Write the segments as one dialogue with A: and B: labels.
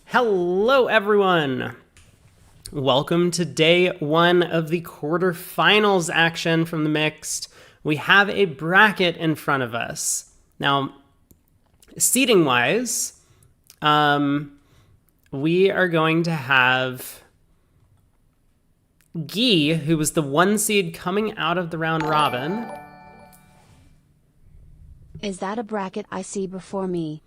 A: Hello, everyone. Welcome to day one of the quarterfinals action from the mixed. We have a bracket in front of us. Now, seeding-wise, we are going to have Guy, who was the 1 seed coming out of the round robin.
B: Is that a bracket I see before me?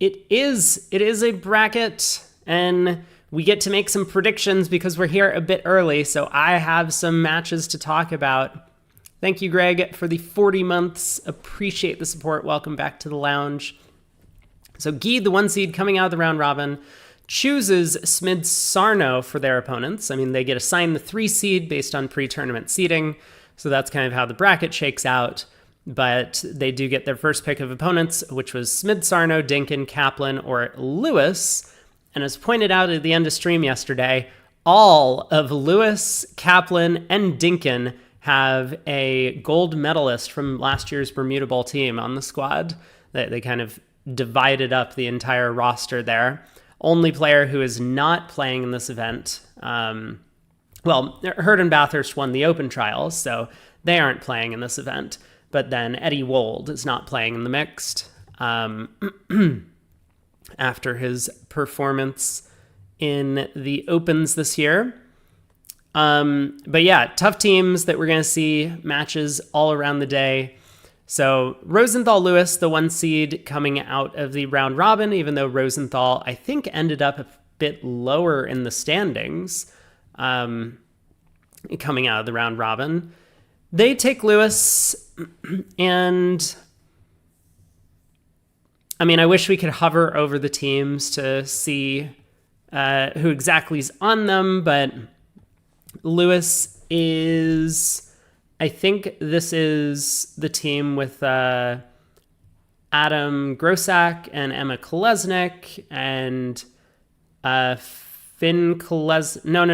A: It is a bracket, and we get to make some predictions because we're here a bit early, so I have some matches to talk about. Thank you, Greg, for the 40 months. Appreciate the support. Welcome back to the lounge. So Guy, the 1 seed coming out of the round robin, chooses Smid Sarno for their opponents. I mean, they get assigned the 3 seed based on pre-tournament seeding, so that's kind of how the bracket shakes out. But they do get their first pick of opponents, which was Smid Sarno, Dinkin, Kaplan, or Lewis. And as pointed out at the end of stream yesterday, all of Lewis, Kaplan, and Dinkin have a gold medalist from last year's Bermuda Bowl team on the squad. They kind of divided up the entire roster there. Only player who is not playing in this event, well, Hurd Bathurst won the open trials, so they aren't playing in this event. But then Eddie Wold is not playing in the mixed after his performance in the opens this year. But yeah, tough teams that we're going to see matches all around the day. So Rosenthal Lewis, the 1 seed coming out of the round robin, even though Rosenthal, I think, ended up a bit lower in the standings coming out of the round robin. They take Lewis, and I mean, I wish we could hover over the teams to see who exactly is on them, but Lewis is, I think this is the team with Adam Grosak and Emma Kolesnik and Finn Kolesnik. No.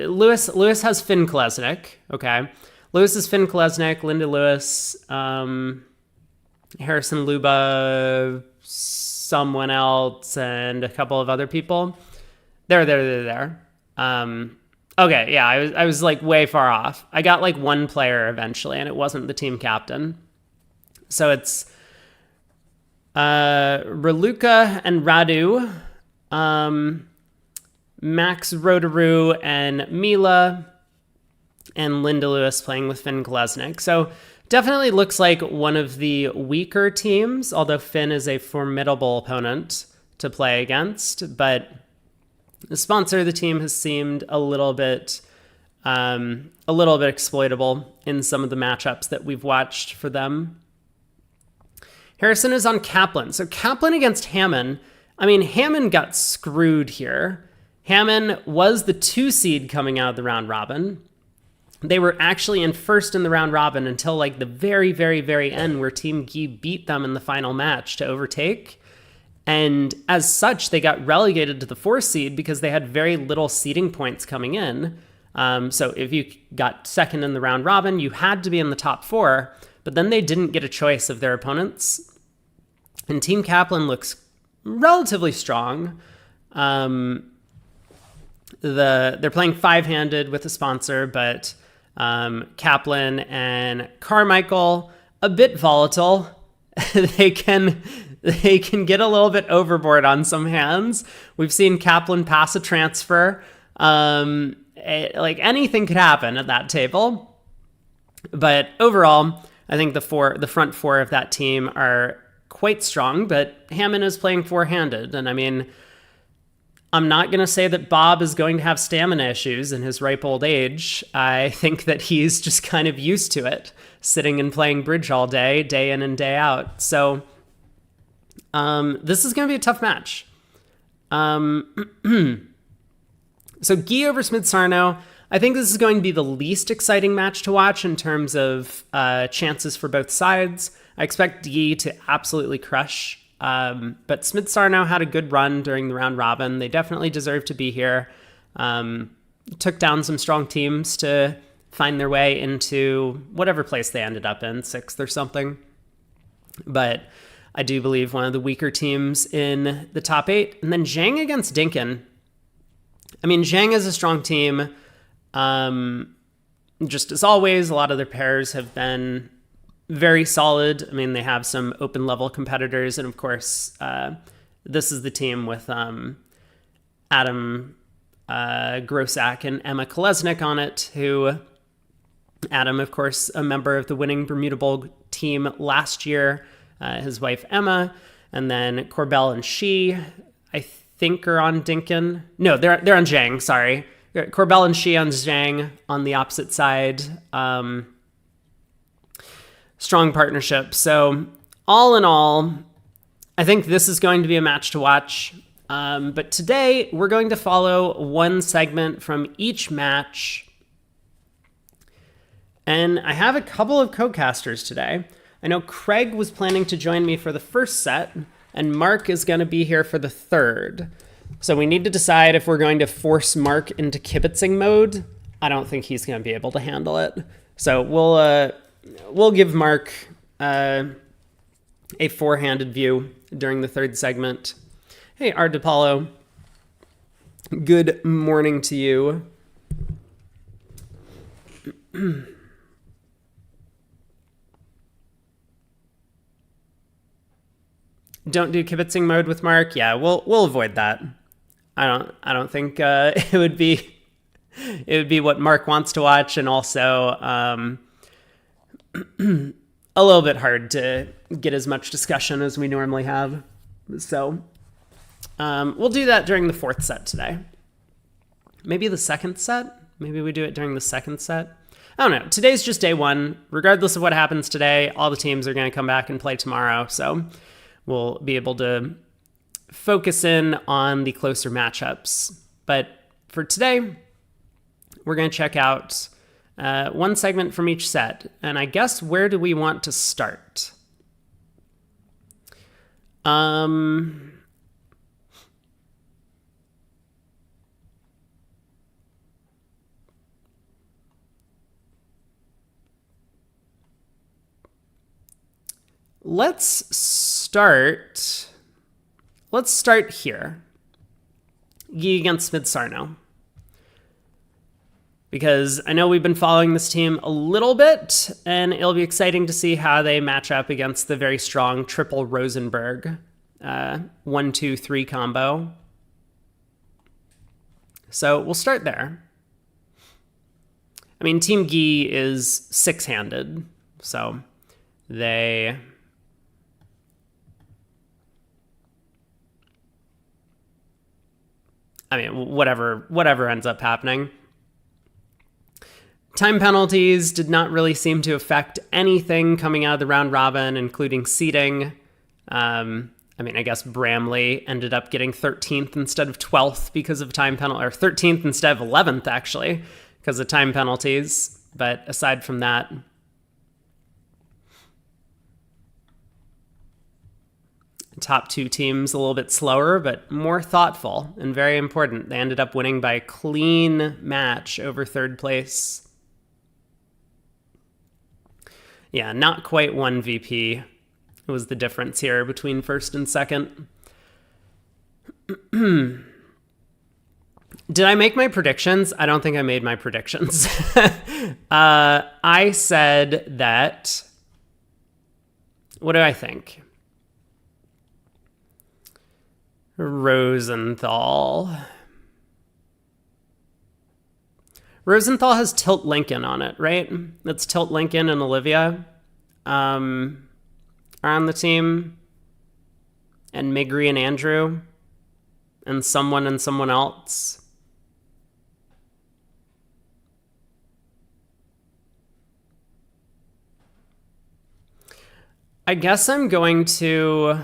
A: Lewis has Finn Kolesnik, okay. Lewis is Finn Kolesnik, Linda Lewis, Harrison Luba, someone else, and a couple of other people. They're there. Okay, yeah, I was like way far off. I got like 1 player eventually, and it wasn't the team captain. So it's Raluca and Radu, Max Rodaru and Mila, and Linda Lewis playing with Finn Kolesnik. So definitely looks like one of the weaker teams, although Finn is a formidable opponent to play against. But the sponsor of the team has seemed a little bit exploitable in some of the matchups that we've watched for them. Harrison is on Kaplan. So Kaplan against Hammond. I mean, Hammond got screwed here. Hammond was the 2 seed coming out of the round robin. They were actually in first in the round robin until like the very, very, very end, where Team Guy beat them in the final match to overtake. And as such, they got relegated to the 4 seed because they had very little seeding points coming in. So if you got second in the round robin, you had to be in the top 4, but then they didn't get a choice of their opponents. And Team Kaplan looks relatively strong. They're playing 5-handed with a sponsor, but Kaplan and Carmichael, a bit volatile. They can get a little bit overboard on some hands. We've seen Kaplan pass a transfer. Like anything could happen at that table. But overall, I think the front 4 of that team are quite strong, but Hammond is playing 4-handed. And I mean, I'm not going to say that Bob is going to have stamina issues in his ripe old age. I think that he's just kind of used to it, sitting and playing bridge all day in and day out. So this is going to be a tough match. So Guy over Smid Sarno, I think this is going to be the least exciting match to watch in terms of chances for both sides. I expect Guy to absolutely crush. But Smid Sarno had a good run during the round robin. They definitely deserve to be here. Took down some strong teams to find their way into whatever place they ended up in, 6th or something. But I do believe one of the weaker teams in the top 8. And then Zhang against Dinkin. I mean, Zhang is a strong team. Just as always, a lot of their pairs have been very solid. I mean, they have some open level competitors. And of course, this is the team with Adam Grosak and Emma Kolesnik on it, who Adam, of course, a member of the winning Bermuda Bowl team last year, his wife Emma, and then Corbell and She, I think, are on Dinkin. No, they're on Zhang, sorry. Corbell and She on Zhang on the opposite side. Strong partnership. So all in all, I think this is going to be a match to watch. But today we're going to follow one segment from each match. And I have a couple of co-casters today. I know Craig was planning to join me for the first set, and Mark is going to be here for the third. So we need to decide if we're going to force Mark into kibitzing mode. I don't think he's going to be able to handle it. So we'll give Mark a four-handed view during the third segment. Hey, Art DePaulo. Good morning to you. Don't do kibitzing mode with Mark. Yeah, we'll avoid that. I don't think it would be what Mark wants to watch, and also a little bit hard to get as much discussion as we normally have. So we'll do that during the fourth set today. Maybe the second set? Maybe we do it during the second set? I don't know. Today's just day one. Regardless of what happens today, all the teams are going to come back and play tomorrow. So we'll be able to focus in on the closer matchups. But for today, we're going to check out one segment from each set. And I guess, where do we want to start? Let's start here. Yi against Smith-Sarno. Because I know we've been following this team a little bit, and it'll be exciting to see how they match up against the very strong triple Rosenberg 1-2-3 combo. So we'll start there. I mean, Team Gi is six-handed, so they... I mean, whatever ends up happening. Time penalties did not really seem to affect anything coming out of the round robin, including seeding. I mean, I guess Bramley ended up getting 13th instead of 12th because of time penalty, or 13th instead of 11th, actually, because of time penalties. But aside from that, top two teams a little bit slower, but more thoughtful and very important. They ended up winning by a clean match over third place. Yeah, not quite one VP was the difference here between first and second. Did I make my predictions? I don't think I made my predictions. I said that... What do I think? Rosenthal has Tilt Lincoln on it, right? That's Tilt Lincoln and Olivia are on the team. And Migri and Andrew. And someone else. I guess I'm going to...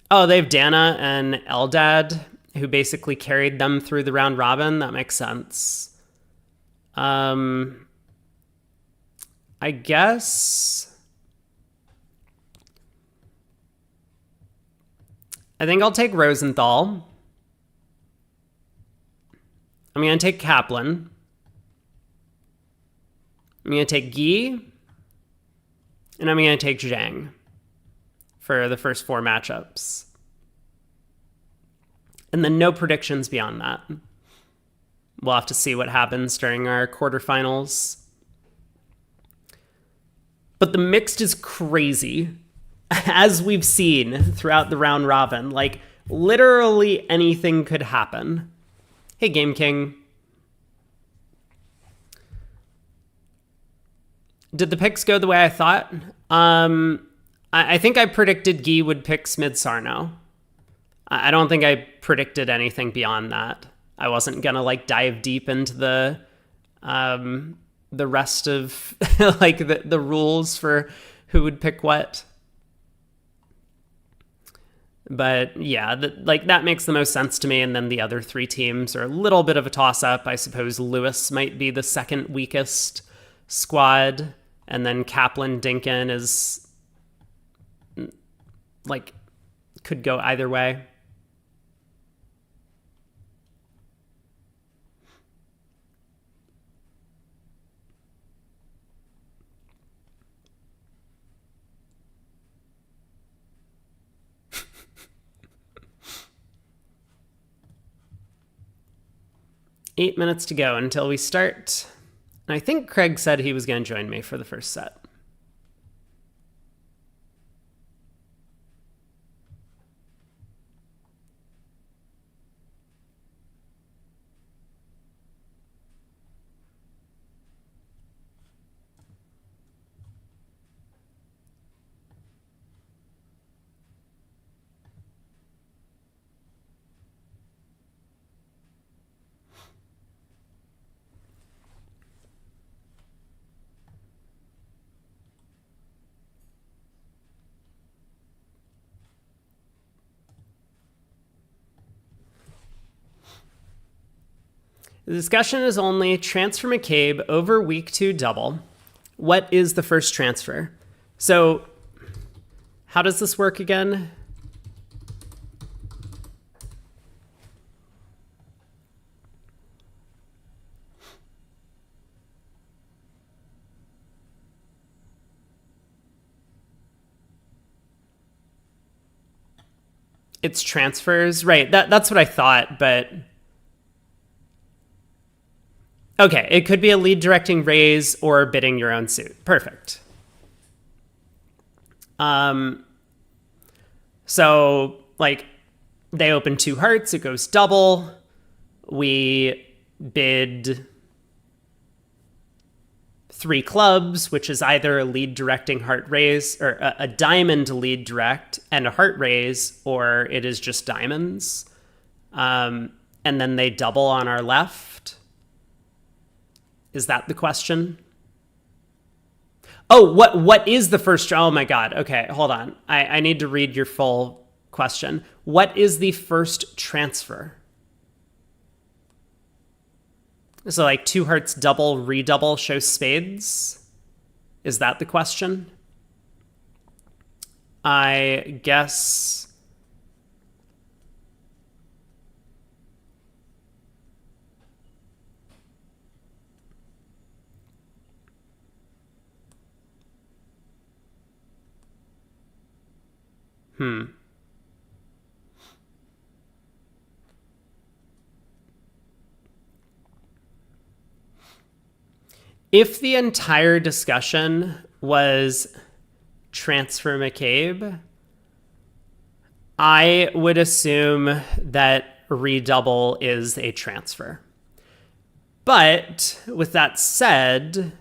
A: Oh, they have Dana and Eldad, who basically carried them through the round robin. That makes sense. I guess... I think I'll take Rosenthal. I'm going to take Kaplan. I'm going to take Guy. And I'm going to take Zhang for the first four matchups. And then no predictions beyond that. We'll have to see what happens during our quarterfinals. But the mixed is crazy, as we've seen throughout the round robin. Like, literally anything could happen. Hey, Game King. Did the picks go the way I thought? I think I predicted Guy would pick Smid Sarno. I don't think I predicted anything beyond that. I wasn't gonna like dive deep into the rest of like the rules for who would pick what. But yeah, like that makes the most sense to me. And then the other three teams are a little bit of a toss-up. I suppose Lewis might be the second weakest squad, and then Kaplan Dinkin is like could go either way. Eight minutes to go until we start. And I think Craig said he was going to join me for the first set. The discussion is only transfer McCabe over week 2 double. What is the first transfer? So how does this work again? It's transfers, right? That's what I thought, but okay, it could be a lead directing raise or bidding your own suit. Perfect. So like they open 2 hearts, it goes double. We bid 3 clubs, which is either a lead directing heart raise or a diamond lead direct and a heart raise, or it is just diamonds. And then they double on our left. Is that the question? Oh, what is the first? Oh my God. Okay, hold on. I need to read your full question. What is the first transfer? So like 2 hearts double, redouble, show spades? Is that the question? I guess... If the entire discussion was transfer McCabe, I would assume that redouble is a transfer. But with that said,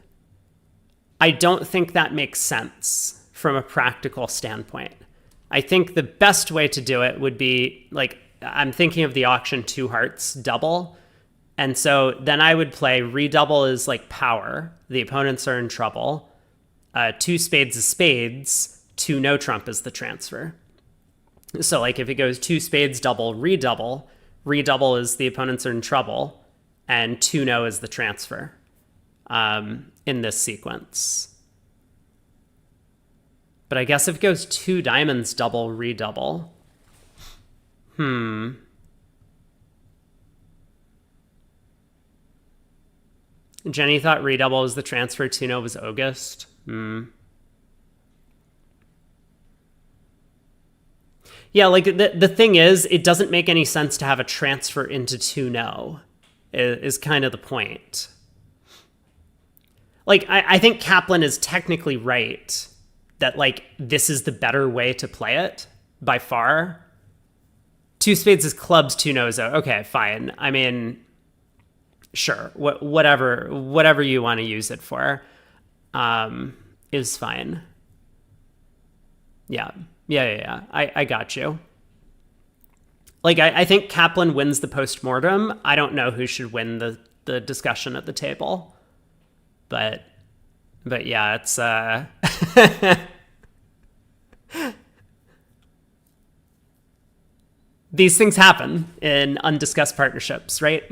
A: I don't think that makes sense from a practical standpoint. I think the best way to do it would be like, I'm thinking of the auction 2 hearts double. And so then I would play redouble is like power. The opponents are in trouble. 2 spades is spades. 2 no trump is the transfer. So like if it goes 2 spades double, redouble is the opponents are in trouble, and 2 no is the transfer in this sequence. But I guess if it goes 2 diamonds double, redouble. Jenny thought redouble was the transfer, 2 no was August. Yeah, like the thing is, it doesn't make any sense to have a transfer into 2-no, is kind of the point. Like, I think Kaplan is technically right that, like, this is the better way to play it by far. 2 spades is clubs, 2-nos. Okay, fine. I mean, sure. Whatever you want to use it for is fine. Yeah. I got you. Like, I think Kaplan wins the postmortem. I don't know who should win the discussion at the table. But yeah, it's these things happen in undiscussed partnerships, right?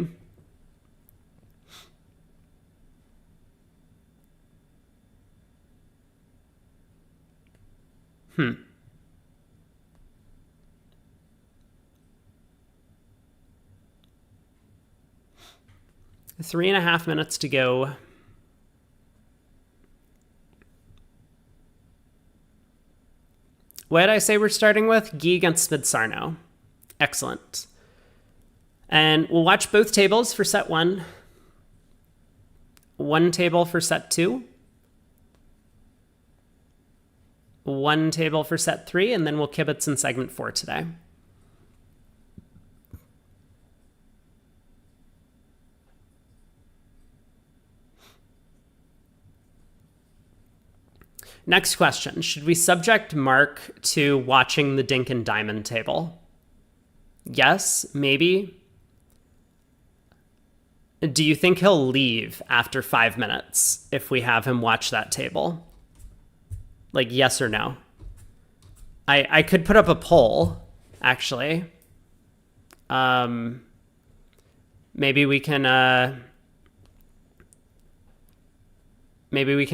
A: Hmm. 3.5 minutes to go. What did I say we're starting with? Guy against Smid-Sarno. Excellent. And we'll watch both tables for set 1. One table for set 2. One table for set 3, and then we'll kibitz in segment 4 today. Next question. Should we subject Mark to watching the Dink and Diamond table? Yes, maybe. Do you think he'll leave after 5 minutes if we have him watch that table? Like, yes or no? I could put up a poll, actually. Maybe we can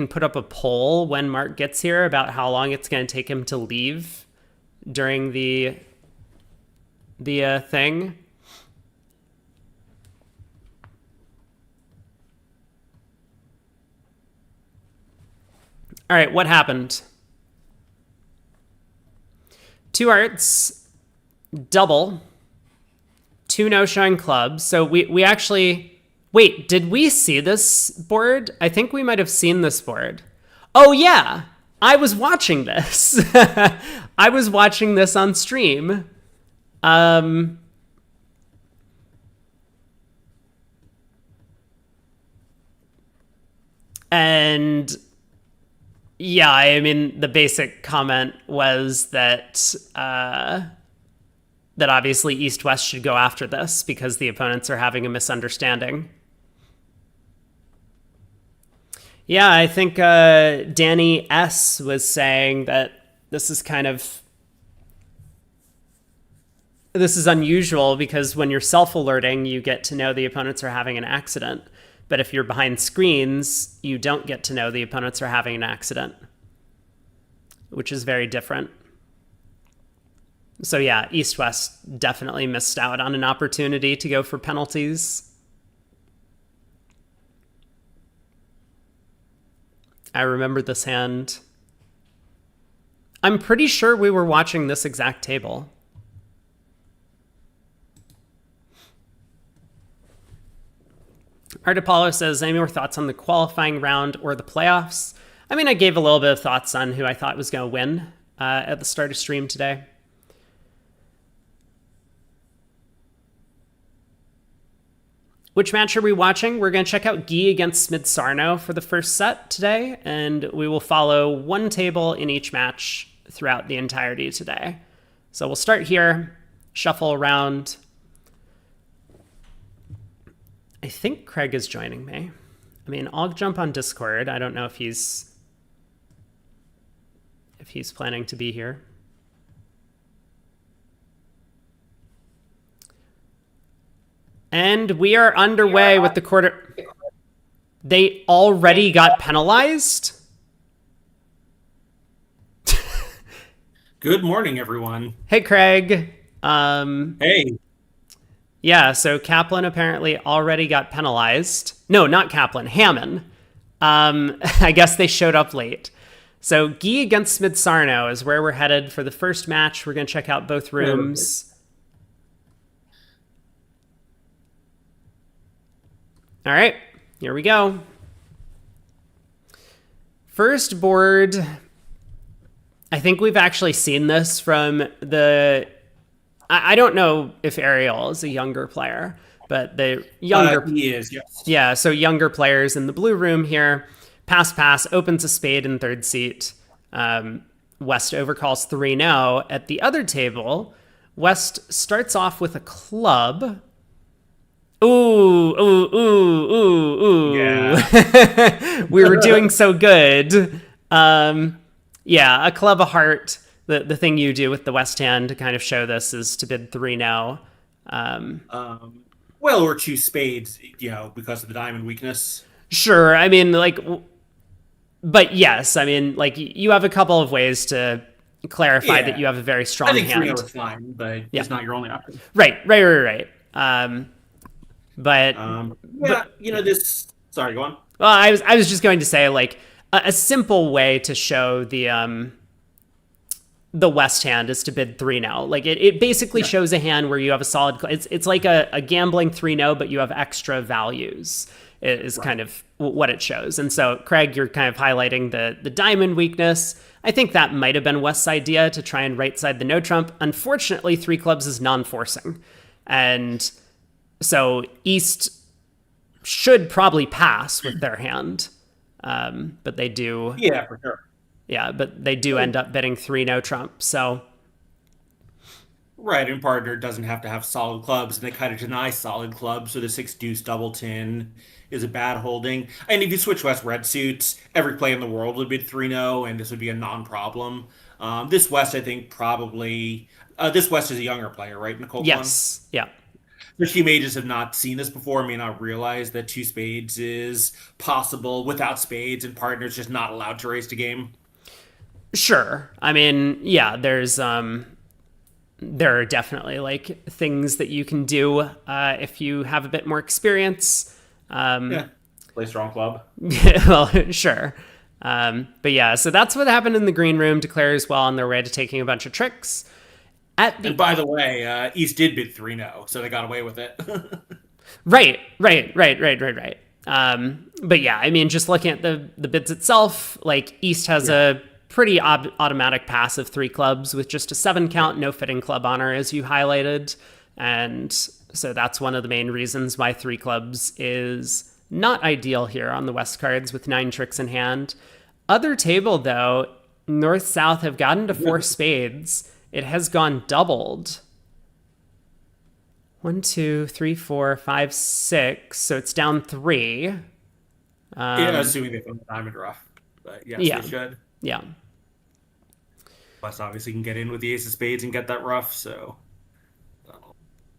A: put up a poll when Mark gets here about how long it's going to take him to leave during the thing. All right, what happened? 2 hearts, double, 2 no-showing clubs. So we actually... Wait, did we see this board? I think we might have seen this board. Oh, yeah. I was watching this. I was watching this on stream. And yeah, I mean, the basic comment was that that obviously East-West should go after this because the opponents are having a misunderstanding. Yeah, I think Danny S. was saying that this is unusual because when you're self-alerting, you get to know the opponents are having an accident. But if you're behind screens, you don't get to know the opponents are having an accident, which is very different. So yeah, East-West definitely missed out on an opportunity to go for penalties. I remember this hand. I'm pretty sure we were watching this exact table. Art Apollo says, any more thoughts on the qualifying round or the playoffs? I mean, I gave a little bit of thoughts on who I thought was going to win at the start of stream today. Which match are we watching? We're going to check out Guy against Smid-Sarno for the first set today, and we will follow one table in each match throughout the entirety today. So we'll start here, shuffle around. I think Craig is joining me. I mean, I'll jump on Discord. I don't know if he's planning to be here. And we are underway with the quarter. They already got penalized?
C: Good morning, everyone.
A: Hey, Craig.
C: Hey.
A: Yeah, so Kaplan apparently already got penalized. No, not Kaplan, Hammond. I guess they showed up late. So Guy against Smidsarno is where we're headed for the first match. We're going to check out both rooms. All right, here we go. First board. I think we've actually seen this from the... I don't know if Ariel is a younger player, but the younger...
C: He is, yes.
A: Yeah, so younger players in the blue room here. Pass, opens a spade in third seat. West overcalls 3-0. At the other table, West starts off with a club. Ooh.
C: Yeah.
A: We were doing so good. Yeah, a club, a heart. The thing you do with the West hand to kind of show this is to bid 3-0.
C: Well, or two spades, because of the diamond weakness.
A: Sure, I mean, but yes, I mean, you have a couple of ways to clarify that you have a very strong hand.
C: I think 3-0 is fine, but it's not your only option.
A: Right. But
C: this. Sorry, go on.
A: Well, I was just going to say a simple way to show the West hand is to bid 3-0. It basically shows a hand where you have a solid. It's like a gambling 3-0, but you have extra values. Is kind of what it shows. And so, Craig, you're kind of highlighting the diamond weakness. I think that might have been West's idea to try and right side the no trump. Unfortunately, 3 clubs is non-forcing, and so East should probably pass with their hand, but they do.
C: Yeah, for sure.
A: Yeah, but they do end up bidding 3 no trump. So.
C: Right, and partner doesn't have to have solid clubs, and they kind of deny solid clubs, so the 6 deuce double tin is a bad holding. And if you switch West red suits, every play in the world would bid 3-0, and this would be a non-problem. This West, I think, probably... this West is a younger player, right, Nicole?
A: Yes, yeah.
C: So she may just have not seen this before, may not realize that 2 spades is possible without spades, and partner's just not allowed to raise the game.
A: Sure. I mean, yeah, there are definitely things that you can do if you have a bit more experience.
C: Play strong club.
A: Well, sure. But yeah, so that's what happened in the green room. Declares well on their way to taking a bunch of tricks.
C: And by the way, East did bid 3-0, so they got away with it.
A: Right. But yeah, I mean, just looking at the bids itself, East has a pretty automatic pass of 3 clubs with just a 7 count, no fitting club honor, as you highlighted. And so that's one of the main reasons why 3 clubs is not ideal here on the West cards with 9 tricks in hand. Other table, though, North-South have gotten to 4 spades. It has gone doubled. 1, 2, 3, 4, 5, 6. So it's down 3.
C: Assuming they put the diamond rough. But yes, they should.
A: Yeah.
C: West obviously can get in with the ace of spades and get that rough, so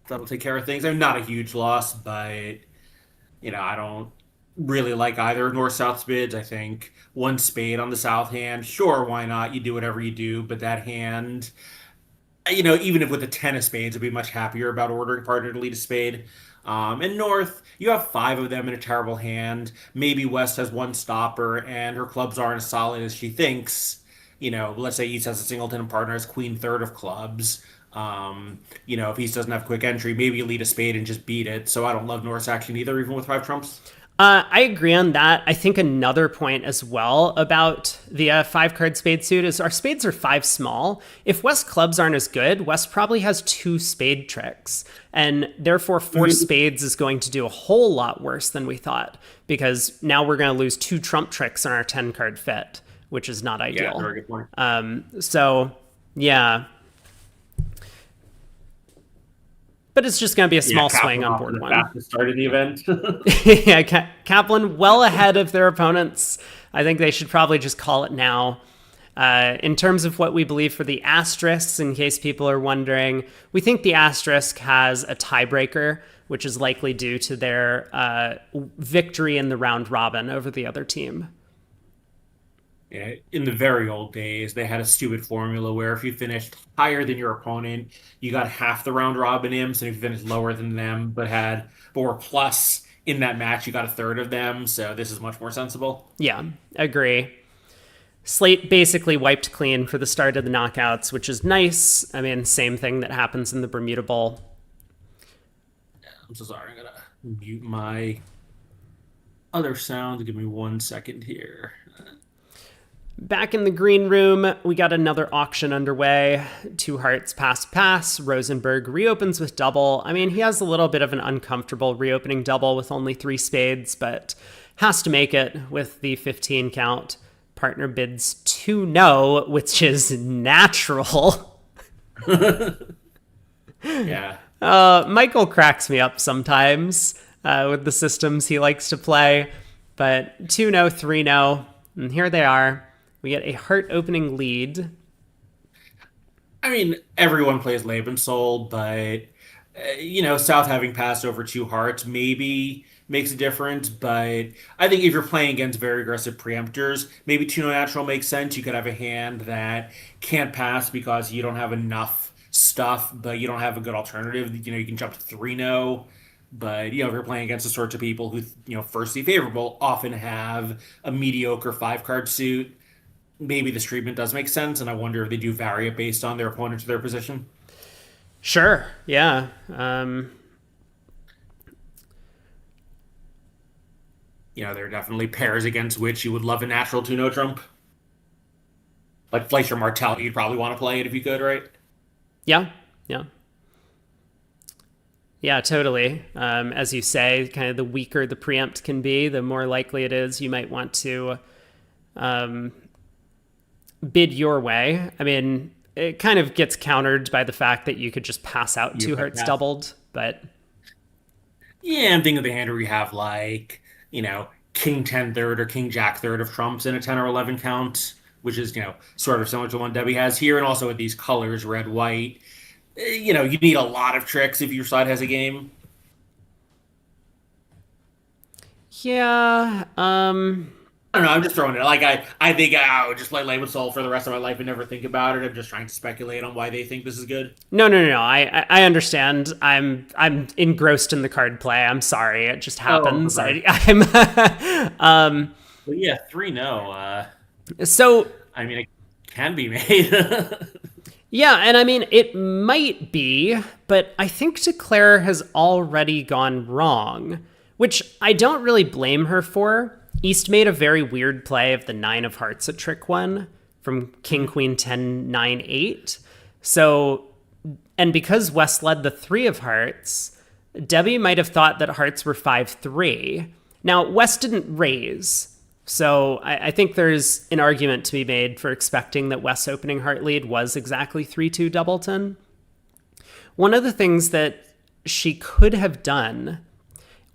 C: that'll take care of things. I mean, not a huge loss, but I don't really like either north-south bids. I think 1 spade on the south hand, sure, why not? You do whatever you do, but that hand, even if with the 10 of spades, I'd be much happier about ordering partner to lead a spade. And North, you have 5 of them in a terrible hand. Maybe West has 1 stopper, and her clubs aren't as solid as she thinks. Let's say East has a singleton and partner has queen third of clubs. If East doesn't have quick entry, maybe you lead a spade and just beat it. So I don't love North's action either, even with 5 trumps.
A: I agree on that. I think another point as well about the 5-card spade suit is our spades are 5 small. If West clubs aren't as good, West probably has 2 spade tricks. And therefore, 4 spades is going to do a whole lot worse than we thought. Because now we're going to lose 2 trump tricks on our 10-card fit, which is not ideal.
C: Yeah, very good point.
A: So, yeah. But it's just going to be a small swing on board 1.
C: Fastest start of the event.
A: Yeah, Kaplan well ahead of their opponents. I think they should probably just call it now. In terms of what we believe for the asterisks, in case people are wondering, we think the asterisk has a tiebreaker, which is likely due to their victory in the round robin over the other team.
C: Yeah, in the very old days, they had a stupid formula where if you finished higher than your opponent, you got half the round robin imps, and if you finished lower than them but were plus in that match, you got a third of them. So this is much more sensible.
A: Yeah, agree. Slate basically wiped clean for the start of the knockouts, which is nice. I mean, same thing that happens in the Bermuda Bowl.
C: I'm so sorry. I'm going to mute my other sound. Give me 1 second here.
A: Back in the green room, we got another auction underway. 2 hearts, pass. Rosenberg reopens with double. I mean, he has a little bit of an uncomfortable reopening double with only 3 spades, but has to make it with the 15 count. Partner bids 2-no, which is natural.
C: Yeah.
A: Michael cracks me up sometimes with the systems he likes to play, but 2-no, 3-no, and here they are. We get a heart opening lead.
C: I mean, everyone plays Lebenssoul, but, South having passed over 2 hearts maybe makes a difference. But I think if you're playing against very aggressive preemptors, maybe 2-no natural makes sense. You could have a hand that can't pass because you don't have enough stuff, but you don't have a good alternative. You can jump to 3-no. But, if you're playing against the sorts of people who, firstly favorable, often have a mediocre 5-card suit, maybe this treatment does make sense, and I wonder if they do vary it based on their opponent or their position.
A: Sure, yeah.
C: There are definitely pairs against which you would love a natural 2-no trump. Like Fleischer Martel, you'd probably want to play it if you could, right?
A: Yeah. Yeah, totally. As you say, kind of the weaker the preempt can be, the more likely it is you might want to bid your way. I mean, it kind of gets countered by the fact that you could just pass out 2 hearts doubled, but...
C: Yeah, I'm thinking of the hand where you have, King 10 third or King Jack third of trumps in a 10 or 11 count, which is, sort of similar to one Debbie has here, and also with these colors, red, white. You need a lot of tricks if your side has a game.
A: Yeah,
C: I don't know, I'm just throwing it. I think I would just play Lebenssoul for the rest of my life and never think about it. I'm just trying to speculate on why they think this is good.
A: No. I understand. I'm engrossed in the card play. I'm sorry. It just happens.
C: Oh,
A: I'm
C: But yeah, 3-no.
A: So
C: I mean, it can be made.
A: yeah, and I mean it might be, but I think Declare has already gone wrong, which I don't really blame her for. East made a very weird play of the 9 of hearts at trick 1 from King, Queen, 10, 9, 8. So, and because West led the 3 of hearts, Debbie might have thought that hearts were 5-3. Now, West didn't raise, so I think there's an argument to be made for expecting that West's opening heart lead was exactly 3-2 doubleton. One of the things that she could have done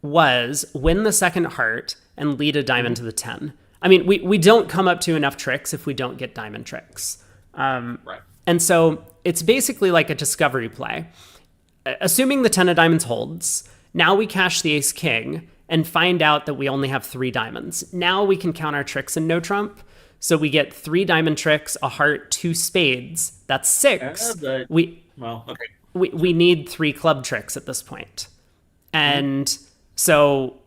A: was win the second heart and lead a diamond to the 10. I mean, we don't come up to enough tricks if we don't get diamond tricks.
C: Right.
A: And so it's basically like a discovery play. Assuming the 10 of diamonds holds, now we cash the ace king and find out that we only have 3 diamonds. Now we can count our tricks in no trump. So we get 3 diamond tricks, a heart, 2 spades. That's 6.
C: Okay.
A: We need 3 club tricks at this point. And so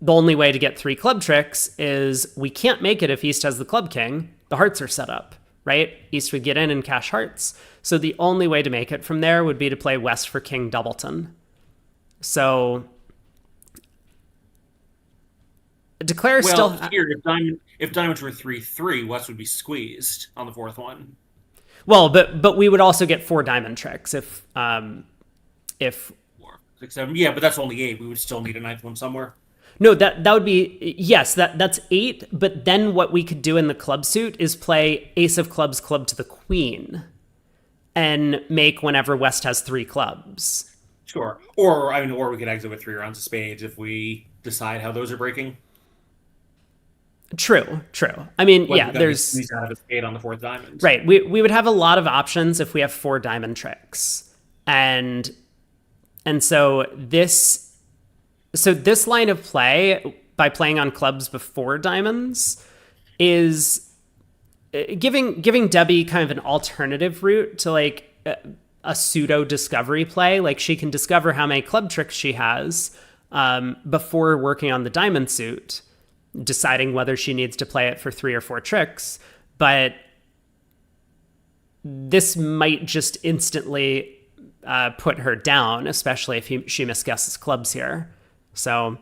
A: the only way to get 3 club tricks is we can't make it if East has the club king. The hearts are set up, right? East would get in and cash hearts. So the only way to make it from there would be to play West for King doubleton. So Declare still...
C: Here, if diamonds were 3-3, West would be squeezed on the 4th one.
A: Well, but we would also get 4 diamond tricks if
C: 4, 6, 7. Yeah, but that's only 8. We would still need a 9th one somewhere.
A: No, that would be, yes, that's 8, but then what we could do in the club suit is play ace of clubs, club to the queen, and make whenever West has 3 clubs.
C: Sure. Or we could exit with 3 rounds of spades if we decide how those are breaking.
A: True. I mean, there's...
C: He's out of a spade on the 4th diamond.
A: Right, we would have a lot of options if we have 4 diamond tricks. And so this line of play, by playing on clubs before diamonds, is giving Debbie kind of an alternative route to like a pseudo discovery play. Like she can discover how many club tricks she has before working on the diamond suit, deciding whether she needs to play it for 3 or 4 tricks. but this might just instantly put her down, especially if she misguesses clubs here. So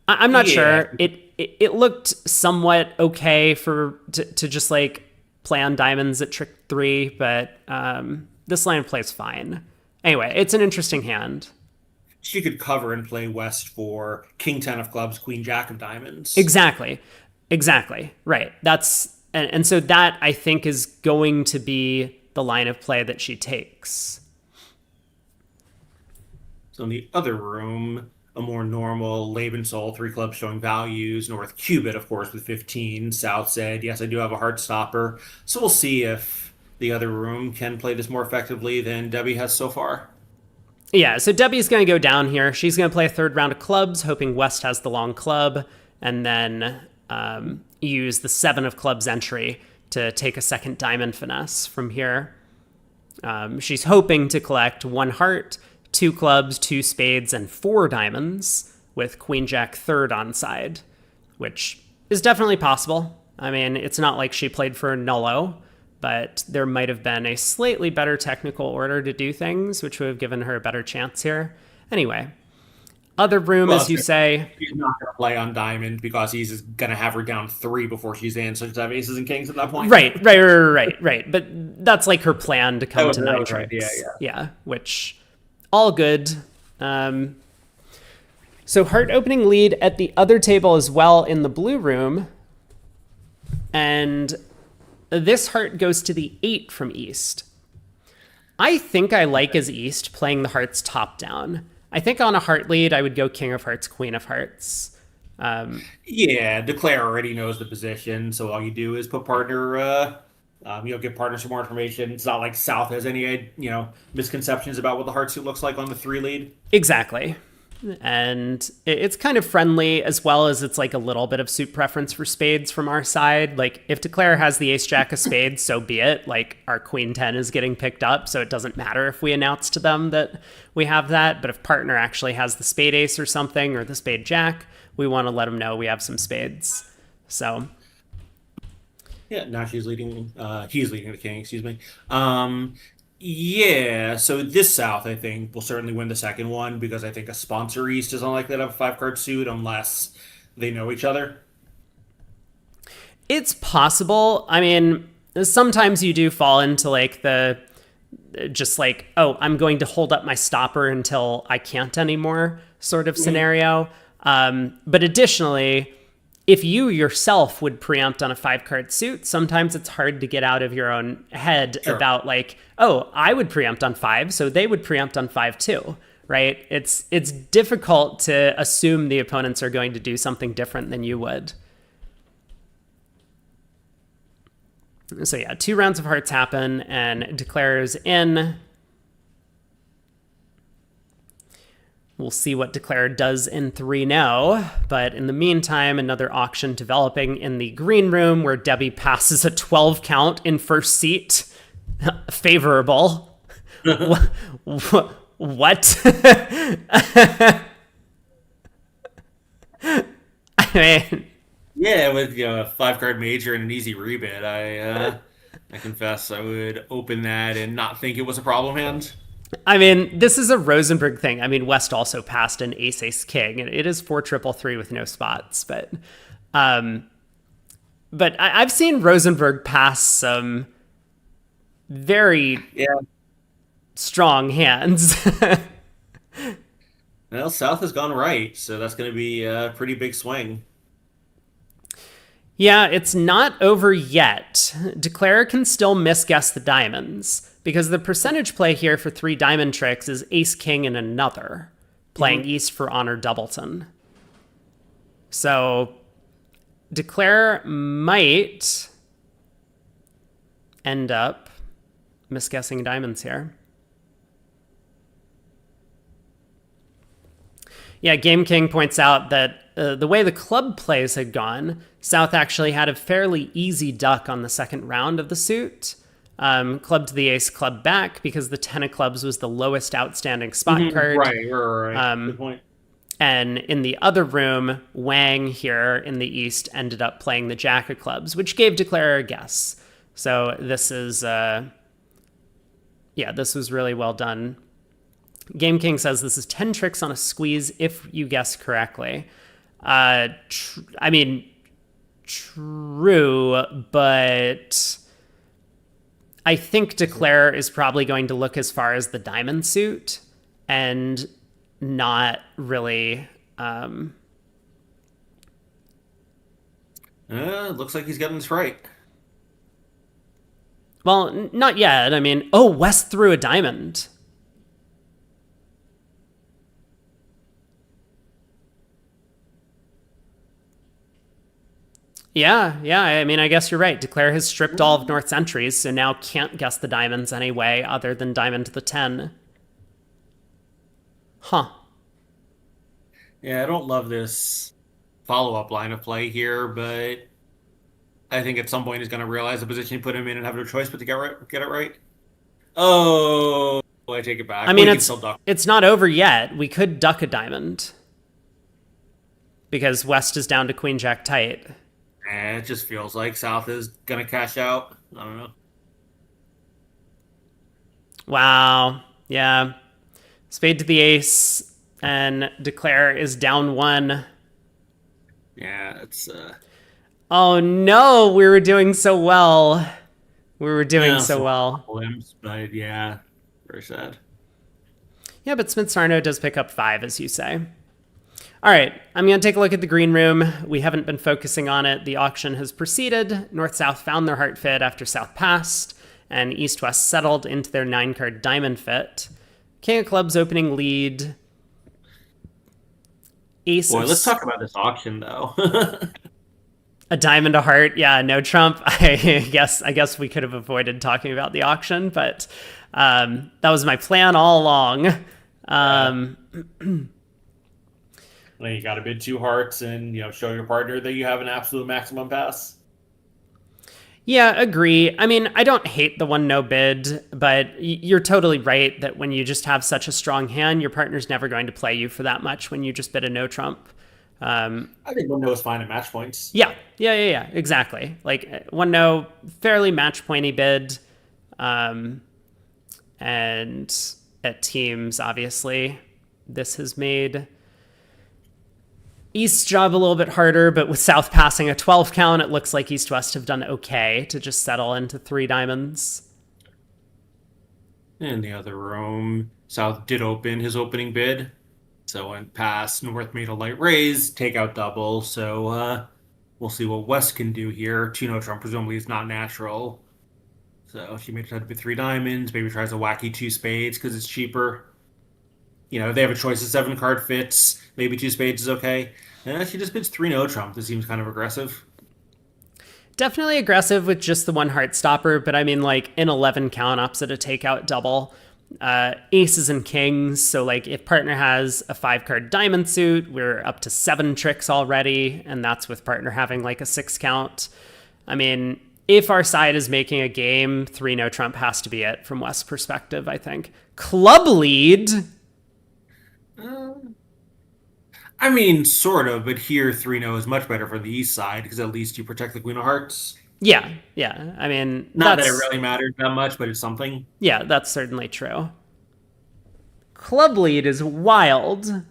A: I'm not sure. It looked somewhat okay to just like play on diamonds at trick 3, but this line of play is fine. Anyway, it's an interesting hand.
C: She could cover and play West for King 10 of clubs, Queen Jack of diamonds.
A: Exactly. Right. And so that I think is going to be the line of play that she takes.
C: So in the other room, a more normal Lebensol, 3 clubs showing values. North Cubit, of course, with 15. South said, yes, I do have a heart stopper. So we'll see if the other room can play this more effectively than Debbie has so far.
A: Yeah, so Debbie's going to go down here. She's going to play a third round of clubs, hoping West has the long club, and then use the 7 of clubs entry to take a second diamond finesse from here. She's hoping to collect 1 heart, 2 clubs, 2 spades, and 4 diamonds with Queen Jack third on side, which is definitely possible. I mean, it's not like she played for nullo, but there might have been a slightly better technical order to do things, which would have given her a better chance here. Anyway, other room, as you say.
C: She's not going to play on diamond because he's going to have her down 3 before she's in, so she's have aces and kings at that point.
A: Right. But that's like her plan to come to night tricks.
C: Right.
A: Yeah, which, all good. So heart opening lead at the other table as well in the blue room. And this heart goes to the 8 from East. I think I like as East playing the hearts top down. I think on a heart lead, I would go King of Hearts, Queen of Hearts.
C: Declare already knows the position, so all you do is put partner, give partner some more information. It's not like South has any, misconceptions about what the heart suit looks like on the 3 lead.
A: Exactly. And it's kind of friendly, as well as it's like a little bit of suit preference for spades from our side. Like if Declare has the ace jack of spades, so be it. Like our Queen 10 is getting picked up, so it doesn't matter if we announce to them that we have that. But if partner actually has the spade ace or something, or the spade jack, we want to let them know we have some spades. So
C: yeah, now he's leading the king, excuse me. So this South, I think, will certainly win the second one because I think a sponsor East is unlikely to have a 5-card suit unless they know each other.
A: It's possible. I mean, sometimes you do fall into like I'm going to hold up my stopper until I can't anymore sort of scenario. But additionally, if you yourself would preempt on a 5-card suit, sometimes it's hard to get out of your own head about like, oh, I would preempt on 5, so they would preempt on 5 too, right? It's difficult to assume the opponents are going to do something different than you would. So yeah, 2 rounds of hearts happen and Declare's in. We'll see what Declare does in 3 now, but in the meantime, another auction developing in the green room where Debbie passes a 12 count in first seat. Favorable. What? I mean...
C: Yeah, with a 5-card major and an easy rebid, I confess I would open that and not think it was a problem hand.
A: I mean, this is a Rosenberg thing. I mean, West also passed an ace-ace-king, and it is 4-3-3 with no spots. But I've seen Rosenberg pass some very strong hands.
C: Well, South has gone right, so that's going to be a pretty big swing.
A: Yeah, it's not over yet. Declare can still misguess the diamonds, because the percentage play here for 3 diamond tricks is ace-king and another, playing East for Honor Doubleton. So Declare might end up misguessing diamonds here. Yeah, Game King points out that the way the club plays had gone, South actually had a fairly easy duck on the second round of the suit. Club to the ace, club back, because the 10 of clubs was the lowest outstanding spot card.
C: Right. Good point.
A: And in the other room, Wang here in the East ended up playing the jack of clubs, which gave Declare a guess. So this is, yeah, this was really well done. Game King says this is 10 tricks on a squeeze if you guess correctly. I mean, true, but I think Declare is probably going to look as far as the diamond suit and not really.
C: Looks like he's getting this right.
A: Well, not yet. I mean, oh, West threw a diamond. Yeah. I mean, I guess you're right. Declare has stripped all of North's entries, so now can't guess the diamonds any way other than diamond the 10. Huh.
C: Yeah, I don't love this follow-up line of play here, but I think at some point he's going to realize the position you put him in and have no choice but to get it right. Oh, I take it back.
A: I mean,
C: Well,
A: it's not over yet. We could duck a diamond because West is down to Queen Jack tight.
C: It just feels like South is going to cash out. I don't know.
A: Wow. Yeah. Spade to the ace, and Declare is down 1.
C: Yeah, it's...
A: Oh no, we were doing so well. We were doing so well.
C: Limbs, but yeah, very sad.
A: Yeah, but Smith-Sarno does pick up 5, as you say. All right, I'm going to take a look at the green room. We haven't been focusing on it. The auction has proceeded. North-South found their heart fit after South passed, and East-West settled into their 9-card diamond fit. King of Clubs opening lead. Ace.
C: Boy, let's talk about this auction, though.
A: A diamond, a heart. Yeah, no trump. I guess we could have avoided talking about the auction, but that was my plan all along.
C: Then you got to bid 2 hearts and show your partner that you have an absolute maximum pass.
A: Yeah, agree. I mean, I don't hate the 1 no bid, but you're totally right that when you just have such a strong hand, your partner's never going to play you for that much when you just bid a no trump.
C: I think 1 no is fine at match points.
A: Yeah, exactly. Like 1 no, fairly match pointy bid, and at teams, obviously, this has made East's job a little bit harder, but with South passing a 12 count, it looks like East-West have done okay to just settle into 3 diamonds.
C: In the other room, South did open his opening bid. So went past, North made a light raise, takeout double. So we'll see what West can do here. 2 no trump presumably is not natural. So she may try to bid 3 diamonds, maybe tries a wacky 2 spades because it's cheaper. If they have a choice of 7-card fits, maybe 2 spades is okay. She just bids 3 no trump. This seems kind of aggressive.
A: Definitely aggressive with just the 1 heart stopper, but I mean, like, an 11 count opposite a takeout double. Aces and kings, so like if partner has a 5-card diamond suit, we're up to 7 tricks already, and that's with partner having like a 6 count. I mean, if our side is making a game, 3 no trump has to be it from West's perspective, I think. Club lead.
C: I mean, sort of, but here 3 no is much better for the East side because at least you protect the Queen of Hearts.
A: Yeah. I mean,
C: not that it really matters that much, but it's something.
A: Yeah, that's certainly true. Club lead is wild.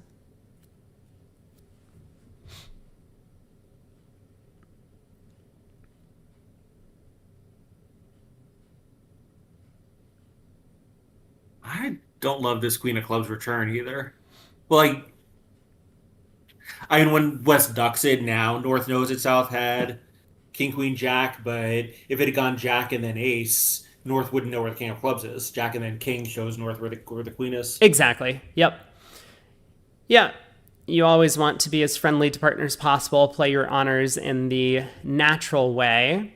C: I don't love this Queen of Clubs return either. Well, I mean, when West ducks it now, North knows it South had King, Queen, Jack, but if it had gone Jack and then Ace, North wouldn't know where the King of Clubs is. Jack and then King shows North where the Queen is.
A: Exactly. Yep. Yeah. You always want to be as friendly to partners as possible, play your honors in the natural way,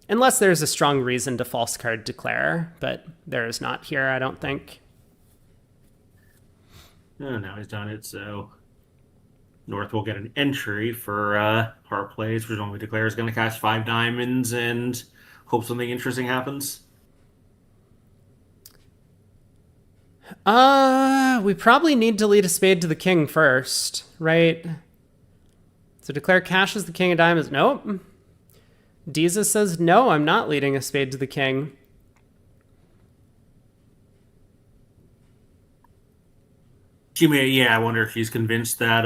A: unless there's a strong reason to false card declare, but there is not here, I don't think.
C: Oh, now he's done it, so North will get an entry for heart plays. Presumably Declare is going to cash 5 diamonds and hope something interesting happens.
A: We probably need to lead a spade to the king first, right? So Declare cashes the king of diamonds. Nope. Diza says, no, I'm not leading a spade to the king.
C: Yeah, I wonder if she's convinced that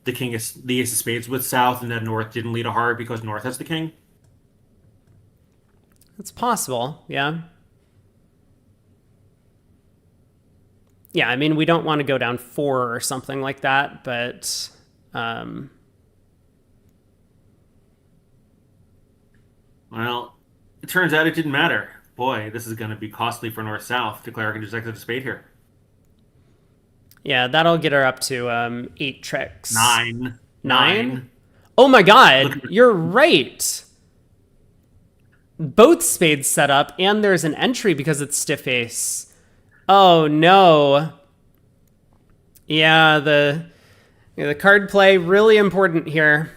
C: the ace of spades with South and that North didn't lead a heart because North has the king.
A: It's possible, yeah. Yeah, I mean, we don't want to go down 4 or something like that, but
C: Well, it turns out it didn't matter. Boy, this is going to be costly for North South. Declare can just exit a spade here.
A: yeah, that'll get her up to 8 tricks.
C: 9.
A: 9? Oh my god,
C: Look-
A: you're right. Both spades set up, and there's an entry because it's stiff ace. Oh no. Yeah, the card play really important here.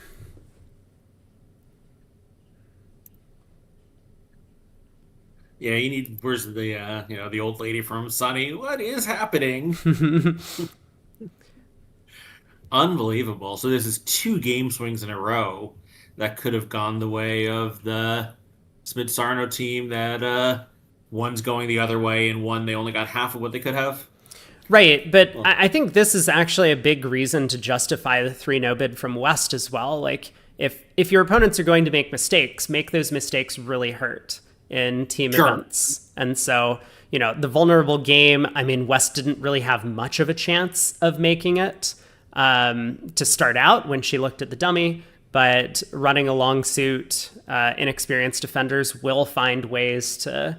C: Yeah, you need. Where's the the old lady from Sunny? What is happening? Unbelievable. So this is 2 game swings in a row that could have gone the way of the Smith Sarno team. That one's going the other way, and one they only got half of what they could have.
A: Right, but I think this is actually a big reason to justify the 3-no bid from West as well. Like, if your opponents are going to make mistakes, make those mistakes really hurt in team events. And so, the vulnerable game, I mean, West didn't really have much of a chance of making it to start out when she looked at the dummy, but running a long suit, inexperienced defenders will find ways to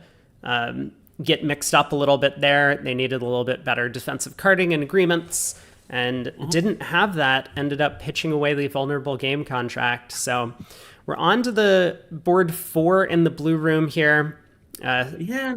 A: get mixed up a little bit there. They needed a little bit better defensive carding and agreements, and didn't have that, ended up pitching away the vulnerable game contract. So we're on to the board 4 in the blue room here.
C: Yeah,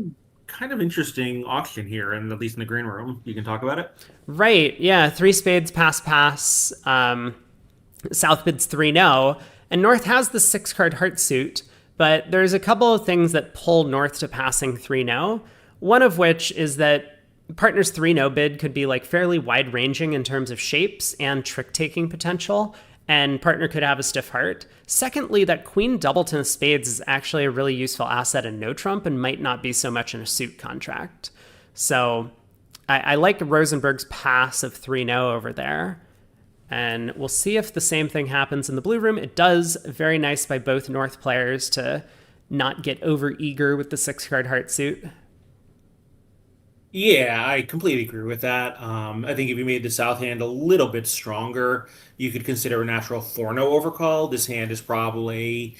C: kind of interesting auction here, and at least in the green room. You can talk about it.
A: Right, yeah, 3 spades, pass. South bids 3-no, and North has the 6-card heart suit, but there's a couple of things that pull North to passing 3-no. One of which is that partner's 3-no bid could be like fairly wide-ranging in terms of shapes and trick-taking potential, and partner could have a stiff heart. Secondly, that queen doubleton of spades is actually a really useful asset in no trump and might not be so much in a suit contract. So I like Rosenberg's pass of 3-no over there. And we'll see if the same thing happens in the blue room. It does. Very nice by both North players to not get over eager with the 6-card heart suit.
C: Yeah, I completely agree with that. I think if you made the South hand a little bit stronger, you could consider a natural 4-no overcall. This hand is probably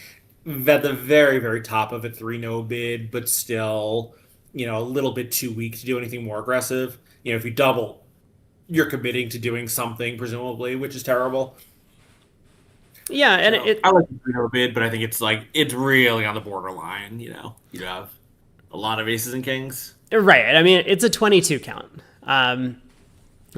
C: at the very, very top of a 3-no bid, but still, a little bit too weak to do anything more aggressive. If you double, you're committing to doing something, presumably, which is terrible.
A: Yeah, and
C: I like the 3-no bid, but I think it's really on the borderline. You have a lot of aces and kings.
A: Right. I mean, it's a 22 count. And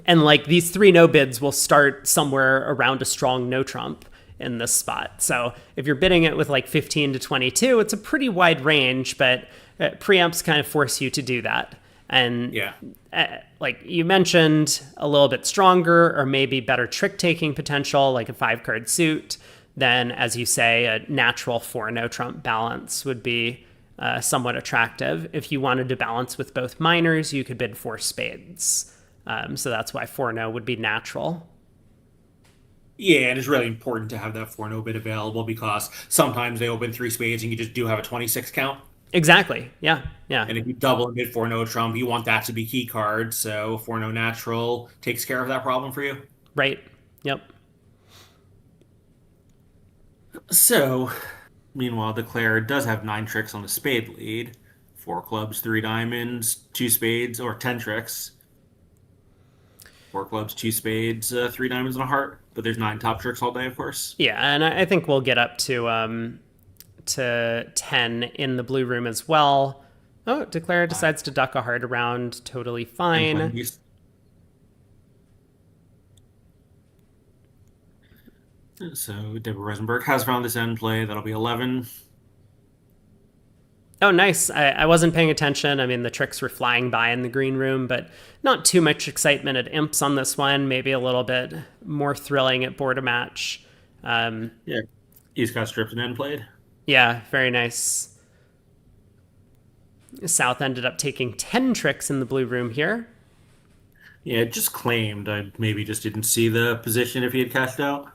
A: like these 3-no bids will start somewhere around a strong no trump in this spot. So if you're bidding it with like 15 to 22, it's a pretty wide range, but preamps kind of force you to do that. And like you mentioned, a little bit stronger or maybe better trick taking potential, like a 5-card suit, then as you say, a natural 4-no trump balance would be somewhat attractive. If you wanted to balance with both minors, you could bid 4 spades. So that's why 4-no would be natural.
C: Yeah, and it's really important to have that 4-no bid available because sometimes they open 3 spades and you just do have a 26 count.
A: Exactly. Yeah.
C: And if you double and bid 4-no trump, you want that to be key card. So 4-no natural takes care of that problem for you.
A: Right. Yep.
C: So, meanwhile, Declare does have 9 tricks on the spade lead. 4 clubs, 3 diamonds, 2 spades, or 10 tricks. 4 clubs, 2 spades, 3 diamonds, and a heart. But there's 9 top tricks all day, of course.
A: Yeah, and I think we'll get up to 10 in the blue room as well. Oh, Declare decides to duck a heart around. Totally fine.
C: So Deborah Rosenberg has found this end play. That'll be 11.
A: Oh, nice. I wasn't paying attention. I mean, the tricks were flying by in the green room, but not too much excitement at imps on this one. Maybe a little bit more thrilling at board a match.
C: Yeah, he's got stripped and end played.
A: Yeah, very nice. South ended up taking 10 tricks in the blue room here.
C: Yeah, it just claimed. I maybe just didn't see the position if he had cashed out.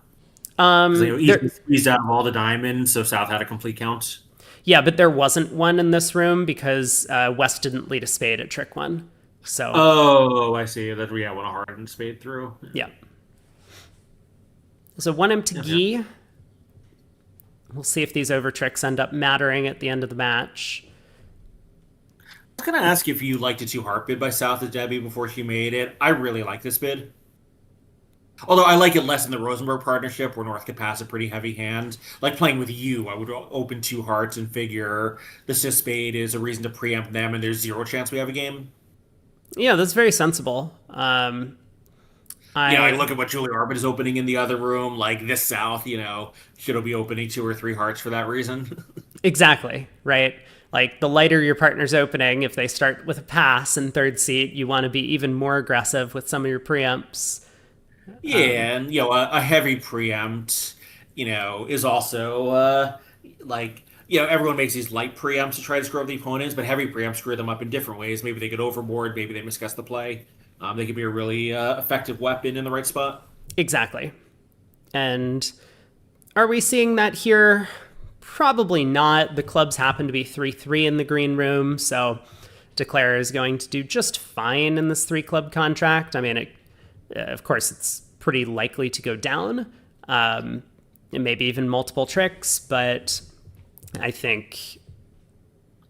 C: Because
A: There,
C: easily squeezed out of all the diamonds, so South had a complete count.
A: yeah, but there wasn't one in this room because West didn't lead a spade at trick one. So,
C: Oh, I see. That we went a hard and spade through.
A: yeah. So one empty
C: Yeah, yeah.
A: gi. We'll see if these over tricks end up mattering at the end of the match.
C: I was gonna ask if you liked the two heart bid by South of Debbie before she made it. I really like this bid. Although I like it less in the Rosenberg partnership, where North could pass a pretty heavy hand. Like playing with you, I would open two hearts and figure the cis spade is a reason to preempt them, and there's zero chance we have a game.
A: Yeah, that's very sensible.
C: I look at what Julie Arbit is opening in the other room. Like this South, should be opening two or three hearts for that reason.
A: Exactly, right? Like the lighter your partner's opening, if they start with a pass in third seat, you want to be even more aggressive with some of your preempts.
C: Yeah, and a heavy preempt, is also everyone makes these light preempts to try to screw up the opponents, but heavy preempts screw them up in different ways. Maybe they get overboard, maybe they misguess the play. They can be a really effective weapon in the right spot.
A: Exactly. And are we seeing that here? Probably not. The clubs happen to be 3-3 in the green room, so Declare is going to do just fine in this 3-club contract. I mean, of course, it's pretty likely to go down, and maybe even multiple tricks, but I think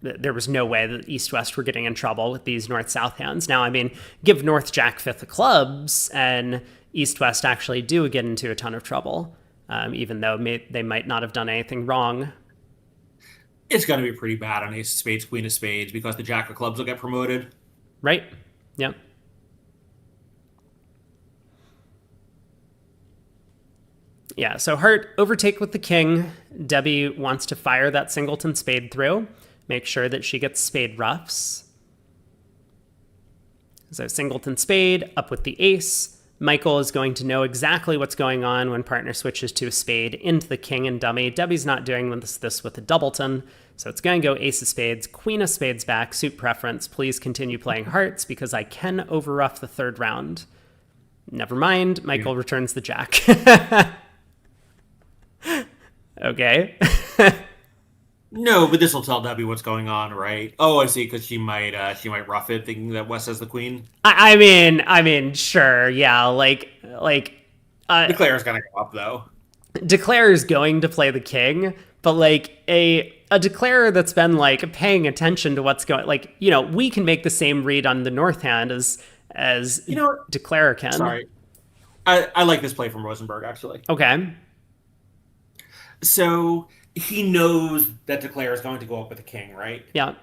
A: there was no way that East-West were getting in trouble with these North-South hands. Now, I mean, give North Jack fifth of clubs, and East-West actually do get into a ton of trouble, even though they might not have done anything wrong.
C: It's going to be pretty bad on ace of spades, queen of spades, because the jack of clubs will get promoted.
A: Right? Yep. Yeah, so heart overtake with the king. Debbie wants to fire that singleton spade through. Make sure that she gets spade ruffs. So singleton spade, up with the ace. Michael is going to know exactly what's going on when partner switches to a spade into the king and dummy. Debbie's not doing this with a doubleton, so it's going to go ace of spades, queen of spades back, suit preference. Please continue playing hearts because I can overruff the third round. Never mind, Michael returns the jack. Okay.
C: No, but this will tell Debbie what's going on, right? Oh, I see, because she might rough it, thinking that West has the queen.
A: I mean, sure, yeah,
C: Declare's gonna go up though.
A: Declare is going to play the king, but a declarer that's been paying attention to what's going, we can make the same read on the north hand as declarer can.
C: Sorry, I like this play from Rosenberg actually.
A: Okay.
C: So he knows that Declare is going to go up with the king, right?
A: Yeah.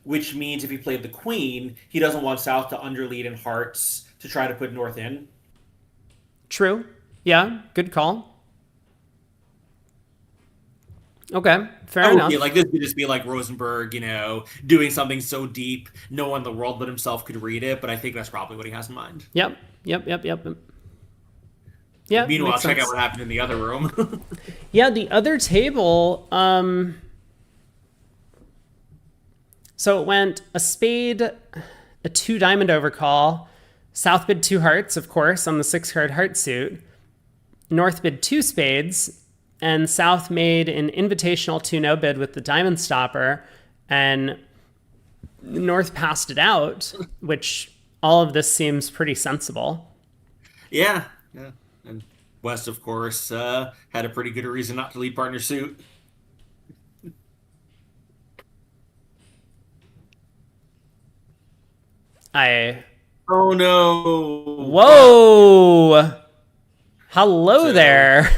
C: Which means if he played the queen, he doesn't want South to underlead in hearts to try to put North in.
A: True. Yeah, good call. Okay, fair enough.
C: Yeah, this would just be like Rosenberg, doing something so deep no one in the world but himself could read it, but I think that's probably what he has in mind.
A: Yep. Yeah.
C: Meanwhile, check out what happened in the other room.
A: Yeah, the other table, so it went a spade, a 2 diamond overcall, South bid 2 hearts, of course, on the 6-card heart suit. North bid 2 spades, and South made an invitational 2-no bid with the diamond stopper, and North passed it out, which all of this seems pretty sensible.
C: Yeah. And West, of course, had a pretty good reason not to lead partner suit. Oh no!
A: Whoa! Hello there.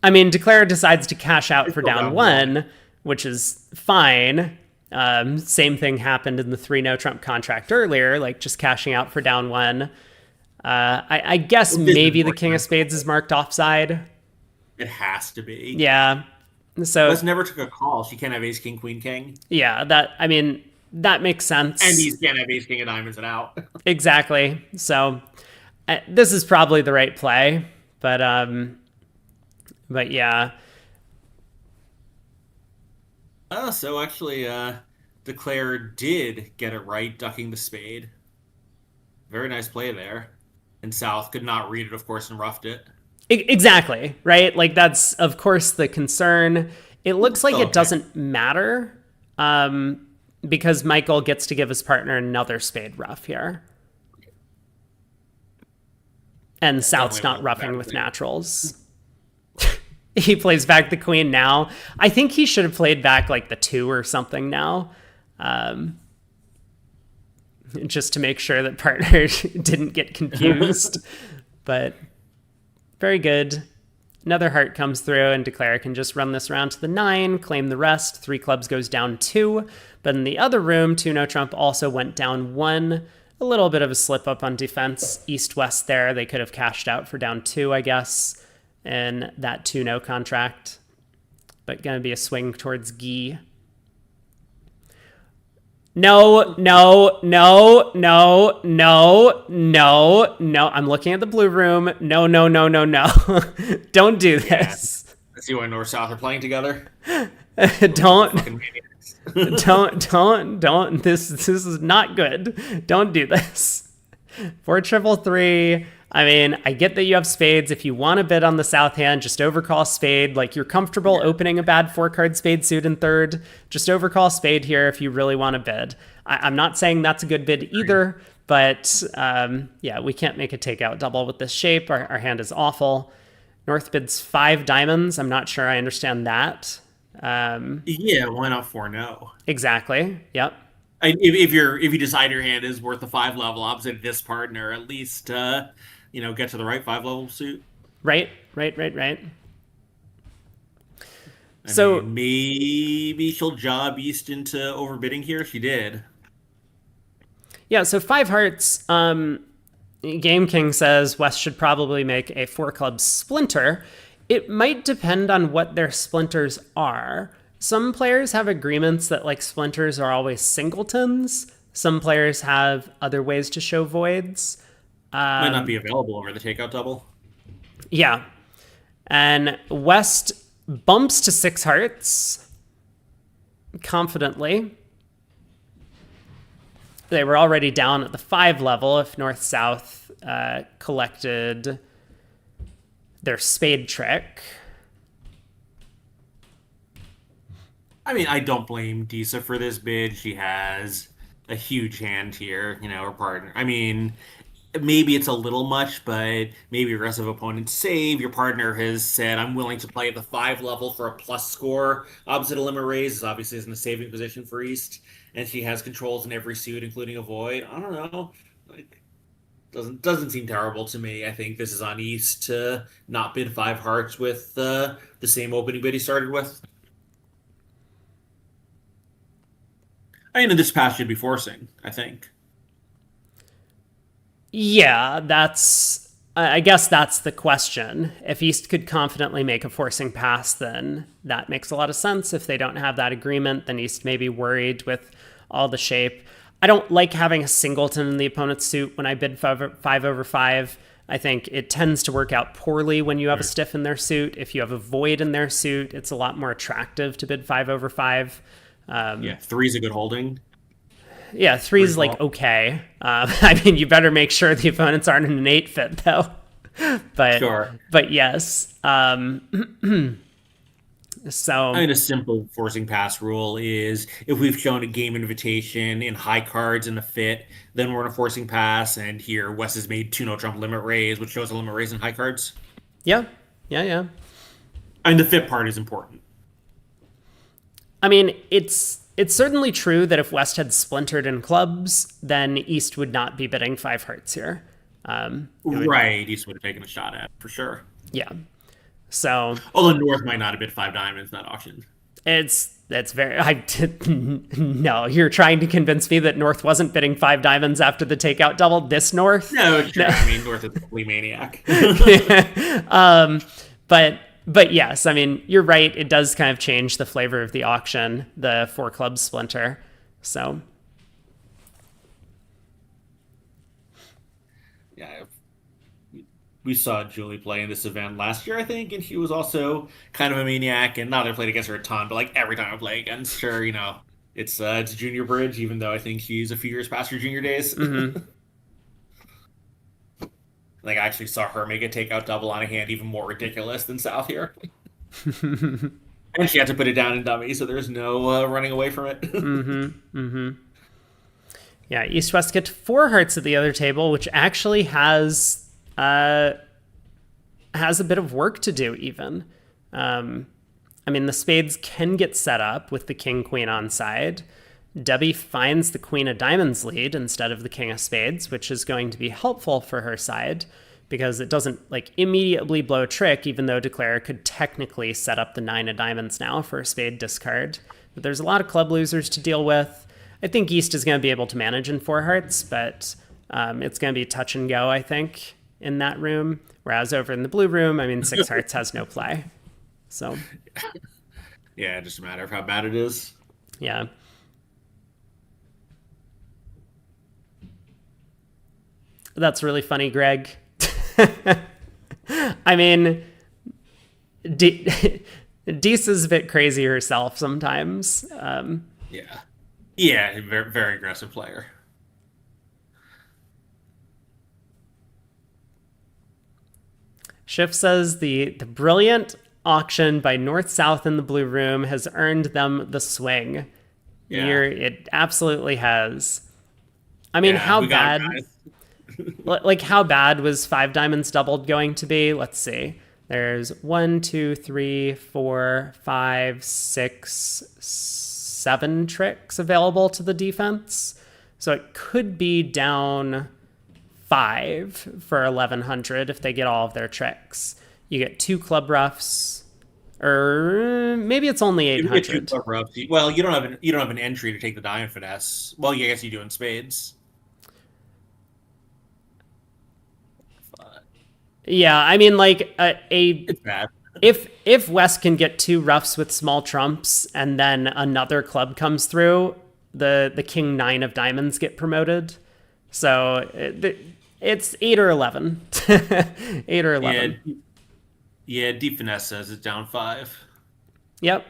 A: I mean, Declare decides to cash out for down 1, which is fine. Same thing happened in the 3-no trump contract earlier, just cashing out for down 1. I guess maybe the king of spades is marked offside.
C: It has to be.
A: Yeah. So
C: West never took a call. She can't have ace, king, queen, king.
A: Yeah, that makes sense.
C: And he can't have ace, king of diamonds and out.
A: Exactly. So this is probably the right play, but yeah.
C: So actually, Declare did get it right, ducking the spade. Very nice play there. And South could not read it, of course, and roughed it.
A: Exactly, right? Like that's of course the concern. It looks like
C: Oh,
A: it
C: okay.
A: doesn't matter because Michael gets to give his partner another spade rough here. And
C: Yeah,
A: South's
C: definitely
A: not
C: wasn't a
A: roughing
C: bad
A: with
C: thing.
A: naturals. He plays back the queen now. I think he should have played back like the two or something now. Just to make sure that partner didn't get confused. But very good. Another heart comes through, and Declare can just run this around to the 9, claim the rest. 3 clubs goes down 2. But in the other room, 2 no trump also went down 1. A little bit of a slip up on defense. East-west there. They could have cashed out for down 2, I guess, in that 2 no contract. But going to be a swing towards Guy. No, no, no, no, no, no, no. I'm looking at the blue room. No, no, no, no, no. Don't do
C: Yeah.
A: this.
C: Let's see why North South are playing together.
A: Don't,
C: Fucking maniacs.
A: don't. This is not good. Don't do this. 4 triple 3. I mean, I get that you have spades. If you want to bid on the south hand, just overcall spade. Like you're comfortable opening a bad 4-card spade suit in third. Just overcall spade here if you really want to bid. I'm not saying that's a good bid either, but yeah, we can't make a takeout double with this shape. Our hand is awful. North bids 5 diamonds. I'm not sure I understand that.
C: Yeah, why not 4-no?
A: Exactly. Yep.
C: If you decide your hand is worth a 5 level opposite this partner, at least get to the right 5 level suit.
A: Right. Right.
C: I
A: So
C: mean, maybe she'll job East into overbidding here. She did.
A: yeah, so 5 hearts. Game King says West should probably make a 4 club splinter. It might depend on what their splinters are. Some players have agreements that like splinters are always singletons. Some players have other ways to show voids.
C: Might not be available over the takeout double.
A: Yeah. And West bumps to 6 hearts confidently. They were already down at the 5 level if North-South collected their spade trick.
C: I mean, I don't blame Disa for this bid. She has a huge hand here, her partner. I mean, maybe it's a little much, but maybe aggressive opponents save. Your partner has said, I'm willing to play at the 5 level for a plus score. Opposite a limit raise is obviously in a saving position for East, and she has controls in every suit, including a void. I don't know. Like, doesn't seem terrible to me. I think this is on East to not bid 5 hearts with the same opening bid he started with. I mean, this pass should be forcing, I think.
A: Yeah, I guess that's the question. If East could confidently make a forcing pass, then that makes a lot of sense. If they don't have that agreement, then East may be worried with all the shape. I don't like having a singleton in the opponent's suit when I bid 5/5. I think it tends to work out poorly when you have a stiff in their suit. If you have a void in their suit, it's a lot more attractive to bid 5/5.
C: Yeah, 3's a good holding.
A: Yeah, 3 is like okay. I mean, you better make sure the opponents aren't in an 8 fit though. but
C: Sure.
A: but yes. So
C: I mean, a simple forcing pass rule is if we've shown a game invitation in high cards in the fit, then we're in a forcing pass. And here, Wes has made 2 no trump limit raise, which shows a limit raise in high cards.
A: yeah.
C: I mean, the fit part is important.
A: I mean, it's certainly true that if West had splintered in clubs, then East would not be bidding 5 hearts here.
C: Right, East would have taken a shot at for sure.
A: Yeah. So
C: Although North might not have bid 5 diamonds in that auction.
A: it's very no, you're trying to convince me that North wasn't bidding 5 diamonds after the takeout double. This North?
C: No, sure. I mean, North is a complete maniac.
A: But yes, I mean, you're right. It does kind of change the flavor of the auction, the 4 club splinter. So
C: Yeah. we saw Julie play in this event last year, I think, and she was also kind of a maniac. And not that I played against her a ton, but like every time I play against her, it's junior bridge, even though I think she's a few years past her junior days.
A: Mm-hmm.
C: Like I actually saw her make a takeout double on a hand even more ridiculous than South here. And she had to put it down in dummy, so there's no running away from it.
A: Yeah, East West get 4 hearts at the other table, which actually has a bit of work to do even. I mean, the spades can get set up with the king queen on side. Debbie finds the queen of diamonds lead instead of the king of spades, which is going to be helpful for her side because it doesn't like immediately blow trick, even though Declare could technically set up the 9 of diamonds now for a spade discard. But there's a lot of club losers to deal with. I think East is going to be able to manage in 4 hearts, but it's going to be touch and go, I think, in that room. Whereas over in the blue room, I mean, 6 hearts has no play. So,
C: yeah, just a matter of how bad it is.
A: Yeah. That's really funny, Greg. I mean, Deese is a bit crazy herself sometimes.
C: Yeah, very, very aggressive player.
A: Schiff says the brilliant auction by North-South in the blue room has earned them the swing.
C: Yeah.
A: It absolutely has. I mean, how
C: we got
A: bad...
C: it, guys.
A: Like, how bad was 5 diamonds doubled going to be? Let's see. There's 1, 2, 3, 4, 5, 6, 7 tricks available to the defense. So it could be down 5 for 1100 if they get all of their tricks. You get 2 club roughs, or maybe it's only 800.
C: Well, you don't have an entry to take the diamond finesse. Well, yeah, I guess you do in spades.
A: Yeah, I mean, like
C: It's bad.
A: If West can get 2 roughs with small trumps and then another club comes through, the king 9 of diamonds get promoted. So it's 8 or 11. 8 or 11.
C: Yeah, deep finesse says it's down 5.
A: Yep.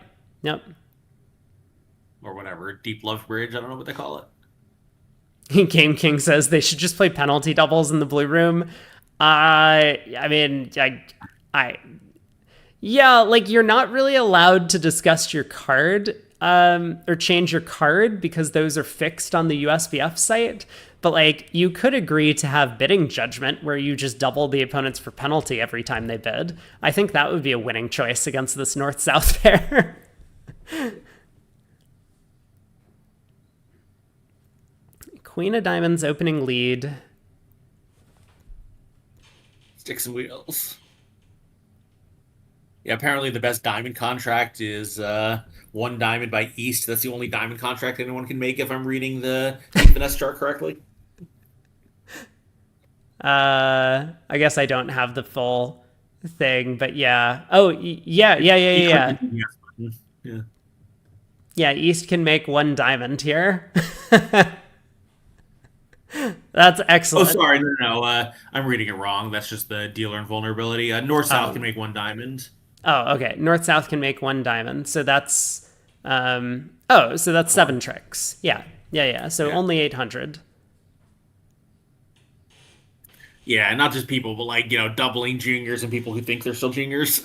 C: Or whatever, deep love bridge. I don't know what they call it.
A: Game King says they should just play penalty doubles in the blue room. I mean, yeah, like you're not really allowed to discuss your card or change your card because those are fixed on the USBF site. But like you could agree to have bidding judgment where you just double the opponents for penalty every time they bid. I think that would be a winning choice against this North-South pair. Queen of diamonds opening lead.
C: Sticks and wheels. Yeah, apparently the best diamond contract is 1 diamond by East. That's the only diamond contract anyone can make if I'm reading the finesse chart correctly.
A: I guess I don't have the full thing, but yeah. Oh, yeah. Yeah, East can make 1 diamond here. That's excellent.
C: Oh, sorry, no. I'm reading it wrong. That's just the dealer invulnerability. North-South can make 1 diamond.
A: Oh, okay. North-South can make 1 diamond. So that's, so that's 7 tricks. Yeah. So only 800.
C: Yeah, not just people, but like, doubling juniors and people who think they're still juniors.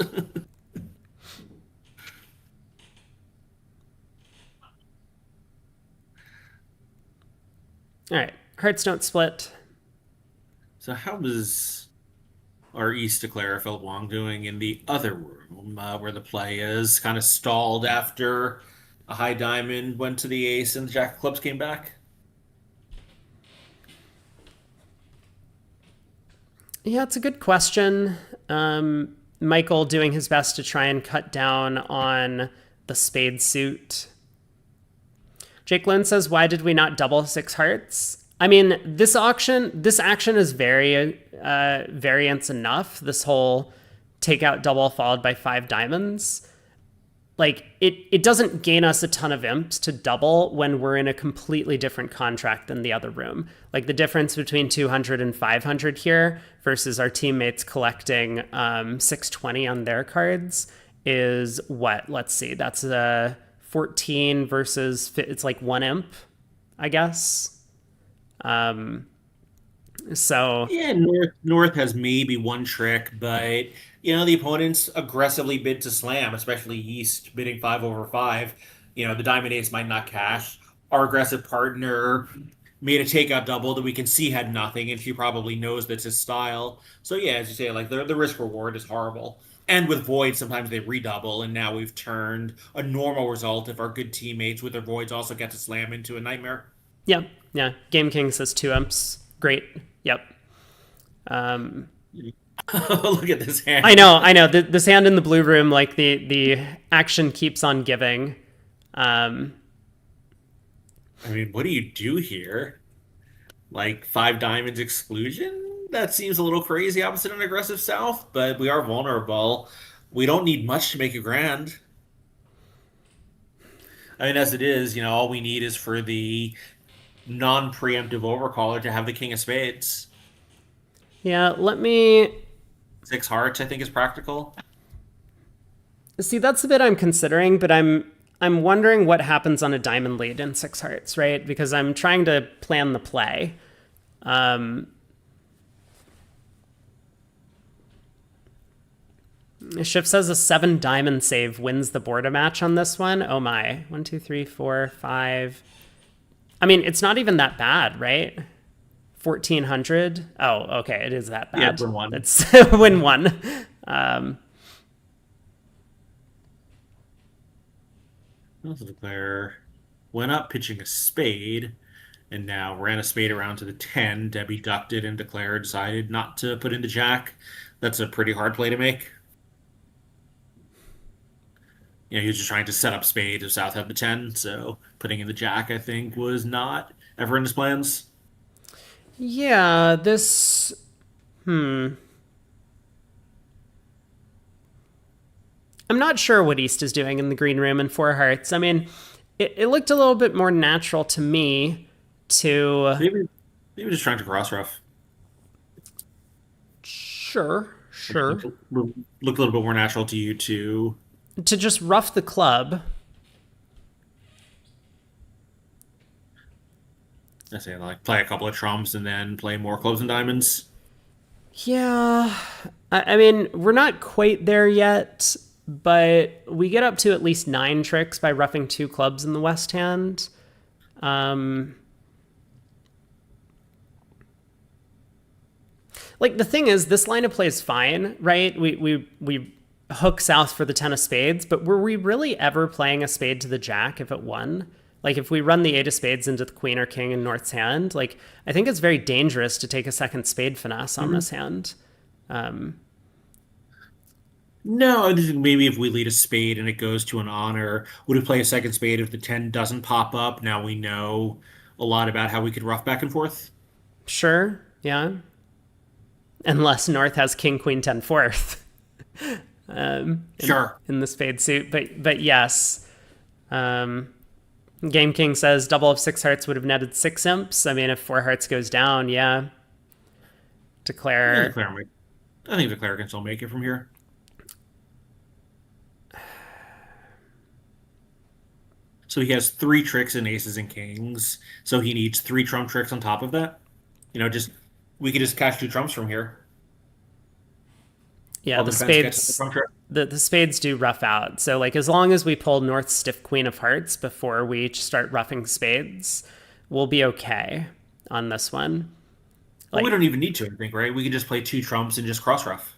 A: All right. Hearts don't split.
C: So how was our East declare Philip Wong doing in the other room where the play is kind of stalled after a high diamond went to the ace and the jack of clubs came back?
A: Yeah, it's a good question. Michael doing his best to try and cut down on the spade suit. Jake Lynn says, why did we not double 6 hearts? I mean, this action is very variance enough. This whole takeout double followed by 5 diamonds. like it doesn't gain us a ton of imps to double when we're in a completely different contract than the other room. Like the difference between 200 and 500 here versus our teammates collecting 620 on their cards is what? Let's see. That's a 14 versus it's like 1 imp, I guess. So
C: Yeah, North has maybe one trick, but the opponents aggressively bid to slam, especially East bidding 5/5. The Diamond Ace might not cash. Our aggressive partner made a takeout double that we can see had nothing, and she probably knows that's his style. So yeah, as you say, like the risk reward is horrible. And with voids, sometimes they redouble, and now we've turned a normal result if our good teammates with their voids also get to slam into a nightmare.
A: yeah, yeah. Game King says 2 imps. Great. Yep.
C: Look at this hand.
A: I know. This hand in the blue room, like the action keeps on giving.
C: I mean, what do you do here? Like 5 diamonds exclusion? That seems a little crazy opposite an aggressive south, but we are vulnerable. We don't need much to make a grand. I mean, as it is, all we need is for the non-preemptive overcaller to have the king of spades.
A: Yeah, let me
C: 6 hearts, I think, is practical.
A: see. That's the bit I'm considering, but I'm wondering what happens on a diamond lead in 6 hearts, right? Because I'm trying to plan the play. Shift says a 7 diamond save wins the border match on this one. Oh my. 1, 2, 3, 4, 5. I mean, it's not even that bad, right? 1,400. Oh, okay. It is that bad.
C: Yeah, win 1.
A: It's win 1.
C: Also declare went up pitching a spade and now ran a spade around to the 10. Debbie ducked it and decided not to put in the jack. That's a pretty hard play to make. He was just trying to set up spade if South had the 10, so putting in the jack, I think, was not ever in his plans.
A: Yeah, this... I'm not sure what East is doing in the green room in 4 hearts. I mean, it looked a little bit more natural to me to...
C: Maybe just trying to cross rough.
A: Sure.
C: Look a little bit more natural to you to
A: just rough the club.
C: I say, like, play a couple of trumps and then play more clubs and diamonds.
A: Yeah. I mean, we're not quite there yet, but we get up to at least 9 tricks by roughing 2 clubs in the west hand. Like, the thing is, this line of play is fine, right? We hook South for the 10 of spades, but were we really ever playing a spade to the jack if it won? Like, if we run the 8 of spades into the queen or king in North's hand, like, I think it's very dangerous to take a second spade finesse on this hand.
C: No, I think maybe if we lead a spade and it goes to an honor, would we play a second spade if the 10 doesn't pop up? Now we know a lot about how we could rough back and forth.
A: Sure, yeah. Unless North has king, queen, 10, fourth.
C: Sure.
A: In the spade suit, but yes. Game King says double of 6 hearts would have netted 6 imps. I mean, if 4 hearts goes down, yeah. Declare.
C: I think Declare can still make it from here. So he has 3 tricks and aces and kings. So he needs 3 trump tricks on top of that. We could just catch 2 trumps from here.
A: Yeah, the spades. The spades do rough out. So, like, as long as we pull North's stiff queen of hearts before we start roughing spades, we'll be okay on this one.
C: Well, we don't even need to, I think, right? We can just play 2 trumps and just cross rough.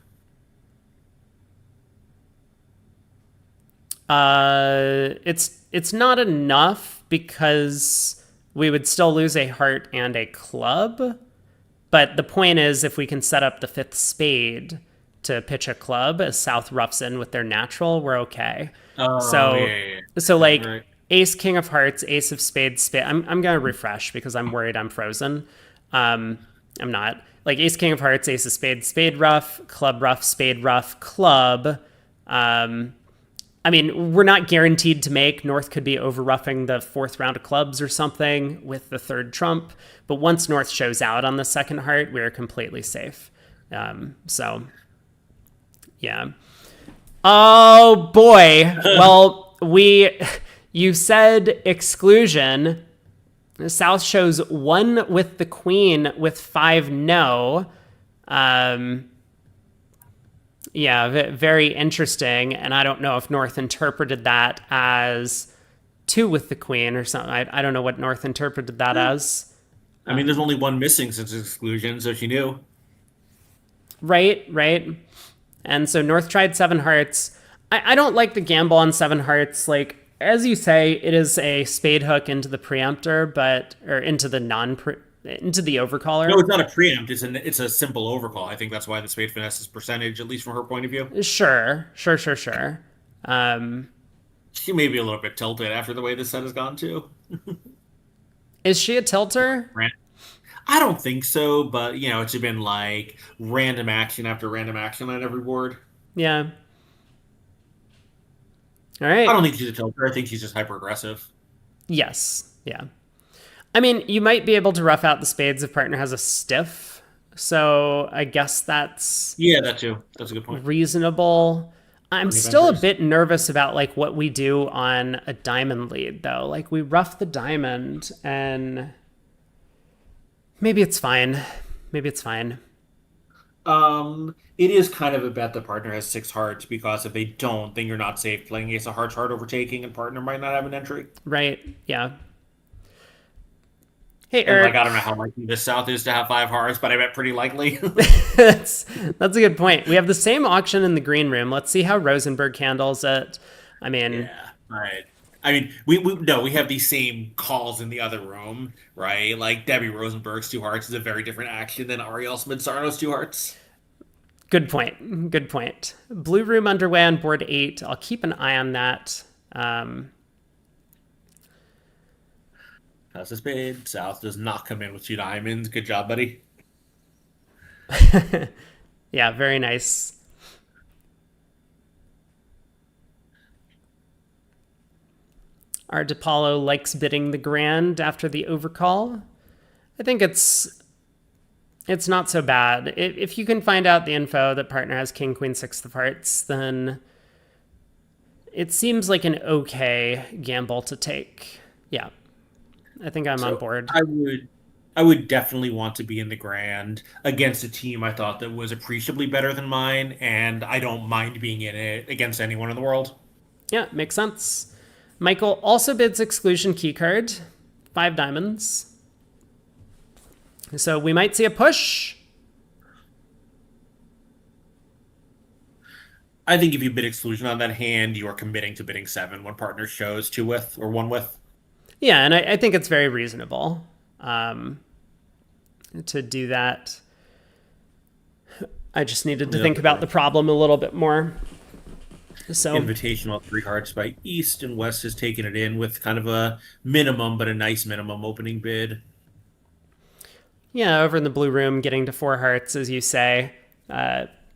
A: It's not enough because we would still lose a heart and a club. But the point is, if we can set up the 5th spade to pitch a club as South roughs in with their natural, we're okay. So right. Ace, king of hearts, ace of spades, spade. I'm going to refresh because I'm worried I'm frozen. I'm not. Like, ace, king of hearts, ace of spades, spade rough, club rough, spade rough, club. I mean, we're not guaranteed to make. North could be overruffing the fourth round of clubs or something with the third trump. But once North shows out on the second heart, we're completely safe. So, yeah. Oh, boy. Well, you said exclusion. South shows 1 with the queen with 5 no. Yeah, very interesting. And I don't know if North interpreted that as 2 with the queen or something. I don't know what North interpreted that as.
C: I mean, there's only one missing since exclusion, so she knew.
A: Right. And so North tried 7 hearts. I don't like the gamble on 7 hearts. Like, as you say, it is a spade hook into the preemptor, or into the into the overcaller.
C: No, it's not a preempt. It's a simple overcall. I think that's why the spade finesses percentage, at least from her point of view.
A: Sure.
C: She may be a little bit tilted after the way this set has gone too.
A: Is she a tilter?
C: I don't think so, but it's been like random action after random action on every board.
A: Yeah. All right.
C: I don't think she's a tilter. I think she's just hyper aggressive.
A: Yes. Yeah. I mean, you might be able to rough out the spades if partner has a stiff. So I guess that's
C: that too. That's a good point.
A: Reasonable. I'm still a bit nervous about like what we do on a diamond lead though. Like we rough the diamond and maybe it's fine.
C: It is kind of a bet the partner has 6 hearts because if they don't, then you're not safe playing ace of hearts hard overtaking and partner might not have an entry.
A: Right. Yeah. Hey,
C: and
A: Eric.
C: I don't know how likely this South is to have 5 hearts, but I bet pretty likely.
A: That's a good point. We have the same auction in the green room. Let's see how Rosenberg handles it. I mean,
C: yeah, right. I mean, we have these same calls in the other room, right? Like Debbie Rosenberg's 2 hearts is a very different action than Ariel Smith-Sarno's 2 hearts.
A: Good point. Blue room underway on board 8. I'll keep an eye on that.
C: That's a spade. South does not come in with 2 diamonds. Good job, buddy.
A: Yeah, very nice. Our DePaulo likes bidding the grand after the overcall. I think it's not so bad. If you can find out the info that partner has king, queen, 6 of hearts, then it seems like an okay gamble to take. Yeah. I think I'm on board.
C: I would definitely want to be in the grand against a team I thought that was appreciably better than mine, and I don't mind being in it against anyone in the world.
A: Yeah, makes sense. Michael also bids exclusion keycard, 5 diamonds. So we might see a push.
C: I think if you bid exclusion on that hand, you are committing to bidding 7 when partner shows 2 with or 1 with.
A: Yeah, and I think it's very reasonable to do that. I just needed to think about the problem a little bit more. So
C: Invitational 3 hearts by East, and West has taken it in with kind of a minimum, but a nice minimum opening bid.
A: Yeah, over in the blue room, getting to 4 hearts, as you say.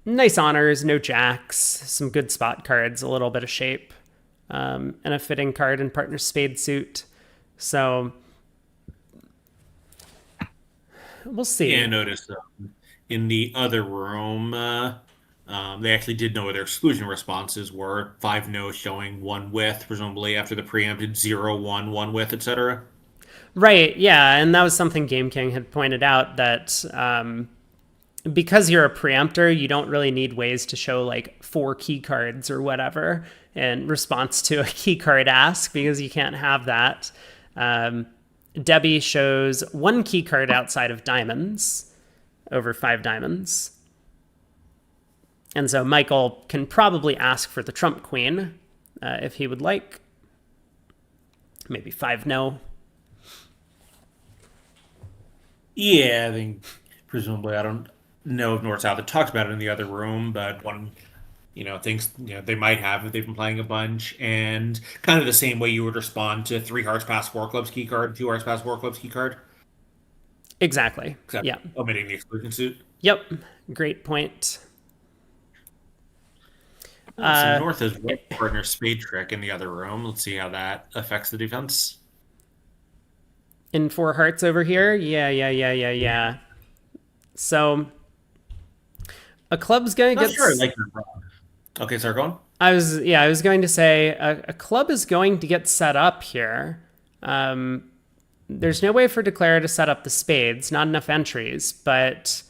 A: Nice honors, no jacks, some good spot cards, a little bit of shape, and a fitting card in partner's spade suit. So we'll see.
C: Yeah, notice in the other room, they actually did know what their exclusion responses were. 5 no showing 1 with, presumably after the preempted 0-1, 1 with, etc.
A: Right, yeah, and that was something Game King had pointed out that because you're a preemptor, you don't really need ways to show like 4 key cards or whatever in response to a key card ask, because you can't have that. Debbie shows 1 key card outside of diamonds, over 5 diamonds. And so Michael can probably ask for the trump queen if he would like. Maybe 5 no.
C: Yeah, I think presumably, I don't know if North South had talked about it in the other room, but one, things they might have if they've been playing a bunch, and kind of the same way you would respond to 3 hearts past 4 clubs key card, 2 hearts past 4 clubs key card.
A: Exactly.
C: Except
A: yeah.
C: Omitting the exclusion suit.
A: Yep. Great point.
C: So North is right partner spade trick in the other room. Let's see how that affects the defense.
A: In four hearts over here. Yeah. So a club's going to
C: Not
A: get.
C: sure I like that draw. Okay, sorry, go on.
A: I was going to say a club is going to get set up here. There's no way for Declare to set up the spades, not enough entries, but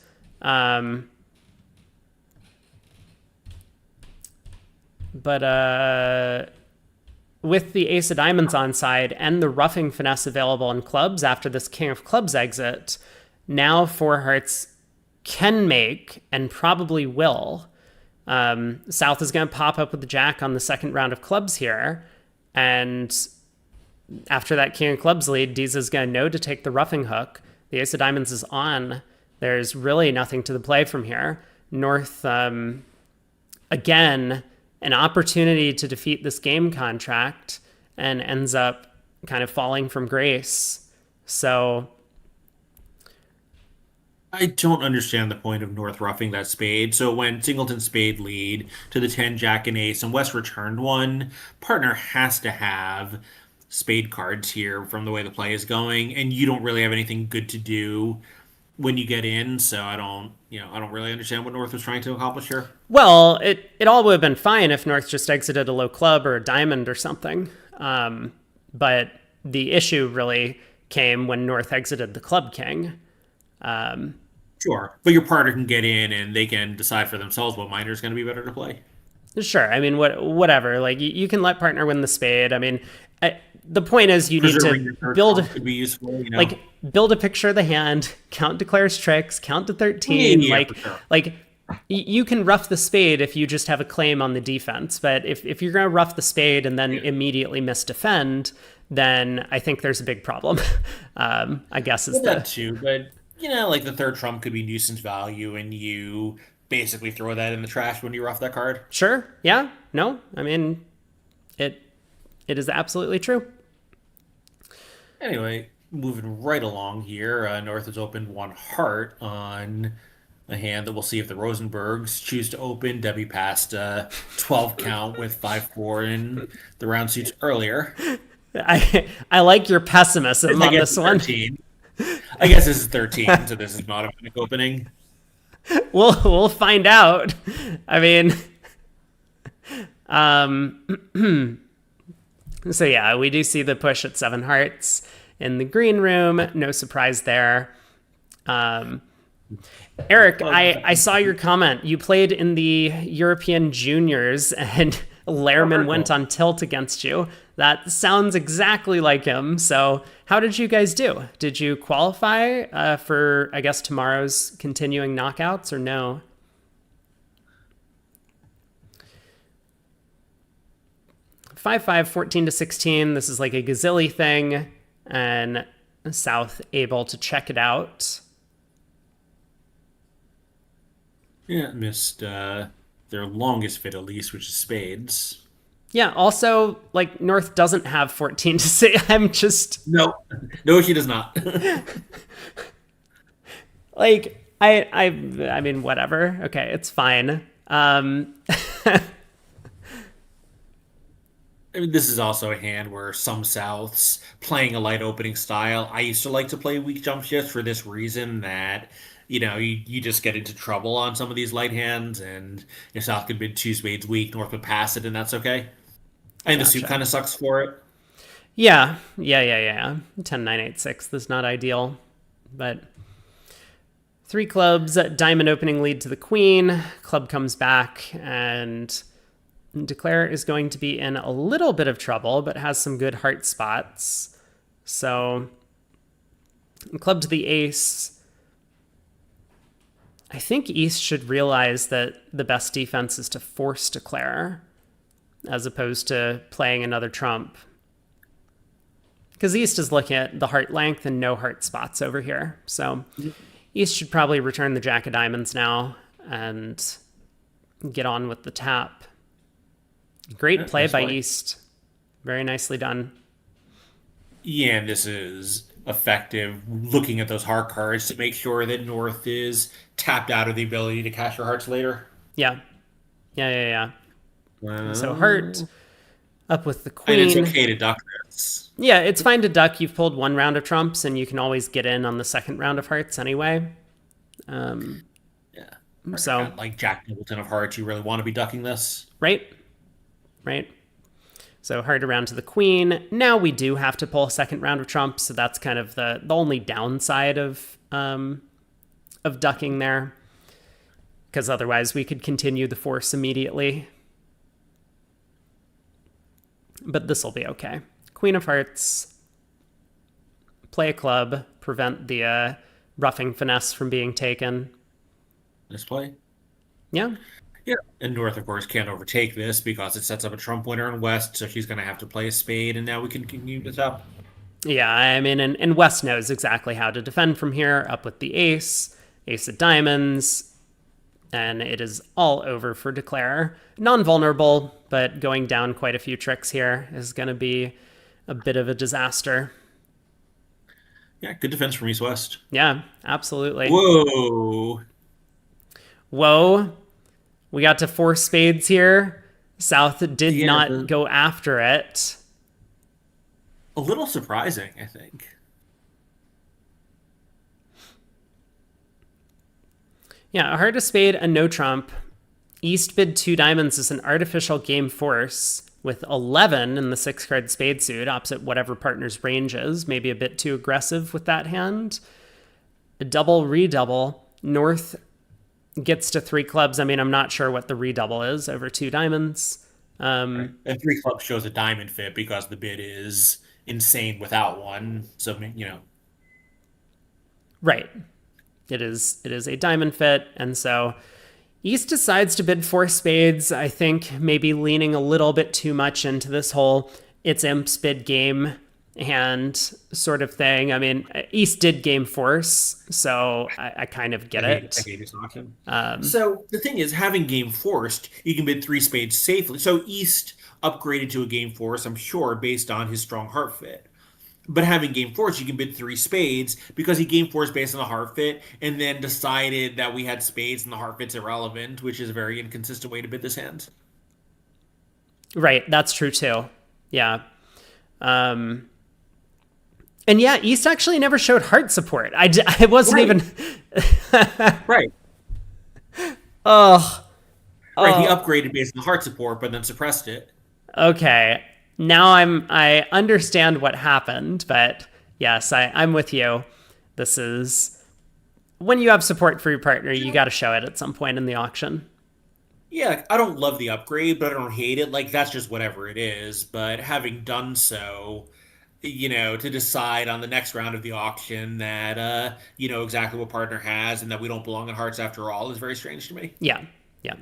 A: with the ace of diamonds on side and the roughing finesse available in clubs after this king of clubs exit, now four hearts can make and probably will. South is going to pop up with the jack on the second round of clubs here, and after that king of clubs lead, Diza's going to know to take the roughing hook. The ace of diamonds is on. There's really nothing to the play from here. North, again, an opportunity to defeat this game contract and ends up kind of falling from grace. So
C: I don't understand the point of North roughing that spade. So when Singleton spade lead to the 10, Jack, and Ace, and West returned one, partner has to have spade cards here from the way the play is going, and you don't really have anything good to do when you get in. So I don't really understand what North was trying to accomplish here.
A: well, it all would have been fine if North just exited a low club or a diamond or something. But the issue really came when North exited the club king.
C: Sure, but your partner can get in and they can decide for themselves what minor is going to be better to play.
A: Sure. I mean, whatever. Like you can let partner win the spade. I mean, the point is you need
C: Preserving your
A: to
C: third
A: build
C: trump could be useful,
A: like build a picture of the hand, count Declare's tricks, count to 13.
C: Yeah,
A: like
C: for sure.
A: like you can rough the spade if you just have a claim on the defense. But if you're going to rough the spade and then immediately miss defend, then I think there's a big problem. I guess is
C: That too, but like the third trump could be nuisance value, and you basically throw that in the trash when you rough that card.
A: Sure. Yeah. No. I mean, it is absolutely true.
C: Anyway, moving right along here, North has opened one heart on a hand that we'll see if the Rosenbergs choose to open. Debbie passed 12 count with 5-4 in the round suits earlier.
A: I like your pessimism on this one.
C: 13. I guess this is 13, so this is an automatic opening.
A: We'll find out. I mean, so yeah, we do see the push at 7 hearts in the green room. No surprise there. Eric, I saw your comment. You played in the European Juniors and Lehrman went on tilt against you. That sounds exactly like him. So how did you guys do? Did you qualify for, I guess, tomorrow's continuing knockouts or no? Five, 14-16. This is like a gazilli thing, and South able to check it out.
C: Yeah, missed their longest fit at least, which is spades.
A: Yeah, also, like, North doesn't have 14 to say. I'm just...
C: No, she does not.
A: Like, I mean, whatever. Okay, it's fine.
C: I mean, this is also a hand where some Souths playing a light opening style. I used to like to play weak jump shifts for this reason that, you just get into trouble on some of these light hands, and if South could bid 2 spades weak, North would pass it, and that's okay. And the suit kind of sucks for it.
A: Yeah. 10-9-8-6 is not ideal, but 3 clubs, diamond opening lead to the queen. Club comes back, and Declare is going to be in a little bit of trouble, but has some good heart spots. So club to the ace. I think East should realize that the best defense is to force Declare as opposed to playing another trump. Because East is looking at the heart length and no heart spots over here. So East should probably return the jack of diamonds now and get on with the tap. Great play by East. Very nicely done.
C: Yeah, and this is effective looking at those heart cards to make sure that North is tapped out of the ability to cash your hearts later.
A: Yeah. So heart up with the
C: And it's
A: queen.
C: okay to duck this.
A: Yeah, it's fine to duck. You've pulled one round of trumps, and you can always get in on the second round of hearts anyway.
C: Yeah. Partner
A: So,
C: got like Jack Nicholton of hearts. You really want to be ducking this?
A: right? Right? So heart around to the queen. Now we do have to pull a second round of trumps, so that's kind of the only downside of ducking there. Because otherwise we could continue the force immediately. But this will be okay. Queen of hearts. Play a club. Prevent the roughing finesse from being taken.
C: This play?
A: Yeah.
C: Yeah. And North, of course, can't overtake this because it sets up a trump winner in West, so she's going to have to play a spade, and now we can continue this up.
A: Yeah, I mean, and West knows exactly how to defend from here. Up with the ace, ace of diamonds, and it is all over for Declare. Non-vulnerable, but going down quite a few tricks here is going to be a bit of a disaster.
C: Yeah, good defense from East West.
A: Yeah, absolutely.
C: Whoa.
A: Whoa, we got to four spades here. South did
C: Yeah,
A: not go after it.
C: a little surprising, I think.
A: Yeah, a heart, a spade, and no trump. East bid two diamonds is an artificial game force with 11 in the six card spade suit, opposite whatever partner's range is. Maybe a bit too aggressive with that hand. A double, redouble. North gets to three clubs. I mean, I'm not sure what the redouble is over two diamonds.
C: And three clubs shows a diamond fit because the bid is insane without one. So,
A: Right. It is a diamond fit, and so East decides to bid four spades. I think maybe leaning a little bit too much into this whole it's imps bid game hand sort of thing. I mean, East did game force, so I kind of get it.
C: I hate this auction. So the thing is, having game forced, you can bid three spades safely. So East upgraded to a game force, I'm sure, based on his strong heart fit. But having game force, you can bid three spades because he game force based on the heart fit, and then decided that we had spades and the heart fit's irrelevant, which is a very inconsistent way to bid this hand.
A: Right, that's true too. Yeah. And yeah, East actually never showed heart support. I wasn't
C: Right.
A: even.
C: Right.
A: Oh,
C: Right. He upgraded based on the heart support, but then suppressed it.
A: okay. Now I understand what happened, but yes, I'm with you. This is when you have support for your partner, you got to show it at some point in the auction.
C: Yeah, I don't love the upgrade, but I don't hate it. Like, that's just whatever it is. But having done so, to decide on the next round of the auction that, exactly what partner has and that we don't belong in hearts after all is very strange to me.
A: Yeah, yeah.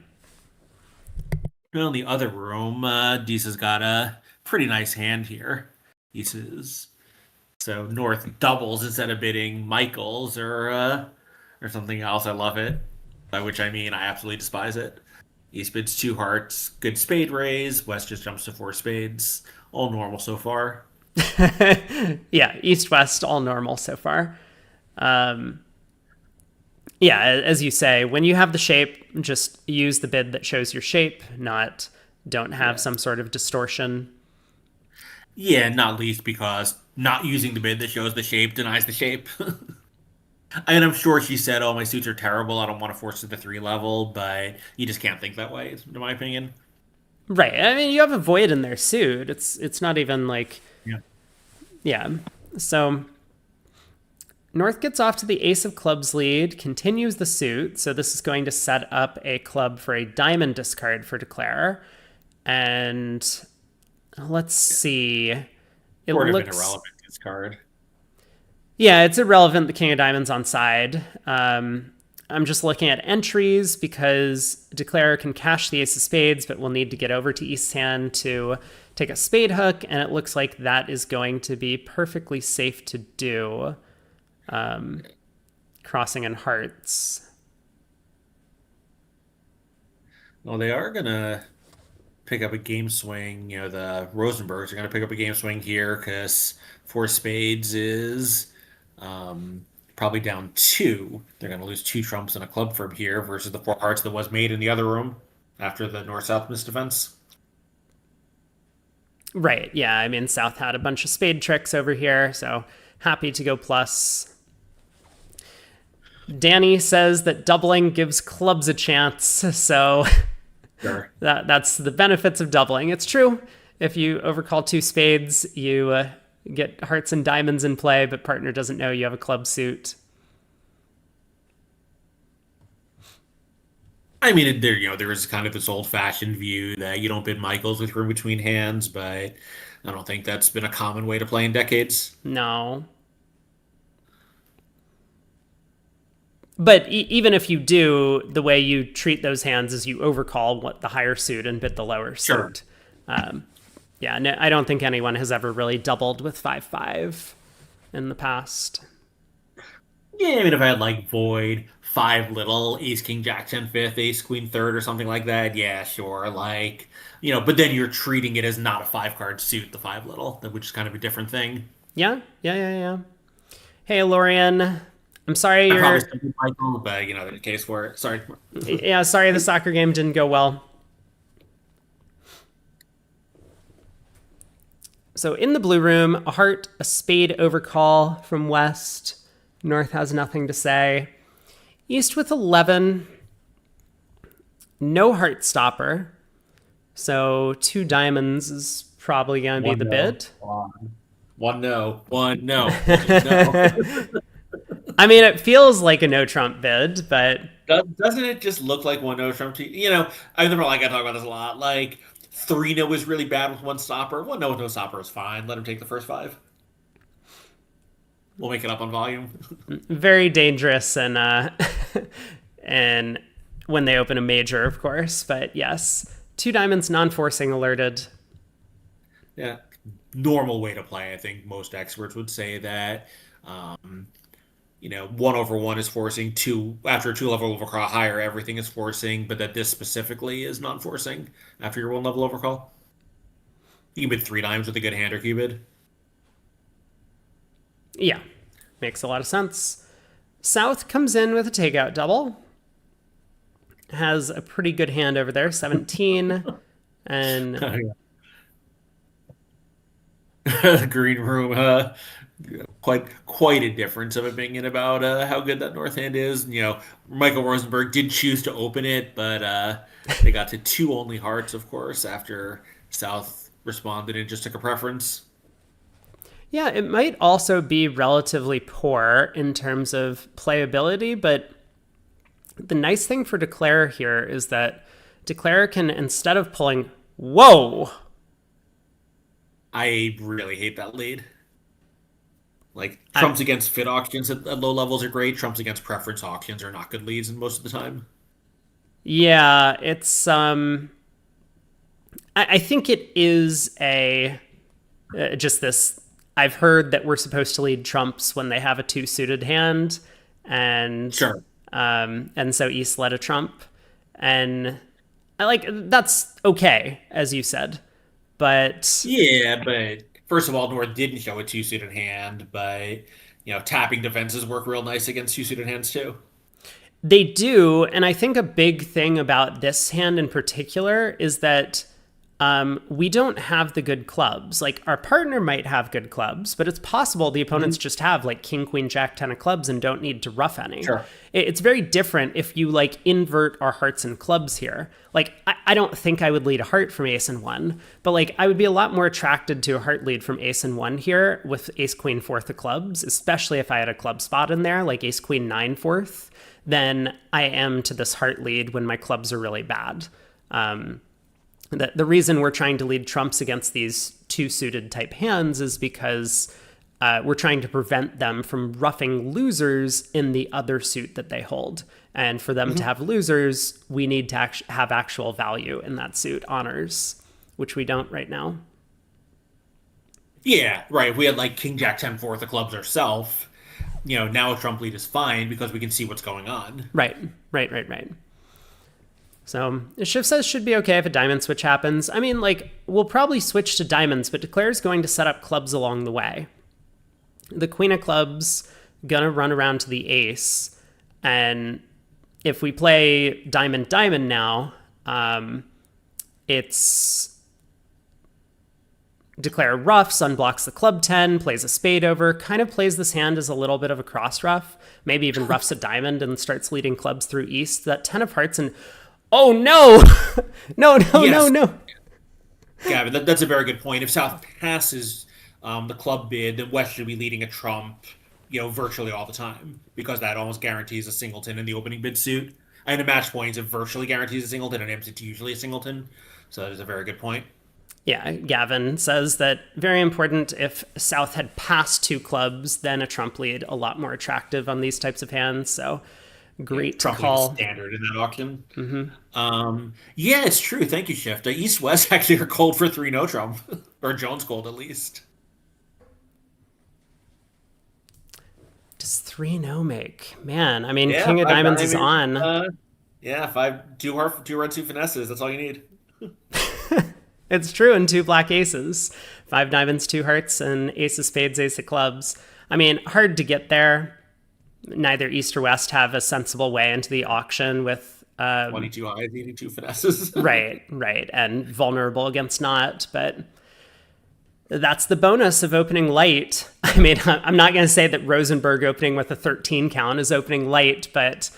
C: Well, in the other room, Deesa's got a pretty nice hand here. Deesa's so North doubles instead of bidding Michaels or something else. I love it. By which I mean I absolutely despise it. East bids two hearts, good spade raise. West just jumps to four spades. All normal so far.
A: Yeah, East West all normal so far. Yeah, as you say, when you have the shape, just use the bid that shows your shape, don't have some sort of distortion.
C: Yeah, not least because not using the bid that shows the shape denies the shape. And I'm sure she said, "Oh, my suits are terrible. I don't want to force to the three level," but you just can't think that way, in my opinion.
A: Right. I mean, you have a void in their suit. It's not even like
C: Yeah.
A: yeah. So North gets off to the ace of clubs lead, continues the suit. So this is going to set up a club for a diamond discard for Declare. And let's see. It
C: Sort of an
A: looks
C: irrelevant discard.
A: Yeah, it's irrelevant. The king of diamonds on side. I'm just looking at entries because Declare can cash the ace of spades, but we'll need to get over to East's hand to take a spade hook, and it looks like that is going to be perfectly safe to do. Crossing in hearts.
C: Well, they are gonna pick up a game swing. The Rosenbergs are gonna pick up a game swing here because four spades is probably down two. They're gonna lose two trumps and a club from here versus the four hearts that was made in the other room after the north-south misdefense.
A: Right. Yeah. I mean, South had a bunch of spade tricks over here, so happy to go plus. Danny says that doubling gives clubs a chance, so
C: Sure.
A: that's the benefits of doubling. It's true. If you overcall two spades, you get hearts and diamonds in play, but partner doesn't know you have a club suit.
C: I mean, there is kind of this old-fashioned view that you don't bid Michaels with room between hands, but I don't think that's been a common way to play in decades.
A: No. But even if you do, the way you treat those hands is you overcall what the higher suit and bid the lower
C: Sure.
A: suit. Yeah, no, I don't think anyone has ever really doubled with 5-5 in the past.
C: Yeah, I mean, if I had like Void, five little, Ace King Jack 10 fifth, Ace Queen third, or something like that, yeah, sure. Like, but then you're treating it as not a five card suit, the five little, which is kind of a different thing.
A: Yeah. Hey, Lorian. I'm sorry
C: I probably
A: you're...
C: still Michael, but there's a case for it. Sorry.
A: Yeah, sorry the soccer game didn't go well. So in the blue room, a heart, a spade overcall from West. North has nothing to say. East with 11. No heart stopper. So 2 diamonds is probably going to be the bid.
C: One no. One no. No.
A: I mean, it feels like a no Trump bid, but
C: Doesn't it just look like one no Trump? I remember I talk about this a lot. Like 3 no is really bad with one stopper. 1 no with no stopper is fine. Let him take the first 5. We'll make it up on volume.
A: very dangerous and and when they open a major, of course. But yes, 2 diamonds, non-forcing alerted.
C: Yeah, normal way to play. I think most experts would say that. 1/1 is forcing. 2 after a 2-level overcall higher, everything is forcing. But that this specifically is non-forcing after your 1-level overcall. You can bid 3 dimes with a good hand or cubid.
A: Yeah, makes a lot of sense. South comes in with a takeout double. Has a pretty good hand over there, 17. And
C: the green room, quite a difference of opinion about how good that north hand is. Michael Rosenberg did choose to open it, but they got to 2 only hearts, of course, after South responded and just took a preference.
A: yeah, it might also be relatively poor in terms of playability, but the nice thing for Declare here is that Declare can, instead of pulling, whoa!
C: I really hate that lead. Like, trumps against fit auctions at low levels are great. Trumps against preference auctions are not good leads most of the time.
A: Yeah, it's I think it is just this. I've heard that we're supposed to lead trumps when they have a 2-suited hand, and
C: Sure.
A: And so East led a trump, and that's okay, as you said, but
C: Yeah, but first of all, North didn't show a 2-suited hand, but tapping defenses work real nice against 2-suited hands too.
A: they do. And I think a big thing about this hand in particular is that we don't have the good clubs. Like, our partner might have good clubs, but it's possible the opponents just have like King, Queen, Jack, 10 of clubs and don't need to rough any.
C: Sure.
A: It's very different if you invert our hearts and clubs here. Like, I don't think I would lead a heart from Ace and 1, but I would be a lot more attracted to a heart lead from Ace and 1 here with Ace, Queen, 4th of clubs, especially if I had a club spot in there, like Ace, Queen, 9, 4th, than I am to this heart lead when my clubs are really bad. The reason we're trying to lead trumps against these 2-suited type hands is because we're trying to prevent them from roughing losers in the other suit that they hold. And for them to have losers, we need to have actual value in that suit, honors, which we don't right now.
C: Yeah, right. If we had King Jack 10 4th of clubs ourselves, now a trump lead is fine because we can see what's going on.
A: Right. So Shift says should be okay if a diamond switch happens. I mean, we'll probably switch to diamonds, but Declare's going to set up clubs along the way. The Queen of clubs gonna run around to the ace, and if we play diamond diamond now, it's declare ruffs, unblocks the club 10, plays a spade over, kind of plays this hand as a little bit of a cross ruff, maybe even ruffs a diamond and starts leading clubs through east. That 10 of hearts and oh no! No.
C: Yeah, but that's a very good point. If South passes the club bid, then West should be leading a trump, virtually all the time, because that almost guarantees a singleton in the opening bid suit. And in match points, it virtually guarantees a singleton, and it's usually a singleton. So that is a very good point.
A: Yeah, Gavin says that very important. If South had passed 2 clubs, then a trump lead a lot more attractive on these types of hands. So great to call.
C: Standard in that auction. Mm-hmm. Yeah, it's true. Thank you, Shift. East West actually are cold for 3 no trump, or Jones cold at least.
A: Does 3 no make? Man, I mean, King of Diamonds is on.
C: Yeah, 2 red, 2 finesses. That's all you need.
A: It's true, and 2 black aces. 5 diamonds, 2 hearts, and ace of spades, ace of clubs. I mean, hard to get there. Neither East or West have a sensible way into the auction with
C: 22 eyes, 82 finesses.
A: right, and vulnerable against not, but that's the bonus of opening light. I mean, I'm not going to say that Rosenberg opening with a 13 count is opening light, but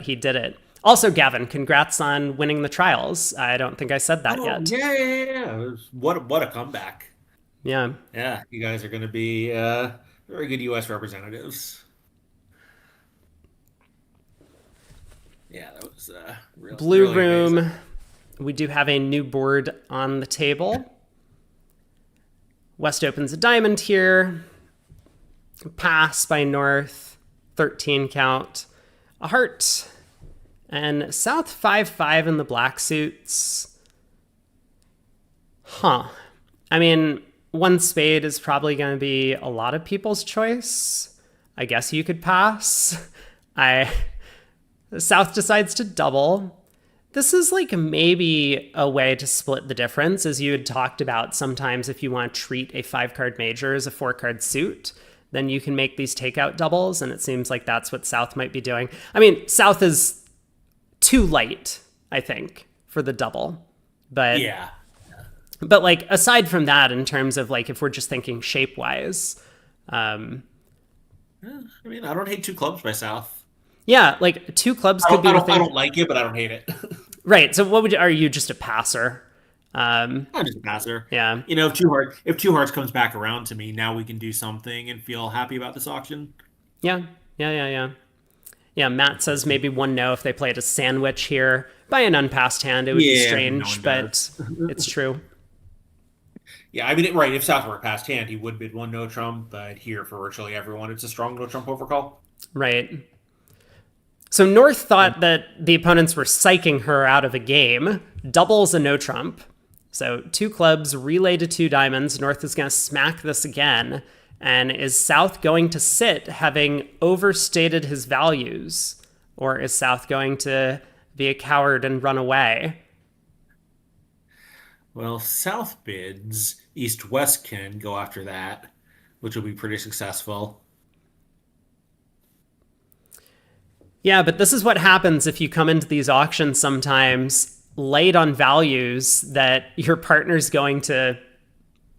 A: he did it. Also, Gavin, congrats on winning the trials. I don't think I said that yet.
C: Yeah. What a comeback.
A: Yeah.
C: Yeah, you guys are going to be very good U.S. representatives. Yeah, that was really
A: Blue
C: really
A: room.
C: amazing.
A: We do have a new board on the table. West opens a diamond here. Pass by North. 13 count. A heart. And South 5-5 in the black suits. Huh. I mean, 1 spade is probably going to be a lot of people's choice. I guess you could pass. South decides to double. This is like maybe a way to split the difference, as you had talked about. Sometimes if you want to treat a 5-card major as a 4-card suit, then you can make these takeout doubles, and it seems like that's what South might be doing. I mean, South is too light, I think, for the double. But
C: yeah.
A: But like aside from that, in terms of like if we're just thinking shape wise,
C: I mean, I don't hate 2 clubs by South.
A: Yeah, like 2 clubs could be.
C: I don't like it, but I don't hate it.
A: Right. So are you just a passer?
C: I'm just a passer.
A: Yeah.
C: If two hearts comes back around to me, now we can do something and feel happy about this auction.
A: Yeah. Yeah, Matt says maybe 1 no if they played a sandwich here. By an unpassed hand, it would be strange, but it's true.
C: Yeah, I mean, right, if South were a passed hand, he would bid 1 no trump, but here for virtually everyone, it's a strong no trump overcall.
A: Right. So North thought that the opponents were psyching her out of a game. Doubles a no trump. So 2 clubs, relay to 2 diamonds. North is going to smack this again. And is South going to sit, having overstated his values? Or is South going to be a coward and run away?
C: Well, South bids. East-West can go after that, which will be pretty successful.
A: Yeah, but this is what happens if you come into these auctions sometimes light on values that your partner's going to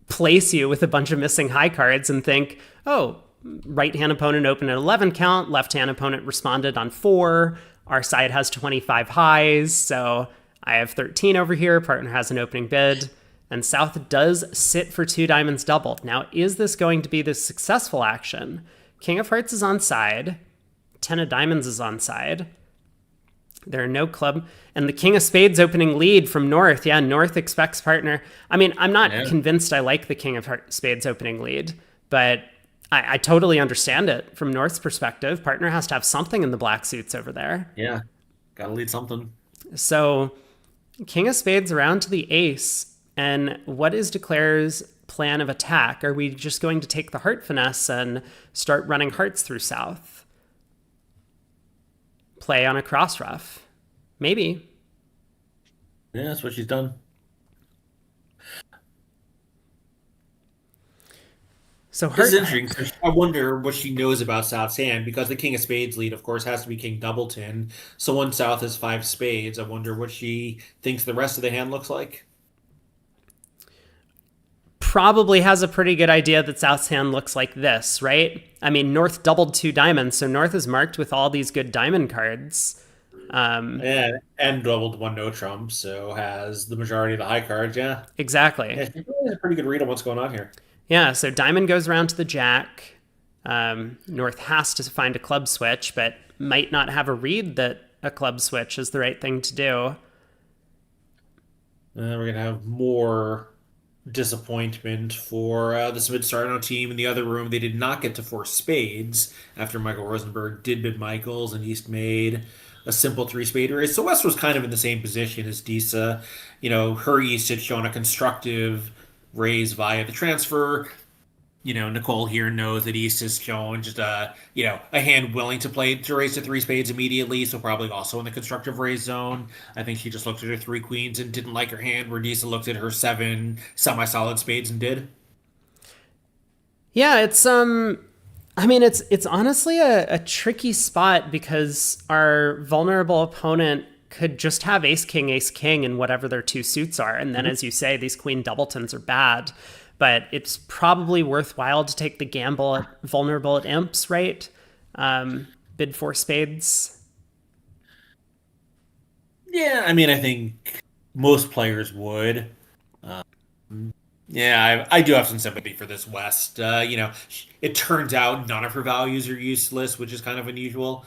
A: place you with a bunch of missing high cards and think, oh, right-hand opponent opened at 11 count, left-hand opponent responded on 4, our side has 25 highs, so I have 13 over here, partner has an opening bid, and South does sit for 2 diamonds double. Now, is this going to be the successful action? King of Hearts is on side, 10 of diamonds is on side. There are no club. And the King of Spades opening lead from North. Yeah, North expects partner. I mean, I'm not convinced I like the King of Spades opening lead, but I totally understand it from North's perspective. Partner has to have something in the black suits over there.
C: Yeah, gotta lead something.
A: So King of Spades around to the ace. And what is Declare's plan of attack? Are we just going to take the heart finesse and start running hearts through South? Play on a cross ruff? Maybe.
C: Yeah, that's what she's done.
A: So
C: this is interesting. I wonder what she knows about South's hand, because the King of Spades lead, of course, has to be King Doubleton. So when South has 5 spades, I wonder what she thinks the rest of the hand looks like.
A: probably has a pretty good idea that South's hand looks like this, right? I mean, North doubled 2 diamonds, so North is marked with all these good diamond cards.
C: And doubled one no trump, so has the majority of the high cards. Yeah,
A: Exactly.
C: yeah, she really has a pretty good read on what's going on here.
A: Yeah, so diamond goes around to the jack. North has to find a club switch, but might not have a read that a club switch is the right thing to do.
C: We're gonna have more disappointment for the Smith Sarno team in the other room. They did not get to force spades after Michael Rosenberg did bid Michaels, and East made a simple three spade raise. So West was kind of in the same position as Disa. Her East had shown a constructive raise via the transfer. Nicole here knows that East has shown just a hand willing to play to raise to three spades immediately, so probably also in the constructive raise zone. I think she just looked at her three queens and didn't like her hand, where Disa looked at her seven semi-solid spades and did.
A: Yeah, it's honestly a tricky spot because our vulnerable opponent could just have ace king and whatever their two suits are, and then as you say, these queen doubletons are bad. But it's probably worthwhile to take the gamble at vulnerable at imps, right? Bid for spades.
C: Yeah, I mean, I think most players would. Yeah, I do have some sympathy for this West. It turns out none of her values are useless, which is kind of unusual.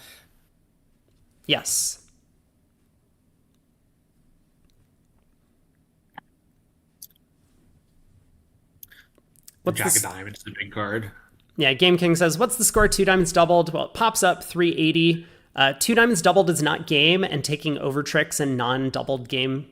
A: Yes.
C: Jack of Diamonds is the big card.
A: Yeah, Game King says, what's the score? 2 diamonds doubled. Well, it pops up 380. 2 diamonds doubled is not game, and taking over tricks and non-doubled game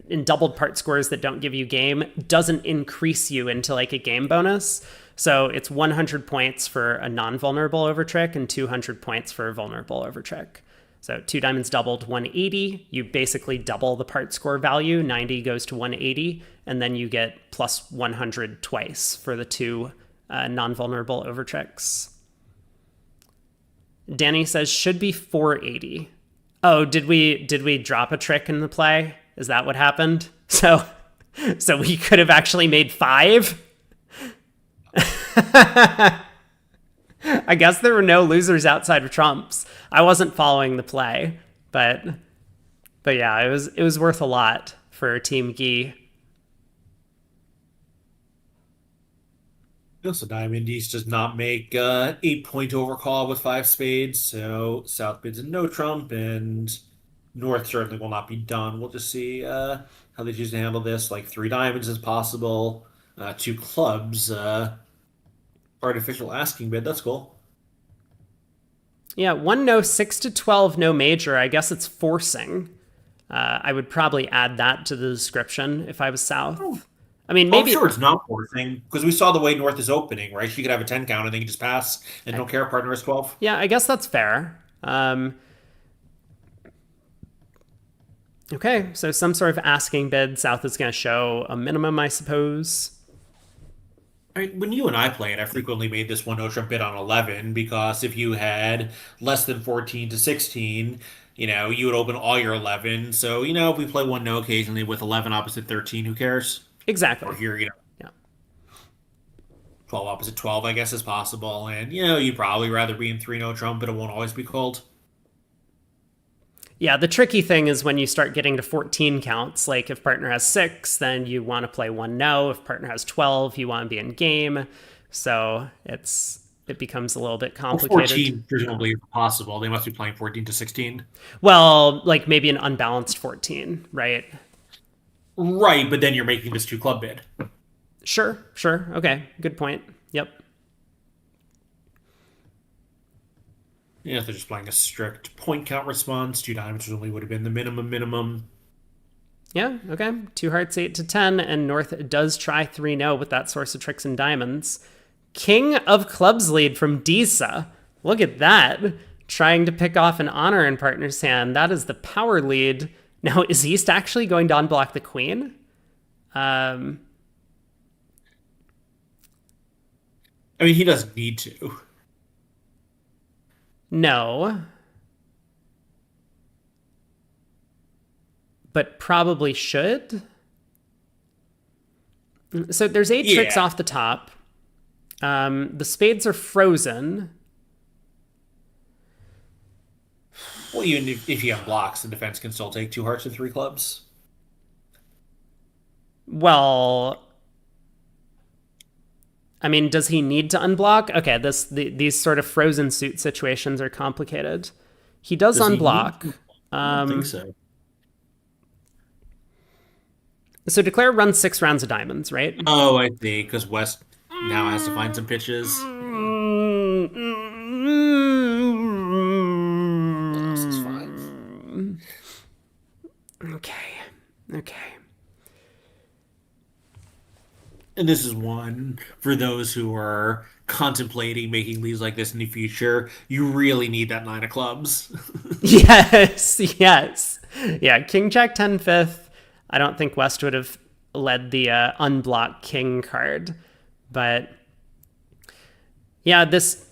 A: in doubled part scores that don't give you game doesn't increase you into like a game bonus. So it's 100 points for a non-vulnerable over trick and 200 points for a vulnerable over trick. So 2 diamonds doubled 180. You basically double the part score value. 90 goes to 180, and then you get plus 100 twice for the 2 non-vulnerable over tricks. Danny says should be 480. Oh, did we drop a trick in the play? Is that what happened? So we could have actually made 5. I guess there were no losers outside of trumps. I wasn't following the play, but yeah, it was worth a lot for Team Gee.
C: So Diamond East does not make 8-point overcall with 5 spades, so South bids a no trump, and North certainly will not be done. We'll just see how they choose to handle this. Like 3 diamonds is possible, 2 clubs, artificial asking bid. That's cool.
A: Yeah, 1 no, 6 to 12 no major. I guess it's forcing. I would probably add that to the description if I was South.
C: Oh.
A: I mean, maybe.
C: I'm sure it's not forcing, because we saw the way North is opening, right? She could have a 10 count and then you just pass and don't care. Partner is 12.
A: Yeah, I guess that's fair. Okay, so some sort of asking bid. South is going to show a minimum, I suppose.
C: I mean, when you and I played, I frequently made this one no trump bid on 11, because if you had less than 14 to 16, you would open all your 11. So, if we play one no occasionally with 11 opposite 13, who cares?
A: Exactly.
C: Or here,
A: yeah.
C: 12 opposite 12, I guess, is possible. And, you'd probably rather be in 3 no trump, but it won't always be called.
A: Yeah, the tricky thing is when you start getting to 14 counts. Like if partner has 6, then you want to play 1 no. If partner has 12, you want to be in game. So it becomes a little bit complicated.
C: Well, 14 presumably is possible. They must be playing 14 to 16.
A: Well, like maybe an unbalanced 14, right?
C: Right, but then you're making this 2 club bid.
A: Sure. Okay, good point. Yep.
C: Yeah, if they're just playing a strict point count response, 2 diamonds presumably would have been the minimum.
A: Yeah, okay. 2 hearts, 8 to 10, and North does try 3 no with that source of tricks and diamonds. King of clubs lead from Disa. Look at that. Trying to pick off an honor in partner's hand. That is the power lead. Now, is East actually going to unblock the queen?
C: I mean, he doesn't need to.
A: No. But probably should. So there's 8 tricks
C: Yeah.
A: off the top. The spades are frozen.
C: Well, even if he unblocks, the defense can still take 2 hearts and 3 clubs.
A: Well, I mean, does he need to unblock? Okay, these sort of frozen suit situations are complicated. He does
C: Does he
A: unblock.
C: need- I don't think so.
A: So Declare runs 6 rounds of diamonds, right?
C: Oh, I see. Because West now has to find some pitches. This is fine.
A: Okay. Okay.
C: And this is one for those who are contemplating making leads like this in the future. You really need that 9 of clubs.
A: Yes, yes. Yeah, King Jack 10 fifth. I don't think West would have led the unblock king card. But yeah, this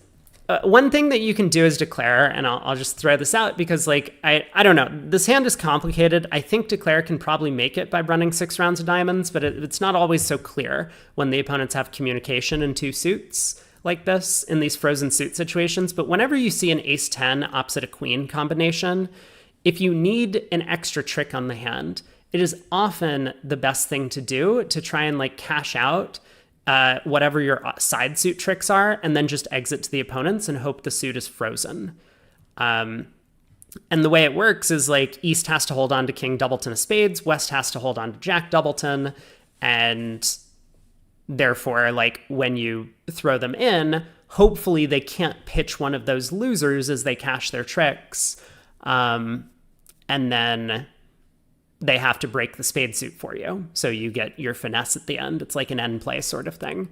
A: one thing that you can do is Declare, and I'll just throw this out because, like, I don't know. This hand is complicated. I think Declare can probably make it by running 6 rounds of diamonds, but it's not always so clear when the opponents have communication in 2 suits like this in these frozen suit situations. But whenever you see an ace 10 opposite a queen combination, if you need an extra trick on the hand, it is often the best thing to do to try and like cash out whatever your side suit tricks are, and then just exit to the opponents and hope the suit is frozen. And the way it works is like East has to hold on to King Doubleton of Spades, West has to hold on to Jack Doubleton, and therefore, like when you throw them in, hopefully they can't pitch one of those losers as they cash their tricks, and then they have to break the spade suit for you. So you get your finesse at the end. It's like an end play sort of thing.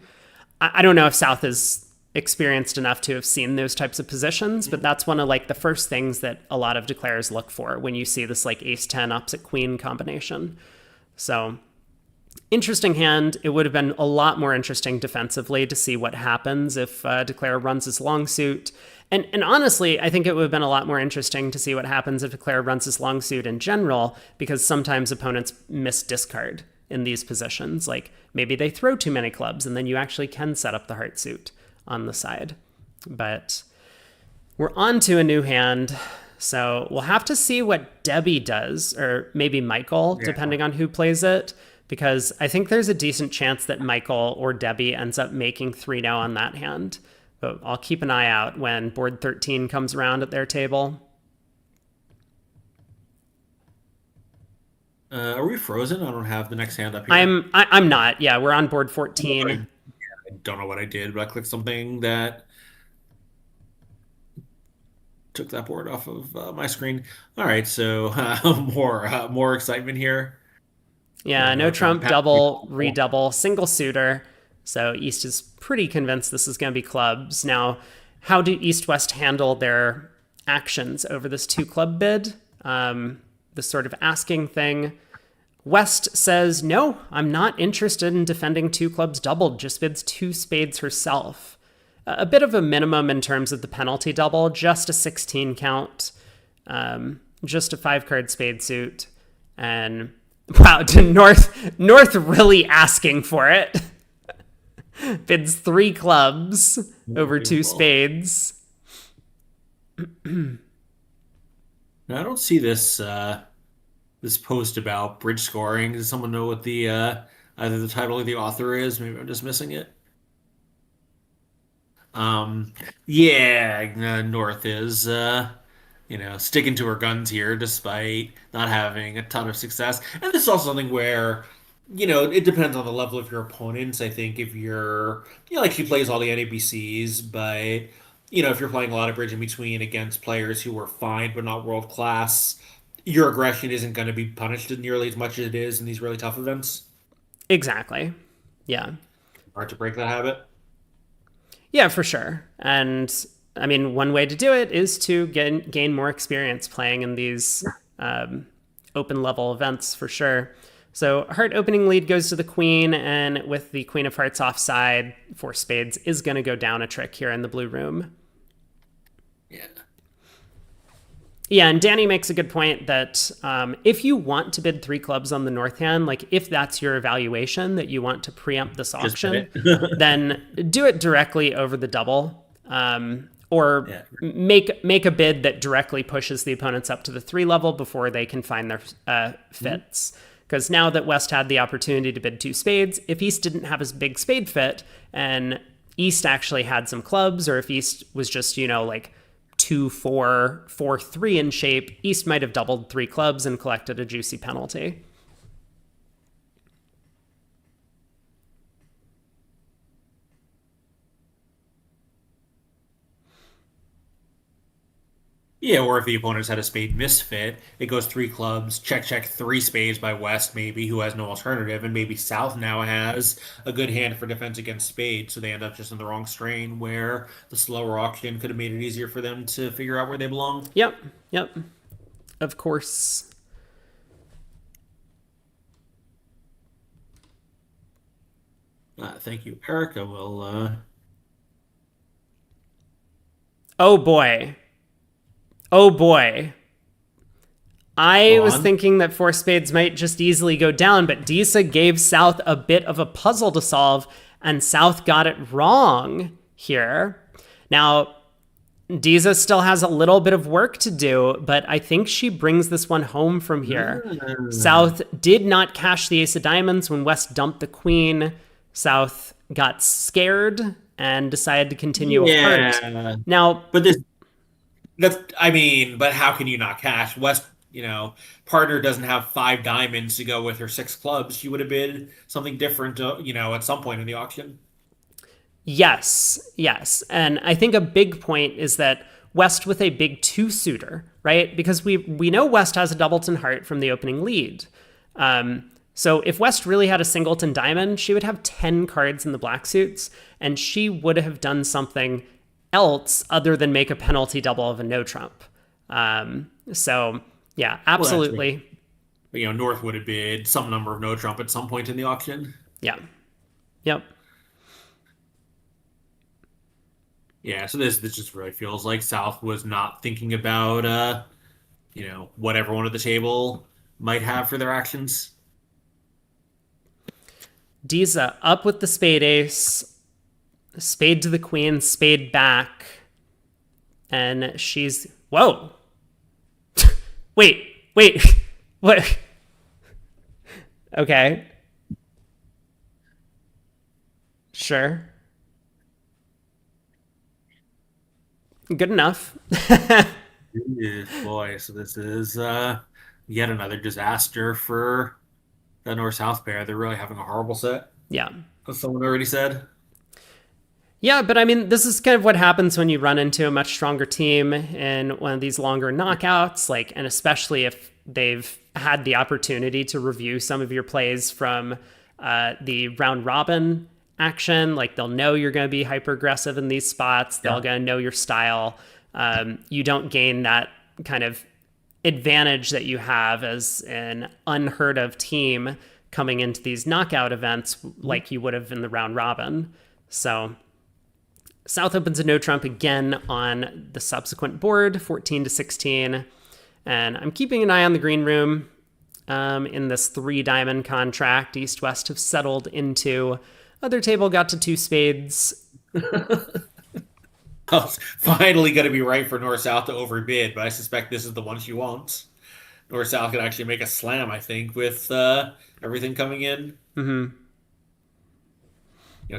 A: I don't know if South is experienced enough to have seen those types of positions, but that's one of like the first things that a lot of declarers look for when you see this like ace 10 opposite queen combination. So interesting hand. It would have been a lot more interesting defensively to see what happens if Declare runs his long suit. And honestly, I think it would have been a lot more interesting to see what happens if Declare runs his long suit in general, because sometimes opponents miss discard in these positions. Like maybe they throw too many clubs and then you actually can set up the heart suit on the side. But we're on to a new hand. So we'll have to see what Debbie does, or maybe Michael, depending on who plays it, because I think there's a decent chance that Michael or Debbie ends up making 3-0 on that hand. But I'll keep an eye out when board 13 comes around at their table.
C: Are we frozen? I don't have the next hand up here.
A: I'm not. Yeah, we're on board 14.
C: I don't know what I did, but I clicked something that took that board off of my screen. All right, so more excitement here.
A: Yeah, no trump, double, redouble, single suitor. So East is pretty convinced this is going to be clubs. Now, how do East-West handle their actions over this 2-club bid? This sort of asking thing. West says, no, I'm not interested in defending 2 clubs doubled, just bids 2 spades herself. A bit of a minimum in terms of the penalty double, just a 16 count, just a 5-card spade suit. And wow, North really asking for it. Bids 3 clubs over 2 spades.
C: Now, I don't see this this post about bridge scoring. Does someone know what the either the title or the author is? Maybe I'm just missing it. Yeah, North is sticking to her guns here despite not having a ton of success. And this is also something where it depends on the level of your opponents. I think if you're, like she plays all the NABCs, but, if you're playing a lot of bridge in between against players who are fine but not world class, your aggression isn't going to be punished nearly as much as it is in these really tough events.
A: Exactly. Yeah.
C: Hard to break that habit.
A: Yeah, for sure. And I mean, one way to do it is to gain more experience playing in these open level events, for sure. So heart opening lead goes to the queen, and with the queen of hearts offside, 4 spades is going to go down a trick here in the blue room.
C: Yeah.
A: Yeah, and Danny makes a good point that if you want to bid 3 clubs on the north hand, like if that's your evaluation that you want to preempt this
C: Just bet
A: auction,
C: it.
A: then do it directly over the double, or
C: Yeah.
A: make a bid that directly pushes the opponents up to the 3 level before they can find their fits. Because now that West had the opportunity to bid 2 spades, if East didn't have his big spade fit and East actually had some clubs, or if East was just, like 2-4, 4-3 in shape, East might have doubled 3 clubs and collected a juicy penalty.
C: Yeah, or if the opponent's had a spade misfit, it goes 3 clubs, check, check, 3 spades by West, maybe, who has no alternative, and maybe South now has a good hand for defense against spades, so they end up just in the wrong strain where the slower auction could have made it easier for them to figure out where they belong.
A: Yep. Of course.
C: Thank you, Erica.
A: Oh boy. Oh boy. I
C: Go
A: was
C: on.
A: thinking that 4 spades might just easily go down, but Disa gave South a bit of a puzzle to solve, and South got it wrong here. Now, Disa still has a little bit of work to do, but I think she brings this one home from here. South did not cash the ace of diamonds when West dumped the queen. South got scared and decided to continue a heart.
C: Yeah.
A: Now,
C: But but how can you not cash? West, partner doesn't have 5 diamonds to go with her 6 clubs. She would have bid something different, at some point in the auction.
A: yes. And I think a big point is that West with a big 2-suiter, right? Because we know West has a doubleton heart from the opening lead. So if West really had a singleton diamond, she would have 10 cards in the black suits, and she would have done something else other than make a penalty double of a no trump. So yeah, absolutely.
C: But, North would have bid some number of no trump at some point in the auction.
A: Yeah. Yep.
C: Yeah, so this just really feels like South was not thinking about what everyone at the table might have for their actions.
A: Disa up with the spade ace, spade to the queen, spade back, and she's whoa. wait, what? Okay, sure, good enough.
C: Yeah, boy, so this is yet another disaster for the North-South pair. They're really having a horrible set,
A: Yeah.
C: as someone already said.
A: Yeah, but I mean, this is kind of what happens when you run into a much stronger team in one of these longer knockouts, and especially if they've had the opportunity to review some of your plays from the round robin action. They'll know you're going to be hyper aggressive in these spots. They're going to know your style. You don't gain that kind of advantage that you have as an unheard of team coming into these knockout events like you would have in the round robin. So South opens a no trump again on the subsequent board, 14-16. And I'm keeping an eye on the green room in this 3 diamond contract. East West have settled into. Other table got to 2 spades.
C: Oh, it's finally going to be right for North-South to overbid, but I suspect this is the one she wants. North-South could actually make a slam, I think, with everything coming in.
A: Mm-hmm.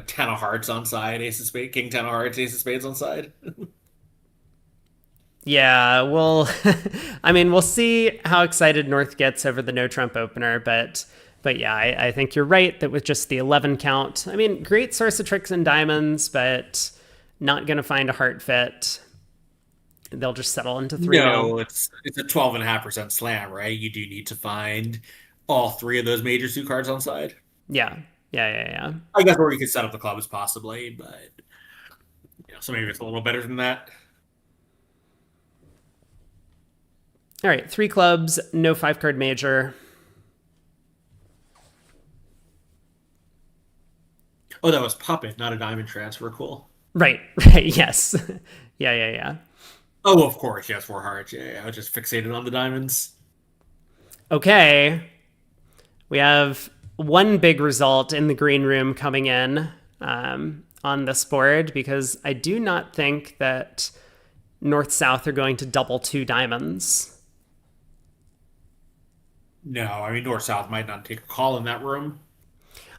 C: 10 of hearts on side, ace of spades, king 10 of hearts, ace of spades on side.
A: Yeah, well, I mean, we'll see how excited North gets over the no trump opener, but yeah, I think you're right that with just the 11 count, I mean, great source of tricks and diamonds, but not going to find a heart fit. They'll just settle into 3
C: No, it's a 12.5% slam, right? You do need to find all 3 of those major suit cards on side.
A: Yeah.
C: I guess where you could set up the clubs possibly, but so maybe it's a little better than that.
A: All right, 3 clubs, no 5-card major.
C: Oh, that was puppet, not a diamond transfer. Cool.
A: Right, yes. Yeah.
C: Oh, of course, yes, four hearts. Yeah, I was just fixated on the diamonds.
A: Okay, we have one big result in the green room coming in on this board because I do not think that north-south are going to double two diamonds.
C: No, I mean North South might not take a call in that room.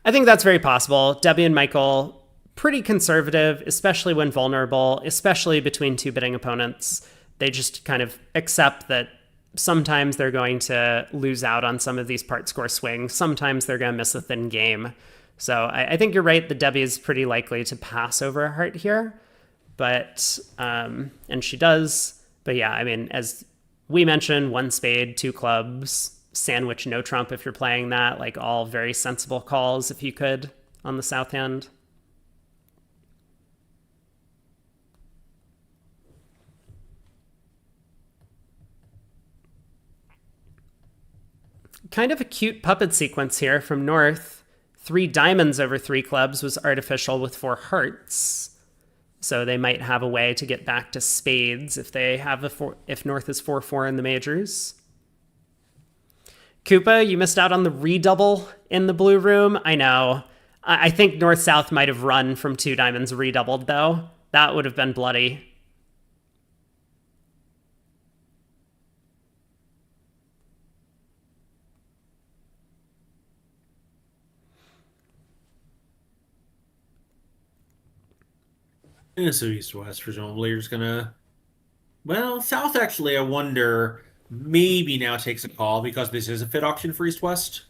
A: I think that's very possible. Debbie and Michael, pretty conservative, especially when vulnerable, especially between two bidding opponents. They just kind of accept that sometimes they're going to lose out on some of these part score swings. Sometimes they're going to miss a thin game. So I think you're right. The Debbie is pretty likely to pass over a heart here, but and she does. But yeah, I mean, as we mentioned, one spade, two clubs, sandwich, no trump if you're playing that, like all very sensible calls if you could on the south hand. Kind of a cute puppet sequence here from north. Three diamonds over three clubs was artificial with four hearts. So they might have a way to get back to spades if they have if north is 4-4 in the majors. Koopa, you missed out on the redouble in the blue room. I know. I think north-south might have run from two diamonds redoubled, though. That would have been bloody.
C: Yeah, so East West presumably is gonna. Well, South actually, I wonder. Maybe now takes a call because this is a fit auction for East West.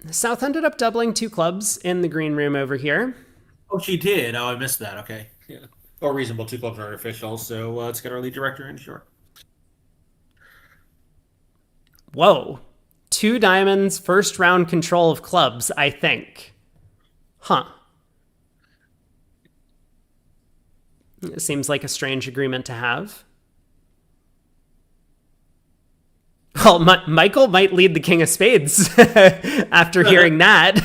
A: South ended up doubling two clubs in the green room over here.
C: Oh, she did. Oh, I missed that. Okay, yeah. Oh, reasonable. Two clubs are artificial, so let's get our lead director in. Sure.
A: Whoa. Two diamonds, first round control of clubs, I think. Huh. It seems like a strange agreement to have. Well, Michael might lead the King of Spades after hearing that.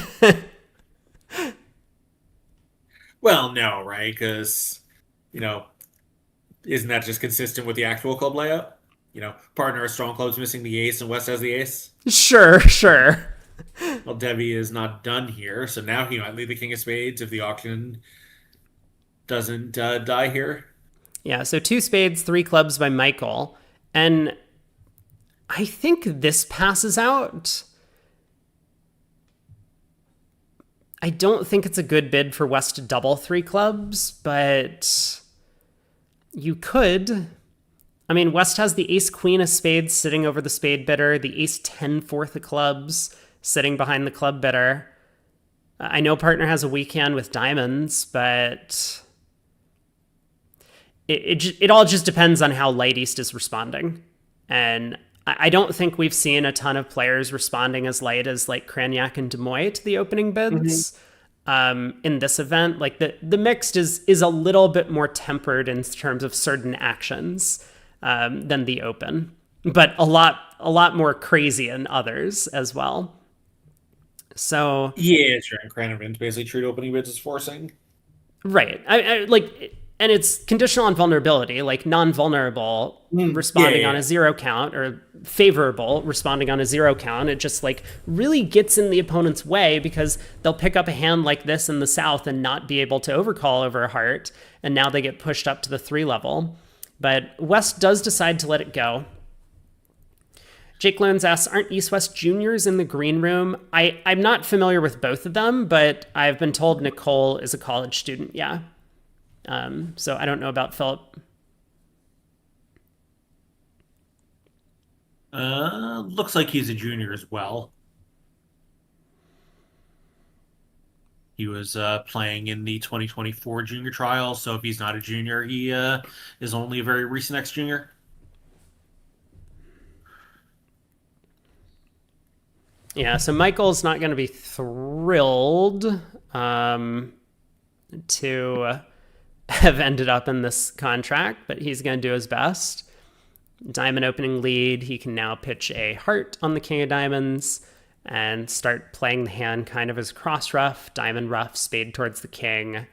C: Well, no, right? Because, you know, isn't that just consistent with the actual club layout? Partner has strong clubs missing the ace and West has the ace.
A: Sure, sure.
C: Well, Debbie is not done here, so now he might lead the King of Spades if the auction doesn't die here.
A: Yeah, so two spades, three clubs by Michael. And I think this passes out. I don't think it's a good bid for West to double three clubs, but you could. I mean, West has the ace queen of spades sitting over the spade bidder, the ace 10 fourth of clubs sitting behind the club bidder. I know partner has a weak hand with diamonds, but it all just depends on how Light East is responding. And I don't think we've seen a ton of players responding as light as like Craniac and Demoy to the opening bids. In this event, like the mixed is a little bit more tempered in terms of certain actions than the open, but a lot more crazy in others as well. So
C: yeah, sure. And Craniac basically treat opening bids as forcing.
A: Right. I like, and it's conditional on vulnerability, like non-vulnerable responding on a zero count or favorable responding on a zero count. It just like really gets in the opponent's way because they'll pick up a hand like this in the south and not be able to overcall over a heart. And now they get pushed up to the 3 level. But West does decide to let it go. Jake Loans asks, aren't East-West juniors in the green room? I'm not familiar with both of them, but I've been told Nicole is a college student, yeah. So I don't know about Philip.
C: Looks like he's a junior as well. He was playing in the 2024 junior trial, so if he's not a junior, he is only a very recent ex-junior.
A: Yeah, so Michael's not going to be thrilled to have ended up in this contract, but he's going to do his best. Diamond opening lead. He can now pitch a heart on the King of Diamonds and start playing the hand kind of as cross ruff, diamond ruff, spade towards the king.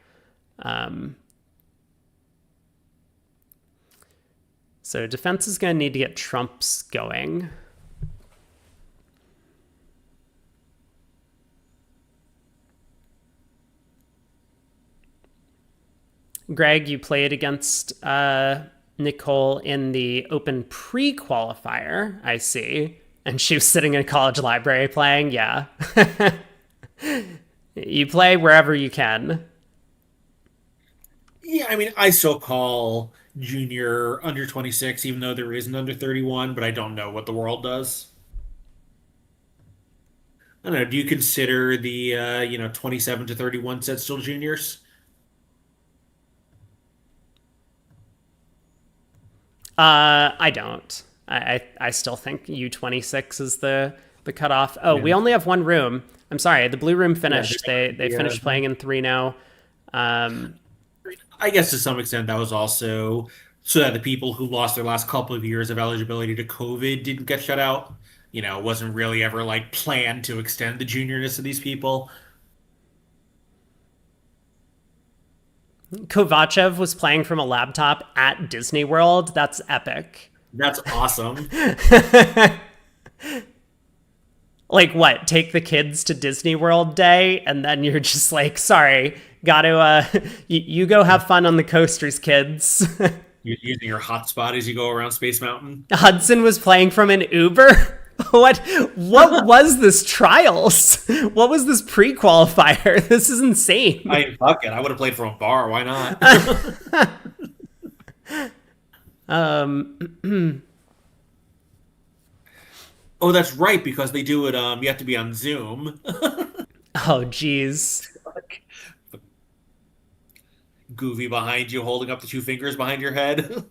A: So defense is going to need to get trumps going. Greg, you played against Nicole in the open pre-qualifier, I see. And she was sitting in a college library playing, yeah. You play wherever you can.
C: Yeah, I mean, I still call junior under 26, even though there is an under 31, but I don't know what the world does. I don't know. Do you consider the 27 to 31 set still juniors?
A: I don't. I still think U26 is the cutoff. Oh,
C: Yeah.
A: we only have one room. I'm sorry, the blue room finished.
C: Yeah,
A: They finished playing in 3-0.
C: I guess to some extent that was also so that the people who lost their last couple of years of eligibility to COVID didn't get shut out. It wasn't really ever like planned to extend the juniorness of these people.
A: Kovachev was playing from a laptop at Disney World. That's epic.
C: That's awesome.
A: Like what? Take the kids to Disney World Day, and then you're just like, sorry, gotta you go have fun on the coasters, kids.
C: You're using your hotspot as you go around Space Mountain.
A: Hudson was playing from an Uber. What was this trials? What was this pre-qualifier? This is insane.
C: I mean, fuck it. I would have played from a bar. Why not? Oh, that's right, because they do it. You have to be on Zoom.
A: Oh, geez.
C: Goofy behind you, holding up the two fingers behind your head.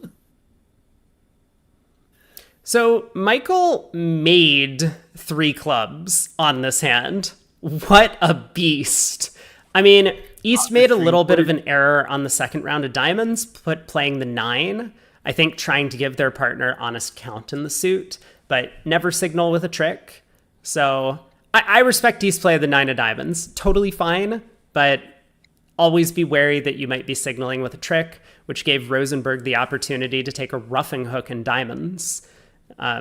A: So Michael made 3 clubs on this hand. What a beast. I mean, East made a little bit of an error on the second round of diamonds, playing the 9. I think trying to give their partner honest count in the suit, but never signal with a trick. So I respect East play of the 9 of diamonds. Totally fine, but always be wary that you might be signaling with a trick, which gave Rosenberg the opportunity to take a roughing hook in diamonds,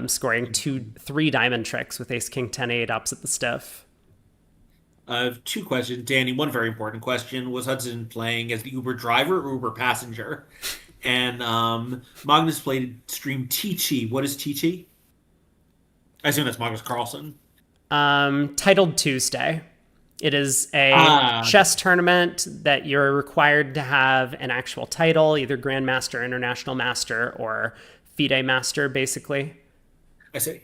A: scoring 2-3 diamond tricks with ace king 10-8 opposite the stiff.
C: I have 2 questions. Danny, one very important question. Was Hudson playing as the Uber driver or Uber passenger? And Magnus played stream Tichy. What is Tichy? I assume that's Magnus Carlsen.
A: Titled Tuesday. It is a chess tournament that you're required to have an actual title, either Grandmaster, International Master, or FIDE Master, basically.
C: I see.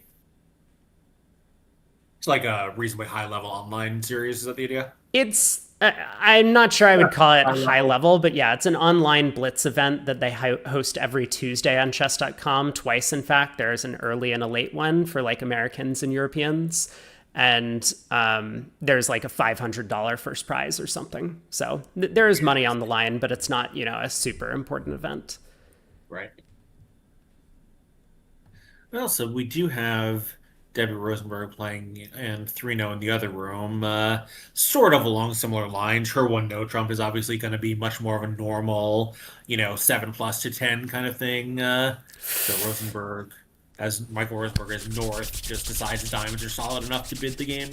C: It's like a reasonably high-level online series. Is that the idea?
A: It's, I'm not sure I would call it high level, but yeah, it's an online blitz event that they host every Tuesday on chess.com, twice, in fact. There's an early and a late one for like Americans and Europeans. And there's like a $500 first prize or something. So there is money on the line, but it's not, a super important event.
C: Right. Well, so we do have Debbie Rosenberg playing in 3-0 in the other room, sort of along similar lines. Her 1-no trump is obviously going to be much more of a normal, 7+ to 10 kind of thing. So Rosenberg, as Michael Rosenberg is north, just decides the diamonds are solid enough to bid the game.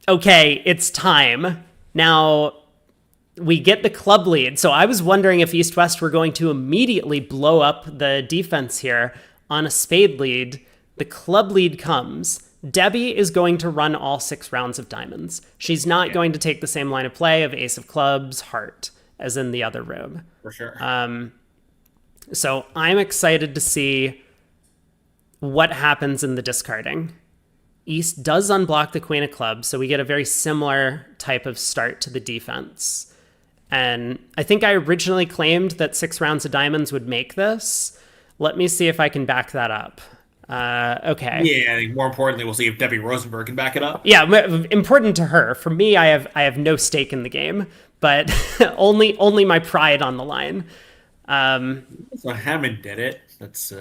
A: Okay, it's time. Now, we get the club lead. So I was wondering if East-West were going to immediately blow up the defense here on a spade lead. The club lead comes. Debbie is going to run all 6 rounds of diamonds. She's not going to take the same line of play of ace of clubs, heart, as in the other room.
C: For sure.
A: So I'm excited to see what happens in the discarding. East does unblock the queen of clubs, so we get a very similar type of start to the defense. And I think I originally claimed that 6 rounds of diamonds would make this. Let me see if I can back that up. Okay.
C: Yeah, I think more importantly, we'll see if Debbie Rosenberg can back it up.
A: Yeah, important to her. For me, I have no stake in the game, but only my pride on the line.
C: So Hammond did it. That's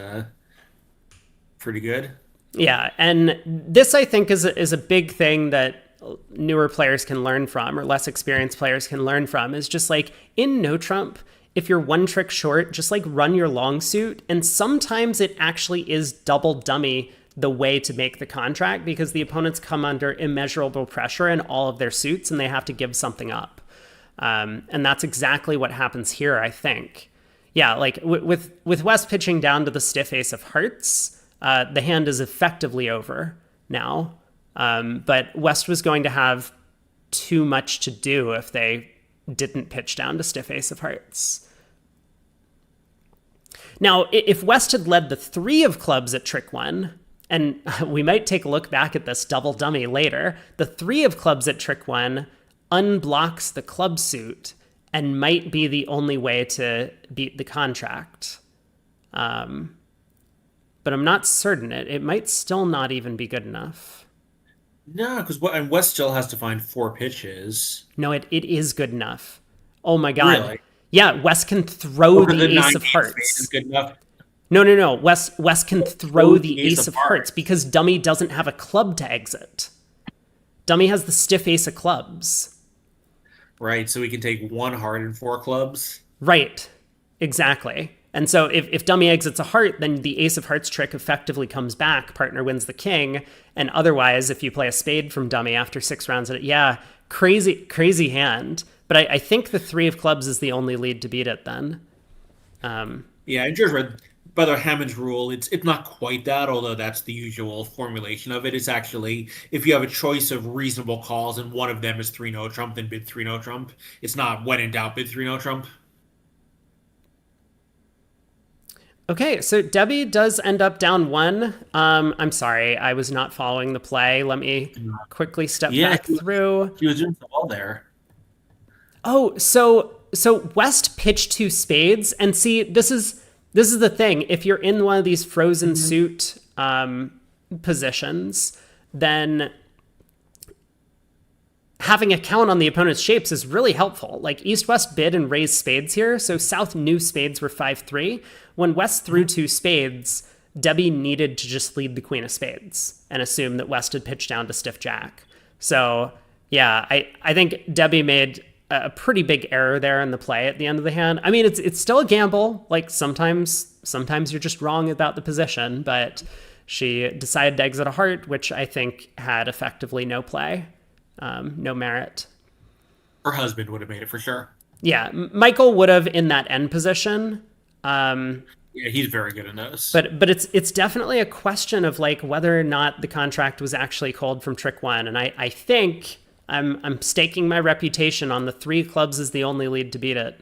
C: pretty good.
A: Yeah, and this I think is a big thing that newer players can learn from, or less experienced players can learn from, is just like in no trump, if you're one trick short, just like run your long suit. And sometimes it actually is double dummy the way to make the contract, because the opponents come under immeasurable pressure in all of their suits and they have to give something up. And that's exactly what happens here, I think. Yeah, like with West pitching down to the stiff ace of hearts, the hand is effectively over now. But West was going to have too much to do if they didn't pitch down to stiff ace of hearts. Now, if West had led the 3 of clubs at trick 1, and we might take a look back at this double dummy later, the 3 of clubs at trick 1 unblocks the club suit and might be the only way to beat the contract. But I'm not certain. It might still not even be good enough.
C: No, because West still has to find 4 pitches.
A: No, it is good enough. Oh my God.
C: Really?
A: Yeah, West can throw the ace of hearts.
C: Is good enough.
A: No. West can throw the ace of hearts because dummy doesn't have a club to exit. Dummy has the stiff ace of clubs.
C: Right, so we can take 1 heart and 4 clubs.
A: Right, exactly. And so if dummy exits a heart, then the ace of hearts trick effectively comes back. Partner wins the king. And otherwise, if you play a spade from dummy after 6 rounds, crazy hand. But I think the 3 of clubs is the only lead to beat it then.
C: Yeah, I just read, by the Hammond's rule, it's not quite that, although that's the usual formulation of it. It's actually, if you have a choice of reasonable calls and one of them is 3 no trump, then bid 3 no trump. It's not when in doubt, bid 3 no trump.
A: Okay, so Debbie does end up down 1. I'm sorry, I was not following the play. Let me quickly step back through.
C: He was doing so well there.
A: Oh, so West pitched 2 spades, and see, this is the thing. If you're in one of these frozen suit positions, then having a count on the opponent's shapes is really helpful. Like East-West bid and raised spades here, so South knew spades were 5-3. When West threw 2 spades, Debbie needed to just lead the queen of spades and assume that West had pitched down to stiff jack. So yeah, I think Debbie made a pretty big error there in the play at the end of the hand. I mean, it's still a gamble. Like sometimes you're just wrong about the position, but she decided to exit a heart, which I think had effectively no play, no merit.
C: Her husband would have made it for sure.
A: Yeah, Michael would have in that end position.
C: Yeah, he's very good in those.
A: But it's definitely a question of like whether or not the contract was actually called from trick 1, and I think I'm staking my reputation on the 3 clubs as the only lead to beat it.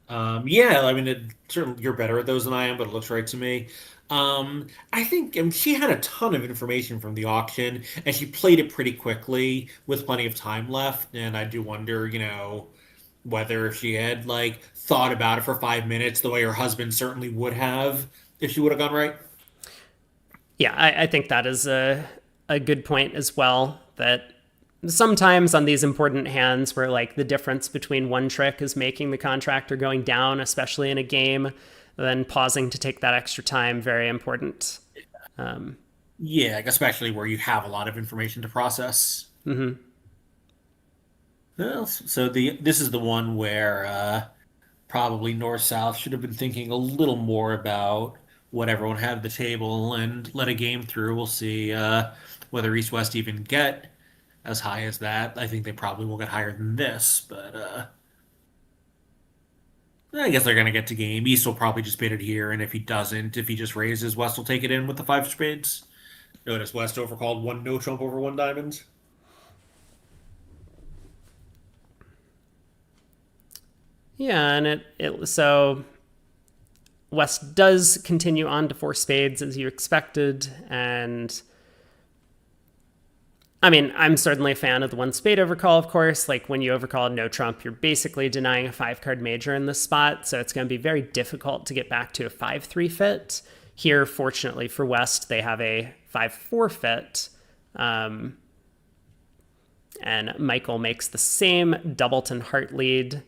C: Yeah, I mean, certainly you're better at those than I am, but it looks right to me. I think she had a ton of information from the auction, and she played it pretty quickly with plenty of time left. And I do wonder, whether she had like thought about it for 5 minutes the way her husband certainly would have if she would have gone right.
A: Yeah, I think that is a good point as well, that sometimes on these important hands where like the difference between one trick is making the contract or going down, especially in a game, then pausing to take that extra time, very important.
C: Yeah, especially where you have a lot of information to process.
A: Mm-hmm.
C: Well, so this is the one where probably North-South should have been thinking a little more about what everyone had at the table and let a game through. We'll see whether East-West even get as high as that. I think they probably will get higher than this, but I guess they're going to get to game. East will probably just bid it here, and if he just raises, West will take it in with the 5 spades. Notice West overcalled 1 no trump over 1 diamond.
A: Yeah, and so West does continue on to 4 spades as you expected, and I mean, I'm certainly a fan of the 1 spade overcall, of course. Like when you overcall no trump, you're basically denying a 5-card major in this spot, so it's going to be very difficult to get back to a 5-3 fit. Here, fortunately for West, they have a 5-4 fit, and Michael makes the same doubleton heart lead,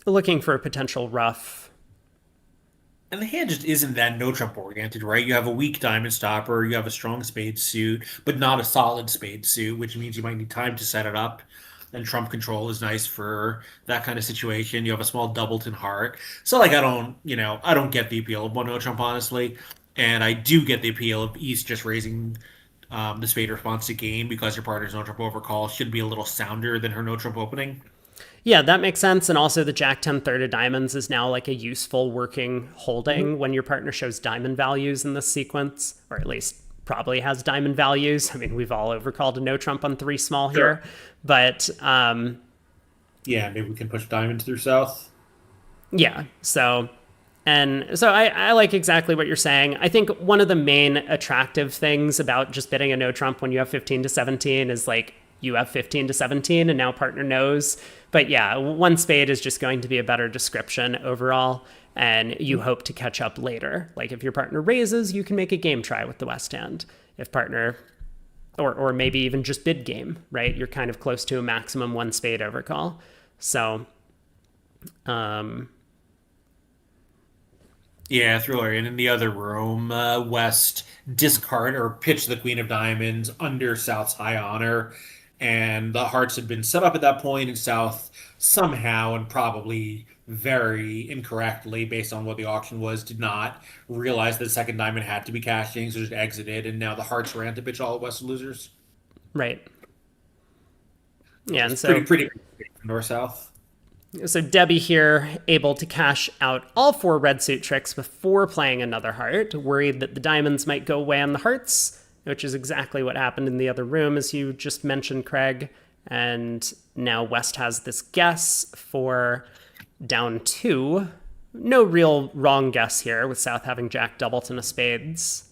A: looking for a potential ruff.
C: And the hand just isn't that no trump oriented, right? You have a weak diamond stopper, you have a strong spade suit, but not a solid spade suit, which means you might need time to set it up. And trump control is nice for that kind of situation. You have a small doubleton heart. So like I don't get the appeal of one no trump honestly. And I do get the appeal of East just raising the spade response to game because your partner's no trump overcall should be a little sounder than her no trump opening.
A: Yeah, that makes sense. And also, the Jack 10 third of diamonds is now like a useful working holding when your partner shows diamond values in this sequence, or at least probably has diamond values. I mean, we've all overcalled a no trump on three small here, but
C: Yeah, maybe we can push diamonds through south.
A: yeah. So I like exactly what you're saying. I think one of the main attractive things about just bidding a no trump when you have 15 to 17 is like you have 15 to 17 and now partner knows. But yeah, one spade is just going to be a better description overall. And you hope to catch up later. Like if your partner raises, you can make a game try with the West hand. If partner, or maybe even just bid game, right? You're kind of close to a maximum one spade overcall. So,
C: Yeah, thriller. And in the other room, West discard or pitch the Queen of Diamonds under South's high honor. And the hearts had been set up at that point, and South somehow, and probably very incorrectly, based on what the auction was, did not realize that the second diamond had to be cashing, so just exited. And now the hearts ran to pitch all of West losers.
A: right. Yeah,
C: It's
A: and so
C: pretty north south.
A: So Debbie here able to cash out all four red suit tricks before playing another heart, worried that the diamonds might go away on the hearts, which is exactly what happened in the other room, as you just mentioned, Craig. And now West has this guess for down two. No real wrong guess here, with South having Jack Doubleton of spades.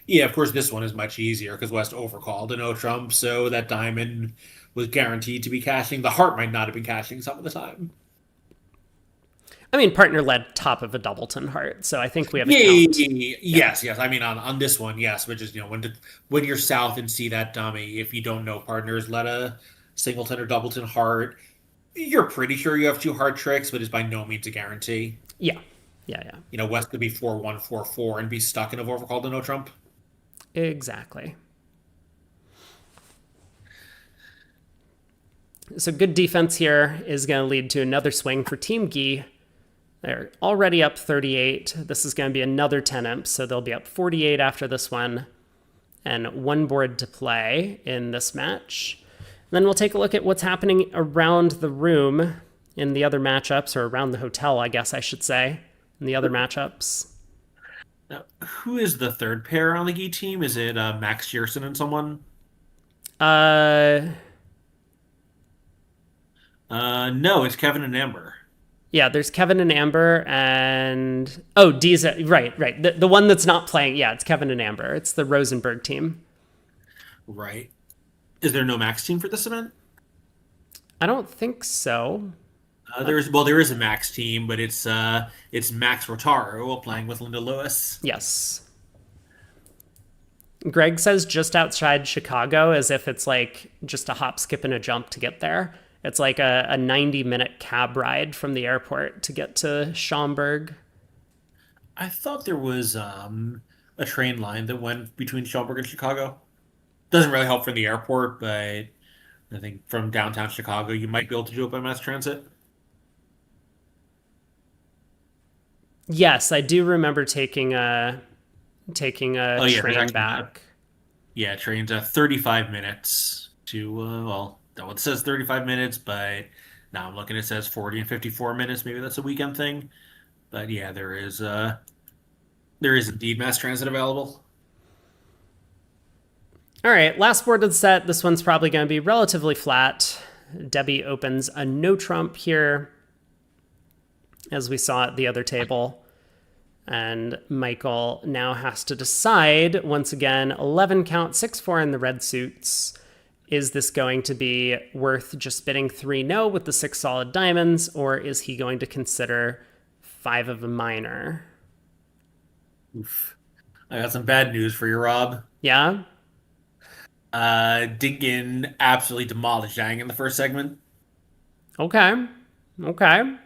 C: Yeah, of course, this one is much easier because West overcalled a no trump, so that diamond was guaranteed to be cashing. The heart might not have been cashing some of the time.
A: I mean, partner led top of a Doubleton heart, so I think we have a
C: Yeah,
A: count.
C: yes, yes. I mean, on this one, yes, which is when you're south and see that dummy, if you don't know partners, let a singleton or doubleton heart. You're pretty sure you have two heart tricks, but it's by no means a guarantee.
A: Yeah, yeah, yeah,
C: West could be 4-1, 4-4, and be stuck in a overcalled to no trump.
A: exactly. So good defense here is going to lead to another swing for Team Gee. They're already up 38. This is going to be another 10 imps, so they'll be up 48 after this one. And one board to play in this match. Then we'll take a look at what's happening around the room in the other matchups, or around the hotel, I guess I should say, in the other matchups.
C: Now, who is the third pair on the Gee team? Is it Max Shearson and someone?
A: Uh,
C: No, it's Kevin and Amber.
A: yeah, there's Kevin and Amber, and oh, Diza, right. The one that's not playing, yeah, it's Kevin and Amber. It's the Rosenberg team.
C: Right. Is there no Max team for this event?
A: I don't think so.
C: There is a Max team, but it's Max Rotaro playing with Linda Lewis.
A: Yes. Greg says just outside Chicago, as if it's like just a hop, skip, and a jump to get there. It's like a 90-minute cab ride from the airport to get to Schaumburg.
C: I thought there was a train line that went between Schaumburg and Chicago. Doesn't really help from the airport, but I think from downtown Chicago you might be able to do it by mass transit.
A: Yes, I do remember taking a
C: Oh yeah, there's
A: train
C: actually
A: back.
C: yeah, trains 35 minutes to that one says 35 minutes, but now I'm looking it says 40 and 54 minutes. Maybe that's a weekend thing. But yeah, there is indeed mass transit available.
A: All right, last board of the set. This one's probably going to be relatively flat. Debbie opens a no trump here, as we saw at the other table. And Michael now has to decide, once again, 11 count, 6-4 in the red suits. Is this going to be worth just bidding 3 no with the 6 solid diamonds, or is he going to consider 5 of a minor?
C: Oof. I got some bad news for you, Rob.
A: Yeah?
C: Dinkin absolutely demolished Zhang in the first segment.
A: Okay. Okay.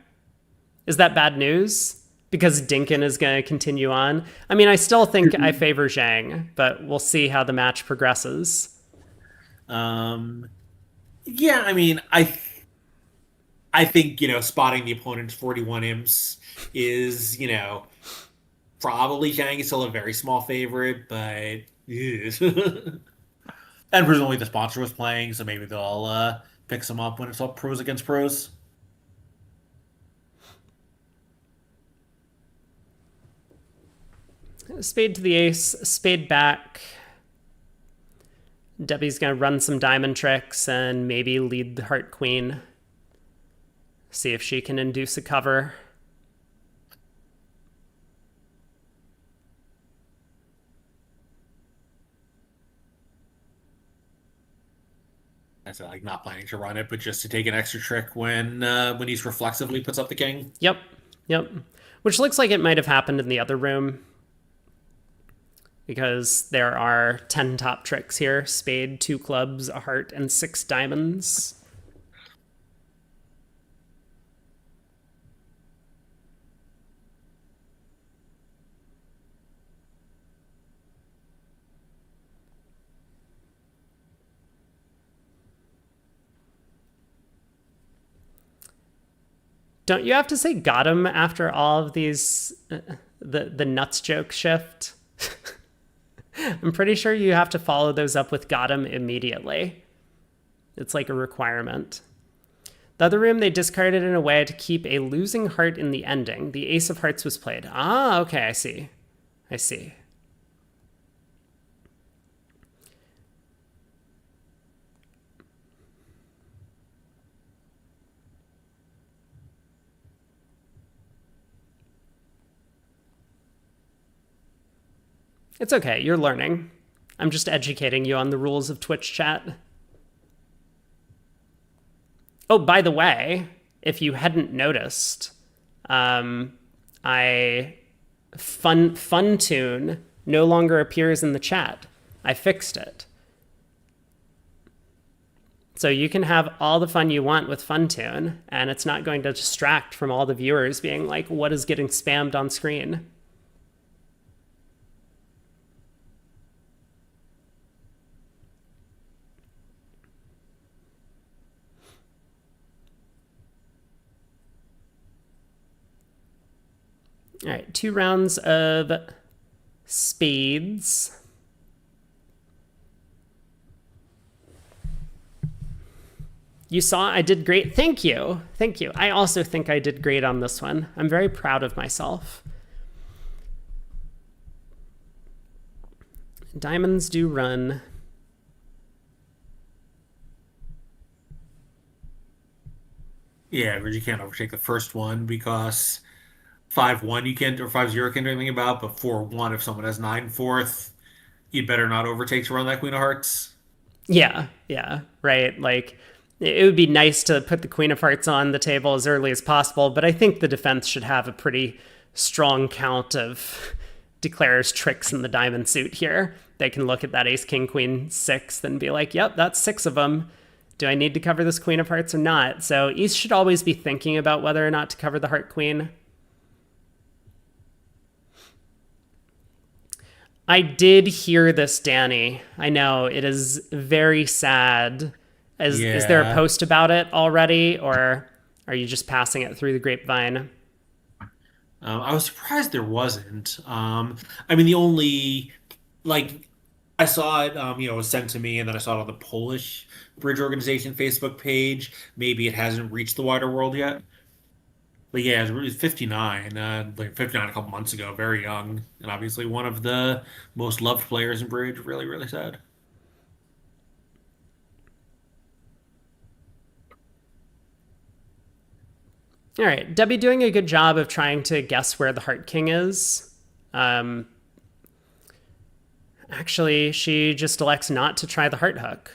A: Is that bad news? Because Dinkin is going to continue on. I mean, I still think I favor Zhang, but we'll see how the match progresses.
C: Yeah, I mean, I think, spotting the opponent's 41 imps is, probably Zhang is still a very small favorite, but and presumably the sponsor was playing, so maybe they'll pick some up when it's all pros against pros.
A: Spade to the ace, spade back. Debbie's going to run some diamond tricks and maybe lead the heart queen. See if she can induce a cover.
C: I said, like, not planning to run it, but just to take an extra trick when he's reflexively puts up the king.
A: Yep. Which looks like it might have happened in the other room, because there are 10 top tricks here. Spade, 2 clubs, a heart, and 6 diamonds. Don't you have to say got him after all of these, the nuts joke shift? I'm pretty sure you have to follow those up with got him immediately. It's like a requirement. The other room, they discarded in a way to keep a losing heart in the ending. The ace of hearts was played. Ah, okay, I see. It's okay, you're learning. I'm just educating you on the rules of Twitch chat. Oh, by the way, if you hadn't noticed, Funtune no longer appears in the chat. I fixed it. So you can have all the fun you want with Funtune, and it's not going to distract from all the viewers being like, what is getting spammed on screen? All right, 2 rounds of spades. You saw I did great. Thank you. I also think I did great on this one. I'm very proud of myself. Diamonds do run.
C: Yeah, but you can't overtake the first one because 5-1 you can't, or 5-0 can't do anything about, but 4-1 if someone has 9/4, you'd better not overtake to run that queen of hearts.
A: Yeah, right. Like, it would be nice to put the queen of hearts on the table as early as possible, but I think the defense should have a pretty strong count of declares tricks in the diamond suit here. They can look at that ace, king, queen, 6 and be like, yep, that's 6 of them. Do I need to cover this queen of hearts or not? So East should always be thinking about whether or not to cover the heart queen. I did hear this, Danny. I know, it is very sad. Is there a post about it already, or are you just passing it through the grapevine?
C: I was surprised there wasn't. I mean, the only, like, I saw it, it was sent to me, and then I saw it on the Polish Bridge Organization Facebook page. Maybe it hasn't reached the wider world yet. But yeah, it was 59, like 59 a couple months ago, very young, and obviously one of the most loved players in Bridge. Really, really sad.
A: All right, Debbie doing a good job of trying to guess where the heart king is. Actually, she just elects not to try the heart hook.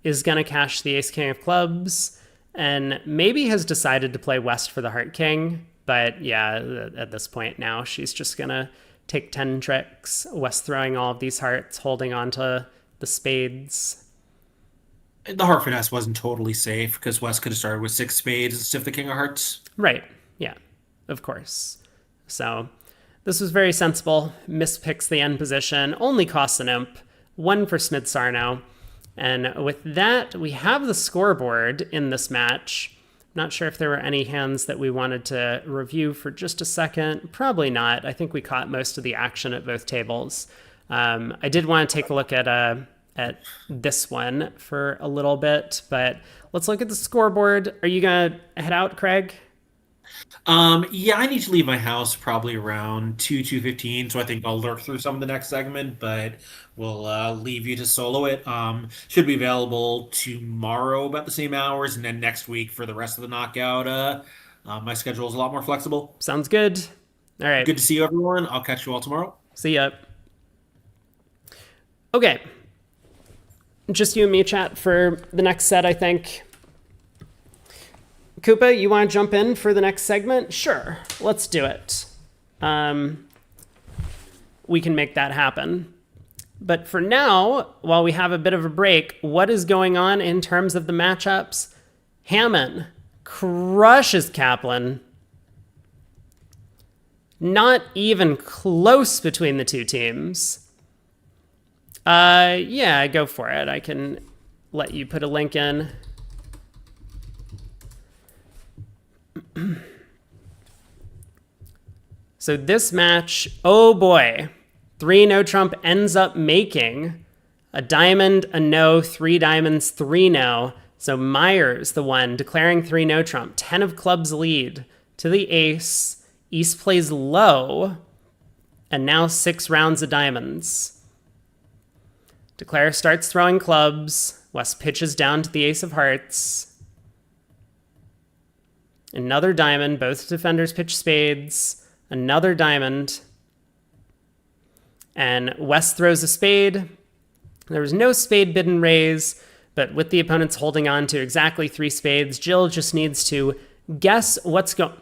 A: Is going to cash the ace king of clubs, and maybe has decided to play west for the heart king. But yeah, at this point now, she's just going to take 10 tricks, west throwing all of these hearts, holding on to the spades.
C: The heart finesse wasn't totally safe because West could have started with 6 spades instead of the king of hearts.
A: Right, yeah. of course. So this was very sensible. Mispicks the end position, only costs an imp. 1 for Smith-Sar now. And with that, we have the scoreboard in this match. Not sure if there were any hands that we wanted to review for just a second. Probably not. I think we caught most of the action at both tables. I did want to take a look at this one for a little bit, but let's look at the scoreboard. Are you going to head out, Craig?
C: Yeah, I need to leave my house probably around 2:15, so I think I'll lurk through some of the next segment, but we'll leave you to solo it. Should be available tomorrow about the same hours, and then next week for the rest of the knockout. My schedule is a lot more flexible.
A: Sounds good. All right.
C: Good to see you, everyone. I'll catch you all tomorrow.
A: See ya. Okay. Just you and me, chat, for the next set, I think. Koopa, you want to jump in for the next segment? Sure, let's do it. We can make that happen. But for now, while we have a bit of a break, what is going on in terms of the matchups? Hammond crushes Kaplan. Not even close between the two teams. Yeah, go for it. I can let you put a link in. So this match, oh boy, 3 no trump ends up making a diamond, a no, 3 diamonds, 3 no. So Myers, the one declaring 3 no trump, 10 of clubs lead to the ace. East plays low, and now 6 rounds of diamonds. Declare starts throwing clubs. West pitches down to the ace of hearts. Another diamond, both defenders pitch spades. Another diamond. And West throws a spade. There was no spade bidden raise, but with the opponents holding on to exactly 3 spades, Jill just needs to guess what's going.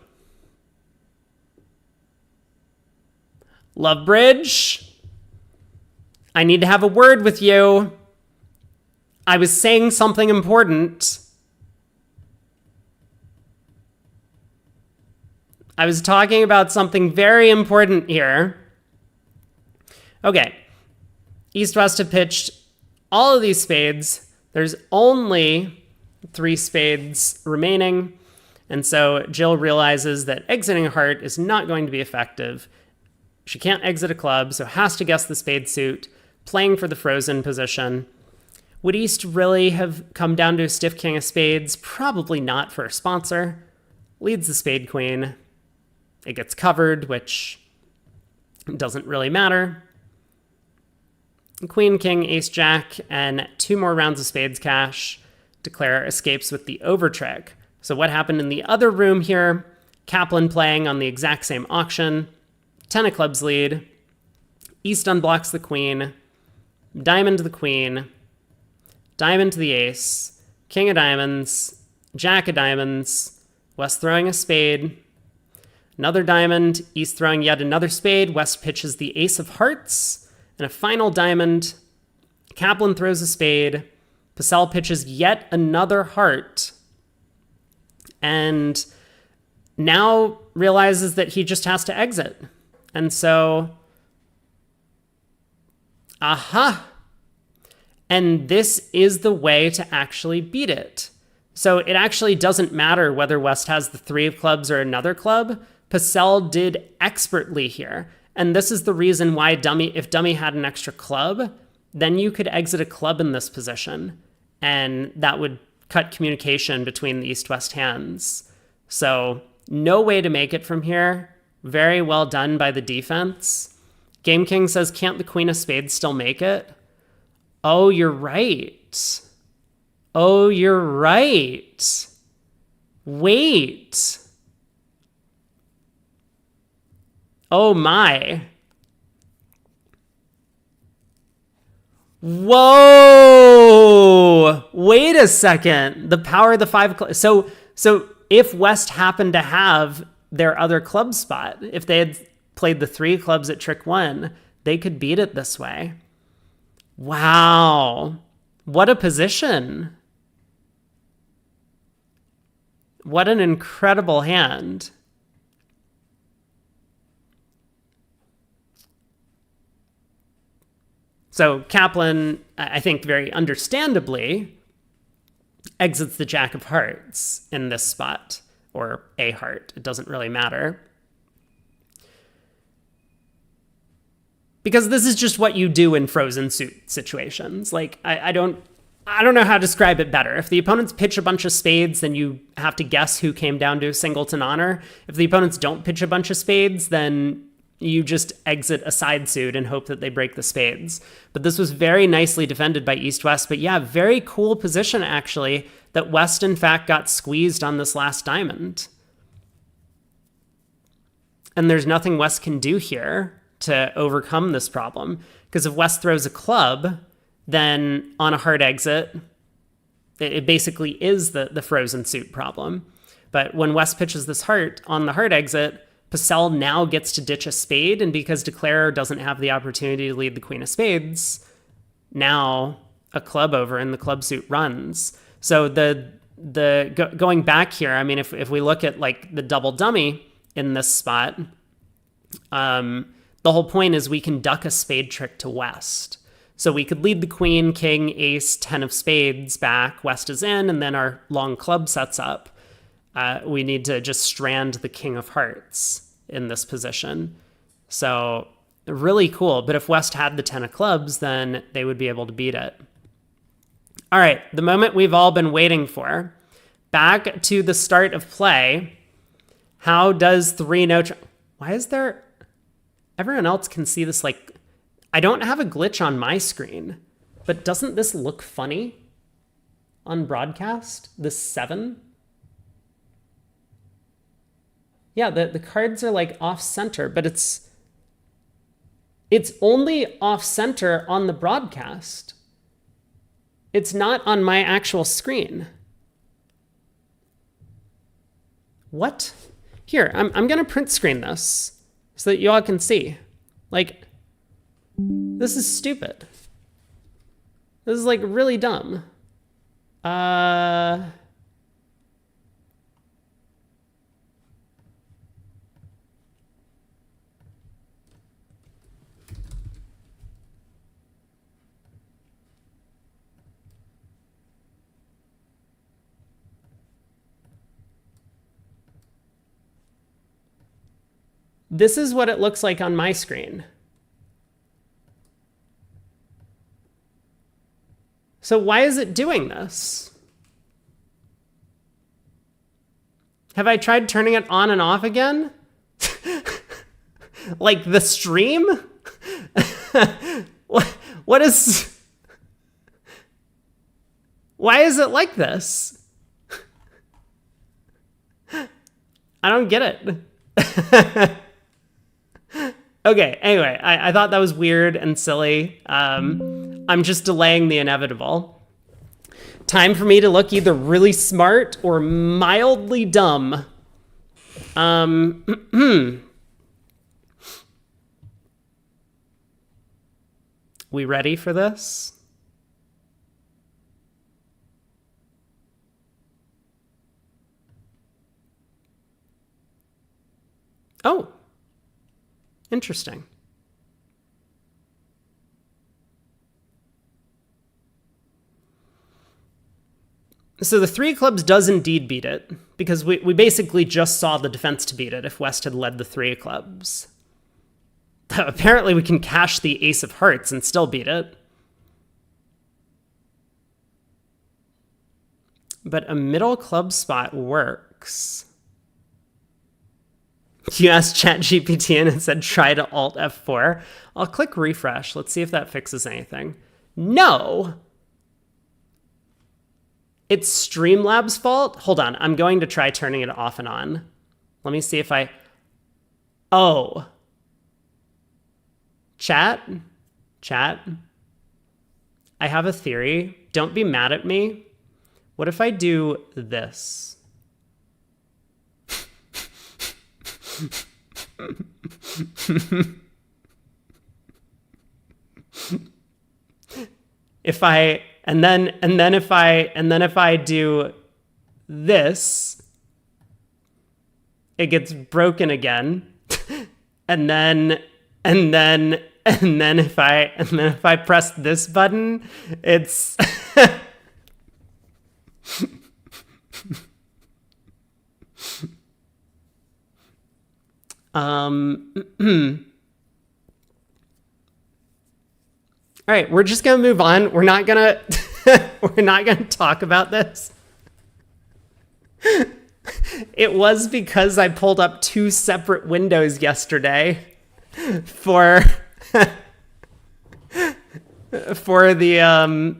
A: Love Bridge, I need to have a word with you. I was saying something important. I was talking about something very important here. Okay. East-West have pitched all of these spades. There's only 3 spades remaining. And so Jill realizes that exiting a heart is not going to be effective. She can't exit a club, so has to guess the spade suit, playing for the frozen position. Would East really have come down to a stiff king of spades? Probably not for a sponsor. Leads the spade queen. It gets covered, which doesn't really matter. Queen, king, ace, jack, and 2 more rounds of spades cash. Declare escapes with the overtrick. So what happened in the other room here? Kaplan playing on the exact same auction. 10 of clubs lead. East unblocks the queen. Diamond to the queen. Diamond to the ace. King of diamonds. Jack of diamonds. West throwing a spade. Another diamond, East throwing yet another spade. West pitches the ace of hearts. And a final diamond. Kaplan throws a spade. Purcell pitches yet another heart. And now realizes that he just has to exit. And so, aha. And this is the way to actually beat it. So it actually doesn't matter whether West has the 3 of clubs or another club. Purcell did expertly here. And this is the reason why if Dummy had an extra club, then you could exit a club in this position. And that would cut communication between the East-West hands. So no way to make it from here. Very well done by the defense. Game King says, can't the queen of spades still make it? Oh, you're right. Oh, you're right. Wait. Oh my. Whoa. Wait a second. The power of the 5. So if West happened to have their other club spot, if they had played the 3 clubs at trick 1, they could beat it this way. Wow. What a position. What an incredible hand. So Kaplan, I think very understandably, exits the Jack of Hearts in this spot, or a heart. It doesn't really matter. Because this is just what you do in frozen suit situations. Like, I don't know how to describe it better. If the opponents pitch a bunch of spades, then you have to guess who came down to singleton honor. If the opponents don't pitch a bunch of spades, then you just exit a side suit and hope that they break the spades. But this was very nicely defended by East-West. But yeah, very cool position, actually, that West, in fact, got squeezed on this last diamond. And there's nothing West can do here to overcome this problem. Because if West throws a club, then on a hard exit, it basically is the frozen suit problem. But when West pitches this heart on the hard exit, Purcell now gets to ditch a spade, and because Declarer doesn't have the opportunity to lead the queen of spades, now a club over and the club suit runs. So going back here, I mean, if we look at like the double dummy in this spot, the whole point is we can duck a spade trick to West. So we could lead the queen, king, ace, 10 of spades back, West is in, and then our long club sets up. We need to just strand the king of hearts in this position. So really cool. But if West had the 10 of clubs, then they would be able to beat it. All right, the moment we've all been waiting for. Back to the start of play. How does 3-no... Why is there... Everyone else can see this, like... I don't have a glitch on my screen, but doesn't this look funny on broadcast? This 7? Yeah, the cards are like off center, but it's only off center on the broadcast. It's not on my actual screen. What? Here, I'm gonna print screen this so that you all can see. Like, this is stupid. This is like really dumb. This is what it looks like on my screen. So why is it doing this? Have I tried turning it on and off again? Like the stream? What is... Why is it like this? I don't get it. Okay, anyway, I thought that was weird and silly. I'm just delaying the inevitable. Time for me to look either really smart or mildly dumb. We ready for this? Oh. Interesting. So the 3 of clubs does indeed beat it, because we basically just saw the defense to beat it if West had led the 3 of clubs. Apparently we can cash the ace of hearts and still beat it. But a middle club spot works. You asked ChatGPT and it said try to Alt F4. I'll click refresh. Let's see if that fixes anything. No! It's Streamlabs' fault? Hold on, I'm going to try turning it off and on. Let me see if I... Oh. Chat? I have a theory. Don't be mad at me. What if I do this? If I do this, it gets broken again. and then And then if I press this button, it's All right, we're just gonna move on. We're not gonna we're not gonna talk about this. It was because I pulled up 2 separate windows yesterday for for the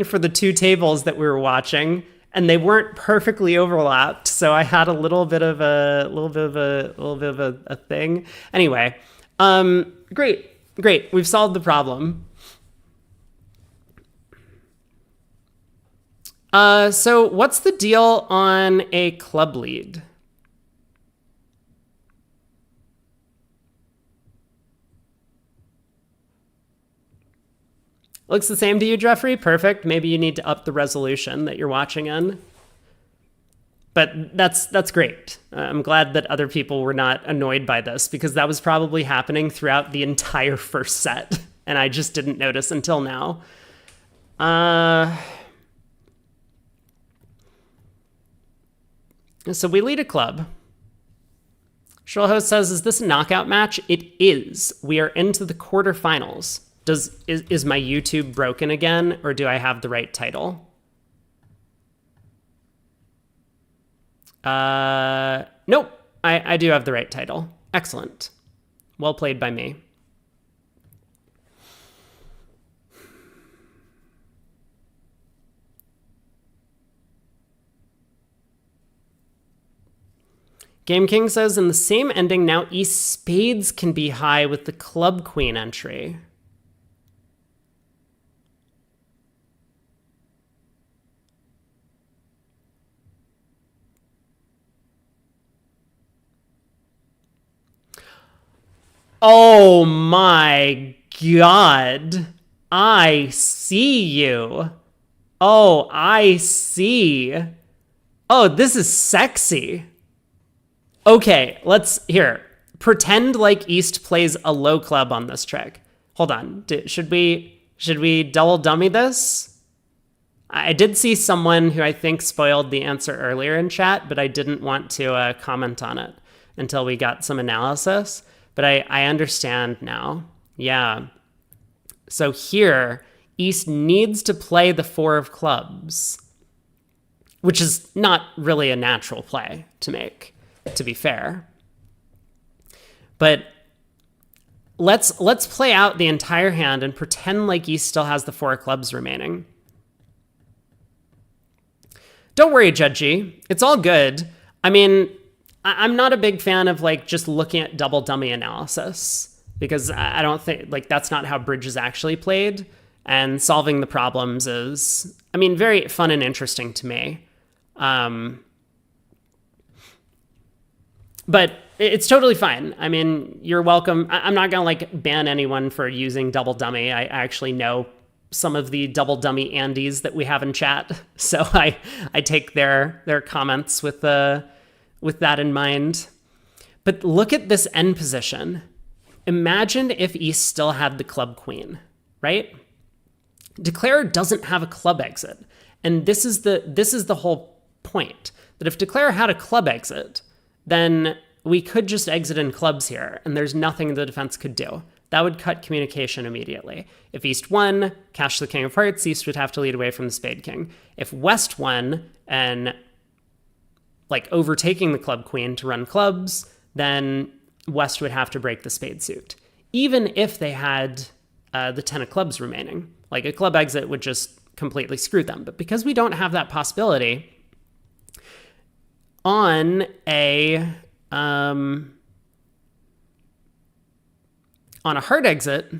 A: for the 2 tables that we were watching, and they weren't perfectly overlapped, so I had a little bit of a thing. Anyway, great. We've solved the problem. So what's the deal on a club lead? Looks the same to you, Jeffrey? Perfect. Maybe you need to up the resolution that you're watching in. But that's great. I'm glad that other people were not annoyed by this, because that was probably happening throughout the entire first set, and I just didn't notice until now. So we lead a club. Shrill says, is this a knockout match? It is. We are into the quarterfinals. Is my YouTube broken again, or do I have the right title? Nope. I do have the right title. Excellent. Well played by me. Game King says, in the same ending, now East Spades can be high with the Club Queen entry. Oh my God. I see you. Oh, I see. Oh, this is sexy. Okay, here. Pretend like East plays a low club on this trick. Hold on. Should we double dummy this? I did see someone who I think spoiled the answer earlier in chat, but I didn't want to comment on it until we got some analysis. But I understand now. Yeah. So here, East needs to play the 4 of clubs, which is not really a natural play to make, to be fair. But let's play out the entire hand and pretend like East still has the 4 of clubs remaining. Don't worry, Judge G. It's all good. I mean, I'm not a big fan of just looking at double dummy analysis, because I don't think that's not how bridge is actually played, and solving the problems is, I mean, very fun and interesting to me. But it's totally fine. I mean, you're welcome. I'm not gonna ban anyone for using double dummy. I actually know some of the double dummy Andes that we have in chat, so I take their comments with that in mind. But look at this end position. Imagine if East still had the club queen, right? Declare doesn't have a club exit. And this is the whole point, that if Declare had a club exit, then we could just exit in clubs here, and there's nothing the defense could do. That would cut communication immediately. If East won, cash the king of hearts, East would have to lead away from the spade king. If West won and overtaking the club queen to run clubs, then West would have to break the spade suit, even if they had the 10 of clubs remaining. A club exit would just completely screw them. But because we don't have that possibility, on a hard exit,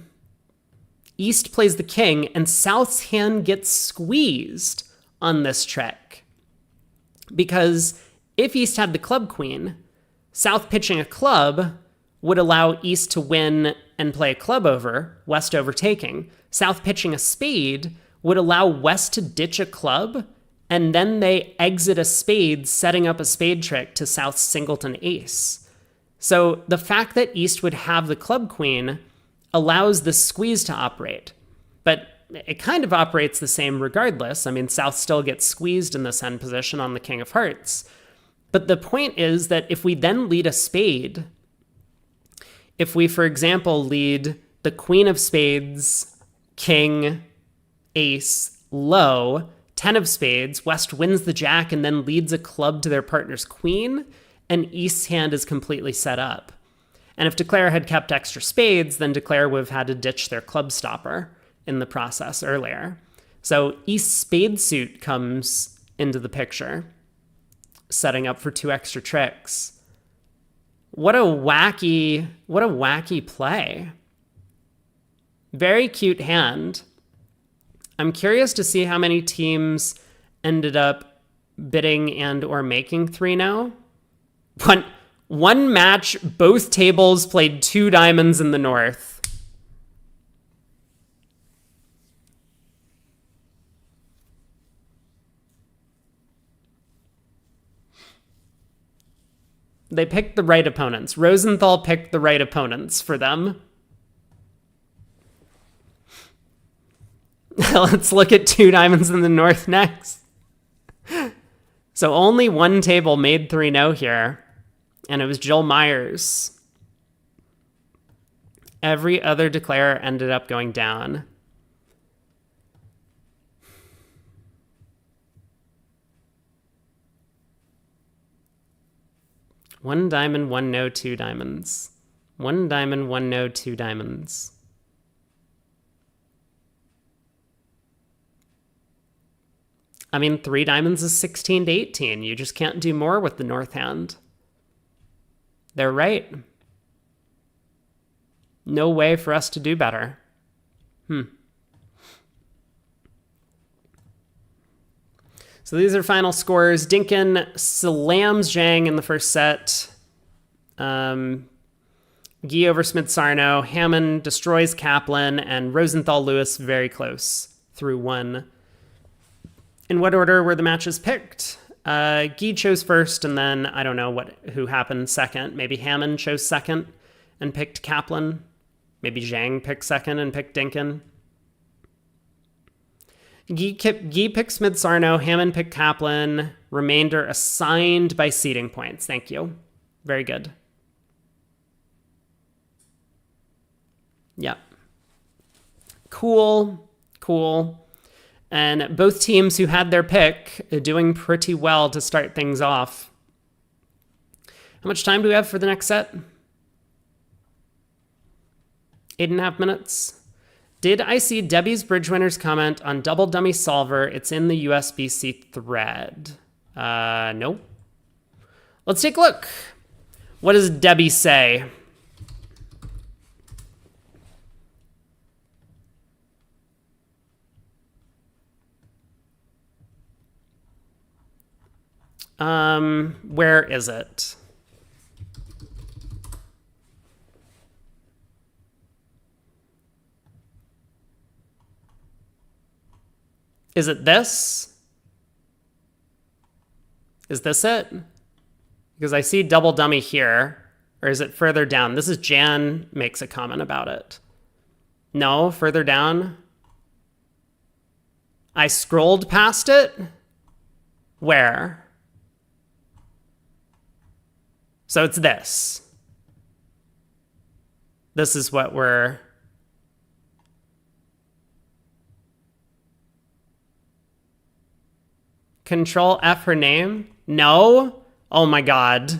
A: East plays the king, and South's hand gets squeezed on this trick, because if East had the club queen, South pitching a club would allow East to win and play a club over, West overtaking. South pitching a spade would allow West to ditch a club, and then they exit a spade, setting up a spade trick to South's singleton ace. So the fact that East would have the club queen allows this squeeze to operate. But it kind of operates the same regardless. I mean, South still gets squeezed in this end position on the King of Hearts. But the point is that if we then lead a spade, if we, for example, lead the Queen of Spades, King, Ace, low, 10 of Spades, West wins the Jack and then leads a club to their partner's Queen, and East's hand is completely set up. And if Declare had kept extra spades, then Declare would have had to ditch their club stopper in the process earlier. So East's spade suit comes into the picture, setting up for 2 extra tricks. What a wacky play. Very cute hand. I'm curious to see how many teams ended up bidding and or making 3-0. One match, both tables played 2 diamonds in the north. They picked the right opponents. Rosenthal picked the right opponents for them. Let's look at 2 diamonds in the north next. So only one table made 3-0 here, and it was Jill Myers. Every other declarer ended up going down. One diamond, 1 no, 2 diamonds. 1 diamond, 1 no, 2 diamonds. I mean, 3 diamonds is 16 to 18. You just can't do more with the north hand. They're right. No way for us to do better. So these are final scores. Dinkin slams Zhang in the first set. Guy over Smith-Sarno. Hammond destroys Kaplan. And Rosenthal-Lewis very close through 1. In what order were the matches picked? Guy chose first, and then I don't know who happened second. Maybe Hammond chose second and picked Kaplan. Maybe Zhang picked second and picked Dinkin. Guy picked Smith-Sarno, Hammond picked Kaplan, remainder assigned by seeding points. Thank you. Very good. Yep. Cool. And both teams who had their pick are doing pretty well to start things off. How much time do we have for the next set? 8.5 minutes. Did I see Debbie's Bridge Winners comment on Double Dummy Solver? It's in the USBC thread. Nope. Let's take a look. What does Debbie say? Where is it? Is it this? Is this it? Because I see double dummy here. Or is it further down? This is Jan makes a comment about it. No, further down. I scrolled past it. Where? So it's this. This is what we're... Control F her name? No? Oh my god.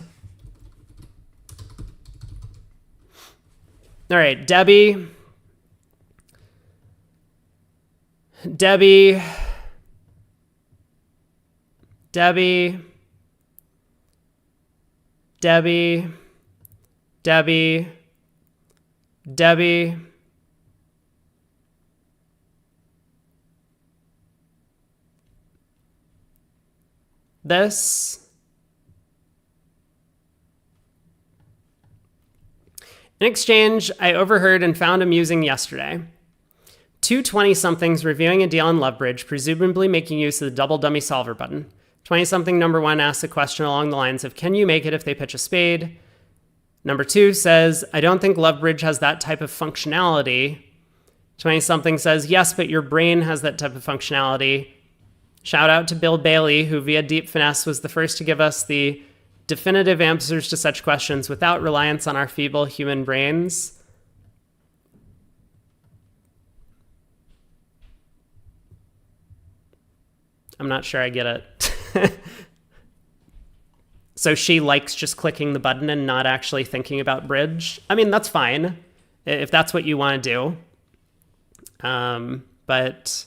A: All right, Debbie. Debbie. Debbie. Debbie. Debbie. Debbie. This. In exchange, I overheard and found amusing yesterday. Two 20-somethings reviewing a deal on Lovebridge, presumably making use of the double dummy solver button. 20-something number 1 asks a question along the lines of, can you make it if they pitch a spade? Number 2 says, I don't think Love Bridge has that type of functionality. 20-something says, yes, but your brain has that type of functionality. Shout out to Bill Bailey, who via Deep Finesse was the first to give us the definitive answers to such questions without reliance on our feeble human brains. I'm not sure I get it. So she likes just clicking the button and not actually thinking about bridge. I mean, that's fine if that's what you want to do. But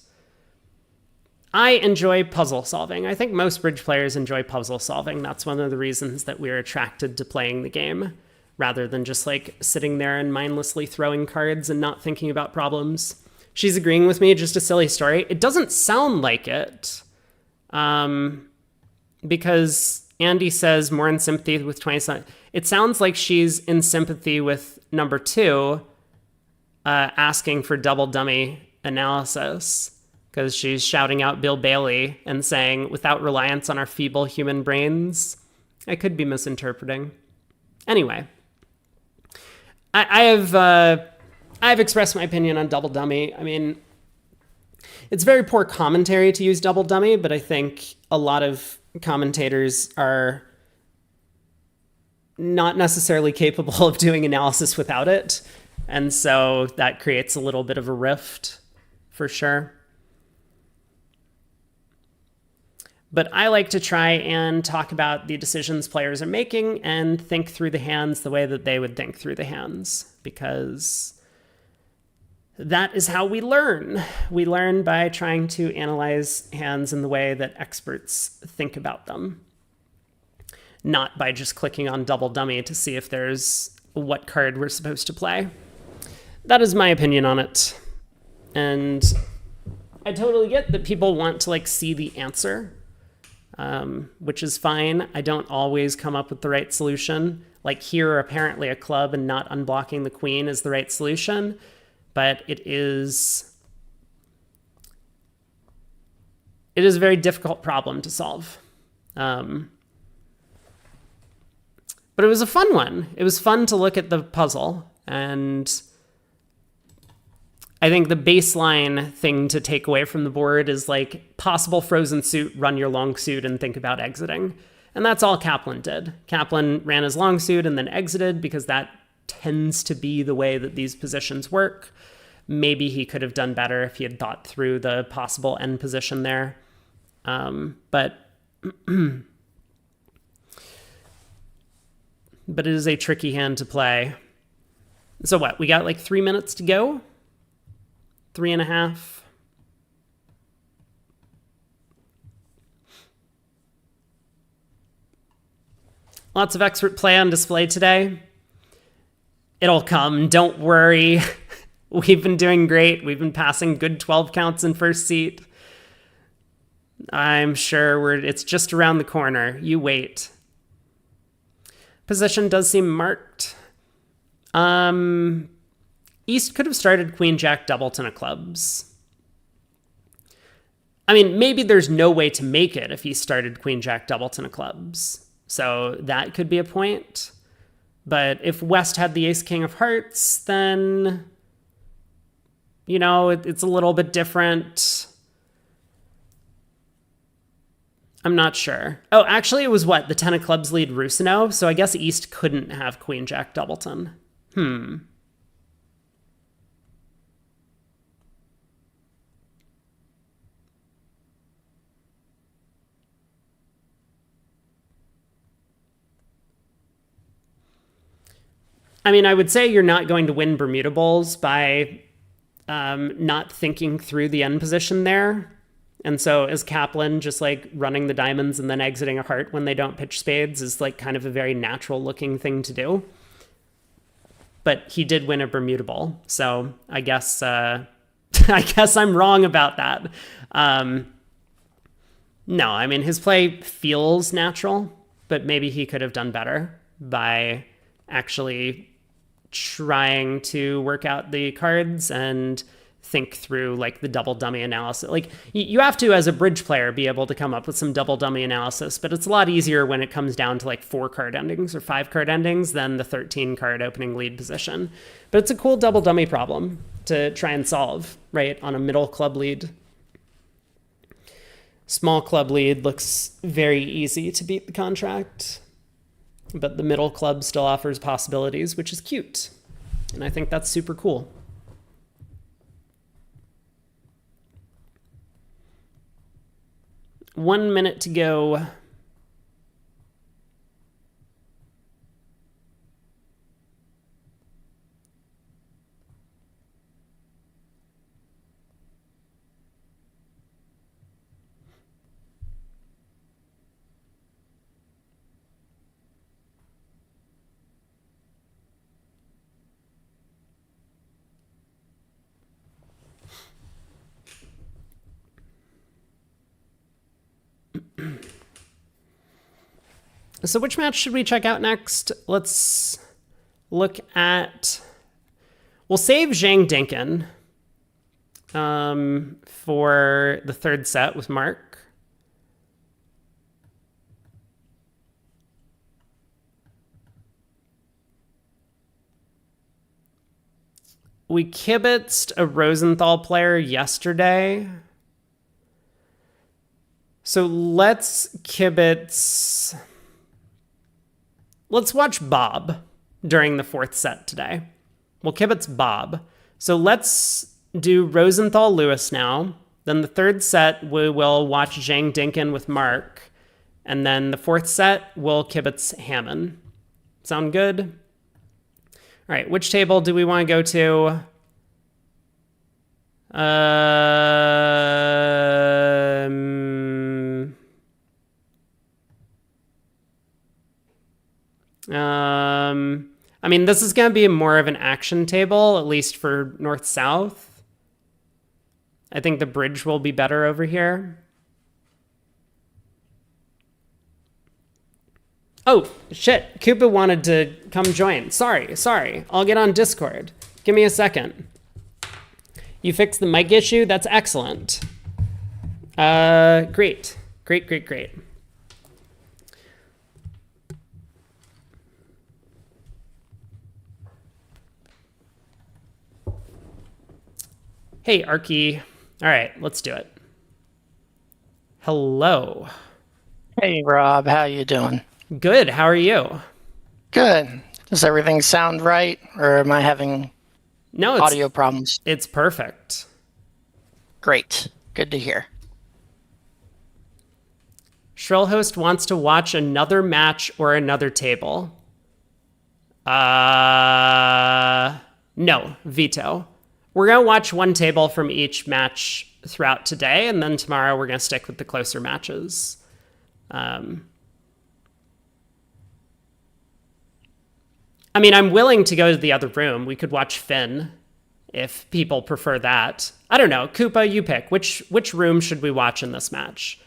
A: I enjoy puzzle solving. I think most bridge players enjoy puzzle solving. That's one of the reasons that we're attracted to playing the game, rather than just like sitting there and mindlessly throwing cards and not thinking about problems. She's agreeing with me, just a silly story. It doesn't sound like it, because Andy says more in sympathy with 20. It sounds like she's in sympathy with number 2, asking for double dummy analysis, because she's shouting out Bill Bailey and saying, without reliance on our feeble human brains. I could be misinterpreting. Anyway, I've expressed my opinion on double dummy. I mean, it's very poor commentary to use double dummy, but I think a lot of commentators are not necessarily capable of doing analysis without it. And so that creates a little bit of a rift, for sure. But I like to try and talk about the decisions players are making and think through the hands the way that they would think through the hands, because that is how we learn. We learn by trying to analyze hands in the way that experts think about them, not by just clicking on double dummy to see if there's what card we're supposed to play. That is my opinion on it. And I totally get that people want to like see the answer, which is fine. I don't always come up with the right solution. Like here, apparently a club and not unblocking the queen is the right solution, but it is a very difficult problem to solve. But it was a fun one. It was fun to look at the puzzle, and I think the baseline thing to take away from the board is like possible frozen suit, run your long suit, and think about exiting. And that's all Kaplan did. Kaplan ran his long suit and then exited because that tends to be the way that these positions work. Maybe he could have done better if he had thought through the possible end position there. But it is a tricky hand to play. So what, we got like 3 minutes to go? 3.5. Lots of expert play on display today. It'll come, don't worry. We've been doing great. We've been passing good 12 counts in first seat. I'm sure it's just around the corner. You wait. Position does seem marked. East could have started Queen Jack Doubleton of clubs. I mean, maybe there's no way to make it if he started Queen Jack Doubleton of clubs. So that could be a point. But if West had the Ace King of Hearts, then, you know, it's a little bit different. I'm not sure. Oh, actually, it was what? The 10 of clubs lead Rusino? So I guess East couldn't have Queen Jack Doubleton. I mean, I would say you're not going to win Bermuda Bowls by not thinking through the end position there. And so as Kaplan, just like running the diamonds and then exiting a heart when they don't pitch spades is like kind of a very natural looking thing to do. But he did win a Bermuda Bowl. So I guess I guess I'm wrong about that. No, I mean, his play feels natural, but maybe he could have done better by actually trying to work out the cards and think through like the double dummy analysis. Like you have to, as a bridge player, be able to come up with some double dummy analysis, but it's a lot easier when it comes down to like 4 card endings or 5 card endings than the 13 card opening lead position. But it's a cool double dummy problem to try and solve, right, on a middle club lead. Small club lead looks very easy to beat the contract, but the middle club still offers possibilities, which is cute. And I think that's super cool. One minute to go. So which match should we check out next? Let's look at... We'll save Zhang Dinkin for the third set with Mark. We kibitzed a Rosenthal player yesterday. So let's kibitz... Let's watch Bob during the fourth set today. We'll kibitz Bob. So let's do Rosenthal Lewis now. Then the third set, we will watch Zhang Dinkin with Mark. And then the fourth set, we'll kibitz Hammond. Sound good? All right, which table do we want to go to? I mean, this is going to be more of an action table, at least for north-south. I think the bridge will be better over here. Oh, shit. Koopa wanted to come join. Sorry. I'll get on Discord. Give me a second. You fixed the mic issue? That's excellent. Great. Hey, Arky. All right, let's do it. Hello.
D: Hey, Rob. How you doing?
A: Good. How are you?
D: Good. Does everything sound right, or am I having audio problems?
A: It's perfect.
D: Great. Good to hear.
A: Shrillhost wants to watch another match or another table. No, veto. We're going to watch one table from each match throughout today, and then tomorrow we're going to stick with the closer matches. I mean, I'm willing to go to the other room. We could watch Finn if people prefer that. I don't know. Koopa, you pick. Which room should we watch in this match?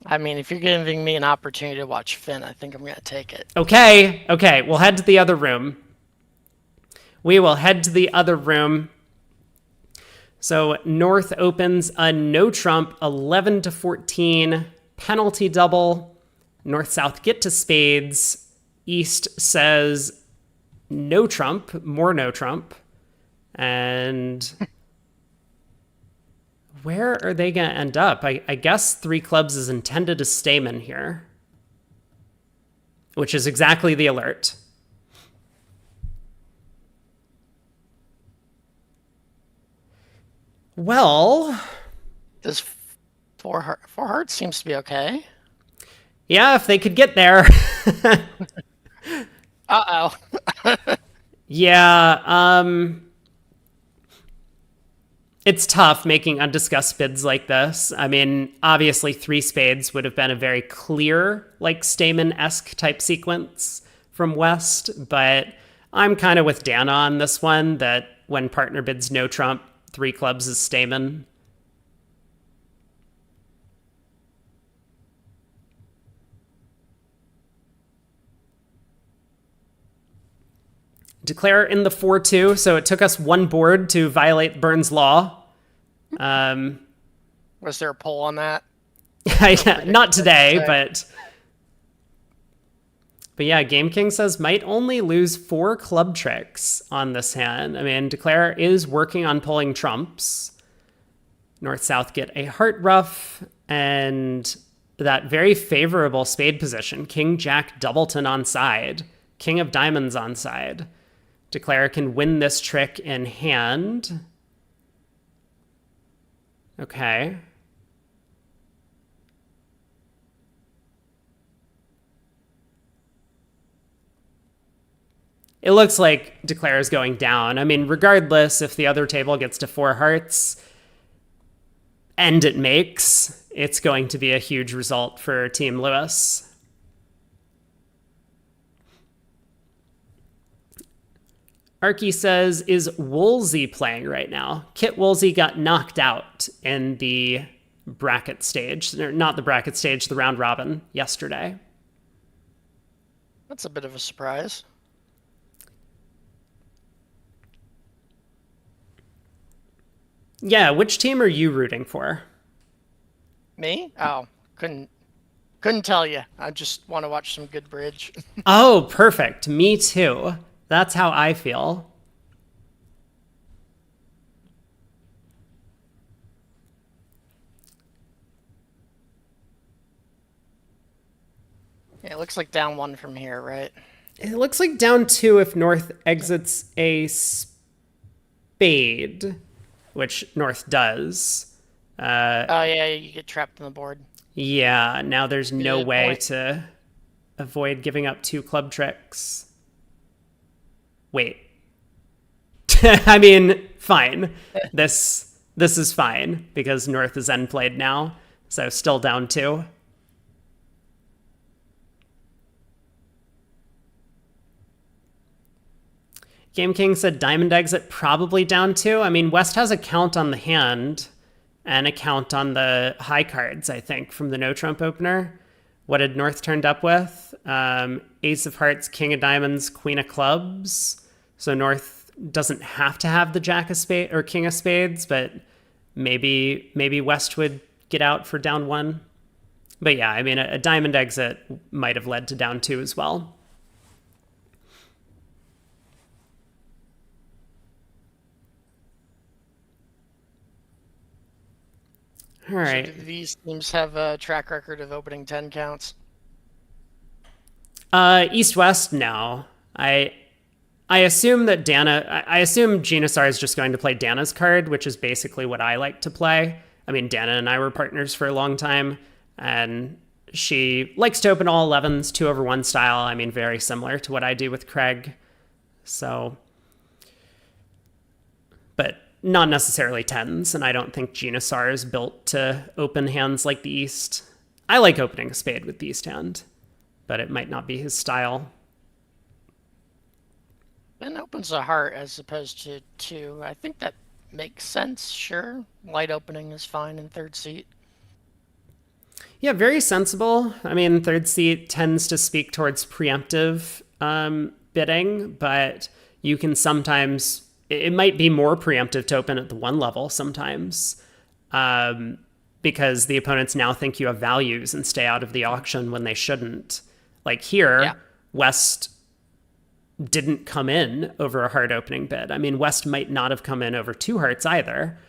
D: I mean, if you're giving me an opportunity to watch Finn, I think I'm going to take it.
A: Okay. We'll head to the other room. We will head to the other room. So North opens a no trump 11-14 penalty double. North-South get to spades. East says no trump, more no trump. And where are they going to end up? I guess 3 clubs is intended as Stamen here, which is exactly the alert. Well,
D: Does four hearts seems to be okay.
A: Yeah, if they could get there.
D: Uh-oh.
A: Yeah, it's tough making undiscussed bids like this. I mean, obviously 3 spades would have been a very clear, like Stamen-esque type sequence from West, but I'm kind of with Dana on this one, that when partner bids no trump, 3 clubs is Stamen. Declare in the 4-2, so it took us one board to violate Burns' law.
D: Was there a poll on that?
A: Not today, but yeah, Game King says might only lose 4 club tricks on this hand. I mean, Declare is working on pulling trumps. North-South get a heart ruff, and that very favorable spade position. King, Jack, Doubleton on side. King of Diamonds on side. Declare can win this trick in hand. Okay. It looks like Declare is going down. I mean, regardless, if the other table gets to 4 hearts, and it makes, it's going to be a huge result for Team Lewis. Arky says, is Woolsey playing right now? Kit Woolsey got knocked out in the bracket stage, not the bracket stage, the round robin yesterday.
D: That's a bit of a surprise.
A: Yeah, which team are you rooting for?
D: Me? Oh, couldn't tell you. I just want to watch some good bridge.
A: Oh, perfect. Me too. That's how I feel.
D: Yeah, it looks like down 1 from here, right?
A: It looks like down 2 if North exits a spade, which North does.
D: Oh, yeah, you get trapped on the board.
A: Yeah, now there's no
D: Good
A: way
D: point.
A: to avoid giving up 2 club tricks. Wait. I mean, fine. This is fine because North is end played now, so still down 2. Game King said Diamond exit probably down 2. I mean, West has a count on the hand and a count on the high cards, I think, from the no trump opener. What had North turned up with? Ace of Hearts, King of Diamonds, Queen of Clubs. So North doesn't have to have the Jack of Spades or King of Spades, but maybe West would get out for down 1. But yeah, I mean, a diamond exit might have led to down 2 as well. All right.
D: So do these teams have a track record of opening 10 counts?
A: East-West, no. I assume that I assume Genasar is just going to play Dana's card, which is basically what I like to play. I mean, Dana and I were partners for a long time, and she likes to open all 11s, 2/1 style. I mean, very similar to what I do with Craig. So, but not necessarily 10s, and I don't think Genasar is built to open hands like the East. I like opening a spade with the East hand, but it might not be his style.
D: Ben opens a heart as opposed to 2. I think that makes sense, sure. Light opening is fine in third seat.
A: Yeah, very sensible. I mean, third seat tends to speak towards preemptive bidding, but you can sometimes, it might be more preemptive to open at the 1 level sometimes, because the opponents now think you have values and stay out of the auction when they shouldn't. Like here, yeah. West didn't come in over a heart opening bid. I mean, West might not have come in over 2 hearts either,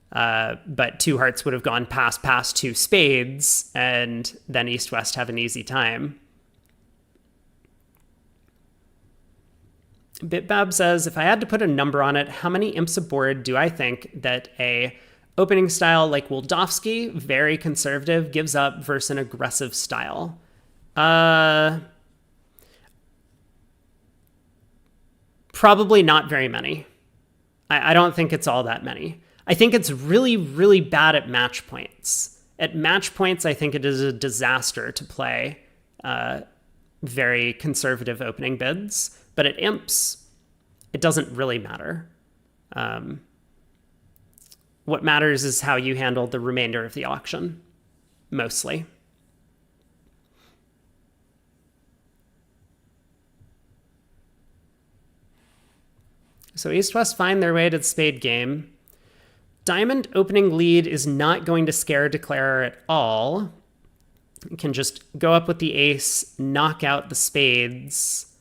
A: but 2 hearts would have gone past 2 spades, and then East-West have an easy time. Bitbab says, if I had to put a number on it, how many imps aboard do I think that a opening style like Wildowski, very conservative, gives up versus an aggressive style? Probably not very many. I don't think it's all that many. I think it's really, really bad at match points. At match points, I think it is a disaster to play very conservative opening bids. But at imps, it doesn't really matter. What matters is how you handle the remainder of the auction, mostly. So East-West find their way to the spade game. Diamond opening lead is not going to scare Declarer at all. It can just go up with the ace, knock out the spades,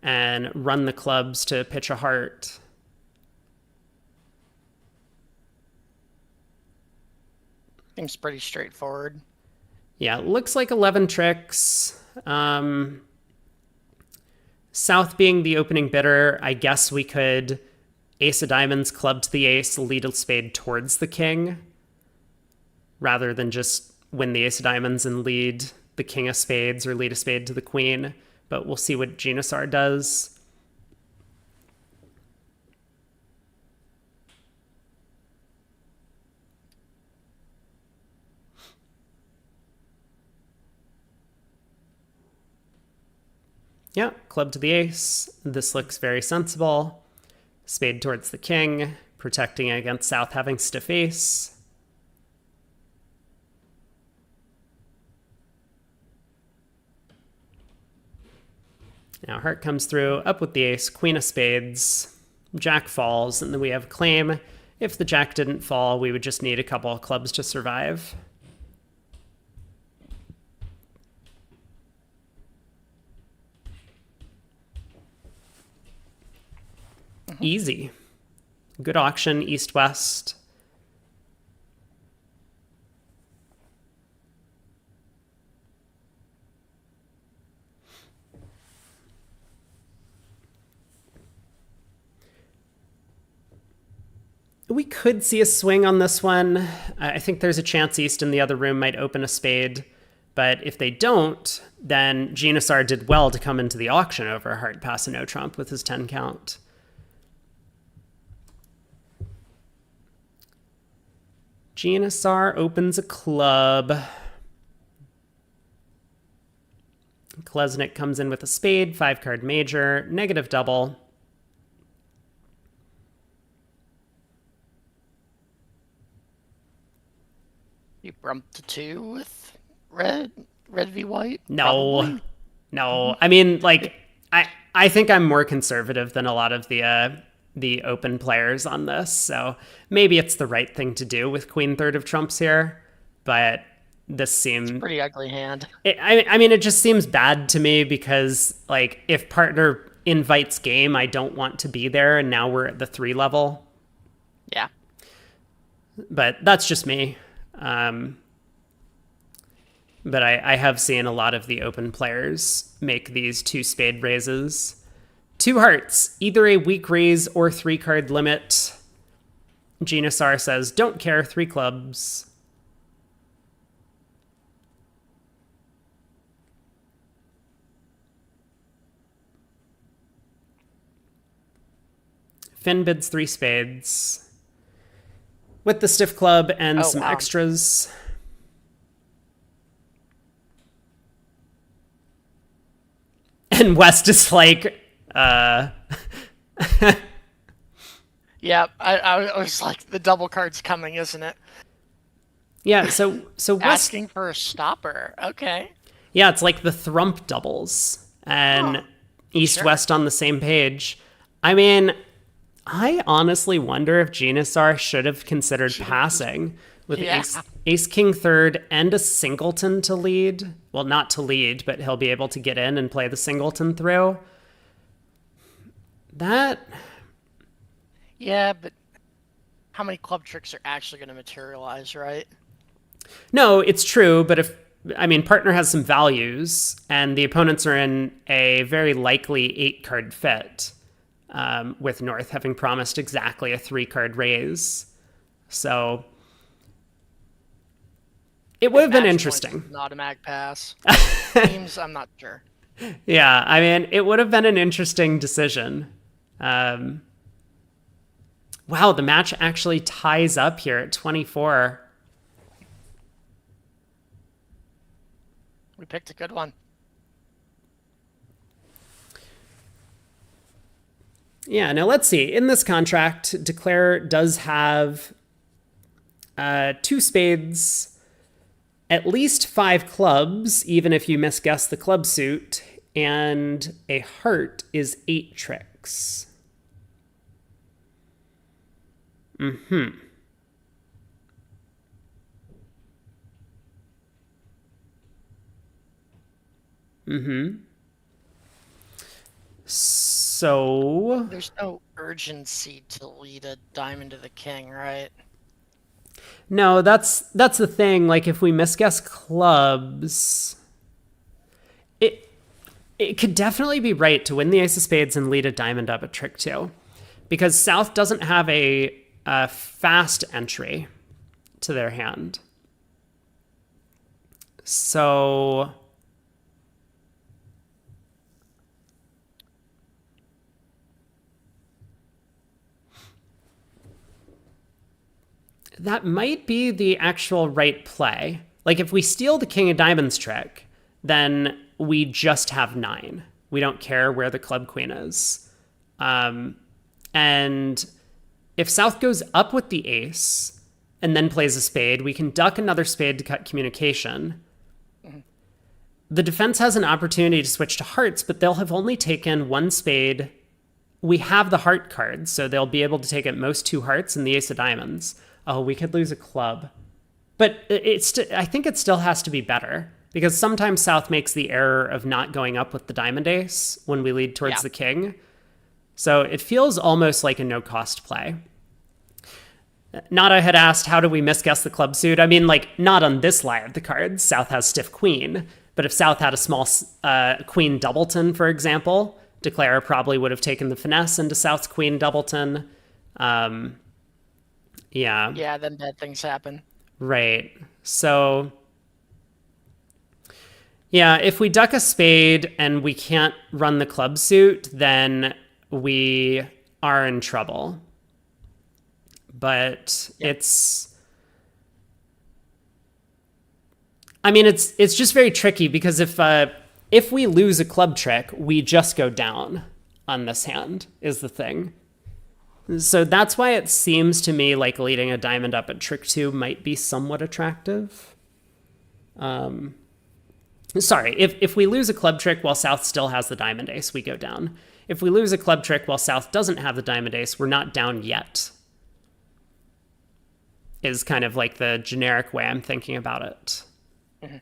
A: and run the clubs to pitch a heart.
D: Seems pretty straightforward.
A: Yeah, it looks like 11 tricks. South being the opening bidder, I guess we could ace of diamonds, club to the ace, lead a spade towards the king, rather than just win the ace of diamonds and lead the king of spades or lead a spade to the queen. But we'll see what Genusar does. Yeah, club to the ace. This looks very sensible. Spade towards the king, protecting against South having stiff ace. Now heart comes through, up with the ace, queen of spades, jack falls, and then we have claim. If the jack didn't fall, we would just need a couple of clubs to survive. Easy. Good auction, east-west. We could see a swing on this one. I think there's a chance East in the other room might open a spade. But if they don't, then Genusar did well to come into the auction over a heart pass and no trump with his 10 count. Genusar opens a club. Klesnik comes in with a spade, 5-card major, negative double.
D: You bumped to 2 with red v white?
A: No,
D: Probably.
A: no. I mean, like, I think I'm more conservative than a lot of the open players on this. So maybe it's the right thing to do with queen third of trumps here, but this seemed
D: Pretty ugly hand.
A: I mean, it just seems bad to me because, like, if partner invites game, I don't want to be there, and now we're at the 3 level.
D: Yeah.
A: But that's just me. But I have seen a lot of the open players make these 2 spade raises. 2 hearts, either a weak raise or 3-card limit. Genusar says, don't care, 3 clubs. Finn bids 3 spades. With the stiff club and some extras. And West is like,
D: Yeah, I was like, the double card's coming, isn't it?
A: Yeah, so West...
D: Asking for a stopper. Okay.
A: Yeah, it's like the Thrump doubles. And East-West on the same page. I mean, I honestly wonder if Genusar should have considered passing with ace king third and a singleton to lead. Well, not to lead, but he'll be able to get in and play the singleton through. That...
D: Yeah, but how many club tricks are actually going to materialize, right?
A: No, it's true, but if... I mean, partner has some values, and the opponents are in a very likely 8-card fit, with North having promised exactly a 3-card raise. So... It would have been interesting.
D: An automatic pass. Teams, I'm not sure.
A: Yeah, I mean, it would have been an interesting decision. Wow, the match actually ties up here at 24.
D: We picked a good one.
A: Yeah, now let's see. In this contract, Declare does have 2 spades, at least 5 clubs, even if you misguess the club suit, and a heart is 8 tricks. Mm-hmm. Mm-hmm. So
D: There's no urgency to lead a diamond to the king, right?
A: no, that's the thing. Like if we misguess clubs, it it could definitely be right to win the ace of spades and lead a diamond up at trick two, because South doesn't have a fast entry to their hand. So that might be the actual right play. Like if we steal the king of diamonds trick, then we just have 9. We don't care where the club queen is. And if South goes up with the ace and then plays a spade, we can duck another spade to cut communication. The defense has an opportunity to switch to hearts, but they'll have only taken 1 spade. We have the heart card, so they'll be able to take at most 2 hearts and the ace of diamonds. Oh, we could lose a club. But I think it still has to be better, because sometimes South makes the error of not going up with the diamond ace when we lead towards the king. So it feels almost like a no-cost play. Nada had asked, how do we misguess the club suit? I mean, like, not on this lie of the cards. South has stiff queen. But if South had a small queen doubleton, for example, Declare probably would have taken the finesse into South's queen doubleton. Yeah.
D: Yeah, then bad things happen.
A: Right. So, yeah, if we duck a spade and we can't run the club suit, then we are in trouble. But it's just very tricky, because if we lose a club trick, we just go down on this hand is the thing. So that's why it seems to me like leading a diamond up at trick 2 might be somewhat attractive. Sorry, if we lose a club trick while South still has the diamond ace, we go down. If we lose a club trick while South doesn't have the diamond ace, we're not down yet. Is kind of like the generic way I'm thinking about it. Mm-hmm.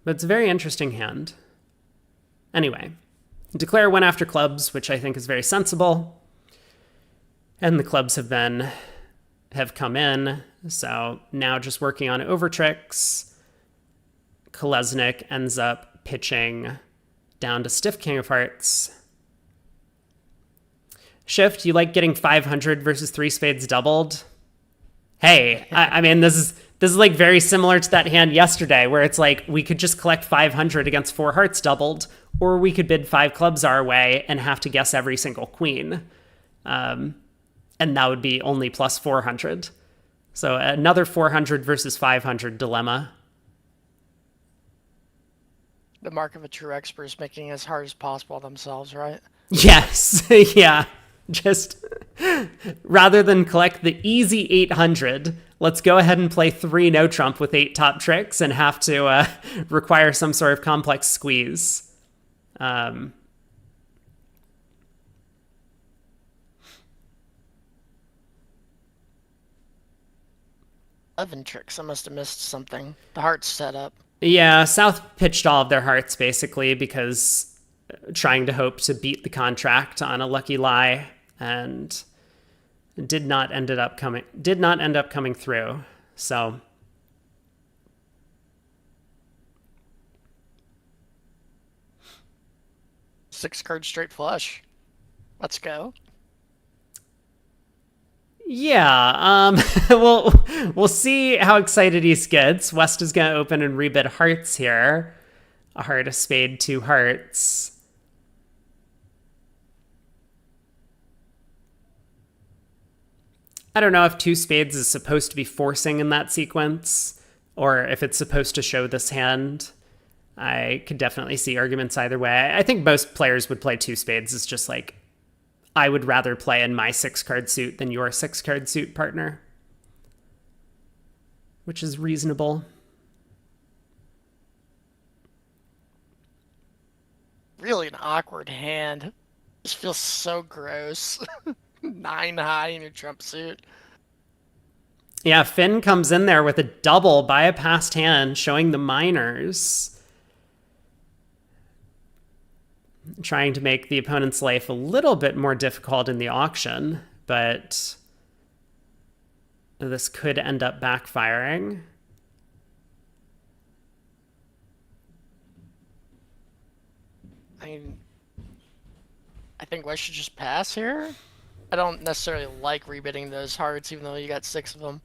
A: But it's a very interesting hand. Anyway, Declare went after clubs, which I think is very sensible. And the clubs have come in. So now just working on over tricks. Kolesnik ends up pitching down to stiff king of hearts. Shift, you like getting 500 versus 3 spades doubled? Hey, I mean, this is like very similar to that hand yesterday, where it's like we could just collect 500 against 4 hearts doubled, or we could bid 5 clubs our way and have to guess every single queen. And that would be only plus 400. So another 400 versus 500 dilemma.
D: The mark of a true expert is making it as hard as possible themselves, right?
A: Yes, yeah. Just rather than collect the easy 800, let's go ahead and play 3 no trump with 8 top tricks and have to require some sort of complex squeeze.
D: 11 tricks. I must have missed something. The heart's set up.
A: Yeah, South pitched all of their hearts basically, because trying to hope to beat the contract on a lucky lie, and did not end up coming through. So
D: 6 card straight flush. Let's go.
A: yeah, we'll see how excited he gets. West is gonna open and rebid hearts here. A heart, a spade, 2 hearts. I don't know if 2 spades is supposed to be forcing in that sequence, or if it's supposed to show this hand. I could definitely see arguments either way. I think most players would play 2 spades. It's just like, I would rather play in my 6-card suit than your 6-card suit, partner. Which is reasonable.
D: Really an awkward hand. This feels so gross. 9 high in your trump suit.
A: Yeah, Finn comes in there with a double by a passed hand, showing the minors. Trying to make the opponent's life a little bit more difficult in the auction, but this could end up backfiring.
D: I mean, I think West should just pass here. I don't necessarily like rebidding those hearts, even though you got 6 of them.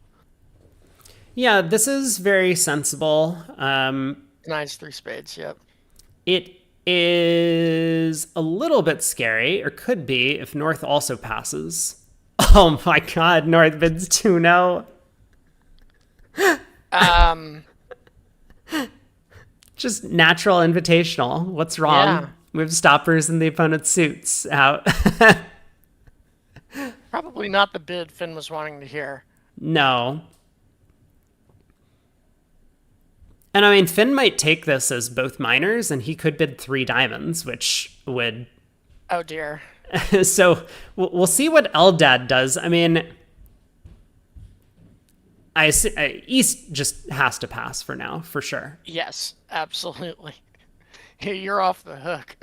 A: Yeah, this is very sensible.
D: 9's 3 spades, yep.
A: It is a little bit scary, or could be, if North also passes. Oh my god, North bids 2-0. Just natural invitational. What's wrong?
D: Yeah.
A: We have stoppers in the opponent's suits out.
D: Probably not the bid Finn was wanting to hear.
A: No. And I mean, Finn might take this as both minors, and he could bid 3 diamonds, which would...
D: Oh dear.
A: So we'll see what Eldad does. I mean, East just has to pass for now, for sure.
D: Yes, absolutely. You're off the hook.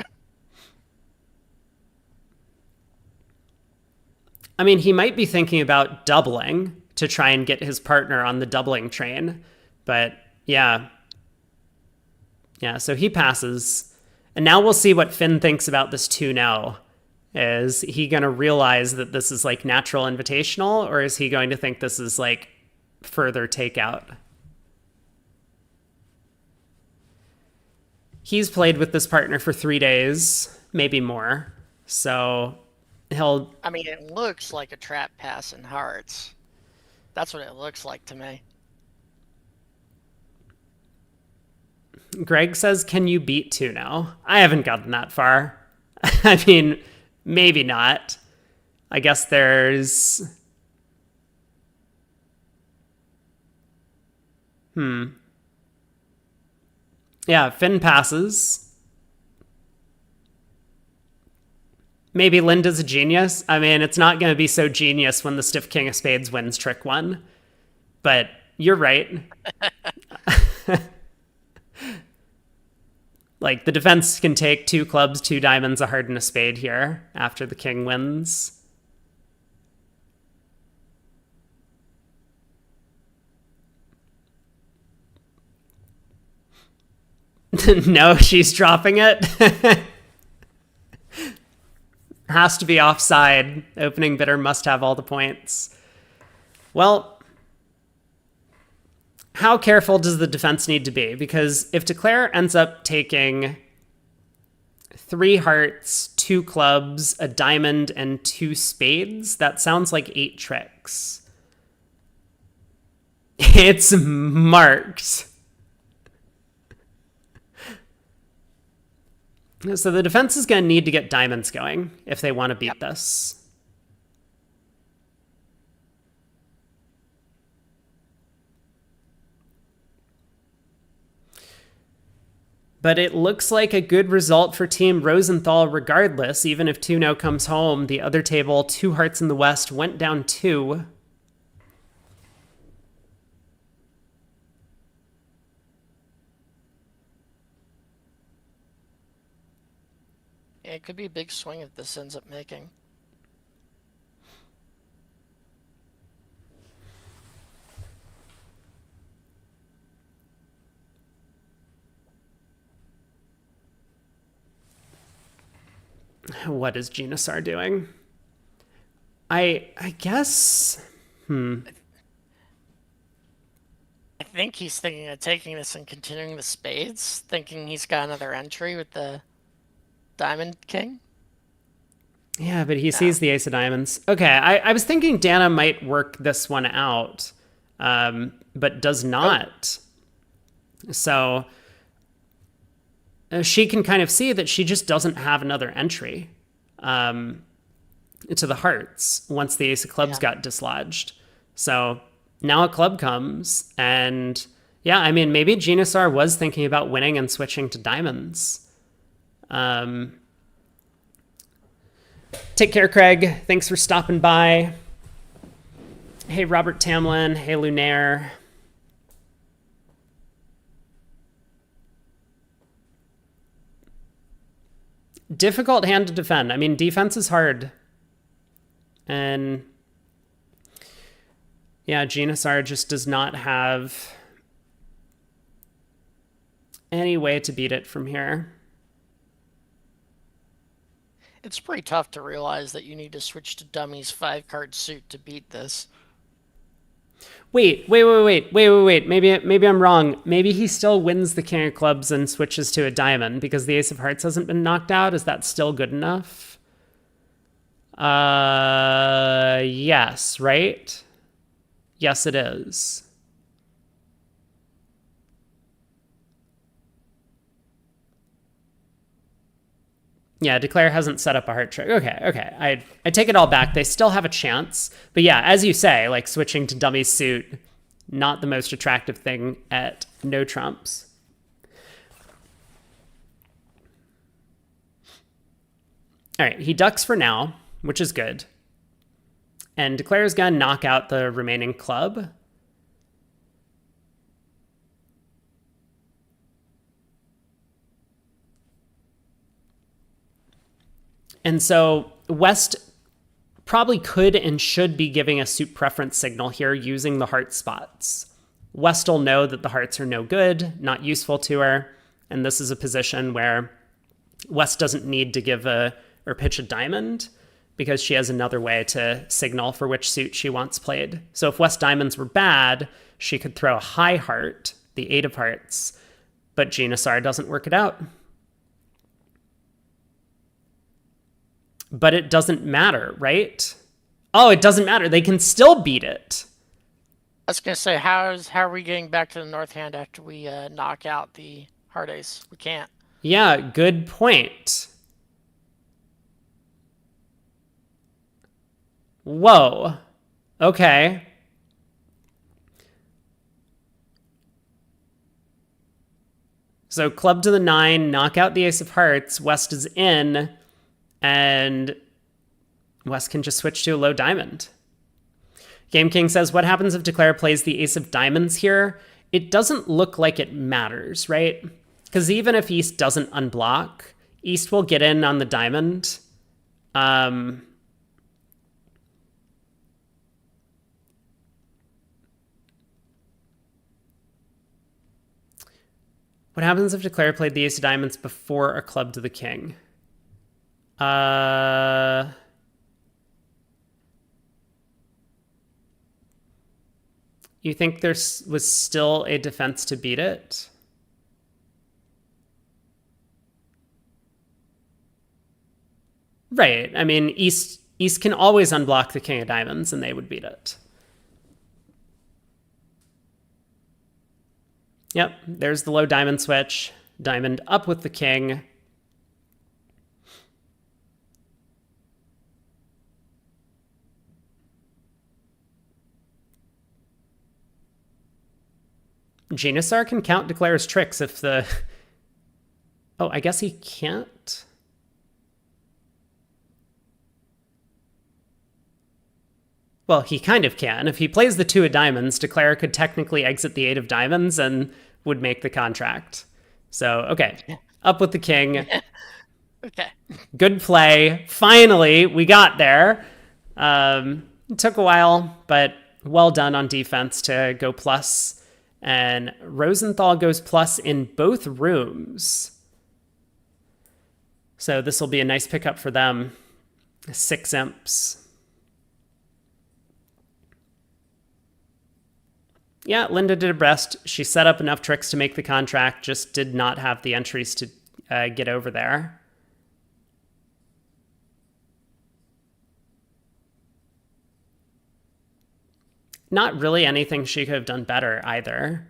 A: I mean, he might be thinking about doubling to try and get his partner on the doubling train. But yeah. Yeah, so he passes. And now we'll see what Finn thinks about this 2-0. Is he going to realize that this is like natural invitational, or is he going to think this is like further takeout? He's played with this partner for 3 days, maybe more. So he'll...
D: I mean, it looks like a trap pass in hearts. That's what it looks like to me.
A: Greg says, can you beat 2-0? I haven't gotten that far. I mean, maybe not. I guess there's... Yeah, Finn passes. Maybe Linda's a genius. I mean, it's not going to be so genius when the stiff king of spades wins trick 1. But you're right. Like, the defense can take 2 clubs, 2 diamonds, a heart, and a spade here after the king wins. No, she's dropping it. Has to be offside. Opening bidder must have all the points. Well, how careful does the defense need to be? Because if Declare ends up taking 3 hearts, 2 clubs, a diamond, and 2 spades, that sounds like 8 tricks. It's marked. So the defense is going to need to get diamonds going if they want to beat this. But it looks like a good result for Team Rosenthal regardless. Even if 2-0 comes home, the other table, 2 hearts in the West, went down 2.
D: Yeah, it could be a big swing if this ends up making.
A: What is Genasar doing? I guess...
D: I think he's thinking of taking this and continuing the spades, thinking he's got another entry with the Diamond King.
A: Yeah, but he sees the ace of diamonds. Okay, I was thinking Dana might work this one out, but does not. So she can kind of see that she just doesn't have another entry to the hearts once the ace of clubs got dislodged. So now a club comes, and yeah, I mean, maybe Genasar was thinking about winning and switching to diamonds. Take care, Craig. Thanks for stopping by. Hey, Robert Tamlin. Hey, Lunaire. Difficult hand to defend. I mean, defense is hard. And yeah, Genosar just does not have any way to beat it from here.
D: It's pretty tough to realize that you need to switch to Dummy's 5-card suit to beat this.
A: Wait. Maybe I'm wrong. Maybe he still wins the King of Clubs and switches to a diamond because the Ace of Hearts hasn't been knocked out. Is that still good enough? Yes, right? Yes, it is. Yeah, Declare hasn't set up a heart trick. Okay. I take it all back. They still have a chance. But yeah, as you say, like switching to Dummy's suit, not the most attractive thing at no trumps. All right, he ducks for now, which is good. And Declare's gonna knock out the remaining club. And so West probably could and should be giving a suit preference signal here using the heart spots. West will know that the hearts are no good, not useful to her, and this is a position where West doesn't need to give or pitch a diamond because she has another way to signal for which suit she wants played. So if West diamonds were bad, she could throw a high heart, the 8 of hearts, but Genosar doesn't work it out. But it doesn't matter, right? Oh, it doesn't matter. They can still beat it.
D: I was going to say, how are we getting back to the north hand after we knock out the heart ace? We can't.
A: Yeah, good point. Whoa. Okay. So club to the 9, knock out the ace of hearts. West is in. And West can just switch to a low diamond. Game King says, what happens if Declare plays the ace of diamonds here? It doesn't look like it matters, right? Because even if East doesn't unblock, East will get in on the diamond. What happens if Declare played the ace of diamonds before a club to the king? You think there was still a defense to beat it? Right. I mean, East can always unblock the king of diamonds and they would beat it. Yep, there's the low diamond switch. Diamond up with the king. Genosar can count Declare's tricks if the... Oh, I guess he can't? Well, he kind of can. If he plays the 2 of diamonds, Declare could technically exit the 8 of diamonds and would make the contract. So, okay. Up with the king.
D: Okay.
A: Good play. Finally, we got there. It took a while, but well done on defense to go plus. And Rosenthal goes plus in both rooms. So this will be a nice pickup for them. 6 imps. Yeah, Linda did her best. She set up enough tricks to make the contract, just did not have the entries to get over there. Not really anything she could have done better either.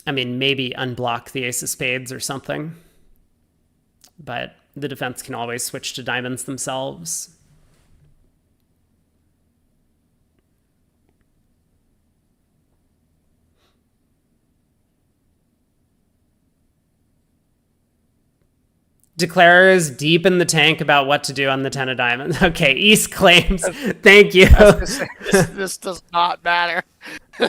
A: I mean, maybe unblock the ace of spades or something. But the defense can always switch to diamonds themselves. Declarer is deep in the tank about what to do on the 10 of diamonds. Okay, East claims. Thank you.
D: This does not matter.
A: All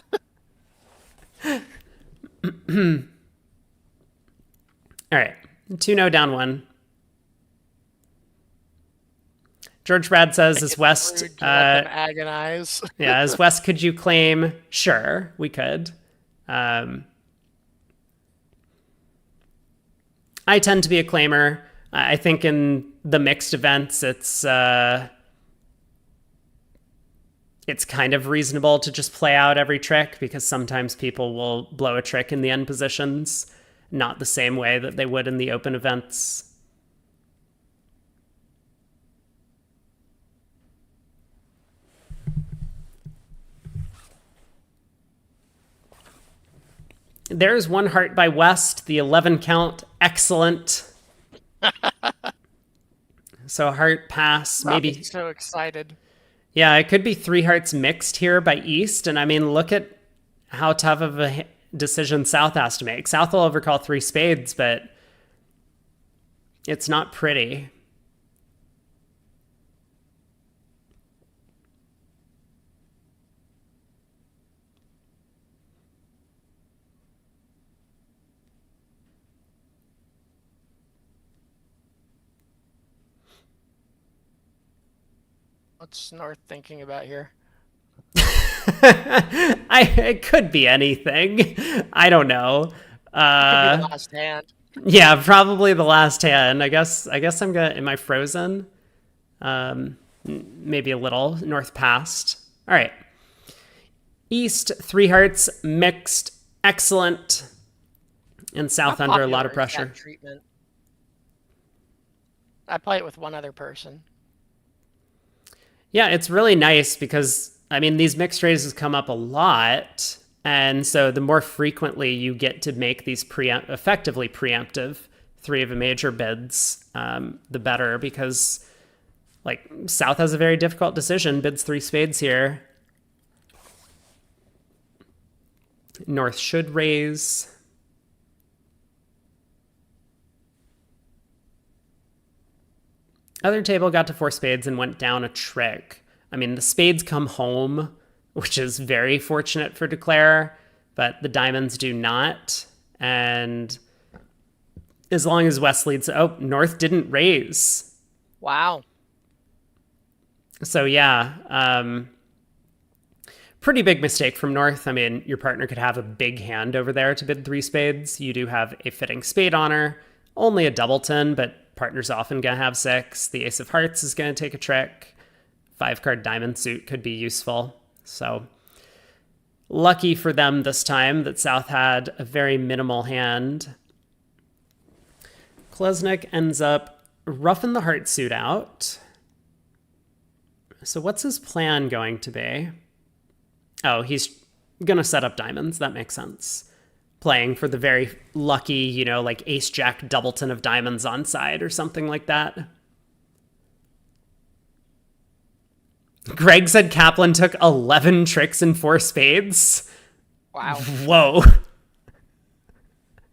A: right, 2-0 down 1. George Brad says, "As West,
D: Rude to let them agonize."
A: yeah, as West, could you claim? Sure, we could. I tend to be a claimer. I think in the mixed events, it's kind of reasonable to just play out every trick because sometimes people will blow a trick in the end positions, not the same way that they would in the open events. There's 1 heart by West, the 11 count, excellent. So heart pass, maybe.
D: I'm so excited.
A: Yeah, it could be 3 hearts mixed here by East, and I mean, look at how tough of a decision South has to make. South will overcall 3 spades, but it's not pretty.
D: What's North thinking about here?
A: It could be anything. I don't know.
D: Could be the last hand.
A: Yeah, probably the last hand. I guess I'm gonna. Am I frozen? Maybe a little. North passed. All right. East 3 hearts mixed, excellent, and South
D: How
A: under a
D: popular
A: lot of
D: is that
A: pressure.
D: treatment? I play it with one other person.
A: Yeah, it's really nice because, I mean, these mixed raises come up a lot. And so the more frequently you get to make these effectively preemptive 3 of a major bids, the better, because like South has a very difficult decision, bids 3 spades here. North should raise. Other table got to 4 spades and went down a trick. I mean, the spades come home, which is very fortunate for Declare, but the diamonds do not. And as long as West leads, oh, North didn't raise.
D: Wow.
A: So yeah, pretty big mistake from North. I mean, your partner could have a big hand over there to bid 3 spades. You do have a fitting spade honor, only a doubleton, but partner's often going to have 6. The ace of hearts is going to take a trick. 5-card diamond suit could be useful. So lucky for them this time that South had a very minimal hand. Klesnik ends up roughing the heart suit out. So what's his plan going to be? Oh, he's going to set up diamonds. That makes sense. Playing for the very lucky, you know, like ace-jack doubleton of diamonds on side or something like that. Greg said Kaplan took 11 tricks and 4 spades.
D: Wow.
A: Whoa.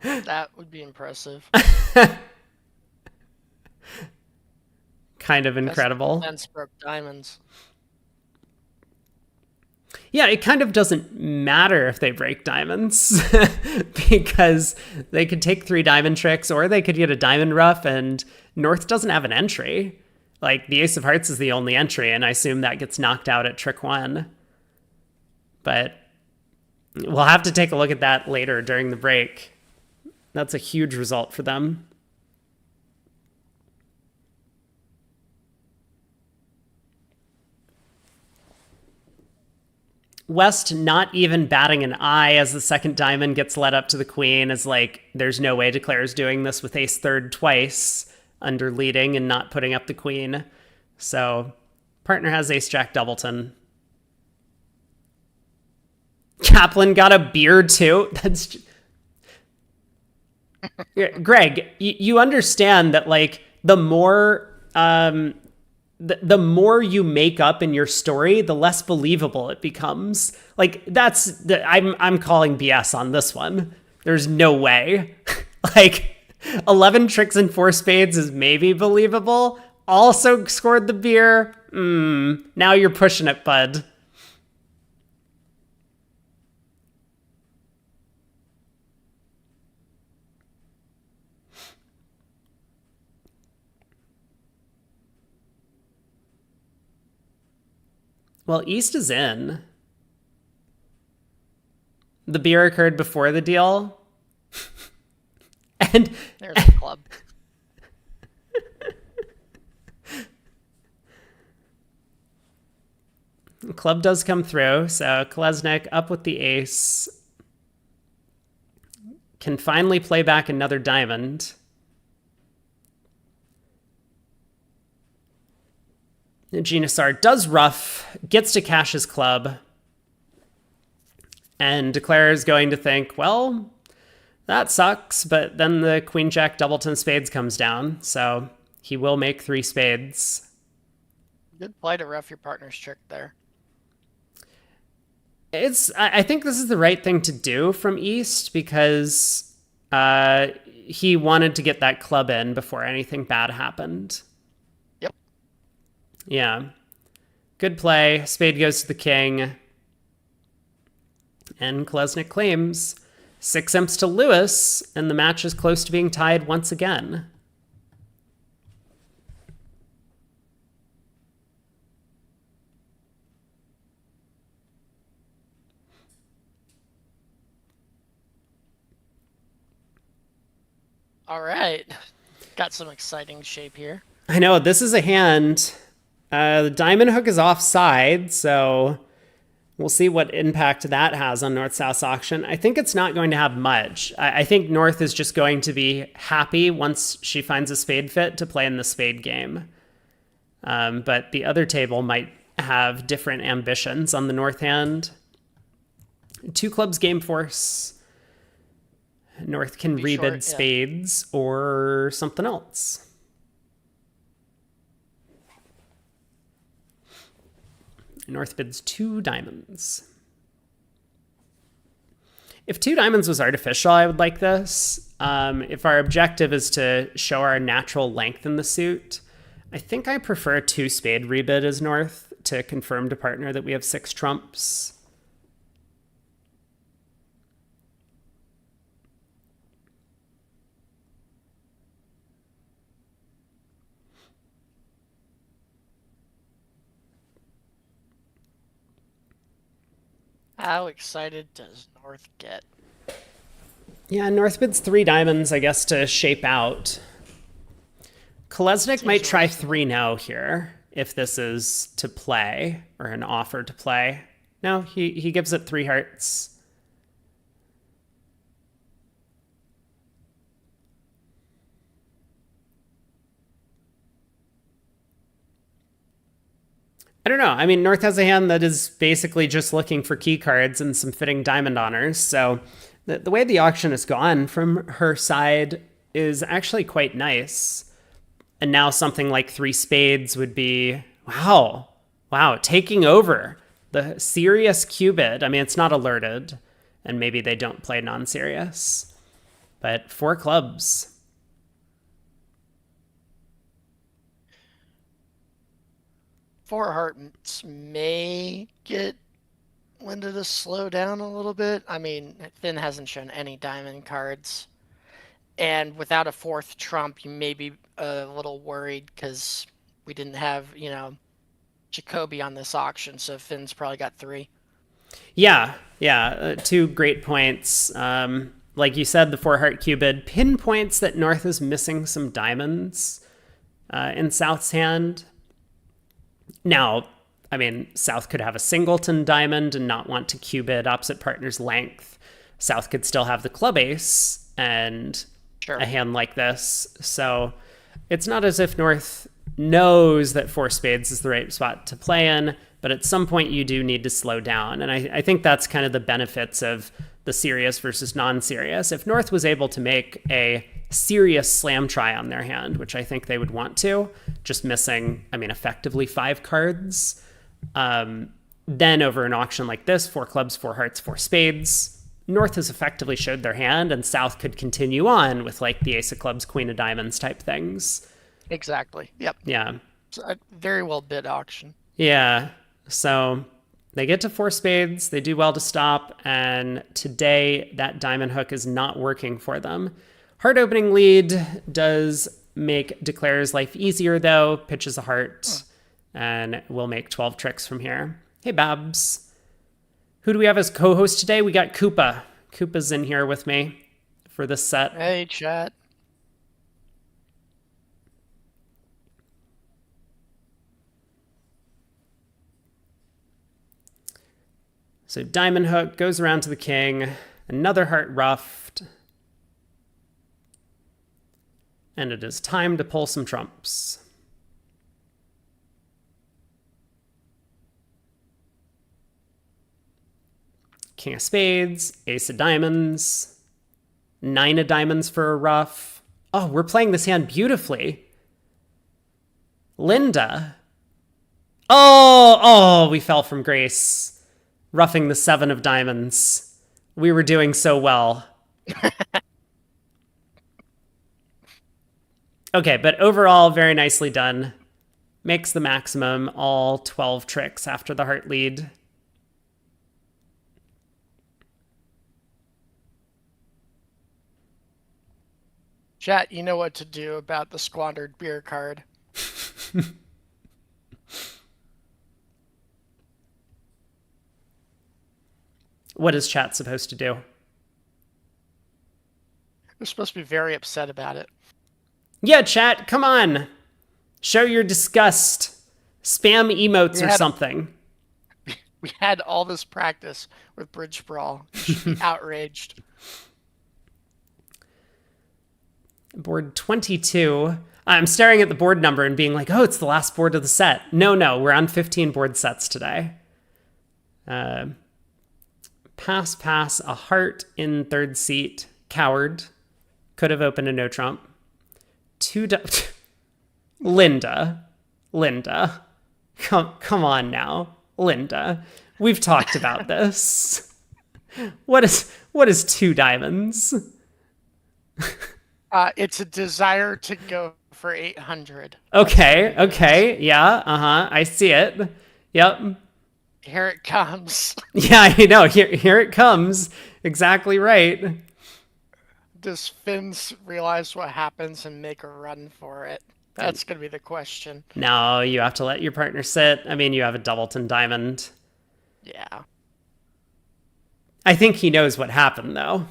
D: That would be impressive.
A: Kind of incredible.
D: Defense broke diamonds.
A: Yeah, it kind of doesn't matter if they break diamonds because they could take 3 diamond tricks or they could get a diamond rough, and North doesn't have an entry. Like, the ace of hearts is the only entry, and I assume that gets knocked out at trick 1. But we'll have to take a look at that later during the break. That's a huge result for them. West not even batting an eye as the second diamond gets led up to the queen, is like, there's no way Declare's doing this with ace third twice under leading and not putting up the queen. So partner has ace jack doubleton. Kaplan got a beer too. That's Greg, you understand that, like, the more the more you make up in your story, the less believable it becomes. Like, I'm calling BS on this one. There's no way. Like, 11 tricks and 4 spades is maybe believable. Also scored the beer. Now you're pushing it, bud. Well, East is in. The beer occurred before the deal. And
D: There's a club.
A: Club does come through, so Kolesnik up with the ace. Can finally play back another diamond. Genisar does ruff, gets to cash his club, and Declare is going to think, well, that sucks, but then the Queen Jack Doubleton spades comes down, so he will make 3 spades.
D: Good play to rough your partner's trick there.
A: I think this is the right thing to do from East because he wanted to get that club in before anything bad happened.
D: Yep.
A: Yeah. Good play. Spade goes to the king. And Kolesnik claims 6 imps to Lewis, and the match is close to being tied once again.
D: All right. Got some exciting shape here.
A: I know, this is a hand. The diamond hook is offside, so we'll see what impact that has on North-South's auction. I think it's not going to have much. I think North is just going to be happy once she finds a spade fit to play in the spade game. But the other table might have different ambitions on the North hand. 2 clubs game force. North can rebid spades or something else. North bids 2 diamonds. If 2 diamonds was artificial, I would like this. If our objective is to show our natural length in the suit, I think I prefer 2 spade rebid as North to confirm to partner that we have 6 trumps.
D: How excited does North get?
A: Yeah, North bids 3 diamonds, I guess, to shape out. Kolesnik might try 3 no here, if this is to play, or an offer to play. No, he gives it 3 hearts. I don't know. I mean, North has a hand that is basically just looking for key cards and some fitting diamond honors. So the way the auction has gone from her side is actually quite nice. And now something like 3 spades would be, wow, taking over. The serious Q-bid. I mean, it's not alerted, and maybe they don't play non-serious. But 4 clubs.
D: Four hearts may get Linda to slow down a little bit. I mean, Finn hasn't shown any diamond cards. And without a 4th trump, you may be a little worried because we didn't have, Jacoby on this auction. So Finn's probably got 3.
A: Yeah. 2 great points. Like you said, the 4-heart Q-bid pinpoints that North is missing some diamonds in South's hand. Now, I mean, South could have a singleton diamond and not want to Q-bid opposite partner's length. South could still have the club ace and a hand like this. So it's not as if North knows that 4 spades is the right spot to play in, but at some point you do need to slow down. And I think that's kind of the benefits of the serious versus non-serious. If North was able to make a serious slam try on their hand, which I think they would want to, just missing, I mean, effectively 5 cards, then over an auction like this, 4 clubs, 4 hearts, 4 spades, North has effectively showed their hand, and South could continue on with like the Ace of Clubs, Queen of Diamonds type things.
D: Exactly. Yep.
A: Yeah.
D: So a very well bid auction.
A: Yeah. So they get to 4 spades. They do well to stop. And today, that diamond hook is not working for them. Heart opening lead does make Declare's life easier, though. Pitches a heart. And we'll make 12 tricks from here. Hey, Babs. Who do we have as co-host today? We got Koopa. Koopa's in here with me for this set.
D: Hey, chat.
A: So diamond hook goes around to the king. Another heart ruffed. And it is time to pull some trumps. King of spades, ace of diamonds, 9 of diamonds for a ruff. Oh, we're playing this hand beautifully. Linda. Oh, we fell from grace. Ruffing the 7 of diamonds. We were doing so well. Okay, but overall, very nicely done. Makes the maximum, all 12 tricks after the heart lead.
D: Chat, you know what to do about the squandered beer card.
A: What is chat supposed to do?
D: You're supposed to be very upset about it.
A: Yeah, chat, come on. Show your disgust. Spam emotes or something.
D: We had all this practice with Bridge Brawl. You should be outraged.
A: Board 22. I'm staring at the board number and being like, oh, it's the last board of the set. No, we're on 15 board sets today. Pass, a heart in third seat. Coward. Could have opened a no trump. Linda. Come on now. Linda. We've talked about this. What is 2 diamonds?
D: It's a desire to go for 800.
A: Okay. Yeah, I see it. Yep.
D: Here it comes.
A: Yeah, I know. Here it comes. Exactly right.
D: Does Finns realize what happens and make a run for it? That's going to be the question.
A: No, you have to let your partner sit. I mean, you have a doubleton diamond.
D: Yeah.
A: I think he knows what happened, though.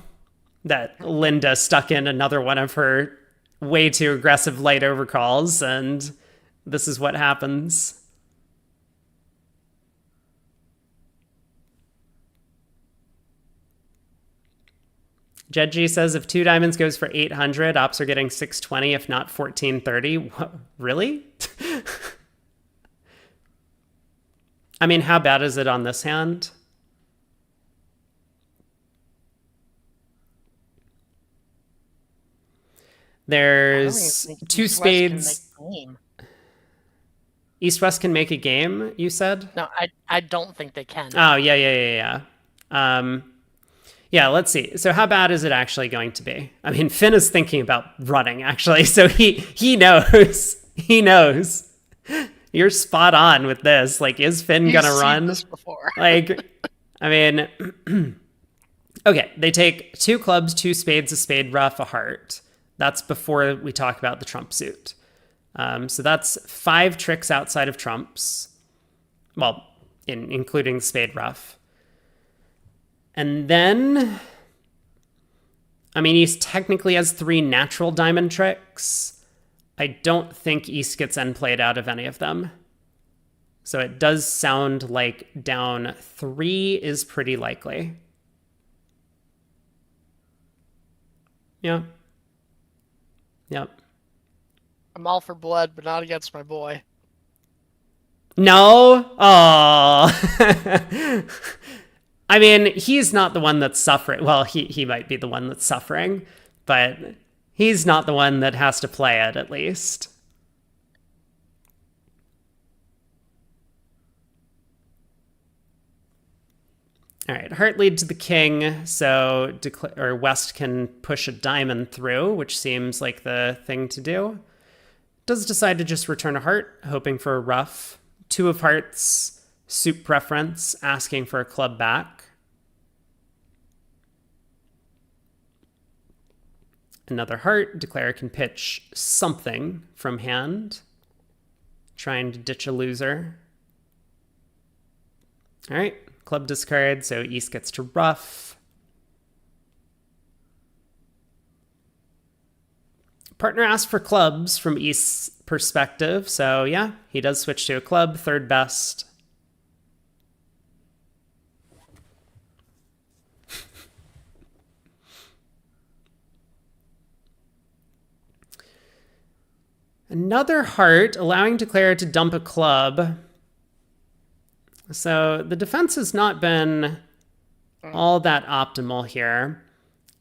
A: That Linda stuck in another one of her way too aggressive light overcalls, and this is what happens. Jedji says if 2 diamonds goes for 800, ops are getting 620, if not 1430. What? Really? I mean, how bad is it on this hand? There's 2 spades. East-West can make a game, you said?
D: No, I don't think they can.
A: Oh, yeah. Yeah, let's see. So how bad is it actually going to be? I mean, Finn is thinking about running, actually, so he knows. He knows. You're spot on with this. Like, is Finn gonna run?
D: This before.
A: Like, I mean, okay, they take 2 clubs, 2 spades, a spade, ruff, a heart. That's before we talk about the trump suit. So that's 5 tricks outside of trumps. Well, including the spade ruff. And then, I mean, East technically has 3 natural diamond tricks. I don't think East gets end played out of any of them. So it does sound like down 3 is pretty likely. Yeah. Yep.
D: I'm all for blood, but not against my boy.
A: No? Oh. I mean, he's not the one that's suffering. Well, he might be the one that's suffering, but he's not the one that has to play it, at least. All right, heart lead to the king, so West can push a diamond through, which seems like the thing to do. Does decide to just return a heart, hoping for a ruff. 2 of hearts, suit preference, asking for a club back. Another heart, declare can pitch something from hand, trying to ditch a loser. All right, club discard, so East gets to ruff. Partner asks for clubs from East's perspective, so yeah, he does switch to a club, third best. Another heart, allowing declare to dump a club. So the defense has not been all that optimal here.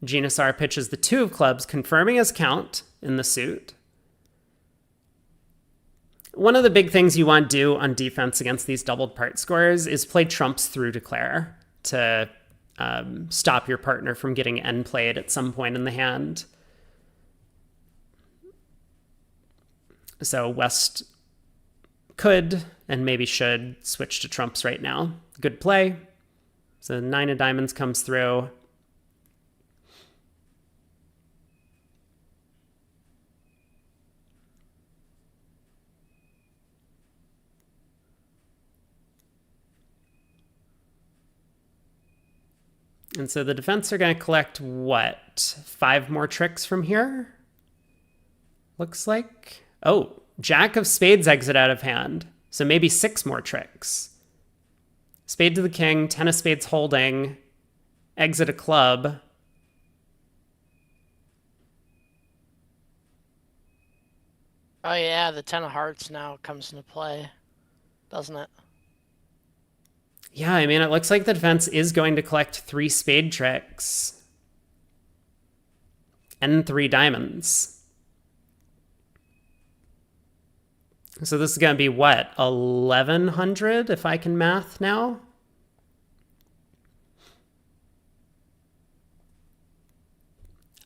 A: Genusar pitches the 2 of clubs, confirming his count in the suit. One of the big things you want to do on defense against these doubled part scores is play trumps through declare to stop your partner from getting end played at some point in the hand. So West could and maybe should switch to trumps right now. Good play. So 9 of diamonds comes through. And so the defense are going to collect, what, 5 more tricks from here? Looks like. Oh, Jack of spades exit out of hand. So maybe 6 more tricks. Spade to the king, 10 of spades holding, exit a club.
D: Oh yeah, the 10 of hearts now comes into play, doesn't it?
A: Yeah, I mean, it looks like the defense is going to collect 3 spade tricks. And 3 diamonds. So this is going to be, what, 1,100 if I can math now?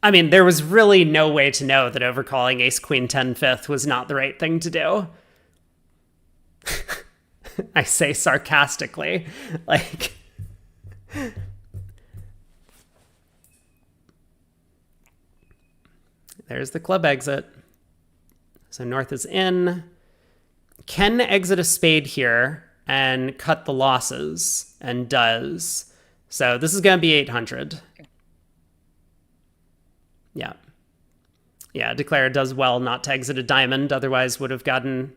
A: I mean, there was really no way to know that overcalling ace queen 10 fifth was not the right thing to do. I say sarcastically. Like, there's the club exit. So North is in. Can exit a spade here and cut the losses, and does. So this is going to be 800. Yeah. Yeah, declare does well not to exit a diamond, otherwise would have gotten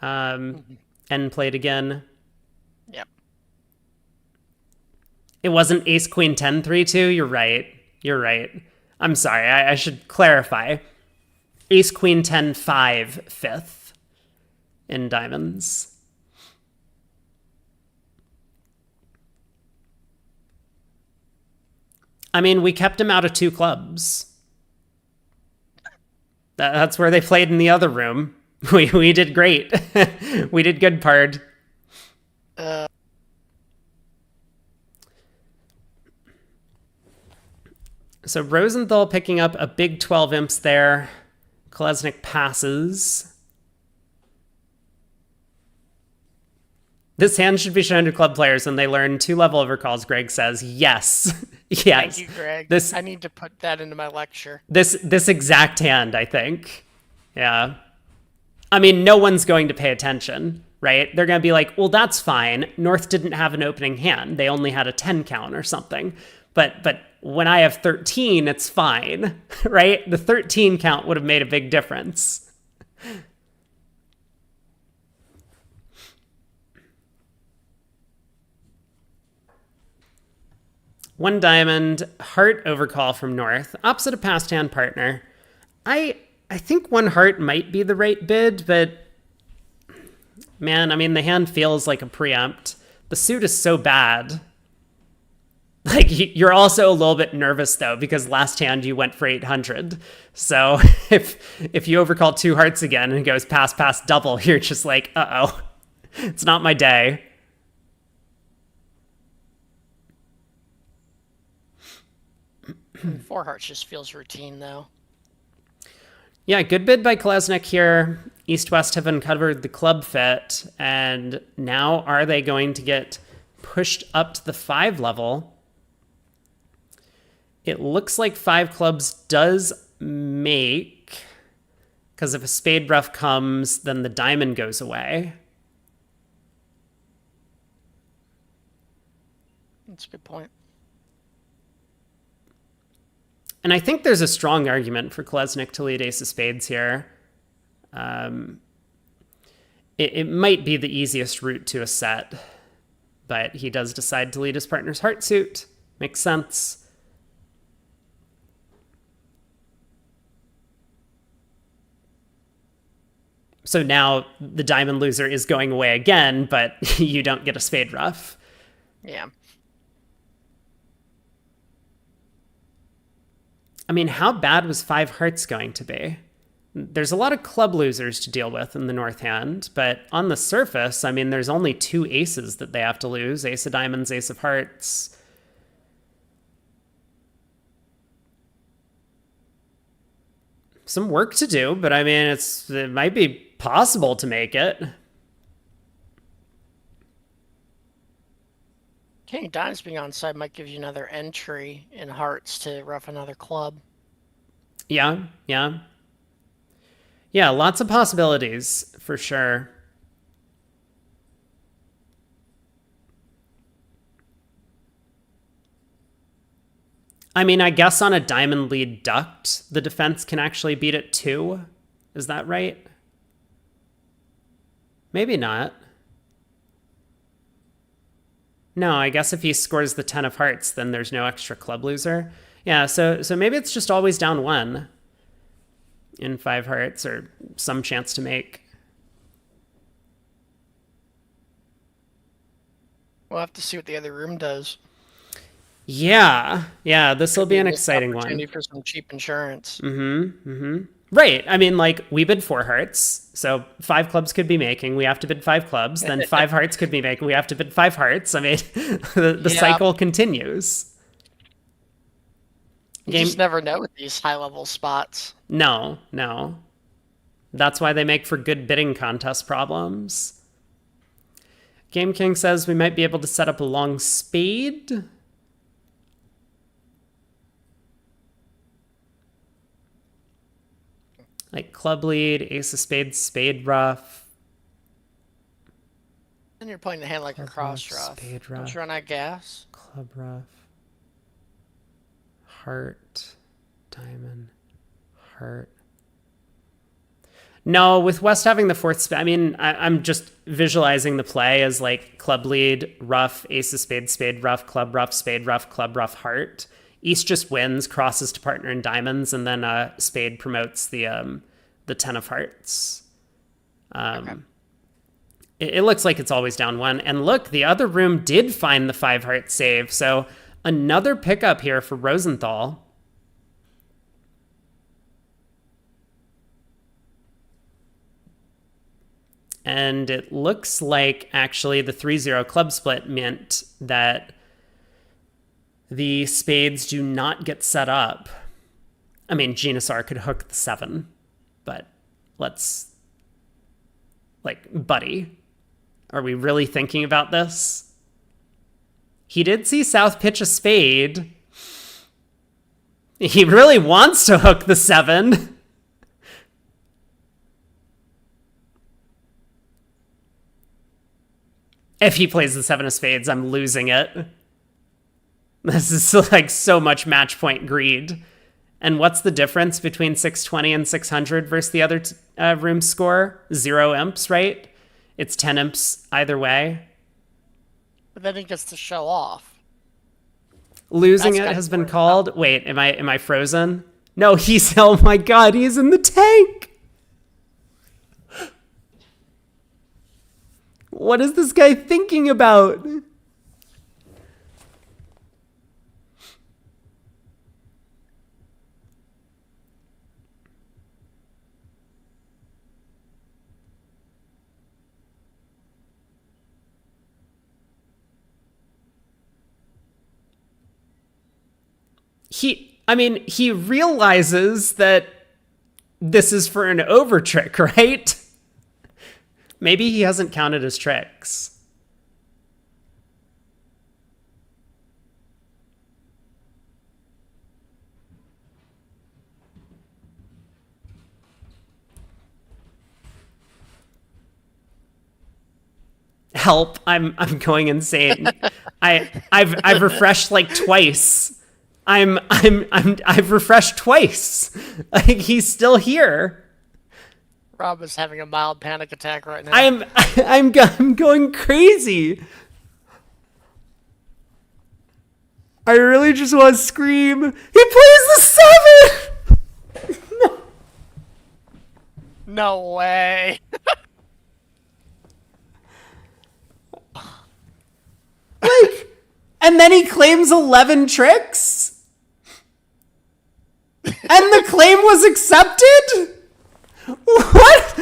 A: end played again.
D: Yep.
A: It wasn't ace queen 10 3-2. You're right. You're right. I'm sorry. I should clarify. Ace queen 10 5 fifth in diamonds. I mean, we kept him out of 2 clubs. That's where they played in the other room. We did great. We did good, Pard. So Rosenthal picking up a big 12 imps there. Kolesnik passes. This hand should be shown to club players when they learn 2-level overcalls, Greg says. Yes. Yes.
D: Thank you, Greg. I need to put that into my lecture.
A: This exact hand, I think. Yeah. I mean, no one's going to pay attention, right? They're going to be like, well, that's fine. North didn't have an opening hand. They only had a 10 count or something. But when I have 13, it's fine, right? The 13 count would have made a big difference. One diamond, heart overcall from North, opposite a past hand partner. I think 1 heart might be the right bid, but man, I mean, the hand feels like a preempt. The suit is so bad. Like, you're also a little bit nervous, though, because last hand you went for 800. So if you overcall 2 hearts again and it goes pass, double, you're just like, uh-oh, it's not my day.
D: And 4 hearts just feels routine, though.
A: Yeah, good bid by Kolesnik here. East-West have uncovered the club fit, and now are they going to get pushed up to the 5 level? It looks like 5 clubs does make, because if a spade ruff comes, then the diamond goes away.
D: That's a good point.
A: And I think there's a strong argument for Kolesnik to lead ace of spades here. It might be the easiest route to a set, but he does decide to lead his partner's heart suit. Makes sense. So now the diamond loser is going away again, but you don't get a spade ruff.
D: Yeah.
A: I mean, how bad was 5 hearts going to be? There's a lot of club losers to deal with in the north hand, but on the surface, I mean, there's only 2 aces that they have to lose. Ace of diamonds, ace of hearts. Some work to do, but I mean, it might be possible to make it.
D: King of diamonds being on side might give you another entry in hearts to rough another club.
A: Yeah, yeah. Yeah, lots of possibilities, for sure. I mean, I guess on a diamond lead duct, the defense can actually beat it too. Is that right? Maybe not. No, I guess if he scores the 10 of hearts, then there's no extra club loser. Yeah, so maybe it's just always down 1 in 5 hearts, or some chance to make.
D: We'll have to see what the other room does.
A: Yeah, this will be an exciting one.
D: Opportunity for some cheap insurance.
A: Right. I mean, like, we bid 4 hearts, so 5 clubs could be making. We have to bid 5 clubs. Then 5 hearts could be making. We have to bid 5 hearts. I mean, the cycle continues.
D: You just never know with these high-level spots.
A: No. That's why they make for good bidding contest problems. Game King says we might be able to set up a long spade. Like club lead, ace of spades, spade ruff.
D: And you're playing the hand like a cross ruff.
A: Spade ruff.
D: Don't you run out of gas?
A: Club ruff. Heart. Diamond. Heart. No, with West having the 4th spade, I mean, I'm just visualizing the play as like club lead, ruff, ace of spades, spade ruff, club ruff, spade ruff, club ruff, heart. East just wins, crosses to partner in diamonds, and then spade promotes the 10 of hearts.
D: Okay.
A: It looks like it's always down 1. And look, the other room did find the 5 heart save. So another pickup here for Rosenthal. And it looks like actually the 3-0 club split meant that the spades do not get set up. I mean, Genasar could hook the 7, but let's, like, buddy, are we really thinking about this? He did see South pitch a spade. He really wants to hook the 7. If he plays the 7 of spades, I'm losing it. This is like so much match point greed. And what's the difference between 620 and 600 versus the other room score? 0 imps, right? It's 10 imps either way.
D: But then he gets to show off.
A: Losing it has been called. Wait, am I frozen? No, he's, oh my god, he's in the tank. What is this guy thinking about? he realizes that this is for an over trick, right? Maybe he hasn't counted his tricks. Help! I'm going insane. I've refreshed like twice. I've refreshed twice. Like, he's still here.
D: Rob is having a mild panic attack right now.
A: I'm going crazy. I really just want to scream. He plays the 7.
D: No way.
A: Like, and then he claims 11 tricks? And the claim was accepted? What?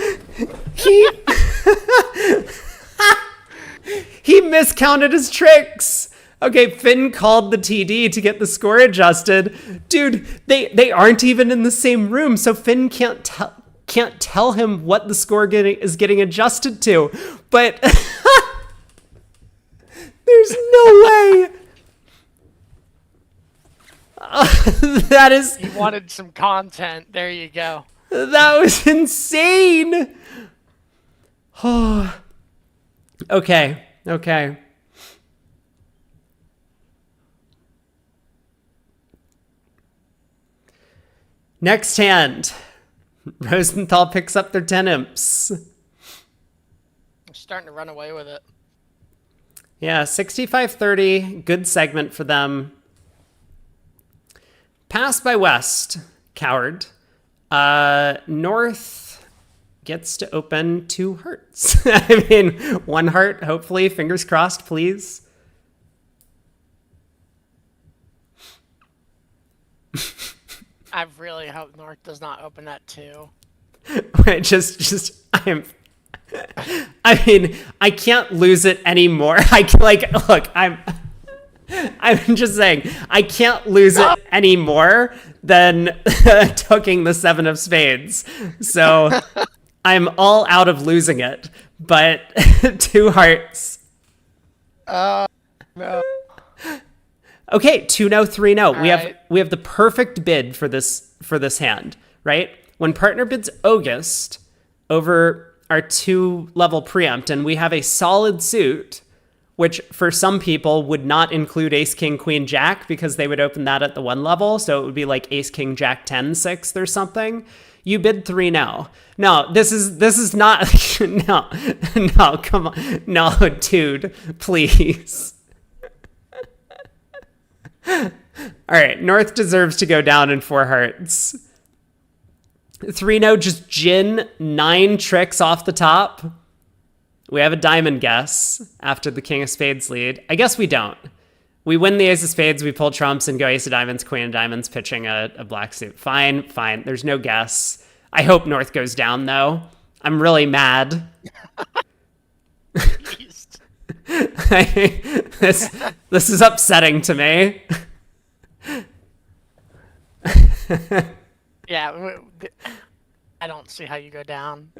A: He miscounted his tricks. Okay, Finn called the TD to get the score adjusted. Dude, they aren't even in the same room, so Finn can't tell him what the score is getting adjusted to. But there's no way. That is...
D: He wanted some content. There you go.
A: That was insane. Oh. Okay. Next hand. Rosenthal picks up their 10 imps.
D: I'm starting to run away with it.
A: Yeah, 65-30. Good segment for them. Pass by West. Coward. North gets to open 2 hearts. I mean, 1 heart, hopefully. Fingers crossed, please.
D: I really hope North does not open that too.
A: I mean, I can't lose it anymore. I'm just saying, I can't lose it any more than tooking the 7 of spades. So I'm all out of losing it, but 2 hearts.
D: No.
A: Okay, 2-0, 3-0.
D: Right.
A: We have the perfect bid for this hand, right? When partner bids August over our 2-level preempt, and we have a solid suit, which for some people would not include ace, king, queen, jack, because they would open that at the 1 level. So it would be like ace, king, jack, 10, 6th or something. You bid 3 now. No, this is not, no, come on. No, dude, please. All right, North deserves to go down in 4 hearts. 3-0, just gin, 9 tricks off the top. We have a diamond guess after the king of spades lead. I guess we don't. We win the ace of spades, we pull trumps and go ace of diamonds, queen of diamonds, pitching a black suit. Fine. There's no guess. I hope North goes down, though. I'm really mad. This is upsetting to me.
D: Yeah, I don't see how you go down.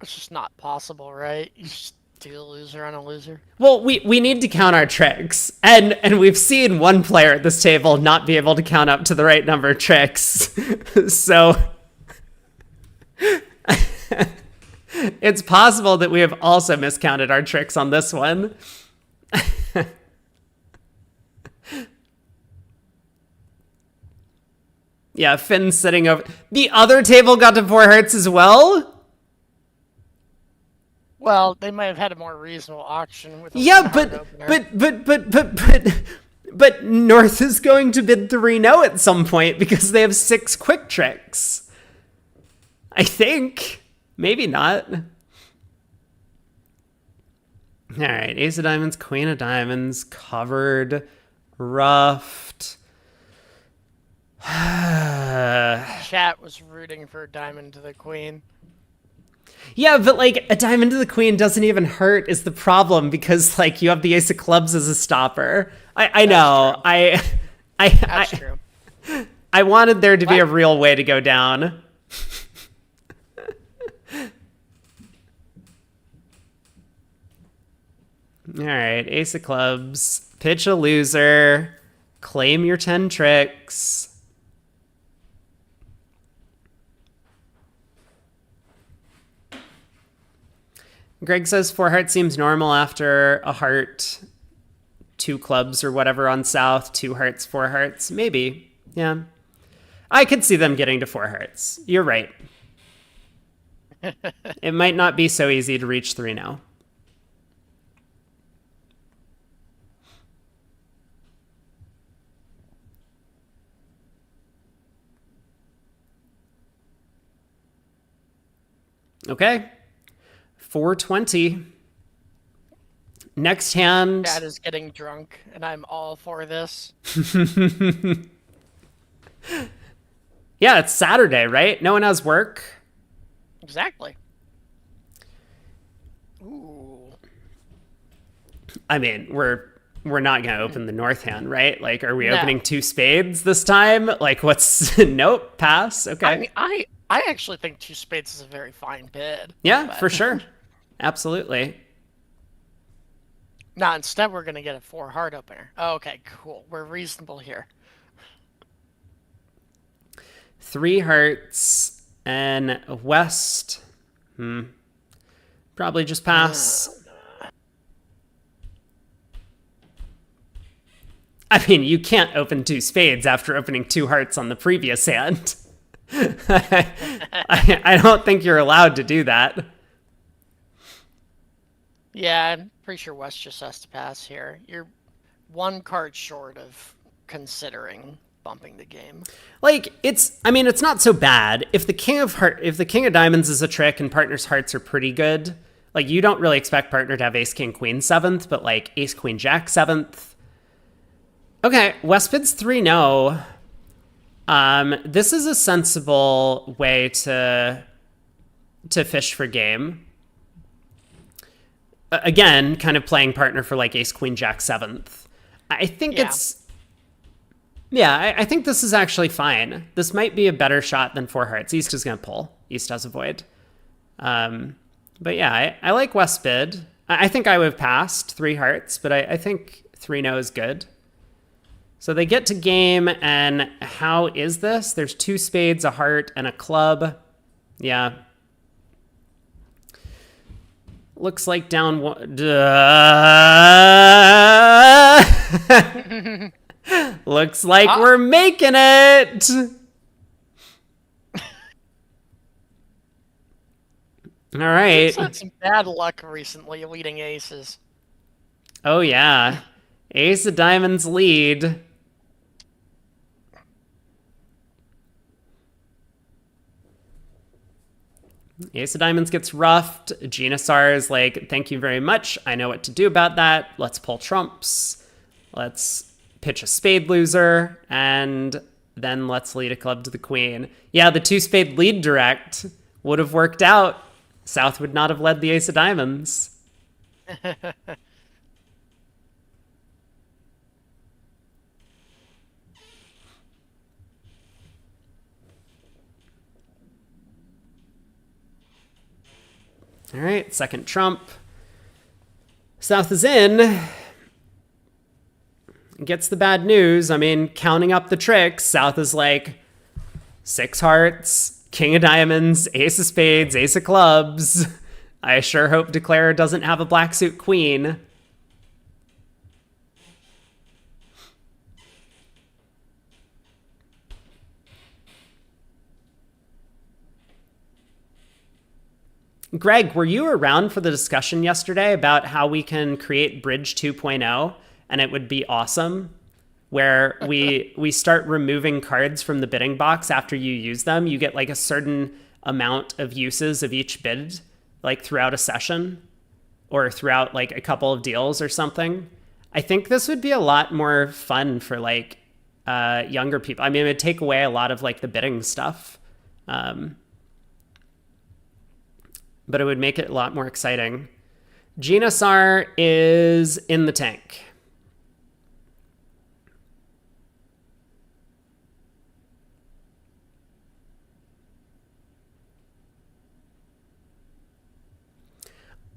D: It's just not possible, right? You just do a loser on a loser.
A: Well, we need to count our tricks. And we've seen one player at this table not be able to count up to the right number of tricks. So it's possible that we have also miscounted our tricks on this one. Yeah, Finn's sitting over. The other table got to 4 hearts as well?
D: Well, they might have had a more reasonable auction with a
A: Yeah,
D: opener.
A: but North is going to bid 3-0 at some point because they have 6 quick tricks. I think. Maybe not. All right, ace of diamonds, queen of diamonds, covered, ruffed.
D: Chat was rooting for a diamond to the queen.
A: Yeah, but like a diamond to the queen doesn't even hurt is the problem because like you have the ace of clubs as a stopper. I know.
D: That's true.
A: I wanted there to be a
D: What?
A: real way to go down. All right, ace of clubs, pitch a loser, claim your 10 tricks. Greg says 4 hearts seems normal after a heart, 2 clubs or whatever on south, 2 hearts, 4 hearts. Maybe. Yeah. I could see them getting to 4 hearts. You're right. It might not be so easy to reach 3 now. Okay. 420. Next hand.
D: Dad is getting drunk, and I'm all for this.
A: Yeah, it's Saturday, right? No one has work.
D: Exactly. Ooh.
A: I mean, we're not going to open the north hand, right? Like, are we
D: No.
A: opening 2 spades this time? Like, what's... Nope, pass. Okay.
D: I mean, I actually think 2 spades is a very fine bid.
A: Yeah,
D: but-
A: for sure. Absolutely.
D: No, instead we're gonna get a 4 heart opener. Oh, okay, cool. We're reasonable here.
A: 3 hearts and west. Probably just pass. I mean, you can't open 2 spades after opening 2 hearts on the previous hand. I don't think you're allowed to do that.
D: Yeah, I'm pretty sure West just has to pass here. You're 1 card short of considering bumping the game.
A: Like, it's not so bad. If the king of diamonds is a trick and partner's hearts are pretty good, like, you don't really expect partner to have ace king queen 7th, but like ace queen jack 7th. Okay, West bids 3-no. This is a sensible way to fish for game. Again, kind of playing partner for like ace queen jack 7th. I think I think this is actually fine. This might be a better shot than 4 hearts. East is going to pull. East has a void. But yeah, I like West bid. I think I would have passed 3 hearts, but I think 3-no is good. So they get to game, and how is this? There's 2 spades, a heart, and a club. Yeah. Looks like down one. Looks like we're making it. All right.
D: He's had some bad luck recently leading aces.
A: Oh, yeah. Ace of diamonds lead. Ace of diamonds gets roughed. Genasar is like, thank you very much. I know what to do about that. Let's pull trumps. Let's pitch a spade loser. And then let's lead a club to the queen. Yeah, the 2 spade lead direct would have worked out. South would not have led the ace of diamonds. All right, second trump. South is in. Gets the bad news. I mean, counting up the tricks, South is like 6 hearts, king of diamonds, ace of spades, ace of clubs. I sure hope Declare doesn't have a black suit queen. Greg, were you around for the discussion yesterday about how we can create Bridge 2.0 and it would be awesome? Where we start removing cards from the bidding box after you use them. You get like a certain amount of uses of each bid, like throughout a session or throughout like a couple of deals or something. I think this would be a lot more fun for like younger people. I mean, it would take away a lot of like the bidding stuff. But it would make it a lot more exciting. Genasar is in the tank.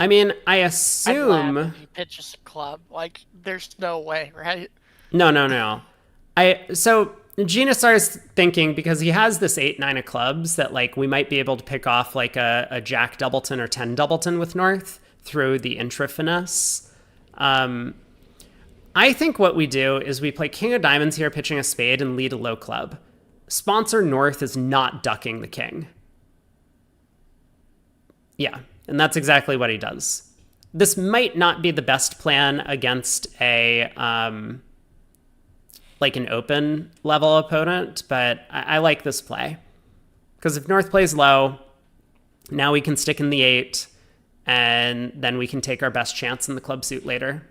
A: I mean, I
D: I'd laugh
A: assume.
D: if he pitches a club. Like, there's no way, right?
A: No, no, no. So Genasar's thinking because he has this 8-9 of clubs that like we might be able to pick off like a Jack Doubleton or 10 Doubleton with North through the intra finesse. I think what we do is we play King of Diamonds here, pitching a spade, and lead a low club. Sponsor North is not ducking the king. Yeah, and that's exactly what he does. This might not be the best plan against a like an open level opponent, but I like this play. Because if North plays low, now we can stick in the 8, and then we can take our best chance in the club suit later.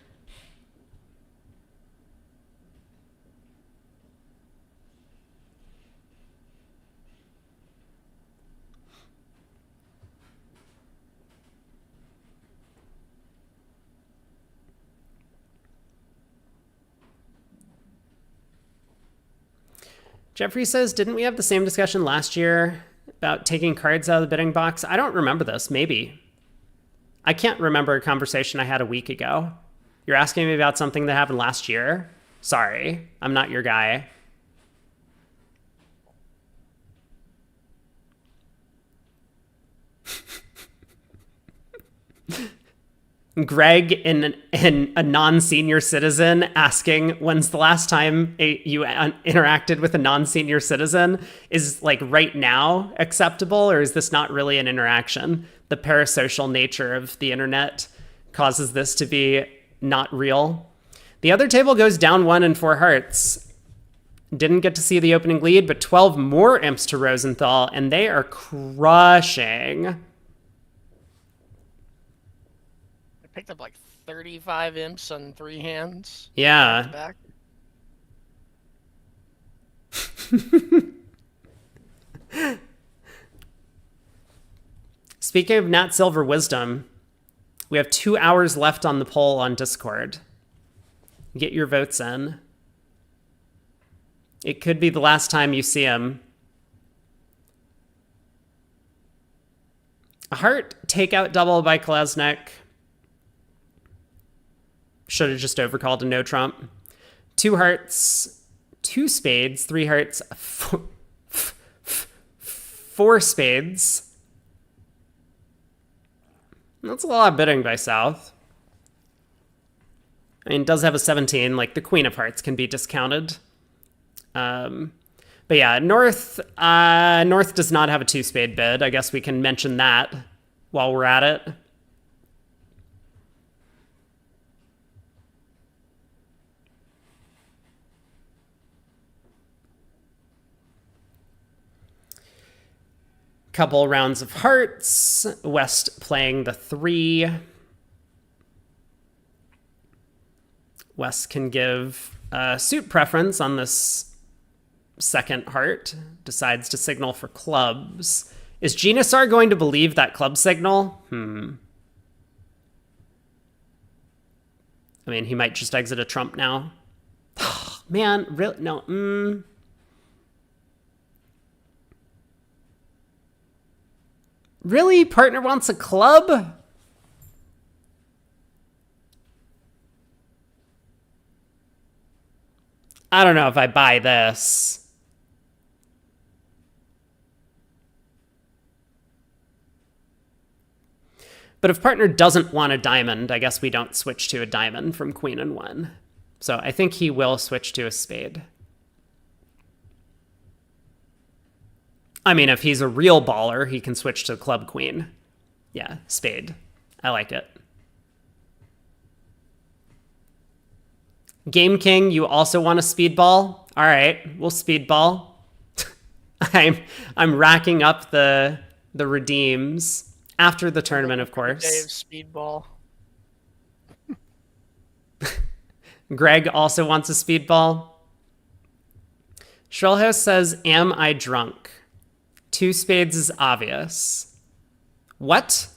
A: Jeffrey says, didn't we have the same discussion last year about taking cards out of the bidding box? I don't remember this. Maybe. I can't remember a conversation I had a week ago. You're asking me about something that happened last year? Sorry, I'm not your guy. Greg in a non-senior citizen asking when's the last time you interacted with a non-senior citizen is like right now acceptable, or is this not really an interaction? The parasocial nature of the internet causes this to be not real. The other table goes down 1 and 4 hearts. Didn't get to see the opening lead, but 12 more imps to Rosenthal, and they are crushing.
D: Picked up like 35 imps on 3 hands.
A: Yeah.
D: Back.
A: Speaking of Nat Silver wisdom, we have 2 hours left on the poll on Discord. Get your votes in. It could be the last time you see him. A heart takeout double by Kolesnik. Should have just overcalled a no trump. 2 hearts, 2 spades, 3 hearts, 4 spades. That's a lot of bidding by South. I mean, it does have a 17, like the Queen of Hearts can be discounted. But yeah, North does not have a 2-spade bid. I guess we can mention that while we're at it. Couple rounds of hearts. West playing the 3. West can give a suit preference on this second heart. Decides to signal for clubs. Is Genasar going to believe that club signal? I mean, he might just exit a trump now. Man, really? No. Really? Partner wants a club? I don't know if I buy this. But if partner doesn't want a diamond, I guess we don't switch to a diamond from queen and 1. So I think he will switch to a spade. I mean, if he's a real baller, he can switch to club queen. Yeah, spade. I like it. Game King, you also want a speedball? All right, we'll speedball. I'm racking up the redeems after the tournament, of course.
D: Dave speedball.
A: Greg also wants a speedball. Shrillhouse says, am I drunk? 2 spades is obvious. What?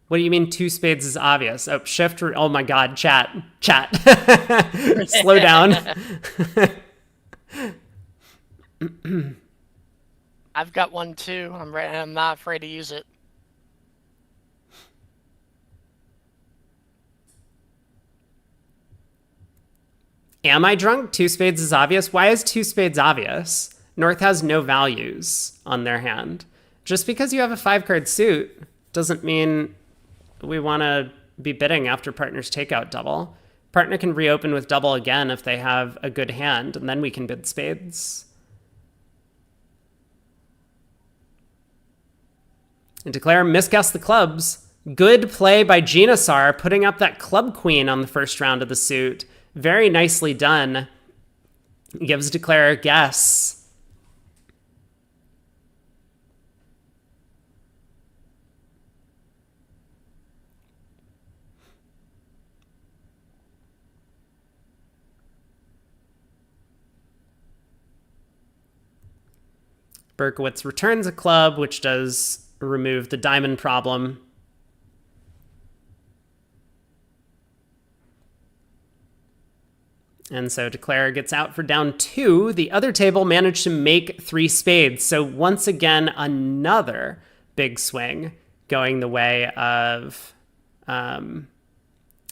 A: What do you mean 2 spades is obvious? Oh, shift. Oh my God, chat. Slow down.
D: I've got one too. I'm not afraid to use it.
A: Am I drunk? Two spades is obvious. Why is two spades obvious? North has no values on their hand. Just because you have a 5-card suit doesn't mean we want to be bidding after partner's takeout double. Partner can reopen with double again if they have a good hand, and then we can bid spades. And Declare misguessed the clubs. Good play by Genasar, putting up that club queen on the first round of the suit. Very nicely done. Gives Declare a guess. Berkowitz returns a club, which does remove the diamond problem. And so Declare gets out for down 2. The other table managed to make 3 spades. So once again, another big swing going the way of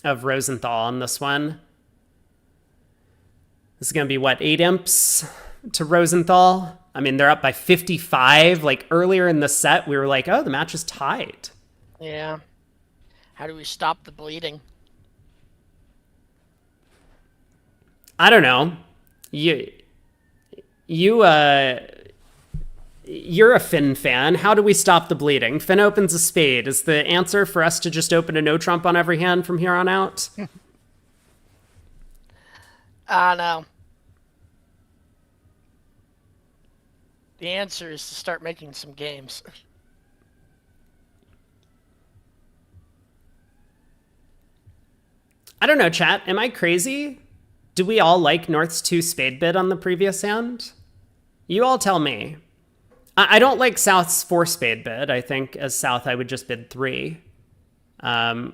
A: Rosenthal on this one. This is going to be, what, 8 imps to Rosenthal? I mean, they're up by 55. Like, earlier in the set, we were like, oh, the match is tied.
D: Yeah. How do we stop the bleeding?
A: I don't know. You're a Finn fan. How do we stop the bleeding? Finn opens a spade. Is the answer for us to just open a no trump on every hand from here on out?
D: No. The answer is to start making some games.
A: I don't know, chat. Am I crazy? Do we all like North's 2 spade bid on the previous hand? You all tell me. I don't like South's 4 spade bid. I think as South, I would just bid 3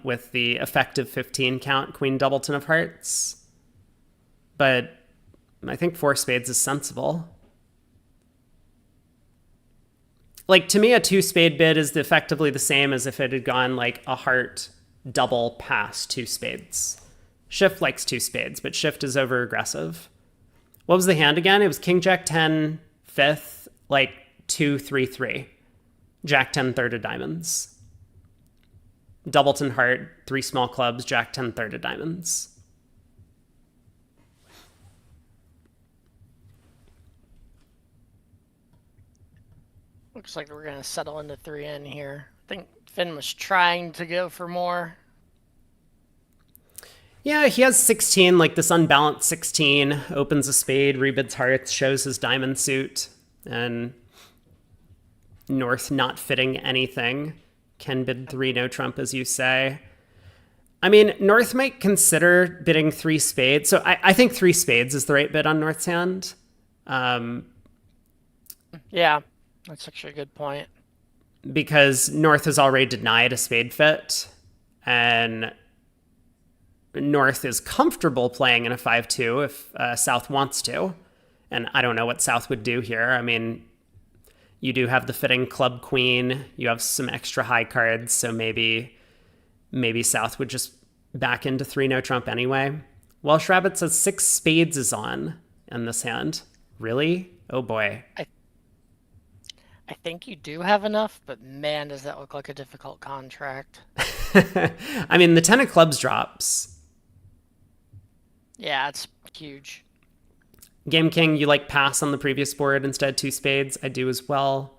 A: with the effective 15 count Queen Doubleton of Hearts. But I think 4 spades is sensible. Like, to me, a 2 spade bid is effectively the same as if it had gone like a heart double past 2 spades. Shift likes 2 spades, but Shift is over aggressive. What was the hand again? It was King Jack 10 fifth, like 2 3 3. Jack 10 third of diamonds. Doubleton heart, 3 small clubs, Jack 10 third of diamonds.
D: Looks like we're going to settle into 3N here. I think Finn was trying to go for more.
A: Yeah, he has 16, like this unbalanced 16. Opens a spade, rebids hearts, shows his diamond suit. And North not fitting anything. Can bid 3 no trump, as you say. I mean, North might consider bidding 3 spades. So I think 3 spades is the right bid on North's hand.
D: Yeah. That's actually a good point.
A: Because North has already denied a spade fit, and North is comfortable playing in a 5-2 if South wants to. And I don't know what South would do here. I mean, you do have the fitting club queen. You have some extra high cards, so maybe South would just back into 3 no trump anyway. Welsh Rabbit says 6 spades is on in this hand. Really? Oh boy.
D: I think you do have enough, but man, does that look like a difficult contract.
A: I mean, the 10 of clubs drops.
D: Yeah, it's huge.
A: Game King, you like pass on the previous board instead 2 spades. I do as well.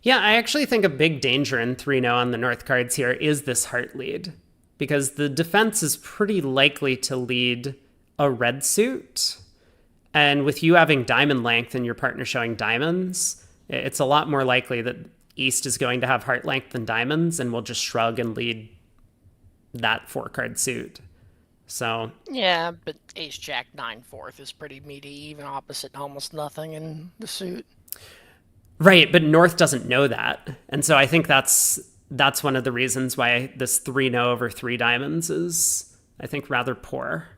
A: Yeah, I actually think a big danger in 3-0 on the North cards here is this heart lead, because the defense is pretty likely to lead a red suit. And with you having diamond length and your partner showing diamonds, it's a lot more likely that East is going to have heart length than diamonds and will just shrug and lead that 4-card suit. So
D: yeah, but Ace Jack 9 4th is pretty meaty, even opposite almost nothing in the suit.
A: Right, but North doesn't know that. And so I think that's one of the reasons why this 3-0 over 3 diamonds is, I think, rather poor.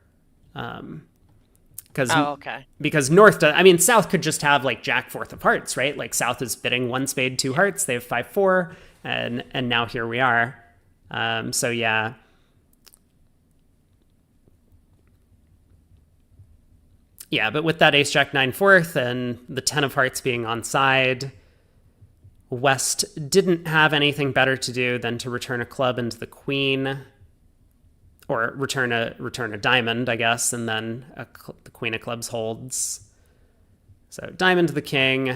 D: Oh, okay.
A: Because North does, I mean, South could just have like Jack fourth of hearts, right? Like South is bidding 1 spade, 2 hearts. They have 5-4, and now here we are. So yeah. Yeah, but with that ace jack 9 fourth and the 10 of hearts being on side, West didn't have anything better to do than to return a club into the queen, or return a diamond, I guess, and then the queen of clubs holds. So diamond to the king,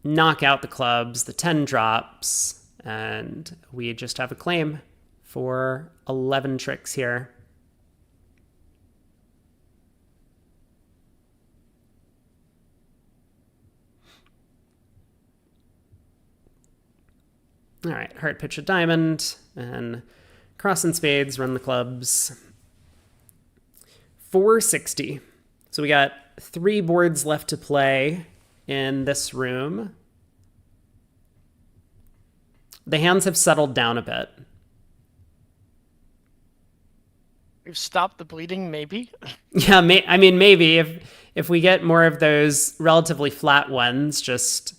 A: knock out the clubs, the 10 drops, and we just have a claim for 11 tricks here. All right, heart pitch a diamond, and cross and spades, run the clubs. 460. So we got 3 boards left to play in this room. The hands have settled down a bit.
D: We've stopped the bleeding, maybe?
A: Yeah, I mean, maybe if we get more of those relatively flat ones, just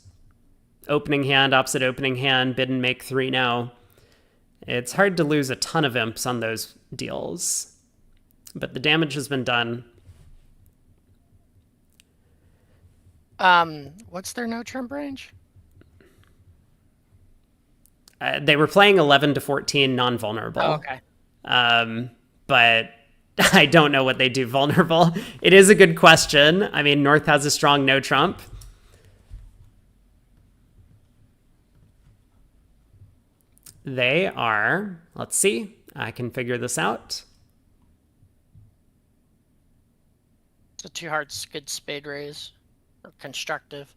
A: opening hand, opposite opening hand, bid and make 3 now. It's hard to lose a ton of imps on those deals, but the damage has been done.
D: What's their no trump range?
A: They were playing 11 to 14 non-vulnerable.
D: Oh, okay.
A: But I don't know what they do vulnerable. It is a good question. I mean, North has a strong no trump. They are, let's see, I can figure this out.
D: So 2 hearts, good spade raise, or constructive.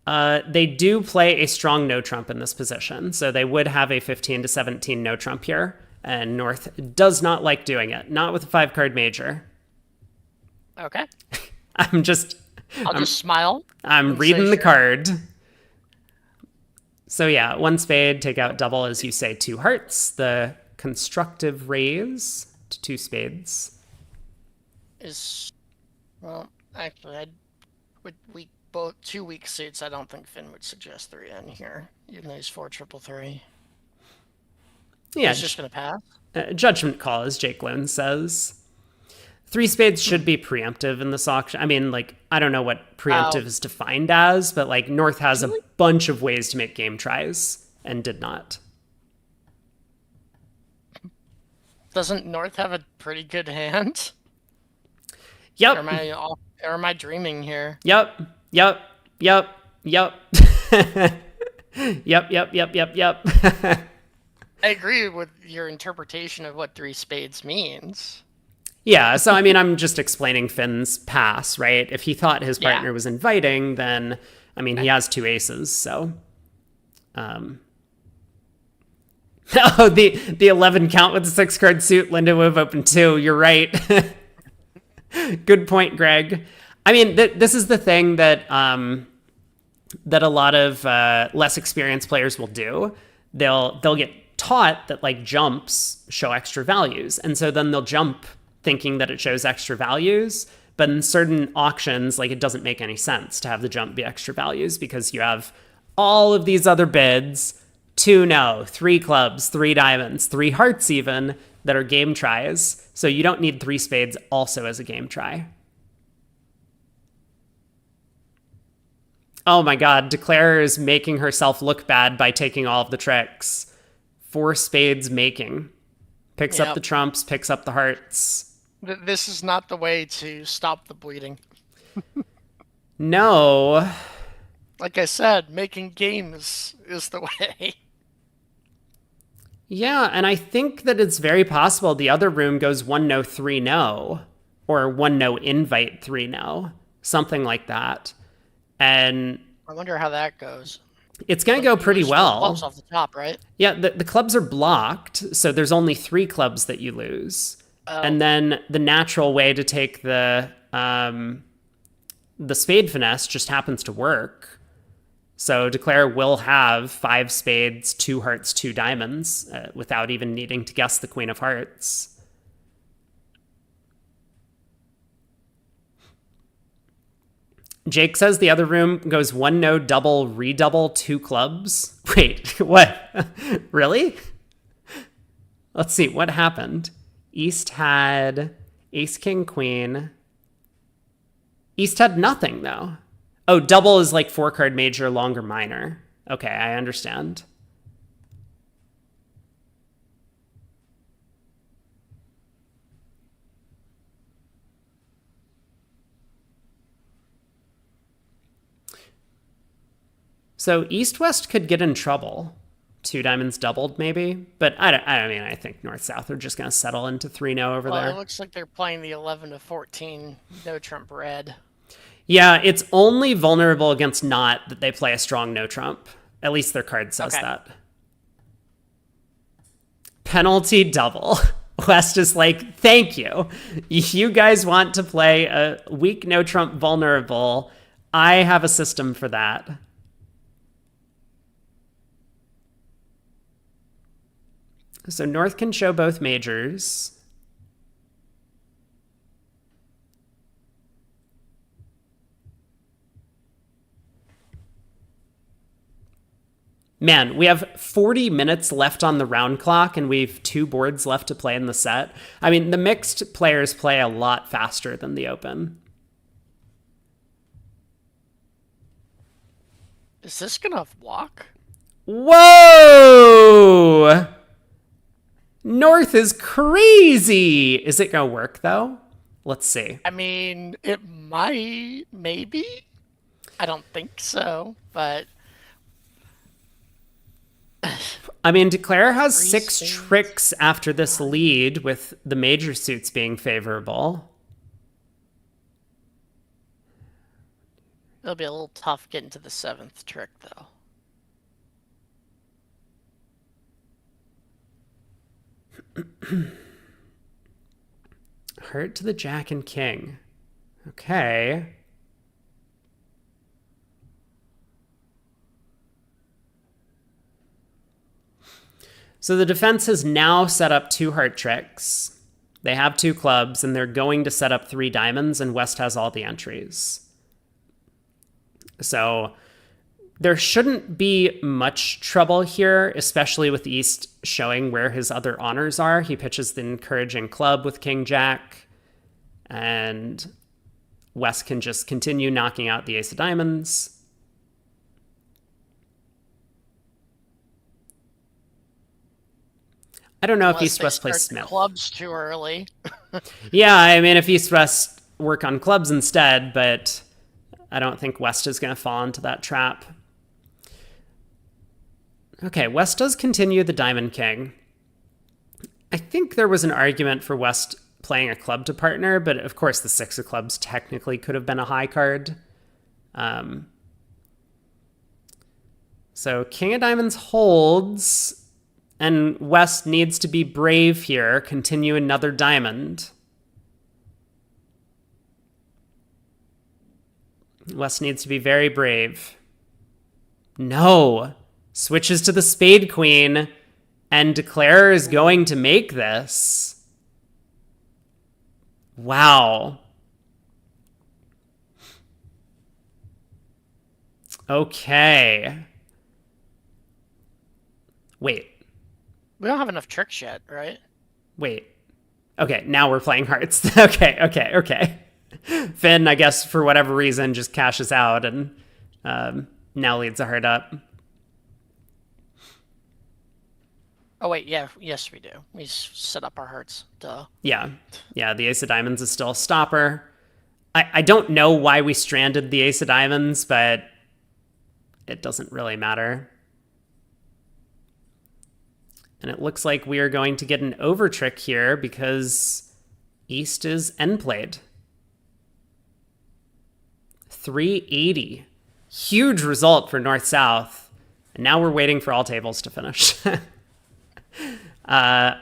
A: They do play a strong no trump in this position, so they would have a 15 to 17 no trump here, and North does not like doing it, not with a 5-card major.
D: Okay.
A: I'll just
D: smile.
A: I'm reading the card. So yeah, 1 spade, take out double, as you say, 2 hearts. The constructive raise to 2 spades
D: well, actually, with both 2 weak suits, I don't think Finn would suggest 3 in here, even though he's 4-3-3.
A: Yeah,
D: he's just gonna pass.
A: Judgment call, as Jake Lone says. 3 spades should be preemptive in this auction. I mean, like, I don't know what preemptive is defined as, but like North has a bunch of ways to make game tries and did not.
D: Doesn't North have a pretty good hand?
A: Yep.
D: Or am I dreaming here?
A: Yep. Yep. Yep. Yep. Yep.
D: I agree with your interpretation of what 3 spades means.
A: Yeah, so I mean, I'm just explaining Finn's pass, right? If he thought his partner was inviting, then, I mean, he has 2 aces, so... Oh, the 11 count with the 6-card suit, Linda would have opened 2, you're right. Good point, Greg. I mean, this is the thing that that a lot of less experienced players will do. They'll get taught that, like, jumps show extra values, and so then they'll jump thinking that it shows extra values, but in certain auctions, like, it doesn't make any sense to have the jump be extra values because you have all of these other bids, 2 no, 3 clubs, 3 diamonds, 3 hearts even, that are game tries, so you don't need 3 spades also as a game try. Oh my god, Declarer is making herself look bad by taking all of the tricks. 4 spades making. Picks up the trumps, picks up the hearts.
D: This is not the way to stop the bleeding.
A: No.
D: Like I said, making games is the way.
A: Yeah, and I think that it's very possible the other room goes 1 no, 3 no. Or 1 no, invite, 3 no. Something like that. And
D: I wonder how that goes.
A: It's going to go pretty well.
D: Clubs off the top, right?
A: Yeah, the clubs are blocked, so there's only 3 clubs that you lose.
D: Oh.
A: And then the natural way to take the spade finesse just happens to work. So Declare will have 5 spades, 2 hearts, 2 diamonds, without even needing to guess the Queen of Hearts. Jake says the other room goes 1 no double, redouble, 2 clubs. Wait, what? Really? Let's see, what happened? East had ace, king, queen. East had nothing, though. Oh, double is like 4-card major, longer minor. Okay, I understand. So East-West could get in trouble. 2 diamonds doubled, maybe. But I mean, I think North-South are just going to settle into 3-0 over there.
D: It looks like they're playing the 11 to 14 no trump red.
A: Yeah, it's only vulnerable against not that they play a strong no trump. At least their card says that. Penalty double. West is like, thank you. You guys want to play a weak no trump vulnerable. I have a system for that. So North can show both majors. Man, we have 40 minutes left on the round clock, and we've 2 boards left to play in the set. I mean, the mixed players play a lot faster than the open.
D: Is this gonna walk?
A: Whoa! North is crazy! Is it gonna work, though? Let's see.
D: I mean, it might, maybe? I don't think so, but...
A: I mean, Declare has 6 tricks after this lead, with the major suits being favorable.
D: It'll be a little tough getting to the 7th trick, though.
A: Hurt to the Jack and King. Okay. So the defense has now set up 2 heart tricks. They have 2 clubs, and they're going to set up 3 diamonds, and West has all the entries. So there shouldn't be much trouble here, especially with East showing where his other honors are. He pitches the encouraging club with King Jack, and West can just continue knocking out the ace of diamonds. I don't know if East-West plays Smith.
D: Clubs too early.
A: Yeah, I mean, if East-West work on clubs instead, but I don't think West is going to fall into that trap. Okay, West does continue the Diamond King. I think there was an argument for West playing a club to partner, but of course the 6 of clubs technically could have been a high card. So King of Diamonds holds, and West needs to be brave here, continue another diamond. West needs to be very brave. No. Switches to the Spade Queen, and Declare is going to make this. Wow. Okay. Wait.
D: We don't have enough tricks yet, right?
A: Wait. Okay, now we're playing hearts. Okay. Finn, I guess, for whatever reason, just cashes out and now leads a heart up.
D: Oh, wait, yeah, yes, we do. We set up our hearts, duh.
A: Yeah, the ace of diamonds is still a stopper. I don't know why we stranded the ace of diamonds, but it doesn't really matter. And it looks like we are going to get an over trick here because East is end played. 380. Huge result for North-South. And now we're waiting for all tables to finish. All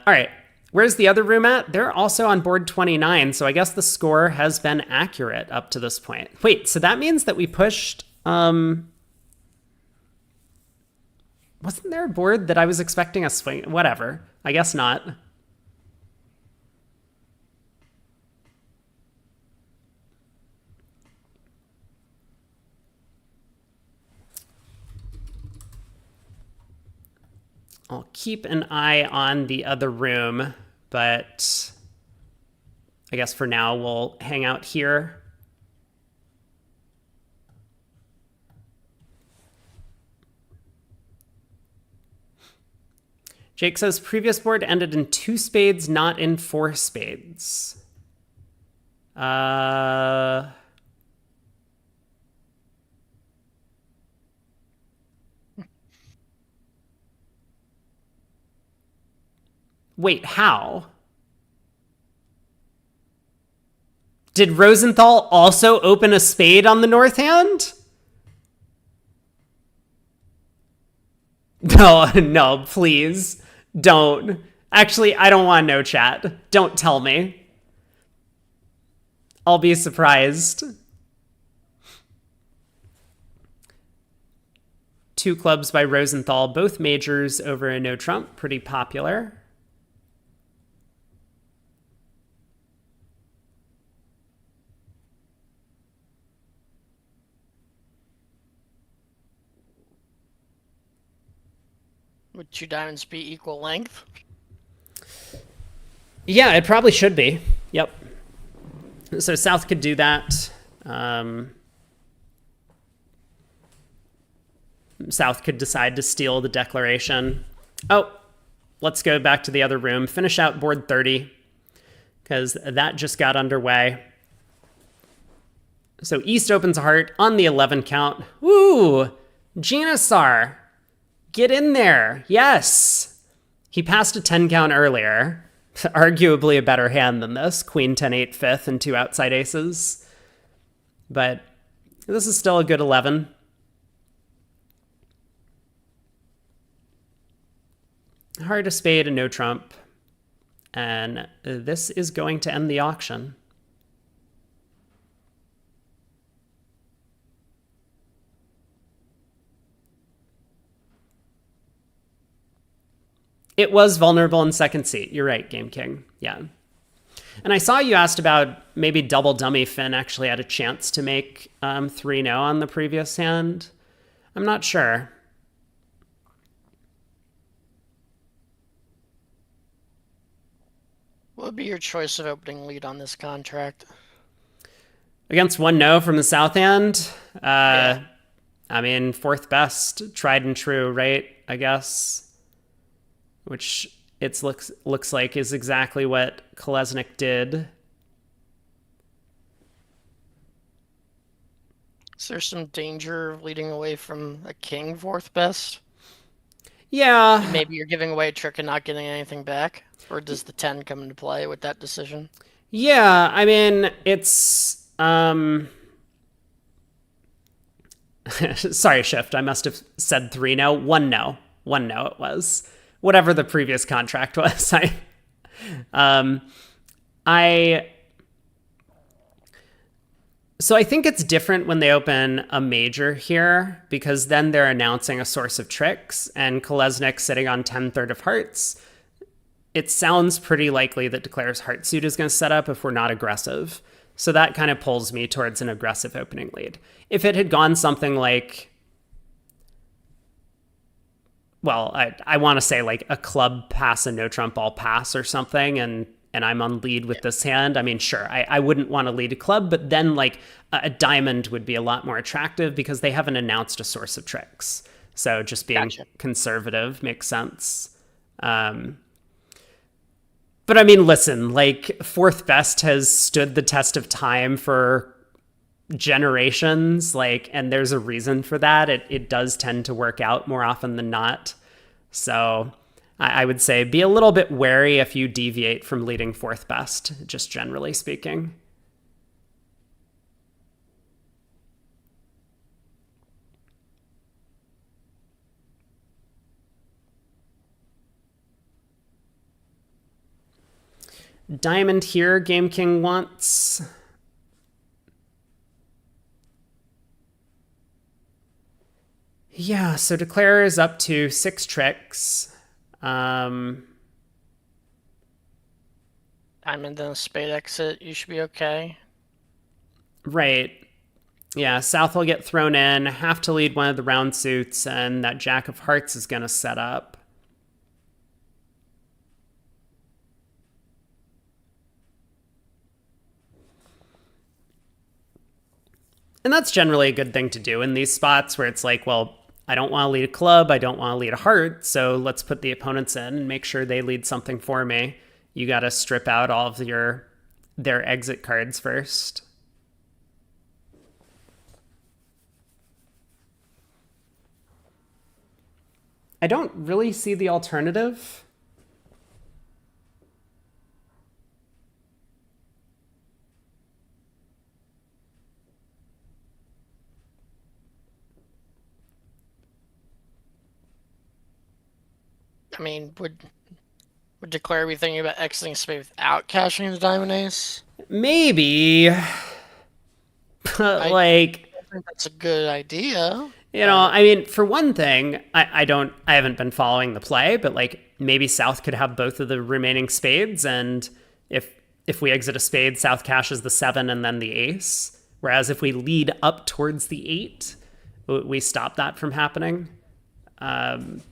A: right. Where's the other room at? They're also on board 29, so I guess the score has been accurate up to this point. Wait, so that means that we pushed... Wasn't there a board that I was expecting a swing? Whatever. I guess not. I'll keep an eye on the other room, but I guess for now we'll hang out here. Jake says previous board ended in 2 spades, not in 4 spades. Wait, how? Did Rosenthal also open a spade on the north hand? No, please. Don't. Actually, I don't want to know, chat. Don't tell me. I'll be surprised. 2 clubs by Rosenthal, both majors over a no trump. Pretty popular.
D: Would 2 diamonds be equal length?
A: Yeah, it probably should be. Yep. So South could do that. South could decide to steal the declaration. Oh, let's go back to the other room. Finish out board 30, because that just got underway. So East opens a heart on the 11 count. Woo! Genasar. Get in there. Yes. He passed a 10 count earlier. Arguably a better hand than this. Queen 10-8 fifth and 2 outside aces. But this is still a good 11. Heart, a spade, and no trump. And this is going to end the auction. It was vulnerable in second seat. You're right, Game King. Yeah. And I saw you asked about maybe double dummy Finn actually had a chance to make 3-0 on the previous hand. I'm not sure.
D: What would be your choice of opening lead on this contract?
A: Against 1-0 from the south hand?
D: Yeah.
A: I mean, 4th best, tried and true, right? I guess. Which it looks like is exactly what Kolesnik did.
D: Is there some danger of leading away from a king 4th best?
A: Yeah.
D: Maybe you're giving away a trick and not getting anything back? Or does the 10 come into play with that decision?
A: Yeah, I mean, it's... Sorry, Shift, I must have said 3-0. 1-0. 1-0 it was. Whatever the previous contract was. So I think it's different when they open a major here, because then they're announcing a source of tricks, and Kolesnik sitting on 10-3 of hearts. It sounds pretty likely that Declare's heart suit is going to set up if we're not aggressive. So that kind of pulls me towards an aggressive opening lead. If it had gone something like, well, I want to say like a club pass, a no trump all pass or something, and I'm on lead with this hand, I mean, sure, I wouldn't want to lead a club, but then like a diamond would be a lot more attractive because they haven't announced a source of tricks. So just being conservative makes sense. But I mean, listen, like 4th best has stood the test of time for generations, like, and there's a reason for that. It does tend to work out more often than not. So I would say be a little bit wary if you deviate from leading 4th best, just generally speaking. Diamond here, Game King wants. Yeah, so Declare is up to 6 tricks.
D: Diamond and a spade exit, you should be okay.
A: Right. Yeah, South will get thrown in, have to lead one of the round suits, and that Jack of Hearts is going to set up. And that's generally a good thing to do in these spots where it's like, well, I don't want to lead a club, I don't want to lead a heart, so let's put the opponents in and make sure they lead something for me. You got to strip out all of their exit cards first. I don't really see the alternative.
D: I mean, would Declare be thinking about exiting spade without cashing the diamond ace?
A: Maybe. But
D: I think that's a good idea.
A: you know, I mean, for one thing, I haven't been following the play, but like maybe South could have both of the remaining spades, and if we exit a spade, South cashes the 7 and then the ace. Whereas if we lead up towards the 8, we stop that from happening.
D: Well,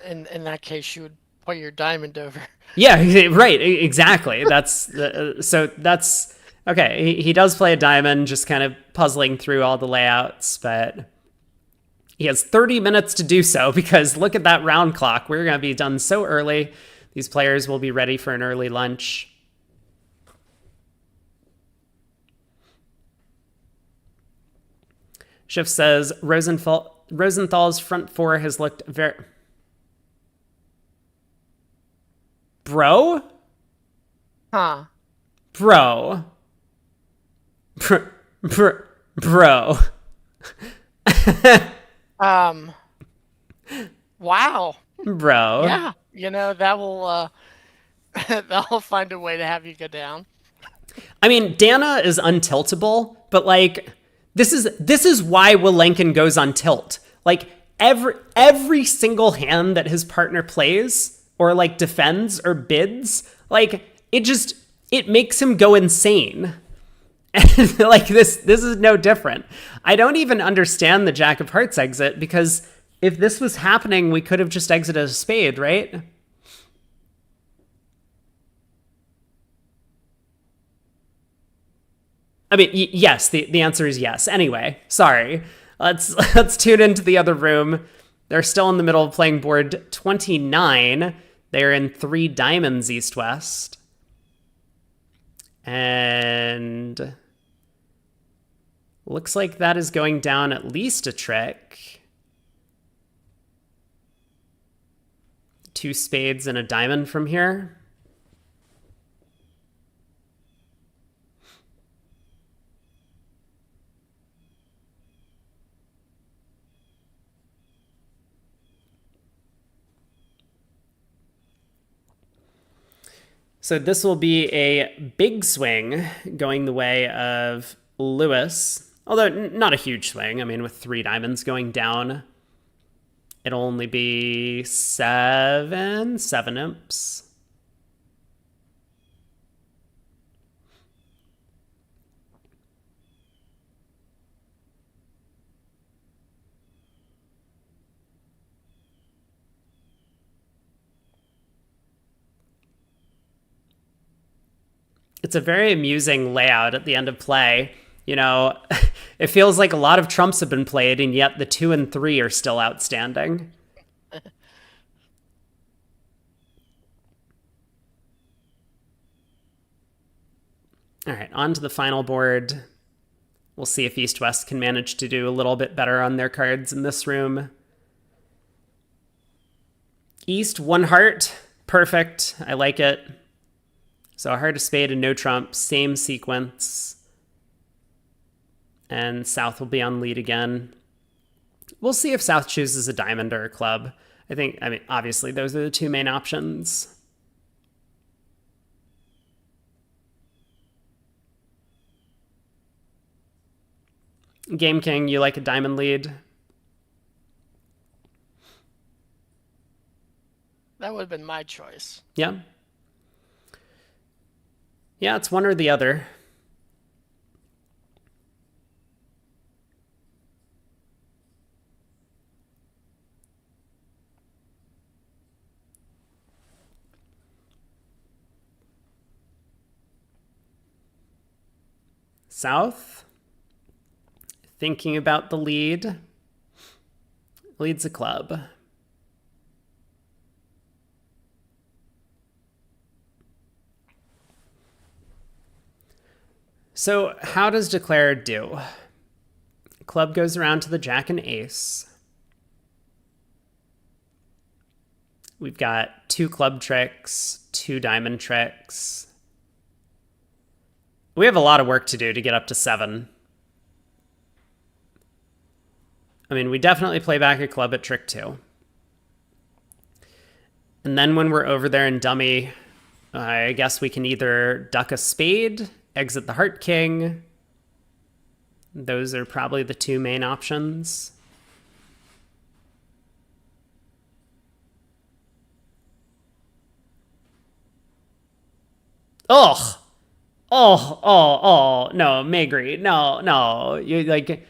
D: in that case, you would put your diamond over.
A: Yeah, right, exactly. So that's okay. He does play a diamond, just kind of puzzling through all the layouts, but he has 30 minutes to do so because look at that round clock. We're going to be done so early. These players will be ready for an early lunch. Schiff says Rosenthal's front 4 has looked very... Bro?
D: Huh.
A: Bro. Bro.
D: Wow.
A: Bro.
D: Yeah. You know, that will that'll find a way to have you go down.
A: I mean, Dana is untiltable, but like this is why Wilenkin goes on tilt. Like every single hand that his partner plays or like defends or bids, like it makes him go insane. And like this is no different. I don't even understand the Jack of Hearts exit because if this was happening, we could have just exited a spade, right? I mean, yes, the answer is yes. Anyway, sorry. Let's tune into the other room. They're still in the middle of playing board 29. They're in 3 diamonds east-west. And looks like that is going down at least a trick. 2 spades and a diamond from here. So this will be a big swing going the way of Lewis. Although not a huge swing. I mean, with 3 diamonds going down, it'll only be 7 imps. It's a very amusing layout at the end of play. You know, it feels like a lot of trumps have been played, and yet the 2 and 3 are still outstanding. All right, on to the final board. We'll see if East-West can manage to do a little bit better on their cards in this room. East, 1 heart. Perfect. I like it. So a heart, a spade, and no trump. Same sequence. And South will be on lead again. We'll see if South chooses a diamond or a club. I mean, obviously, those are the 2 main options. Game King, you like a diamond lead?
D: That would have been my choice.
A: Yeah. Yeah, it's one or the other. South, thinking about the lead, leads a club. So how does Declare do? Club goes around to the Jack and Ace. We've got 2 club tricks, 2 diamond tricks. We have a lot of work to do to get up to 7. I mean, we definitely play back a club at trick 2. And then when we're over there in dummy, I guess we can either duck a spade, exit the heart king. Those are probably the 2 main options. Ugh. Oh, no, Megri, no, you like,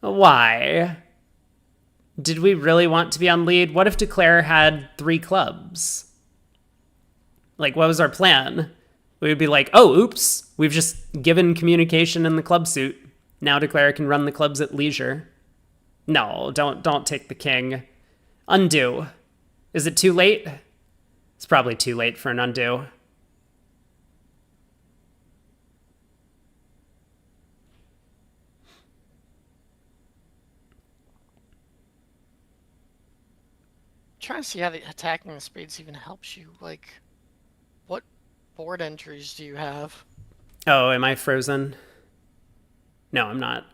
A: why? Did we really want to be on lead? What if Declare had 3 clubs? Like, what was our plan? We would be like, oh, oops, we've just given communication in the club suit. Now Declare can run the clubs at leisure. No, don't take the king. Undo. Is it too late? It's probably too late for an undo.
D: Trying to see how the attacking the spades even helps you. Like, what board entries do you have?
A: Oh, am I frozen? No, I'm not.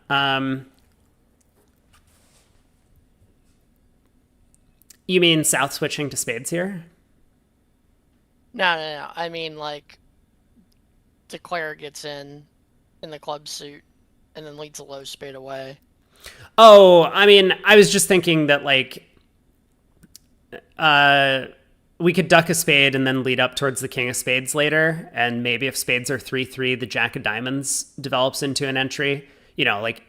A: You mean South switching to spades here?
D: No. I mean, like, Declare gets in the club suit and then leads a low spade away.
A: Oh, I mean, I was just thinking that, like, we could duck a spade and then lead up towards the king of spades later, and maybe if spades are 3-3, the jack of diamonds develops into an entry. You know, like,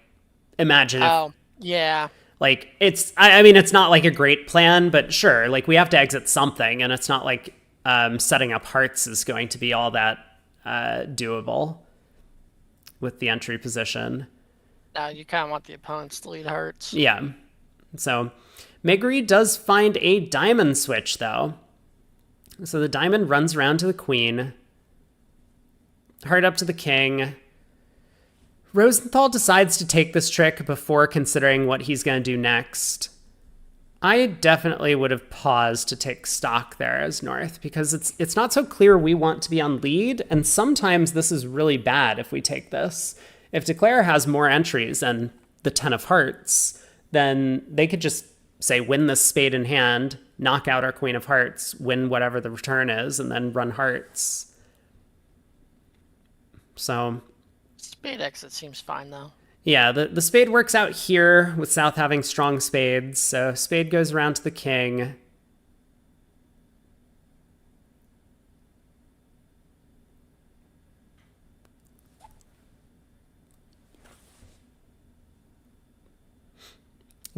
A: imagine if...
D: Oh, yeah.
A: Like, it's... I mean, it's not, like, a great plan, but sure, like, we have to exit something, and it's not like setting up hearts is going to be all that doable with the entry position.
D: You kind of want the opponents to lead hearts.
A: Yeah. So... Megri does find a diamond switch, though. So the diamond runs around to the queen. Heart up to the king. Rosenthal decides to take this trick before considering what he's going to do next. I definitely would have paused to take stock there as North, because it's not so clear we want to be on lead, and sometimes this is really bad if we take this. If Declare has more entries and the 10 of hearts, then they could just say, win this spade in hand, knock out our queen of hearts, win whatever the return is, and then run hearts. So...
D: Spade exit seems fine, though.
A: Yeah, the spade works out here with South having strong spades. So spade goes around to the king.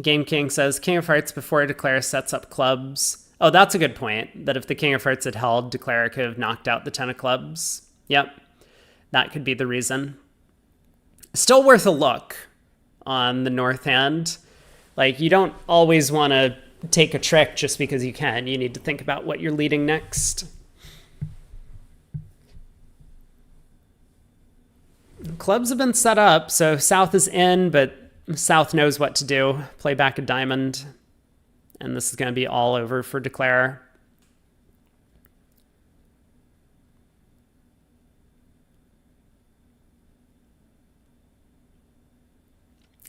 A: Game King says, King of Hearts before Declare sets up clubs. Oh, that's a good point. That if the King of Hearts had held, Declare could have knocked out the 10 of clubs. Yep. That could be the reason. Still worth a look on the North hand. Like, you don't always want to take a trick just because you can. You need to think about what you're leading next. Clubs have been set up, so South is in, but South knows what to do. Play back a diamond. And this is going to be all over for Declare.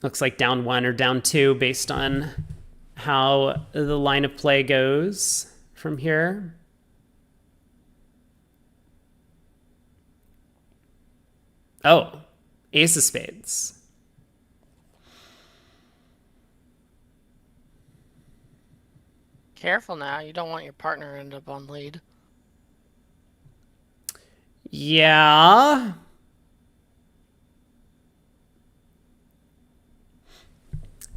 A: Looks like down 1 or down 2 based on how the line of play goes from here. Oh, ace of spades.
D: Careful now. You don't want your partner to end up on lead.
A: Yeah.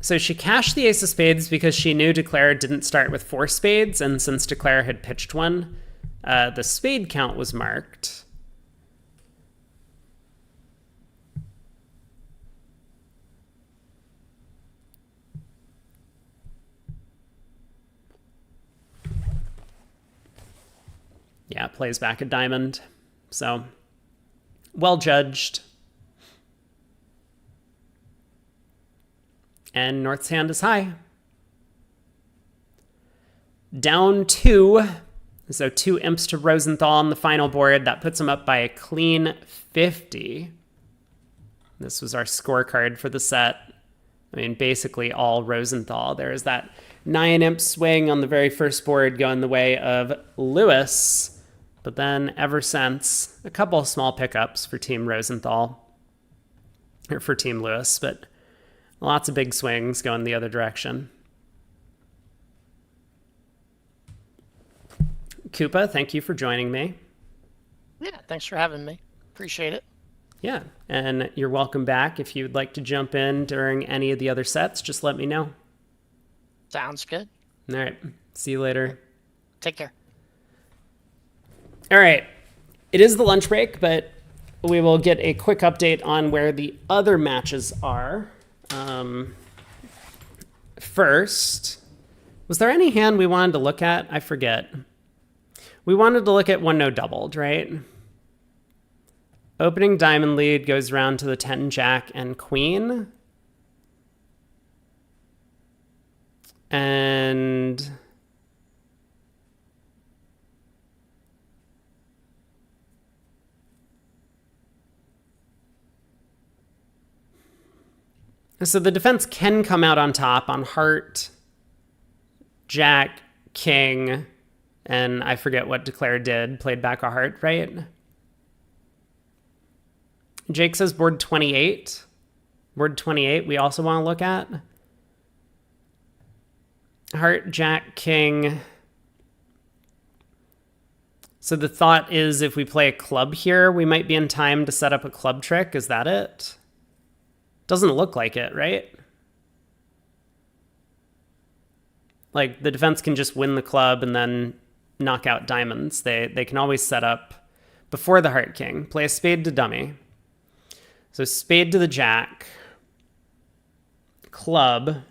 A: So she cashed the ace of spades because she knew Declare didn't start with 4 spades, and since Declare had pitched one, the spade count was marked. Yeah, plays back a diamond. So, well judged. And North's hand is high. Down 2. So 2 imps to Rosenthal on the final board. That puts him up by a clean 50. This was our scorecard for the set. I mean, basically all Rosenthal. There is that 9 imp swing on the very first board going the way of Lewis. But then ever since, a couple of small pickups for Team Rosenthal. Or for Team Lewis, but lots of big swings going the other direction. Koopa, thank you for joining me.
D: Yeah, thanks for having me. Appreciate it.
A: Yeah, and you're welcome back. If you'd like to jump in during any of the other sets, just let me know.
D: Sounds good.
A: All right, see you later.
D: Take care.
A: All right, it is the lunch break, but we will get a quick update on where the other matches are. First, was there any hand we wanted to look at? I forget. We wanted to look at one no doubled, right? Opening diamond lead goes round to the 10, jack, and queen. And so the defense can come out on top on heart, jack, king, and I forget what Declare did. Played back a heart, right? Jake says board 28. Board 28 we also want to look at. Heart, jack, king. So the thought is if we play a club here, we might be in time to set up a club trick. Is that it? Doesn't look like it, right? Like the defense can just win the club and then knock out diamonds. They can always set up before the heart king. Play a spade to dummy. So spade to the jack. Club.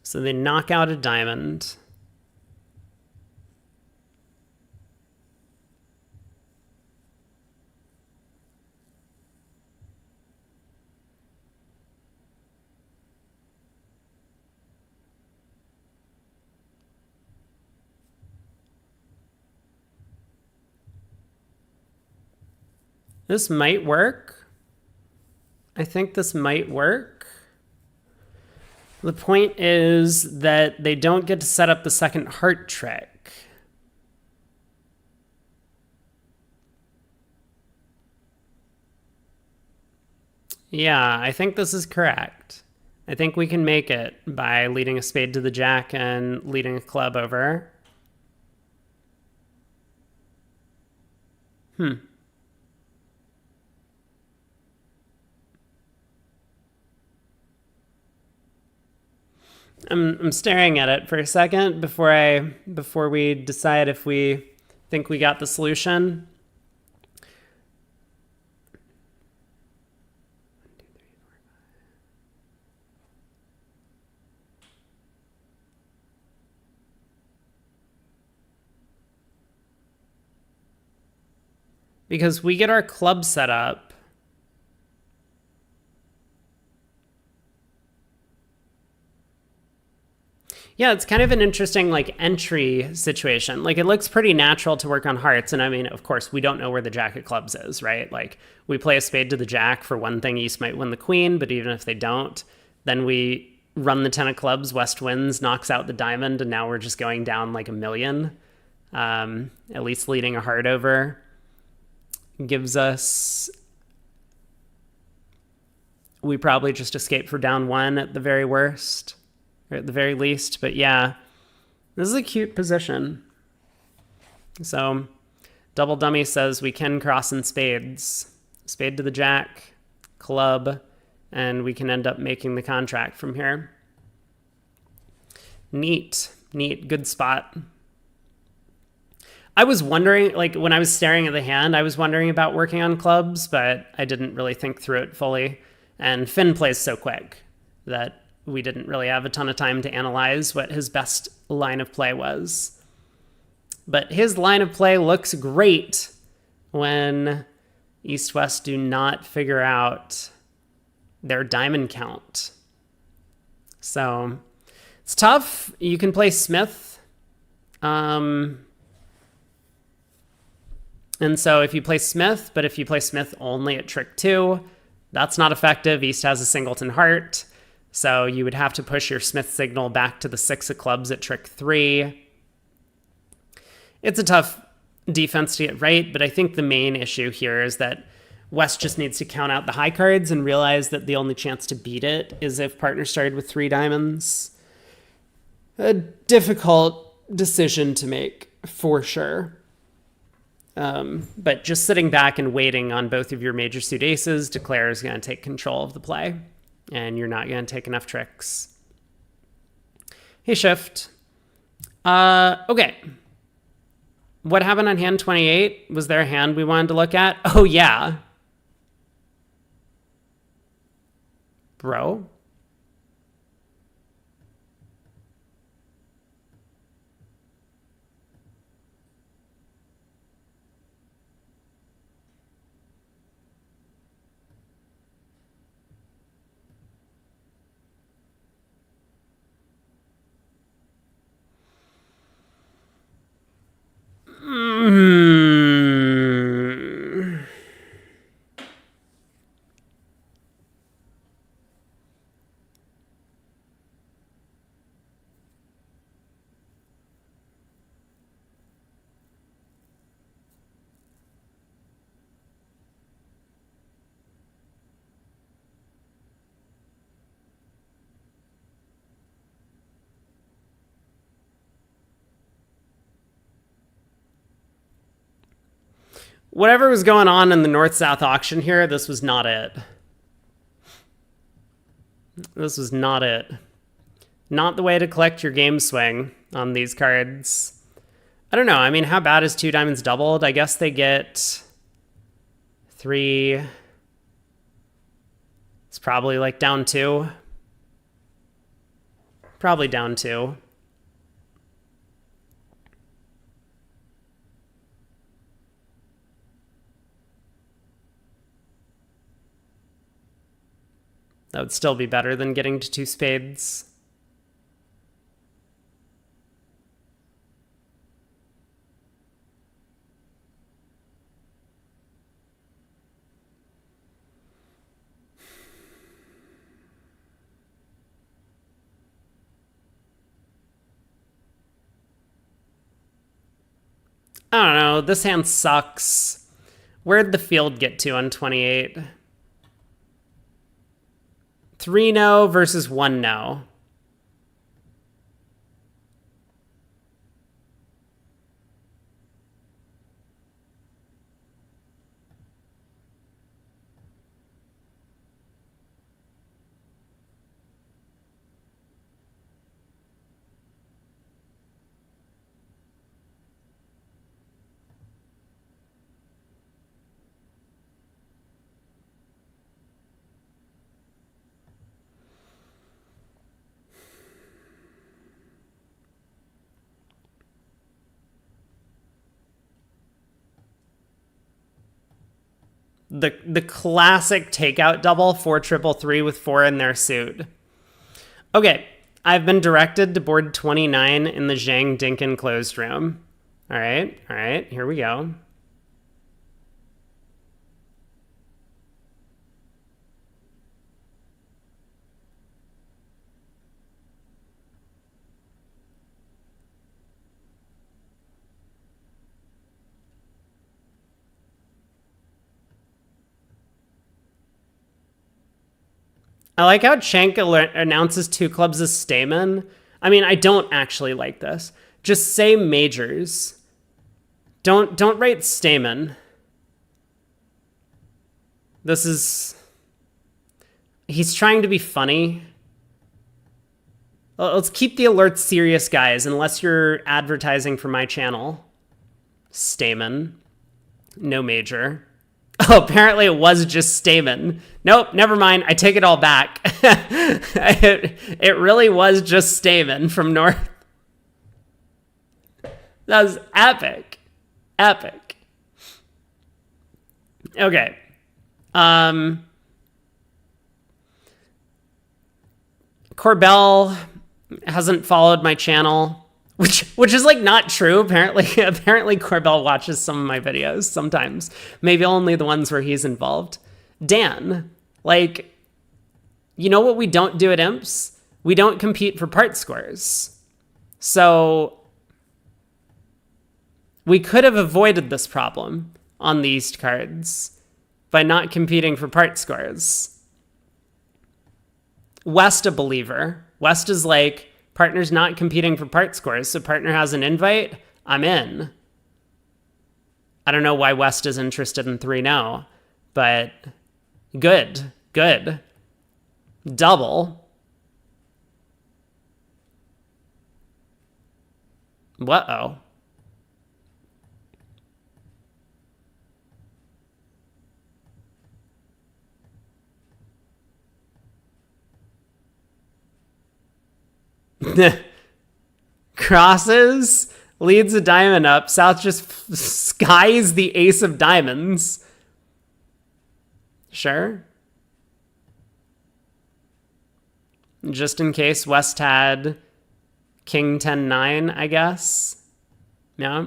A: So they knock out a diamond. This might work. I think this might work. The point is that they don't get to set up the second heart trick. Yeah, I think this is correct. I think we can make it by leading a spade to the jack and leading a club over. I'm staring at it for a second before we decide if we think we got the solution. Because we get our club set up. Yeah, it's kind of an interesting entry situation. It looks pretty natural to work on hearts. And I mean, of course, we don't know where the jack of clubs is, right? We play a spade to the jack. For one thing, East might win the queen, but even if they don't, then we run the 10 of clubs, West wins, knocks out the diamond, and now we're just going down like a million. At least leading a heart over gives us... We probably just escape for down 1 at the very worst. Or at the very least, but yeah, this is a cute position. So, double dummy says we can cross in spades. Spade to the jack, club, and we can end up making the contract from here. Neat, good spot. I was wondering, like when I was staring at the hand, I was wondering about working on clubs, but I didn't really think through it fully. And Finn plays so quick that we didn't really have a ton of time to analyze what his best line of play was. But his line of play looks great when East-West do not figure out their diamond count. So it's tough. You can play Smith. And so if you play Smith, but if you play Smith only at trick 2, that's not effective. East has a singleton heart. So you would have to push your Smith signal back to the 6 of clubs at trick 3. It's a tough defense to get right, but I think the main issue here is that West just needs to count out the high cards and realize that the only chance to beat it is if partner started with 3 diamonds. A difficult decision to make, for sure. But just sitting back and waiting on both of your major suit aces, Declare is going to take control of the play, and you're not going to take enough tricks. Hey, Shift. Okay. What happened on hand 28? Was there a hand we wanted to look at? Oh, yeah. Bro? Whatever was going on in the North-South auction here, this was not it. This was not it. Not the way to collect your game swing on these cards. I don't know. I mean, how bad is 2 diamonds doubled? I guess they get 3. It's probably like down 2. Probably down 2. That would still be better than getting to 2 spades. I don't know. This hand sucks. Where'd the field get to on 28? 3 no versus 1 no. The classic takeout double, 4-3-3 with 4 in their suit. Okay, I've been directed to board 29 in the Zhang Dinkin closed room. All right, here we go. I like how Schenk announces 2 clubs as Stamen. I mean, I don't actually like this. Just say majors. Don't write Stamen. This is He's trying to be funny. Let's keep the alerts serious, guys, unless you're advertising for my channel. Stamen. No major. Oh, apparently it was just Stamen. Nope, never mind. I take it all back. It really was just Stamen from North. That was epic. Epic. Okay. Corbell hasn't followed my channel, which is like not true. Apparently Corbell watches some of my videos sometimes. Maybe only the ones where he's involved. Dan, like, you know what we don't do at Imps? We don't compete for part scores. So we could have avoided this problem on the East cards by not competing for part scores. West a believer. West is like, partner's not competing for part scores, so partner has an invite, I'm in. I don't know why West is interested in 3-0, but good. Double. Uh-oh. Crosses, leads a diamond up. South just skies the ace of diamonds. Sure. Just in case West had King 10-9, I guess. Yeah.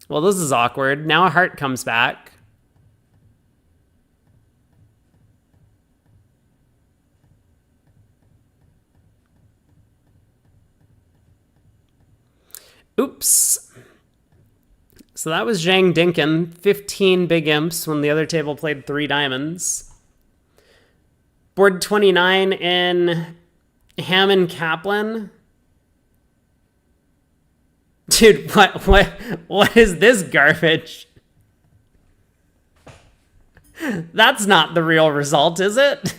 A: Well, this is awkward. Now a heart comes back. Oops. So that was Zhang Dinkin, 15 big imps when the other table played 3 diamonds. Board 29 in Hammond Kaplan. Dude, what is this garbage? That's not the real result, is it?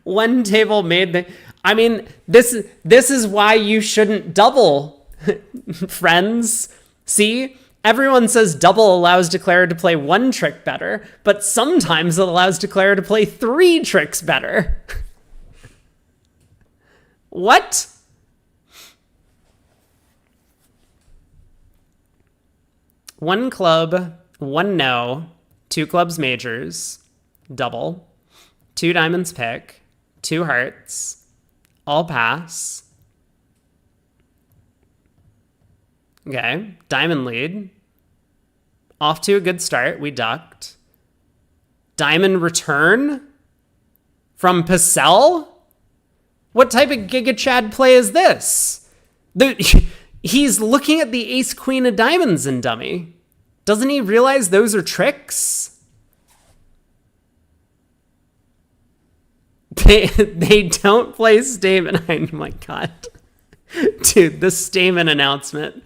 A: One table made the... I mean, this is why you shouldn't double, friends. See? Everyone says double allows declarer to play 1 trick better, but sometimes it allows declarer to play 3 tricks better. What? One club, 1 no, 2 clubs majors, double, 2 diamonds pick, 2 hearts, all pass. Okay, diamond lead. Off to a good start, we ducked. Diamond return from Pacell? What type of Giga Chad play is this? He's looking at the ace queen of diamonds in dummy. Doesn't he realize those are tricks? They don't play Stamen. Oh my god. Dude, the Stamen announcement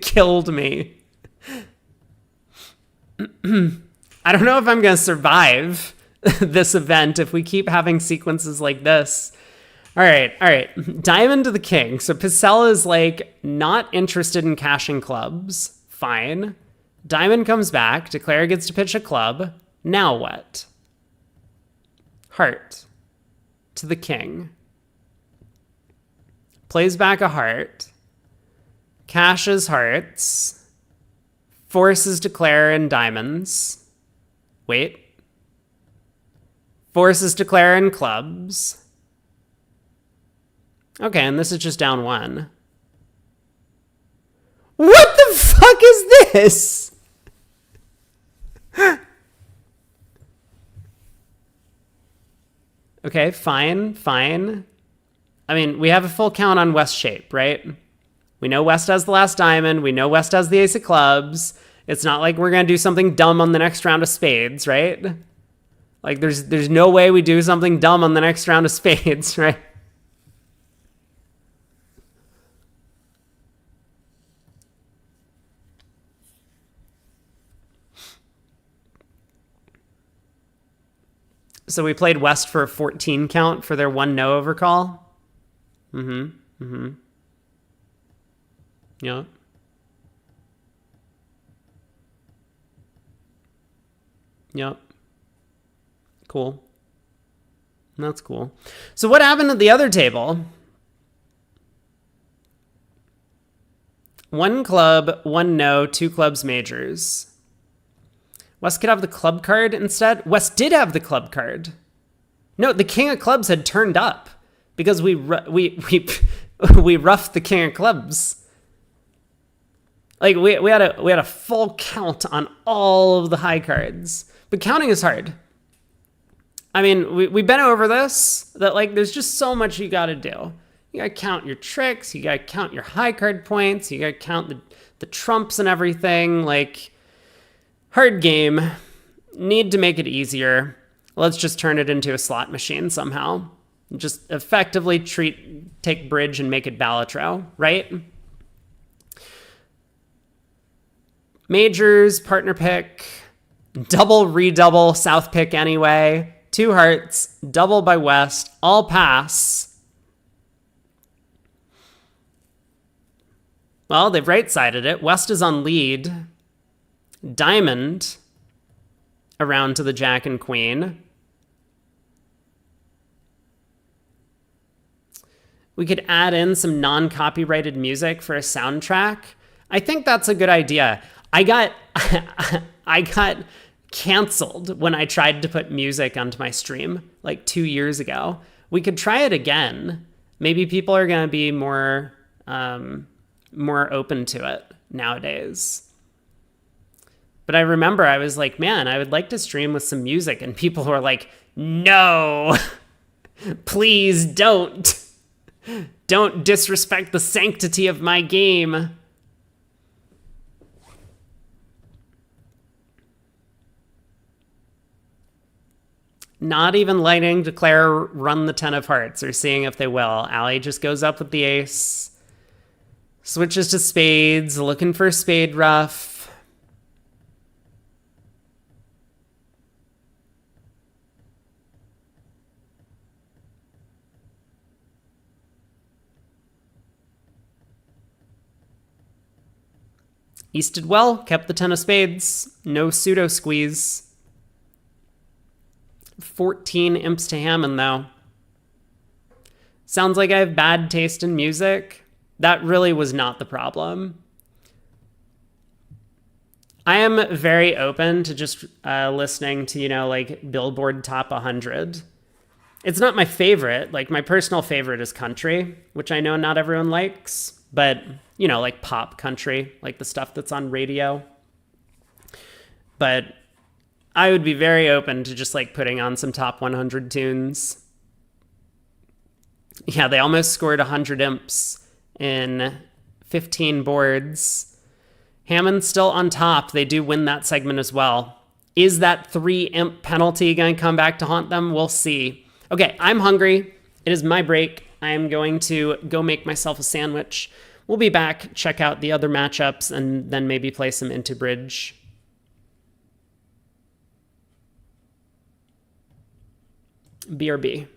A: killed me. I don't know if I'm going to survive this event if we keep having sequences like this. All right. Diamond to the king. So Pacell is like not interested in cashing clubs. Fine. Diamond comes back. Declare gets to pitch a club. Now what? Heart to the king. Plays back a heart. Cashes hearts. Forces declare in diamonds. Wait. Forces declare in clubs. Okay, and this is just down 1. What the fuck is this? Okay, fine. I mean, we have a full count on West shape, right? We know West has the last diamond. We know West has the ace of clubs. It's not like we're going to do something dumb on the next round of spades, right? Like, there's no way we do something dumb on the next round of spades, right? So we played West for a 14 count for their 1-no overcall. Yeah. Yep. Cool. That's cool. So what happened at the other table? 1 club, 1 no, 2 clubs majors. West could have the club card instead. West did have the club card. No, the king of clubs had turned up because we roughed the king of clubs. Like we had a full count on all of the high cards. But counting is hard. I mean, we've been over this, that like there's just so much you got to do. You got to count your tricks, you got to count your high card points, you got to count the trumps and everything. Like, hard game. Need to make it easier. Let's just turn it into a slot machine somehow. Just effectively take bridge and make it Balatro, right? Majors, partner pick, double, redouble, south pick anyway, 2 hearts, double by West, all pass. Well, they've right-sided it. West is on lead. Diamond around to the Jack and Queen. We could add in some non-copyrighted music for a soundtrack. I think that's a good idea. I got canceled when I tried to put music onto my stream like 2 years ago. We could try it again. Maybe people are going to be more open to it nowadays. But I remember I was like, man, I would like to stream with some music. And people were like, no, please don't. Don't disrespect the sanctity of my game. Not even letting Declare run the 10 of hearts or seeing if they will. Allie just goes up with the ace. Switches to spades, looking for spade ruff. East did well, kept the 10 of spades. No pseudo squeeze. 14 imps to Hammond, though. Sounds like I have bad taste in music. That really was not the problem. I am very open to just listening to, like Billboard Top 100. It's not my favorite. Like, my personal favorite is country, which I know not everyone likes, but, like pop country, like the stuff that's on radio. But I would be very open to just like putting on some top 100 tunes. Yeah, they almost scored 100 imps in 15 boards. Hammond's still on top. They do win that segment as well. Is that 3 imp penalty going to come back to haunt them? We'll see. Okay, I'm hungry. It is my break. I am going to go make myself a sandwich. We'll be back, check out the other matchups, and then maybe play some Into Bridge. BRB.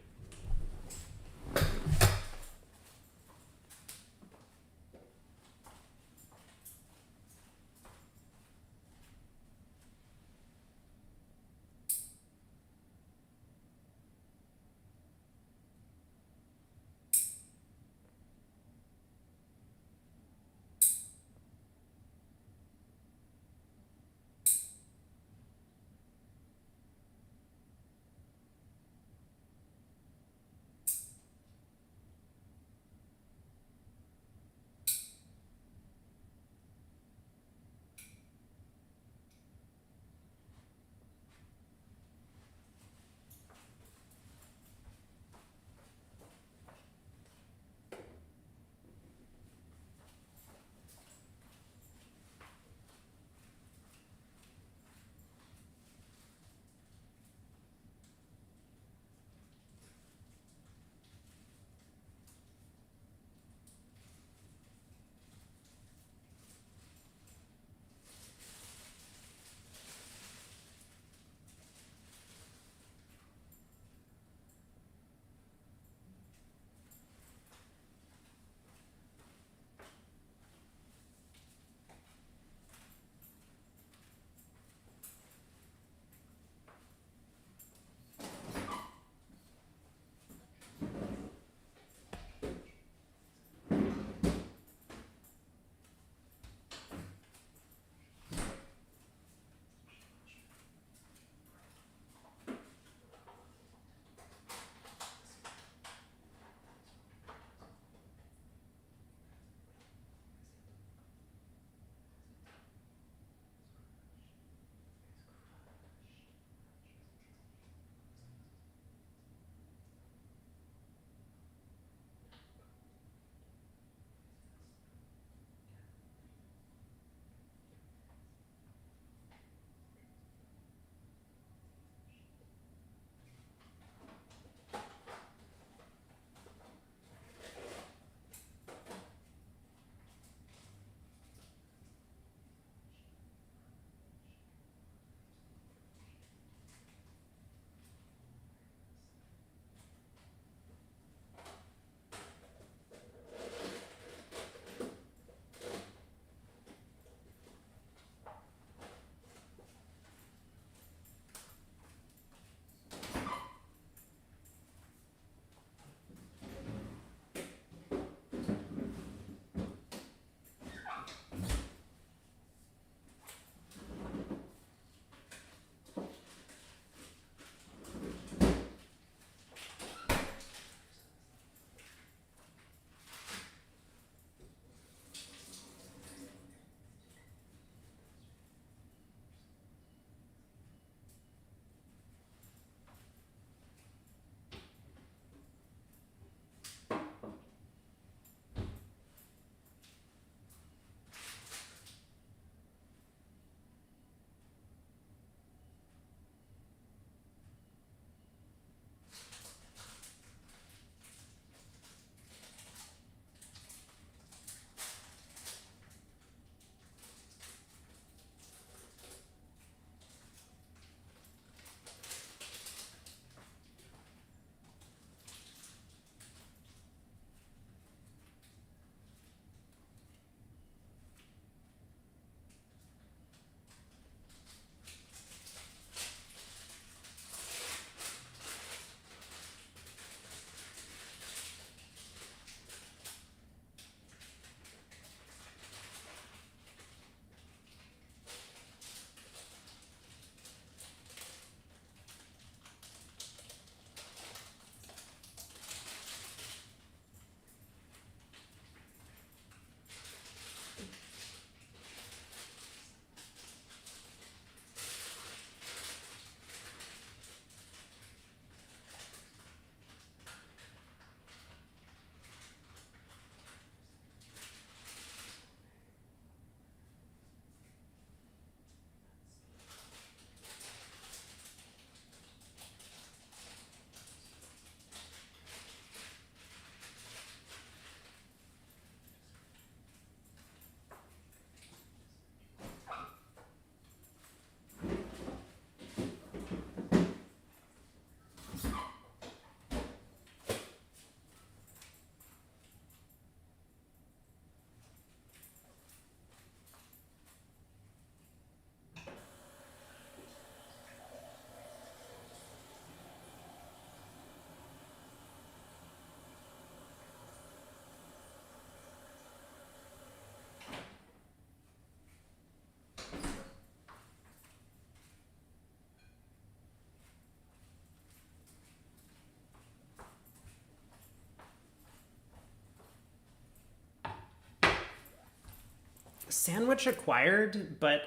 A: Sandwich acquired, but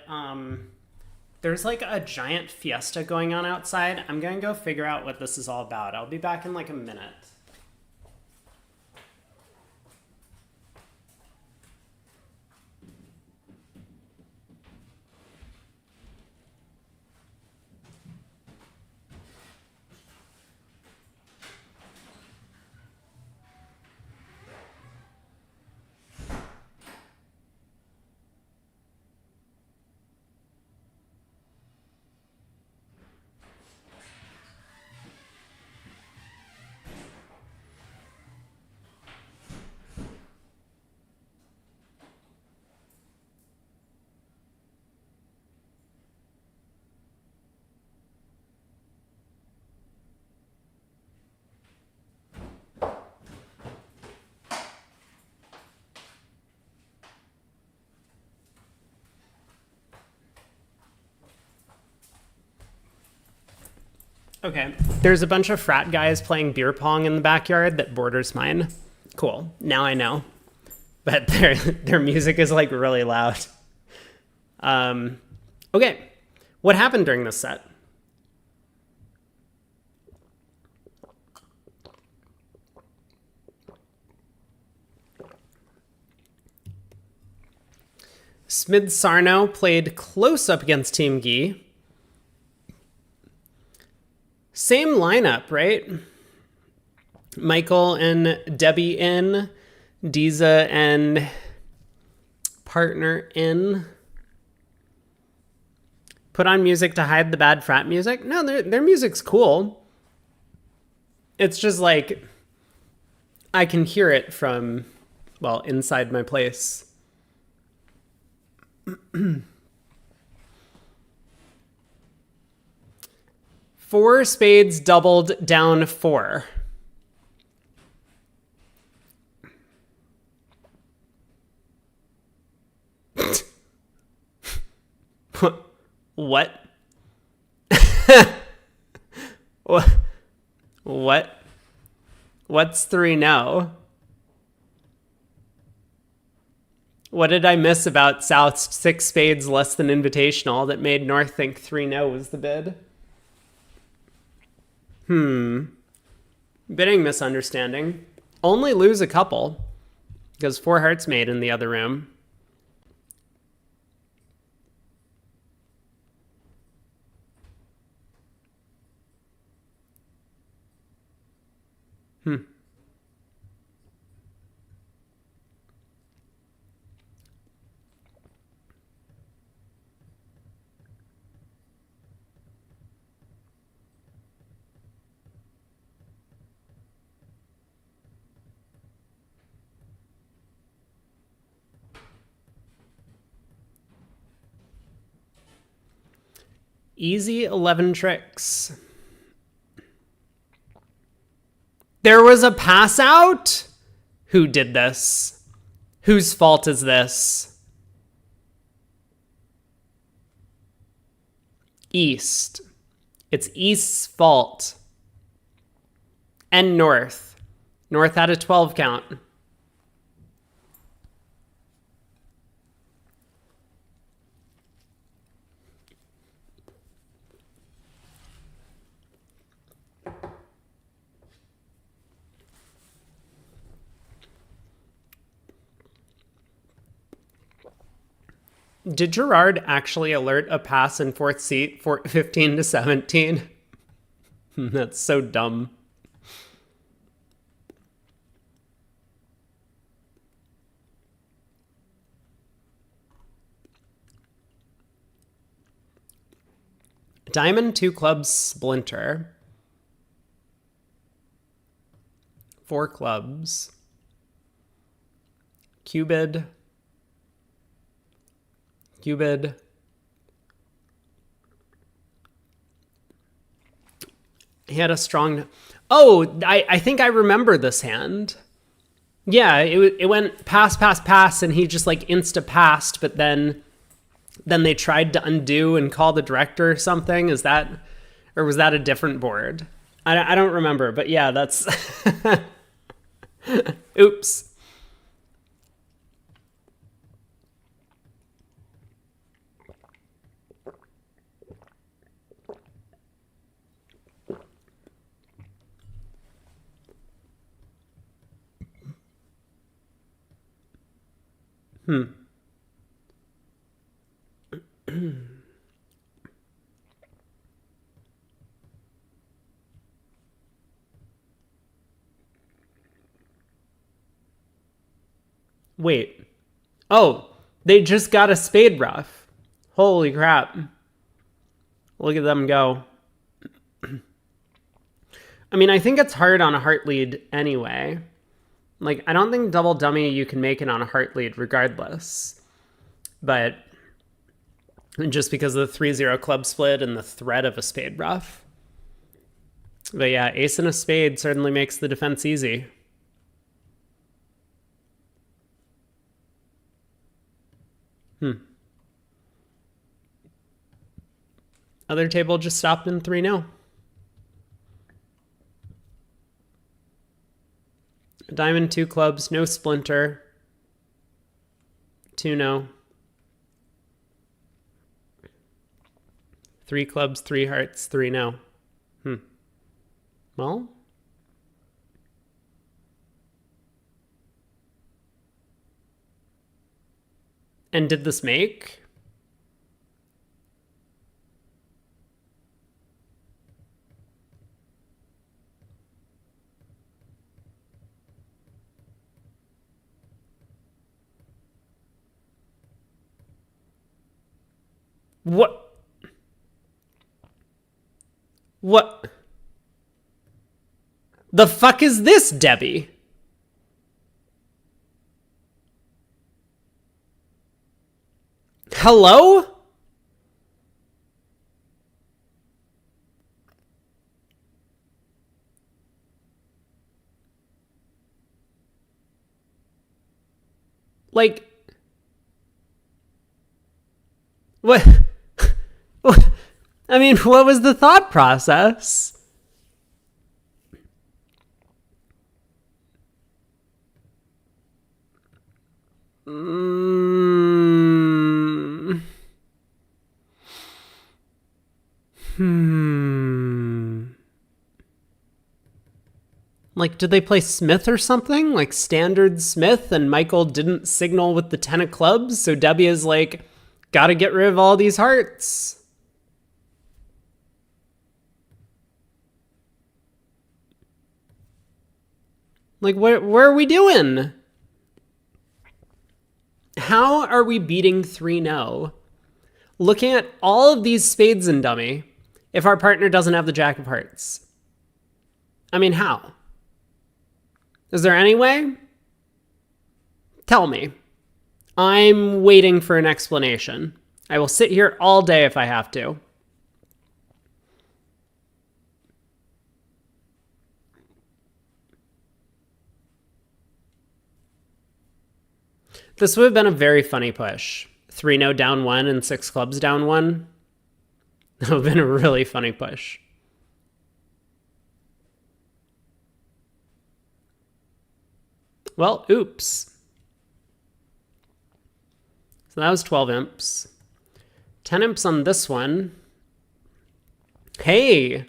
A: there's like a giant fiesta going on outside. I'm gonna go figure out what this is all about. I'll be back in like a minute. Okay, there's a bunch of frat guys playing beer pong in the backyard that borders mine. Cool, now I know. But their music is like really loud. Okay, what happened during this set? Smid Sarno played close up against Team Gee. Same lineup, right? Michael and Debbie in, Diza and partner in. Put on music to hide the bad frat music? No, their music's cool. It's just like, I can hear it from, well, inside my place. Four spades doubled down 4. What? What? What's 3 no? What did I miss about South's 6 spades less than invitational that made North think 3 no was the bid? Bidding misunderstanding. Only lose a couple, because 4 hearts made in the other room. Easy 11 tricks. There was a pass out? Who did this? Whose fault is this? East. It's East's fault. And North. North had a 12 count. Did Gerard actually alert a pass in 4th seat for 15 to 17? That's so dumb. Diamond 2 clubs splinter. 4 clubs. Cupid. Cupid. He had a strong... Oh, I think I remember this hand. Yeah, it went pass, pass, pass, and he just like insta-passed, but then they tried to undo and call the director or something. Is that... Or was that a different board? I don't remember, but yeah, that's... Oops. Wait. Oh, they just got a spade ruff. Holy crap. Look at them go. I mean, I think it's hard on a heart lead anyway. Like, I don't think double dummy you can make it on a heart lead regardless. But just because of the 3-0 club split and the threat of a spade ruff. But yeah, ace and a spade certainly makes the defense easy. Other table just stopped in 3-0. Diamond, 2 clubs, no splinter. 2-0. 3 clubs, 3 hearts, 3-0. Well. And did this make? What? What? The fuck is this, Debbie? Hello? Like, what? I mean, what was the thought process? Like, did they play Smith or something? Like standard Smith, and Michael didn't signal with the 10 of clubs, so Debbie is like, gotta get rid of all these hearts. Like, what are we doing? How are we beating 3-0? Looking at all of these spades in dummy, if our partner doesn't have the jack of hearts. I mean, how? Is there any way? Tell me. I'm waiting for an explanation. I will sit here all day if I have to. This would have been a very funny push. 3-0 down 1 and 6 clubs down 1. That would have been a really funny push. Well, oops. So that was 12 imps. 10 imps on this one. Hey,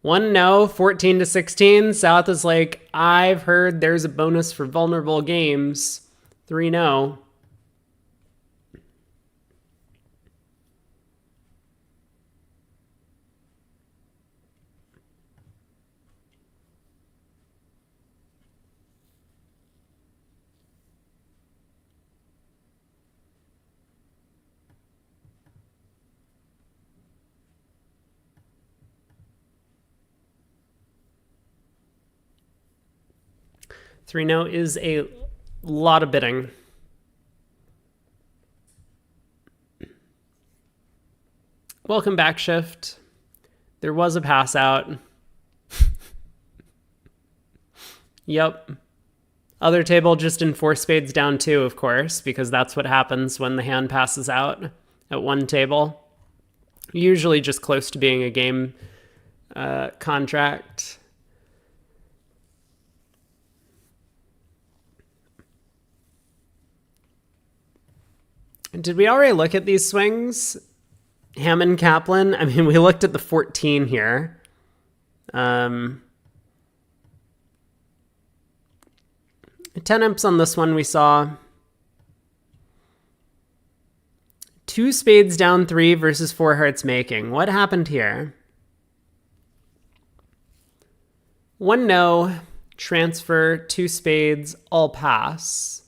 A: 1-0, 14-16. South is like, I've heard there's a bonus for vulnerable games. 3-0. Three no is a lot of bidding. Welcome back, Shift. There was a pass out. Yep. Other table just in 4 spades down 2, of course, because that's what happens when the hand passes out at one table. Usually just close to being a game contract. Did we already look at these swings? Hammond Kaplan? I mean, we looked at the 14 here. 10 imps on this one we saw. 2 spades down 3 versus 4 hearts making. What happened here? 1 no, transfer, 2 spades, all pass.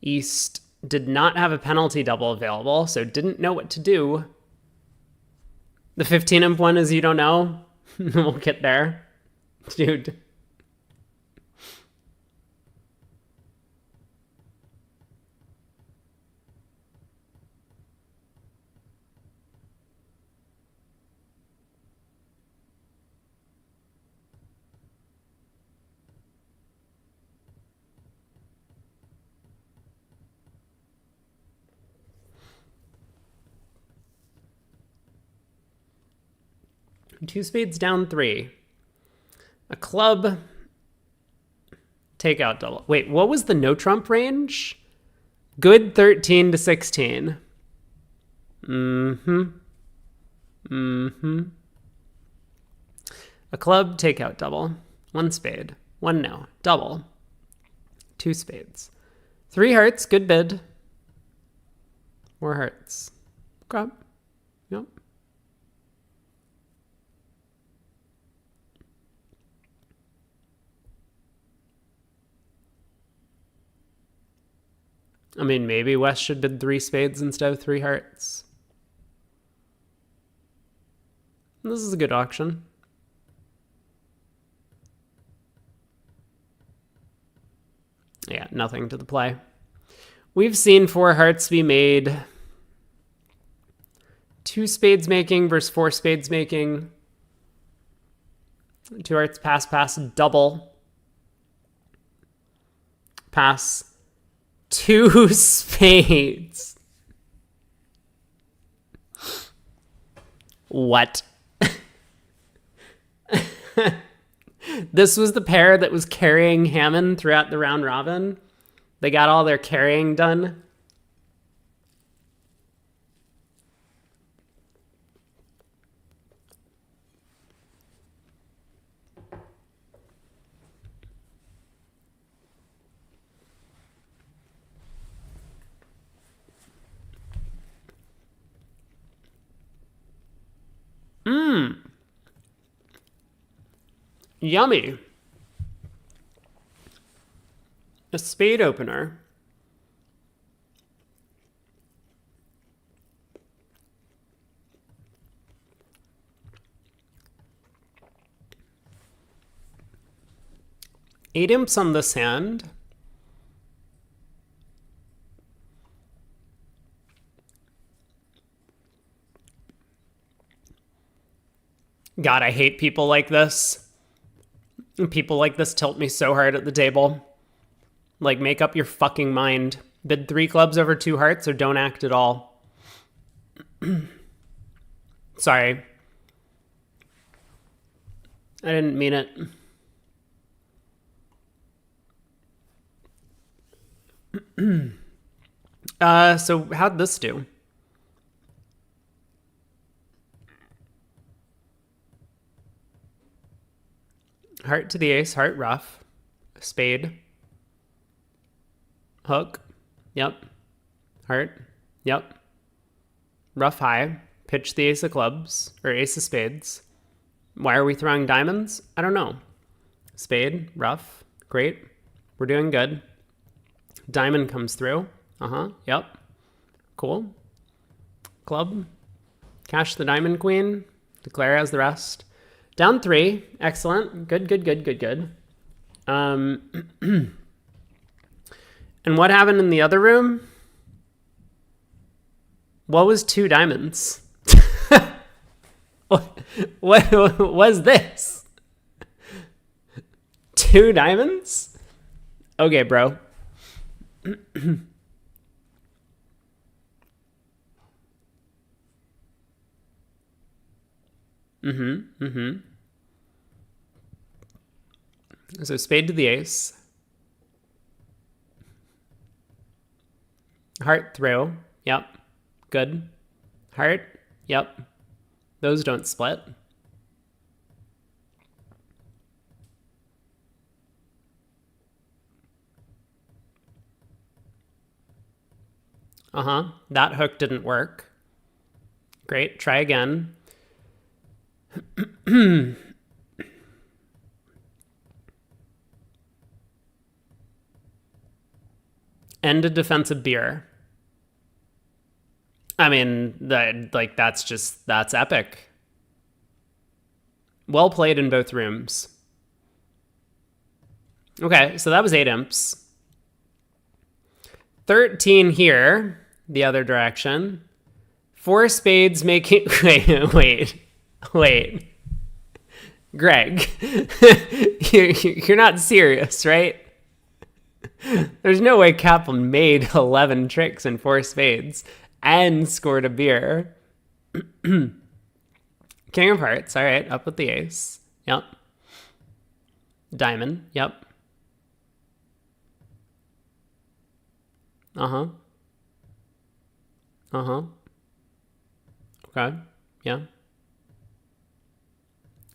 A: East did not have a penalty double available, so didn't know what to do. The 15 imp one is you don't know. We'll get there. Dude. Two spades down 3. A club. Takeout double. Wait, what was the no trump range? Good 13 to 16. A club, takeout double. 1 spade. 1 no. Double. 2 spades. 3 hearts, good bid. 4 hearts. Okay. Yep. I mean, maybe West should bid 3 spades instead of 3 hearts. This is a good auction. Yeah, nothing to the play. We've seen 4 hearts be made. 2 spades making versus 4 spades making. 2 hearts, pass, pass, double. Pass. 2 spades. What? This was the pair that was carrying Hammond throughout the round robin. They got all their carrying done. Yummy. A spade opener. Eight imps on this hand. God, I hate people like this. People like this tilt me so hard at the table. Like, make up your fucking mind. Bid 3 clubs over 2 hearts or don't act at all. Sorry. I didn't mean it. So how'd this do? Heart to the ace, heart rough. Spade. Hook. Yep. Heart. Yep. Rough high. Pitch the ace of clubs, or ace of spades. Why are we throwing diamonds? I don't know. Spade, rough. Great. We're doing good. Diamond comes through. Yep. Cool. Club. Cash the diamond queen. Declare as the rest. Down 3. Excellent. Good, good, good, good, good. And what happened in the other room? What was 2 diamonds? What was this? 2 diamonds? Okay, bro. So spade to the ace. Heart through. Yep. Good. Heart. Yep. Those don't split. That hook didn't work. Great. Try again. End a defensive beer. I mean, that's epic. Well played in both rooms. Okay, so that was 8 imps. 13 here, the other direction. 4 spades making... Wait. Greg, you're not serious, right? There's no way Kaplan made 11 tricks and 4 spades and scored a beer. King of hearts, all right, up with the ace. Yep. Diamond, yep. Uh-huh. Okay, yeah.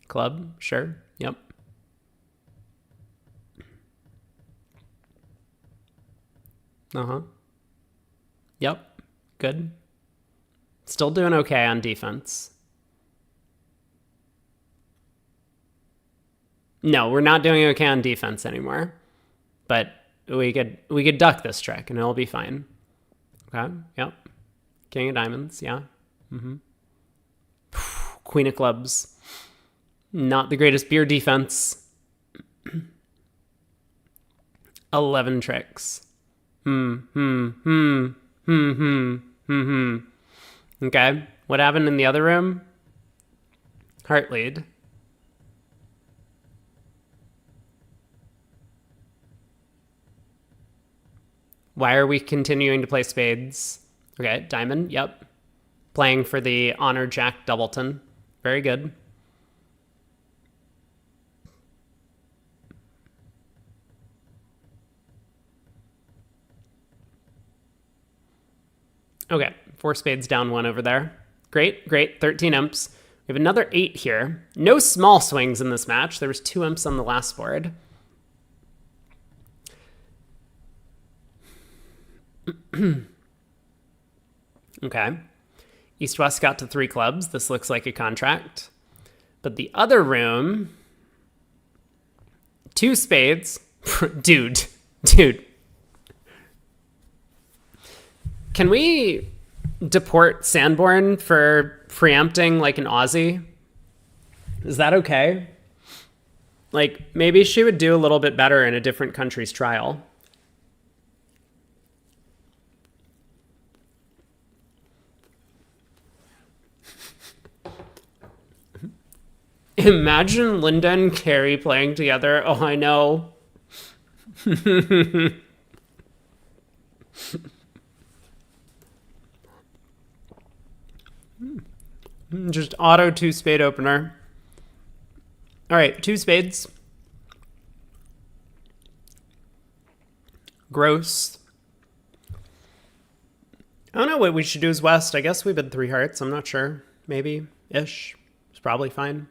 A: Club, sure, yep. Yep, good. Still doing okay on defense. No, we're not doing okay on defense anymore. But we could duck this trick and it'll be fine. Okay, yep. King of diamonds, yeah. Queen of clubs. Not the greatest beer defense. 11 tricks. Okay, what happened in the other room? Heart lead. Why are we continuing to play spades? Okay, diamond, yep. Playing for the honor jack doubleton. Very good. Okay, 4 spades down 1 over there. Great, 13 imps. We have another 8 here. No small swings in this match. There was 2 imps on the last board. Okay. East-West got to 3 clubs. This looks like a contract. But the other room... 2 spades. Dude. Can we deport Sanborn for preempting like an Aussie? Is that okay? Like, maybe she would do a little bit better in a different country's trial. Imagine Linda and Carrie playing together. Oh, I know. Just auto 2 spade opener. All right, 2 spades. Gross. I don't know what we should do as West. I guess we bid 3 hearts. I'm not sure. Maybe. Ish. It's probably fine.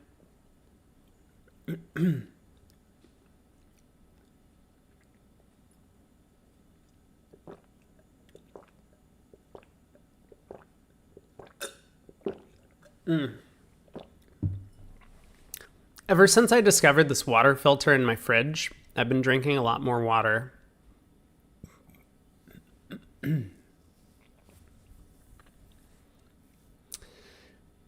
A: Ever since I discovered this water filter in my fridge, I've been drinking a lot more water. What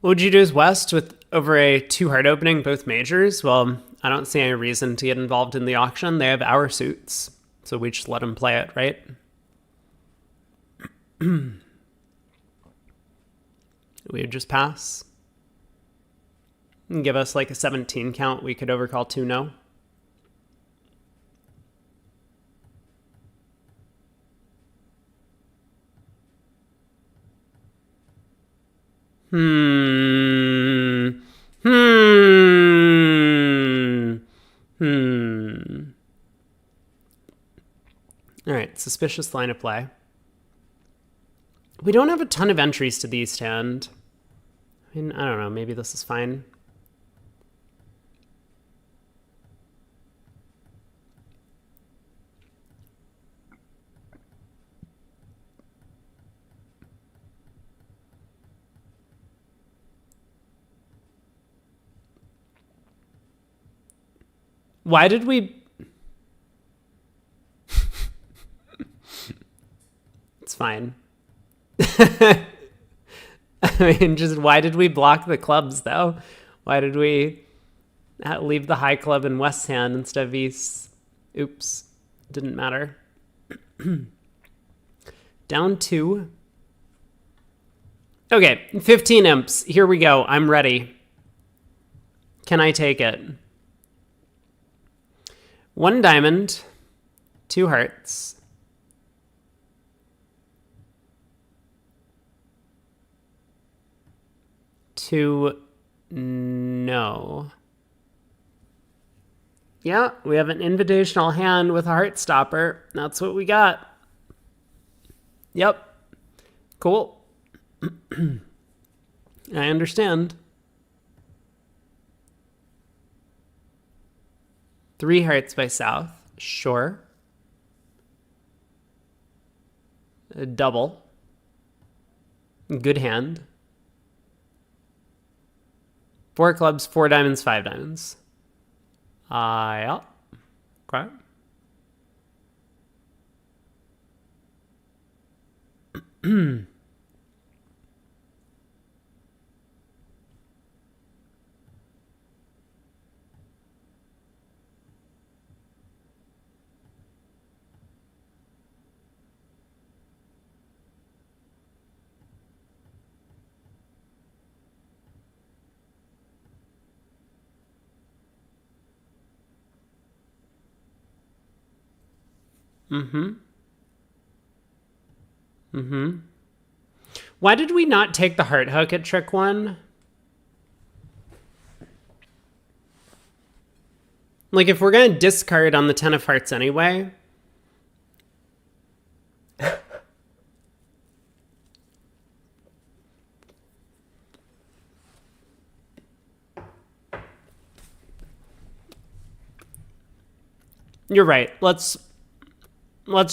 A: would you do as West with over a 2-heart opening, both majors? Well, I don't see any reason to get involved in the auction. They have our suits, so we just let them play it, right? We would just pass. And give us like a 17 count. We could overcall 2-no. All right, suspicious line of play. We don't have a ton of entries to the east hand. I mean, I don't know, maybe this is fine. Why did we... It's fine. I mean, just why did we block the clubs, though? Why did we leave the high club in West's hand instead of East's? Oops. Didn't matter. Down 2. Okay, 15 imps. Here we go. I'm ready. Can I take it? 1 diamond, 2 hearts. 2 no. Yeah, we have an invitational hand with a heart stopper. That's what we got. Yep. Cool. I understand. 3 hearts by South. Sure. A double. Good hand. 4 clubs, 4 diamonds, 5 diamonds. Yeah. Okay. Why did we not take the heart hook at trick 1? Like, if we're going to discard on the 10 of hearts anyway. You're right. Let's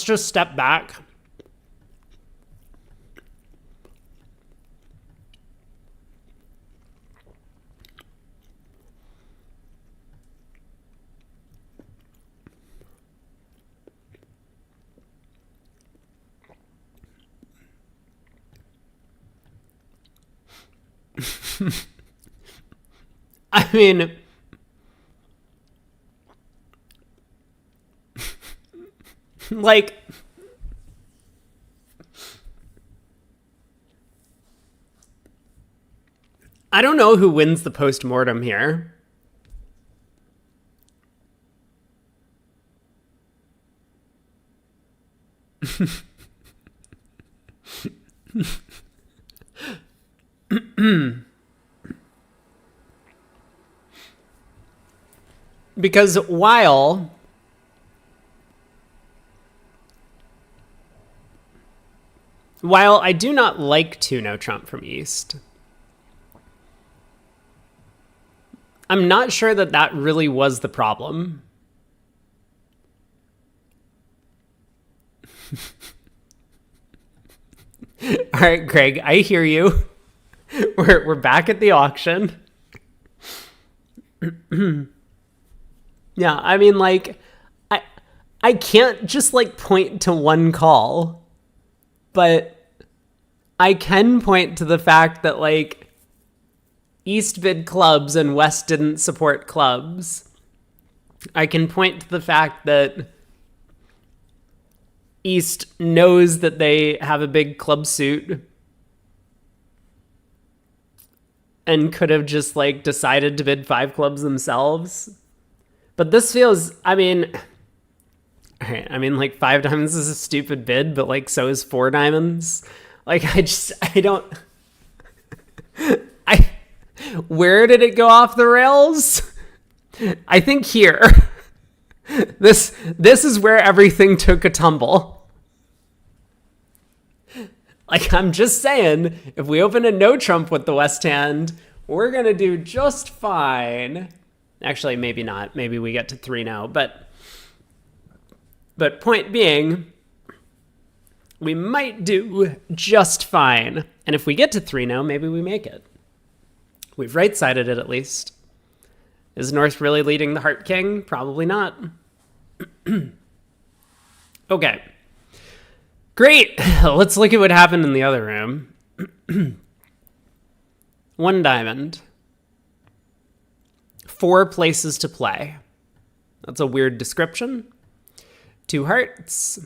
A: just step back. I mean, like, I don't know who wins the post-mortem here. Because while I do not like 2 no trump from East, I'm not sure that that really was the problem. All right, Greg, I hear you. We're back at the auction. Yeah, I mean, like, I can't just, like, point to one call, but I can point to the fact that, like, East bid clubs and West didn't support clubs. I can point to the fact that East knows that they have a big club suit and could have just, like, decided to bid 5 clubs themselves. But this feels, I mean, like 5 diamonds is a stupid bid, but like so is 4 diamonds. Like I don't, where did it go off the rails? I think here. This is where everything took a tumble. Like, I'm just saying, if we open a no trump with the West hand, we're gonna do just fine. Actually, maybe not. Maybe we get to 3 now. But point being, we might do just fine. And if we get to 3 now, maybe we make it. We've right-sided it at least. Is North really leading the Heart King? Probably not. Okay. Great. Let's look at what happened in the other room. 1 diamond. 4 places to play. That's a weird description. 2 hearts.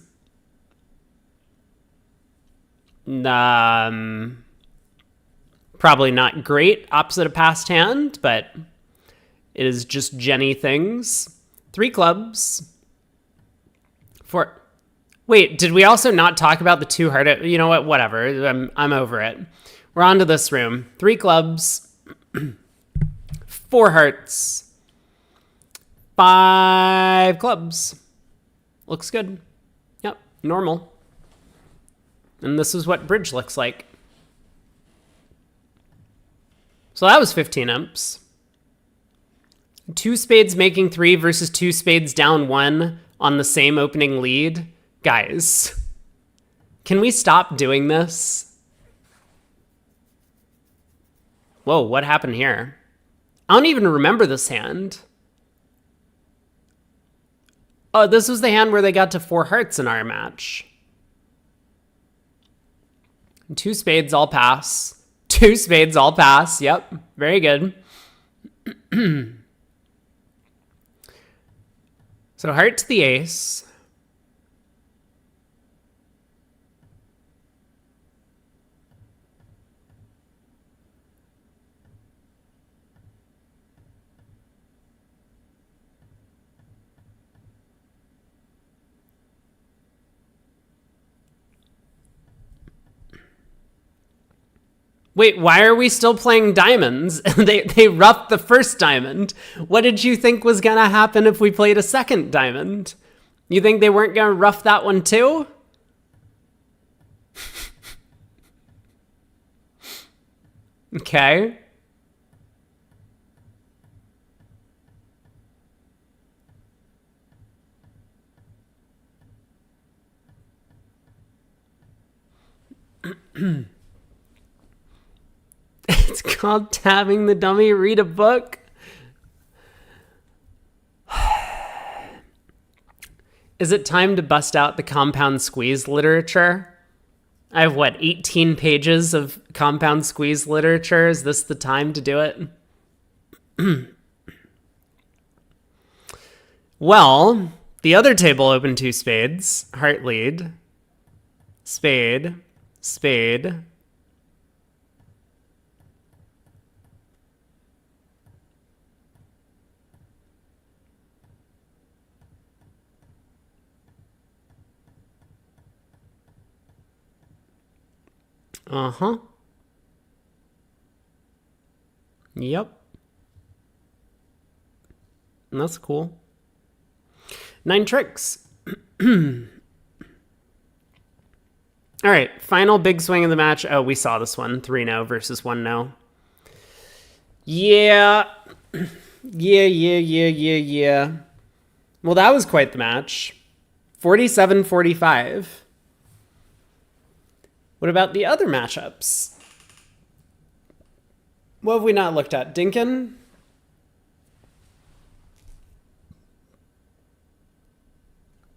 A: Probably not great. Opposite of passed hand, but it is just Jenny things. 3 clubs. 4. Wait, did we also not talk about the 2 heart? You know what? Whatever. I'm over it. We're on to this room. 3 clubs. 4 hearts. 5 clubs. Looks good. Yep, normal. And this is what bridge looks like. So that was 15 imps. 2 spades making 3 versus 2 spades down 1 on the same opening lead. Guys, can we stop doing this? Whoa, what happened here? I don't even remember this hand. Oh, this was the hand where they got to 4 hearts in our match. 2 spades, all pass. 2 spades, all pass. Yep, very good. So heart to the ace. Wait, why are we still playing diamonds? They roughed the first diamond. What did you think was gonna happen if we played a second diamond? You think they weren't gonna rough that one too? Okay. It's called tabbing the dummy. Read a book. Is it time to bust out the compound squeeze literature? I have, 18 pages of compound squeeze literature? Is this the time to do it? Well, the other table opened 2 spades. Heart lead. Spade. Spade. Uh-huh. Yep. That's cool. 9 tricks. All right, final big swing of the match. Oh, we saw this one. 3-0 versus 1-0. Yeah. Yeah. Well, that was quite the match. 47-45. What about the other matchups? What have we not looked at? Dinkin?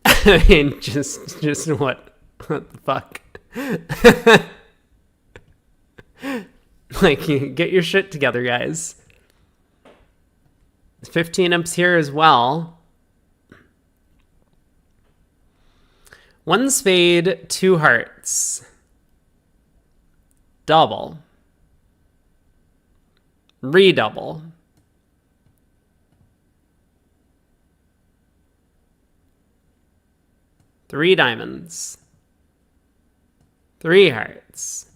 A: I mean, just what the fuck? Like, get your shit together, guys. 15 imps here as well. 1 spade, 2 hearts. Double. Redouble. Three diamonds. 3 hearts.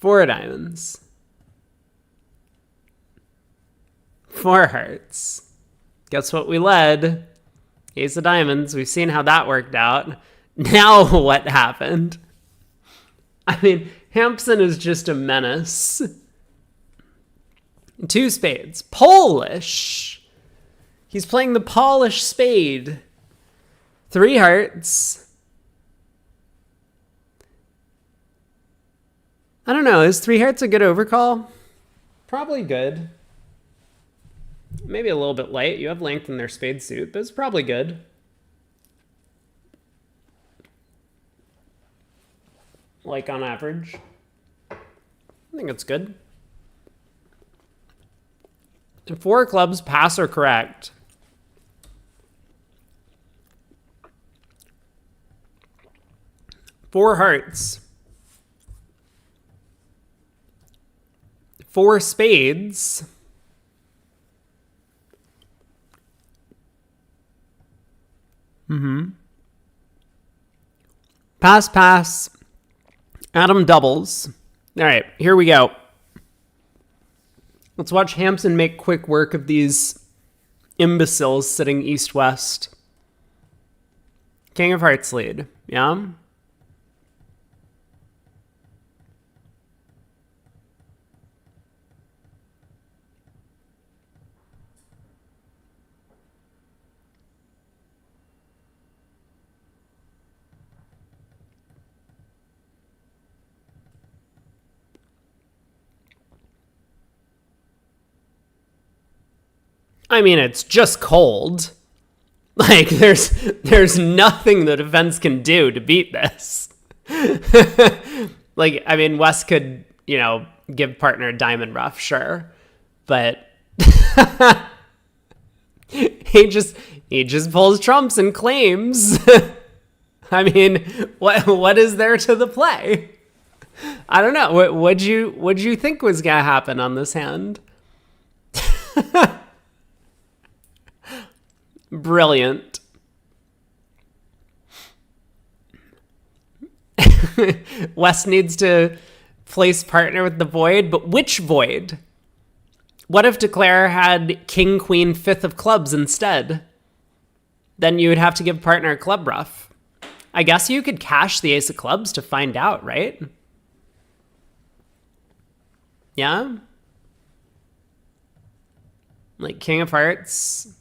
A: 4 diamonds. 4 hearts. Guess what we led? Ace of diamonds. We've seen how that worked out. Now what happened? I mean, Hampson is just a menace. 2 spades. Polish. He's playing the Polish spade. 3 hearts. I don't know. Is 3 hearts a good overcall? Probably good. Maybe a little bit light. You have length in their spade suit, but it's probably good. Like on average. I think it's good. And 4 clubs, pass or correct. Four hearts. 4 spades. Pass, pass. Adam doubles. All right, here we go. Let's watch Hampson make quick work of these imbeciles sitting east-west. King of Hearts lead. Yeah? I mean, it's just cold. Like, there's nothing the defense can do to beat this. Like, I mean, Wes could, give partner a diamond rough, sure. But he just pulls trumps and claims. I mean, what is there to the play? I don't know. What'd you think was gonna happen on this hand? Brilliant. Wes needs to place partner with the void, but which void? What if Declare had king, queen, 5th of clubs instead? Then you would have to give partner a club rough. I guess you could cash the ace of clubs to find out, right? Yeah? Like king of hearts,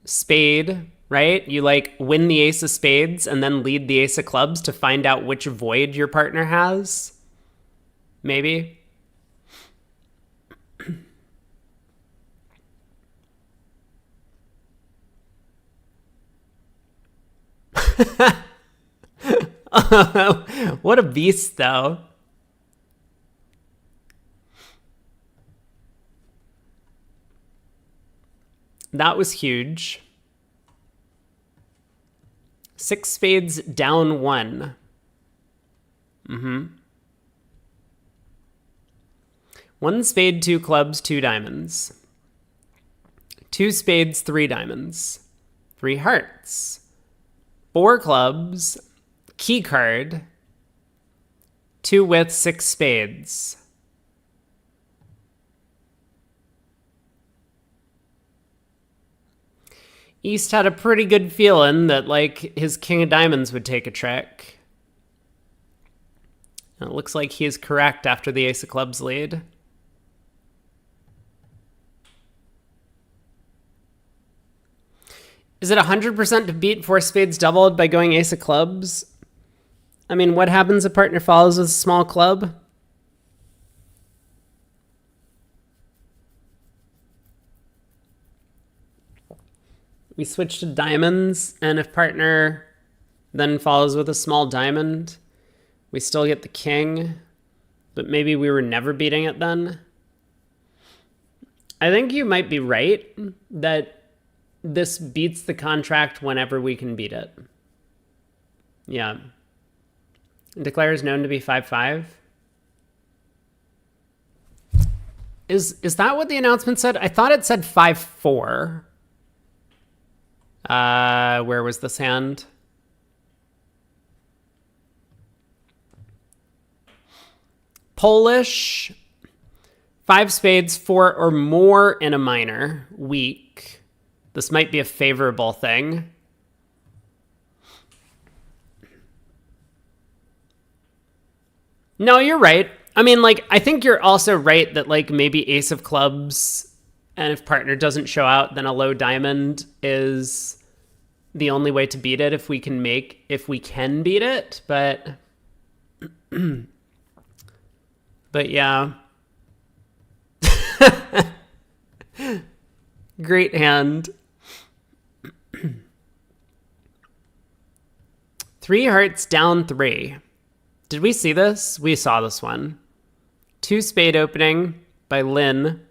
A: spade, right? You win the ace of spades and then lead the ace of clubs to find out which void your partner has. Maybe. What a beast, though. That was huge. 6 spades down 1. Mm-hmm. 1 spade, 2 clubs, 2 diamonds. 2 spades, 3 diamonds. 3 hearts. 4 clubs. Key card. 2 with 6 spades. East had a pretty good feeling that, his king of diamonds would take a trick. And it looks like he is correct after the ace of clubs lead. Is it 100% to beat 4 spades doubled by going ace of clubs? I mean, what happens if partner follows with a small club? We switch to diamonds, and if partner then follows with a small diamond, we still get the king, but maybe we were never beating it then. I think you might be right that this beats the contract whenever we can beat it. Yeah. Declare is known to be 5-5. Is that what the announcement said? I thought it said 5-4. Where was this hand? Polish. 5 spades, 4 or more in a minor. Weak. This might be a favorable thing. No, you're right. I mean, I think you're also right that, maybe ace of clubs, and if partner doesn't show out, then a low diamond is the only way to beat it if we can beat it. But yeah. Great hand. 3 hearts down 3. Did we see this? We saw this one. 2 spade opening by Lynn.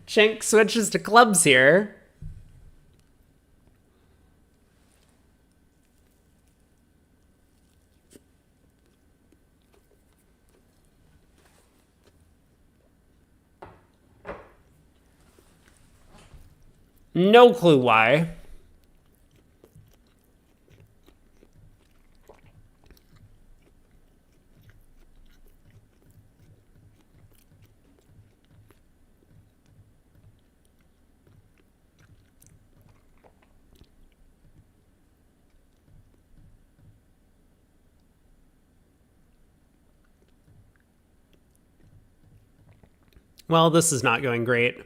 A: Shank switches to clubs here. No clue why. Well, this is not going great.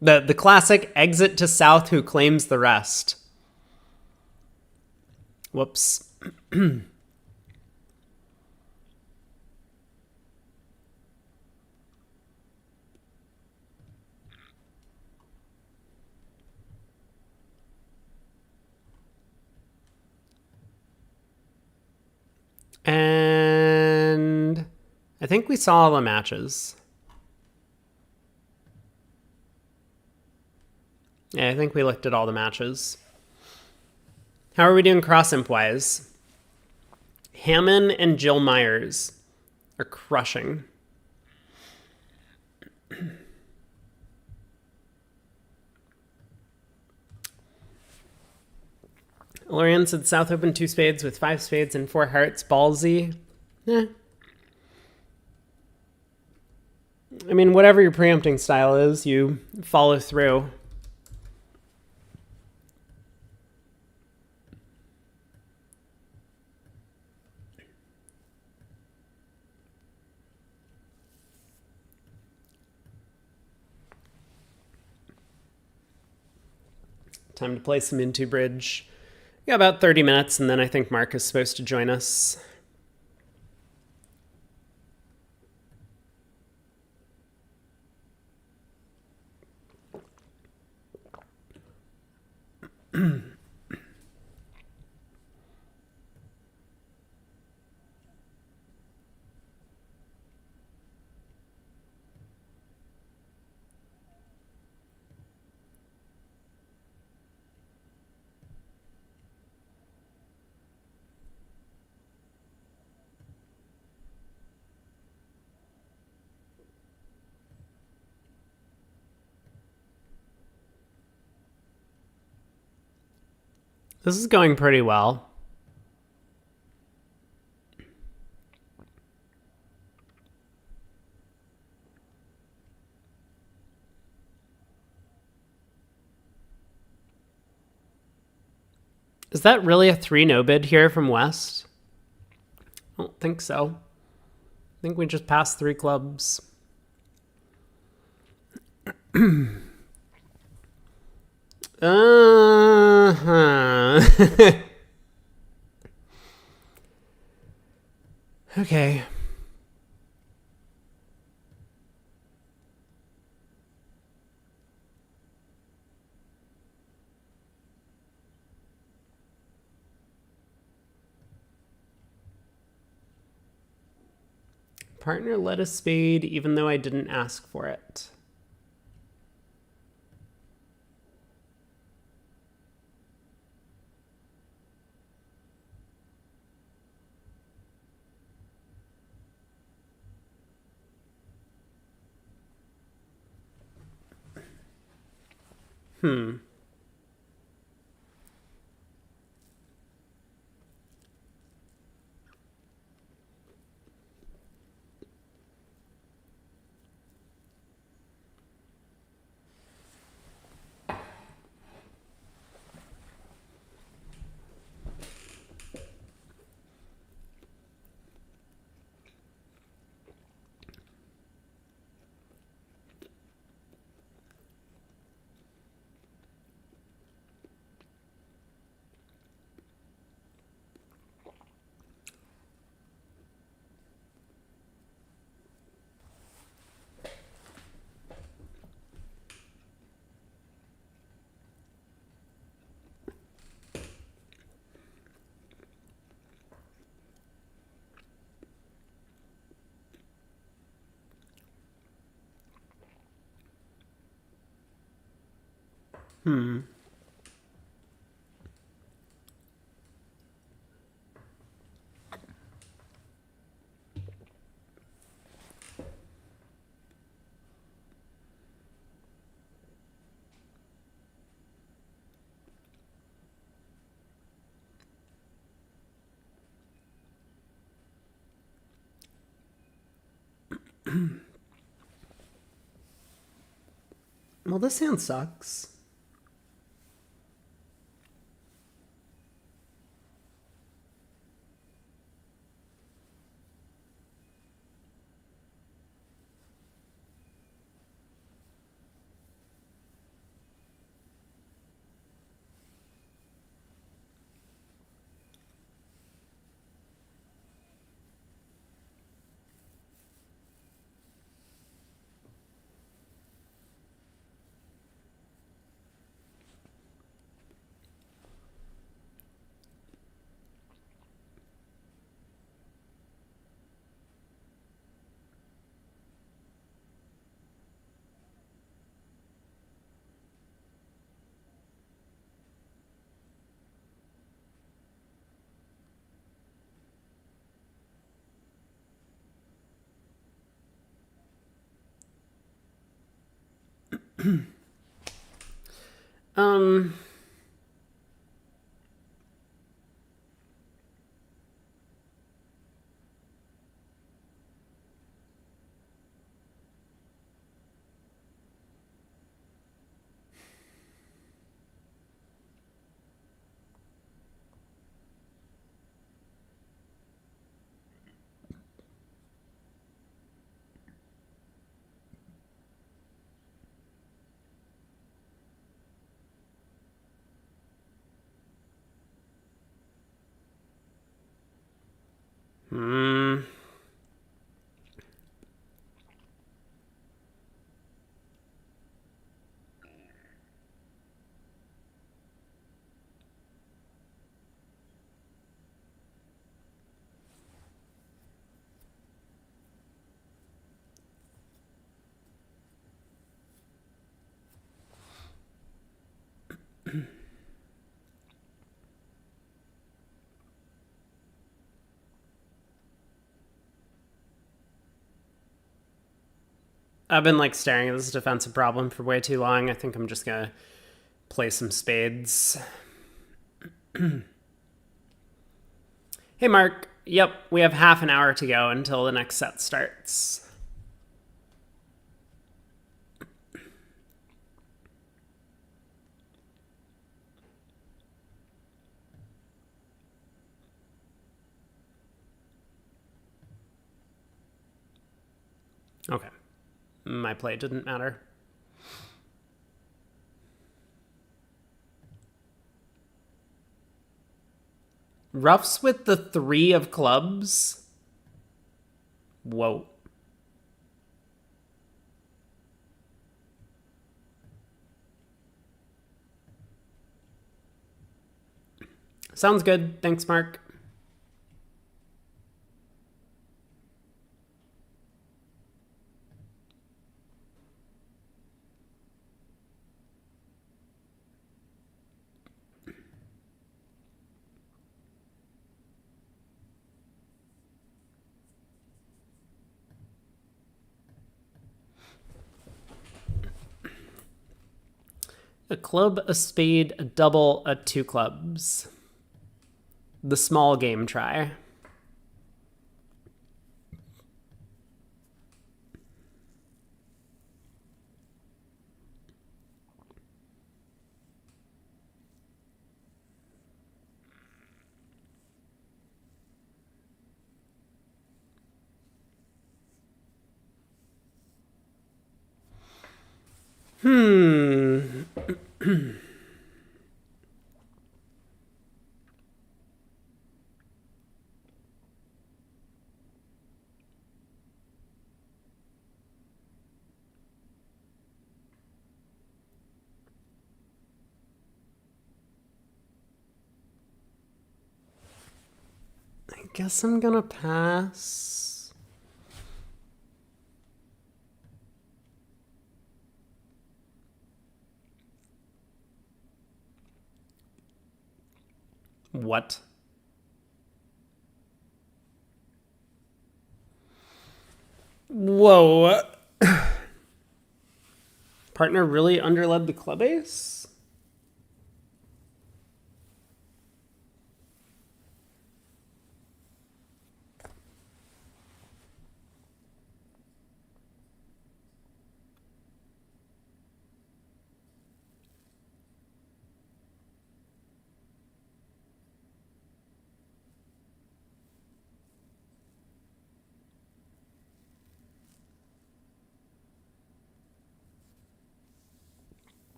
A: The classic exit to south who claims the rest. Whoops. And I think we saw all the matches. Yeah, I think we looked at all the matches. How are we doing cross-imp wise? Hammond and Jill Myers are crushing. Lorian said South Open 2 spades with 5 spades and 4 hearts. Ballsy. I mean, whatever your preempting style is, you follow through. Time to play some Into Bridge. We got about 30 minutes, and then I think Mark is supposed to join us. This is going pretty well. Is that really a 3-no bid here from West? I don't think so. I think we just passed 3 clubs. Okay. Partner led a spade even though I didn't ask for it. Well, this hand sucks. um... I've been like staring at this defensive problem for way too long. I think I'm just gonna play some spades. Hey, Mark. Yep, we have half an hour to go until the next set starts. Okay. My play didn't matter. Roughs with the 3 of clubs? Whoa. Sounds good. Thanks, Mark. A club, a spade, a double, a 2 clubs. The small game try. I guess I'm gonna pass. What? Whoa. Partner really underled the club ace?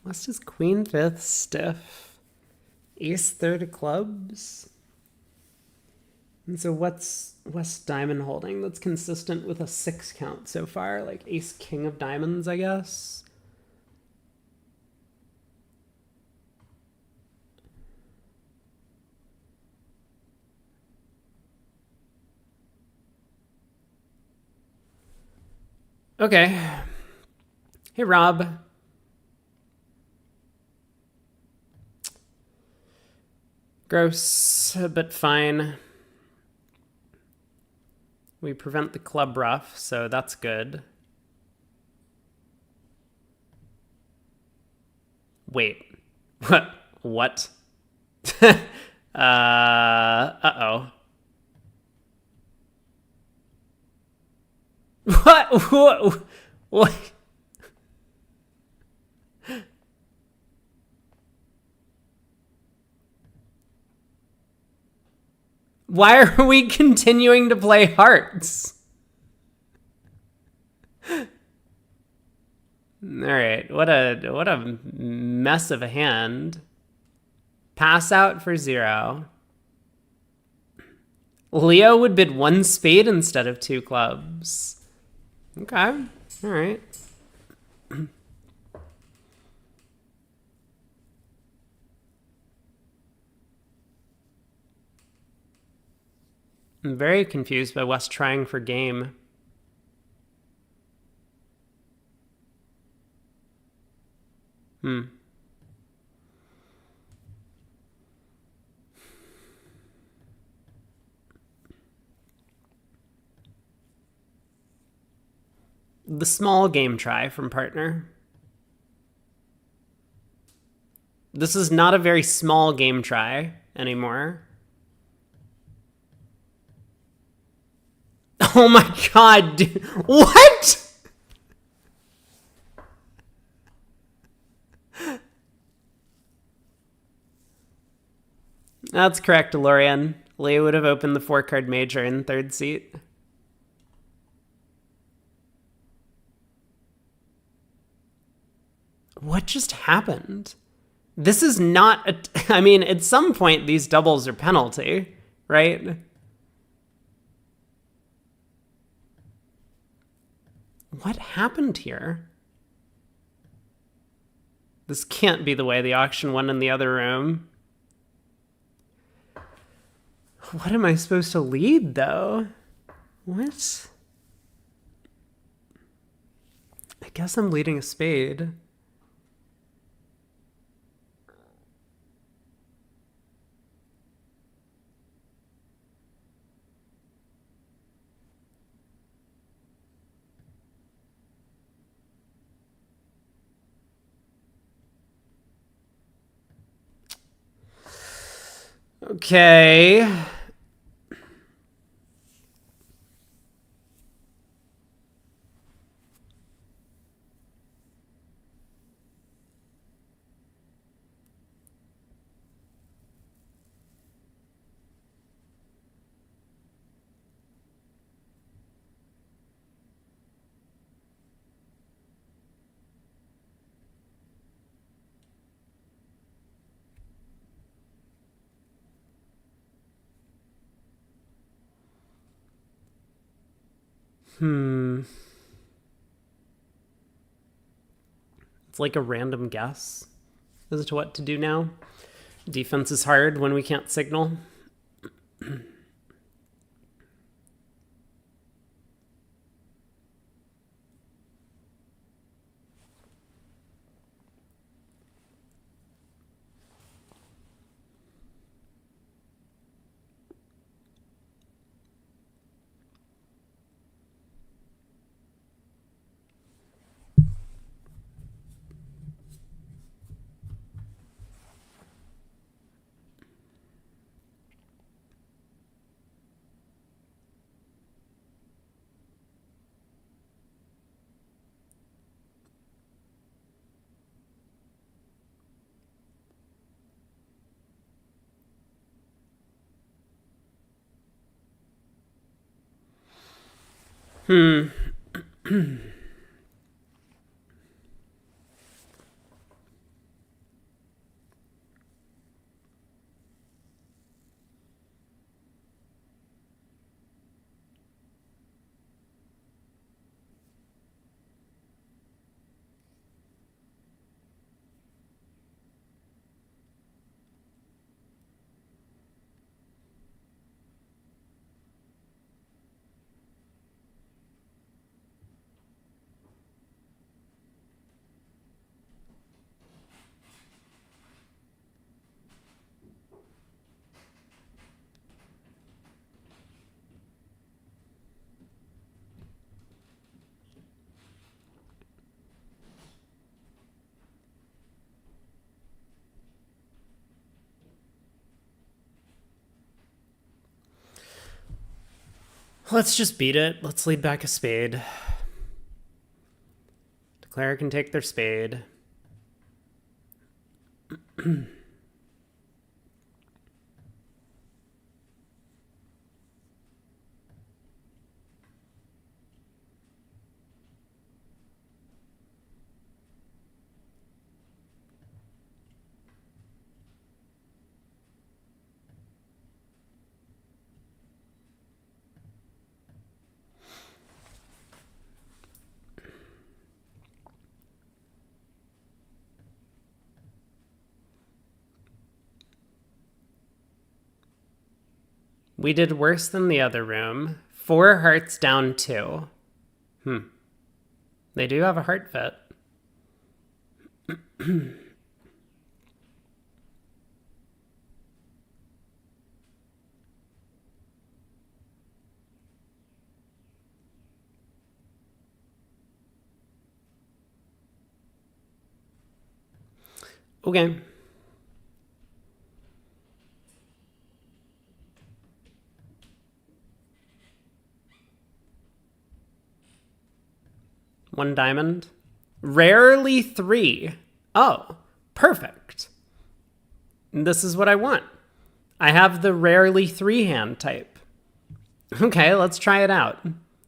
A: West is queen fifth stiff. Ace third of clubs. And so what's West diamond holding that's consistent with a 6 count so far? Like ace king of diamonds, I guess. Okay. Hey, Rob. Gross, but fine. We prevent the club ruff, so that's good. Wait. What? Uh-oh. What? What? Why are we continuing to play hearts? All right, what a mess of a hand. Pass out for 0. Leo would bid 1 spade instead of 2 clubs. Okay, all right. I'm very confused by West trying for game. The small game try from partner. This is not a very small game try anymore. Oh my god, dude. What? That's correct, Lorian. Leo would have opened the 4-card major in 3rd seat. What just happened? This is not a... I mean, at some point, these doubles are penalty, right? What happened here? This can't be the way the auction went in the other room. What am I supposed to lead, though? What? I guess I'm leading a spade. Okay. It's like a random guess as to what to do now. Defense is hard when we can't signal. Let's just beat it. Let's lead back a spade. Declare can take their spade. We did worse than the other room. 4 hearts down 2. They do have a heart fit. Okay. One diamond. Rarely 3. Oh, perfect. This is what I want. I have the rarely 3 hand type. Okay, let's try it out.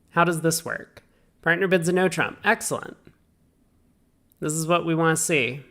A: How does this work? Partner bids a no trump. Excellent. This is what we want to see.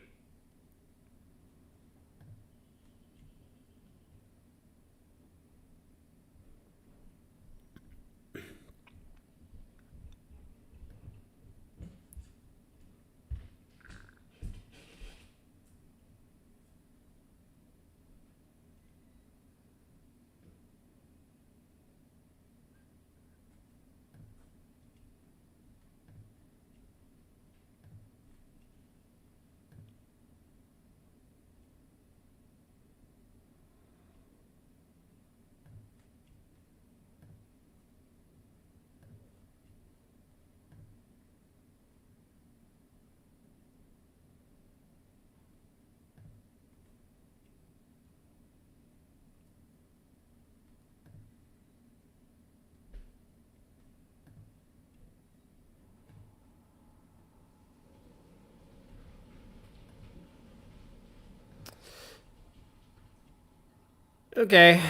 A: Okay.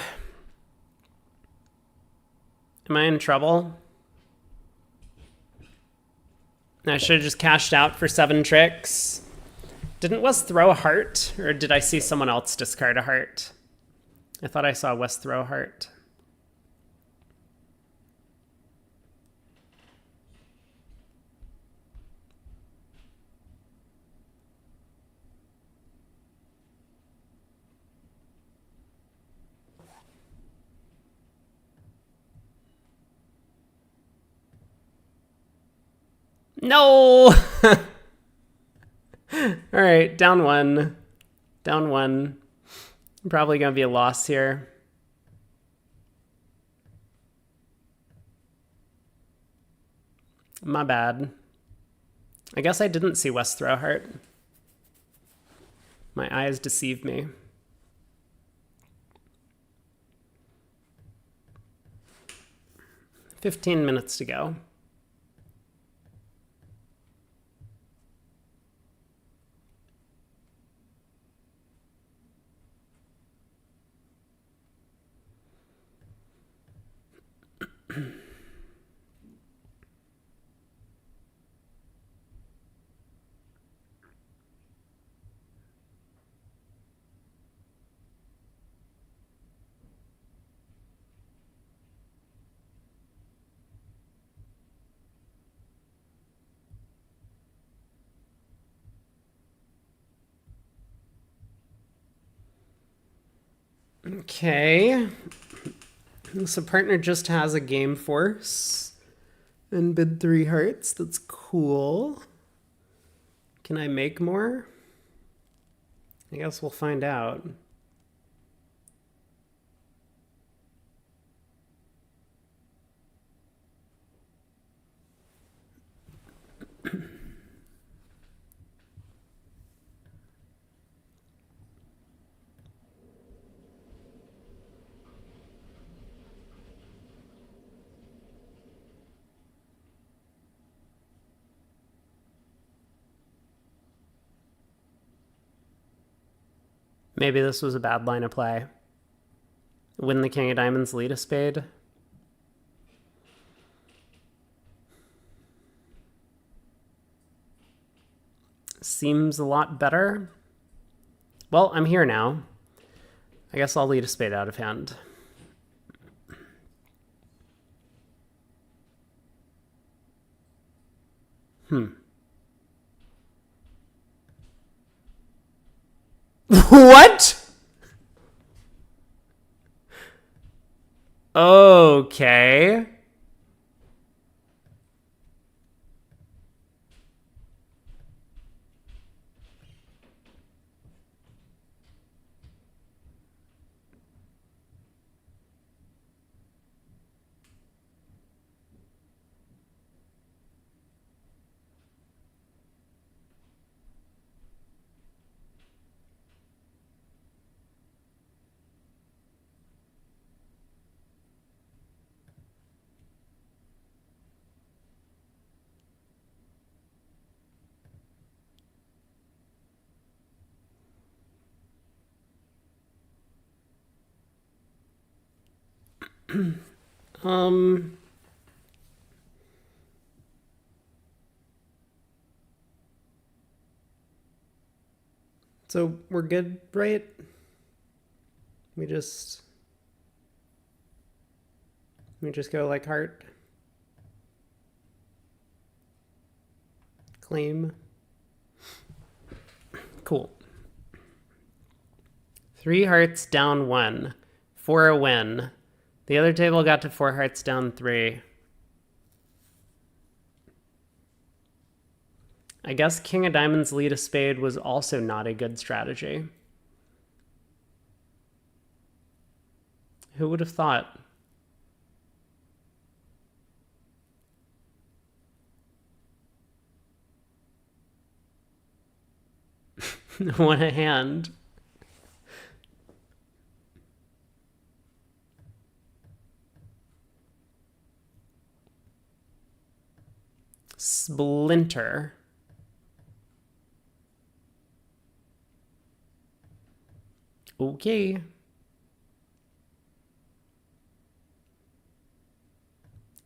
A: Am I in trouble? I should have just cashed out for 7 tricks. Didn't Wes throw a heart? Or did I see someone else discard a heart? I thought I saw Wes throw a heart. No! All right, down 1. Down 1. Probably going to be a loss here. My bad. I guess I didn't see Wes throw a heart. My eyes deceived me. "15 minutes to go." Okay. So partner just has a game force and bid 3 hearts. That's cool. Can I make more? I guess we'll find out. Maybe this was a bad line of play. Win the king of diamonds, lead a spade. Seems a lot better. Well, I'm here now. I guess I'll lead a spade out of hand. What? Okay. Um, so we're good, right? We just go like heart. Claim. Cool. 3 hearts down 1 for a win. The other table got to 4 hearts down 3. I guess king of diamonds lead a spade was also not a good strategy. Who would have thought? What a hand. Splinter. Okay.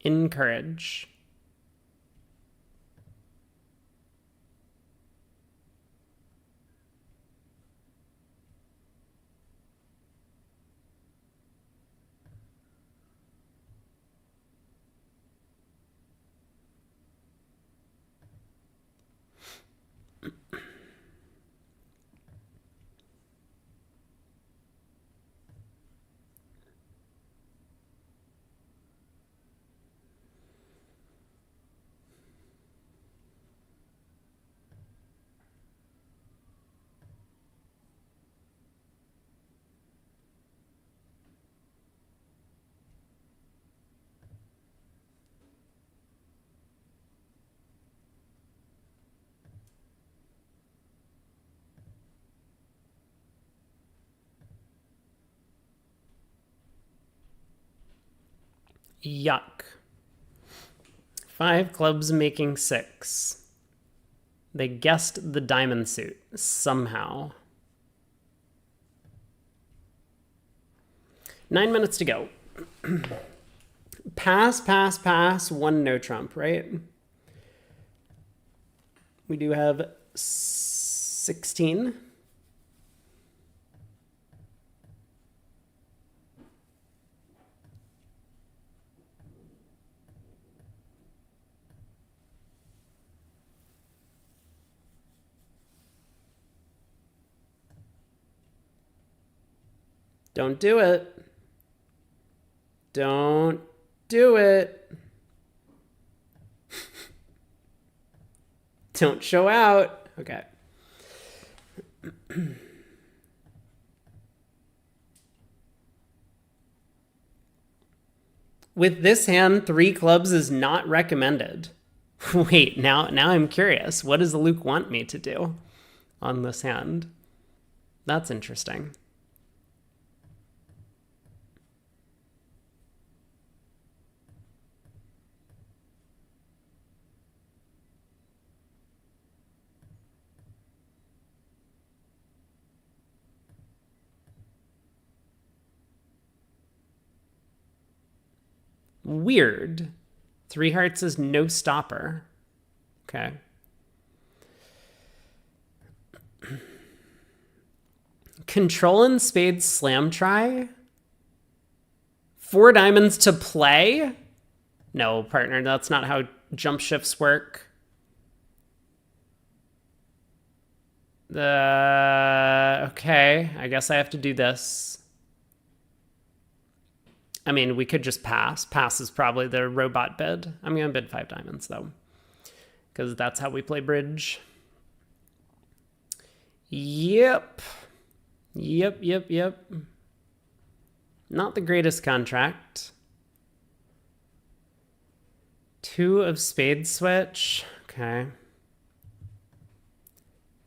A: Encourage. Yuck. 5 clubs making 6. They guessed the diamond suit somehow. 9 minutes to go. Pass, pass, pass. 1 no trump, right? We do have 16. Don't do it. Don't do it. Don't show out. Okay. With this hand, 3 clubs is not recommended. Wait, now I'm curious. What does Luke want me to do on this hand? That's interesting. Weird. 3 hearts is no stopper. Okay. Control and spades slam try? 4 diamonds to play? No, partner, that's not how jump shifts work. Okay, I guess I have to do this. I mean, we could just pass. Pass is probably the robot bid. I'm going to bid 5 diamonds, though, because that's how we play bridge. Yep. Not the greatest contract. 2 of spades switch. Okay.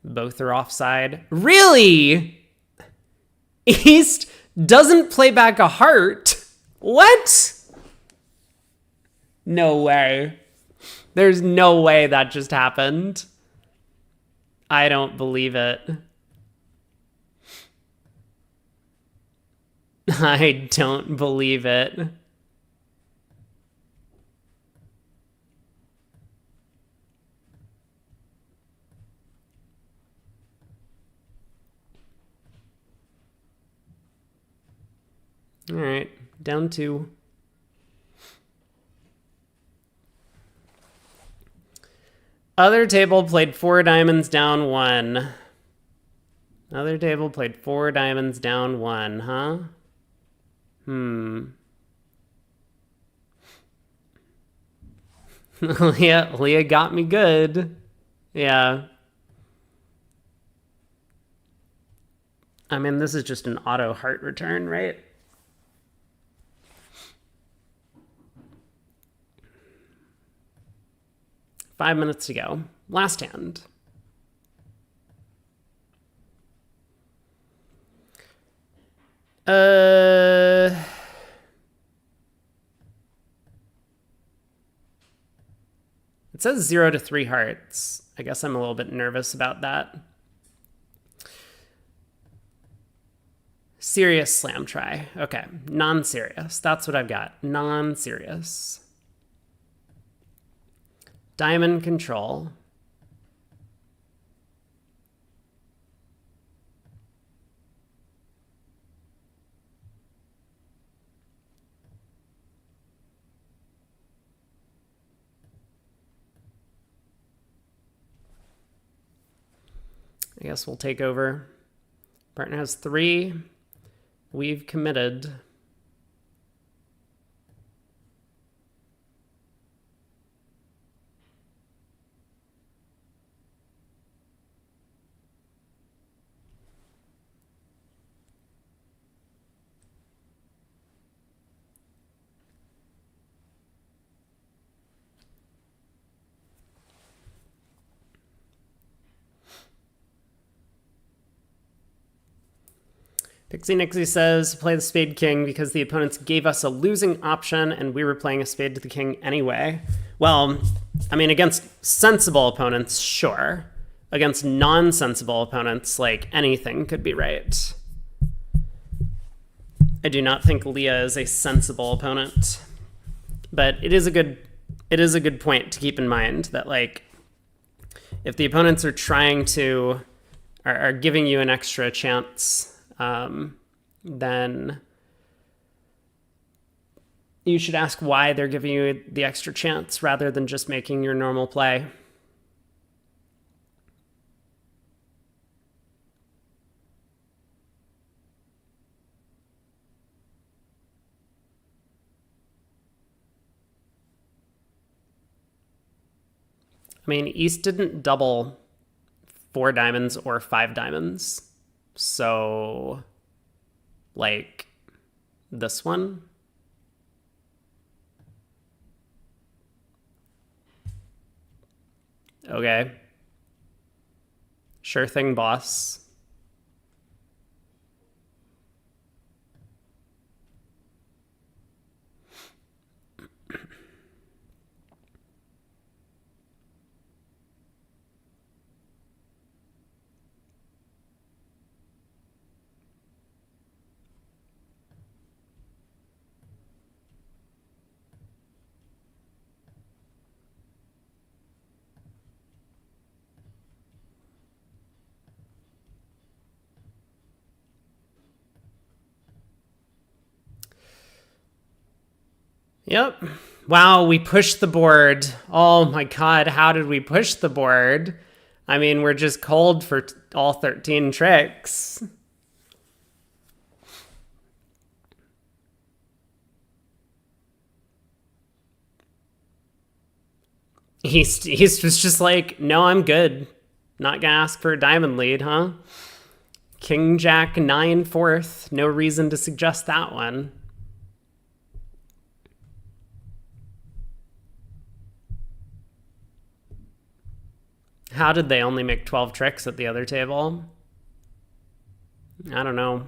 A: Both are offside. Really? East doesn't play back a heart? What? No way. There's no way that just happened. I don't believe it. I don't believe it. All right, down 2. Other table played 4 diamonds down 1. Other table played 4 diamonds down 1, huh? Leah got me good. Yeah. I mean, this is just an auto heart return, right? Five minutes to go. Last hand. It says 0 to 3 hearts. I guess I'm a little bit nervous about that. Serious slam try. Okay, non-serious. That's what I've got. Non-serious. Diamond control. I guess we'll take over. Partner has 3. We've committed. Pixie Nixie says, play the spade king because the opponents gave us a losing option and we were playing a spade to the king anyway. Well, I mean, against sensible opponents, sure. Against non-sensible opponents, like, anything could be right. I do not think Leah is a sensible opponent. But it is a good point to keep in mind that, like, if the opponents are trying to, are giving you an extra chance, then you should ask why they're giving you the extra chance rather than just making your normal play. mean, East didn't double 4 diamonds or 5 diamonds. So, like, this one? Okay. Sure thing, boss. Yep. Wow, we pushed the board. Oh my god, how did we push the board? I mean, we're just cold for all 13 tricks. He's just like, no, I'm good. Not gonna ask for a diamond lead, huh? King Jack 9 4th. No reason to suggest that one. How did they only make 12 tricks at the other table? I don't know.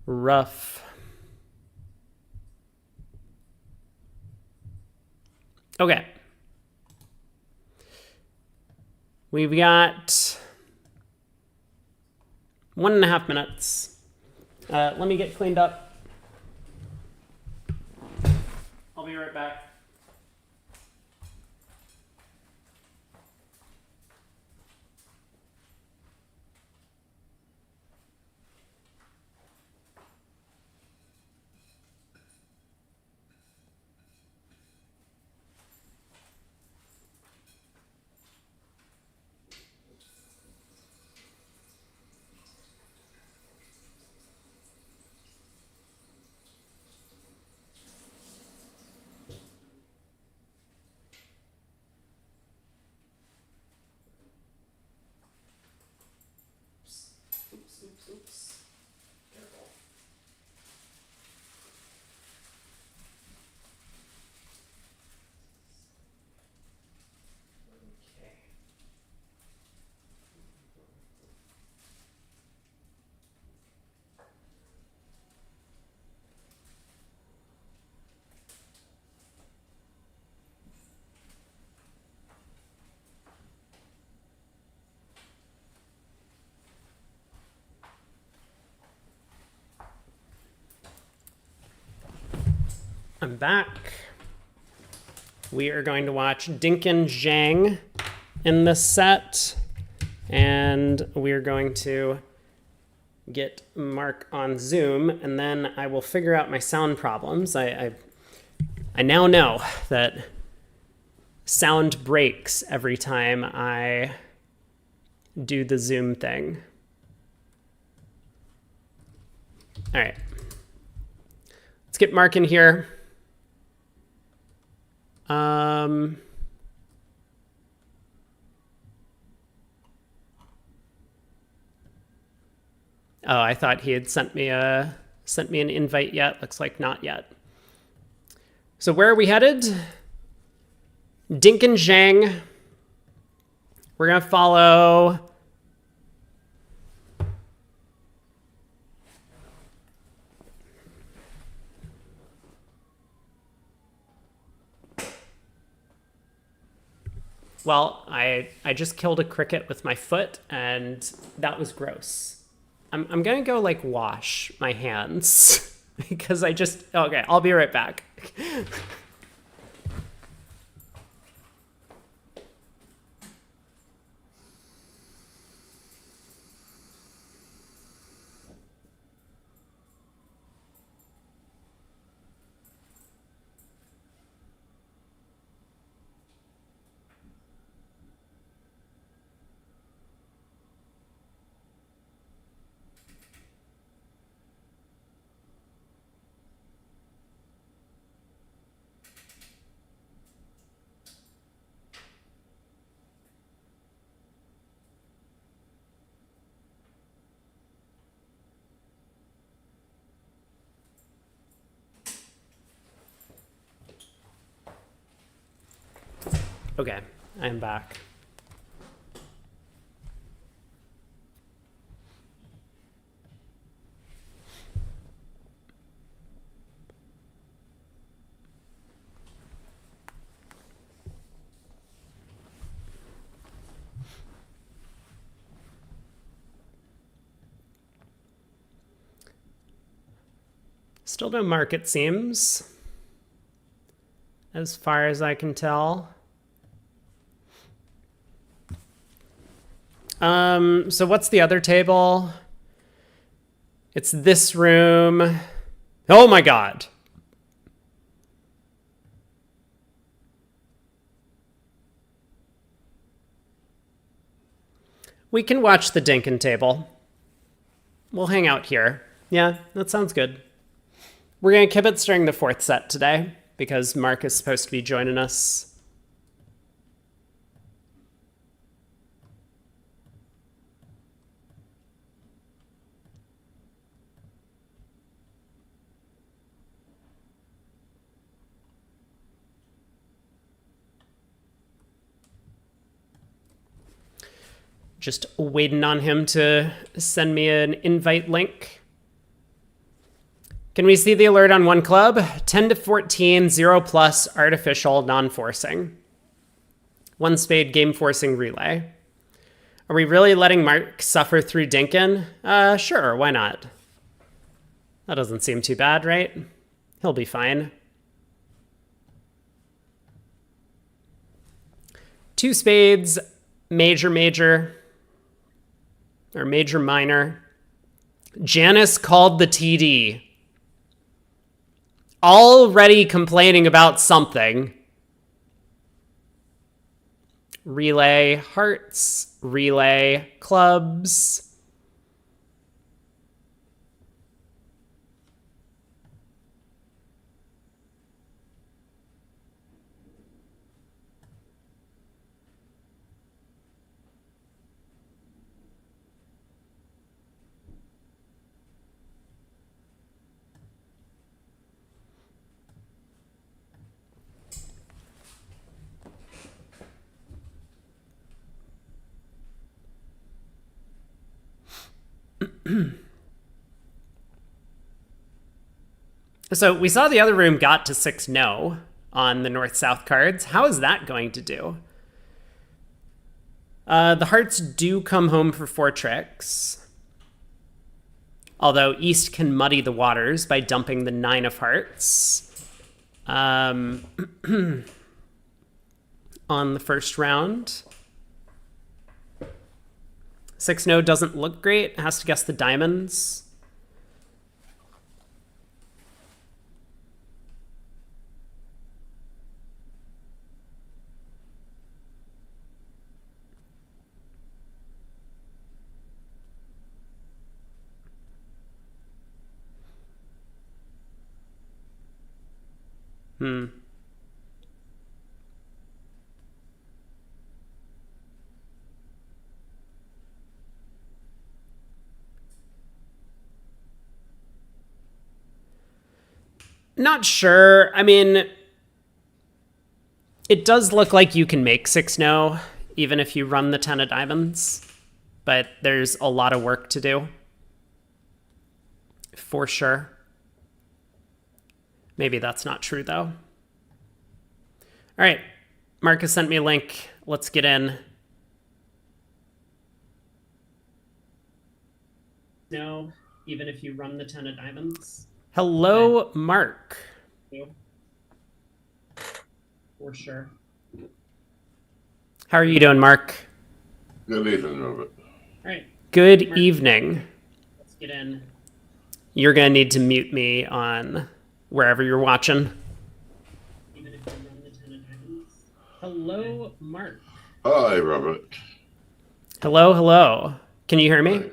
A: Rough. Okay. We've got 1.5 minutes. Let me get cleaned up. I'll be right back. Oops. Careful. Okay. I'm back. We are going to watch Dinkin Zhang in this set, and we're going to get Mark on Zoom, and then I will figure out my sound problems. I now know that sound breaks every time I do the Zoom thing. All right. Let's get Mark in here. Oh, I thought he had sent me an invite yet. Looks like not yet. So where are we headed? Dinkin Zhang. We're gonna follow well, I just killed a cricket with my foot, and that was gross. I'm gonna go like wash my hands because okay, I'll be right back. Okay, I'm back. Still no mark, it seems, as far as I can tell. So what's the other table? It's this room. Oh my God. We can watch the Dinkin table. We'll hang out here. Yeah, that sounds good. We're going to kibitz during the fourth set today because Mark is supposed to be joining us. Just waiting on him to send me an invite link. Can we see the alert on one club? 10 to 14, 0+, artificial, non-forcing. One spade, game forcing relay. Are we really letting Mark suffer through Dinkin? Sure, why not? That doesn't seem too bad, right? He'll be fine. Two spades, major, major. Or major minor. Janice called the TD. Already complaining about something. Relay hearts, relay clubs. So we saw the other room got to 6-0 on the north-south cards. How is that going to do? The hearts do come home for 4 tricks. Although East can muddy the waters by dumping the 9 of hearts on the first round. 6-0 doesn't look great. Has to guess the diamonds. Not sure. I mean, it does look like you can make 6-0 even if you run the 10 of diamonds, but there's a lot of work to do. For sure. Maybe that's not true, though. All right. Marcus sent me a link. Let's get in. No, even if you run the 10 of diamonds. Hello, okay. Mark. For sure. How are you doing, Mark?
E: Good evening, Robert.
A: All right. Good Mark. Evening. Let's get in. You're going to need to mute me on wherever you're watching. Even if you run the 10 of diamonds. Hello, Mark.
E: Hi, Robert.
A: Hello, hello. Can you hear me?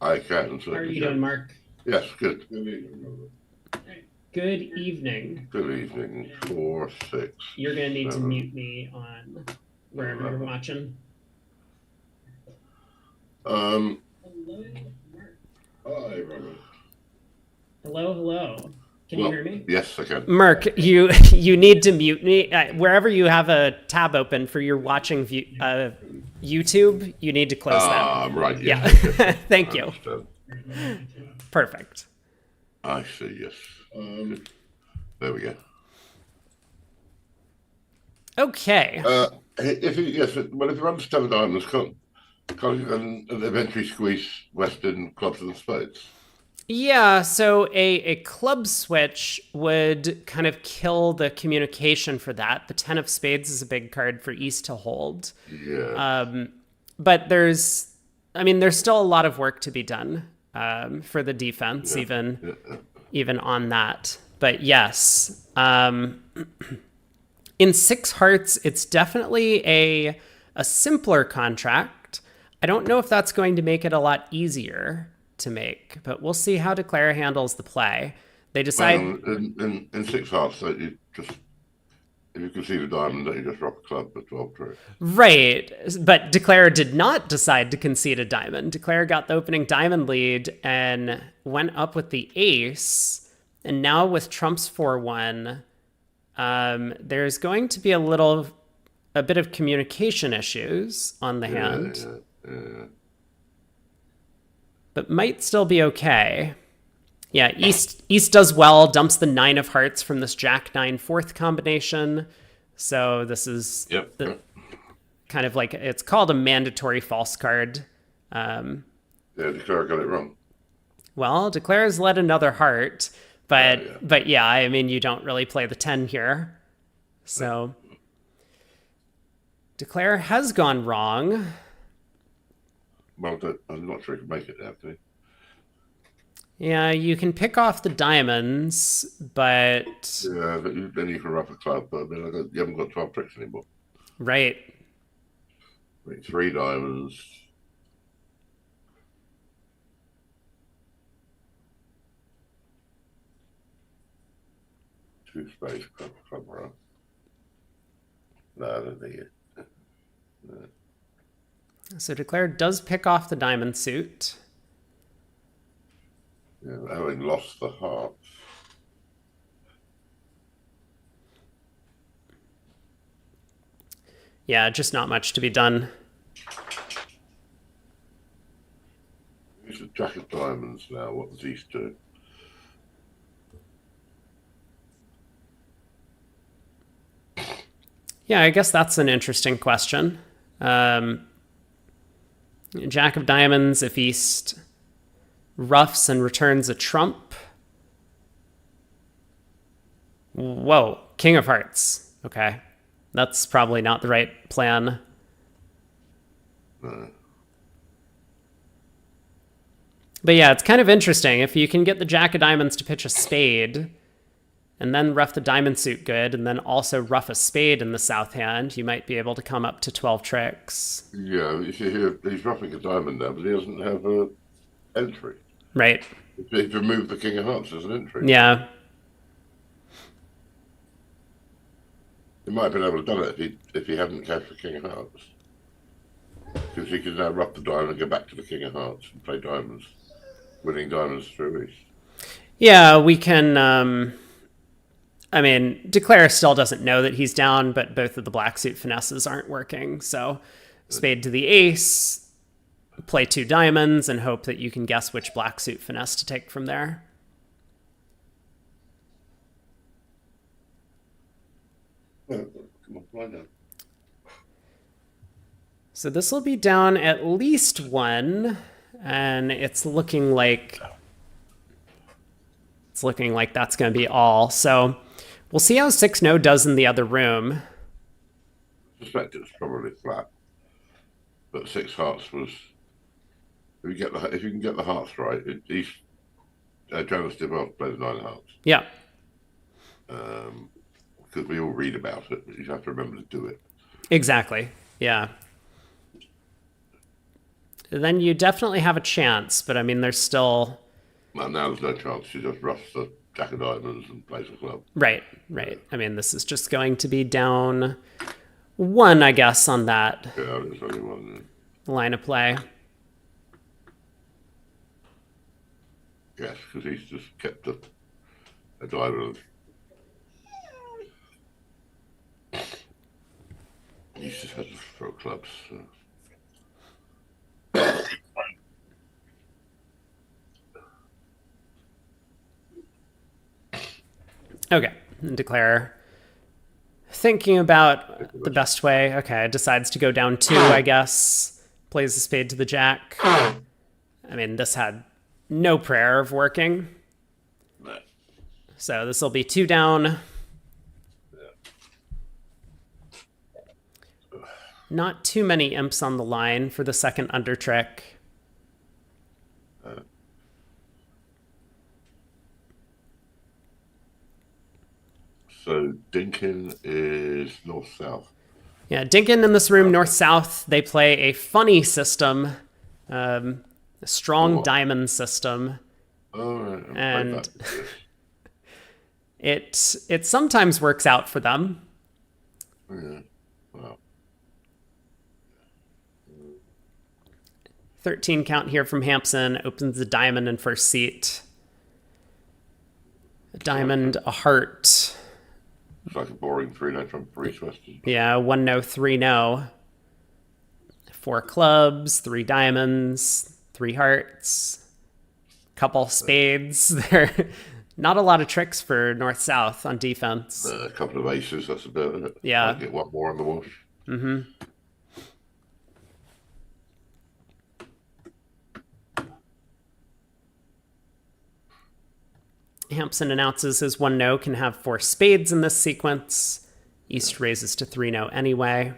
E: I can.
A: How are you doing, Mark?
E: Yes, good. Good evening, Robert.
A: Right. Good evening.
E: Good evening. 4, 6.
A: You're going to need 7. To mute me on wherever you're watching. Hello, Mark.
E: Hi, Robert.
A: Hello, hello. Can you hear me?
E: Yes, I can.
A: Merc, you need to mute me. Wherever you have a tab open for your watching YouTube, you need to close that.
E: Right.
A: Yeah.
E: Yes, yes, yes.
A: Thank
E: I
A: you.
E: understand.
A: Perfect.
E: I see. Yes. There we go.
A: Okay.
E: If you understand diamonds, can't you eventually squeeze Western clubs and spades?
A: Yeah, so a club switch would kind of kill the communication for that. The 10 of spades is a big card for East to hold.
E: Yeah.
A: But there's still a lot of work to be done for the defense, even on that. But yes, in Six Hearts, it's definitely a simpler contract. I don't know if that's going to make it a lot easier to make, but we'll see how Declare handles the play. They decide
E: in Six Hearts that you just, if you can see the diamond, that you just drop a club for 12 tricks.
A: Right, but Declare did not decide to concede a diamond. Declare got the opening diamond lead and went up with the ace, and now with trumps 4-1, there's going to be a bit of communication issues on the hand.
E: Yeah.
A: But might still be okay. Yeah, East does well, dumps the 9 of hearts from this Jack 9 4th combination. So this is kind of like, it's called a mandatory false card.
E: Declare got it wrong.
A: Well, Declare's led another heart, but yeah, I mean, you don't really play the 10 here. So Declare has gone wrong.
E: Well, I'm not sure he can make it now, can he?
A: Yeah, you can pick off the diamonds, but...
E: Yeah, but then you can wrap a club, but you haven't got 12 tricks anymore.
A: Right.
E: 3 diamonds. Two spades, club around. No, I don't think it. No.
A: So Declare does pick off the diamond suit.
E: Yeah, having lost the hearts.
A: Yeah, just not much to be done.
E: It's a Jack of diamonds now. What does East do?
A: Yeah, I guess that's an interesting question. Jack of diamonds, if East roughs and returns a trump. Whoa, King of hearts. Okay, that's probably not the right plan.
E: No.
A: But yeah, it's kind of interesting. If you can get the Jack of diamonds to pitch a spade, and then rough the diamond suit good, and then also rough a spade in the south hand, you might be able to come up to 12 tricks.
E: Yeah, you see here, he's roughing a diamond now, but he doesn't have an entry.
A: Right.
E: He's removed the King of Hearts as an entry.
A: Yeah.
E: He might have been able to do it if he hadn't cashed the King of Hearts. Because he can now rough the diamond and go back to the King of Hearts and play diamonds, winning diamonds through East.
A: Yeah, we can... I mean, Declare still doesn't know that he's down, but both of the black suit finesses aren't working. So spade to the ace, play 2 diamonds, and hope that you can guess which black suit finesse to take from there.
E: Come on, lie down.
A: So this will be down at least 1, and it's looking like that's going to be all. So we'll see how 6-0 does in the other room.
E: I suspect it's probably flat. But 6 hearts was... If you can get the hearts right, Janus did well to play the 9 hearts.
A: Yeah.
E: Because we all read about it, but you have to remember to do it.
A: Exactly. Yeah. Then you definitely have a chance, but I mean, there's still...
E: Well, now there's no chance. She just roughs the Jack of diamonds and plays a club.
A: Right. I mean, this is just going to be down 1, I guess, on that
E: Yeah, it's only 1.
A: line of play.
E: Yes, because he's just kept the a diamond. He just had to throw clubs. So.
A: Okay, and declare. Thinking about the best way. Okay, decides to go down 2, I guess. Plays the spade to the jack. I mean, this had no prayer of working.
E: No.
A: So this will be 2 down. Not too many imps on the line for the second under trick.
E: So Dinkin is north-south.
A: Yeah, Dinkin in this room, north-south, they play a funny system, a strong diamond system.
E: Oh, right.
A: And it sometimes works out for them.
E: Yeah. Wow.
A: 13 count here from Hampson, opens the diamond in first seat. A diamond, a heart.
E: It's like a boring 3-note from East West.
A: Yeah, 1 no, 3 no. 4 clubs, 3 diamonds, 3 hearts, couple spades. There, not a lot of tricks for north-south on defense.
E: A couple of aces, that's about it.
A: Yeah.
E: Might get 1 more on the wash.
A: Mm-hmm. Hampson announces his 1 no can have 4 spades in this sequence. East raises to 3 no anyway.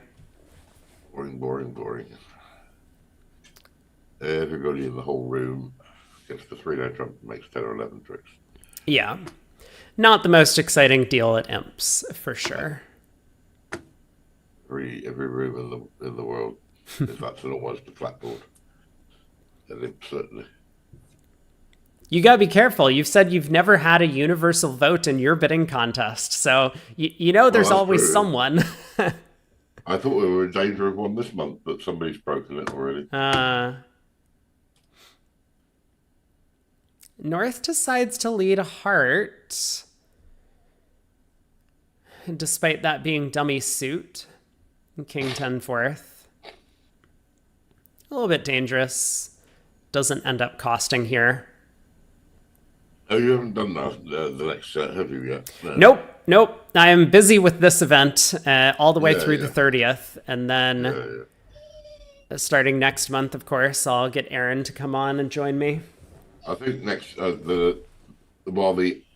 E: Boring. Everybody in the whole room gets the 3-note trump and makes 10 or 11 tricks.
A: Yeah. Not the most exciting deal at imps, for sure.
E: Every room in the world is that's almost a clapboard. And imp certainly.
A: You gotta be careful. You've said you've never had a universal vote in your bidding contest, so you know there's always
E: true.
A: someone.
E: I thought we were in danger of one this month, but somebody's broken it already.
A: North decides to lead a heart, despite that being dummy suit. King 10 fourth. A little bit dangerous. Doesn't end up costing here.
E: Oh, you haven't done that, the next set, have you yet?
A: No. Nope. I am busy with this event all the way through the 30th. And then starting next month, of course, I'll get Aaron to come on and join me.
E: I think next, the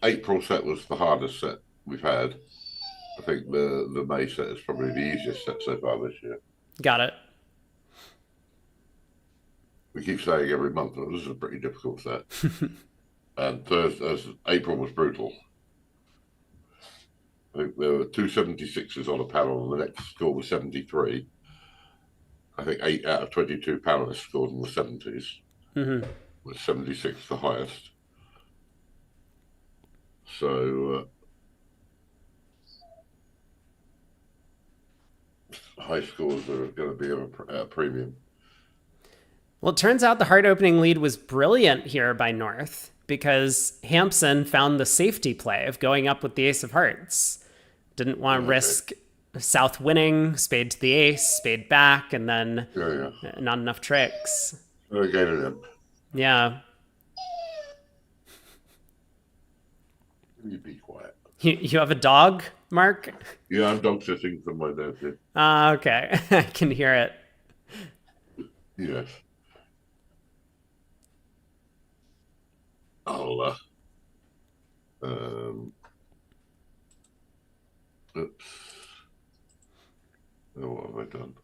E: April set was the hardest set we've had. I think the May set is probably the easiest set so far this year.
A: Got it.
E: We keep saying every month, but this is a pretty difficult set. And April was brutal. I think there were 2 76s on a panel, and the next score was 73. I think 8 out of 22 panelists scored in the 70s, with 76 the highest. So high scores are going to be a premium.
A: Well, it turns out the hard opening lead was brilliant here by North, because Hampson found the safety play of going up with the ace of hearts. Didn't want to risk South winning, spade to the ace, spade back, and then not enough tricks.
E: Yeah. You be quiet.
A: You have a dog, Mark?
E: Yeah, I'm dog sitting for my nephew.
A: Okay. I can hear it.
E: Yes. I'll oops. Oh, what have I done?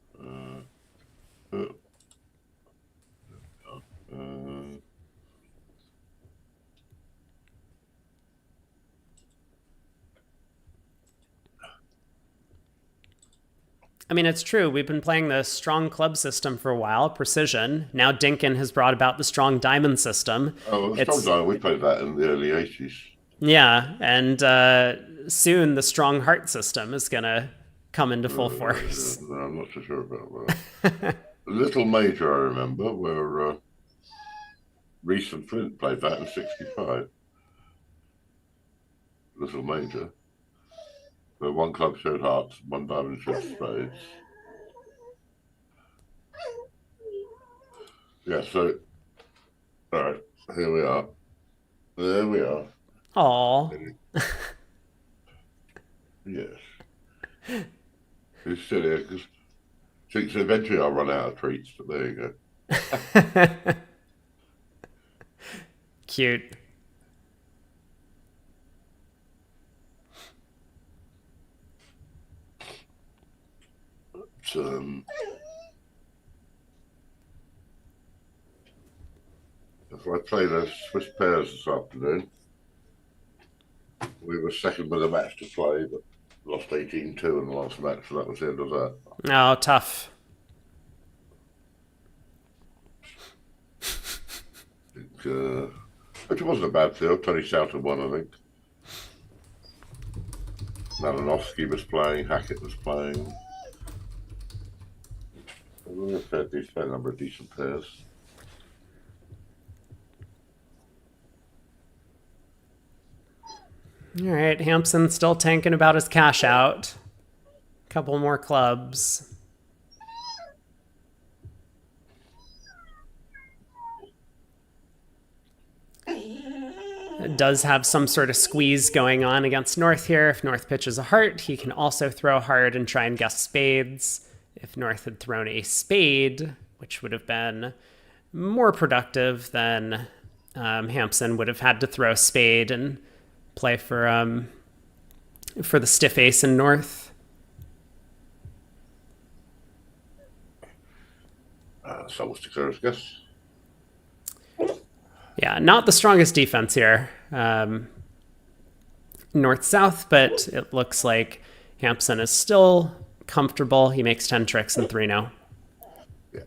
A: I mean, it's true. We've been playing the strong club system for a while, precision. Now Dinkin has brought about the strong diamond system.
E: Oh, the strong diamond, we played that in the early 80s.
A: Yeah, and soon the strong heart system is going to come into full force.
E: No, I'm not so sure about that. Little Major, I remember, where Reese and Flint played that in 65. little major. So one club showed hearts, one diamond showed spades. Yeah, so, all right, here we are. There we are.
A: Aw.
E: Yes. It's silly because thinks eventually I'll run out of treats, but there you go.
A: Cute.
E: If I play those Swiss pairs this afternoon, we were second with a match to play, but lost 18-2 in the last match, so that was the end of that.
A: Oh, tough.
E: Which wasn't a bad field. Tony Souter won, I think. Malinowski was playing, Hackett was playing. A fair number of decent pairs.
A: All right, Hampson still tanking about his cash out. Couple more clubs. It does have some sort of squeeze going on against North here. If North pitches a heart, he can also throw hard and try and guess spades. If North had thrown a spade, which would have been more productive, then Hampson would have had to throw a spade and play for the stiff ace in North.
E: So what's the clearest guess?
A: Yeah, not the strongest defense here. North-south, but it looks like Hampson is still comfortable. He makes 10 tricks and 3-0.
E: Yeah.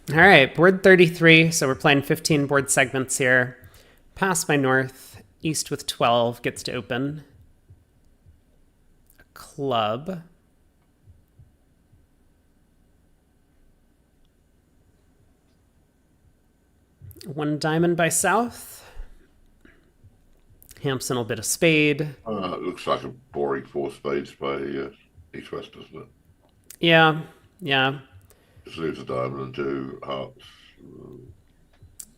A: All right, board 33. So we're playing 15 board segments here. Pass by North. East with 12 gets to open. A club. One diamond by South. Hampson will bid a spade.
E: It looks like a boring 4 spades by East West, doesn't it?
A: Yeah, yeah.
E: Just leaves a diamond and 2 hearts.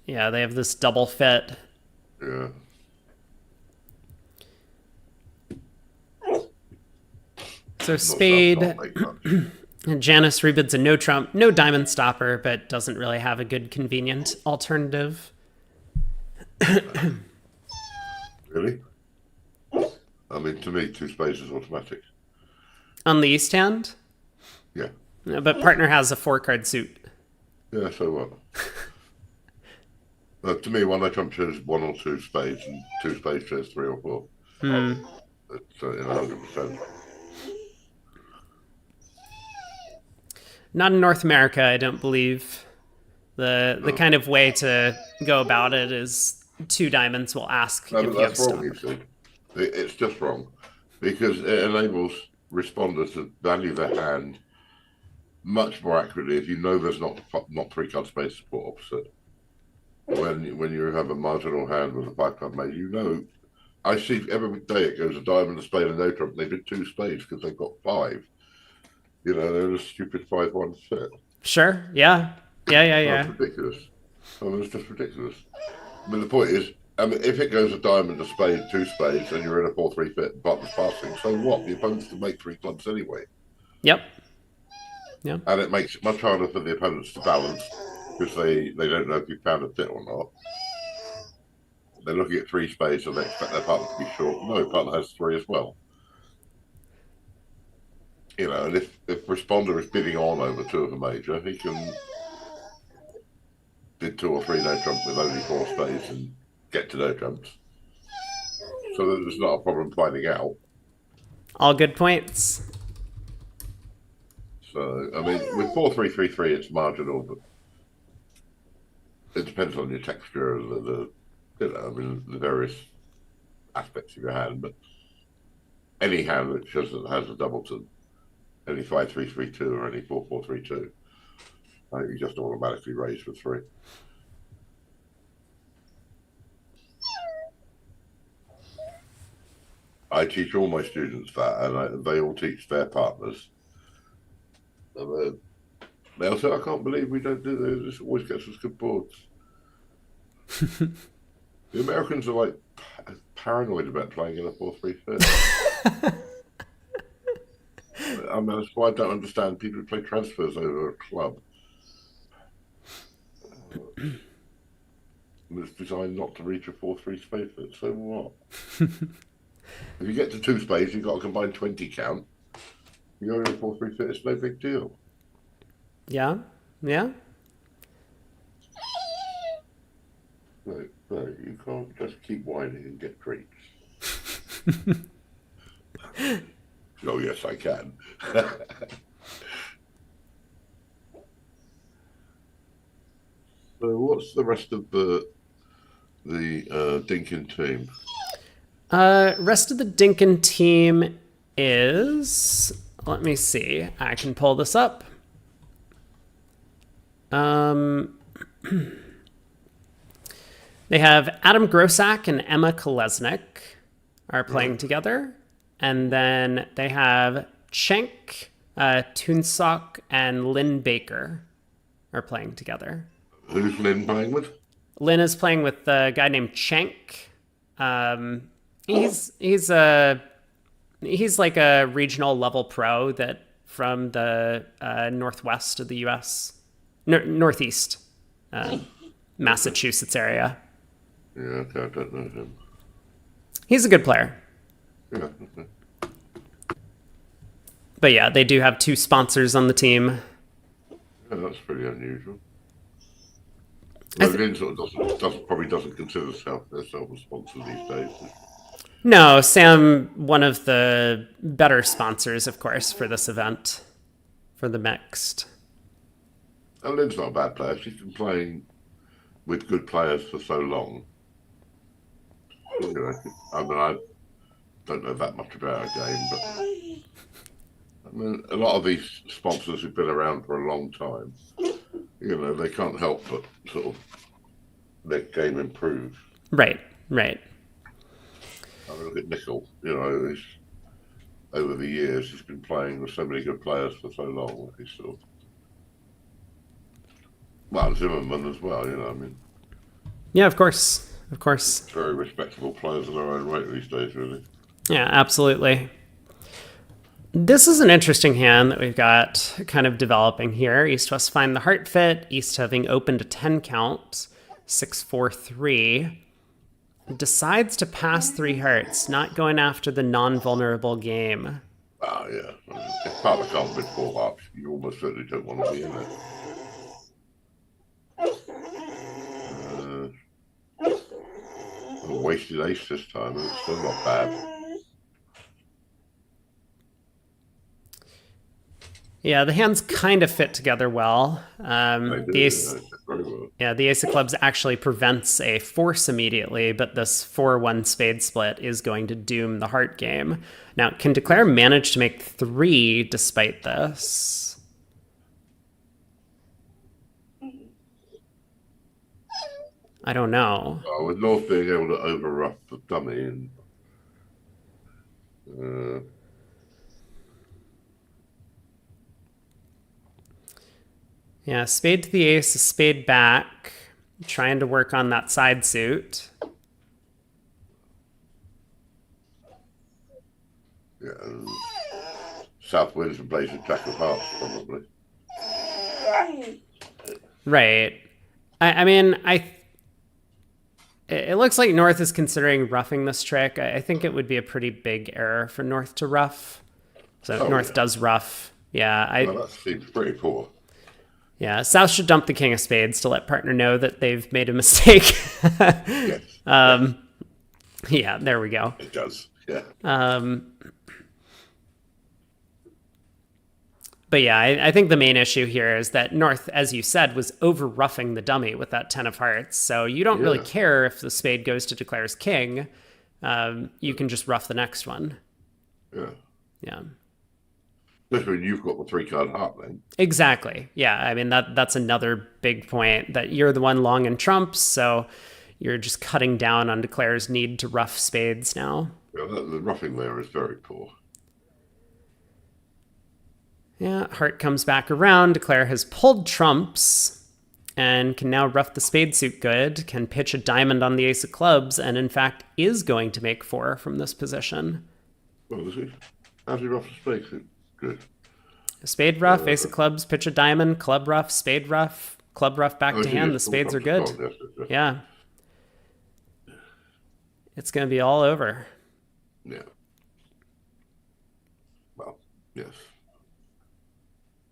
A: Yeah, they have this double fit.
E: Yeah.
A: So spade. And Janice rebids a no trump, no diamond stopper, but doesn't really have a good convenient alternative.
E: Really? I mean, to me, 2 spades is automatic.
A: On the east hand?
E: Yeah.
A: But partner has a 4-card suit.
E: Yeah, so what? To me, one I trump shows 1 or 2 spades, and 2 spades shows 3 or 4. It's 100%.
A: Not in North America, I don't believe. The kind of way to go about it is 2 diamonds will ask
E: No,
A: if
E: but
A: you have
E: that's wrong,
A: stop.
E: you see. It's just wrong. Because it enables responders to value their hand much more accurately if you know there's not 3-card space support opposite. When you have a marginal hand with a 5-card mate, you know. I see every day it goes a diamond, a spade, and no trump. They did 2 spades because they've got 5. You know, they're a stupid 5-1 set.
A: Sure, yeah. Yeah.
E: It's ridiculous. I mean, it's just ridiculous. I mean, the point is, if it goes a diamond, a spade, 2 spades, and you're in a 4-3 fit and partner's passing, so what? The opponents can make 3 clubs anyway.
A: Yep. Yeah.
E: And it makes it much harder for the opponents to balance because they don't know if you found a fit or not. They're looking at 3 spades and they expect their partner to be short. No, partner has 3 as well. You know, and if responder is bidding on over 2 of a major, he can bid 2 or 3 no trump with only 4 spades and get to no trumps. So there's not a problem finding out.
A: All good points.
E: So, I mean, with 4-3-3-3, it's marginal, but it depends on your texture and the various aspects of your hand. But any hand which has a doubleton any 5-3-3-2 or any 4-4-3-2. I think you just automatically raise for 3. I teach all my students that, and they all teach their partners. And they'll say, "I can't believe we don't do this. This always gets us good boards." The Americans are like paranoid about playing in a 4-3-3. I mean, that's why I don't understand people who play transfers over a club. It's designed not to reach a 4-3 space. So what? If you get to 2 spades, you've got to combine 20 count. You're in a 4-3-3, it's no big deal.
A: Yeah, yeah.
E: No, you can't just keep whining and get treats. Oh, yes, I can. So what's the rest of the Dinkin team?
A: Rest of the Dinkin team is, let me see, I can pull this up. They have Adam Grossack and Emma Kolesnik are playing together. And then they have Cenk, Tunsok, and Lynn Baker are playing together.
E: Who's Lynn playing with?
A: Lynn is playing with a guy named Cenk. He's like a regional level pro that from the northwest of the U.S., northeast, Massachusetts area.
E: Yeah, okay, I don't know him.
A: He's a good player.
E: Yeah.
A: But yeah, they do have 2 sponsors on the team.
E: Yeah, that's pretty unusual. Lynn sort of probably doesn't consider herself a sponsor these days.
A: No, Sam, one of the better sponsors, of course, for this event, for the mixed.
E: And Lynn's not a bad player. She's been playing with good players for so long. You know, I mean, I don't know that much about her game, but I mean, a lot of these sponsors who've been around for a long time, you know, they can't help but sort of their game improve.
A: Right, right.
E: I mean, look at Nickel. You know, over the years, he's been playing with so many good players for so long. He's sort of, well, Zimmerman as well. You know, I mean,
A: Yeah, of course. Of course.
E: very respectable players in their own right these days, really.
A: Yeah, absolutely. This is an interesting hand that we've got kind of developing here. East-West find the heart fit. East having opened a 10 count. 6-4-3. Decides to pass 3 hearts, not going after the non-vulnerable game.
E: Ah, yeah. If partner can't win 4 hearts, you almost certainly don't want to be in it. Wasted ace this time, and it's still not bad.
A: Yeah, the hands kind of fit together well.
E: They do,
A: The ace,
E: very well.
A: yeah, the ace of clubs actually prevents a force immediately, but this 4-1 spade split is going to doom the heart game. Now, can Declare manage to make 3 despite this? I don't know.
E: With North being able to over-rough the dummy and
A: Yeah, spade to the ace, a spade back, trying to work on that side suit.
E: yeah, South wins and plays a jack of hearts, probably.
A: Right. I mean, it looks like North is considering roughing this trick. I think it would be a pretty big error for North to rough. So North does rough. Yeah,
E: Well, that seems pretty poor.
A: yeah. South should dump the king of spades to let partner know that they've made a mistake.
E: Yes.
A: Yeah, there we go.
E: It does. Yeah.
A: But yeah, I think the main issue here is that North, as you said, was over roughing the dummy with that 10 of hearts. So you don't really care if the spade goes to Declare's king. You can just rough the next one.
E: Yeah.
A: Yeah.
E: Especially when you've got the 3-card heart then.
A: Exactly. Yeah, I mean that's another big point, that you're the one long in trumps, so you're just cutting down on Declare's need to rough spades now.
E: Yeah, the roughing there is very poor.
A: Yeah, heart comes back around. Declare has pulled trumps and can now rough the spade suit good, can pitch a diamond on the ace of clubs, and in fact is going to make 4 from this position.
E: Well, does he? How's he rough the spade suit? Good.
A: Spade rough, ace of clubs, pitch a diamond, club rough, spade rough, club rough back to hand. The spades are good.
E: Yes.
A: Yeah. It's going to be all over.
E: Yeah. Well, yes.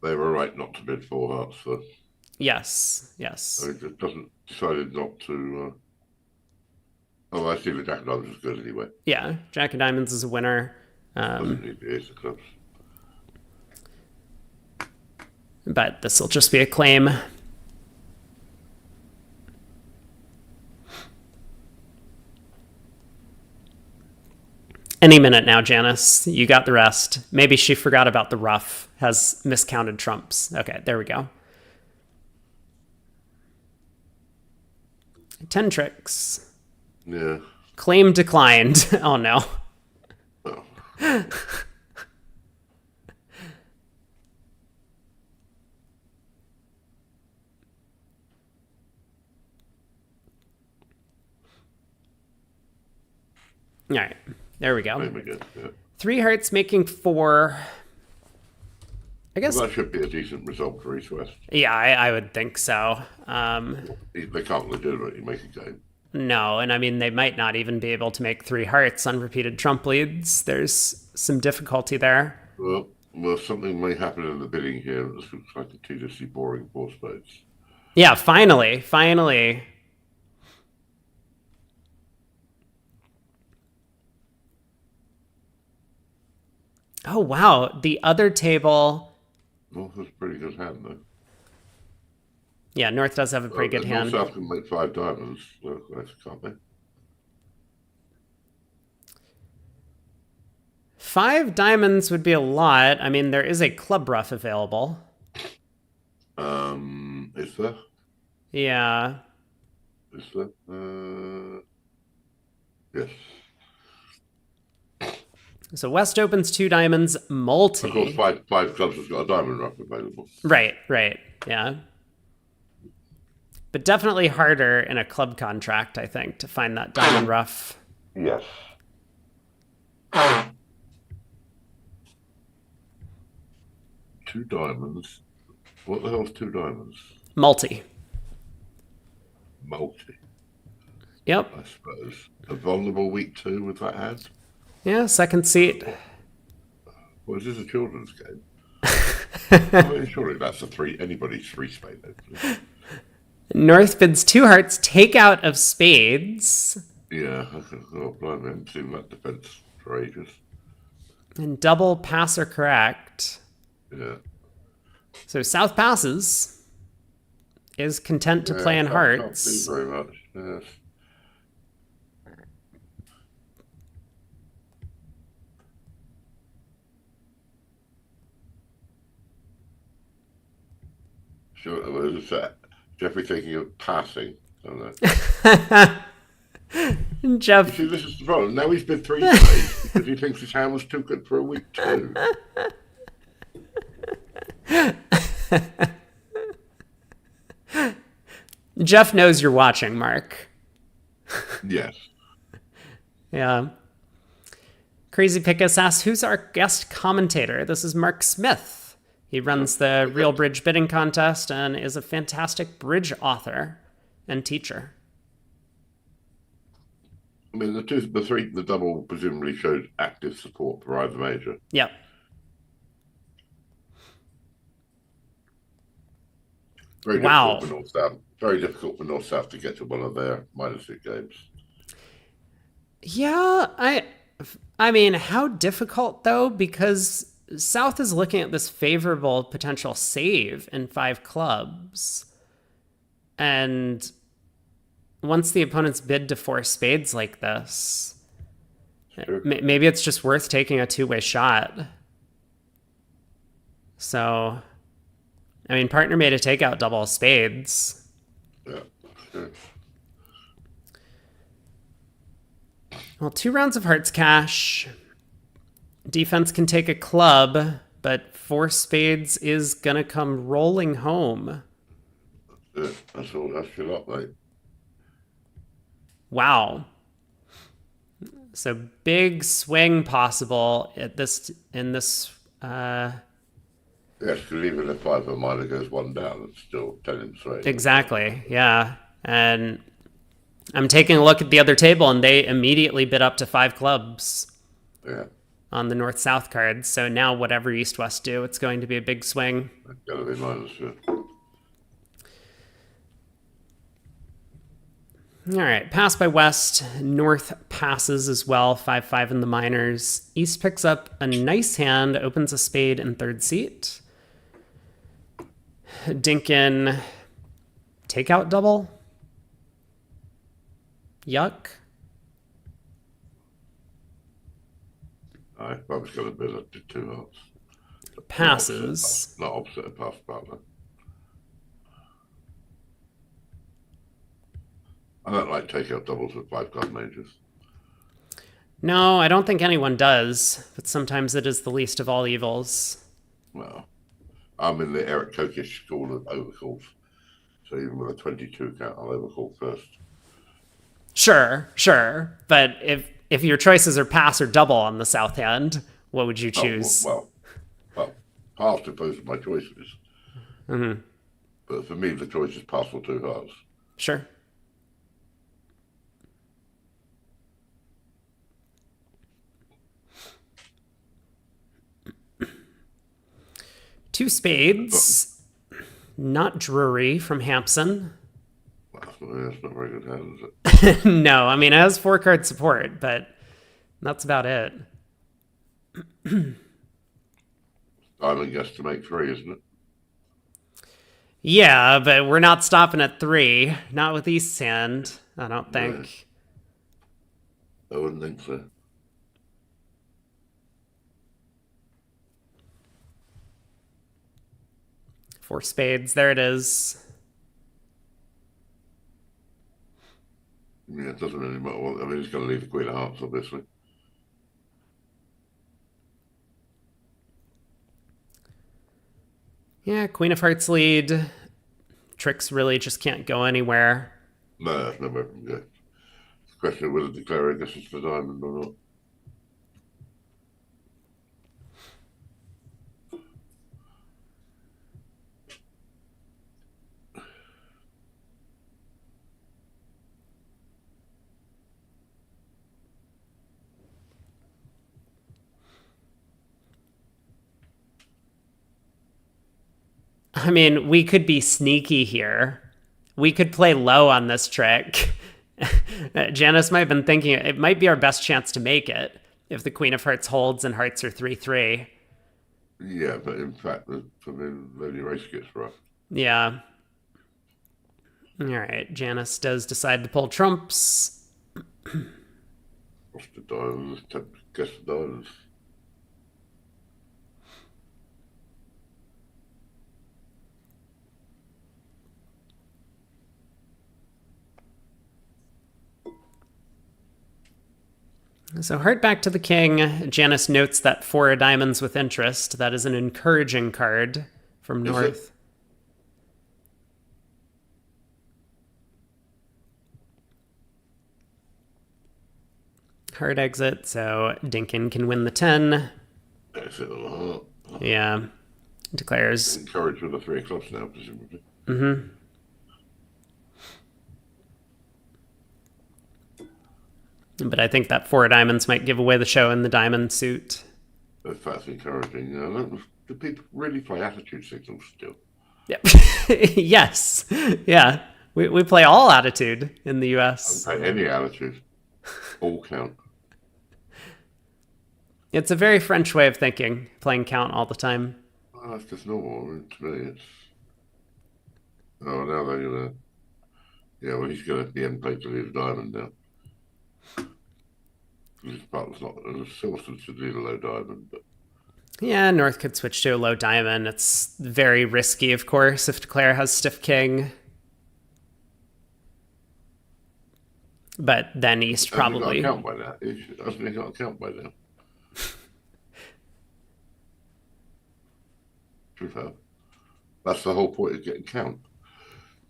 E: They were right not to bid 4 hearts for.
A: Yes.
E: I mean, it decided not to. Oh, I see the Jack of Diamonds is good anyway.
A: Yeah, Jack of Diamonds is a winner.
E: Doesn't need the ace of clubs.
A: But this will just be a claim. Any minute now, Janice. You got the rest. Maybe she forgot about the rough, has miscounted trumps. Okay, there we go. 10 tricks.
E: Yeah.
A: Claim declined. Oh, no.
E: Oh.
A: All right, there we go.
E: Maybe good. Yeah.
A: 3 hearts making 4. I guess.
E: Well, that should be a decent result for East West.
A: Yeah, I would think so.
E: They can't legitimately make a game.
A: No, and I mean, they might not even be able to make 3 hearts on repeated trump leads. There's some difficulty there.
E: Well, something may happen in the bidding here. This looks like a tediously boring 4 spades.
A: Yeah, finally. Oh, wow. The other table.
E: North has a pretty good hand, though.
A: Yeah, North does have a pretty good hand.
E: North South can make 5 diamonds. So that's can't they?
A: 5 diamonds would be a lot. I mean, there is a club rough available.
E: Is there?
A: Yeah.
E: Is there? Yes.
A: So West opens 2 diamonds, multi.
E: Of course, five clubs has got a diamond rough available.
A: Right, yeah. But definitely harder in a club contract, I think, to find that diamond rough.
E: Yes. 2 diamonds. What the hell's 2 diamonds?
A: Multi.
E: Yep. I suppose. A vulnerable week 2 with that hand?
A: Yeah, second seat.
E: Well, is this a children's game? I mean, surely that's anybody's 3 spade. Hopefully.
A: North bids 2 hearts, take out of spades.
E: Yeah, I haven't seen that defense for ages.
A: And double pass or correct.
E: Yeah.
A: So South passes. Is content to play in hearts.
E: Can't do very much. Yes. Sure, well, is Jeffrey thinking of passing?
A: Jeff.
E: See, this is the problem. Now he's been 3 spades because he thinks his hand was too good for a week 2.
A: Jeff knows you're watching, Mark.
E: Yes.
A: Yeah. Crazy Pickus asks, who's our guest commentator? This is Mark Smith. He runs the Real Bridge Bidding Contest and is a fantastic bridge author and teacher.
E: I mean, the double presumably showed active support for either major.
A: Yep.
E: Very
A: wow.
E: difficult for North-South. Very difficult for North-South to get to one of their -6 games.
A: Yeah, I mean, how difficult though? Because South is looking at this favorable potential save in 5 clubs. And once the opponents bid to 4 spades like this,
E: Sure.
A: maybe it's just worth taking a 2-way shot. So, I mean, partner made a takeout double of spades.
E: Yeah. Sure.
A: Well, 2 rounds of hearts cash. Defense can take a club, but 4 spades is gonna come rolling home.
E: Yeah, that's all. That's your lot, mate.
A: Wow. So big swing possible at this in this.
E: Yes, because even if 5 of mine goes 1 down, it's still 10 in straight.
A: Exactly. Yeah, and I'm taking a look at the other table, and they immediately bid up to 5 clubs.
E: Yeah.
A: On the north-south cards. So now whatever east-west do, it's going to be a big swing.
E: It's got to be -2.
A: All right, pass by west. North passes as well, 5-5 in the minors. East picks up a nice hand, opens a spade in third seat. Dinkin, takeout double? Yuck.
E: I was going to bid up to 2 hearts.
A: Passes.
E: Not opposite a pass partner. I don't like takeout doubles with 5 card majors.
A: No, I don't think anyone does, but sometimes it is the least of all evils.
E: Well, I'm in the Eric Kokish school of overcalls. So even with a 22 count, I'll overcall first.
A: Sure. But if your choices are pass or double on the south end, what would you choose?
E: Well, pass to both of my choices.
A: Mm-hmm.
E: But for me, the choice is pass or 2 hearts.
A: Sure. Two spades. Not Drury from Hampson.
E: That's not very good hand, is it?
A: No, I mean, it has 4 card support, but that's about it.
E: Diamond gets to make 3, isn't it?
A: Yeah, but we're not stopping at 3. Not with East's hand, I don't think.
E: I wouldn't think so.
A: Four spades, there it is.
E: Yeah, it doesn't really matter. I mean, he's going to leave the Queen of Hearts, obviously.
A: Yeah, Queen of Hearts lead. Tricks really just can't go anywhere.
E: No, that's never good. It's a question of whether to declare a guess it's for diamond or not.
A: I mean, we could be sneaky here. We could play low on this trick. Janice might have been thinking it might be our best chance to make it if the Queen of Hearts holds and hearts are 3-3.
E: Yeah, but in fact, for me, Lady Race gets rough.
A: Yeah. All right, Janice does decide to pull trumps.
E: What's the diamonds? Guess the diamonds.
A: So heart back to the king. Janice notes that 4 diamonds with interest. That is an encouraging card from North. Hard exit, so Dinkin can win the 10.
E: Exit on the heart.
A: Yeah. Declares.
E: Encouraged with the 3 of clubs now, presumably.
A: Mm-hmm. But I think that 4 diamonds might give away the show in the diamond suit.
E: If that's encouraging. Do people really play attitude signals still?
A: Yep. Yes. Yeah. We play all attitude in the US.
E: I don't play any attitude. All count.
A: It's a very French way of thinking, playing count all the time.
E: Well, that's just normal. I mean, to me, it's... Oh, now they're going to... Yeah, well, he's going to be end play to leave a diamond now. His partner's not... Silverstone should leave a low diamond, but...
A: Yeah, North could switch to a low diamond. It's very risky, of course, if Declare has stiff king. But then East probably...
E: Hasn't he got a count by now? Hasn't he got a count by now? To be fair. That's the whole point of getting count.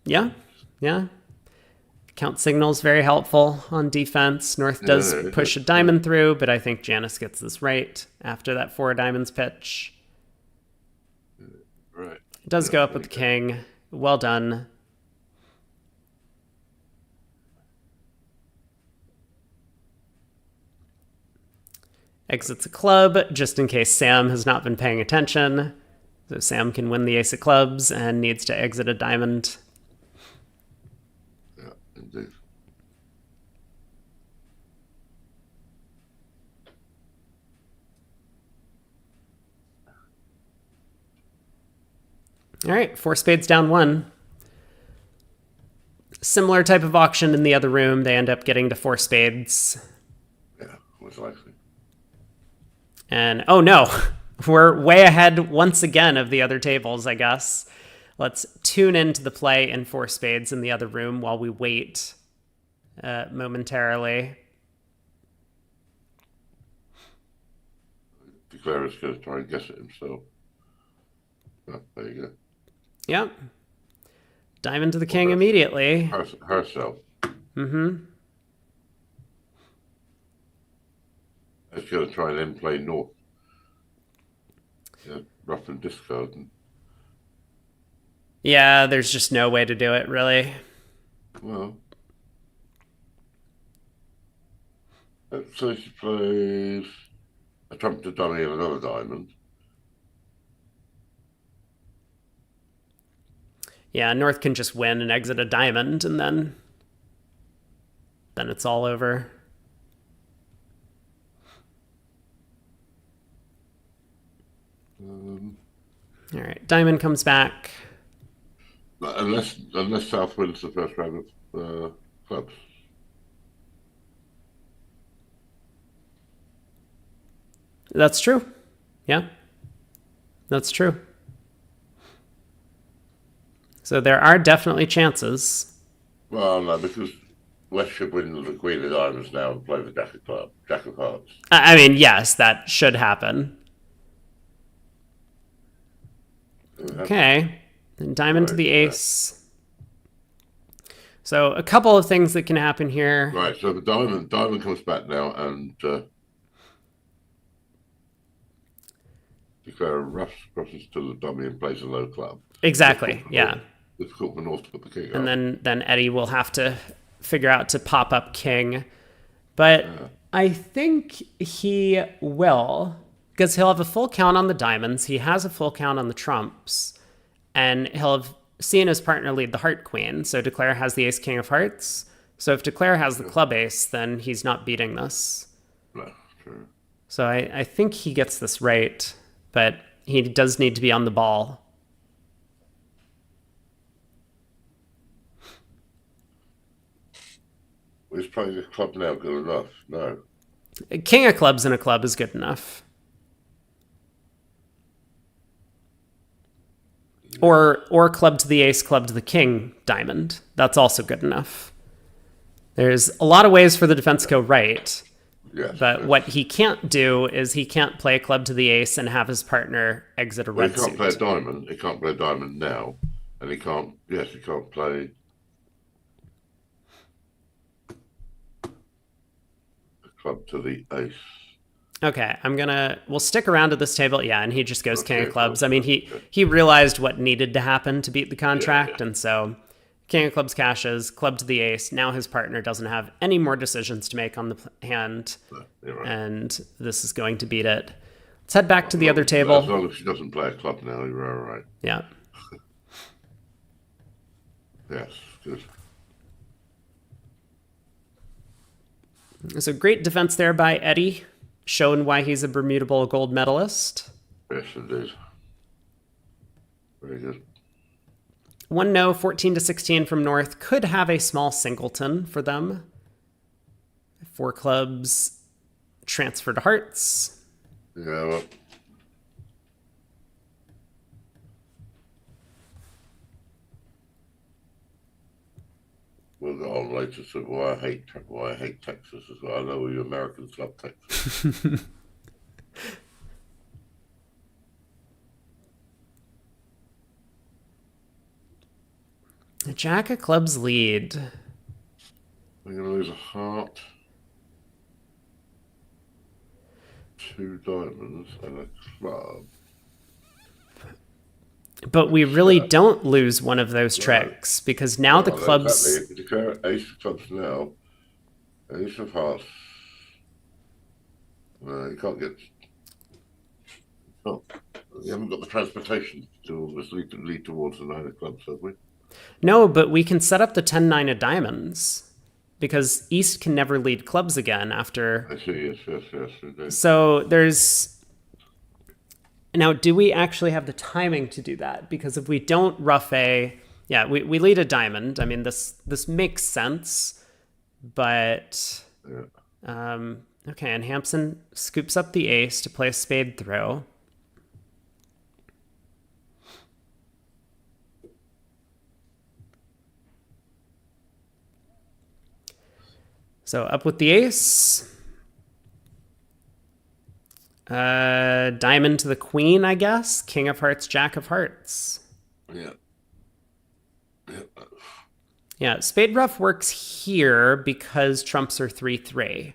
A: Yeah, yeah. Count signal's very helpful on defense. North does push a diamond through, but I think Janus gets this right after that 4 diamonds pitch.
E: Right.
A: It does go up with the king. Well done. Exits a club, just in case Sam has not been paying attention. So Sam can win the ace of clubs and needs to exit a diamond.
E: Yeah, indeed.
A: All right, 4 spades down 1. Similar type of auction in the other room. They end up getting to 4 spades.
E: Yeah, most likely.
A: And, oh no, we're way ahead once again of the other tables, I guess. Let's tune into the play in 4 spades in the other room while we wait momentarily.
E: Declare is going to try and guess it himself. Oh, there you go.
A: Yep. Diamond to the king immediately.
E: Herself.
A: Mm-hmm.
E: It's going to try and then play North. Yeah, rough and discard.
A: Yeah, there's just no way to do it, really.
E: Well, so she plays a trump to dummy of another diamond.
A: Yeah, North can just win and exit a diamond, and then it's all over. All right, diamond comes back.
E: Unless South wins the first round of clubs.
A: That's true. Yeah, that's true. So there are definitely chances.
E: Well, no, because West should win the Queen of Diamonds now and play the Jack of Hearts.
A: I mean, yes, that should happen. Okay, and diamond to the ace. So a couple of things that can happen here.
E: Right, so the diamond comes back now and Declare a rough crosses to the dummy and plays a low club.
A: Exactly, yeah.
E: Difficult for North to put the king
A: And
E: up.
A: then Eddie will have to figure out to pop up king. But I think he will, because he'll have a full count on the diamonds. He has a full count on the trumps. And he'll have seen his partner lead the heart queen. So Declare has the ace king of hearts. So if Declare has the club ace, then he's not beating this.
E: No, true.
A: So I think he gets this right. But he does need to be on the ball.
E: Is playing a club now good enough? No.
A: King of clubs in a club is good enough. Or club to the ace, club to the king, diamond. That's also good enough. There's a lot of ways for the defense to go right.
E: Yes.
A: But what he can't do is he can't play a club to the ace and have his partner exit a red
E: he can't
A: suit.
E: play a diamond. He can't play a diamond now. And he can't play a club to the ace.
A: Okay, we'll stick around at this table. Yeah, and he just goes king of
E: Okay,
A: clubs.
E: cool.
A: I mean, he realized what needed to happen to beat the contract,
E: Yeah.
A: and so king of clubs cashes, club to the ace. Now his partner doesn't have any more decisions to make on the hand,
E: No, you're right.
A: and this is going to beat it. Let's head back to the other table.
E: As long as she doesn't play a club now, you're all right.
A: Yeah.
E: Yes, good.
A: So great defense there by Eddie, showing why he's a Bermudable gold medalist.
E: Yes, indeed. Very good.
A: 1-0, 14-16 from North. Could have a small singleton for them. 4 clubs, transfer to hearts.
E: Yeah, well, we'll go on later to why I hate Texas as well. I know you Americans love Texas.
A: The Jack of Clubs lead.
E: We're going to lose a heart, 2 diamonds, and a club.
A: But we really don't lose one of those tricks because now the clubs.
E: Exactly. If you declare ace of clubs now, ace of hearts. You can't get. Oh, we haven't got the transportation to lead towards the 9 of clubs, have we?
A: No, but we can set up the 10-9 of diamonds because East can never lead clubs again after.
E: I see. Yes. Indeed.
A: So there's. Now, do we actually have the timing to do that? Because if we don't rough a, yeah, we lead a diamond. I mean, this makes sense, but okay. And Hampson scoops up the ace to play a spade throw. So up with the ace. Diamond to the queen, I guess. King of hearts, jack of hearts.
E: Yeah.
A: Yeah, spade ruff works here because trumps are 3-3.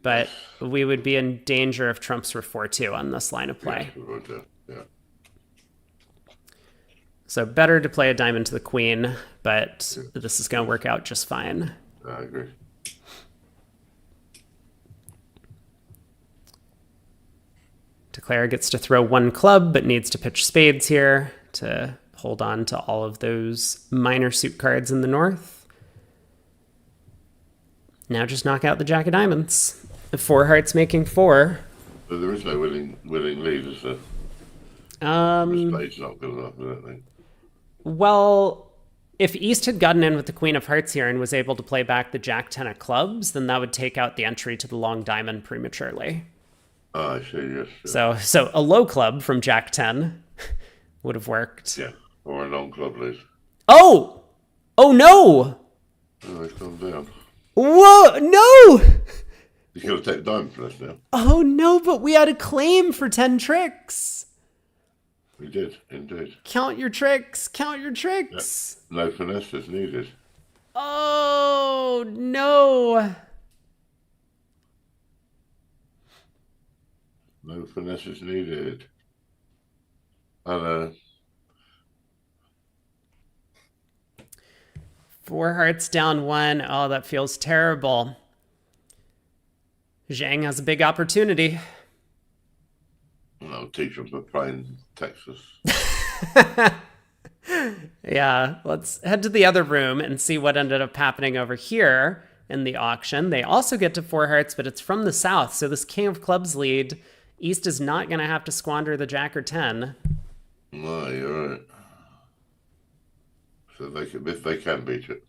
A: But we would be in danger if trumps were 4-2 on this line of play.
E: Yeah.
A: So better to play a diamond to the queen, but this is going to work out just fine.
E: I agree.
A: Declare gets to throw 1 club, but needs to pitch spades here to hold on to all of those minor suit cards in the north. Now just knock out the jack of diamonds. 4 hearts making 4.
E: But there is no winning lead, is there? Spade's not good enough, I don't think.
A: Well, if East had gotten in with the queen of hearts here and was able to play back the jack 10 of clubs, then that would take out the entry to the long diamond prematurely.
E: Oh, I see, yes.
A: So a low club from jack 10 would have worked.
E: Yeah, or a non-club lead.
A: Oh no!
E: Oh, he's gone down.
A: Whoa, no!
E: He's going to take diamond for us now.
A: Oh no, but we had a claim for 10 tricks.
E: We did, indeed.
A: Count your tricks.
E: Yeah. No finesse is needed.
A: Oh no.
E: No finesse is needed. And
A: 4 hearts down 1. Oh, that feels terrible. Zhang has a big opportunity.
E: I'll teach him for playing Texas.
A: Yeah, let's head to the other room and see what ended up happening over here in the auction. They also get to 4 hearts, but it's from the south. So this king of clubs lead, East is not going to have to squander the jack or 10.
E: No, you're right. So they can beat it.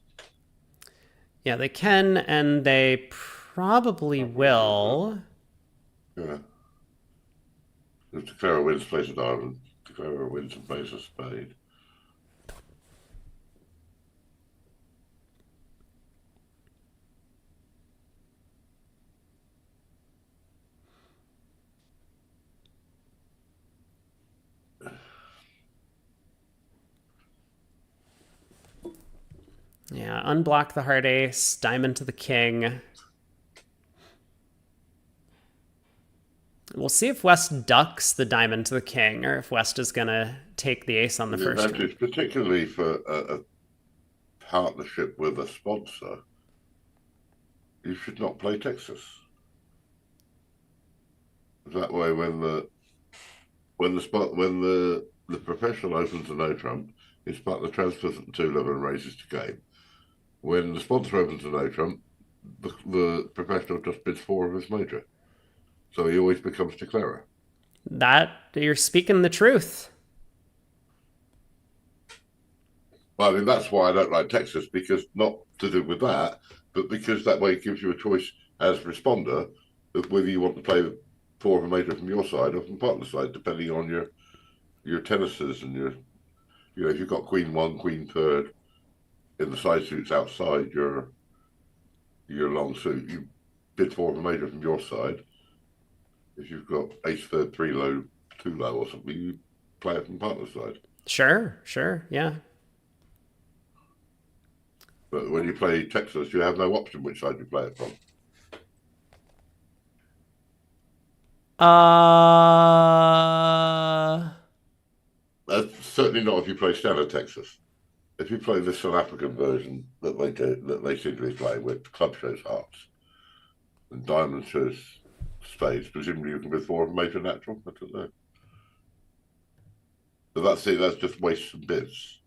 A: Yeah, they can, and they probably will.
E: Yeah. If Declare wins, plays a diamond. Declare wins and plays a spade.
A: Yeah, unblock the heart ace, diamond to the king. We'll see if West ducks the diamond to the king, or if West is going to take the ace on the first turn.
E: Particularly for a partnership with a sponsor, you should not play Texas. That way, when the professional opens a no trump, his partner transfers at the 2 level and raises to game. When the sponsor opens a no trump, the professional just bids 4 of his major. So he always becomes declarer.
A: That, you're speaking the truth.
E: Well, I mean, that's why I don't like Texas, because not to do with that, but because that way it gives you a choice as responder of whether you want to play 4 of a major from your side or from partner side, depending on your tennises and your, if you've got queen 1, queen 3rd, in the side suits outside your long suit, you bid 4 of a major from your side. If you've got ace third 3 low, 2 low or something, you play it from partner's side.
A: Sure, yeah.
E: But when you play Texas, you have no option which side you play it from. That's certainly not if you play standard Texas. If you play the South African version that they seem to be playing with, club shows hearts and diamond shows spades, presumably you can bid 4 of a major natural. I don't know. But that's it. That's just wastes some bids.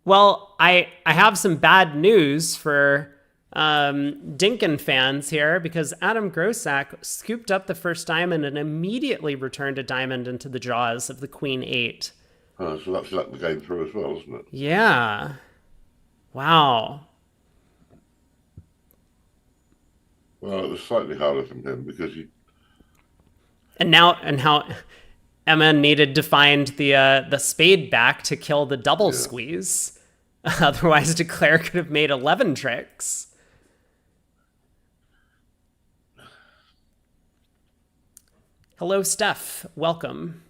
A: Well, I have some bad news for Dinkin fans here, because Adam Grossack scooped up the first diamond and immediately returned a diamond into the jaws of the Queen 8.
E: So that's let the game through as well, isn't it?
A: Yeah. Wow.
E: Well, it was slightly harder from him because he.
A: And how Emma needed to find the spade back to kill the double squeeze. Otherwise, Declare could have made 11 tricks. Hello, Steph. Welcome.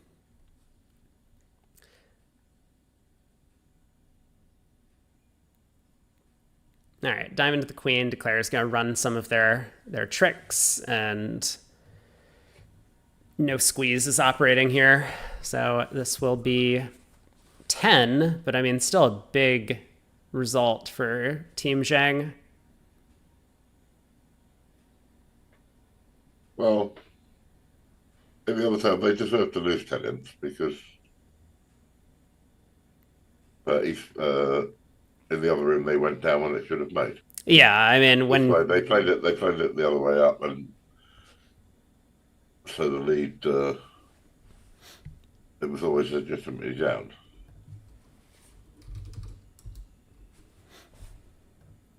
A: All right, diamond to the queen. Declare is going to run some of their tricks, and no squeeze is operating here. So this will be 10, but I mean, still a big result for Team Zhang.
E: Well, in the other time, they deserve to lose 10 imps because in the other room they went down when it should have made.
A: Yeah, I mean, when
E: they played it the other way up, and so the lead it was always legitimately down.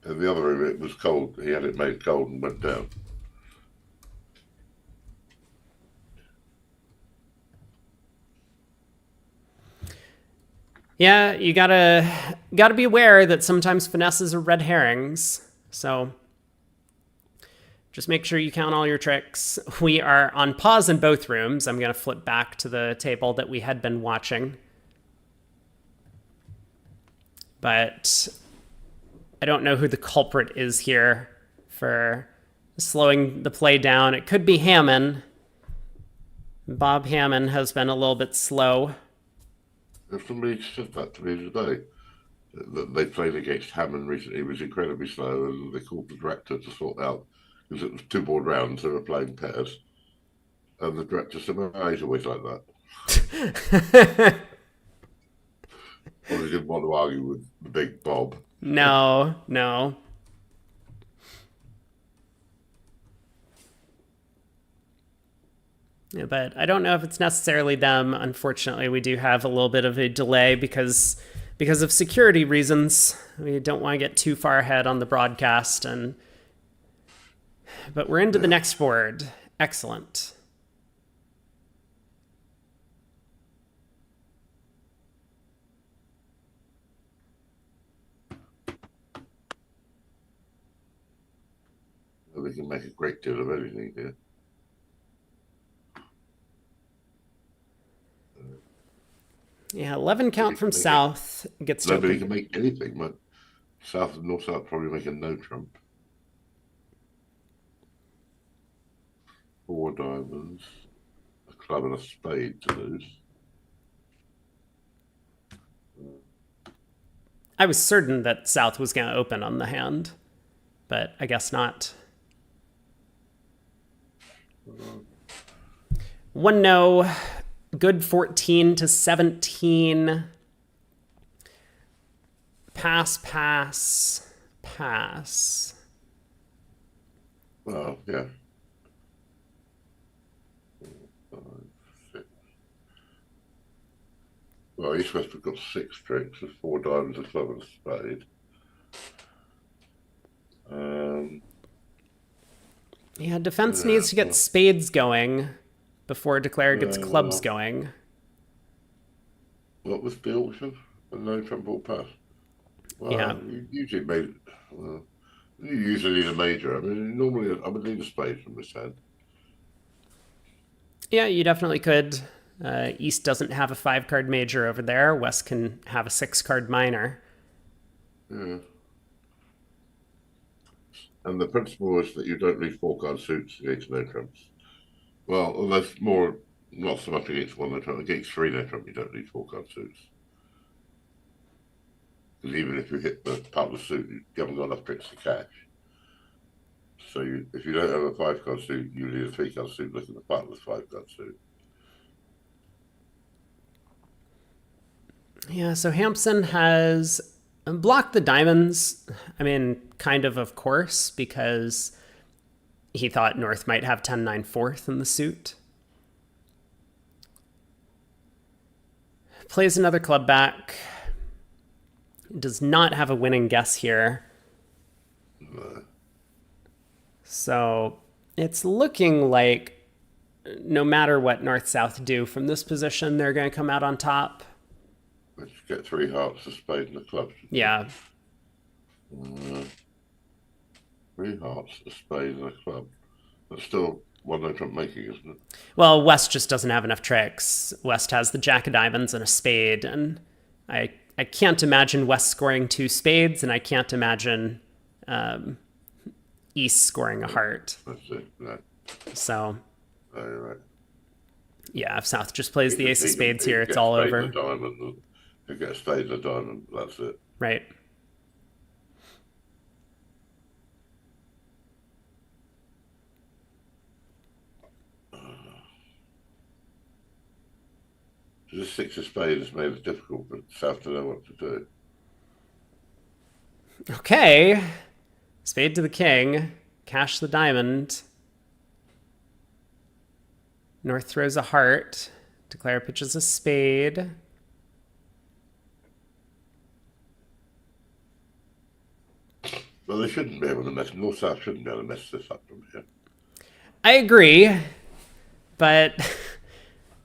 E: In the other room, it was cold. He had it made cold and went down.
A: Yeah, you gotta be aware that sometimes finesses are red herrings. So just make sure you count all your tricks. We are on pause in both rooms. I'm gonna flip back to the table that we had been watching. But I don't know who the culprit is here for slowing the play down. It could be Hammond. Bob Hammond has been a little bit slow.
E: If somebody said that to me today, that they played against Hammond recently, he was incredibly slow, and they called the director to sort out, because it was 2 board rounds, they were playing pairs. And the director said, well, he's always like that. Well, he didn't want to argue with the big Bob.
A: No. Yeah, but I don't know if it's necessarily them. Unfortunately, we do have a little bit of a delay because of security reasons. We don't want to get too far ahead on the broadcast, but we're into the next board. Excellent.
E: We can make a great deal of anything here.
A: Yeah, 11 count from South gets to
E: Nobody can make anything, but South and North South probably make a no trump. 4 diamonds, a club and a spade to lose.
A: I was certain that South was going to open on the hand, but I guess not. 1 no. Good 14 to 17. Pass.
E: Well, yeah. 5, 6. Well, East West have got 6 tricks. There's 4 diamonds, a club, and a spade.
A: Yeah, defense needs to get spades going before Declare gets clubs going.
E: What was the auction? A no trump ball pass. Well,
A: Yeah.
E: you usually made. Well, you usually need a major. I mean, normally I would need a spade from this hand.
A: Yeah, you definitely could. East doesn't have a 5-card major over there. West can have a 6-card minor.
E: Yeah. And the principle is that you don't leave 4-card suits against no trumps. Well, unless more, not so much against 1 no trump. Against 3 no trump, you don't leave 4-card suits. Because even if you hit the part of the suit, you haven't got enough tricks to cash. So if you don't have a 5-card suit, you need a 3-card suit. Look at the part of the 5-card suit.
A: Yeah, so Hampson has blocked the diamonds. I mean, kind of course, because he thought North might have 10-9 fourth in the suit. Plays another club back. Does not have a winning guess here.
E: No.
A: So it's looking like no matter what North-South do from this position, they're going to come out on top.
E: Let's get 3 hearts, a spade, and a club.
A: Yeah.
E: 3 hearts, a spade, and a club. That's still 1 no trump making, isn't it?
A: Well, West just doesn't have enough tricks. West has the jack of diamonds and a spade, and I can't imagine West scoring 2 spades, and I can't imagine East scoring a heart.
E: That's it. No.
A: So,
E: No, you're right.
A: yeah, if South just plays the
E: He
A: ace of
E: can-
A: spades
E: he
A: here,
E: can
A: it's
E: get
A: all
E: spade
A: over.
E: and a diamond, and you get a spade and a diamond. That's it.
A: Right.
E: This 6 of spades has made it difficult for South to know what to do.
A: Okay. Spade to the king. Cash the diamond. North throws a heart. Declare pitches a spade.
E: Well, they shouldn't be able to mess. North South shouldn't be able to mess this up from here.
A: I agree, but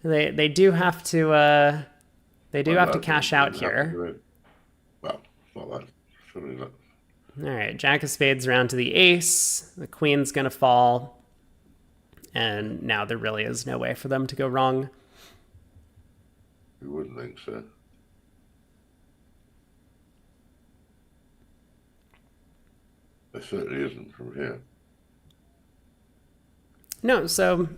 A: they do have to cash out here.
E: Well, it's not that. Surely not.
A: All right, jack of spades around to the ace. The queen's gonna fall, and now there really is no way for them to go wrong.
E: You wouldn't think so. There certainly isn't from here.
A: No, so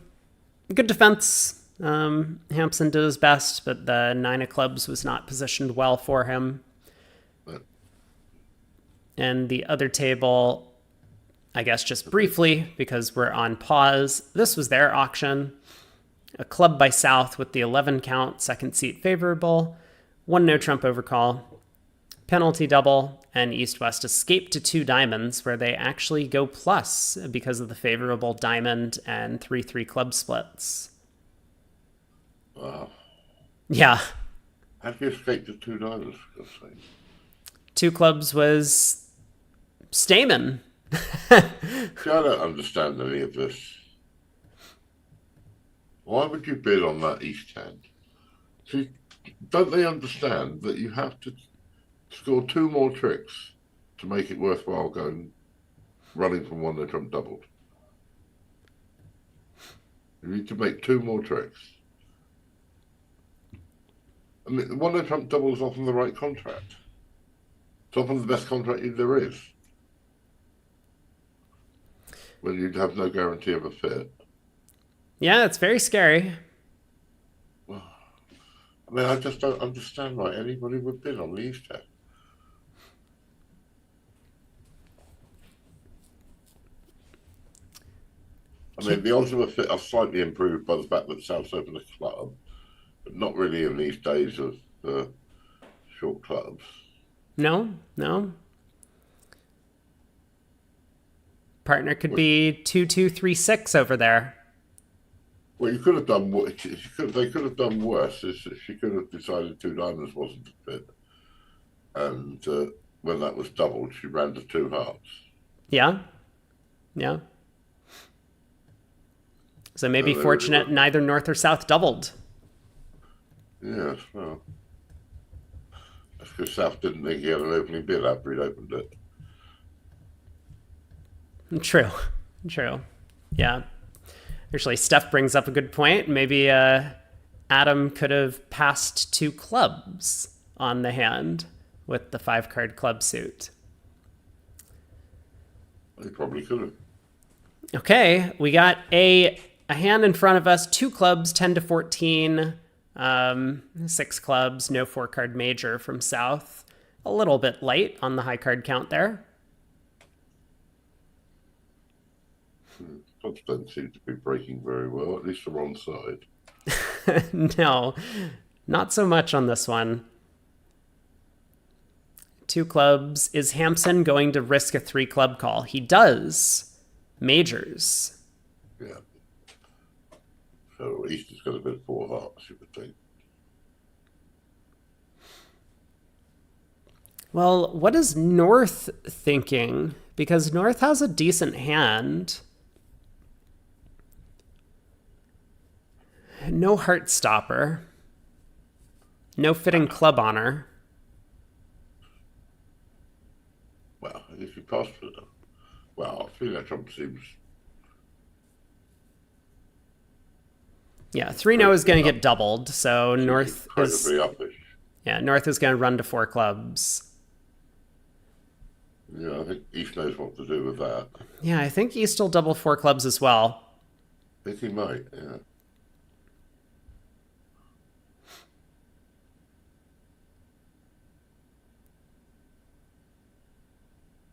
A: good defense. Hampson did his best, but the 9 of clubs was not positioned well for him.
E: But
A: And the other table, I guess just briefly, because we're on pause, this was their auction. A club by South with the 11 count, second seat favorable, 1 no trump overcall, penalty double, and East-West escape to 2 diamonds, where they actually go plus because of the favorable diamond and 3-3 club splits.
E: wow.
A: Yeah.
E: How do you escape to 2 diamonds, for God's sake?
A: 2 clubs was Stamen.
E: See, I don't understand any of this. Why would you bid on that East hand? See, don't they understand that you have to score 2 more tricks to make it worthwhile going running from 1 no trump doubled? You need to make 2 more tricks. I mean, 1 no trump double is often the right contract. It's often the best contract there is. When you have no guarantee of a fit.
A: Yeah, it's very scary.
E: I mean, I just don't understand why anybody would bid on the East hand. I mean, the odds of a fit are slightly improved by the fact that South's opened a club, but not really in these days of short clubs.
A: No. Partner could be 2-2-3-6 over there.
E: Well, you could have done. They could have done worse. She could have decided 2 diamonds wasn't a fit, and when that was doubled, she ran to 2 hearts.
A: Yeah. So maybe
E: there
A: fortunate
E: we go.
A: neither North or South doubled.
E: Yes, well, because South didn't think he had an opening bid after he'd opened it.
A: True. Yeah. Actually, Steph brings up a good point. Maybe Adam could have passed 2 clubs on the hand with the 5-card club suit.
E: He probably could have.
A: Okay, we got a hand in front of us, 2 clubs, 10 to 14, 6 clubs, no 4-card major from South. A little bit light on the high card count there.
E: Clubs don't seem to be breaking very well, at least the wrong side.
A: No, not so much on this one. 2 clubs. Is Hampson going to risk a 3-club call? He does. Majors.
E: Yeah. So East has got a bit of 4 hearts, you would think.
A: Well, what is North thinking? Because North has a decent hand. No heart stopper. No fitting club honor.
E: Well, if you pass for them. Well, I think that Trump seems...
A: Yeah, 3-0 is going to get doubled, so North is...
E: Uppish.
A: Yeah, North is going to run to 4 clubs.
E: Yeah, I think East knows what to do with that.
A: Yeah, I think East will double 4 clubs as well.
E: I think he might, yeah.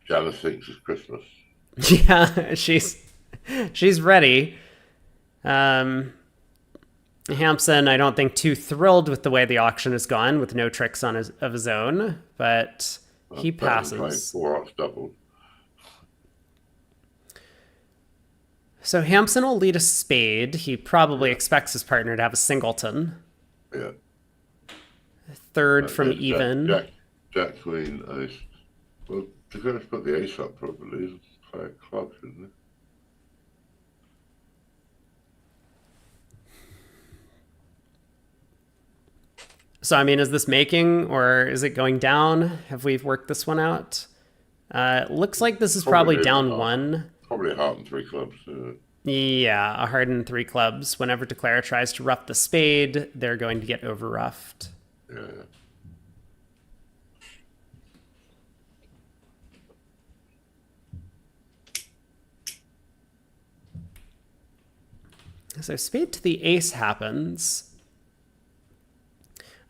E: Janice thinks it's Christmas.
A: Yeah, she's ready. Hampson, I don't think too thrilled with the way the auction has gone, with no tricks of his own, but he passes.
E: 4 hearts doubled.
A: So Hampson will lead a spade. He probably expects his partner to have a singleton.
E: Yeah.
A: Third from even.
E: Jack, Queen, Ace. Well, they're going to put the ace up probably. Play a club, shouldn't they?
A: So, I mean, is this making or is it going down? Have we worked this one out? Looks like this is probably down 1.
E: Probably a heart and 3 clubs.
A: Yeah, a heart and 3 clubs. Whenever Declare tries to rough the spade, they're going to get over roughed.
E: Yeah.
A: So spade to the ace happens.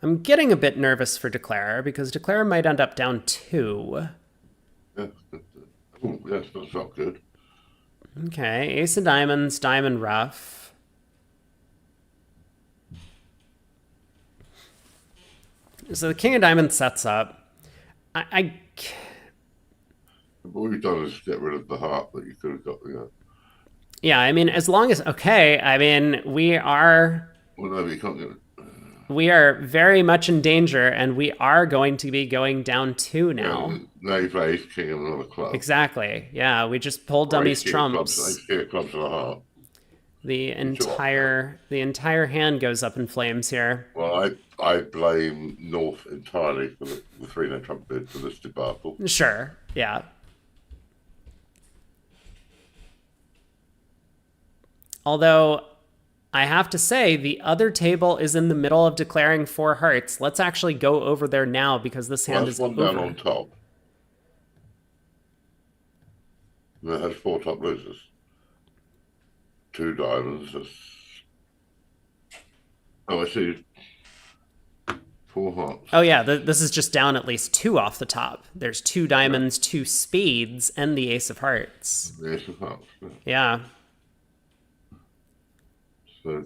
A: I'm getting a bit nervous for Declare because Declare might end up down 2.
E: Yeah. Oh, yes, that's not good.
A: Okay, ace of diamonds, diamond rough. So the king of diamonds sets up.
E: What we've done is get rid of the heart that you could have got.
A: Yeah, I mean, as long as okay, I mean, we are.
E: Well, no, you can't get it.
A: We are very much in danger, and we are going to be going down 2 now.
E: Yeah, now you play ace king and another club.
A: Exactly. Yeah, we just pulled dummies trumps.
E: Ace king clubs and a heart.
A: The entire hand goes up in flames here.
E: Well, I blame North entirely for the 3-no trump bid for this debacle.
A: Sure. Yeah. Although, I have to say, the other table is in the middle of declaring 4 hearts. Let's actually go over there now because this hand is
E: one
A: over.
E: down on top. And it has 4 top losers. 2 diamonds. Oh, I see. 4 hearts.
A: Oh yeah, this is just down at least 2 off the top. There's 2 diamonds, 2 spades, and the ace of hearts.
E: The ace of hearts.
A: Yeah.
E: So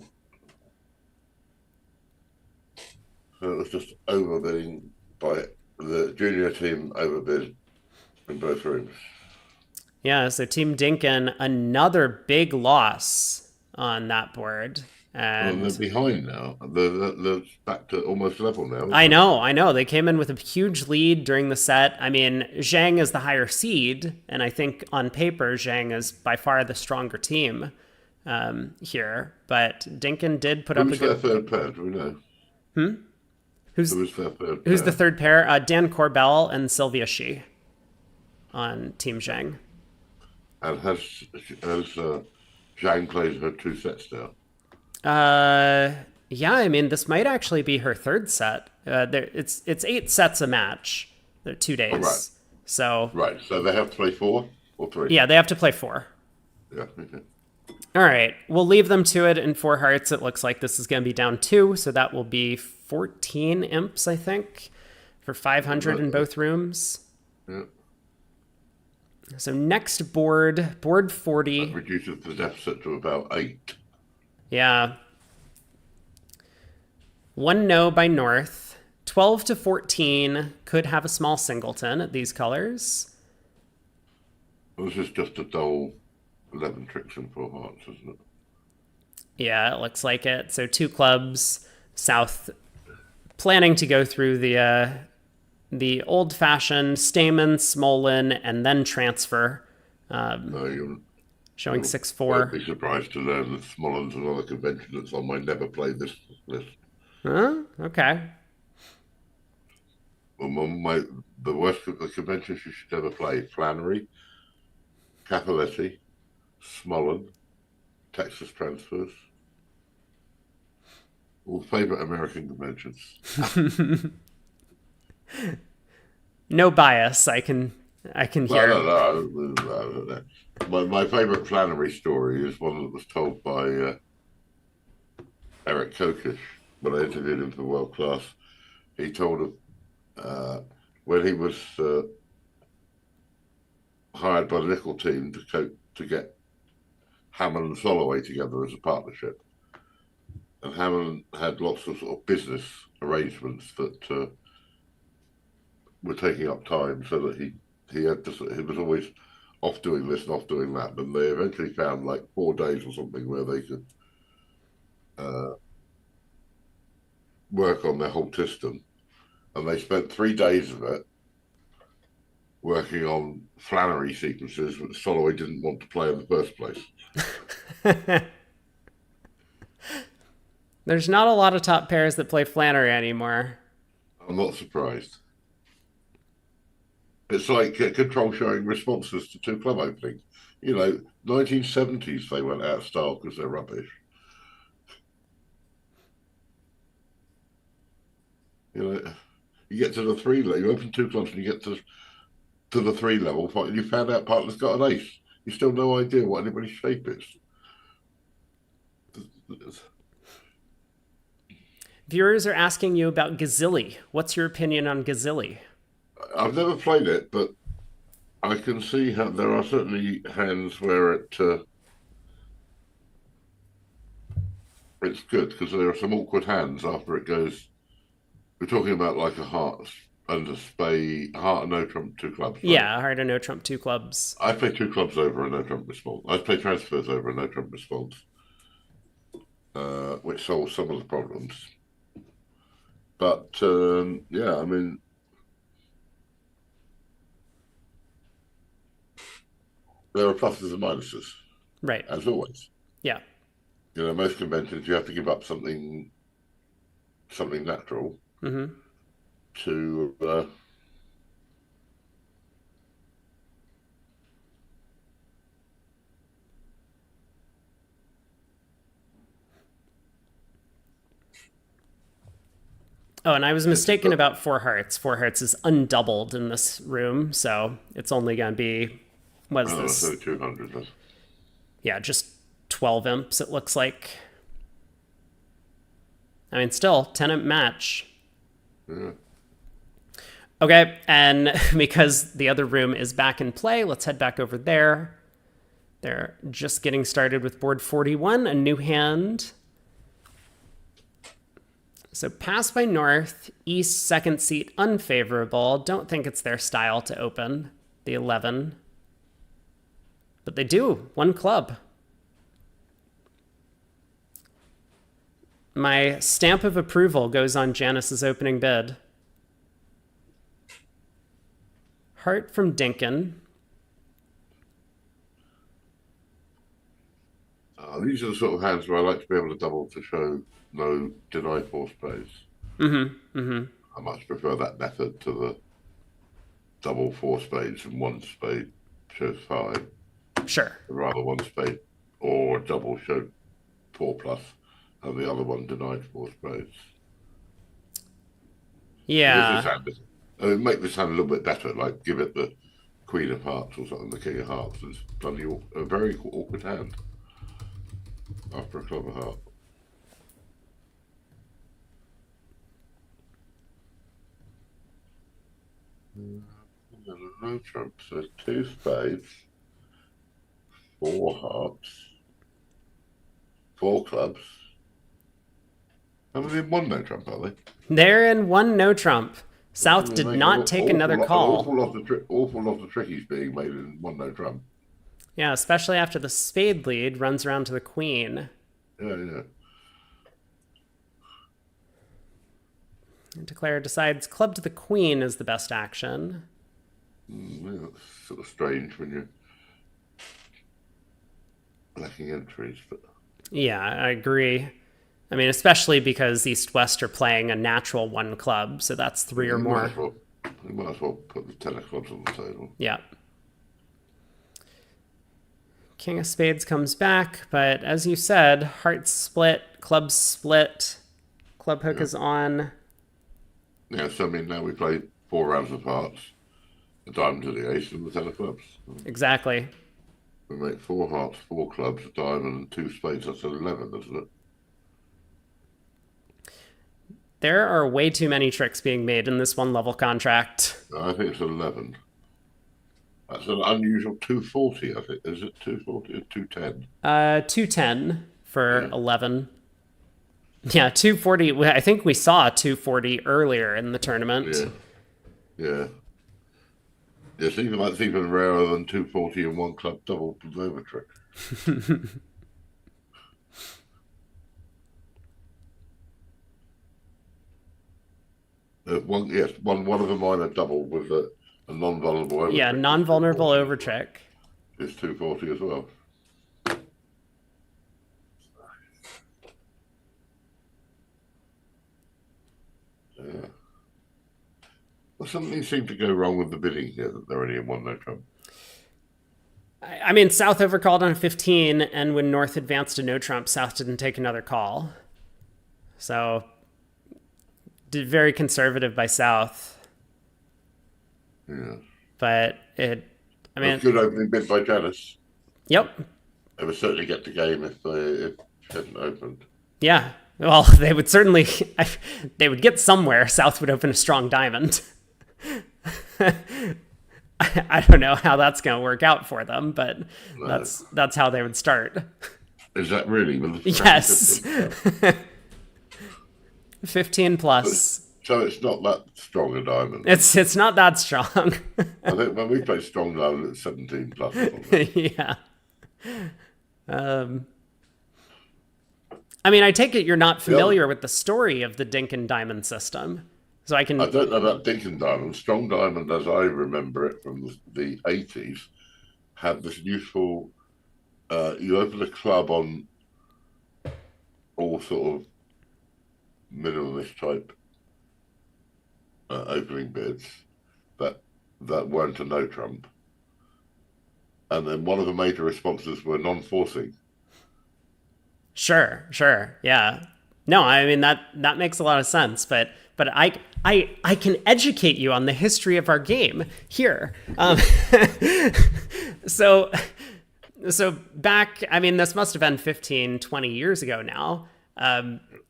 E: it was just overbidding by the junior team, overbid in both rooms.
A: Yeah, so Team Dinkin, another big loss on that board. And
E: they're behind now. They're back to almost level now.
A: I know. They came in with a huge lead during the set. I mean, Zhang is the higher seed, and I think on paper, Zhang is by far the stronger team here. But Dinkin did put up a good...
E: Who's their third pair? Do we know?
A: Who's
E: Who was their third
A: who's the
E: pair?
A: third pair? Dan Corbell and Sylvia Shi on Team Zhang.
E: And has Zhang played her 2 sets now?
A: Yeah, I mean, this might actually be her third set. It's 8 sets a match. They're 2 days.
E: Right.
A: So
E: Right. So they have to play 4 or 3?
A: yeah, they have to play 4.
E: Yeah. Okay.
A: All right, we'll leave them to it in 4 hearts. It looks like this is going to be down 2, so that will be 14 imps, I think, for 500 in both rooms.
E: Yeah.
A: So next board, board 40.
E: That reduces the deficit to about 8.
A: Yeah. 1 no by North. 12 to 14 could have a small singleton at these colors.
E: This is just a dull 11 tricks and 4 hearts, isn't it?
A: Yeah, it looks like it. So 2 clubs, South planning to go through the old-fashioned Stamen, Smolin, and then transfer,
E: No,
A: showing
E: I'd
A: 6-4.
E: be surprised to learn that Smollen's another convention that's on my never play this list.
A: Huh? Okay.
E: Well, the worst of the conventions you should ever play: Flannery, Capoletti, Smollen, Texas Transfers. All favourite American conventions.
A: No bias, I can hear.
E: No. My favourite Flannery story is one that was told by Eric Kokish when I interviewed him for World Class. He told when he was hired by the Nickel team to get Hammond and Soloway together as a partnership, and Hammond had lots of sort of business arrangements that were taking up time, so that he was always off doing this and off doing that. But they eventually found like 4 days or something where they could work on their whole system, and they spent 3 days of it working on Flannery sequences that Soloway didn't want to play in the first place.
A: There's not a lot of top pairs that play Flannery anymore.
E: I'm not surprised. It's like Control showing responses to 2 club openings. 1970s they went out of style because they're rubbish. You get to the 3 level, you open 2 clubs and you get to the 3 level, and you found out partner's got an ace. You still have no idea what anybody's shape is.
A: Viewers are asking you about Gazilli. What's your opinion on Gazilli?
E: I've never played it, but I can see how there are certainly hands where it's good, because there are some awkward hands after it goes. We're talking about like a heart under spade, heart and no trump 2 clubs. Right?
A: Yeah, heart and no trump 2 clubs.
E: I play 2 clubs over a no trump response. I play transfers over a no trump response, which solves some of the problems. But yeah, I mean, there are pluses and minuses,
A: Right.
E: as always.
A: Yeah.
E: Most conventions you have to give up something natural to
A: Oh, and I was mistaken about 4 hearts. 4 hearts is undoubled in this room, so it's only going to be, what is this?
E: So 200.
A: Yeah, just 12 imps, it looks like. I mean, still, 10 imp match.
E: Yeah.
A: Okay, and because the other room is back in play, let's head back over there. They're just getting started with board 41, a new hand. So pass by North, East, second seat, unfavorable. Don't think it's their style to open the 11. But they do, 1 club. My stamp of approval goes on Janice's opening bid. Heart from Dinkin.
E: These are the sort of hands where I like to be able to double to show no deny force plays. I much prefer that method to the double 4 spades and 1 spade shows 5.
A: Sure.
E: Rather 1 spade or a double show 4 plus, and the other one denied 4 spades.
A: Yeah.
E: Make this hand a little bit better, like give it the Queen of Hearts or something, the King of Hearts. It's bloody a very awkward hand after a club of heart. No trump, so 2 spades, 4 hearts, 4 clubs. How many in 1 no trump are they?
A: They're in 1 no trump. South did not take another call.
E: Awful lot of trickies being made in 1 no trump.
A: Yeah, especially after the spade lead runs around to the queen.
E: Yeah.
A: And Declare decides club to the queen is the best action.
E: Yeah, it's sort of strange when you're lacking entries, but
A: Yeah, I agree. I mean, especially because East-West are playing a natural 1 club, so that's 3 or more.
E: You might as well put the 10 of clubs on the table.
A: Yeah. King of spades comes back, but as you said, hearts split, clubs split, club hook is on.
E: Yeah, so I mean, now we play 4 rounds of hearts, a diamond to the ace, and the 10 of clubs.
A: Exactly.
E: We make 4 hearts, 4 clubs, a diamond, and 2 spades. That's 11, isn't it?
A: There are way too many tricks being made in this 1-level contract.
E: I think it's 11. That's an unusual 240, I think. Is it 240 or 210?
A: 210 for 11. Yeah, 240. I think we saw 240 earlier in the tournament.
E: Yeah. It's even rarer than 240 and 1 club double over trick. One of the minor double with a non-vulnerable over.
A: Yeah, non-vulnerable over trick.
E: It's 240 as well. Yeah. Well, something seemed to go wrong with the bidding here that they're only in 1 no trump.
A: I mean, South overcalled on 15, and when North advanced to no trump, South didn't take another call. So, did very conservative by South.
E: Yeah.
A: But it
E: Good opening bid by Janice.
A: Yep.
E: They would certainly get the game if it hadn't opened.
A: Yeah. Well, they would certainly, they would get somewhere. South would open a strong diamond. I don't know how that's going to work out for them, but no. That's how they would start.
E: Is that really?
A: Yes. 15 plus.
E: So it's not that strong a diamond.
A: It's not that strong.
E: I think when we play strong diamond, it's 17 plus.
A: Yeah. I mean, I take it you're not familiar with the story of the Dinkin diamond system. So I don't
E: know about Dinkin diamond. Strong diamond, as I remember it from the 80s, had this useful, you open a club on all sort of minimalist type opening bids that weren't a no trump. And then one of the major responses were non-forcing.
A: Sure. Yeah. No, I mean, that makes a lot of sense, but I can educate you on the history of our game here. So back, I mean, this must have been 15, 20 years ago now.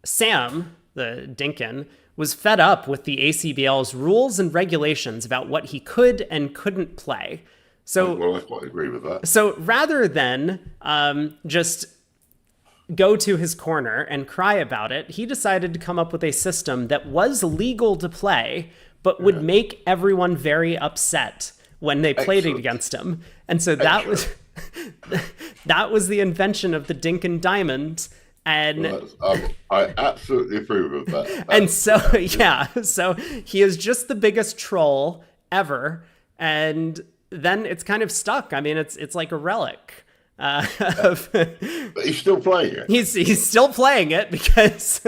A: Sam, the Dinkin, was fed up with the ACBL's rules and regulations about what he could and couldn't play. So,
E: I quite agree with that.
A: So rather than just go to his corner and cry about it, he decided to come up with a system that was legal to play, but would make everyone very upset when they played it against him. And so that was the invention of the Dinkin diamond. And
E: I absolutely approve of that.
A: And so he is just the biggest troll ever. And then it's kind of stuck. I mean, it's like a relic.
E: But he's still playing it.
A: He's still playing it because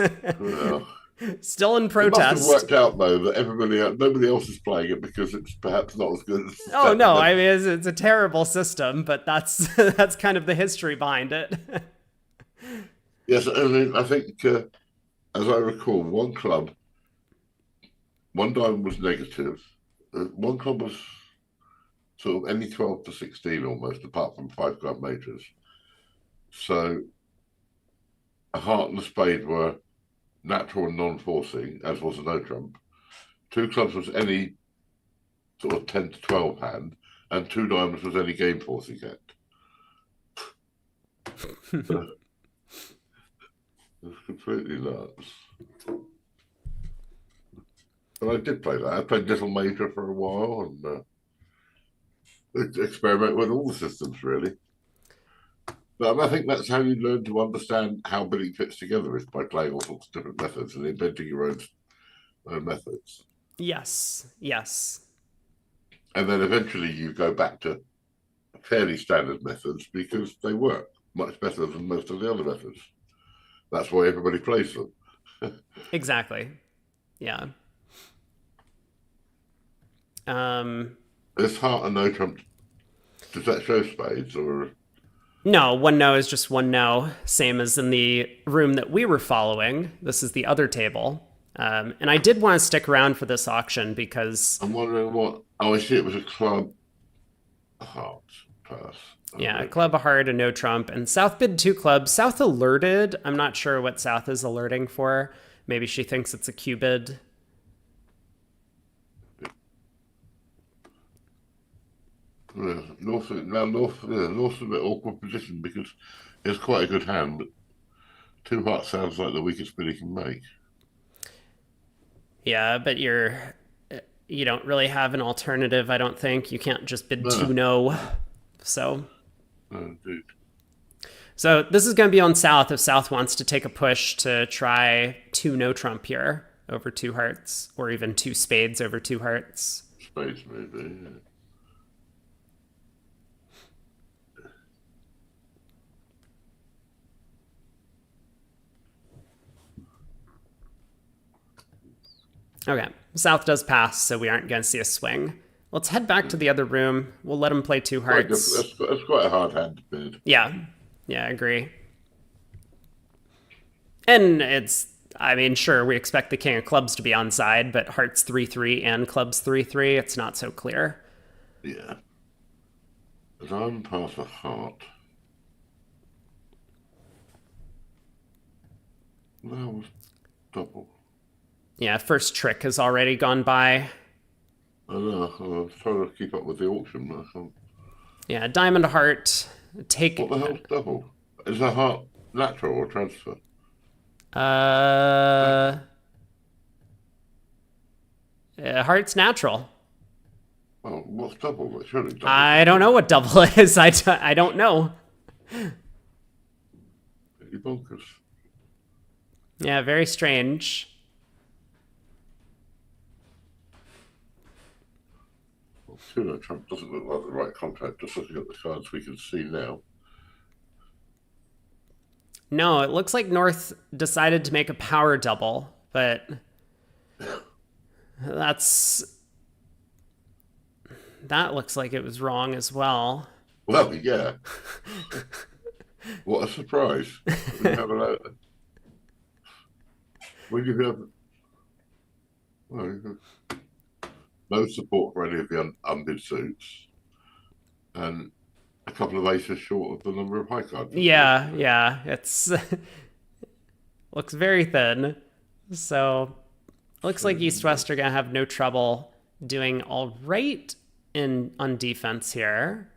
A: Still in
E: It must have
A: protest.
E: worked out though that nobody else is playing it because it's perhaps not as good as the
A: Oh no,
E: standard
A: I mean it's a terrible system, but that's that's kind of the history behind it.
E: Yes, I mean, I think, as I recall, one diamond was negative. One club was sort of any 12 to 16 almost, apart from 5 club majors. So a heart and a spade were natural and non-forcing, as was a no trump. 2 clubs was any sort of 10 to 12 hand, and 2 diamonds was any game forcing hand. It's completely nuts. But I did play that. I played Little Major for a while and experiment with all the systems, really. But I think that's how you learn to understand how bidding fits together, is by playing all sorts of different methods and inventing your own methods.
A: Yes, yes.
E: And then eventually you go back to fairly standard methods because they work much better than most of the other methods. That's why everybody plays them.
A: Exactly. Yeah.
E: This heart and no trump, does that show spades or?
A: No, one no is just one no, same as in the room that we were following. This is the other table. And I did want to stick around for this auction because...
E: I'm wondering what... Oh, I see it was a club heart pass.
A: Yeah, a club, a heart, a no trump, and South bid 2 clubs. South alerted. I'm not sure what South is alerting for. Maybe she thinks it's a Q bid.
E: Yeah, North's a bit awkward position because it's quite a good hand, but 2 hearts sounds like the weakest bid he can make.
A: Yeah, but you don't really have an alternative, I don't think. You can't just bid 2 no. So...
E: Dude.
A: So this is going to be on South if South wants to take a push to try 2 no trump here over 2 hearts, or even 2 spades over 2 hearts.
E: Spades, maybe. Yeah.
A: Okay, South does pass, so we aren't going to see a swing. Let's head back to the other room. We'll let him play 2 hearts.
E: That's quite a hard hand to bid.
A: Yeah, I agree. And I mean, sure, we expect the king of clubs to be on side, but hearts 3-3 and clubs 3-3, it's not so clear.
E: Yeah. As I'm past a heart. That was double.
A: Yeah, first trick has already gone by.
E: I know. I'm trying to keep up with the auction.
A: Yeah, diamond, heart. Take.
E: What the hell's double? Is a heart natural or transfer?
A: Heart's natural.
E: Well, what's double? Surely double.
A: I don't know what double is. I don't know.
E: Pretty bonkers.
A: Yeah, very strange.
E: Well, Tuno Trump doesn't look like the right contract, just looking at the cards we can see now.
A: No, it looks like North decided to make a power double, but that looks like it was wrong as well.
E: Well, yeah. What a surprise. When you have no support for any of the unbid suits, and a couple of aces short of the number of high cards.
A: Yeah, it's looks very thin. So looks like East West are gonna have no trouble doing all right on defense here.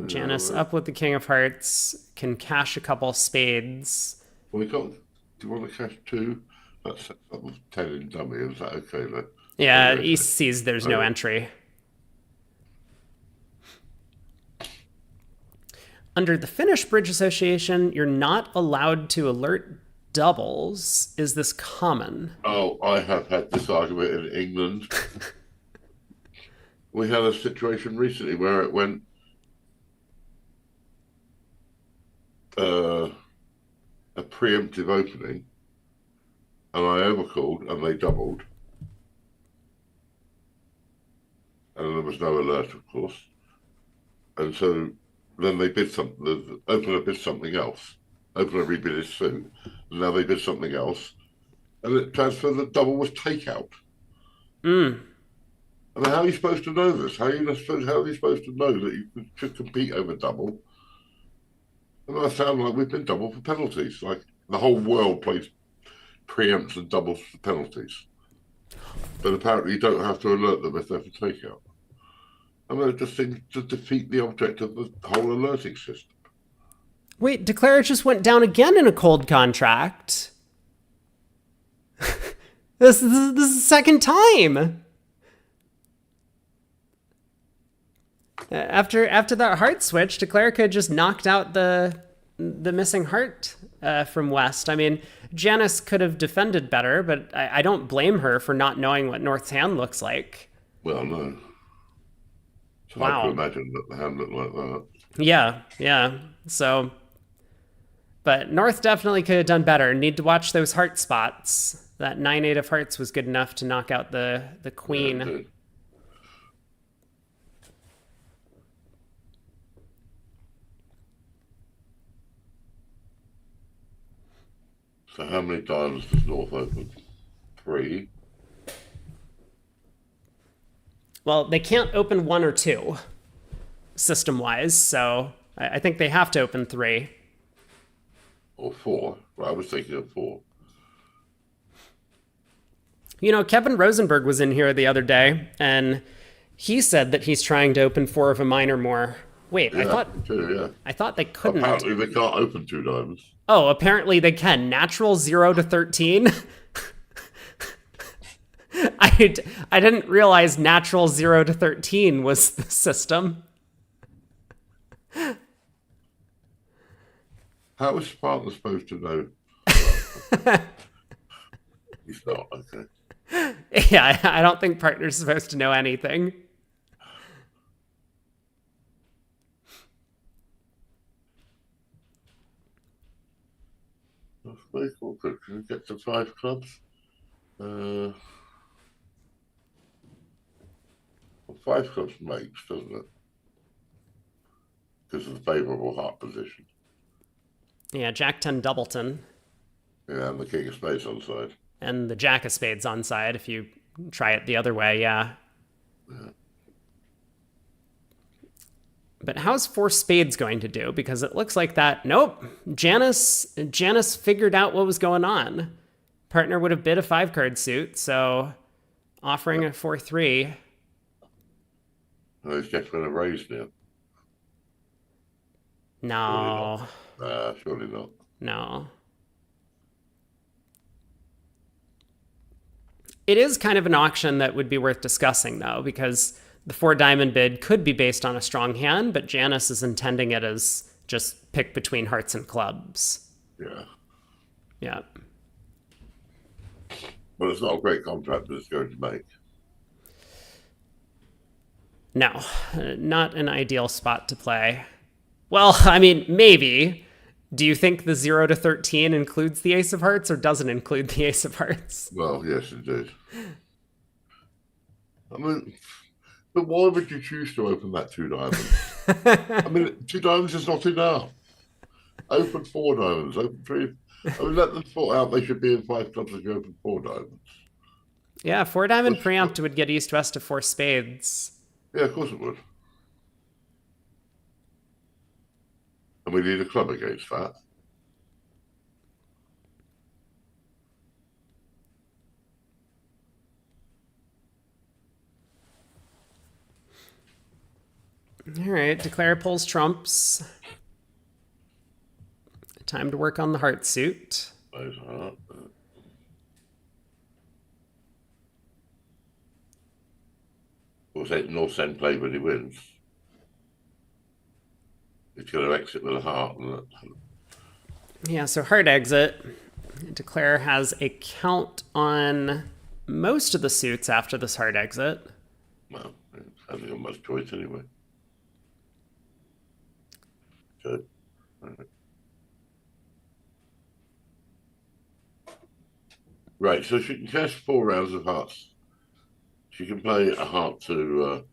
A: Janice up with the King of Hearts, can cash a couple spades.
E: Well, do you want to cash 2? That's up with 10 in dummy. Is that okay then?
A: Yeah,
E: okay.
A: East sees there's no entry. Under the Finnish Bridge Association, you're not allowed to alert doubles. Is this common?
E: Oh, I have had this argument in England. We had a situation recently where it went a preemptive opening, and I overcalled, and they doubled, and there was no alert, of course. And so then they bid something. The opener bid something else. Opener rebid his suit, and now they bid something else, and it transferred the double was takeout.
A: Mm.
E: I mean, how are you supposed to know this? How are you supposed to know that you should compete over double? And I sound like we've been double for penalties. Like the whole world plays preempts and doubles for penalties. But apparently you don't have to alert them if they're for takeout. I mean, it just seems to defeat the object of the whole alerting system.
A: Wait, Declare just went down again in a cold contract. This is the second time. After that heart switch, Declare could just knocked out the missing heart from West. I mean, Janice could have defended better, but I don't blame her for not knowing what North's hand looks like.
E: Well, no. It's
A: Wow.
E: hard to imagine that the hand looked like that.
A: Yeah. So, but North definitely could have done better. Need to watch those heart spots. That 9-8 of hearts was good enough to knock out the queen.
E: Yeah, so how many diamonds does North open? 3.
A: Well, they can't open 1 or 2, system-wise, so I think they have to open 3.
E: Or 4. Well, I was thinking of 4.
A: You know, Kevin Rosenberg was in here the other day, and he said that he's trying to open 4 of a mine or more. Wait,
E: Yeah,
A: I thought they couldn't.
E: Apparently they can't open 2 diamonds.
A: Oh, apparently they can. Natural 0 to 13. I didn't realize natural 0 to 13 was the system.
E: How is Spartan supposed to know? He's not, okay.
A: Yeah, I don't think partner's supposed to know anything.
E: That's very awkward. Can we get to 5 clubs? Well, 5 clubs makes, doesn't it? Because of the favourable heart position.
A: Yeah, Jack 10 Doubleton.
E: Yeah, and the King of Spades on side.
A: And the Jack of Spades on side if you try it the other way, yeah. But how's 4 Spades going to do? Because it looks like that. Nope. Janice figured out what was going on. Partner would have bid a 5-card suit, so offering a 4-3.
E: Oh, he's just going to raise now.
A: No.
E: Surely not.
A: No. It is kind of an auction that would be worth discussing, though, because the 4 diamond bid could be based on a strong hand, but Janice is intending it as just pick between hearts and clubs.
E: Yeah.
A: Yeah.
E: Well, it's not a great contract that it's going to make.
A: No, not an ideal spot to play. Well, I mean, maybe. Do you think the 0 to 13 includes the Ace of Hearts or doesn't include the Ace of Hearts?
E: Well, yes, indeed. I mean, but why would you choose to open that 2 diamonds? I mean, 2 diamonds is not enough. Open 4 diamonds, open 3. I mean, let them sort out they should be in 5 clubs if you open 4 diamonds.
A: Yeah, 4 diamond preempt would get east-west to 4 spades.
E: Yeah, of course it would. And we need a club against that.
A: All right, Declare pulls trumps. Time to work on the heart suit.
E: Those are. North End play when he wins. He's going to exit with a heart.
A: Yeah, so hard exit. Declare has a count on most of the suits after this hard exit.
E: Well, I haven't got much choice anyway. Good. All right. Right, so she can cast 4 rounds of hearts. She can play a heart to.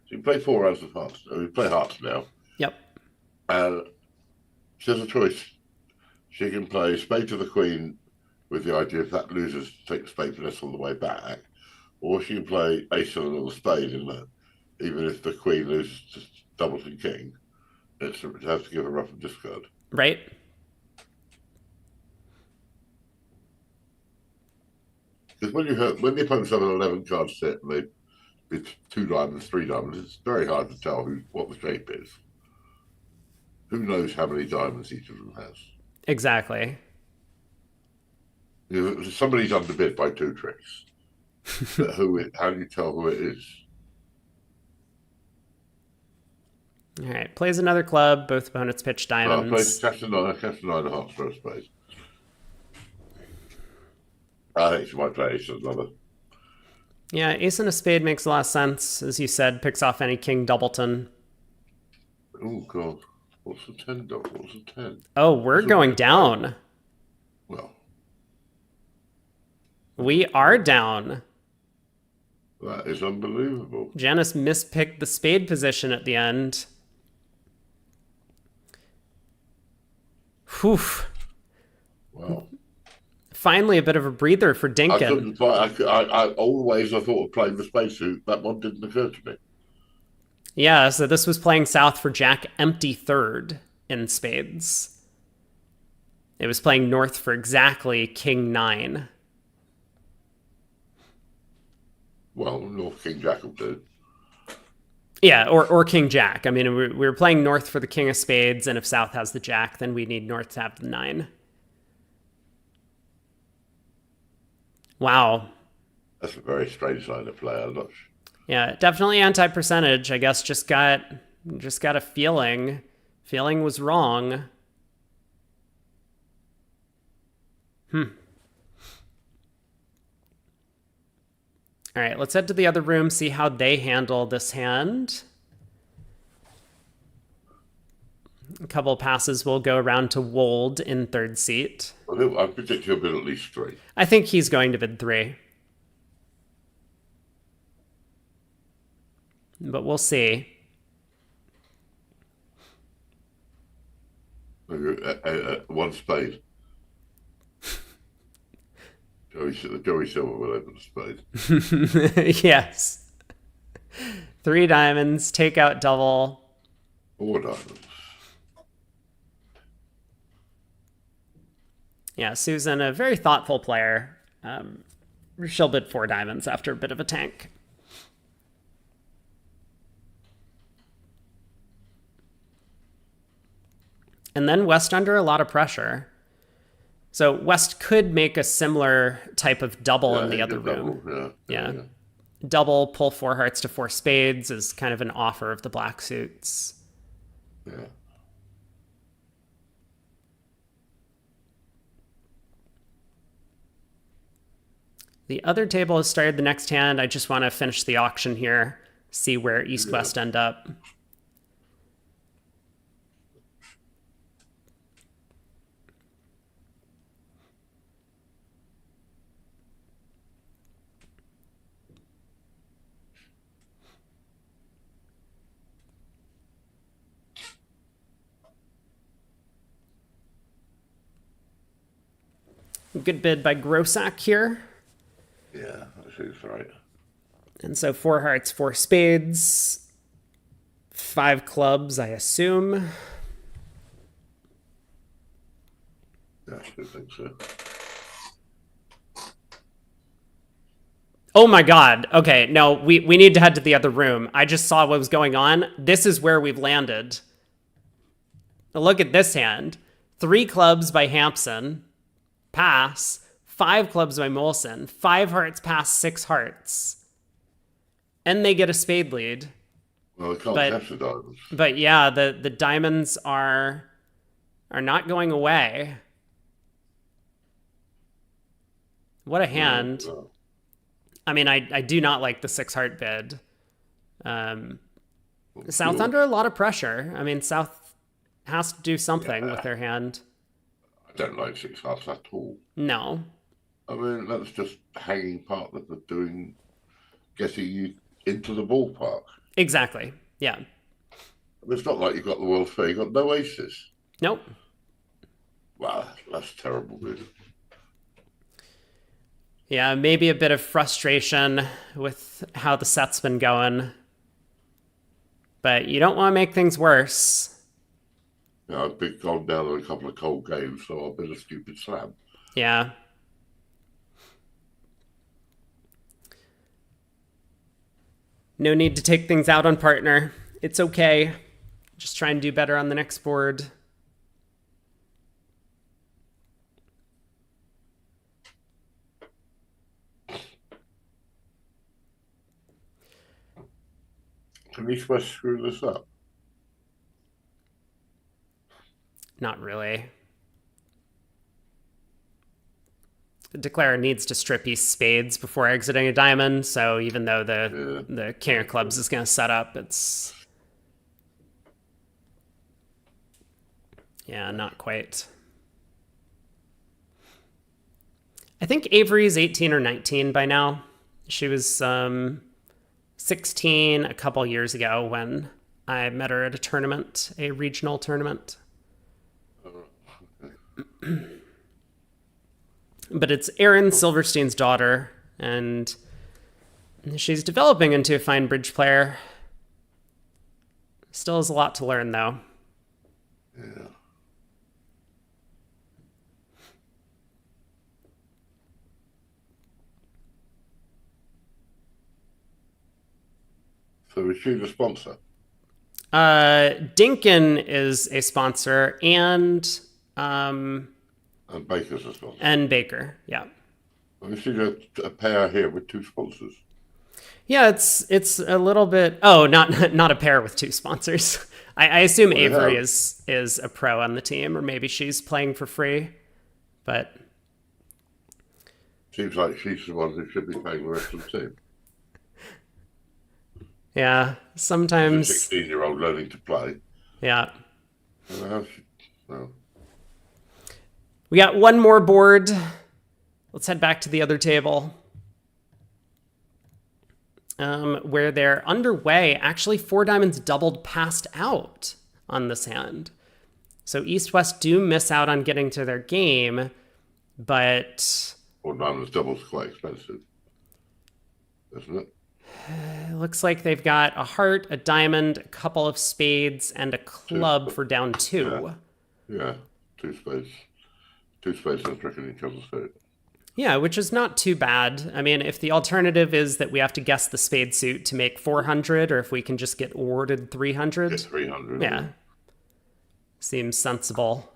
E: She can play 4 rounds of hearts. We play hearts now.
A: Yep.
E: And she has a choice. She can play spade to the queen with the idea if that loses, to take the spade finesse all the way back. Or she can play ace on another spade in that. Even if the queen loses to doubles and king, it has to give a ruff and discard.
A: Right.
E: Because when the opponents have an 11-card set and it's 2 diamonds, 3 diamonds, it's very hard to tell what the shape is. Who knows how many diamonds each of them has?
A: Exactly.
E: If somebody's underbid by 2 tricks. But how do you tell who it is?
A: All right. Plays another club. Both opponents pitch diamonds.
E: Cast a 9 of hearts for a spade. I think she might play ace and another.
A: Yeah, ace and a spade makes a lot of sense. As you said, picks off any king doubleton.
E: Oh, God. What's the 10 double? What's the 10?
A: Oh, we're going down.
E: Well,
A: We are down.
E: that is unbelievable.
A: Janice mispicked the spade position at the end. Whew.
E: Wow.
A: Finally, a bit of a breather for
E: I
A: Dinkin.
E: couldn't find. All the ways I thought of playing the spacesuit, that one didn't occur to me.
A: Yeah, so this was playing south for Jack empty third in spades. It was playing north for exactly king 9.
E: Well, North King Jack will do.
A: Yeah, or king jack. I mean, we were playing north for the king of spades, and if south has the jack, then we need north to have the 9. Wow.
E: That's a very strange line of play. I'm not sure.
A: Yeah, definitely anti-percentage. I guess just got a feeling. Feeling was wrong. All right, let's head to the other room, see how they handle this hand. A couple of passes will go around to Wold in third seat.
E: I predict he'll bid at least 3.
A: I think he's going to bid 3. But we'll see.
E: One spade. Joey Silver will open a spade.
A: Yes. 3 diamonds, take out double.
E: 4 diamonds.
A: Yeah, Susan, a very thoughtful player. She'll bid 4 diamonds after a bit of a tank. And then West under a lot of pressure. So West could make a similar type of double in the other room. Yeah. Double, pull 4 hearts to 4 spades is kind of an offer of the black suits.
E: Yeah.
A: The other table has started the next hand. I just want to finish the auction here, see where East-West end up. Good bid by Grossack here.
E: Yeah, that seems right.
A: And so 4 hearts, 4 spades, 5 clubs, I assume.
E: Yeah, I should think so.
A: Oh my god. Okay, no, we need to head to the other room. I just saw what was going on. This is where we've landed. Now look at this hand. 3 clubs by Hampson. Pass. 5 clubs by Molson. 5 hearts pass 6 hearts. And they get a spade lead.
E: Well, they can't capture diamonds.
A: But yeah, the diamonds are not going away. What a hand.
E: No.
A: I mean, I do not like the 6 heart bid. South
E: Sure.
A: under a lot of pressure. I mean, South has to do something with their hand.
E: I don't like six hearts at all.
A: No.
E: I mean, that's just hanging partners of getting you into the ballpark.
A: Exactly. Yeah.
E: It's not like you've got the World's Fair, you've got no aces.
A: Nope.
E: Wow, that's terrible, dude.
A: Yeah, maybe a bit of frustration with how the set's been going. But you don't want to make things worse.
E: Yeah, I've been gone down in a couple of cold games, so I've been a stupid slab.
A: Yeah. No need to take things out on partner. It's okay. Just try and do better on the next board.
E: Can East West screw this up?
A: Not really. The declarer needs to strip East spades before exiting a diamond, so even though the king of clubs is going to set up, it's... Yeah, not quite. I think Avery's 18 or 19 by now. She was 16 a couple years ago when I met her at a tournament, a regional tournament. But it's Aaron Silverstein's daughter, and she's developing into a fine bridge player. Still has a lot to learn, though.
E: Yeah. So is she the sponsor?
A: Dinkin is a sponsor, and
E: Baker's a sponsor.
A: And Baker, yeah.
E: I see a pair here with two sponsors.
A: Yeah, it's a little bit. Oh, not a pair with two sponsors. I assume Avery is a pro on the team, or maybe she's playing for free. But
E: seems like she's the one who should be paying the rest of the team.
A: Yeah, sometimes.
E: She's a 16-year-old learning to play.
A: Yeah.
E: Well.
A: We got one more board. Let's head back to the other table. Where they're underway. Actually, 4 diamonds doubled passed out on this hand. So East-West do miss out on getting to their game, but...
E: 4 diamonds doubles quite expensive, isn't it?
A: It looks like they've got a heart, a diamond, a couple of spades, and a club for down 2.
E: Yeah, 2 spades. 2 spades and tricking each other's foot.
A: Yeah, which is not too bad. I mean, if the alternative is that we have to guess the spade suit to make 400, or if we can just get awarded 300.
E: Get 300.
A: Yeah. Seems sensible.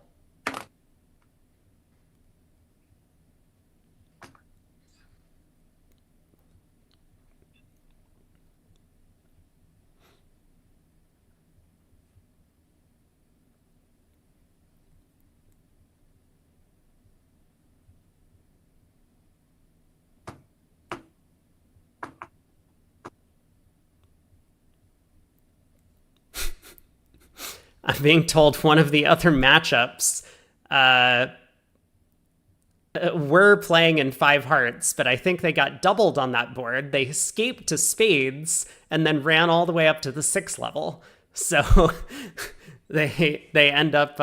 A: I'm being told one of the other matchups were playing in 5 hearts, but I think they got doubled on that board. They escaped to spades and then ran all the way up to the 6th level. So they end up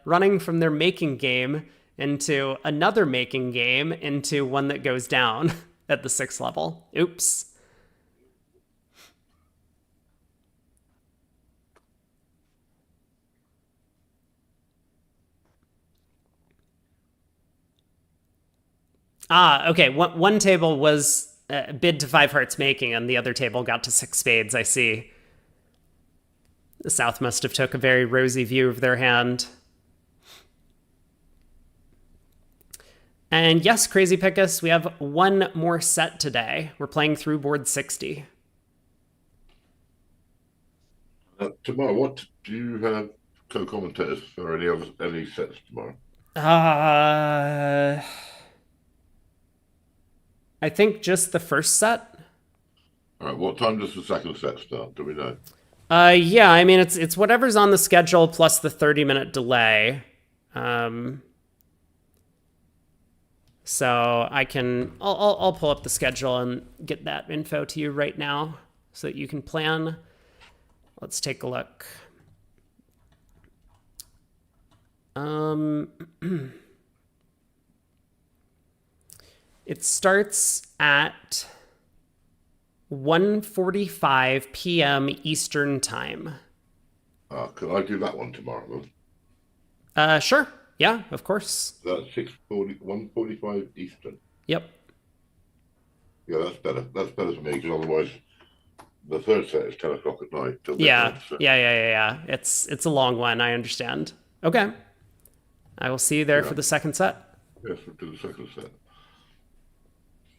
A: running from their making game into another making game into one that goes down at the 6th level. Oops. Okay. One table was bid to 5 hearts making, and the other table got to 6 spades, I see. The South must have took a very rosy view of their hand. And yes, Crazy Pickus, we have one more set today. We're playing through board 60.
E: Tomorrow, what do you have co-commentators for any sets tomorrow?
A: I think just the first set.
E: All right, what time does the second set start? Do we know?
A: Yeah, I mean, it's whatever's on the schedule plus the 30-minute delay. So I'll pull up the schedule and get that info to you right now so that you can plan. Let's take a look. It starts at 1:45 p.m. Eastern time.
E: Can I do that one tomorrow then?
A: Sure. Yeah, of course.
E: That's 1:45 Eastern.
A: Yep.
E: Yeah, that's better. That's better for me because otherwise the third set is 10 o'clock at night. Till
A: Yeah.
E: midnight, so.
A: Yeah. It's a long one. I understand. Okay. I will see you there for the second set.
E: Yes, we'll do the second set.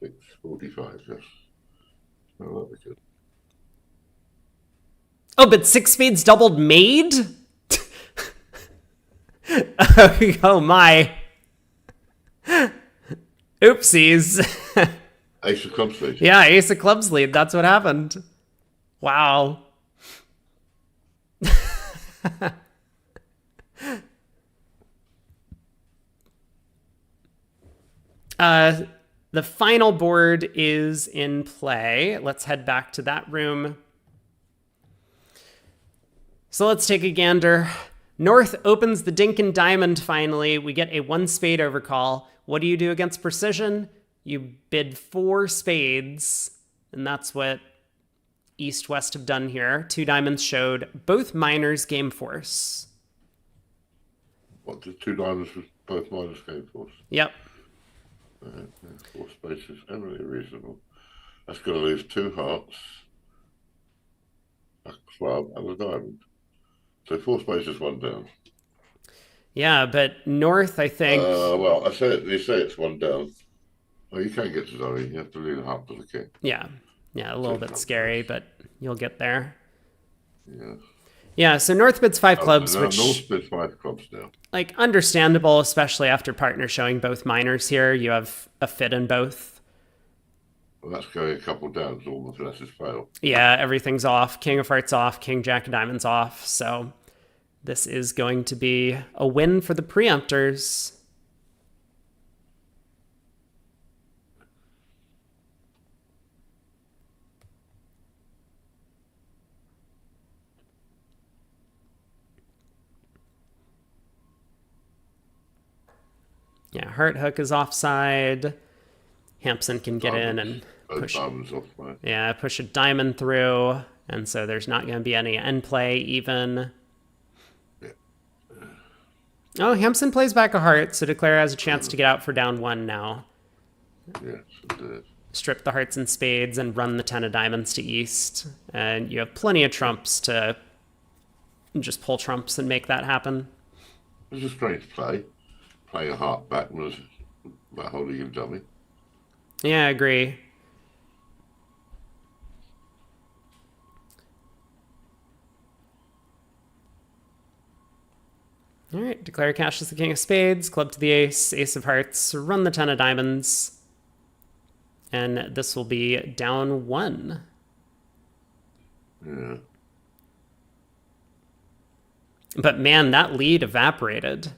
E: 6:45. Yes. Oh, that'll be good.
A: Oh, but six spades doubled made? Oh my. Oopsies.
E: Ace of clubs lead.
A: Yeah, ace of clubs lead. That's what happened. Wow. The final board is in play. Let's head back to that room. So let's take a gander. North opens the dink and diamond finally. We get a 1 spade overcall. What do you do against precision? You bid 4 spades, and that's what East-West have done here. 2 diamonds showed both minors game force.
E: What, the 2 diamonds was both minus game force?
A: Yep.
E: 4 spaces, eminently reasonable. That's going to lose 2 hearts, a club, and a diamond. So 4 spaces, 1 down.
A: Yeah, but North, I think.
E: Well, you say it's 1 down. Well, you can't get to diamond. You have to leave a heart to the king.
A: Yeah, a little bit scary, but you'll get there.
E: Yeah.
A: Yeah, so North bids 5 clubs, which
E: North bids 5 clubs now.
A: Like, understandable, especially after partner showing both minors here. You have a fit in both.
E: Well, that's going a couple down, so all the finesses fail.
A: Yeah, everything's off. King of Hearts off, King Jack of Diamonds off. So this is going to be a win for the preemptors. Yeah, Heart Hook is offside. Hampson can get in and push. Push a diamond through, and so there's not going to be any end play even.
E: Yeah.
A: Oh, Hampson plays back a heart, so Declare has a chance to get out for down 1 now.
E: Yes, it is.
A: Strip the hearts and spades and run the 10 of diamonds to East, and you have plenty of trumps to just pull trumps and make that happen.
E: It's a strange play. Playing a heart back was about holding him dummy.
A: Yeah, I agree. All right, Declare cashes the King of Spades, club to the ace, ace of hearts, run the 10 of diamonds, and this will be down 1.
E: Yeah.
A: But man, that lead evaporated.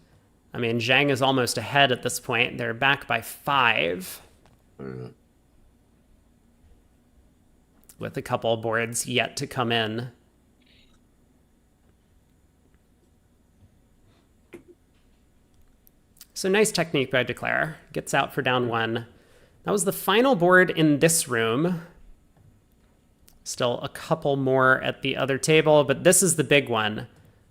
A: I mean, Zhang is almost ahead at this point. They're back by 5.
E: Yeah.
A: With a couple boards yet to come in. So nice technique by Declare. Gets out for down 1. That was the final board in this room. Still a couple more at the other table, but this is the big one.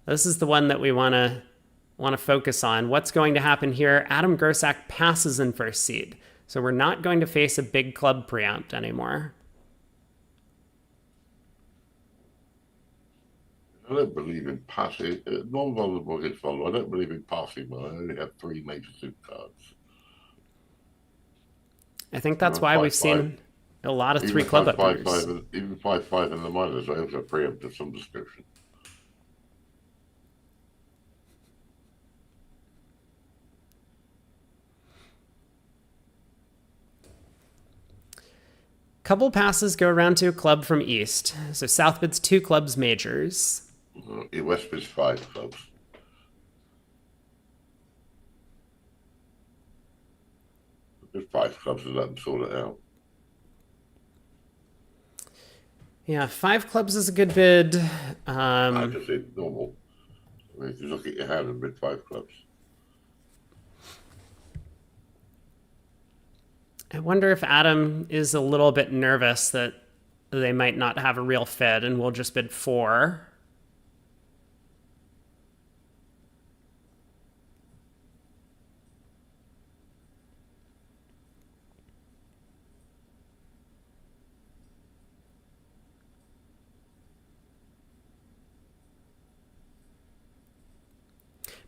A: This is the one that we want to focus on. What's going to happen here? Adam Grossack passes in first seed. So we're not going to face a big club preempt anymore.
E: I don't believe in passing. Non-vulnerable gets followed. I don't believe in passing, but I only have 3 major suit cards.
A: I think that's why we've seen a lot of 3 club openers.
E: Even 5-5 in the minors, I also preempt of some description.
A: Couple passes go around to a club from East. So South bids 2 clubs majors.
E: West bids 5 clubs. Just 5 clubs and let them sort it out.
A: Yeah, 5 clubs is a good bid.
E: I just think normal. I mean, if you look at your hand and bid 5 clubs.
A: I wonder if Adam is a little bit nervous that they might not have a real fit and we'll just bid 4.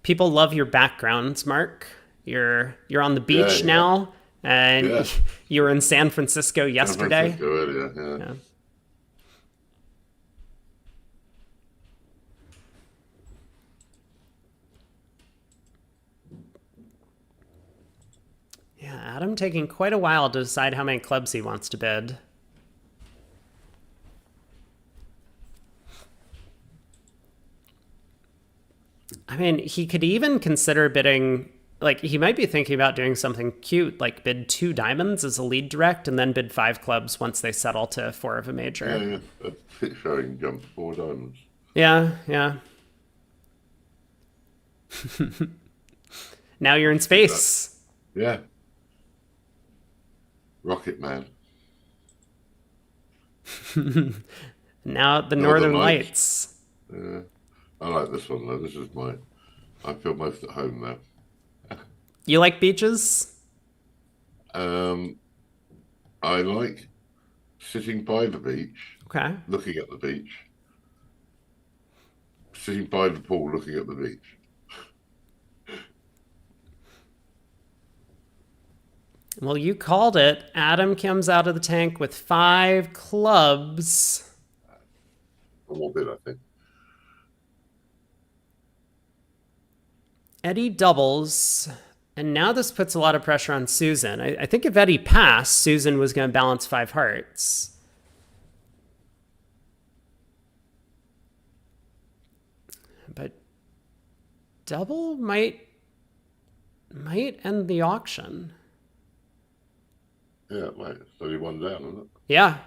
A: People love your backgrounds, Mark. You're on the beach now, and you were in San Francisco yesterday.
E: San Francisco earlier, yeah.
A: Yeah, Adam taking quite a while to decide how many clubs he wants to bid. I mean, he could even consider bidding, like, he might be thinking about doing something cute, like bid 2 diamonds as a lead direct and then bid 5 clubs once they settle to 4 of a major.
E: Yeah. A showing jump 4 diamonds.
A: Yeah. Now you're in space.
E: Yeah. Rocket Man.
A: Now the Northern Lights.
E: Yeah. I like this one though. This is I feel most at home now.
A: You like beaches?
E: I like sitting by the beach.
A: Okay.
E: Looking at the beach. Sitting by the pool, looking at the beach.
A: Well, you called it. Adam comes out of the tank with 5 clubs.
E: One more bit, I think.
A: Eddie doubles, and now this puts a lot of pressure on Susan. I think if Eddie passed, Susan was going to balance 5 hearts. But double might end the auction.
E: Yeah, it might. 31 down, isn't it?
A: Yeah.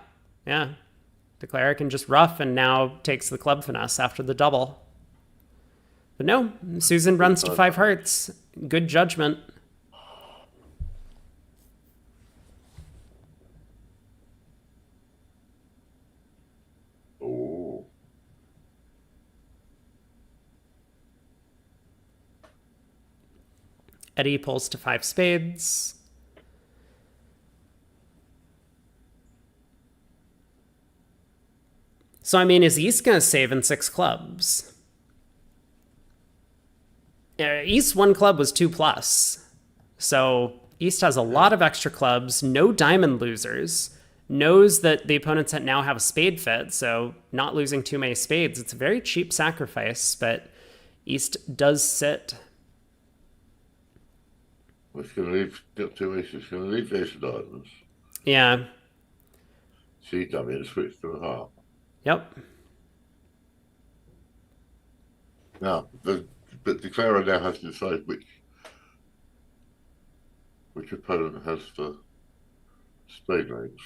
A: Declare can just rough and now takes the club finesse after the double. But no, Susan runs to 5 hearts. Good judgment.
E: Oh.
A: Eddie pulls to 5 spades. So, I mean, is East going to save in 6 clubs? East's 1 club was 2+. So East has a lot of extra clubs, no diamond losers, knows that the opponents now have a spade fit, so not losing too many spades. It's a very cheap sacrifice, but East does sit.
E: It's going to leave 2 aces. It's going to leave the ace of diamonds.
A: Yeah.
E: See dummy and switch to a heart.
A: Yep.
E: Now, the declarer now has to decide which opponent has the spade range.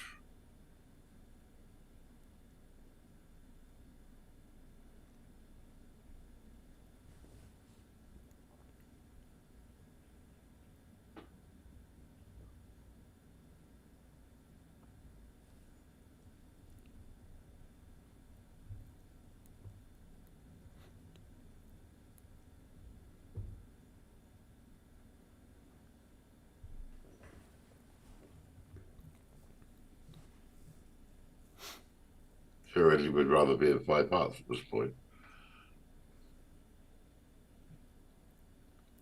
E: Sure, Eddie would rather be in 5 hearts at this point.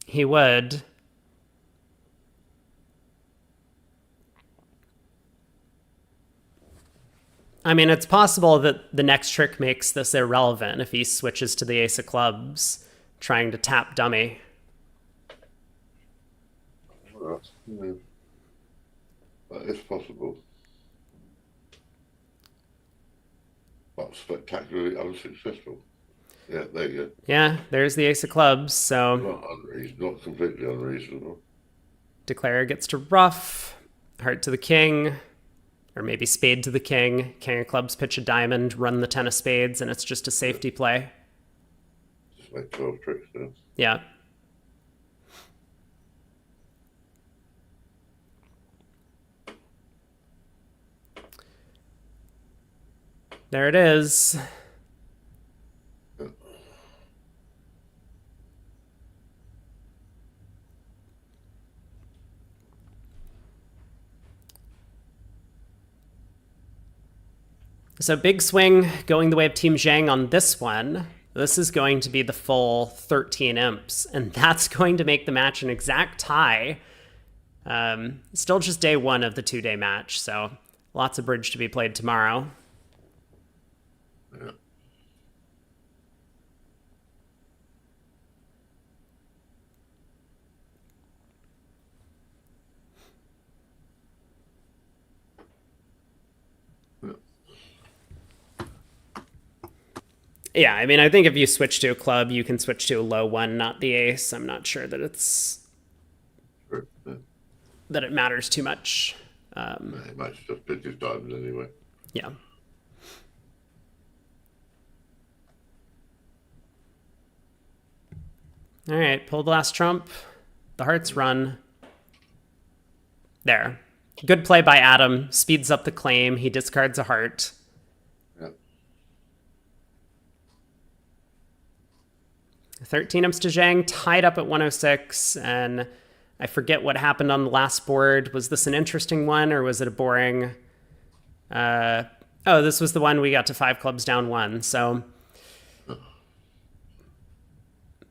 A: He would. I mean, it's possible that the next trick makes this irrelevant if he switches to the ace of clubs, trying to tap dummy.
E: Well, yeah. That is possible. But spectacularly unsuccessful. Yeah, there you go.
A: Yeah, there's the ace of clubs, so
E: Not completely unreasonable.
A: Declare gets to rough. Heart to the king, or maybe spade to the king. King of clubs pitch a diamond, run the 10 of spades, and it's just a safety play.
E: Just make 12 tricks now.
A: Yeah. There it is. So big swing going the way of Team Zhang on this one. This is going to be the full 13 imps, and that's going to make the match an exact tie. Still just day one of the 2-day match, so lots of bridge to be played tomorrow.
E: Yeah.
A: Yeah, I mean, I think if you switch to a club, you can switch to a low one, not the ace. I'm not sure that that it matters too much.
E: He might just pitch his diamonds anyway.
A: Yeah. All right, pull the last trump. The hearts run. There. Good play by Adam. Speeds up the claim. He discards a heart.
E: Yeah.
A: 13 imps to Zhang, tied up at 106, and I forget what happened on the last board. Was this an interesting one, or was it a boring... oh, this was the one we got to 5 clubs down 1, so...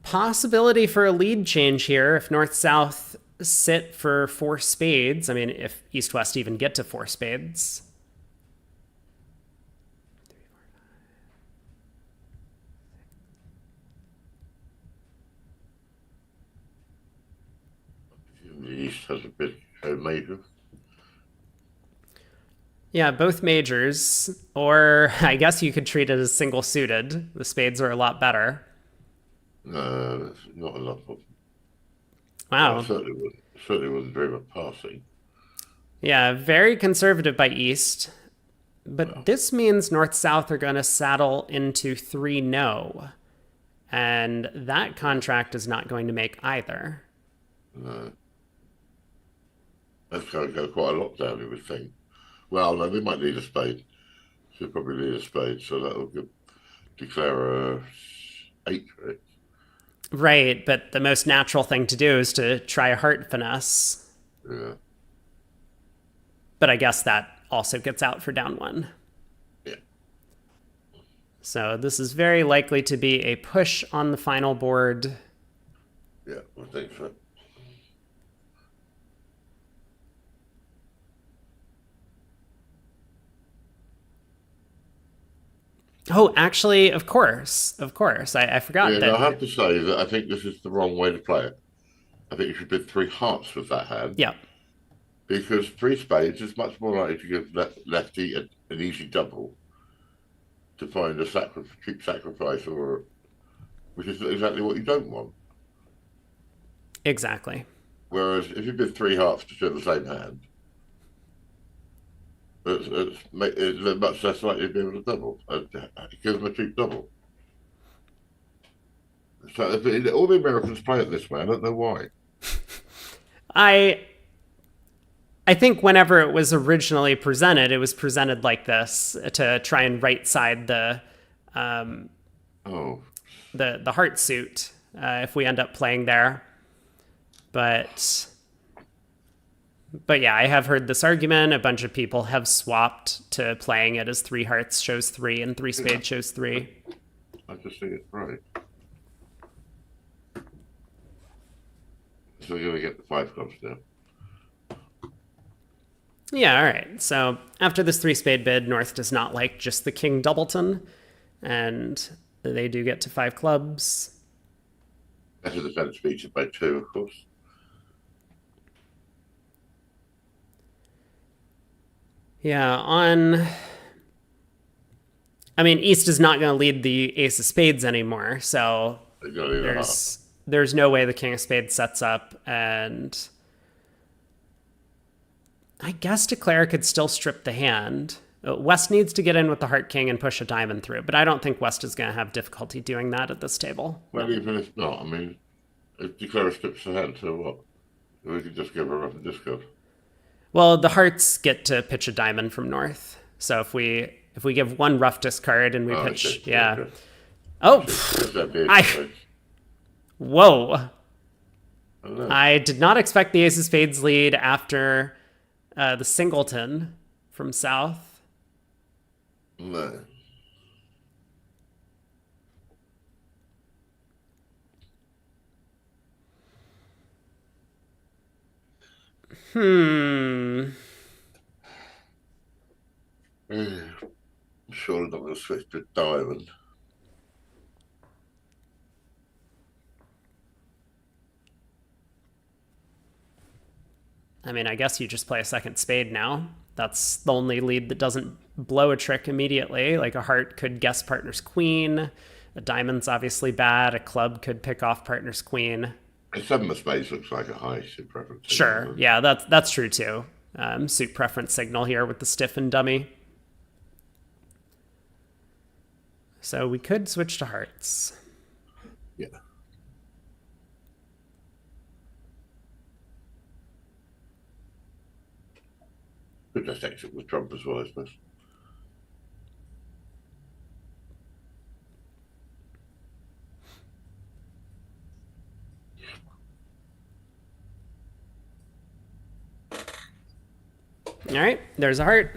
A: Possibility for a lead change here if north-south sit for 4 spades. I mean, if east-west even get to 4 spades.
E: The East has a bit major.
A: Yeah, both majors. Or I guess you could treat it as single-suited. The spades are a lot better.
E: No, that's not enough of them.
A: Wow.
E: I certainly wouldn't dream of passing.
A: Yeah, very conservative by East. But this means north-south are going to saddle into 3-no. And that contract is not going to make either.
E: No. That's going to go quite a lot down, you would think. Well, no, they might need a spade. Should probably need a spade, so that'll declare a 8 trick.
A: Right, but the most natural thing to do is to try a heart finesse.
E: Yeah.
A: But I guess that also gets out for down 1.
E: Yeah.
A: So this is very likely to be a push on the final board.
E: Yeah, I think so.
A: Oh, actually, of course. I forgot
E: Yeah,
A: that.
E: I have to say that I think this is the wrong way to play it. I think you should bid 3 hearts with that hand.
A: Yeah.
E: Because 3 spades is much more likely to give lefty an easy double to find a cheap sacrifice, which is exactly what you don't want.
A: Exactly.
E: Whereas if you bid 3 hearts to share the same hand, it's much less likely to be able to double. It gives them a cheap double. So all the Americans play it this way. I don't know why.
A: I think whenever it was originally presented, it was presented like this to try and right side the heart suit if we end up playing there. But yeah, I have heard this argument. A bunch of people have swapped to playing it as 3 hearts shows 3 and 3 spades shows 3.
E: I just think it's right. So you're going to get the 5 clubs now.
A: Yeah, all right. So after this 3 spade bid, North does not like just the king doubleton, and they do get to 5 clubs.
E: Better defense featured by 2, of course.
A: Yeah, I mean, East is not going to lead the ace of spades anymore, so there's no way the king of spades sets up, and I guess Declare could still strip the hand. West needs to get in with the Heart King and push a diamond through, but I don't think West is going to have difficulty doing that at this table.
E: Well, even if not, I mean, if Declare strips the hand, so what? We could just give her a discard.
A: Well, the hearts get to pitch a diamond from north. So if we give one rough discard and we pitch,
E: Okay,
A: yeah.
E: okay.
A: Oh,
E: Just that big,
A: whoa.
E: I don't know.
A: I did not expect the Ace of Spades lead after the singleton from south.
E: No. I'm sure I'm not going to switch to diamond.
A: I mean, I guess you just play a second spade now. That's the only lead that doesn't blow a trick immediately. Like a heart could guess partner's queen. A diamond's obviously bad. A club could pick off partner's queen.
E: A 7 of spades looks like a high suit preference.
A: Sure, yeah, that's true too. Suit preference signal here with the stiff and dummy. So we could switch to hearts.
E: Yeah. Could just exit with Trump as well, I suppose.
A: All right, there's a heart.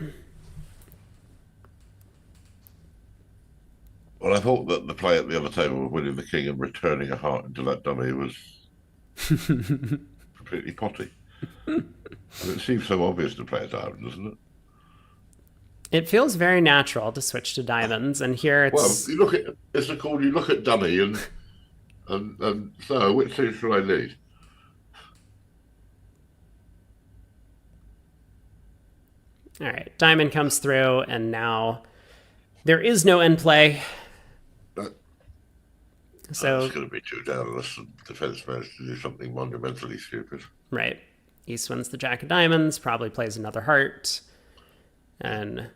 E: Well, I thought that the play at the other table of winning the king and returning a heart into that dummy was completely potty. It seems so obvious to play a diamond, doesn't it?
A: It feels very natural to switch to diamonds, and here
E: Well,
A: it's...
E: you look at it's called. You look at dummy and so which two should I lead?
A: All right, diamond comes through, and now there is no end play. So
E: It's going to be too down unless the defense managed to do something monumentally stupid.
A: right, East wins the jack of diamonds, probably plays another heart, and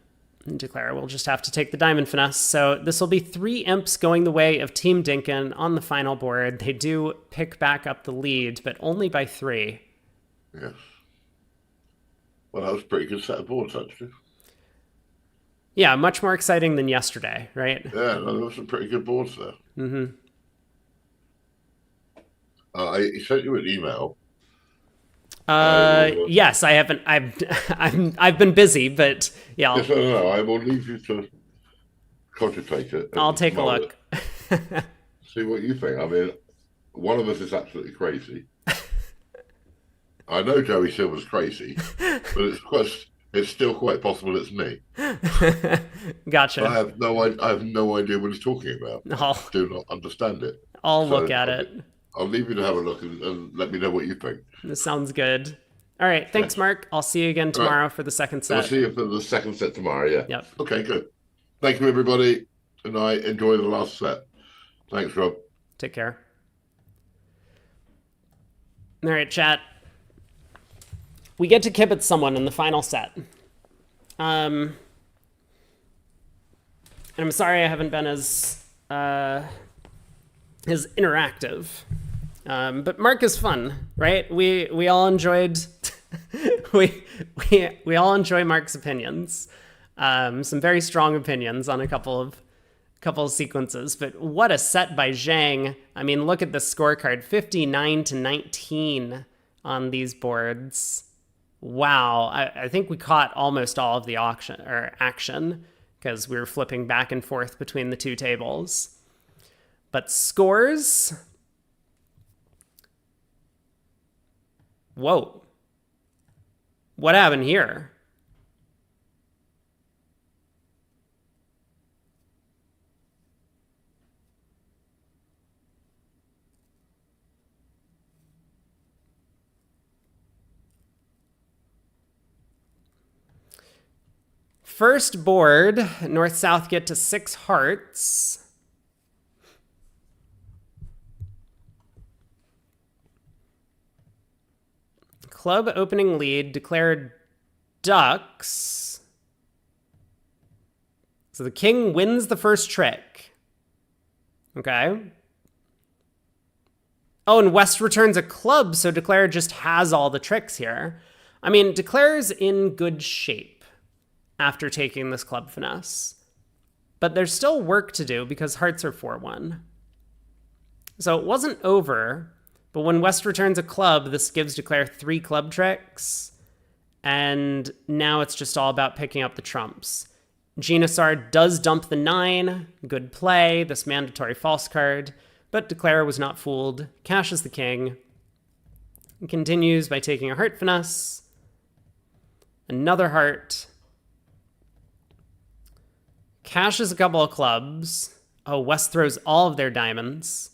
A: Declare will just have to take the diamond finesse. So this will be 3 imps going the way of Team Dinkin on the final board. They do pick back up the lead, but only by 3.
E: Yes. Well, that was a pretty good set of boards, actually.
A: Yeah, much more exciting than yesterday, right?
E: Yeah, no, there were some pretty good boards there.
A: Mm-hmm.
E: I sent you an email.
A: Yes, I haven't. I've been busy, but yeah,
E: Yes, no, I will leave you to cogitate it.
A: I'll take a look.
E: See what you think. I mean, one of us is absolutely crazy. I know Joey Silver's crazy, but it's still quite possible it's me.
A: Gotcha.
E: I have no idea what he's talking about. I do not understand it.
A: I'll look at it.
E: I'll leave you to have a look and let me know what you think.
A: This sounds good. All right, thanks, Mark. I'll see you again tomorrow for the second set.
E: I'll see you for the second set tomorrow, yeah.
A: Yep.
E: Okay, good. Thank you, everybody. Good night. Enjoy the last set. Thanks, Rob.
A: Take care. All right, chat. We get to kibitz someone in the final set. And I'm sorry I haven't been as interactive. But Mark is fun, right? We all enjoyed we all enjoy Mark's opinions. Some very strong opinions on a couple of sequences, but what a set by Zhang. I mean, look at the scorecard, 59-19 on these boards. Wow, I think we caught almost all of the action because we were flipping back and forth between the two tables. But scores... Whoa. What happened here? First board, North-South get to 6 hearts. Club opening lead declared ducks. So the king wins the first trick. Okay. Oh, and West returns a club, so Declare just has all the tricks here. I mean, Declare's in good shape after taking this club finesse. But there's still work to do because hearts are 4-1. So it wasn't over, but when West returns a club, this gives Declare 3 club tricks. And now it's just all about picking up the trumps. Genasar does dump the 9. Good play, this mandatory false card. But Declare was not fooled. Cashes the king. And continues by taking a heart finesse. Another heart. Cashes a couple of clubs. Oh, West throws all of their diamonds.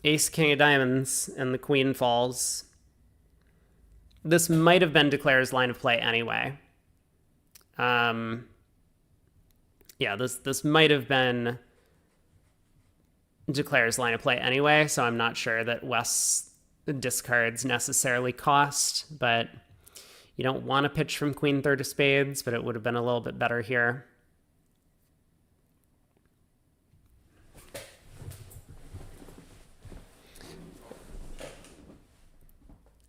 A: Ace, king of diamonds, and the queen falls. This might have been Declare's line of play anyway. Yeah, this might have been Declare's line of play anyway, so I'm not sure that West's discards necessarily cost, but you don't want to pitch from queen third of spades, but it would have been a little bit better here.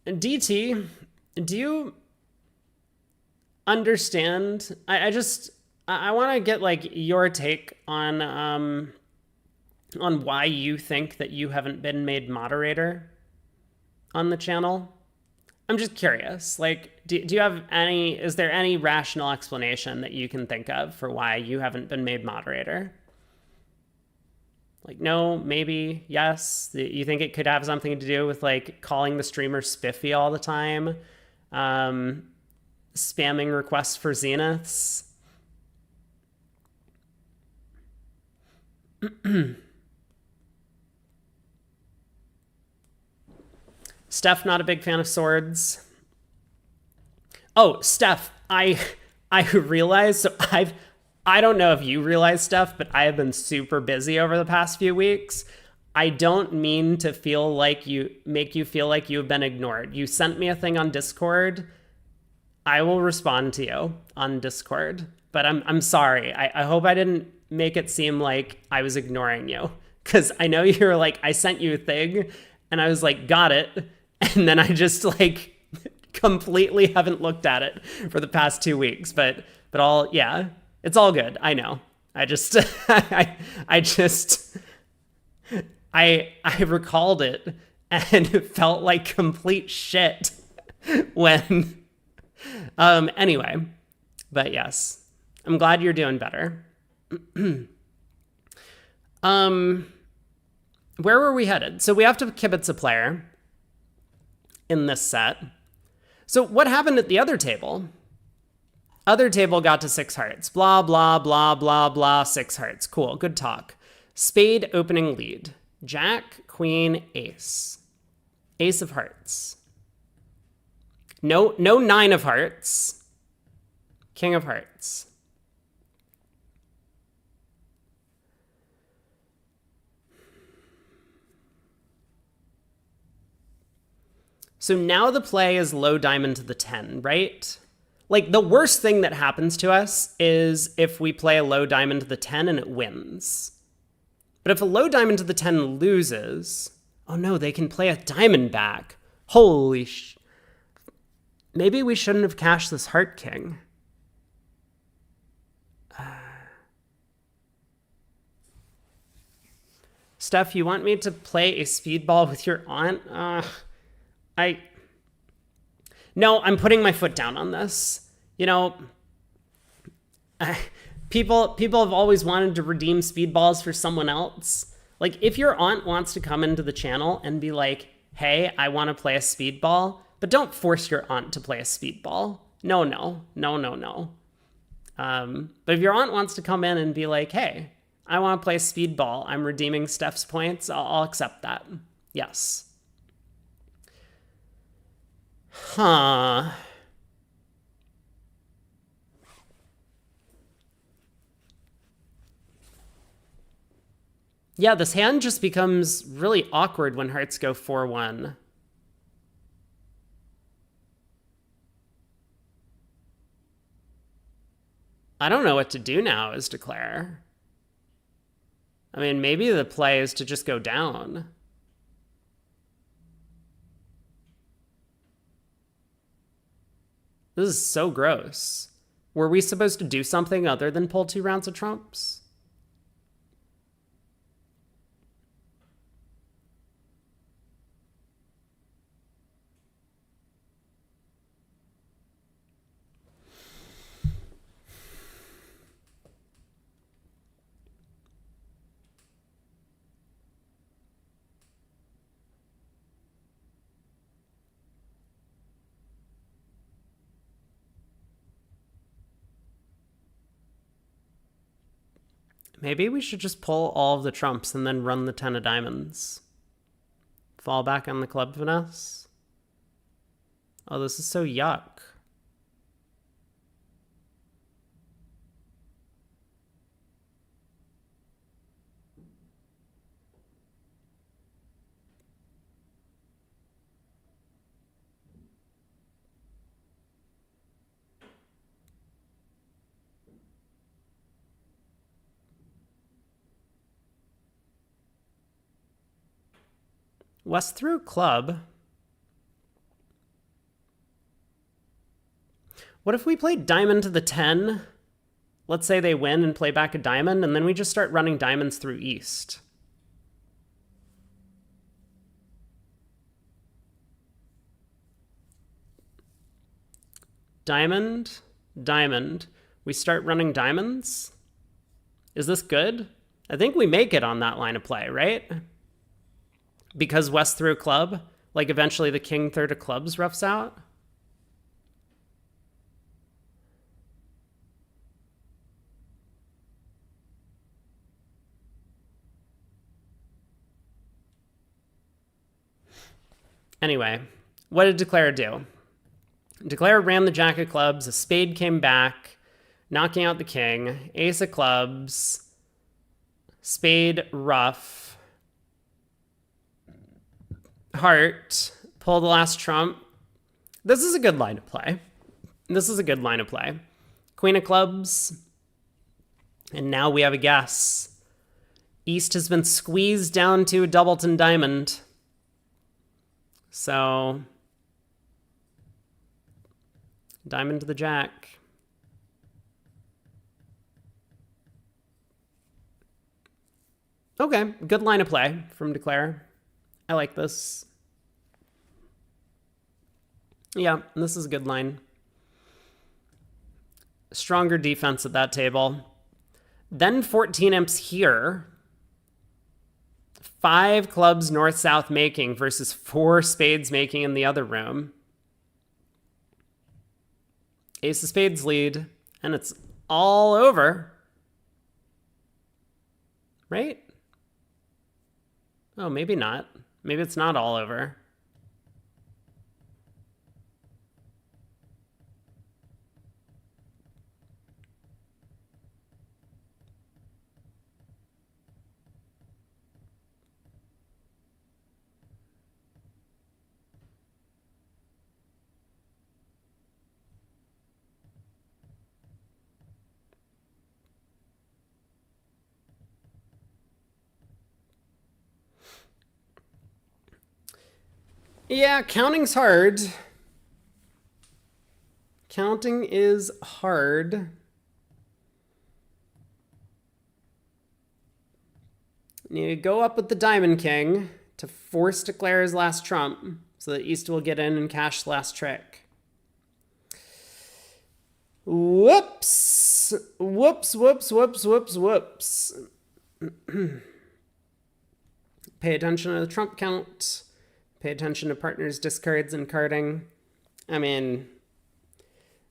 A: DT, do you understand? I want to get like your take on why you think that you haven't been made moderator on the channel. I'm just curious. Like, do you have any? Is there any rational explanation that you can think of for why you haven't been made moderator? Like, no, maybe, yes. You think it could have something to do with, like, calling the streamer spiffy all the time? Spamming requests for zeniths? Steph, not a big fan of swords. Oh, Steph, I realized, so I don't know if you realize, Steph, but I have been super busy over the past few weeks. I don't mean to make you feel like you have been ignored. You sent me a thing on Discord. I will respond to you on Discord, but I'm sorry. I hope I didn't make it seem like I was ignoring you, because I know you're like, I sent you a thing, and I was like, got it, and then I just like completely haven't looked at it for the past 2 weeks, but yeah. It's all good. I know. I just, I recalled it and it felt like complete shit when, anyway, but yes, I'm glad you're doing better. Where were we headed? So we have to kibitz a player in this set. So what happened at the other table? Other table got to 6 hearts. Blah, blah, blah, blah, blah, 6 hearts. Cool, good talk. Spade opening lead. Jack, queen, ace. Ace of hearts. No 9 of hearts. King of hearts. So now the play is low diamond to the 10, right? Like, the worst thing that happens to us is if we play a low diamond to the 10 and it wins. But if a low diamond to the 10 loses, oh no, they can play a diamond back. Holy sh... Maybe we shouldn't have cashed this heart king. Steph, you want me to play a speedball with your aunt? No, I'm putting my foot down on this. You know, people have always wanted to redeem speedballs for someone else. Like, if your aunt wants to come into the channel and be like, hey, I want to play a speedball, but don't force your aunt to play a speedball. No. But if your aunt wants to come in and be like, hey, I want to play a speedball, I'm redeeming Steph's points, I'll accept that. Yes. Huh. Yeah, this hand just becomes really awkward when hearts go 4-1. I don't know what to do now as Declare. I mean, maybe the play is to just go down. This is so gross. Were we supposed to do something other than pull 2 rounds of trumps? Maybe we should just pull all of the trumps and then run the 10 of diamonds. Fall back on the club finesse. Oh, this is so yuck. West through club. What if we play diamond to the 10? Let's say they win and play back a diamond, and then we just start running diamonds through east. Diamond, diamond. We start running diamonds. Is this good? I think we make it on that line of play, right? Because West through club, like eventually the king third of clubs roughs out. Anyway, what did Declare do? Declare ran the jack of clubs, a spade came back, knocking out the king, ace of clubs, spade ruff, heart, pull the last trump. This is a good line of play. This is a good line of play. Queen of clubs. And now we have a guess. East has been squeezed down to a doubleton diamond. So, diamond to the jack. Okay, good line of play from Declare. I like this. Yeah, this is a good line. Stronger defense at that table. Then 14 imps here. 5 clubs north-south making versus 4 spades making in the other room. Ace of spades lead, and it's all over. Right? Oh, maybe not. Maybe it's not all over. Yeah, counting's hard. Counting is hard. You go up with the Diamond King to force Declare's last trump so that East will get in and cash the last trick. Whoops! Whoops, whoops, whoops, whoops, whoops. Pay attention to the trump count. Pay attention to partners' discards and carding. I mean,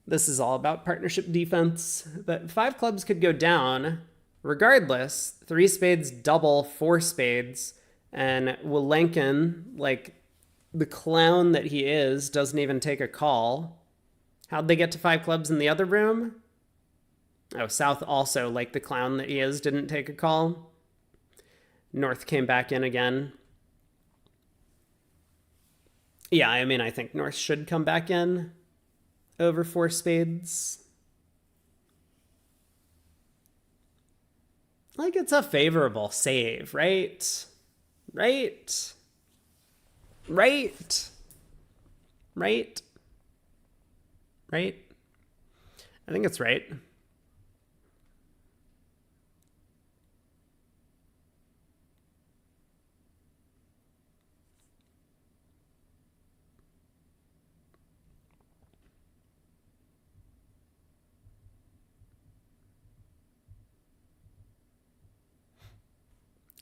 A: this is all about partnership defense. But 5 clubs could go down. Regardless, 3 spades double 4 spades. And Wilenkin, like the clown that he is, doesn't even take a call. How'd they get to 5 clubs in the other room? Oh, South also, like the clown that he is, didn't take a call. North came back in again. Yeah, I mean, I think North should come back in over 4 spades. Like, it's a favorable save, right? Right? Right? Right? Right? I think it's right.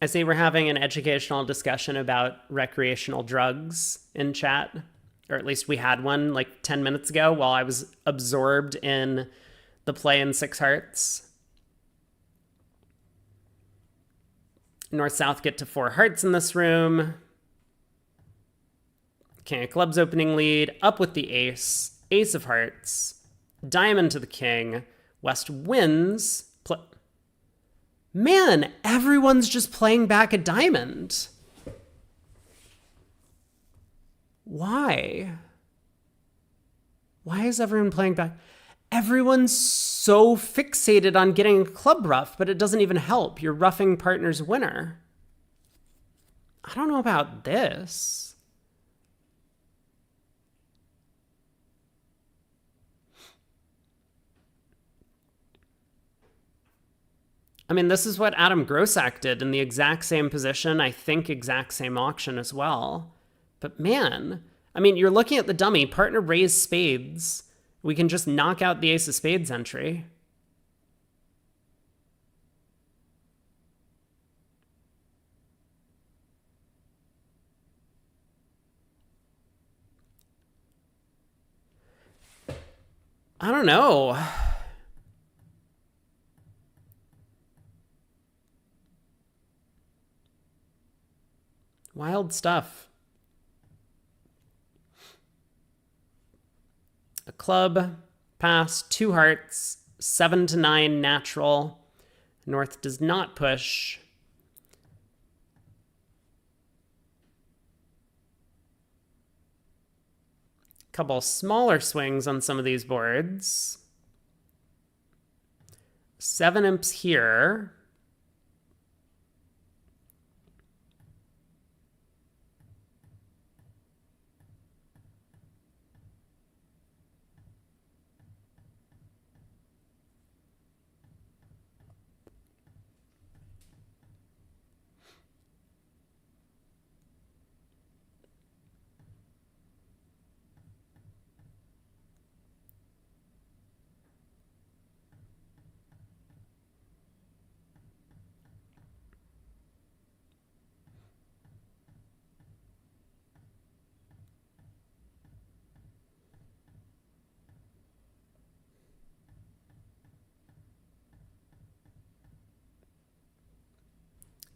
A: I see we're having an educational discussion about recreational drugs in chat, or at least we had one like 10 minutes ago while I was absorbed in the play in Six Hearts. North-South get to 4 hearts in this room. King of Clubs opening lead, up with the ace, ace of hearts, diamond to the king, West wins. Man, everyone's just playing back a diamond. Why? Why is everyone playing back? Everyone's so fixated on getting a club ruff, but it doesn't even help. Your ruffing partner's winner. I don't know about this. I mean, this is what Adam Grossack did in the exact same position, I think exact same auction as well. But man, I mean, you're looking at the dummy, partner raised spades. We can just knock out the ace of spades entry. I don't know. Wild stuff. A club, pass, 2 hearts, 7 to 9 natural. North does not push. Couple smaller swings on some of these boards. 7 imps here.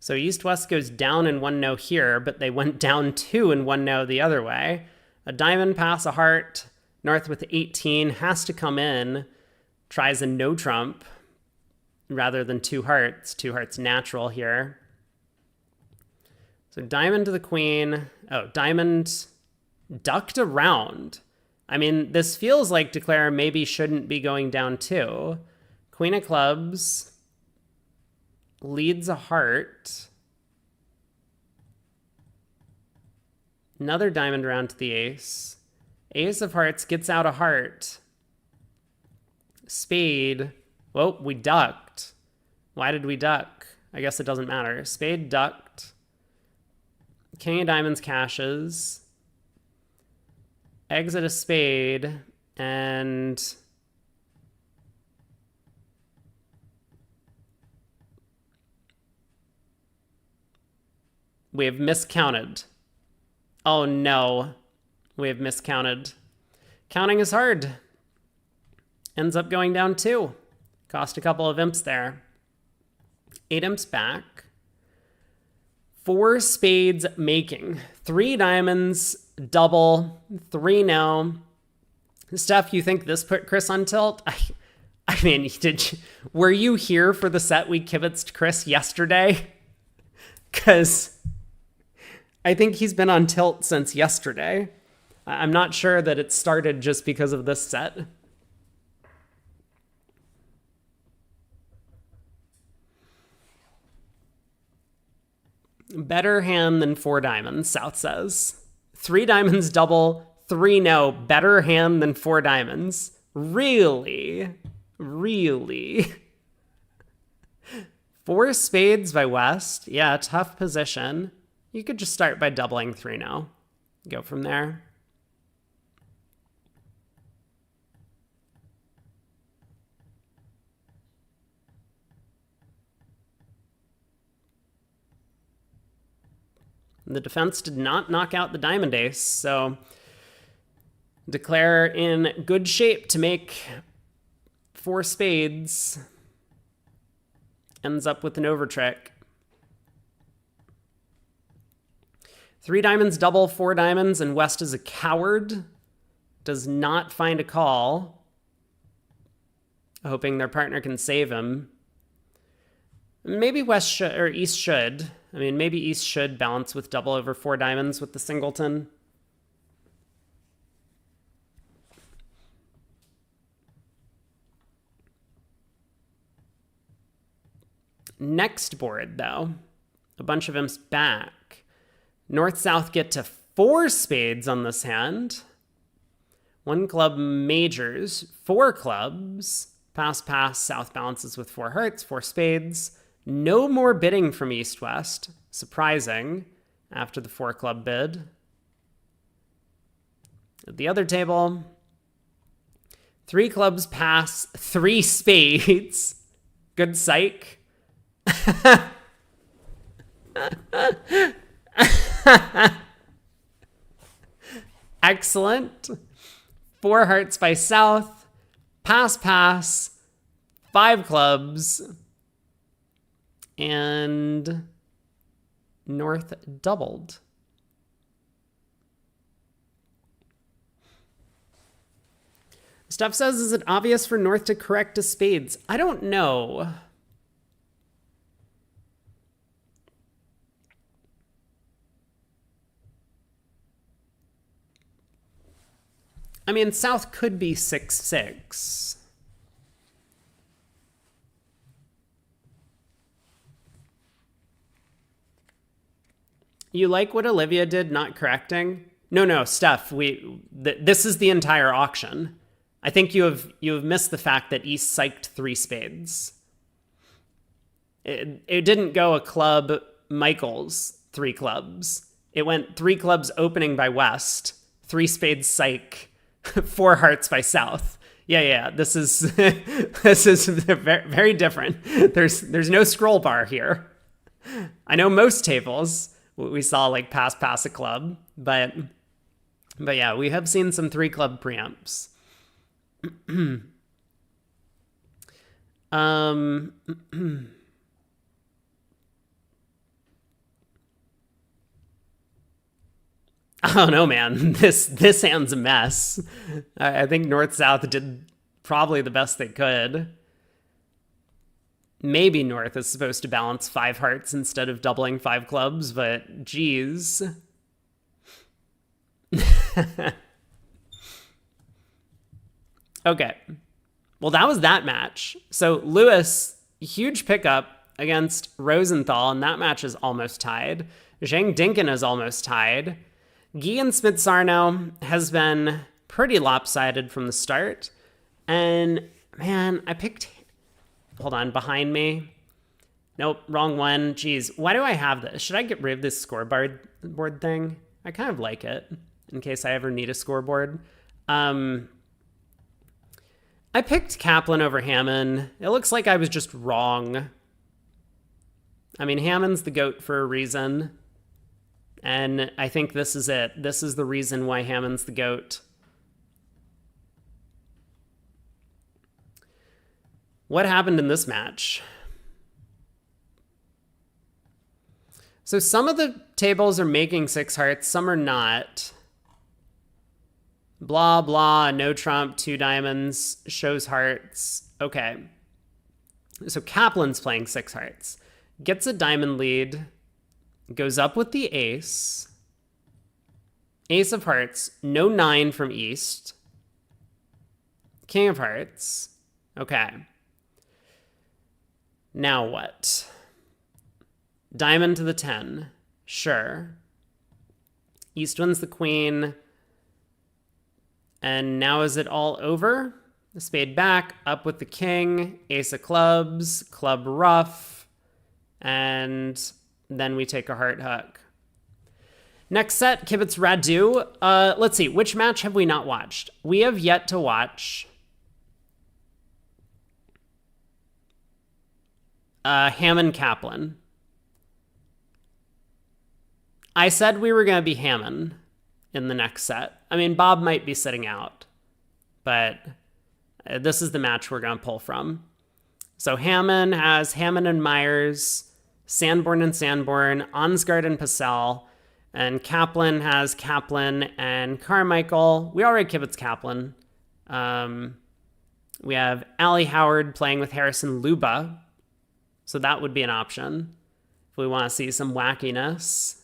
A: So East-West goes down in 1-no here, but they went down 2 in 1-no the other way. A diamond pass, a heart. North with 18 has to come in. Tries a no trump rather than 2 hearts. 2 hearts natural here. So diamond to the queen. Oh, diamond ducked around. I mean, this feels like Declare maybe shouldn't be going down 2. Queen of clubs. Leads a heart. Another diamond around to the ace. Ace of hearts gets out a heart. Spade. Well, we ducked. Why did we duck? I guess it doesn't matter. Spade ducked. King of diamonds cashes. Exit a spade. And we have miscounted. Oh no, we have miscounted. Counting is hard. Ends up going down 2. Cost a couple of imps there. 8 imps back. 4 spades making. 3 diamonds, double, 3 no. Steph, you think this put Chris on tilt? I mean, were you here for the set we kibitzed Chris yesterday? Because I think he's been on tilt since yesterday. I'm not sure that it started just because of this set. Better hand than 4 diamonds, South says. 3 diamonds double, 3 no. Better hand than 4 diamonds. Really? Really? 4 spades by West. Yeah, tough position. You could just start by doubling 3 no. Go from there. The defense did not knock out the diamond ace, so declare in good shape to make 4 spades. Ends up with an overtrick. 3 diamonds double, 4 diamonds, and West is a coward. Does not find a call. Hoping their partner can save him. Maybe West should, or East should. I mean, maybe East should balance with double over 4 diamonds with the singleton. Next board, though, a bunch of imps back. North-South get to 4 spades on this hand. 1 club majors, 4 clubs. Pass, South balances with 4 hearts, 4 spades. No more bidding from East-West. Surprising after the 4 club bid. At the other table, 3 clubs pass, 3 spades. Good psych. Excellent. 4 hearts by South. Pass. 5 clubs. And North doubled. Stuff says, is it obvious for North to correct to spades? I don't know. I mean, South could be 6-6. You like what Olivia did, not correcting? No, Steph. This is the entire auction. I think you have missed the fact that East psyched 3 spades. It didn't go a club Michaels 3 clubs. It went 3 clubs opening by West, 3 spades psych, 4 hearts by South. Yeah. This is this is very, very different. There's no scroll bar here. I know most tables we saw like pass a club, but yeah, we have seen some 3 club preamps. I don't know, man. This hand's a mess. I think North-South did probably the best they could. Maybe North is supposed to balance 5 hearts instead of doubling 5 clubs, but geez. Okay. Well, that was that match. So Lewis, huge pickup against Rosenthal, and that match is almost tied. Zhang Dinkin is almost tied. Guy and Smith-Sarno has been pretty lopsided from the start. And, man, I picked... Hold on, behind me. Nope, wrong one. Jeez, why do I have this? Should I get rid of this scoreboard thing? I kind of like it, in case I ever need a scoreboard. I picked Kaplan over Hammond. It looks like I was just wrong. I mean, Hammond's the GOAT for a reason. And I think this is it. This is the reason why Hammond's the GOAT. What happened in this match? So some of the tables are making 6 hearts, some are not. Blah, blah, no trump, 2 diamonds, shows hearts. Okay. So Kaplan's playing 6 hearts. Gets a diamond lead. Goes up with the ace. Ace of hearts. No 9 from East. King of hearts. Okay. Now what? Diamond to the 10. Sure. East wins the queen. And now is it all over? The spade back, up with the king, ace of clubs, club ruff, and then we take a heart hook. Next set, Kibitz Radu. Let's see, which match have we not watched? We have yet to watch Hammond Kaplan. I said we were going to be Hammond in the next set. I mean, Bob might be sitting out, but this is the match we're going to pull from. So Hammond has Hammond and Myers, Sanborn and Sanborn, Ansgaard and Pacell, and Kaplan has Kaplan and Carmichael. We already Kibitz Kaplan. We have Allie Howard playing with Harrison Luba. So that would be an option if we want to see some wackiness.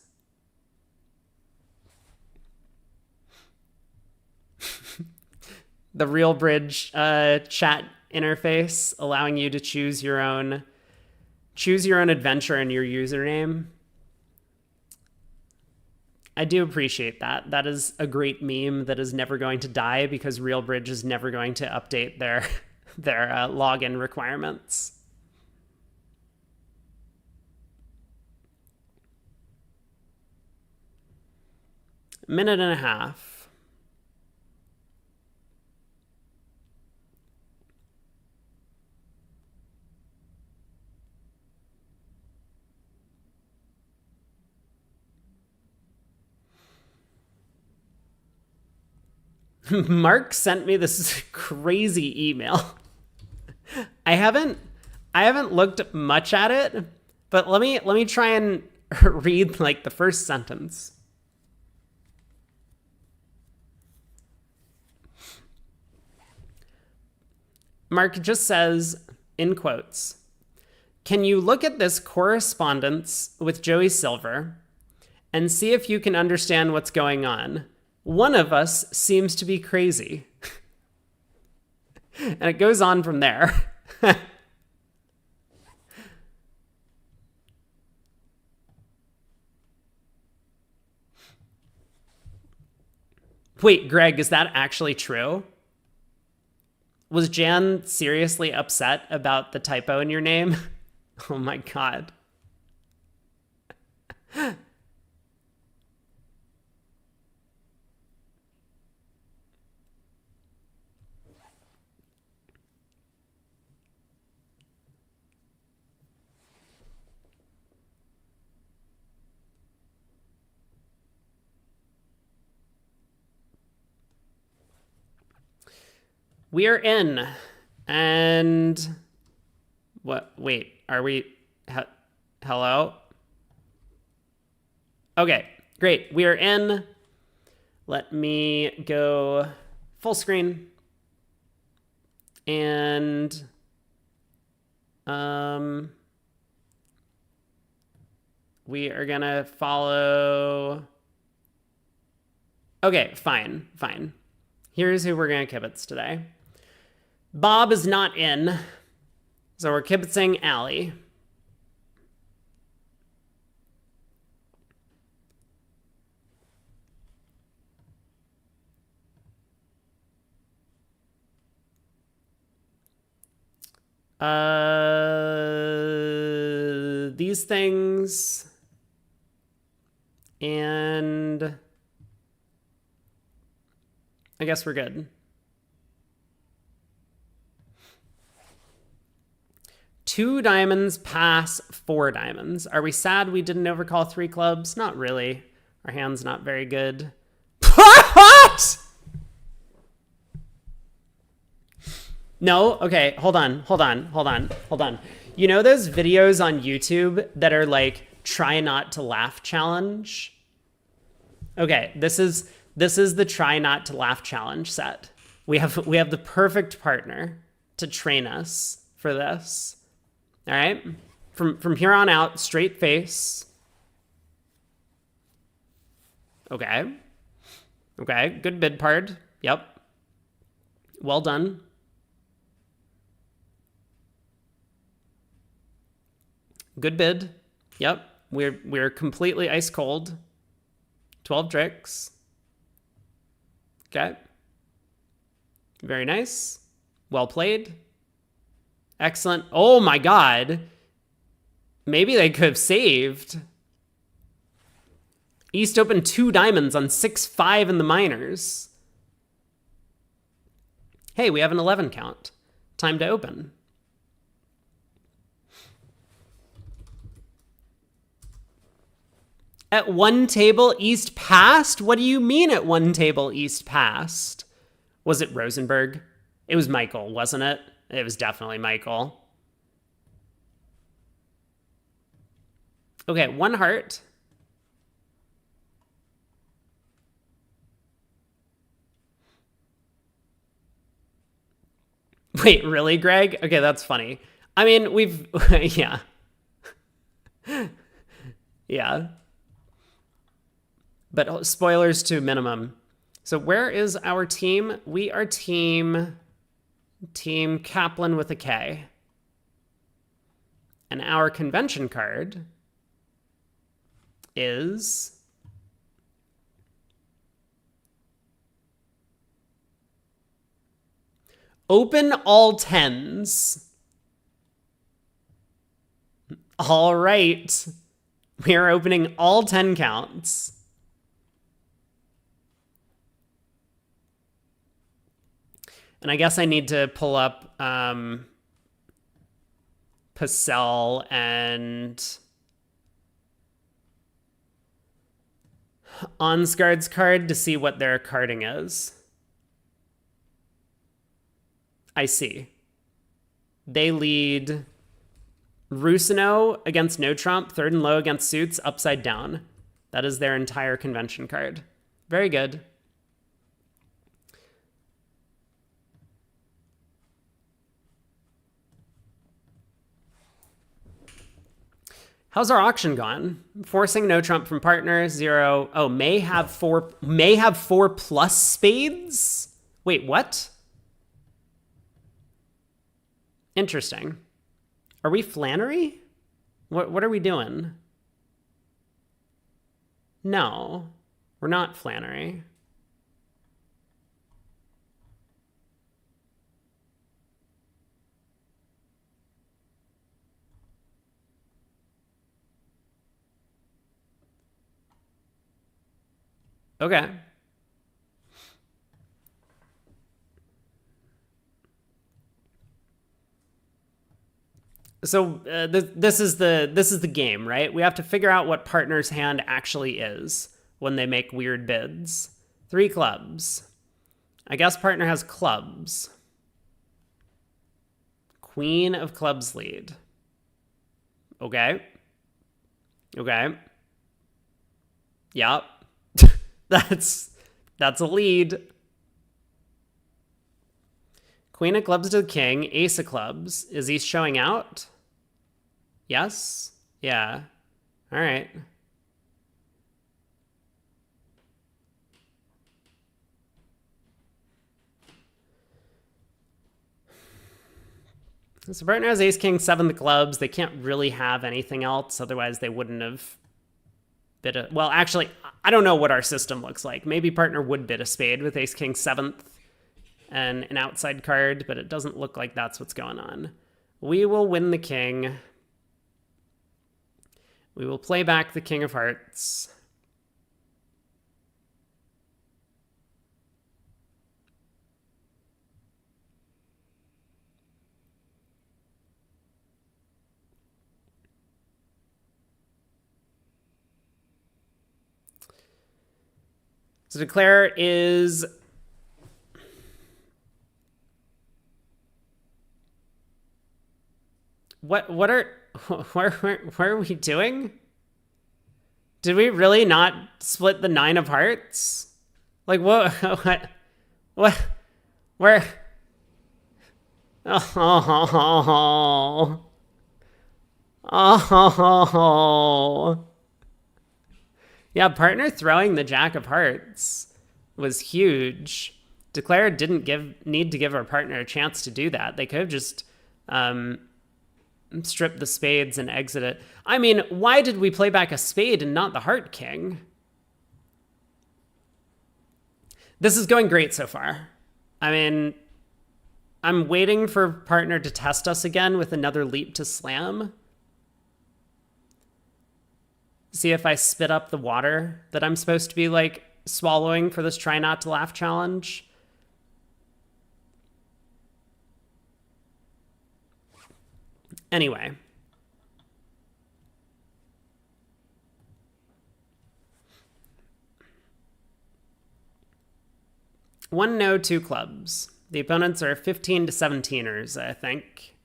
A: The Real Bridge chat interface allowing you to choose your own adventure and your username. I do appreciate that. That is a great meme that is never going to die because Real Bridge is never going to update their login requirements. Minute and a half. Mark sent me this crazy email. I haven't looked much at it, but let me try and read like the first sentence. Mark just says, in quotes, "Can you look at this correspondence with Joey Silver and see if you can understand what's going on? One of us seems to be crazy." And it goes on from there. Wait, Greg, is that actually true? Was Jan seriously upset about the typo in your name? Oh my God. We are in, and what? Wait, are we? Hello? Okay, great. We are in. Let me go full screen, and we are gonna follow. Okay, fine. Here's who we're gonna kibitz today. Bob is not in, so we're kibitzing Allie. These things, and I guess we're good. Two diamonds pass 4 diamonds. Are we sad we didn't overcall 3 clubs? Not really. Our hand's not very good. What? No? Okay, hold on. You know those videos on YouTube that are like, try not to laugh challenge? Okay, this is the try not to laugh challenge set. We have the perfect partner to train us for this. All right? From here on out, straight face. Okay. Good bid part. Yep. Well done. Good bid. Yep. We're completely ice cold. 12 tricks. Okay. Very nice. Well played. Excellent. Oh my god. Maybe they could have saved. East opened 2 diamonds on 6-5 in the minors. Hey, we have an 11 count. Time to open. At one table, East passed? What do you mean at one table, East passed? Was it Rosenberg? It was Michael, wasn't it? It was definitely Michael. Okay, 1 heart. Wait, really, Greg? Okay, that's funny. I mean, we've... yeah. Yeah. But spoilers to minimum. So where is our team? We are team Kaplan with a K. And our convention card is... Open all 10s. All right. We are opening all 10 counts. And I guess I need to pull up Pacell and Onsgaard's card to see what their carding is. I see. They lead Rusino against no trump, third and low against suits, upside down. That is their entire convention card. Very good. How's our auction gone? Forcing no trump from partner, 0. Oh, may have 4 plus spades? Wait, what? Interesting. Are we Flannery? What are we doing? No, we're not Flannery. Okay. So this is the game, right? We have to figure out what partner's hand actually is when they make weird bids. 3 clubs. I guess partner has clubs. Queen of clubs lead. Okay. Okay. Yep. That's a lead. Queen of clubs to the king, ace of clubs. Is he showing out? Yes? Yeah. All right. So partner has ace, king, 7 of clubs. They can't really have anything else. Otherwise, they wouldn't have bid a... Well, actually, I don't know what our system looks like. Maybe partner would bid a spade with ace, king, 7th and an outside card, but it doesn't look like that's what's going on. We will win the king. We will play back the king of hearts. So declare is... What are we doing? Did we really not split the 9 of hearts? Like what where oh. Yeah, partner throwing the jack of hearts was huge. Declare didn't need to give our partner a chance to do that. They could have just strip the spades and exit it. I mean, why did we play back a spade and not the heart king? This is going great so far. I mean, I'm waiting for partner to test us again with another leap to slam. See if I spit up the water that I'm supposed to be, like, swallowing for this try not to laugh challenge. Anyway. One no, two clubs. The opponents are 15 to 17ers, I think.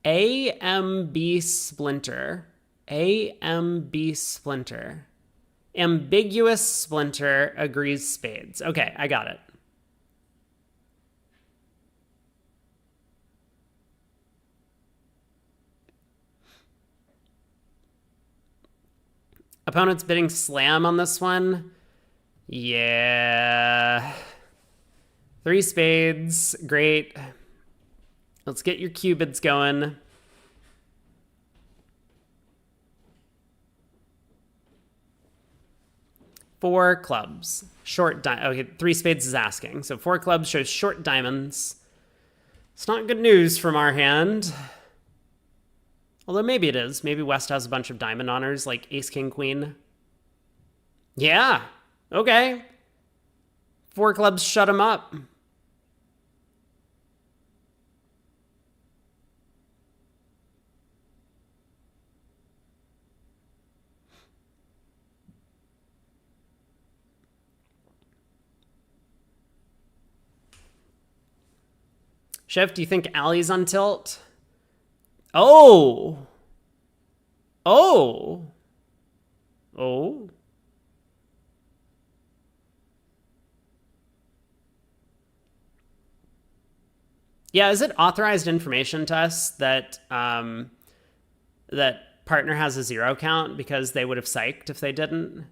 A: AMB Splinter. AMB Splinter. Ambiguous Splinter agrees spades. Okay, I got it. Opponent's bidding slam on this one. Yeah. 3 spades. Great. Let's get your cubids going. Four clubs. Short okay, 3 spades is asking. So 4 clubs shows short diamonds. It's not good news from our hand. Although maybe it is. Maybe West has a bunch of diamond honors like ace, king, queen. Yeah. Okay. 4 clubs shut him up. Chef, do you think Allie's on tilt? Oh. Oh. Oh. Yeah, is it authorized information to us that that partner has a 0 count because they would have psyched if they didn't?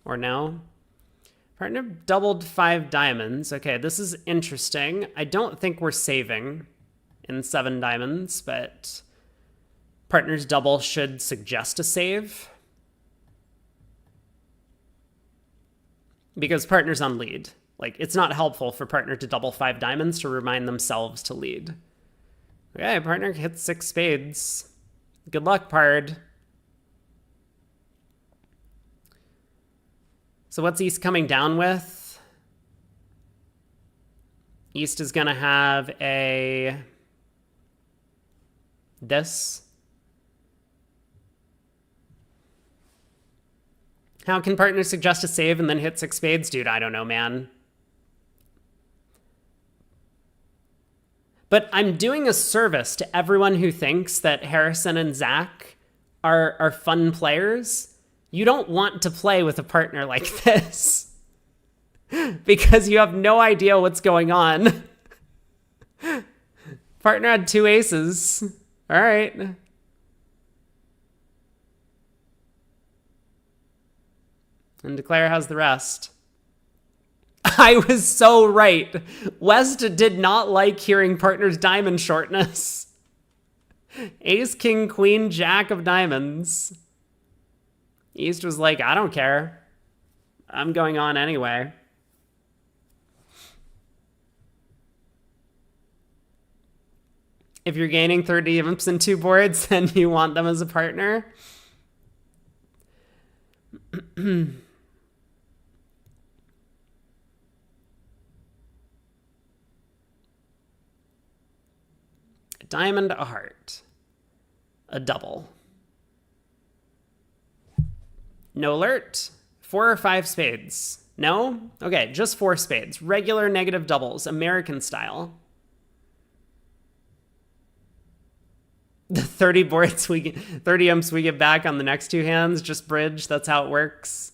A: Or no? Partner doubled 5 diamonds. Okay, this is interesting. I don't think we're saving in 7 diamonds, but partner's double should suggest a save. Because partner's on lead. Like, it's not helpful for partner to double 5 diamonds to remind themselves to lead. Okay, partner hits 6 spades. Good luck, pard. So what's East coming down with? East is going to have this. How can partner suggest a save and then hit 6 spades? Dude, I don't know, man. But I'm doing a service to everyone who thinks that Harrison and Zach are fun players. You don't want to play with a partner like this because you have no idea what's going on. Partner had 2 aces. All right. And Declare has the rest. I was so right. West did not like hearing partner's diamond shortness. Ace, king, queen, jack of diamonds. East was like, I don't care. I'm going on anyway. If you're gaining 30 imps in 2 boards, then you want them as a partner. A diamond, a heart. A double. No alert. 4 or 5 spades. No? Okay, just 4 spades. Regular negative doubles, American style. The 30 boards 30 imps we get back on the next 2 hands, just bridge. That's how it works.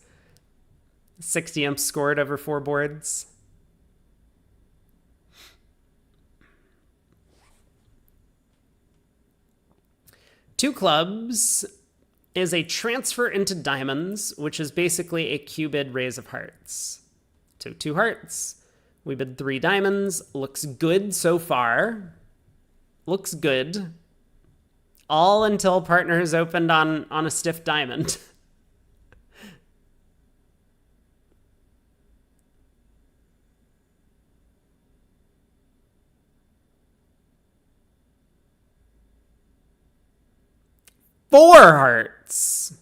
A: 60 imps scored over 4 boards. Two clubs. is a transfer into diamonds, which is basically a Q-bid raise of hearts. So 2 hearts. We bid 3 diamonds. Looks good so far. Looks good. All until partner has opened on a stiff diamond. Four hearts.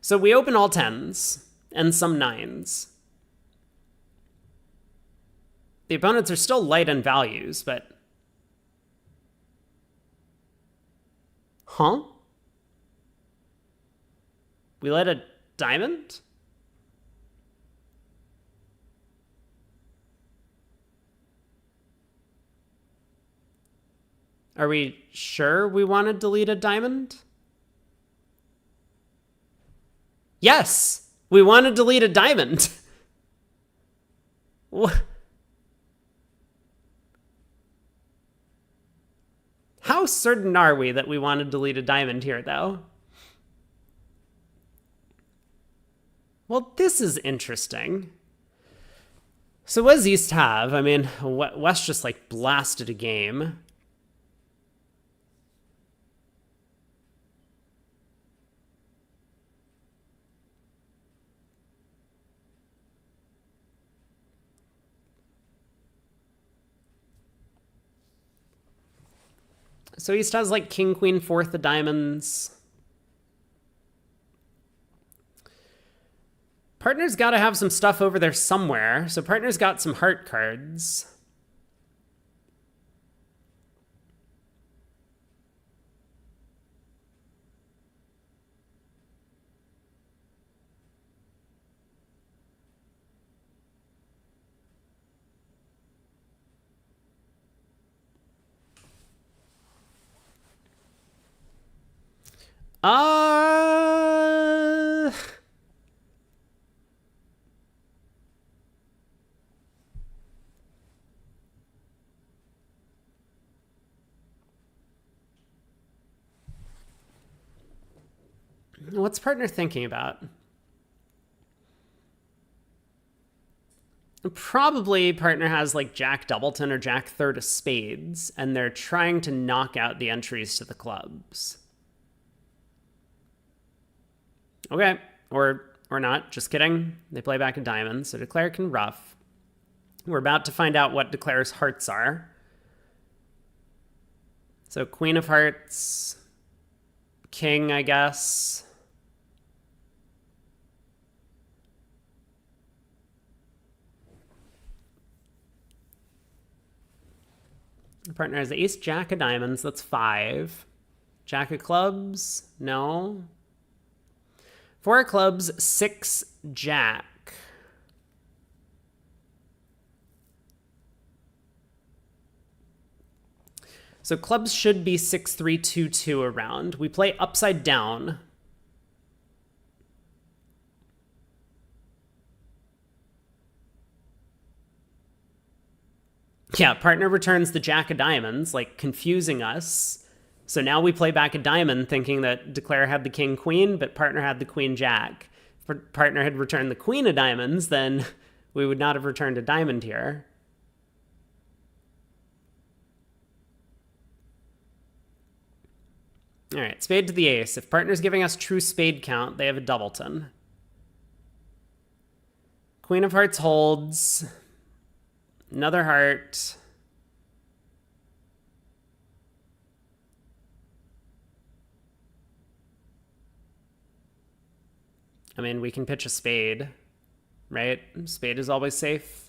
A: So we open all 10s and some 9s. The opponents are still light in values, but... Huh? We let a diamond? Are we sure we want to delete a diamond? Yes! We want to delete a diamond! What? How certain are we that we want to delete a diamond here, though? Well, this is interesting. So what does East have? I mean, West just, like, blasted a game. So East has, like, King, Queen, 4th of diamonds. Partner's got to have some stuff over there somewhere. So partner's got some heart cards. What's partner thinking about? Probably partner has like Jack Doubleton or Jack Third of Spades, and they're trying to knock out the entries to the clubs. Okay, or not, just kidding. They play back a diamond, so Declare can ruff. We're about to find out what Declare's hearts are. So Queen of Hearts, King, I guess. The partner has Ace, Jack of Diamonds, that's 5. Jack of Clubs, no. 4 of Clubs, 6, Jack. So clubs should be 6-3-2-2 around. We play upside down. Yeah, partner returns the Jack of Diamonds, like confusing us. So now we play back a diamond thinking that Declare had the King Queen, but partner had the Queen Jack. If partner had returned the Queen of Diamonds, then we would not have returned a diamond here. All right, spade to the ace. If partner's giving us true spade count, they have a doubleton. Queen of Hearts holds. Another heart. I mean, we can pitch a spade, right? Spade is always safe.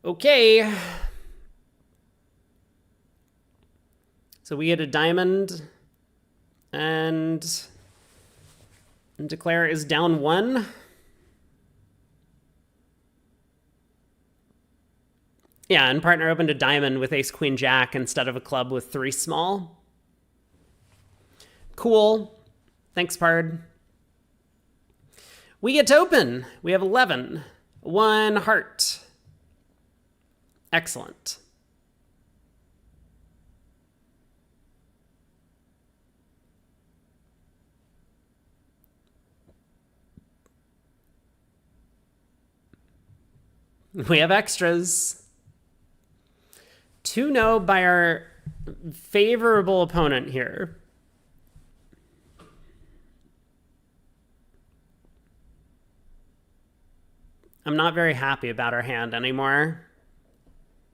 A: Okay. So we get a diamond, and And Declare is down 1. Yeah, and partner opened a diamond with ace, queen, jack instead of a club with 3 small. Cool. Thanks, Pard. We get to open. We have 11. 1 heart. Excellent. We have extras. 2-0 by our favorable opponent here. I'm not very happy about our hand anymore.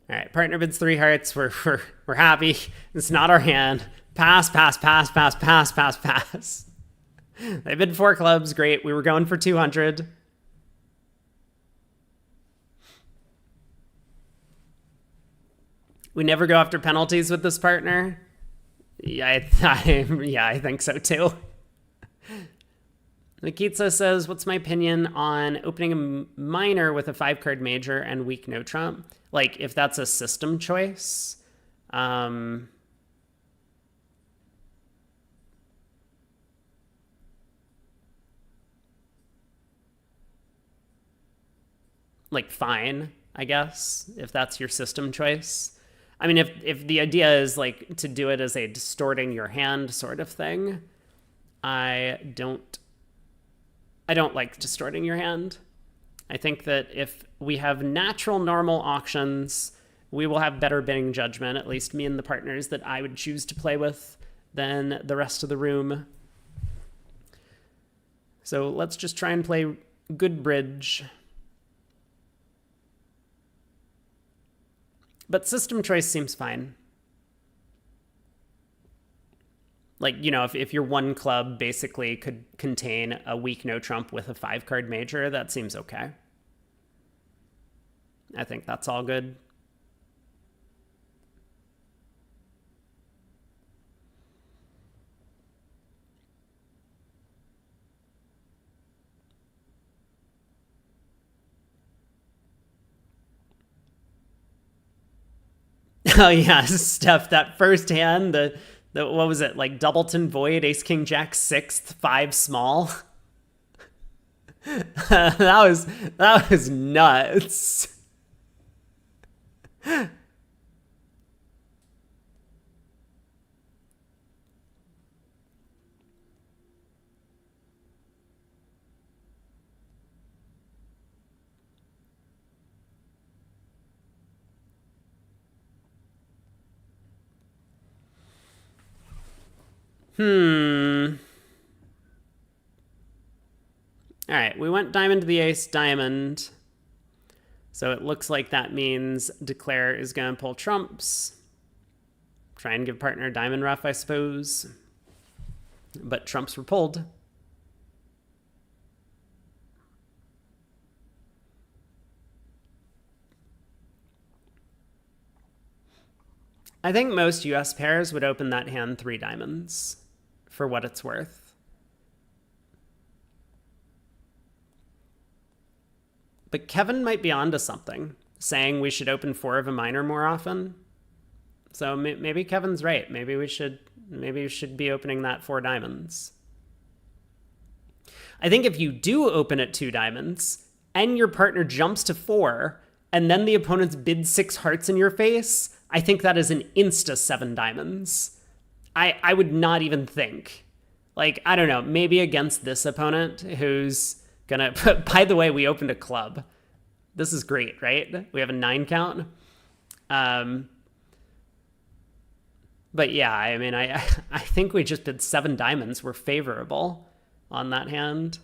A: All right, partner bids 3 hearts. We're happy. It's not our hand. Pass, pass, pass, pass, pass, pass, pass. They bid 4 clubs. Great. We were going for 200. We never go after penalties with this partner. Yeah, I think so too. Nikitsa says, what's my opinion on opening a minor with a 5-card major and weak no trump? Like, if that's a system choice. Like, fine, I guess, if that's your system choice. I mean, if the idea is, like, to do it as a distorting your hand sort of thing, I don't like distorting your hand. I think that if we have natural normal auctions, we will have better bidding judgment, at least me and the partners that I would choose to play with, than the rest of the room. So let's just try and play good bridge. But system choice seems fine. Like, you know, if your one club basically could contain a weak no trump with a 5-card major, that seems okay. I think that's all good. Oh yeah, Steph, that first hand, the what was it, like Doubleton Void, Ace King Jack 6th, 5 small. that was nuts. All right, we went diamond to the ace, diamond. So it looks like that means Declare is going to pull trumps. Try and give partner diamond rough, I suppose. But trumps were pulled. I think most US pairs would open that hand 3 diamonds, for what it's worth. But Kevin might be onto something, saying we should open 4 of a minor more often. So maybe Kevin's right. Maybe we should be opening that 4 diamonds. I think if you do open at 2 diamonds and your partner jumps to 4 and then the opponent's bid 6 hearts in your face, I think that is an insta 7 diamonds. I would not even think. Like, I don't know, maybe against this opponent who's gonna, by the way, we opened a club. This is great, right? We have a 9 count. But yeah, I mean, I think we just did 7 diamonds. We're favorable on that hand.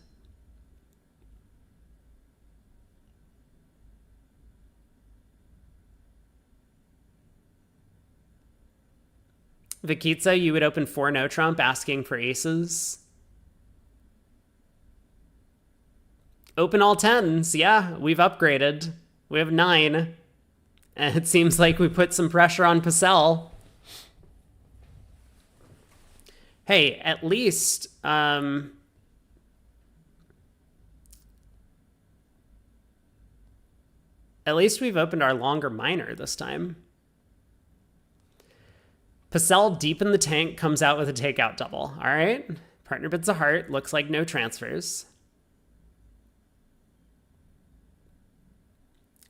A: Vikitsa, you would open 4 no trump asking for aces. Open all 10s. Yeah, we've upgraded. We have 9. And it seems like we put some pressure on Pacell. Hey, at least At least we've opened our longer minor this time. Pacell deep in the tank comes out with a takeout double. All right. Partner bids a heart. Looks like no transfers.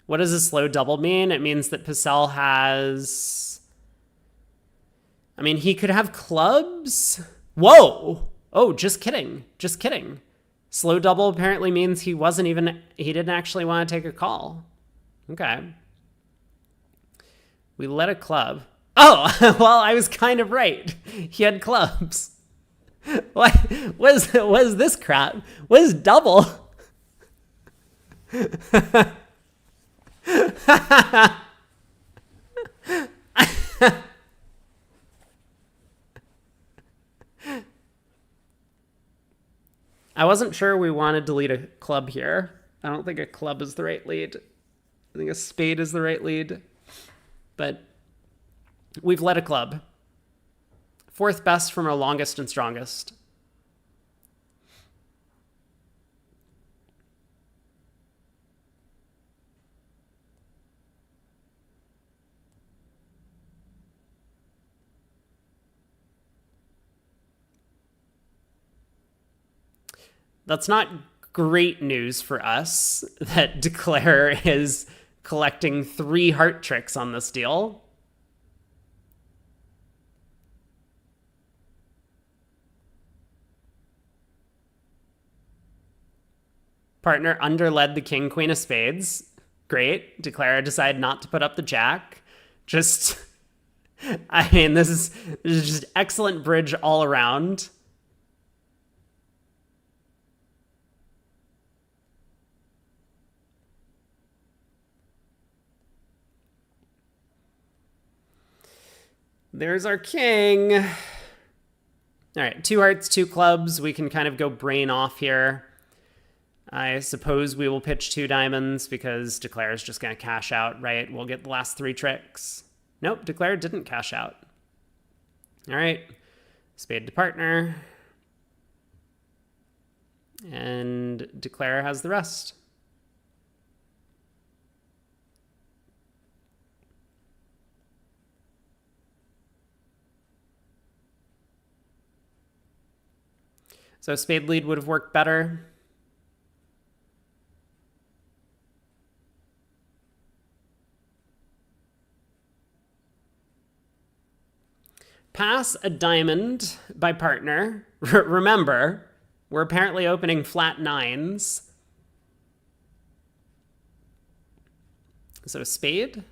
A: What does a slow double mean? It means that Pacell has... I mean, he could have clubs. Whoa! Oh, just kidding. Just kidding. Slow double apparently means he didn't actually want to take a call. Okay. We let a club. Oh, well, I was kind of right. He had clubs. What was this crap? What is double? I wasn't sure we wanted to lead a club here. I don't think a club is the right lead. I think a spade is the right lead. But we've led a club. Fourth best from our longest and strongest. That's not great news for us that Declare is collecting 3 heart tricks on this deal. Partner underled the king, queen of spades. Great. Declare decided not to put up the jack. Just, I mean, this is just excellent bridge all around. There's our king. All right, 2 hearts, 2 clubs. We can kind of go brain off here. I suppose we will pitch 2 diamonds because Declare is just going to cash out, right? We'll get the last 3 tricks. Nope, Declare didn't cash out. All right, spade to partner. And Declare has the rest. So spade lead would have worked better. Pass a diamond by partner. Remember, we're apparently opening flat 9s. So spade.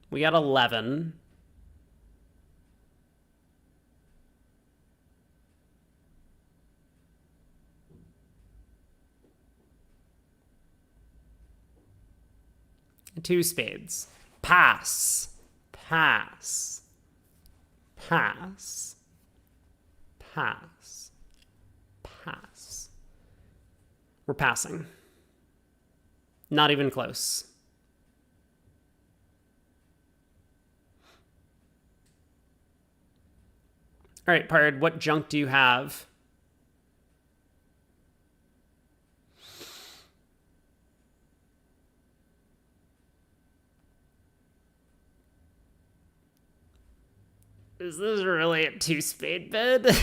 A: We got 11. Two spades. Pass. Pass. Pass. Pass. Pass. We're passing. Not even close. All right, Pard, what junk do you have? Is this really a 2-spade bid?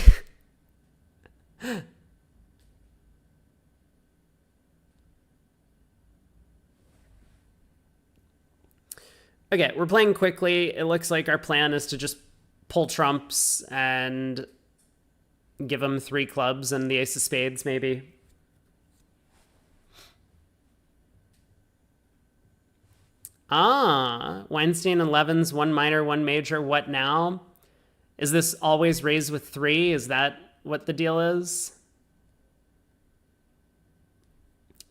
A: Okay, we're playing quickly. It looks like our plan is to just pull trumps and give him 3 clubs and the ace of spades, maybe. Ah, Weinstein and Levens, 1 minor, 1 major. What now? Is this always raised with 3? Is that what the deal is?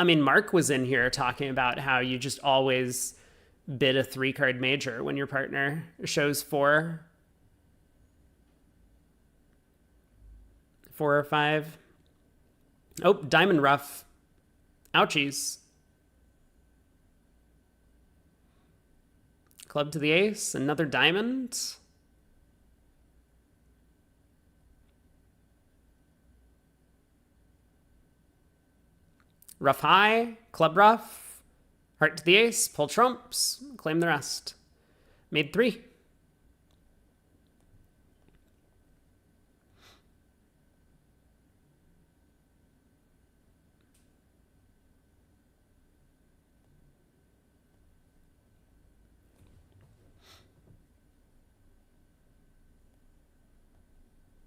A: I mean, Mark was in here talking about how you just always bid a 3-card major when your partner shows 4. 4 or 5. Oh, diamond rough. Ouchies. Club to the ace, another diamond. Rough high, club rough. Heart to the ace, pull trumps, claim the rest. Made 3.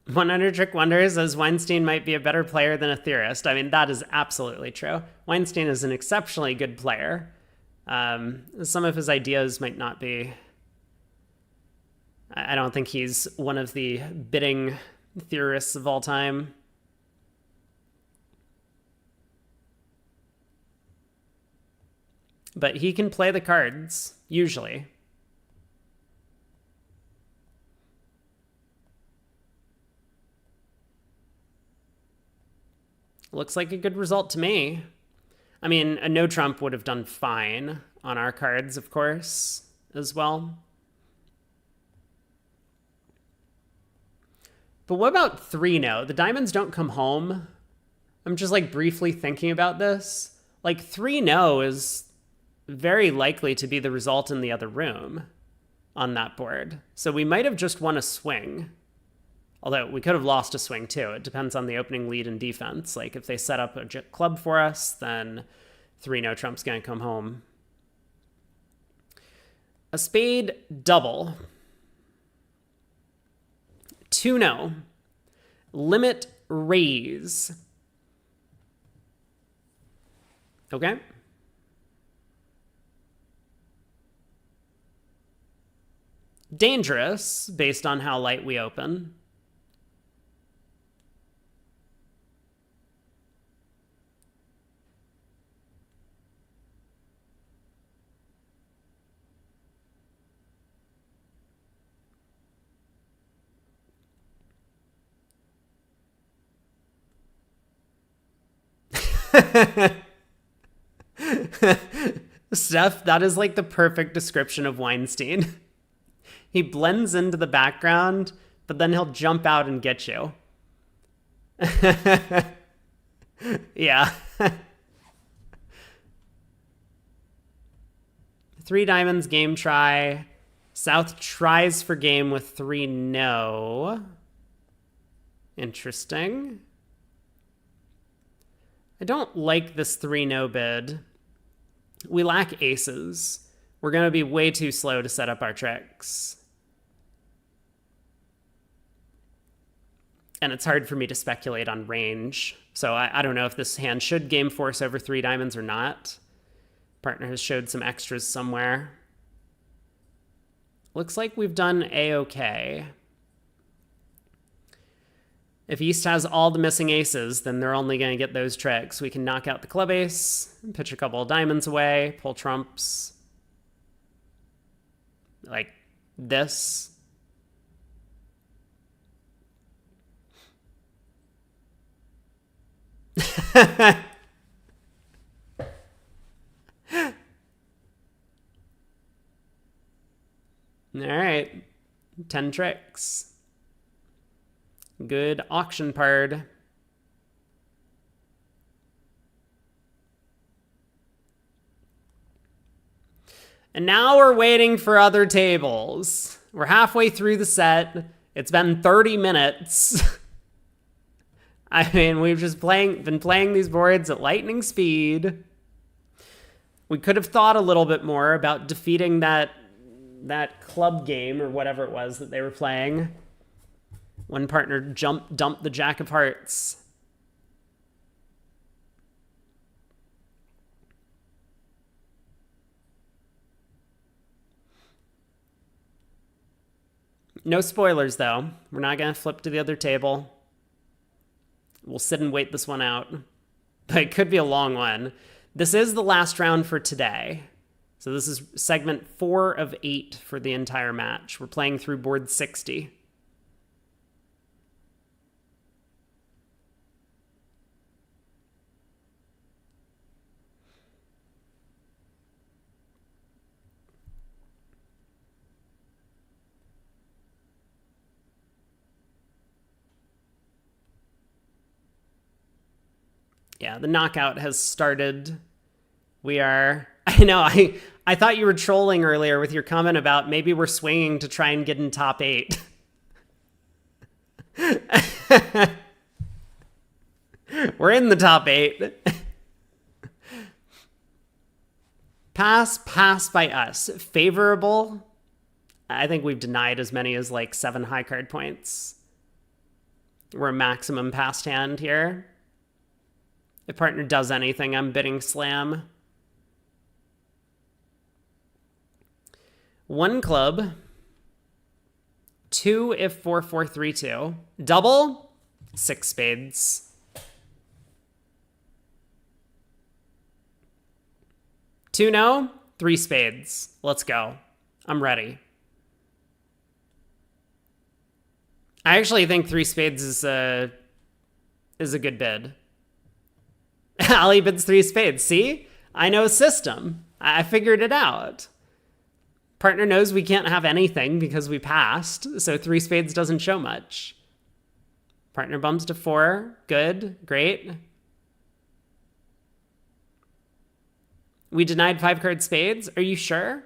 A: "100 Trick Wonder" says Weinstein might be a better player than a theorist. I mean, that is absolutely true. Weinstein is an exceptionally good player. Some of his ideas might not be... I don't think he's one of the bidding theorists of all time. But he can play the cards, usually. Looks like a good result to me. I mean, a no trump would have done fine on our cards, of course, as well. But what about 3-no? The diamonds don't come home. I'm just like briefly thinking about this. Like 3-no is very likely to be the result in the other room on that board. So we might have just won a swing. Although we could have lost a swing too. It depends on the opening lead and defense. Like if they set up a club for us, then 3-no trump's gonna come home. A spade double. 2-no. Limit raise. Okay. Dangerous based on how light we open. Steph, that is like the perfect description of Weinstein. He blends into the background, but then he'll jump out and get you. Yeah. 3 diamonds, game try. South tries for game with 3-no. Interesting. I don't like this 3-no bid. We lack aces. We're going to be way too slow to set up our tricks. And it's hard for me to speculate on range. So I don't know if this hand should game force over 3 diamonds or not. Partner has showed some extras somewhere. Looks like we've done A-okay. If East has all the missing aces, then they're only going to get those tricks. We can knock out the club ace, pitch a couple of diamonds away, pull trumps. Like this. All right, 10 tricks. Good auction pard. And now we're waiting for other tables. We're halfway through the set. It's been 30 minutes. I mean, we've just been playing these boards at lightning speed. We could have thought a little bit more about defeating that club game or whatever it was that they were playing. One partner dumped the jack of hearts. No spoilers, though. We're not going to flip to the other table. We'll sit and wait this one out. But it could be a long one. This is the last round for today. So this is segment 4 of 8 for the entire match. We're playing through board 60. Yeah, the knockout has started. We are... I know, I thought you were trolling earlier with your comment about maybe we're swinging to try and get in top 8. We're in the top 8. Pass by us. Favorable. I think we've denied as many as like 7 high card points. We're maximum passed hand here. If partner does anything, I'm bidding slam. 1 club. 2 if 4-4-3-2. Double. 6 spades. 2 no. 3 spades. Let's go. I'm ready. I actually think 3 spades is a good bid. Ali bids 3 spades. See? I know system. I figured it out. Partner knows we can't have anything because we passed, so 3 spades doesn't show much. Partner bumps to 4. Good. Great. We denied 5 card spades. Are you sure?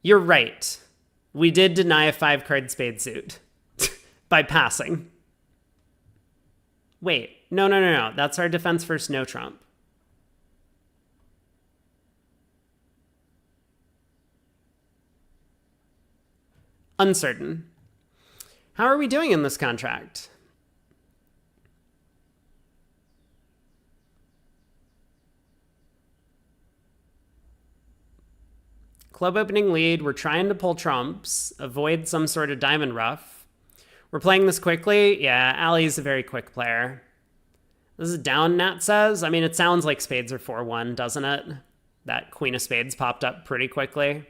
A: You're right. We did deny a 5 card spade suit by passing. Wait. No. That's our defense first no trump. Uncertain. How are we doing in this contract? Club opening lead. We're trying to pull trumps, avoid some sort of diamond ruff. We're playing this quickly. Yeah, Ali's a very quick player. This is down, Nat says. I mean, it sounds like spades are 4-1, doesn't it? That queen of spades popped up pretty quickly.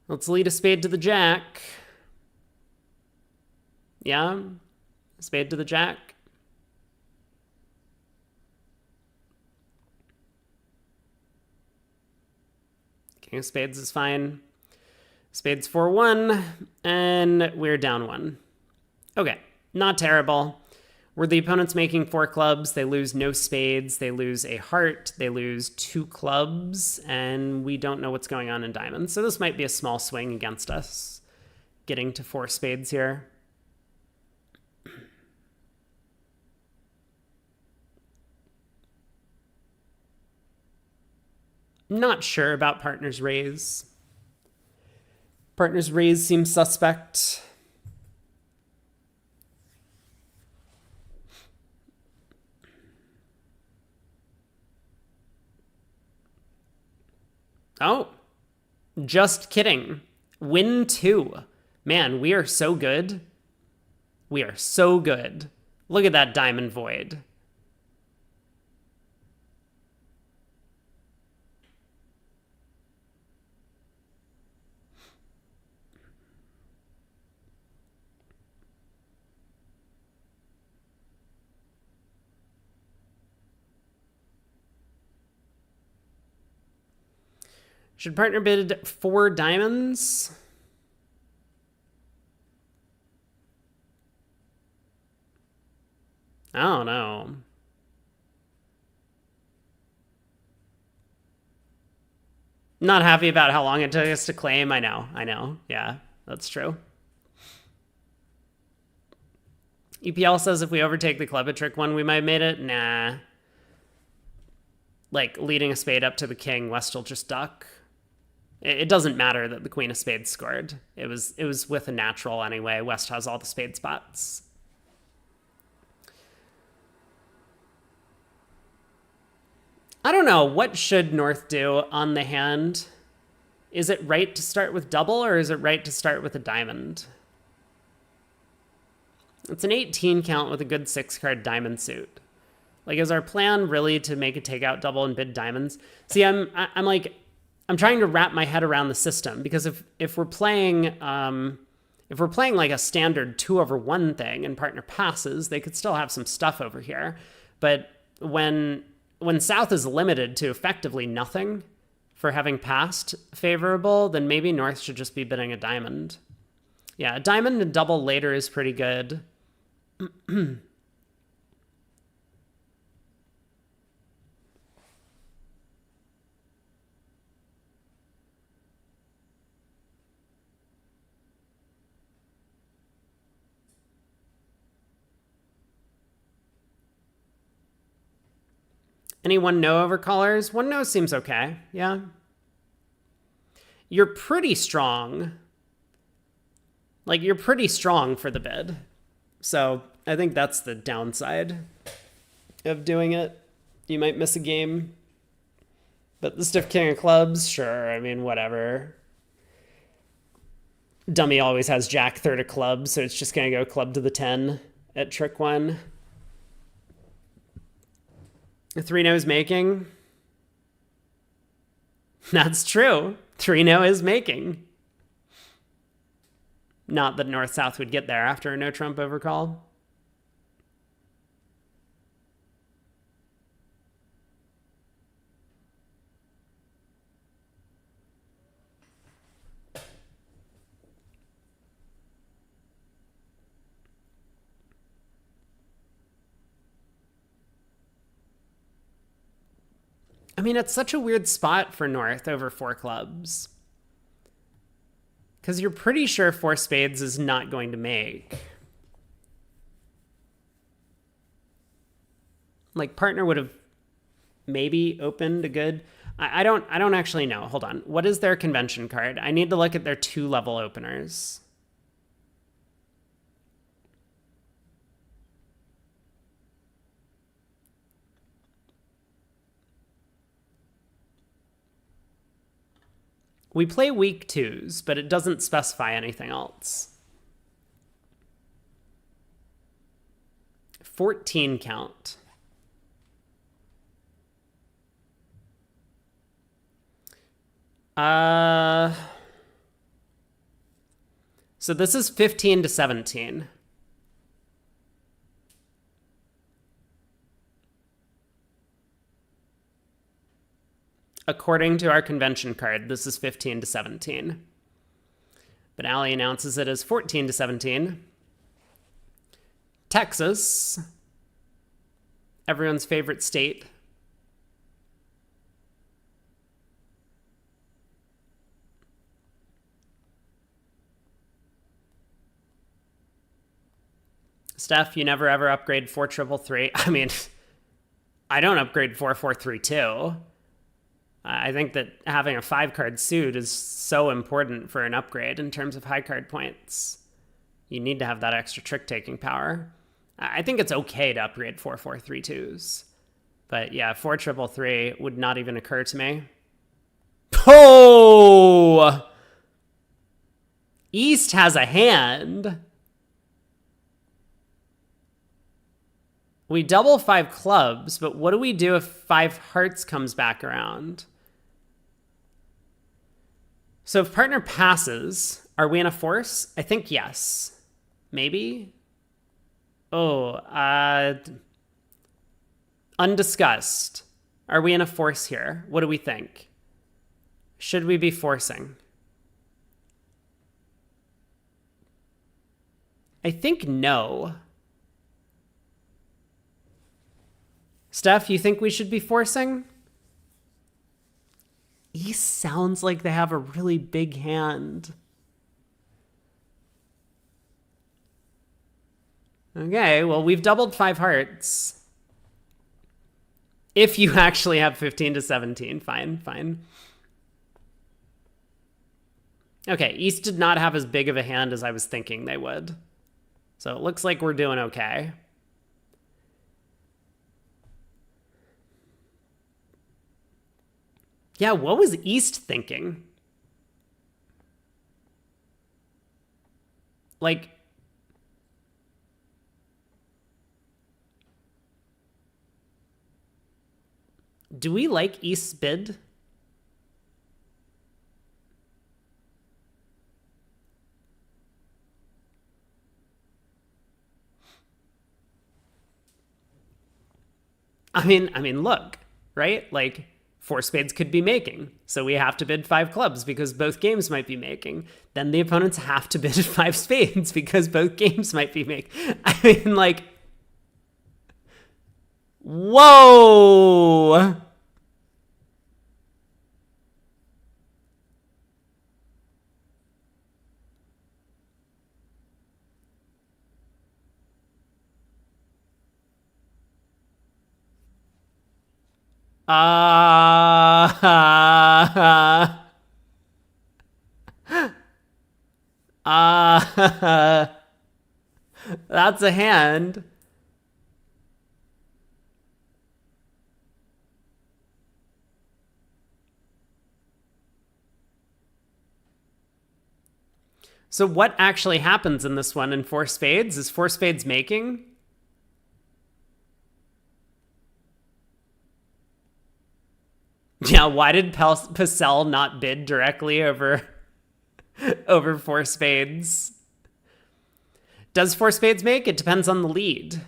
A: Let's lead a spade to the jack. Yeah, spade to the jack. King of spades is fine. Spades 4-1, and we're down 1. Okay, not terrible. Were the opponents making 4 clubs, they lose no spades, they lose a heart, they lose 2 clubs, and we don't know what's going on in diamonds. So this might be a small swing against us, getting to 4 spades here. Not sure about partner's raise. Partner's raise seems suspect. Oh, just kidding. Win 2. Man, we are so good. We are so good. Look at that diamond void. Should partner bid 4 diamonds? I don't know. Not happy about how long it took us to claim. I know. Yeah, that's true. EPL says if we overtake the club at trick 1, we might have made it. Nah. Like, leading a spade up to the king, West will just duck. It doesn't matter that the queen of spades scored. It was with a natural anyway. West has all the spade spots. I don't know. What should North do on the hand? Is it right to start with double, or is it right to start with a diamond? It's an 18 count with a good 6-card diamond suit. Like, is our plan really to make a takeout double and bid diamonds? See, I'm trying to wrap my head around the system, because if we're playing like a standard 2/1 thing and partner passes, they could still have some stuff over here. But when South is limited to effectively nothing for having passed favorable, then maybe North should just be bidding a diamond. Yeah, diamond and double later is pretty good. Any 1-no overcallers? 1-no seems okay. Yeah. You're pretty strong. Like, you're pretty strong for the bid. So I think that's the downside of doing it. You might miss a game. But the stiff king of clubs, sure. I mean, whatever. Dummy always has jack third of clubs, so it's just going to go club to the 10 at trick 1. 3-no is making. That's true. 3-no is making. Not that north-south would get there after a no-trump overcall. I mean, it's such a weird spot for north over 4 clubs. Because you're pretty sure 4 spades is not going to make. Like, partner would have maybe opened a good... I don't actually know. Hold on. What is their convention card? I need to look at their 2-level openers. We play weak 2s, but it doesn't specify anything else. 14 count. So this is 15 to 17. According to our convention card, this is 15 to 17. But Allie announces it as 14 to 17. Texas, everyone's favorite state. Steph, you never ever upgrade 4-3-3. I mean, I don't upgrade 4-4-3-2. I think that having a 5-card suit is so important for an upgrade in terms of high card points. You need to have that extra trick-taking power. I think it's okay to upgrade 4-4-3-2s. But yeah, 4-3-3 would not even occur to me. Oh! East has a hand. We double 5 clubs, but what do we do if 5 hearts comes back around? So if partner passes, are we in a force? I think yes. Maybe? Oh, undiscussed. Are we in a force here? What do we think? Should we be forcing? I think no. Steph, you think we should be forcing? East sounds like they have a really big hand. Okay, well, we've doubled 5 hearts. If you actually have 15 to 17, fine. Okay, East did not have as big of a hand as I was thinking they would. So it looks like we're doing okay. Yeah, what was East thinking? Like, do we like East's bid? I mean, look, right? Like, Four spades could be making, so we have to bid 5 clubs because both games might be making. Then the opponents have to bid 5 spades because both games might be making. I mean, like, whoa! That's a hand. So what actually happens in this one in 4 spades? Is 4 spades making? Yeah, why did Pacel not bid directly over 4 spades? Does 4 spades make? It depends on the lead.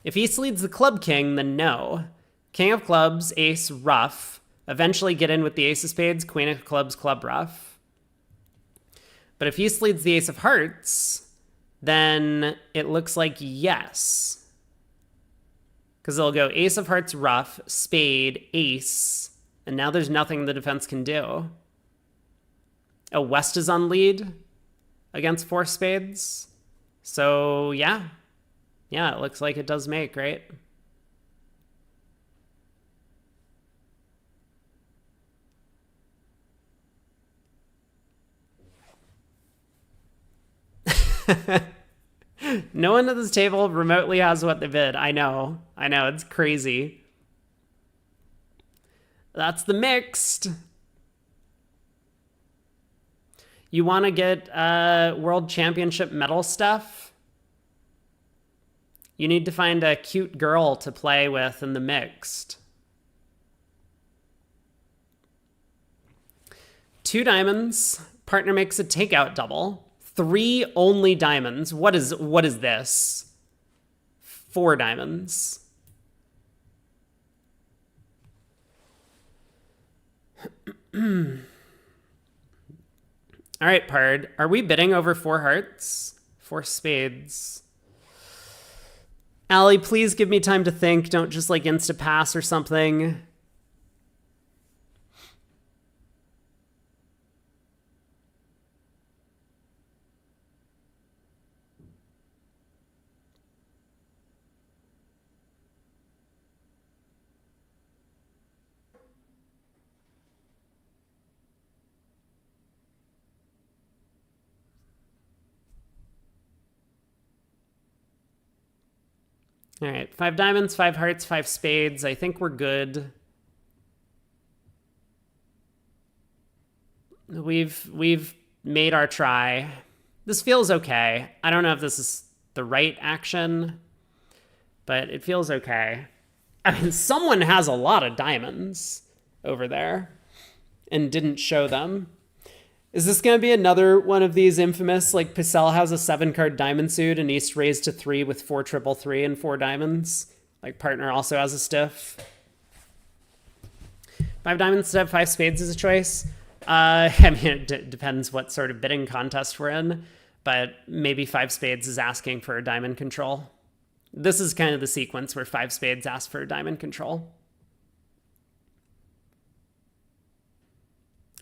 A: If East leads the club king, then no. King of clubs, ace, ruff. Eventually get in with the ace of spades, queen of clubs, club, ruff. But if East leads the ace of hearts, then it looks like yes. Because it'll go ace of hearts, ruff, spade, ace, and now there's nothing the defense can do. Oh, West is on lead against 4 spades. So, yeah. Yeah, it looks like it does make, right? No one at this table remotely has what they bid. I know, it's crazy. That's the mixed. You want to get World Championship medal stuff? You need to find a cute girl to play with in the mixed. 2 diamonds. Partner makes a takeout double. 3 only diamonds. What is this? 4 diamonds. All right, Pard. Are we bidding over 4 hearts? 4 spades. Allie, please give me time to think. Don't just like insta pass or something. All right, 5 diamonds, 5 hearts, 5 spades. I think we're good. We've made our try. This feels okay. I don't know if this is the right action, but it feels okay. I mean, someone has a lot of diamonds over there and didn't show them. Is this going to be another one of these infamous, like Pacel has a 7-card diamond suit and East raised to 3 with 4 triple 3 and 4 diamonds? Like partner also has a stiff. 5 diamonds instead of 5 spades is a choice. I mean, it depends what sort of bidding contest we're in, but maybe 5 spades is asking for a diamond control. This is kind of the sequence where 5 spades ask for a diamond control.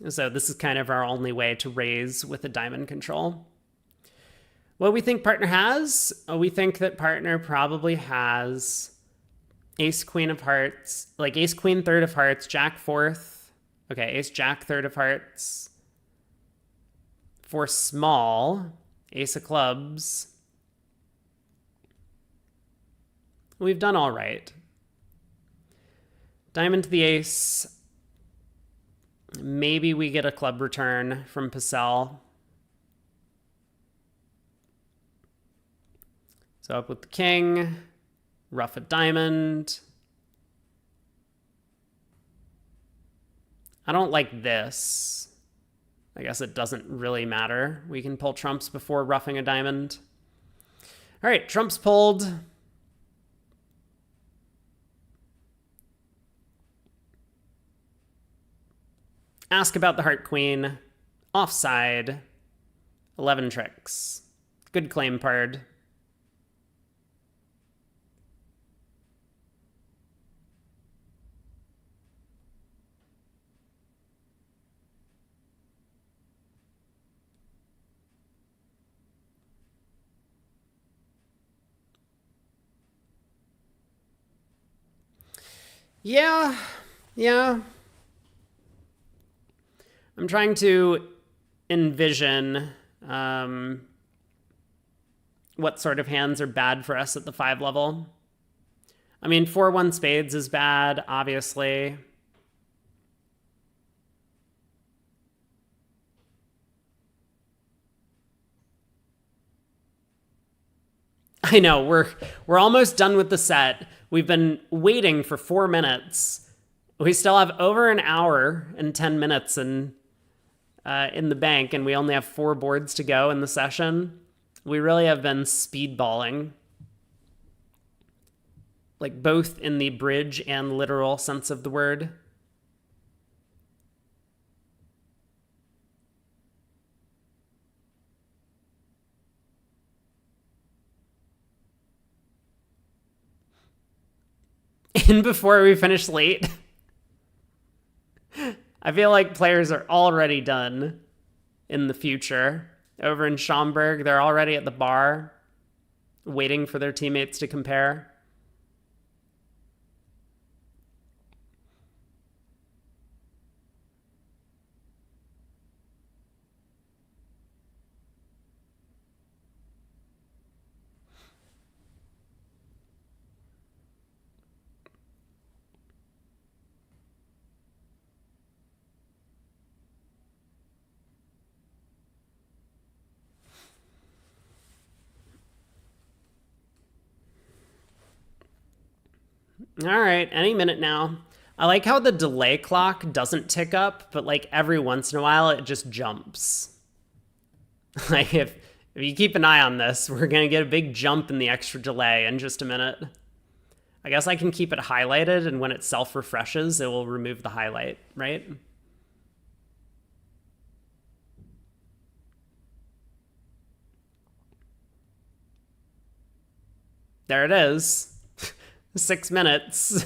A: So this is kind of our only way to raise with a diamond control. What we think partner has? We think that partner probably has ace, queen of hearts, like ace, queen, third of hearts, jack, fourth. Okay, ace, jack, third of hearts. For small, ace of clubs. We've done all right. Diamond to the ace. Maybe we get a club return from Pacel. So up with the king, ruff a diamond. I don't like this. I guess it doesn't really matter. We can pull trumps before ruffing a diamond. All right, trumps pulled. Ask about the Heart Queen. Offside. 11 tricks. Good claim, Pard. Yeah. I'm trying to envision what sort of hands are bad for us at the 5 level. I mean, 4-1 spades is bad, obviously. I know, we're almost done with the set. We've been waiting for 4 minutes. We still have over an hour and 10 minutes in the bank, and we only have 4 boards to go in the session. We really have been speedballing. Like, both in the bridge and literal sense of the word. And before we finish late, I feel like players are already done in the future. Over in Schaumburg, they're already at the bar, waiting for their teammates to compare. All right, any minute now. I like how the delay clock doesn't tick up, but like every once in a while it just jumps. Like if you keep an eye on this, we're going to get a big jump in the extra delay in just a minute. I guess I can keep it highlighted, and when it self-refreshes, it will remove the highlight, right? There it is. 6 minutes.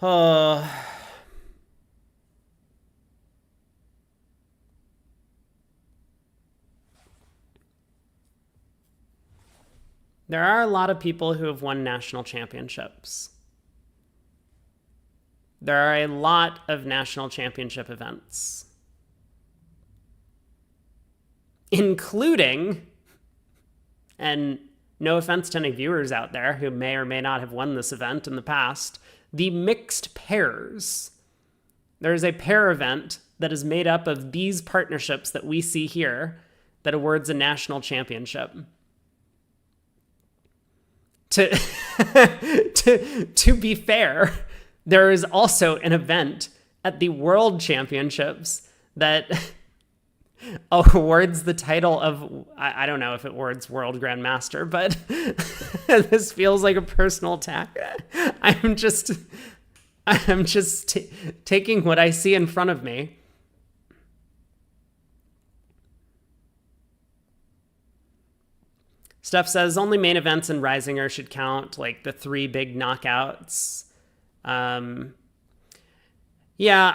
A: Oh. There are a lot of people who have won national championships. There are a lot of national championship events, including, and no offense to any viewers out there who may or may not have won this event in the past, the mixed pairs. There is a pair event that is made up of these partnerships that we see here that awards a national championship. To be fair, there is also an event at the World Championships that awards the title of, I don't know if it awards World Grandmaster, but this feels like a personal attack. I'm just taking what I see in front of me. Steph says only main events and Risinger should count, like the 3 big knockouts. Yeah,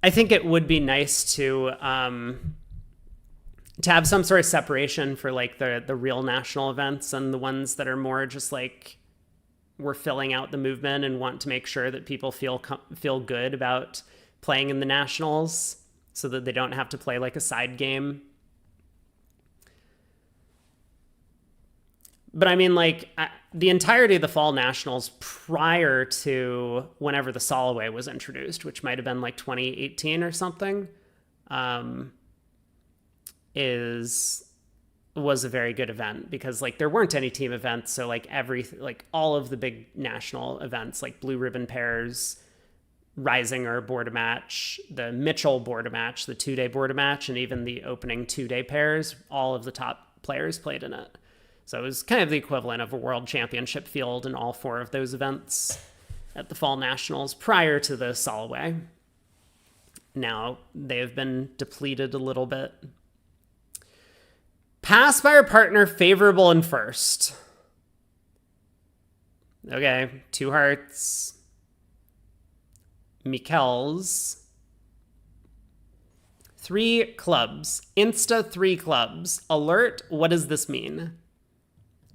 A: I think it would be nice to have some sort of separation for like the real national events and the ones that are more just like we're filling out the movement and want to make sure that people feel good about playing in the nationals so that they don't have to play like a side game. But I mean, like, the entirety of the fall nationals prior to whenever the Soloway was introduced, which might have been like 2018 or something, was a very good event because like there weren't any team events. So like all of the big national events, like blue ribbon pairs, Risinger board match, the Mitchell board match, the 2-day board match, and even the opening 2-day pairs. All of the top players played in it. So it was kind of the equivalent of a world championship field in all 4 of those events at the Fall Nationals prior to the Solway. Now they have been depleted a little bit. Pass by our partner, favorable in first. Okay, 2 hearts. Mikkel's. 3 clubs. Insta 3 clubs. Alert, what does this mean?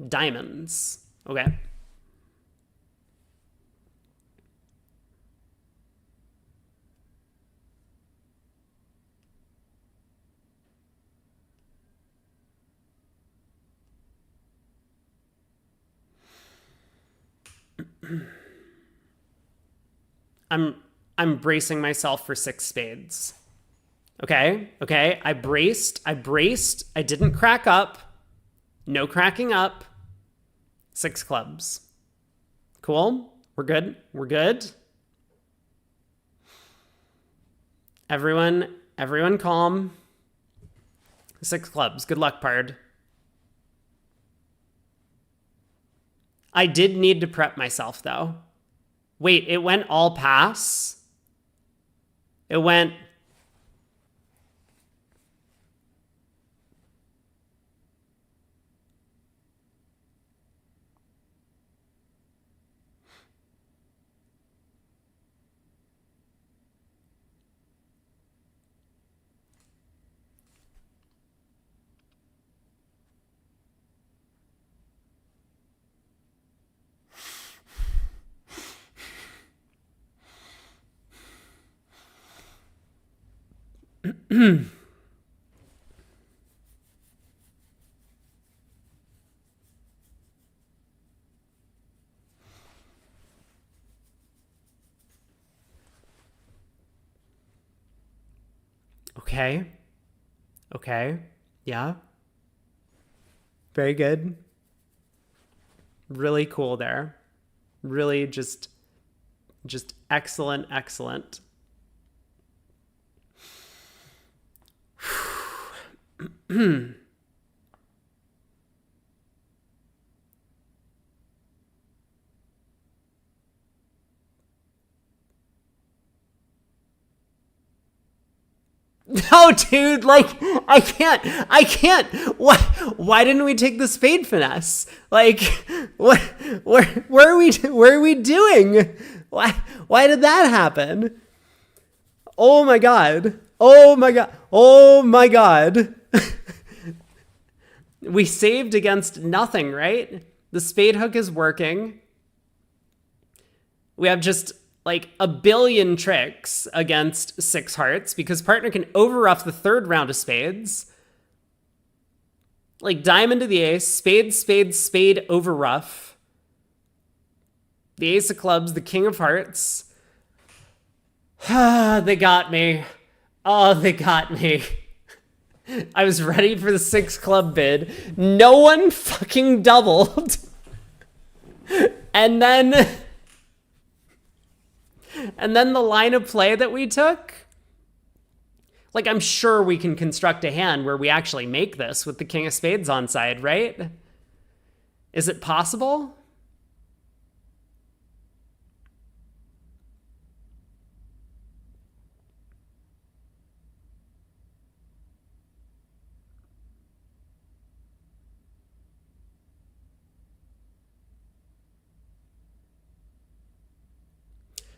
A: Diamonds. Okay. I'm bracing myself for 6 spades. Okay. I braced. I didn't crack up. No cracking up. 6 clubs. Cool. We're good. Everyone calm. 6 clubs. Good luck, Pard. I did need to prep myself, though. Wait, it went all pass? It went... Okay. Yeah. Very good. Really cool there. Really just excellent. No, dude, like, I can't. Why didn't we take the spade finesse? Like, where are we doing? Why did that happen? Oh my god. We saved against nothing, right? The spade hook is working. We have just like a billion tricks against 6 hearts because partner can overruff the 3rd round of spades. Like diamond to the ace, spade, overruff. The ace of clubs, the king of hearts. They got me. Oh, they got me. I was ready for the 6 club bid. No one fucking doubled. And then the line of play that we took. Like, I'm sure we can construct a hand where we actually make this with the king of spades on side, right? Is it possible?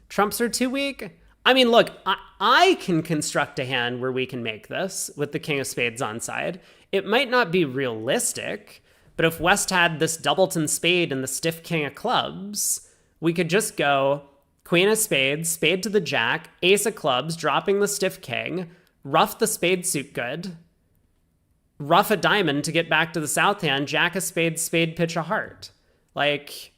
A: Trumps are too weak? I mean, look, I can construct a hand where we can make this with the king of spades on side. It might not be realistic, but if West had this doubleton spade and the stiff king of clubs, we could just go queen of spades, spade to the jack, ace of clubs, dropping the stiff king, ruff the spade suit good, ruff a diamond to get back to the south hand, jack of spades, spade pitch a heart. Like...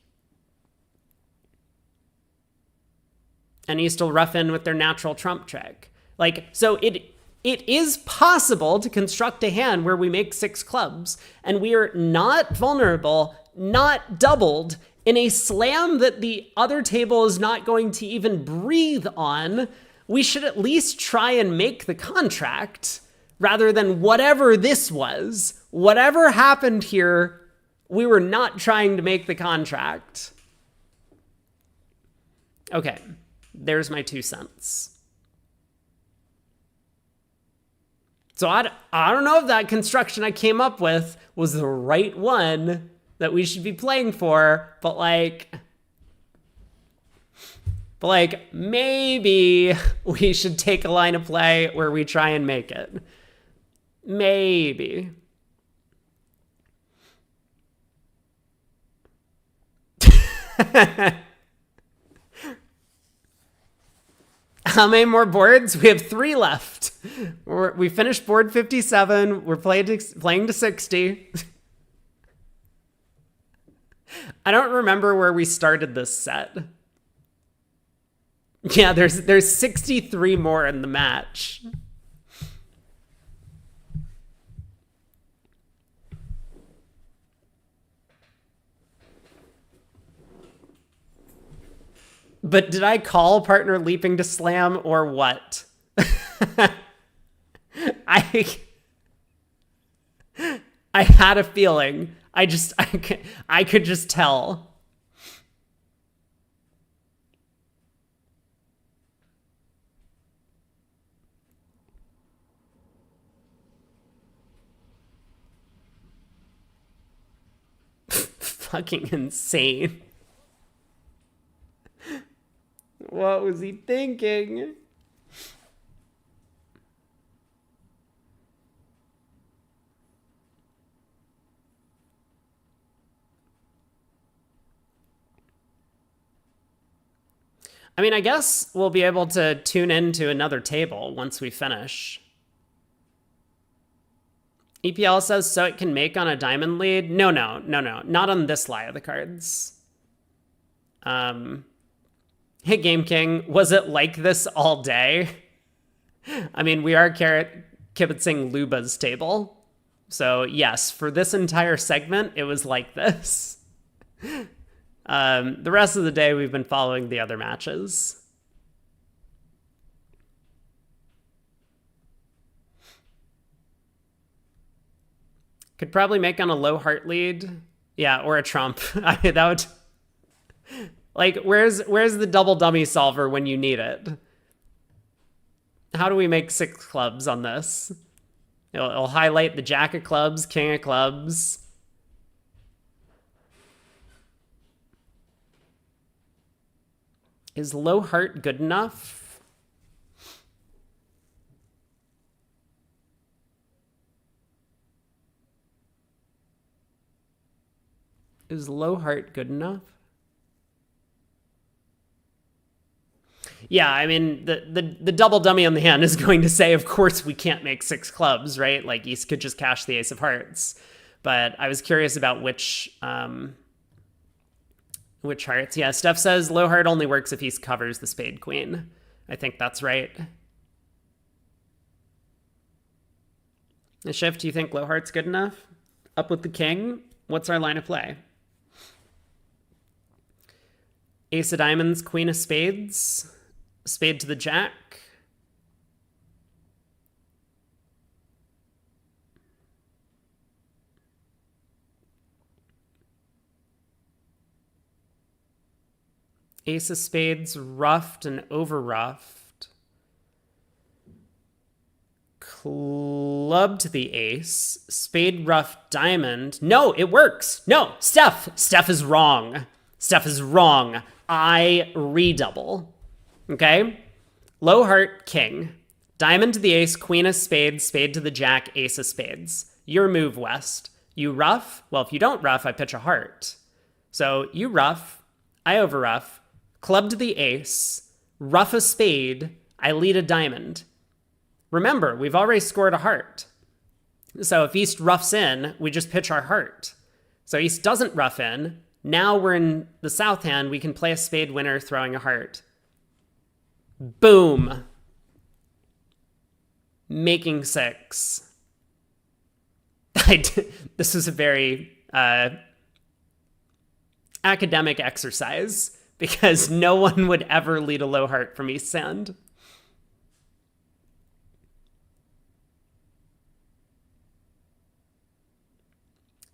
A: and he still rough in with their natural trump trick. Like, so it is possible to construct a hand where we make 6 clubs, and we are not vulnerable not doubled in a slam that the other table is not going to even breathe on, we should at least try and make the contract rather than whatever this was. Whatever happened here, we were not trying to make the contract. Okay, there's my 2 cents. So I don't know if that construction I came up with was the right one that we should be playing for, but maybe we should take a line of play where we try and make it. Maybe. How many more boards? We have 3 left. We finished board 57. We're playing to 60. I don't remember where we started this set. Yeah, there's 63 more in the match. But did I call partner leaping to slam or what? I had a feeling. I could just tell. Fucking insane. What was he thinking? I mean, I guess we'll be able to tune into another table once we finish. EPL says so it can make on a diamond lead. No, not on this lie of the cards. Hey, Game King, was it like this all day? I mean, we are kibitzing Luba's table. So yes, for this entire segment, it was like this. The rest of the day, we've been following the other matches. Could probably make on a low heart lead. Yeah, or a trump. That would... Like, where's the double dummy solver when you need it? How do we make 6 clubs on this? It'll highlight the jack of clubs, king of clubs. Is low heart good enough? Is low heart good enough? Yeah, I mean, the double dummy on the hand is going to say, of course, we can't make 6 clubs, right? Like, East could just cash the ace of hearts. But I was curious about which hearts. Yeah, Steph says low heart only works if East covers the spade queen. I think that's right. Shift, do you think low heart's good enough? Up with the king. What's our line of play? Ace of diamonds, queen of spades. Spade to the jack. Ace of spades, ruffed and over ruffed. Club to the ace. Spade, ruffed, diamond. No, it works. No, Steph is wrong. Steph is wrong. I redouble. Okay? Low heart, king. Diamond to the ace, queen of spades, spade to the jack, ace of spades. Your move, West. You ruff? Well, if you don't ruff, I pitch a heart. So you ruff, I overruff, club to the ace, ruff a spade, I lead a diamond. Remember, we've already scored a heart. So if East roughs in, we just pitch our heart. So East doesn't rough in. Now we're in the south hand. We can play a spade winner throwing a heart. Boom. Making 6. This is a very academic exercise because no one would ever lead a low heart from East Sand.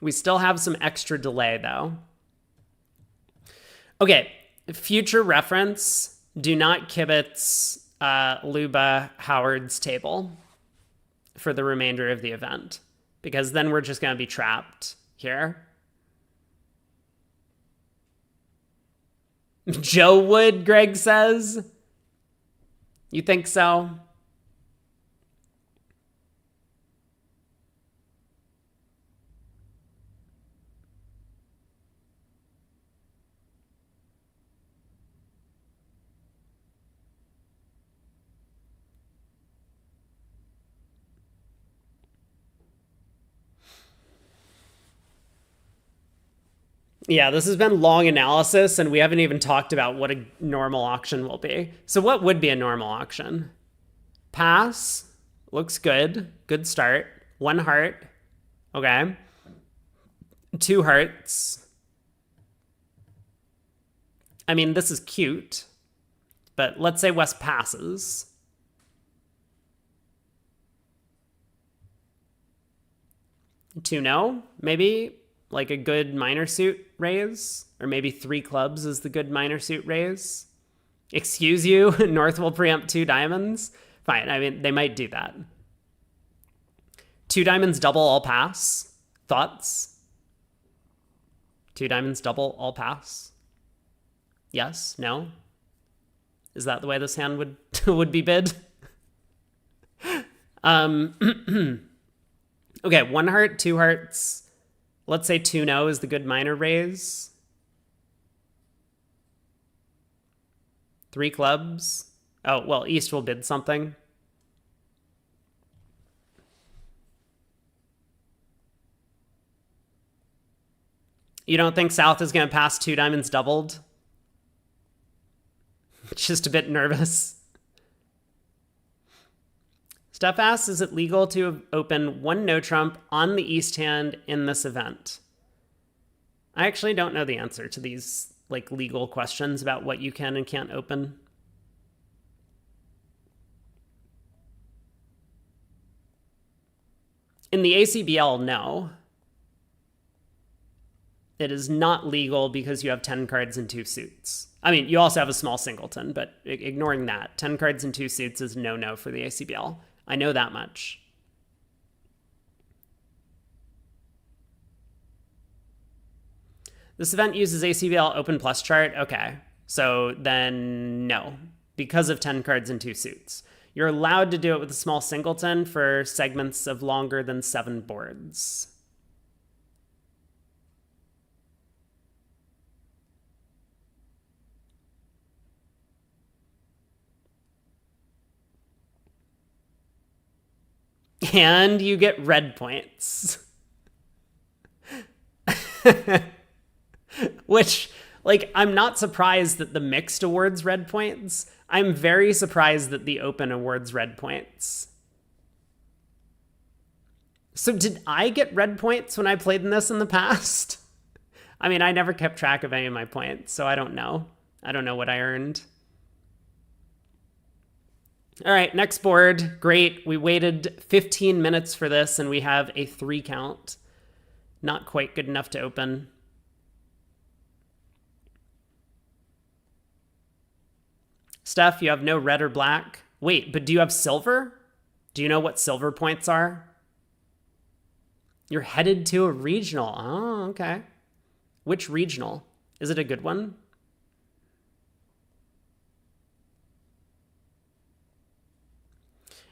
A: We still have some extra delay, though. Okay, future reference, do not kibitz Luba Howard's table for the remainder of the event, because then we're just going to be trapped here. Joe would, Greg says. You think so? Yeah, this has been long analysis, and we haven't even talked about what a normal auction will be. So what would be a normal auction? Pass. Looks good. Good start. 1 heart. Okay. 2 hearts. I mean, this is cute, but let's say West passes. Two no, maybe like a good minor suit raise, or maybe 3 clubs is the good minor suit raise. Excuse you, North will preempt 2 diamonds. Fine, I mean, they might do that. 2 diamonds double all pass. Thoughts? 2 diamonds double all pass. Yes, no? Is that the way this hand would would be bid? Okay, 1 heart, 2 hearts. Let's say 2 no is the good minor raise. 3 clubs. Oh, well, East will bid something. You don't think South is going to pass 2 diamonds doubled? Just a bit nervous. Steph asks, is it legal to open 1 no trump on the East hand in this event? I actually don't know the answer to these like legal questions about what you can and can't open. In the ACBL, no. It is not legal because you have 10 cards and 2 suits. I mean, you also have a small singleton, but ignoring that, 10 cards and 2 suits is no-no for the ACBL. I know that much. This event uses ACBL open plus chart. Okay, so then no, because of 10 cards and 2 suits. You're allowed to do it with a small singleton for segments of longer than 7 boards. And you get red points. Which, like, I'm not surprised that the mixed awards red points. I'm very surprised that the open awards red points. So did I get red points when I played in this in the past? I mean, I never kept track of any of my points, so I don't know. I don't know what I earned. All right, next board. Great. We waited 15 minutes for this, and we have a 3 count. Not quite good enough to open. Steph, you have no red or black. Wait, but do you have silver? Do you know what silver points are? You're headed to a regional. Oh, okay. Which regional? Is it a good one?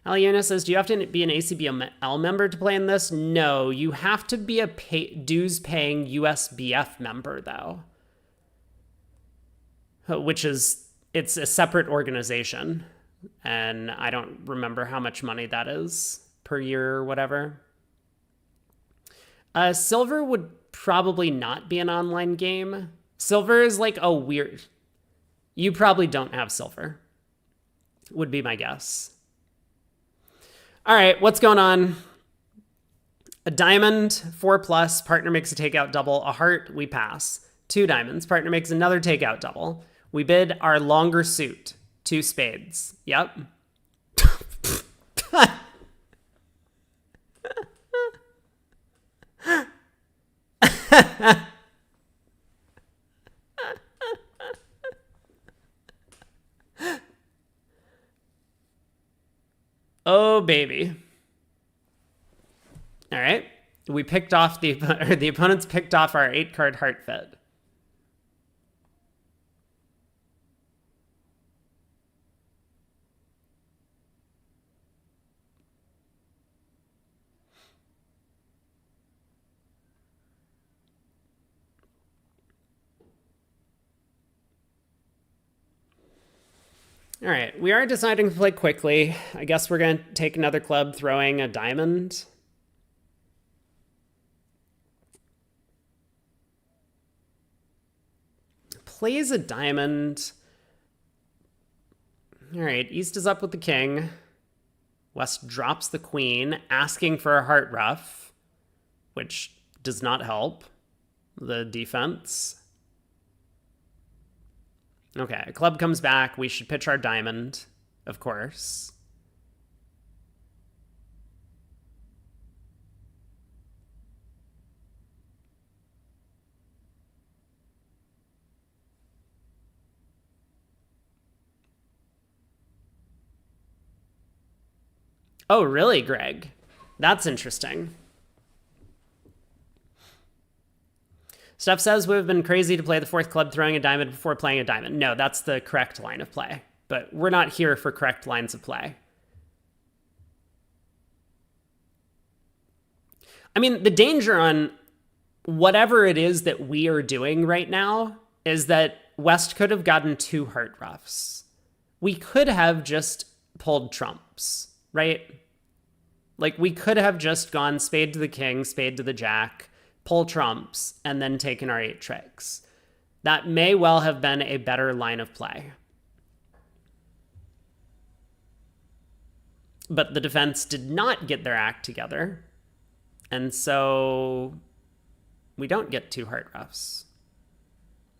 A: Aliona says, do you have to be an ACBL member to play in this? No, you have to be a dues-paying USBF member, though. Which is, it's a separate organization. And I don't remember how much money that is per year or whatever. Silver would probably not be an online game. Silver is like a weird... You probably don't have silver, would be my guess. All right, what's going on? A diamond, 4+, partner makes a takeout double, a heart, we pass. 2 diamonds. Partner makes another takeout double. We bid our longer suit, 2 spades. Yep. Oh, baby. All right. We picked off the opponents picked off our 8-card heart fit. All right, we are deciding to play quickly. I guess we're going to take another club throwing a diamond. Plays a diamond. All right, East is up with the king. West drops the queen, asking for a heart ruff, which does not help the defense. Okay, club comes back. We should pitch our diamond, of course. Oh, really, Greg? That's interesting. Steph says we've been crazy to play the 4th club throwing a diamond before playing a diamond. No, that's the correct line of play. But we're not here for correct lines of play. I mean, the danger on whatever it is that we are doing right now is that West could have gotten 2 heart ruffs. We could have just pulled trumps, right? Like, we could have just gone spade to the king, spade to the jack, pull trumps, and then taken our 8 tricks. That may well have been a better line of play. But the defense did not get their act together. And so we don't get 2 heart ruffs.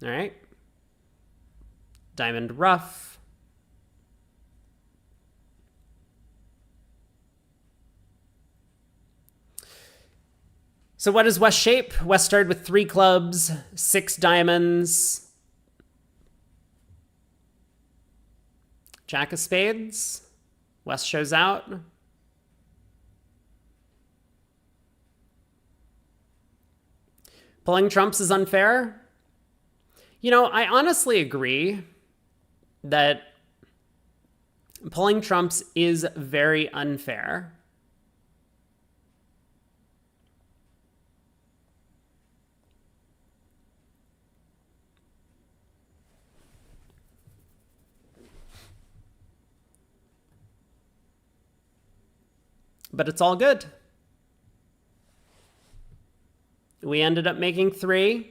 A: All right. Diamond ruff. So what is West shape? West started with 3 clubs, 6 diamonds, Jack of spades. West shows out. Pulling trumps is unfair. You know, I honestly agree that pulling trumps is very unfair. But it's all good. We ended up making 3.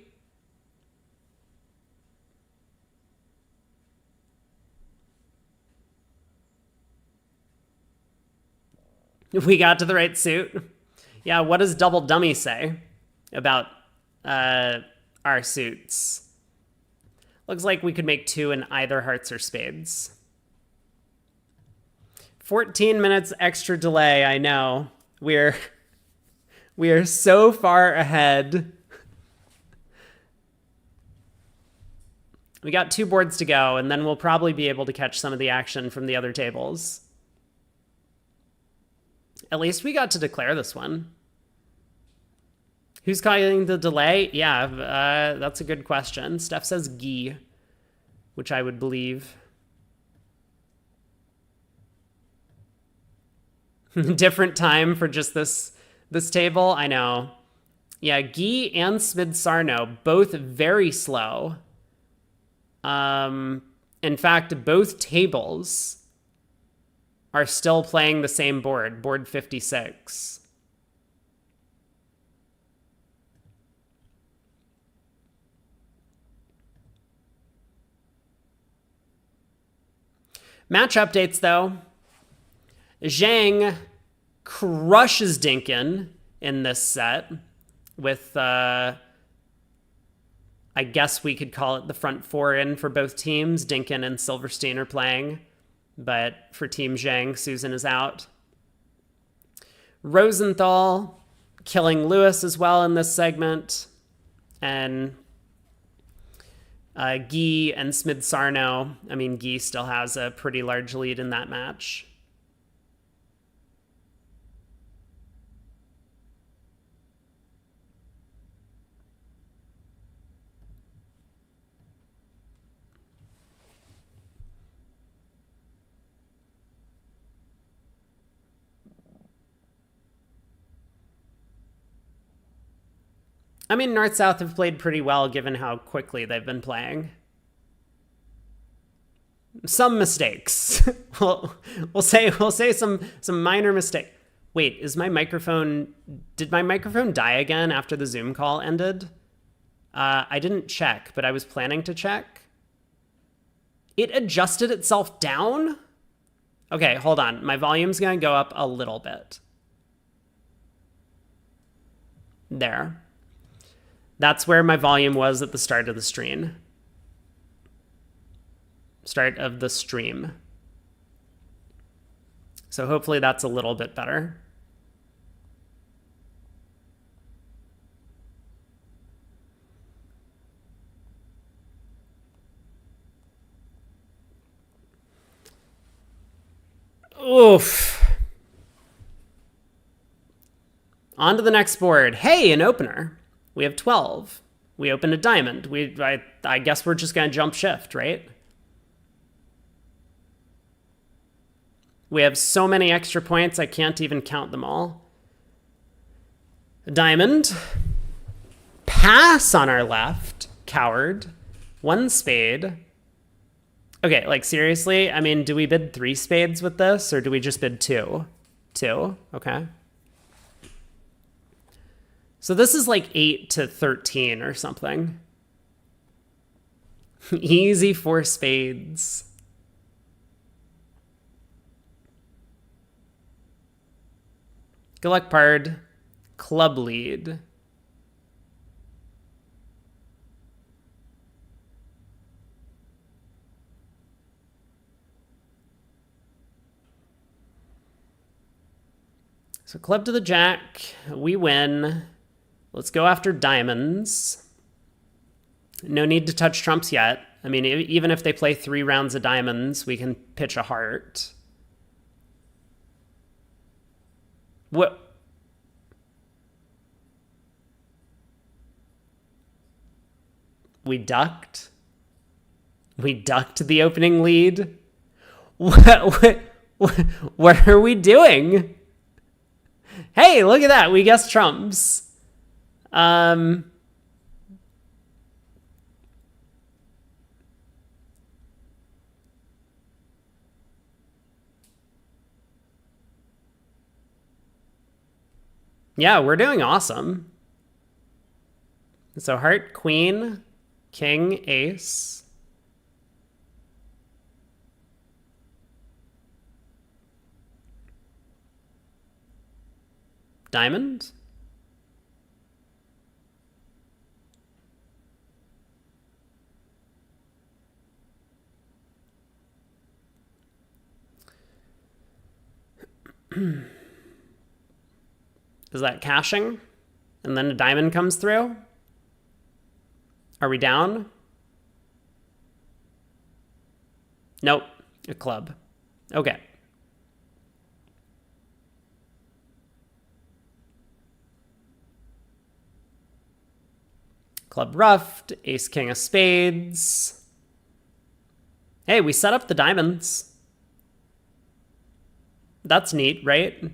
A: We got to the right suit. Yeah, what does Double Dummy say about our suits? Looks like we could make 2 in either hearts or spades. 14 minutes extra delay, I know. We are so far ahead. We got 2 boards to go, and then we'll probably be able to catch some of the action from the other tables. At least we got to declare this one. Who's calling the delay? Yeah, that's a good question. Steph says Guy, which I would believe. Different time for just this table? I know. Yeah, Guy and Smid Sarno, both very slow. In fact, both tables are still playing the same board, board 56. Match updates, though. Zhang crushes Dinkin in this set with I guess we could call it the front four in for both teams. Dinkin and Silverstein are playing, but for Team Zhang, Susan is out. Rosenthal killing Lewis as well in this segment. And Guy and Smith Sarno. I mean, Guy still has a pretty large lead in that match. I mean, North-South have played pretty well given how quickly they've been playing. Some mistakes. we'll say some minor mistake. Wait, is my microphone... Did my microphone die again after the Zoom call ended? I didn't check, but I was planning to check. It adjusted itself down? Okay, hold on. My volume's going to go up a little bit. There. That's where my volume was at the start of the stream. Start of the stream. So hopefully that's a little bit better. Oof. On to the next board. Hey, an opener. We have 12. We open a diamond. I guess we're just going to jump shift, right? We have so many extra points, I can't even count them all. A diamond. Pass on our left. Coward. 1 spade. Okay, like seriously? I mean, do we bid 3 spades with this, or do we just bid 2? 2? Okay. So this is like 8 to 13 or something. Easy 4 spades. Good luck, Pard. Club lead. So club to the jack. We win. Let's go after diamonds. No need to touch trumps yet. I mean, even if they play 3 rounds of diamonds, we can pitch a heart. What? We ducked? We ducked the opening lead? What are we doing? Hey, look at that. We guessed trumps. Yeah, we're doing awesome. So heart, queen, king, ace. Diamond. Is that cashing? And then a diamond comes through? Are we down? Nope. A club. Okay. Club ruffed. Ace, king of spades. Hey, we set up the diamonds. That's neat, right?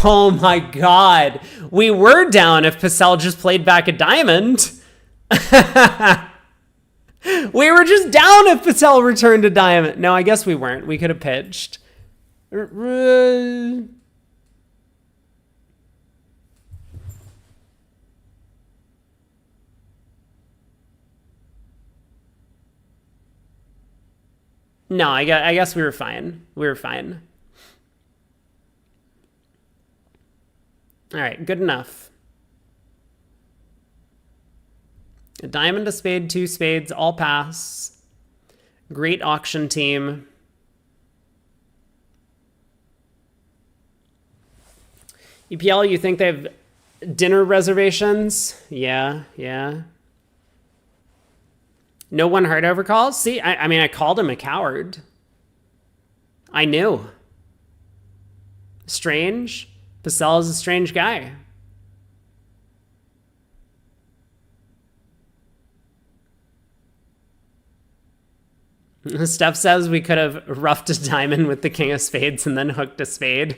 A: Oh my god. We were down if Pacell just played back a diamond. We were just down if Pacell returned a diamond. No, I guess we weren't. We could have pitched. No, I guess we were fine. We were fine. All right, good enough. A diamond, a spade, 2 spades, all pass. Great auction team. EPL, you think they have dinner reservations? Yeah. No one heart overcalls? See, I mean, I called him a coward. I knew. Strange. Pacell is a strange guy. Steph says we could have roughed a diamond with the king of spades and then hooked a spade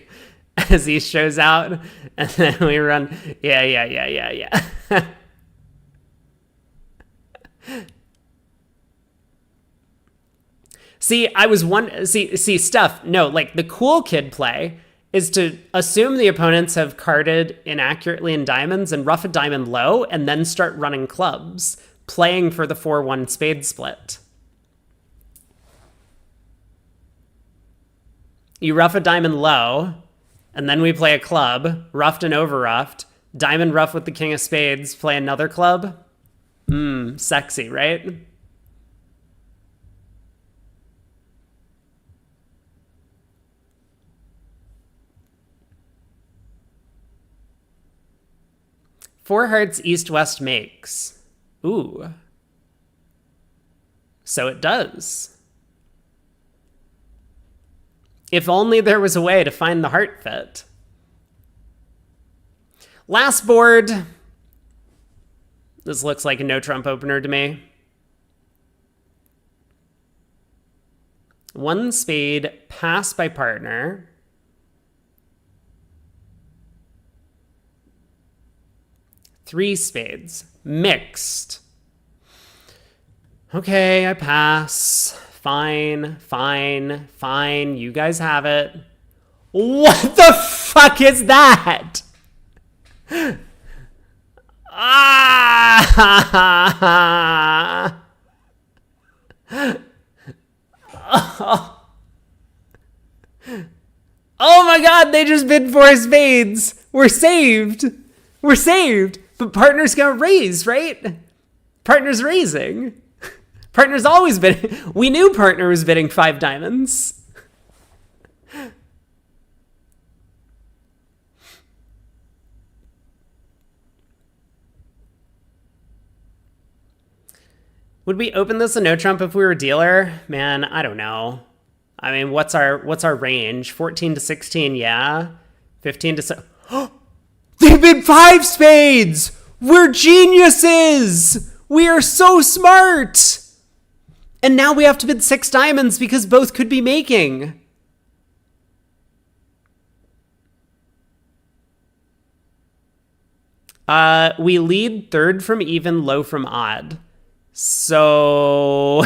A: as he shows out. And then we run. Yeah. See, see, Steph, no, like the cool kid play is to assume the opponents have carded inaccurately in diamonds and rough a diamond low and then start running clubs, playing for the 4-1 spade split. You rough a diamond low, and then we play a club, roughed and over roughed, diamond rough with the king of spades, play another club. Sexy, right? Four hearts east-west makes. Ooh. So it does. If only there was a way to find the heart fit. Last board. This looks like a no-trump opener to me. 1 spade, pass by partner. Three spades, mixed. Okay, I pass. Fine. You guys have it. What the fuck is that? Ah! Oh my god, they just bid 4 spades. We're saved. But partner's gonna raise, right? Partner's raising. Partner's always bidding. We knew partner was bidding 5 diamonds. Would we open this a no trump if we were a dealer? Man, I don't know. I mean, what's our range? 14 to 16, yeah. 15 to 7. They bid 5 spades! We're geniuses! We are so smart! And now we have to bid 6 diamonds because both could be making. We lead third from even, low from odd. So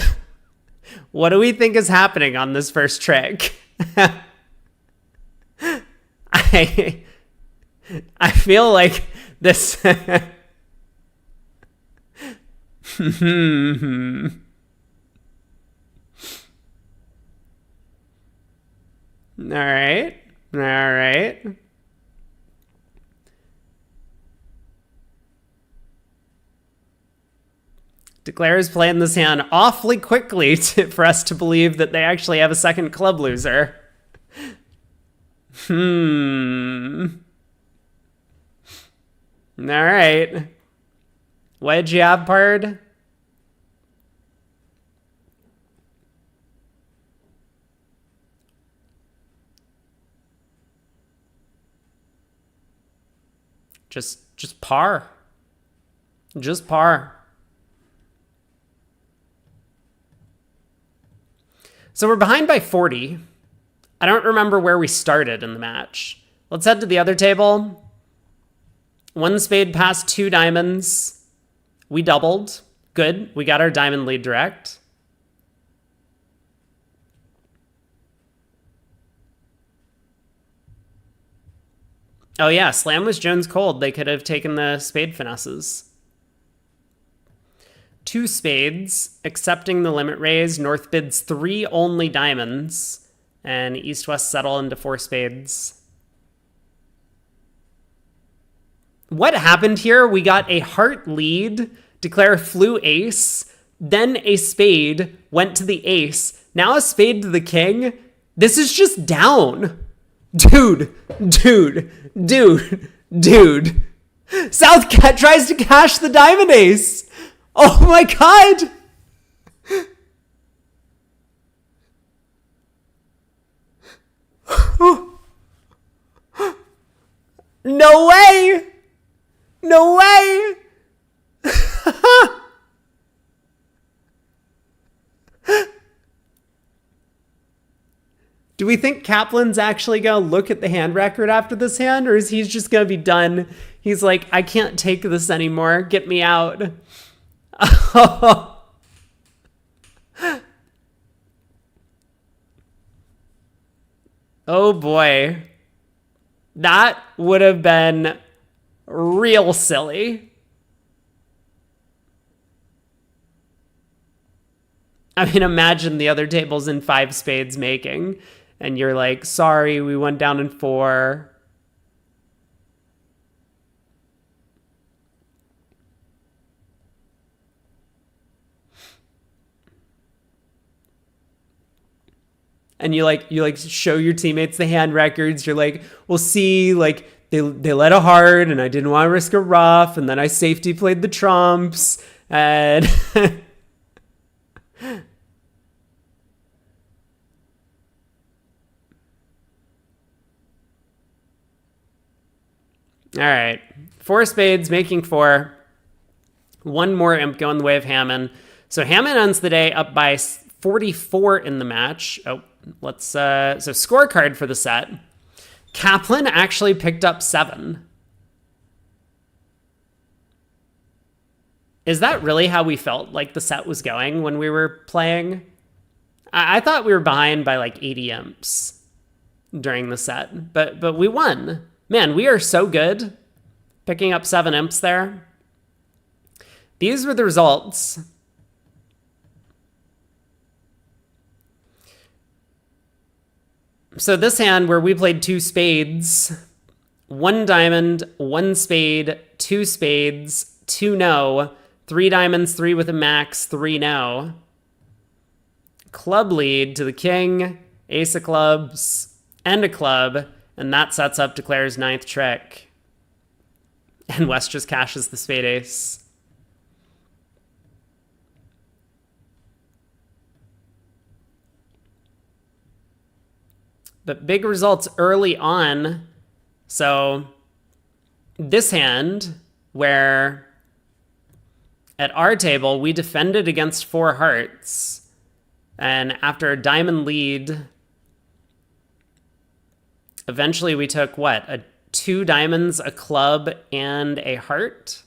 A: what do we think is happening on this first trick? I feel like this. All right. Declare is playing this hand awfully quickly for us to believe that they actually have a second club loser. All right. What did you have, Pard? Just par. Just par. So we're behind by 40. I don't remember where we started in the match. Let's head to the other table. 1 spade past 2 diamonds. We doubled. Good. We got our diamond lead direct. Oh yeah, slam was Jones cold. They could have taken the spade finesses. 2 spades, accepting the limit raise. North bids 3 only diamonds, and East-West settle into 4 spades. What happened here? We got a heart lead, declare flew ace, then a spade went to the ace, now a spade to the king. This is just down. Dude. South Cat tries to cash the diamond ace. Oh my god. No way. No way. Do we think Kaplan's actually going to look at the hand record after this hand, or is he just going to be done? He's like, I can't take this anymore. Get me out. Oh boy. That would have been real silly. I mean, imagine the other table's in 5 spades making, and you're like, sorry, we went down in 4. And you show your teammates the hand records. You're like, well, see, like they let a heart, and I didn't want to risk a rough, and then I safety played the trumps, and all right, 4 spades making 4. One more imp going the way of Hammond. So Hammond ends the day up by 44 in the match. Oh, let's so scorecard for the set. Kaplan actually picked up 7. Is that really how we felt like the set was going when we were playing? I thought we were behind by like 80 imps during the set, but we won. Man, we are so good. Picking up 7 imps there. These were the results. So this hand where we played 2 spades, 1 diamond, 1 spade, 2 spades, 2 no, 3 diamonds, 3 with a max, 3 no. Club lead to the king, ace of clubs, and a club, and that sets up Declare's 9th trick. And West just cashes the spade ace. But big results early on. So this hand, where at our table, we defended against 4 hearts. And after a diamond lead, eventually we took, what, 2 diamonds, a club, and a heart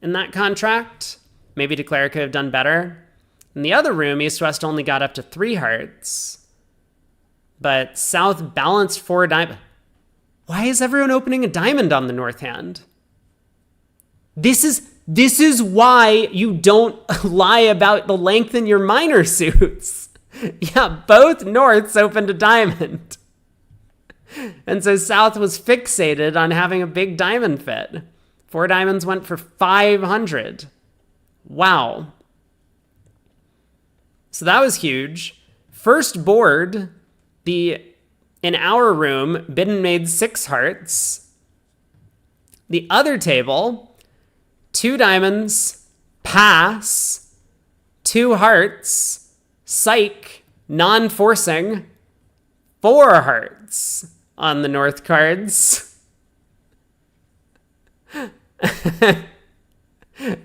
A: in that contract. Maybe Declare could have done better. In the other room, East-West only got up to 3 hearts. But South balanced 4 diamonds. Why is everyone opening a diamond on the North hand? This is why you don't lie about the length in your minor suits. Yeah, both Norths opened a diamond. And so South was fixated on having a big diamond fit. 4 diamonds went for 500. Wow. So that was huge. First board, in our room, Bidden made 6 hearts. The other table, 2 diamonds, pass, 2 hearts, psych, non-forcing, 4 hearts on the North cards.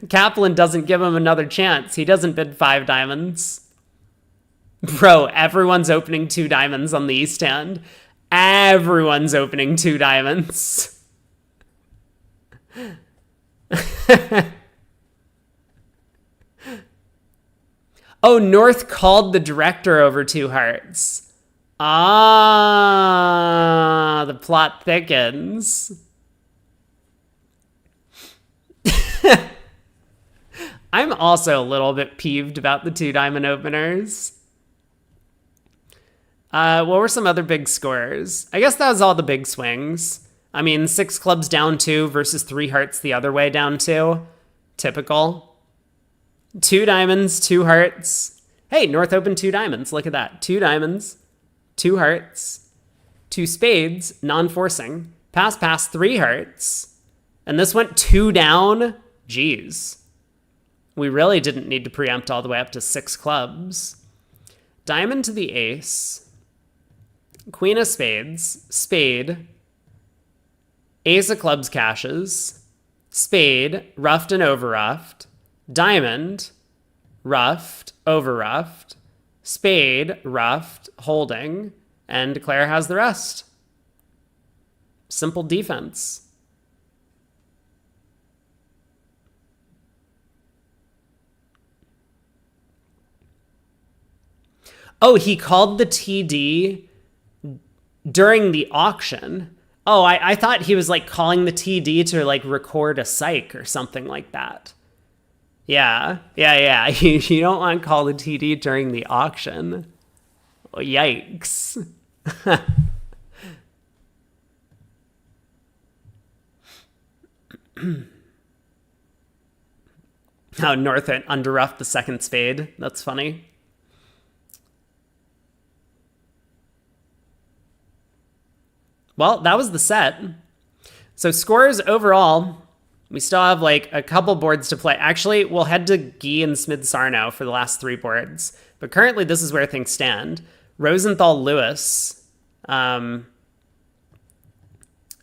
A: Kaplan doesn't give him another chance. He doesn't bid 5 diamonds. Bro, everyone's opening 2 diamonds on the East hand. Everyone's opening 2 diamonds. Oh, North called the director over 2 hearts. Ah, the plot thickens. I'm also a little bit peeved about the 2-diamond openers. What were some other big scores? I guess that was all the big swings. I mean, 6 clubs down 2 versus 3 hearts the other way down 2. Typical. 2 diamonds, 2 hearts. Hey, North Open 2 diamonds. Look at that. 2 diamonds, 2 hearts, 2 spades, non-forcing. Pass, 3 hearts. And this went 2 down. Jeez. We really didn't need to preempt all the way up to 6 clubs. Diamond to the ace. Queen of spades. Spade. Ace of clubs cashes. Spade. Ruffed and over-ruffed. Diamond. Ruffed. Over-ruffed. Spade. Ruffed. Holding. And Claire has the rest. Simple defense. Oh, he called the TD during the auction. Oh, I thought he was like calling the TD to like record a psych or something like that. Yeah. You don't want to call the TD during the auction. Oh, yikes. How North underruffed the second spade. That's funny. Well, that was the set. So scores overall, we still have like a couple boards to play. Actually, we'll head to Guy and Smid-Sarno for the last 3 boards. But currently, this is where things stand. Rosenthal-Lewis.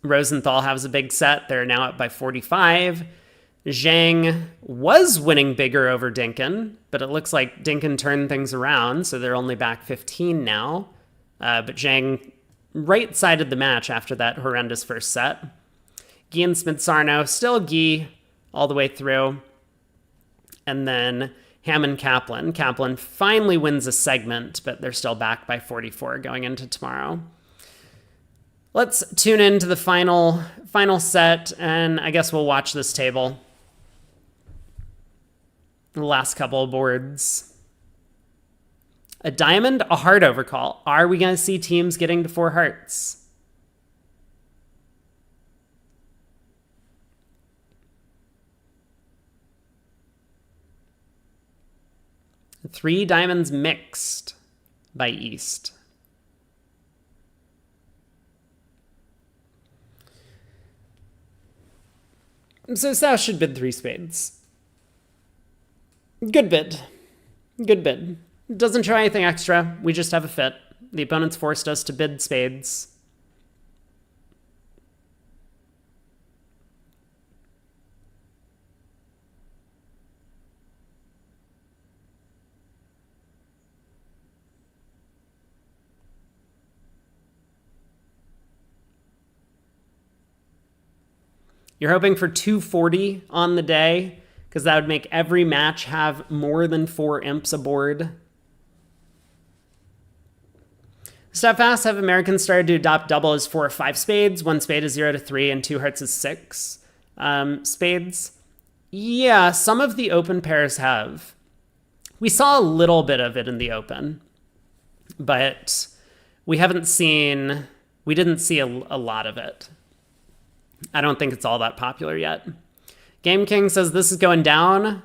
A: Rosenthal has a big set. They're now up by 45. Zhang was winning bigger over Dinkin, but it looks like Dinkin turned things around, so they're only back 15 now. But Zhang right-sided the match after that horrendous first set. Guy and Smid-Sarno, still Guy all the way through. And then Hammond Kaplan. Kaplan finally wins a segment, but they're still back by 44 going into tomorrow. Let's tune into the final set, and I guess we'll watch this table. The last couple of boards. A diamond, a heart overcall. Are we going to see teams getting to 4 hearts? Three diamonds mixed by East. So South should bid 3 spades. Good bid. Good bid. Doesn't show anything extra. We just have a fit. The opponents forced us to bid spades. You're hoping for 240 on the day, because that would make every match have more than 4 imps aboard. Steph asks, have Americans started to adopt double as 4 or 5 spades? 1 spade is 0 to 3 and 2 hearts is 6 spades. Yeah, some of the open pairs have. We saw a little bit of it in the open, but we didn't see a lot of it. I don't think it's all that popular yet. Game King says this is going down.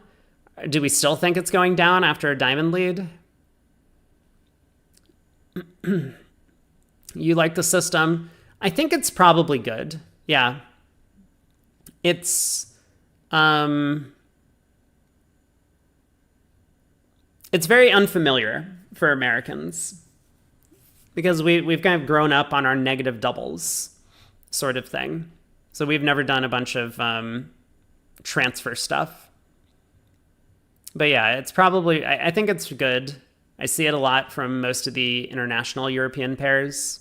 A: Do we still think it's going down after a diamond lead? You like the system? I think it's probably good. Yeah. It's very unfamiliar for Americans because we've kind of grown up on our negative doubles sort of thing. So we've never done a bunch of transfer stuff. But yeah, it's probably, I think it's good. I see it a lot from most of the international European pairs.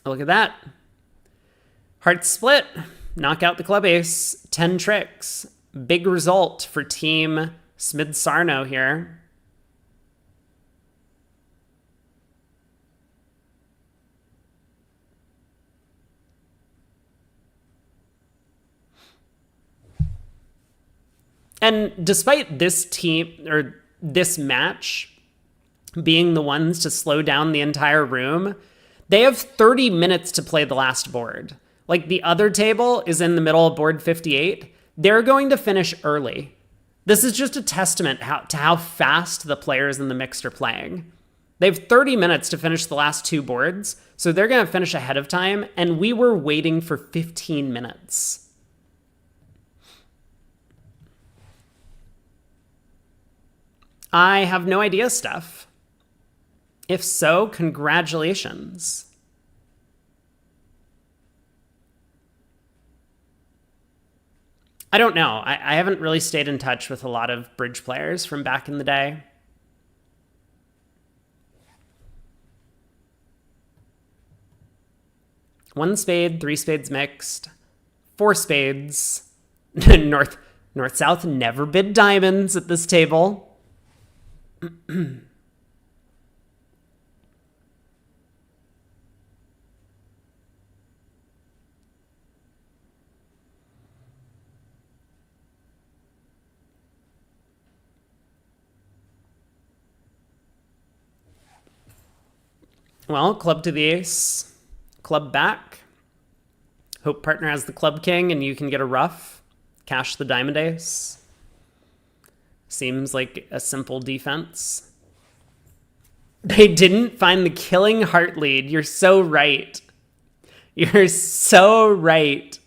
A: Look at that. Heart split. Knock out the club ace. 10 tricks. Big result for team Smid-Sarno here. And despite this team or this match being the ones to slow down the entire room, they have 30 minutes to play the last board. Like the other table is in the middle of board 58. They're going to finish early. This is just a testament to how fast the players in the mixed are playing. They have 30 minutes to finish the last 2 boards, so they're going to finish ahead of time, and we were waiting for 15 minutes. I have no idea, Steph. If so, congratulations. I don't know. I haven't really stayed in touch with a lot of bridge players from back in the day. One spade, 3 spades mixed, 4 spades. North South never bid diamonds at this table. Well, club to the ace, club back. Hope partner has the club king and you can get a ruff. Cash the diamond ace. Seems like a simple defense. They didn't find the killing heart lead. You're so right. You're so right.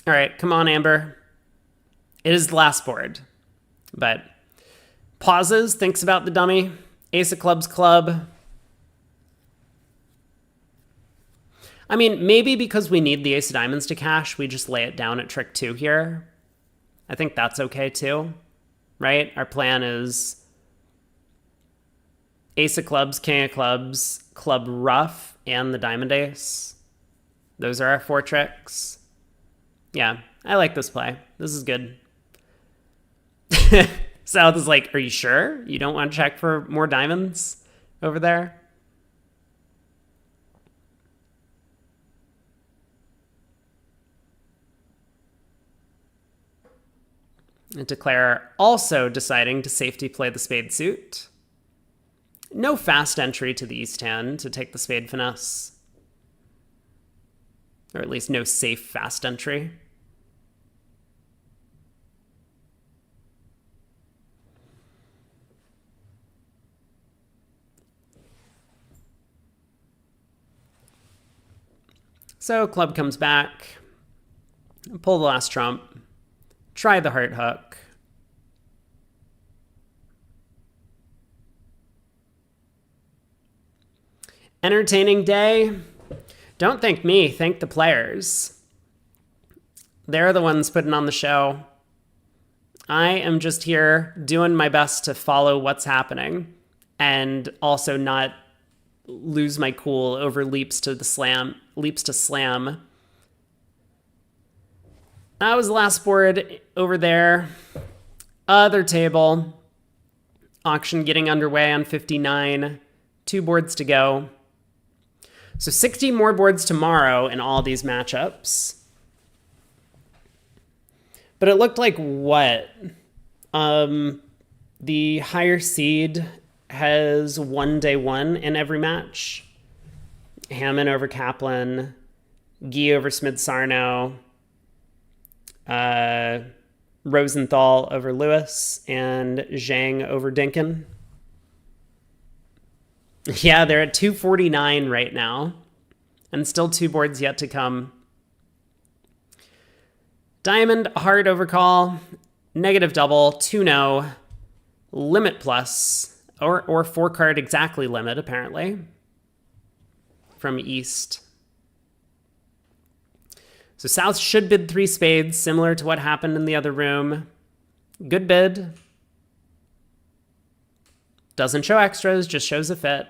A: All right, come on, Amber. It is the last board. But pauses, thinks about the dummy. Ace of clubs, club. I mean, maybe because we need the ace of diamonds to cash, we just lay it down at trick 2 here. I think that's okay too, right? Our plan is ace of clubs, king of clubs, club ruff, and the diamond ace. Those are our 4 tricks. Yeah, I like this play. This is good. South is like, are you sure? You don't want to check for more diamonds over there? And Declare also deciding to safety play the spade suit. No fast entry to the east hand to take the spade finesse. Or at least no safe fast entry. So club comes back, pull the last trump, try the heart hook. Entertaining day. Don't thank me, thank the players. They're the ones putting on the show. I am just here doing my best to follow what's happening and also not lose my cool over leaps to slam. That was the last board over there. Other table. Auction getting underway on 59. 2 boards to go. So 60 more boards tomorrow in all these matchups. But it looked like what? The higher seed has won day 1 in every match. Hammond over Kaplan, Guy over Smith-Sarno, Rosenthal over Lewis, and Zhang over Dinkin. Yeah, they're at 249 right now, and still 2 boards yet to come. Diamond, hard overcall, negative double, 2-0, limit plus, or 4 card exactly limit, apparently, from East. So South should bid 3 spades, similar to what happened in the other room. Good bid. Doesn't show extras, just shows a fit.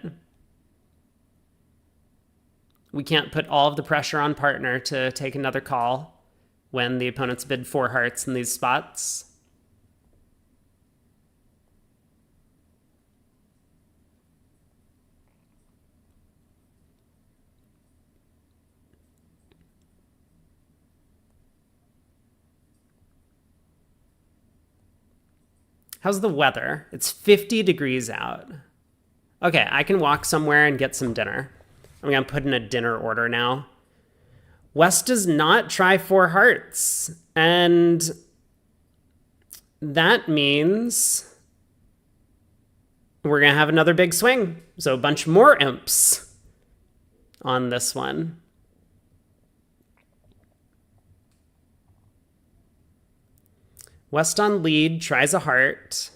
A: We can't put all of the pressure on partner to take another call when the opponent's bid 4 hearts in these spots. How's the weather? It's 50 degrees out. Okay, I can walk somewhere and get some dinner. I'm going to put in a dinner order now. West does not try 4 hearts. And that means we're going to have another big swing. So a bunch more imps on this one. West on lead, tries a heart.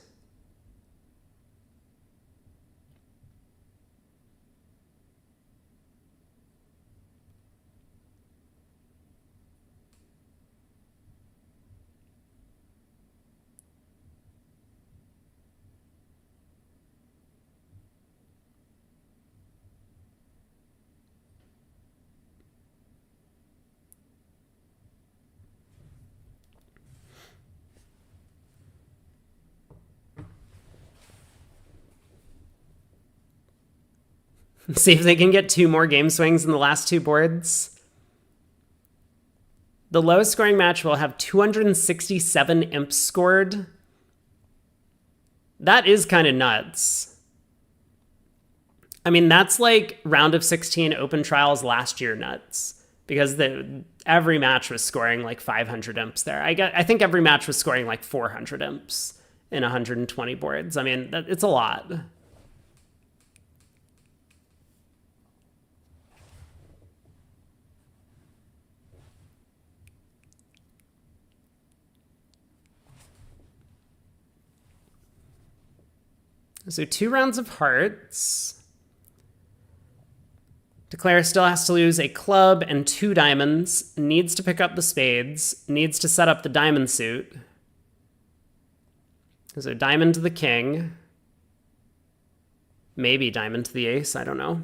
A: See if they can get 2 more game swings in the last 2 boards. The lowest scoring match will have 267 imps scored. That is kind of nuts. I mean, that's like round of 16 open trials last year nuts, because every match was scoring like 500 imps there. I think every match was scoring like 400 imps in 120 boards. I mean, it's a lot. So 2 rounds of hearts. Declare still has to lose a club and 2 diamonds, needs to pick up the spades, needs to set up the diamond suit. So diamond to the king. Maybe diamond to the ace, I don't know.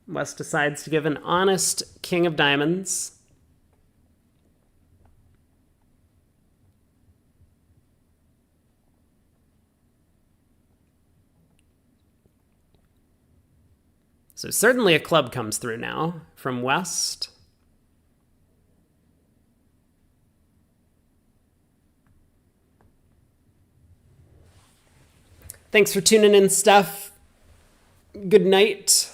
A: West decides to give an honest king of diamonds. So certainly a club comes through now from West. Thanks for tuning in, Steph. Good night.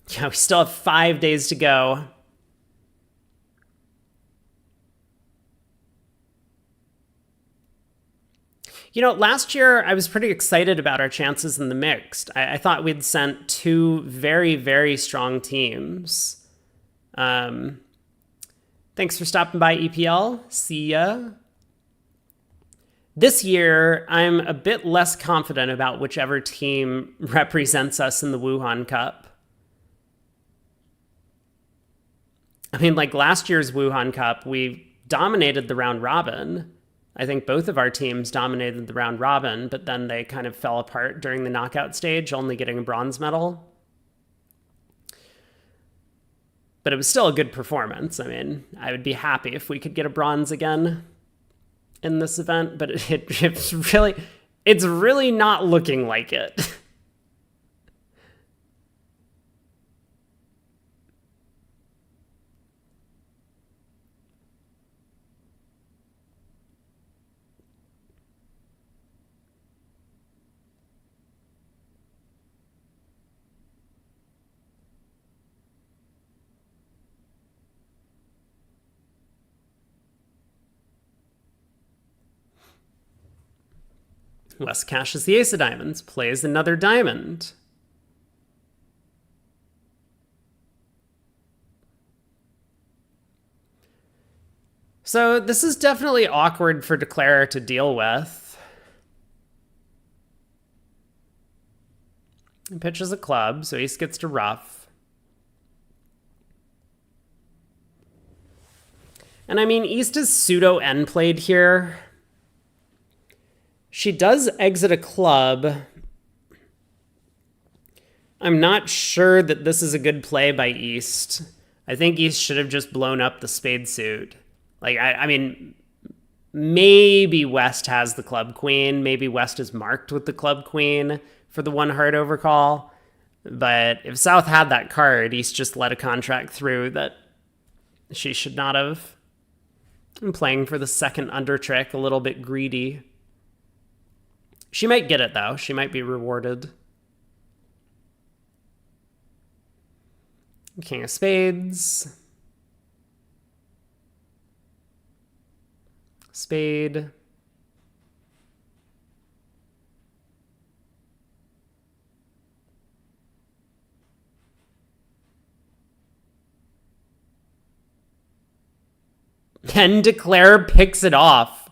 A: Yeah, we still have 5 days to go. You know, last year I was pretty excited about our chances in the mixed. I thought we'd sent 2 very, very strong teams. Thanks for stopping by, EPL. See ya. This year, I'm a bit less confident about whichever team represents us in the Wuhan Cup. I mean, like last year's Wuhan Cup, we dominated the round robin. I think both of our teams dominated the round robin, but then they kind of fell apart during the knockout stage, only getting a bronze medal. But it was still a good performance. I mean, I would be happy if we could get a bronze again in this event, but it's really not looking like it. West cashes the ace of diamonds, plays another diamond. So this is definitely awkward for Declare to deal with. He pitches a club, so ace gets to ruff. And I mean, East is pseudo end played here. She does exit a club. I'm not sure that this is a good play by East. I think East should have just blown up the spade suit. Like, I mean, maybe West has the club queen. Maybe West is marked with the club queen for the one heart overcall. But if South had that card, East just let a contract through that she should not have. I'm playing for the second under trick, a little bit greedy. She might get it, though. She might be rewarded. King of spades. Spade. And Declare picks it off.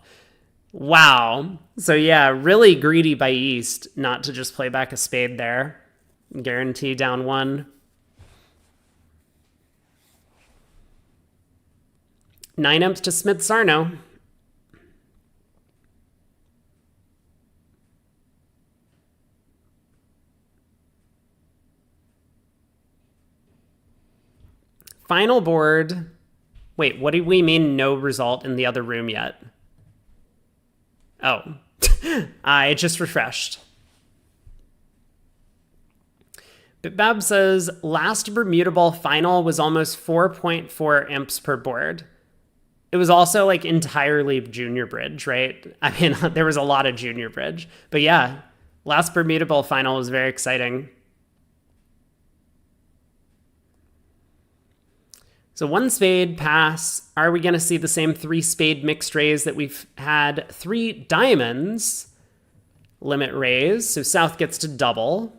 A: Wow. So yeah, really greedy by East not to just play back a spade there. Guarantee down one. 9 imps to Smith Sarno. Final board. Wait, what do we mean no result in the other room yet? Oh, I just refreshed. Bitbab says last Bermuda final was almost 4.4 imps per board. It was also like entirely junior bridge, right? I mean, there was a lot of junior bridge. But yeah, last Bermuda final was very exciting. So 1 spade pass. Are we going to see the same 3 spade mixed raise that we've had? 3 diamonds limit raise. So South gets to double.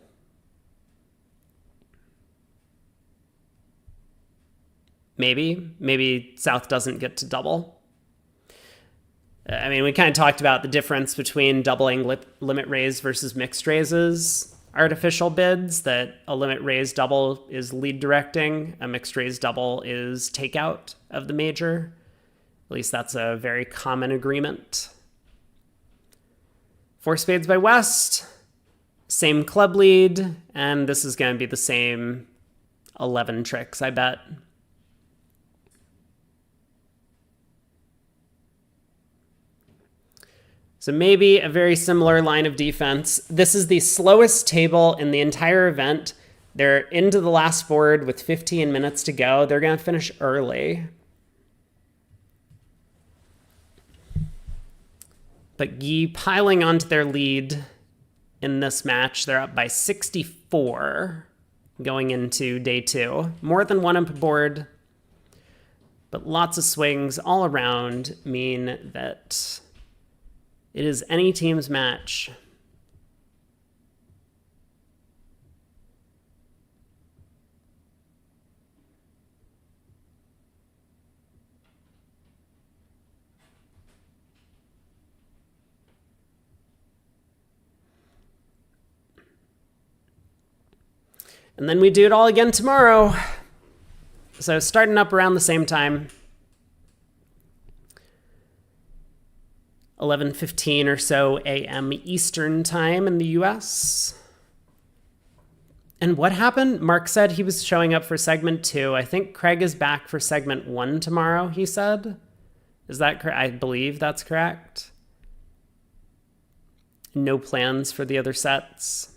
A: Maybe South doesn't get to double. I mean, we kind of talked about the difference between doubling limit raise versus mixed raises. Artificial bids, that a limit raise double is lead directing, a mixed raise double is takeout of the major. At least that's a very common agreement. 4 spades by West, same club lead, and this is going to be the same 11 tricks, I bet. So maybe a very similar line of defense. This is the slowest table in the entire event. They're into the last board with 15 minutes to go. They're going to finish early. But Guy piling onto their lead in this match. They're up by 64 going into day 2. More than 1 imp board, but lots of swings all around mean that it is any team's match. And then we do it all again tomorrow. So starting up around the same time. 11:15 or so a.m. Eastern time in the US. And what happened? Mark said he was showing up for segment 2. I think Craig is back for segment 1 tomorrow, he said. Is that correct? I believe that's correct. No plans for the other sets.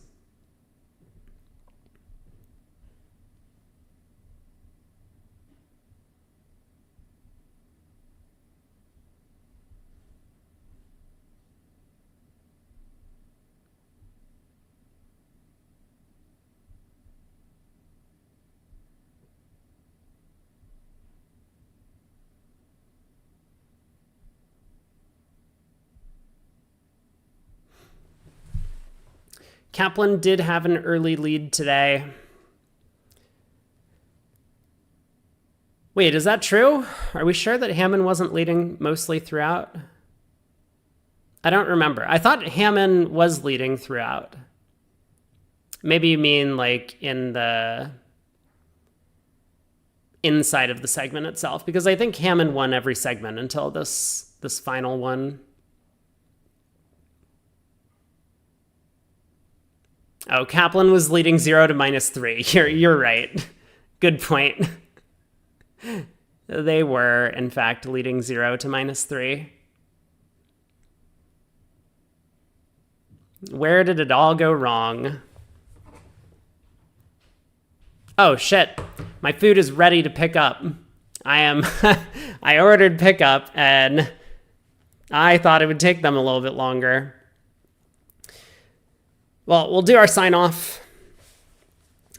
A: Kaplan did have an early lead today. Wait, is that true? Are we sure that Hammond wasn't leading mostly throughout? I don't remember. I thought Hammond was leading throughout. Maybe you mean like in the inside of the segment itself, because I think Hammond won every segment until this final one. Oh, Kaplan was leading 0 to -3. You're right. Good point. They were, in fact, leading 0 to -3. Where did it all go wrong? Oh, shit. My food is ready to pick up. I ordered pickup, and I thought it would take them a little bit longer. Well, we'll do our sign-off.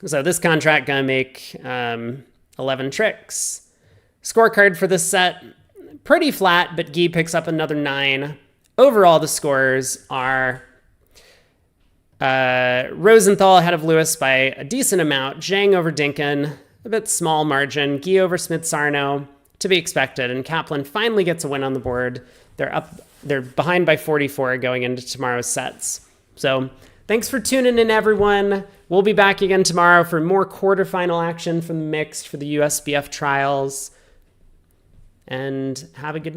A: So this contract gonna make 11 tricks. Scorecard for this set, pretty flat, but Guy picks up another 9. Overall, the scores are Rosenthal ahead of Lewis by a decent amount, Zhang over Dinkin, a bit small margin, Guy over Smith-Sarno, to be expected, and Kaplan finally gets a win on the board. They're behind by 44 going into tomorrow's sets. So thanks for tuning in, everyone. We'll be back again tomorrow for more quarterfinal action from the mixed for the USBF trials. And have a good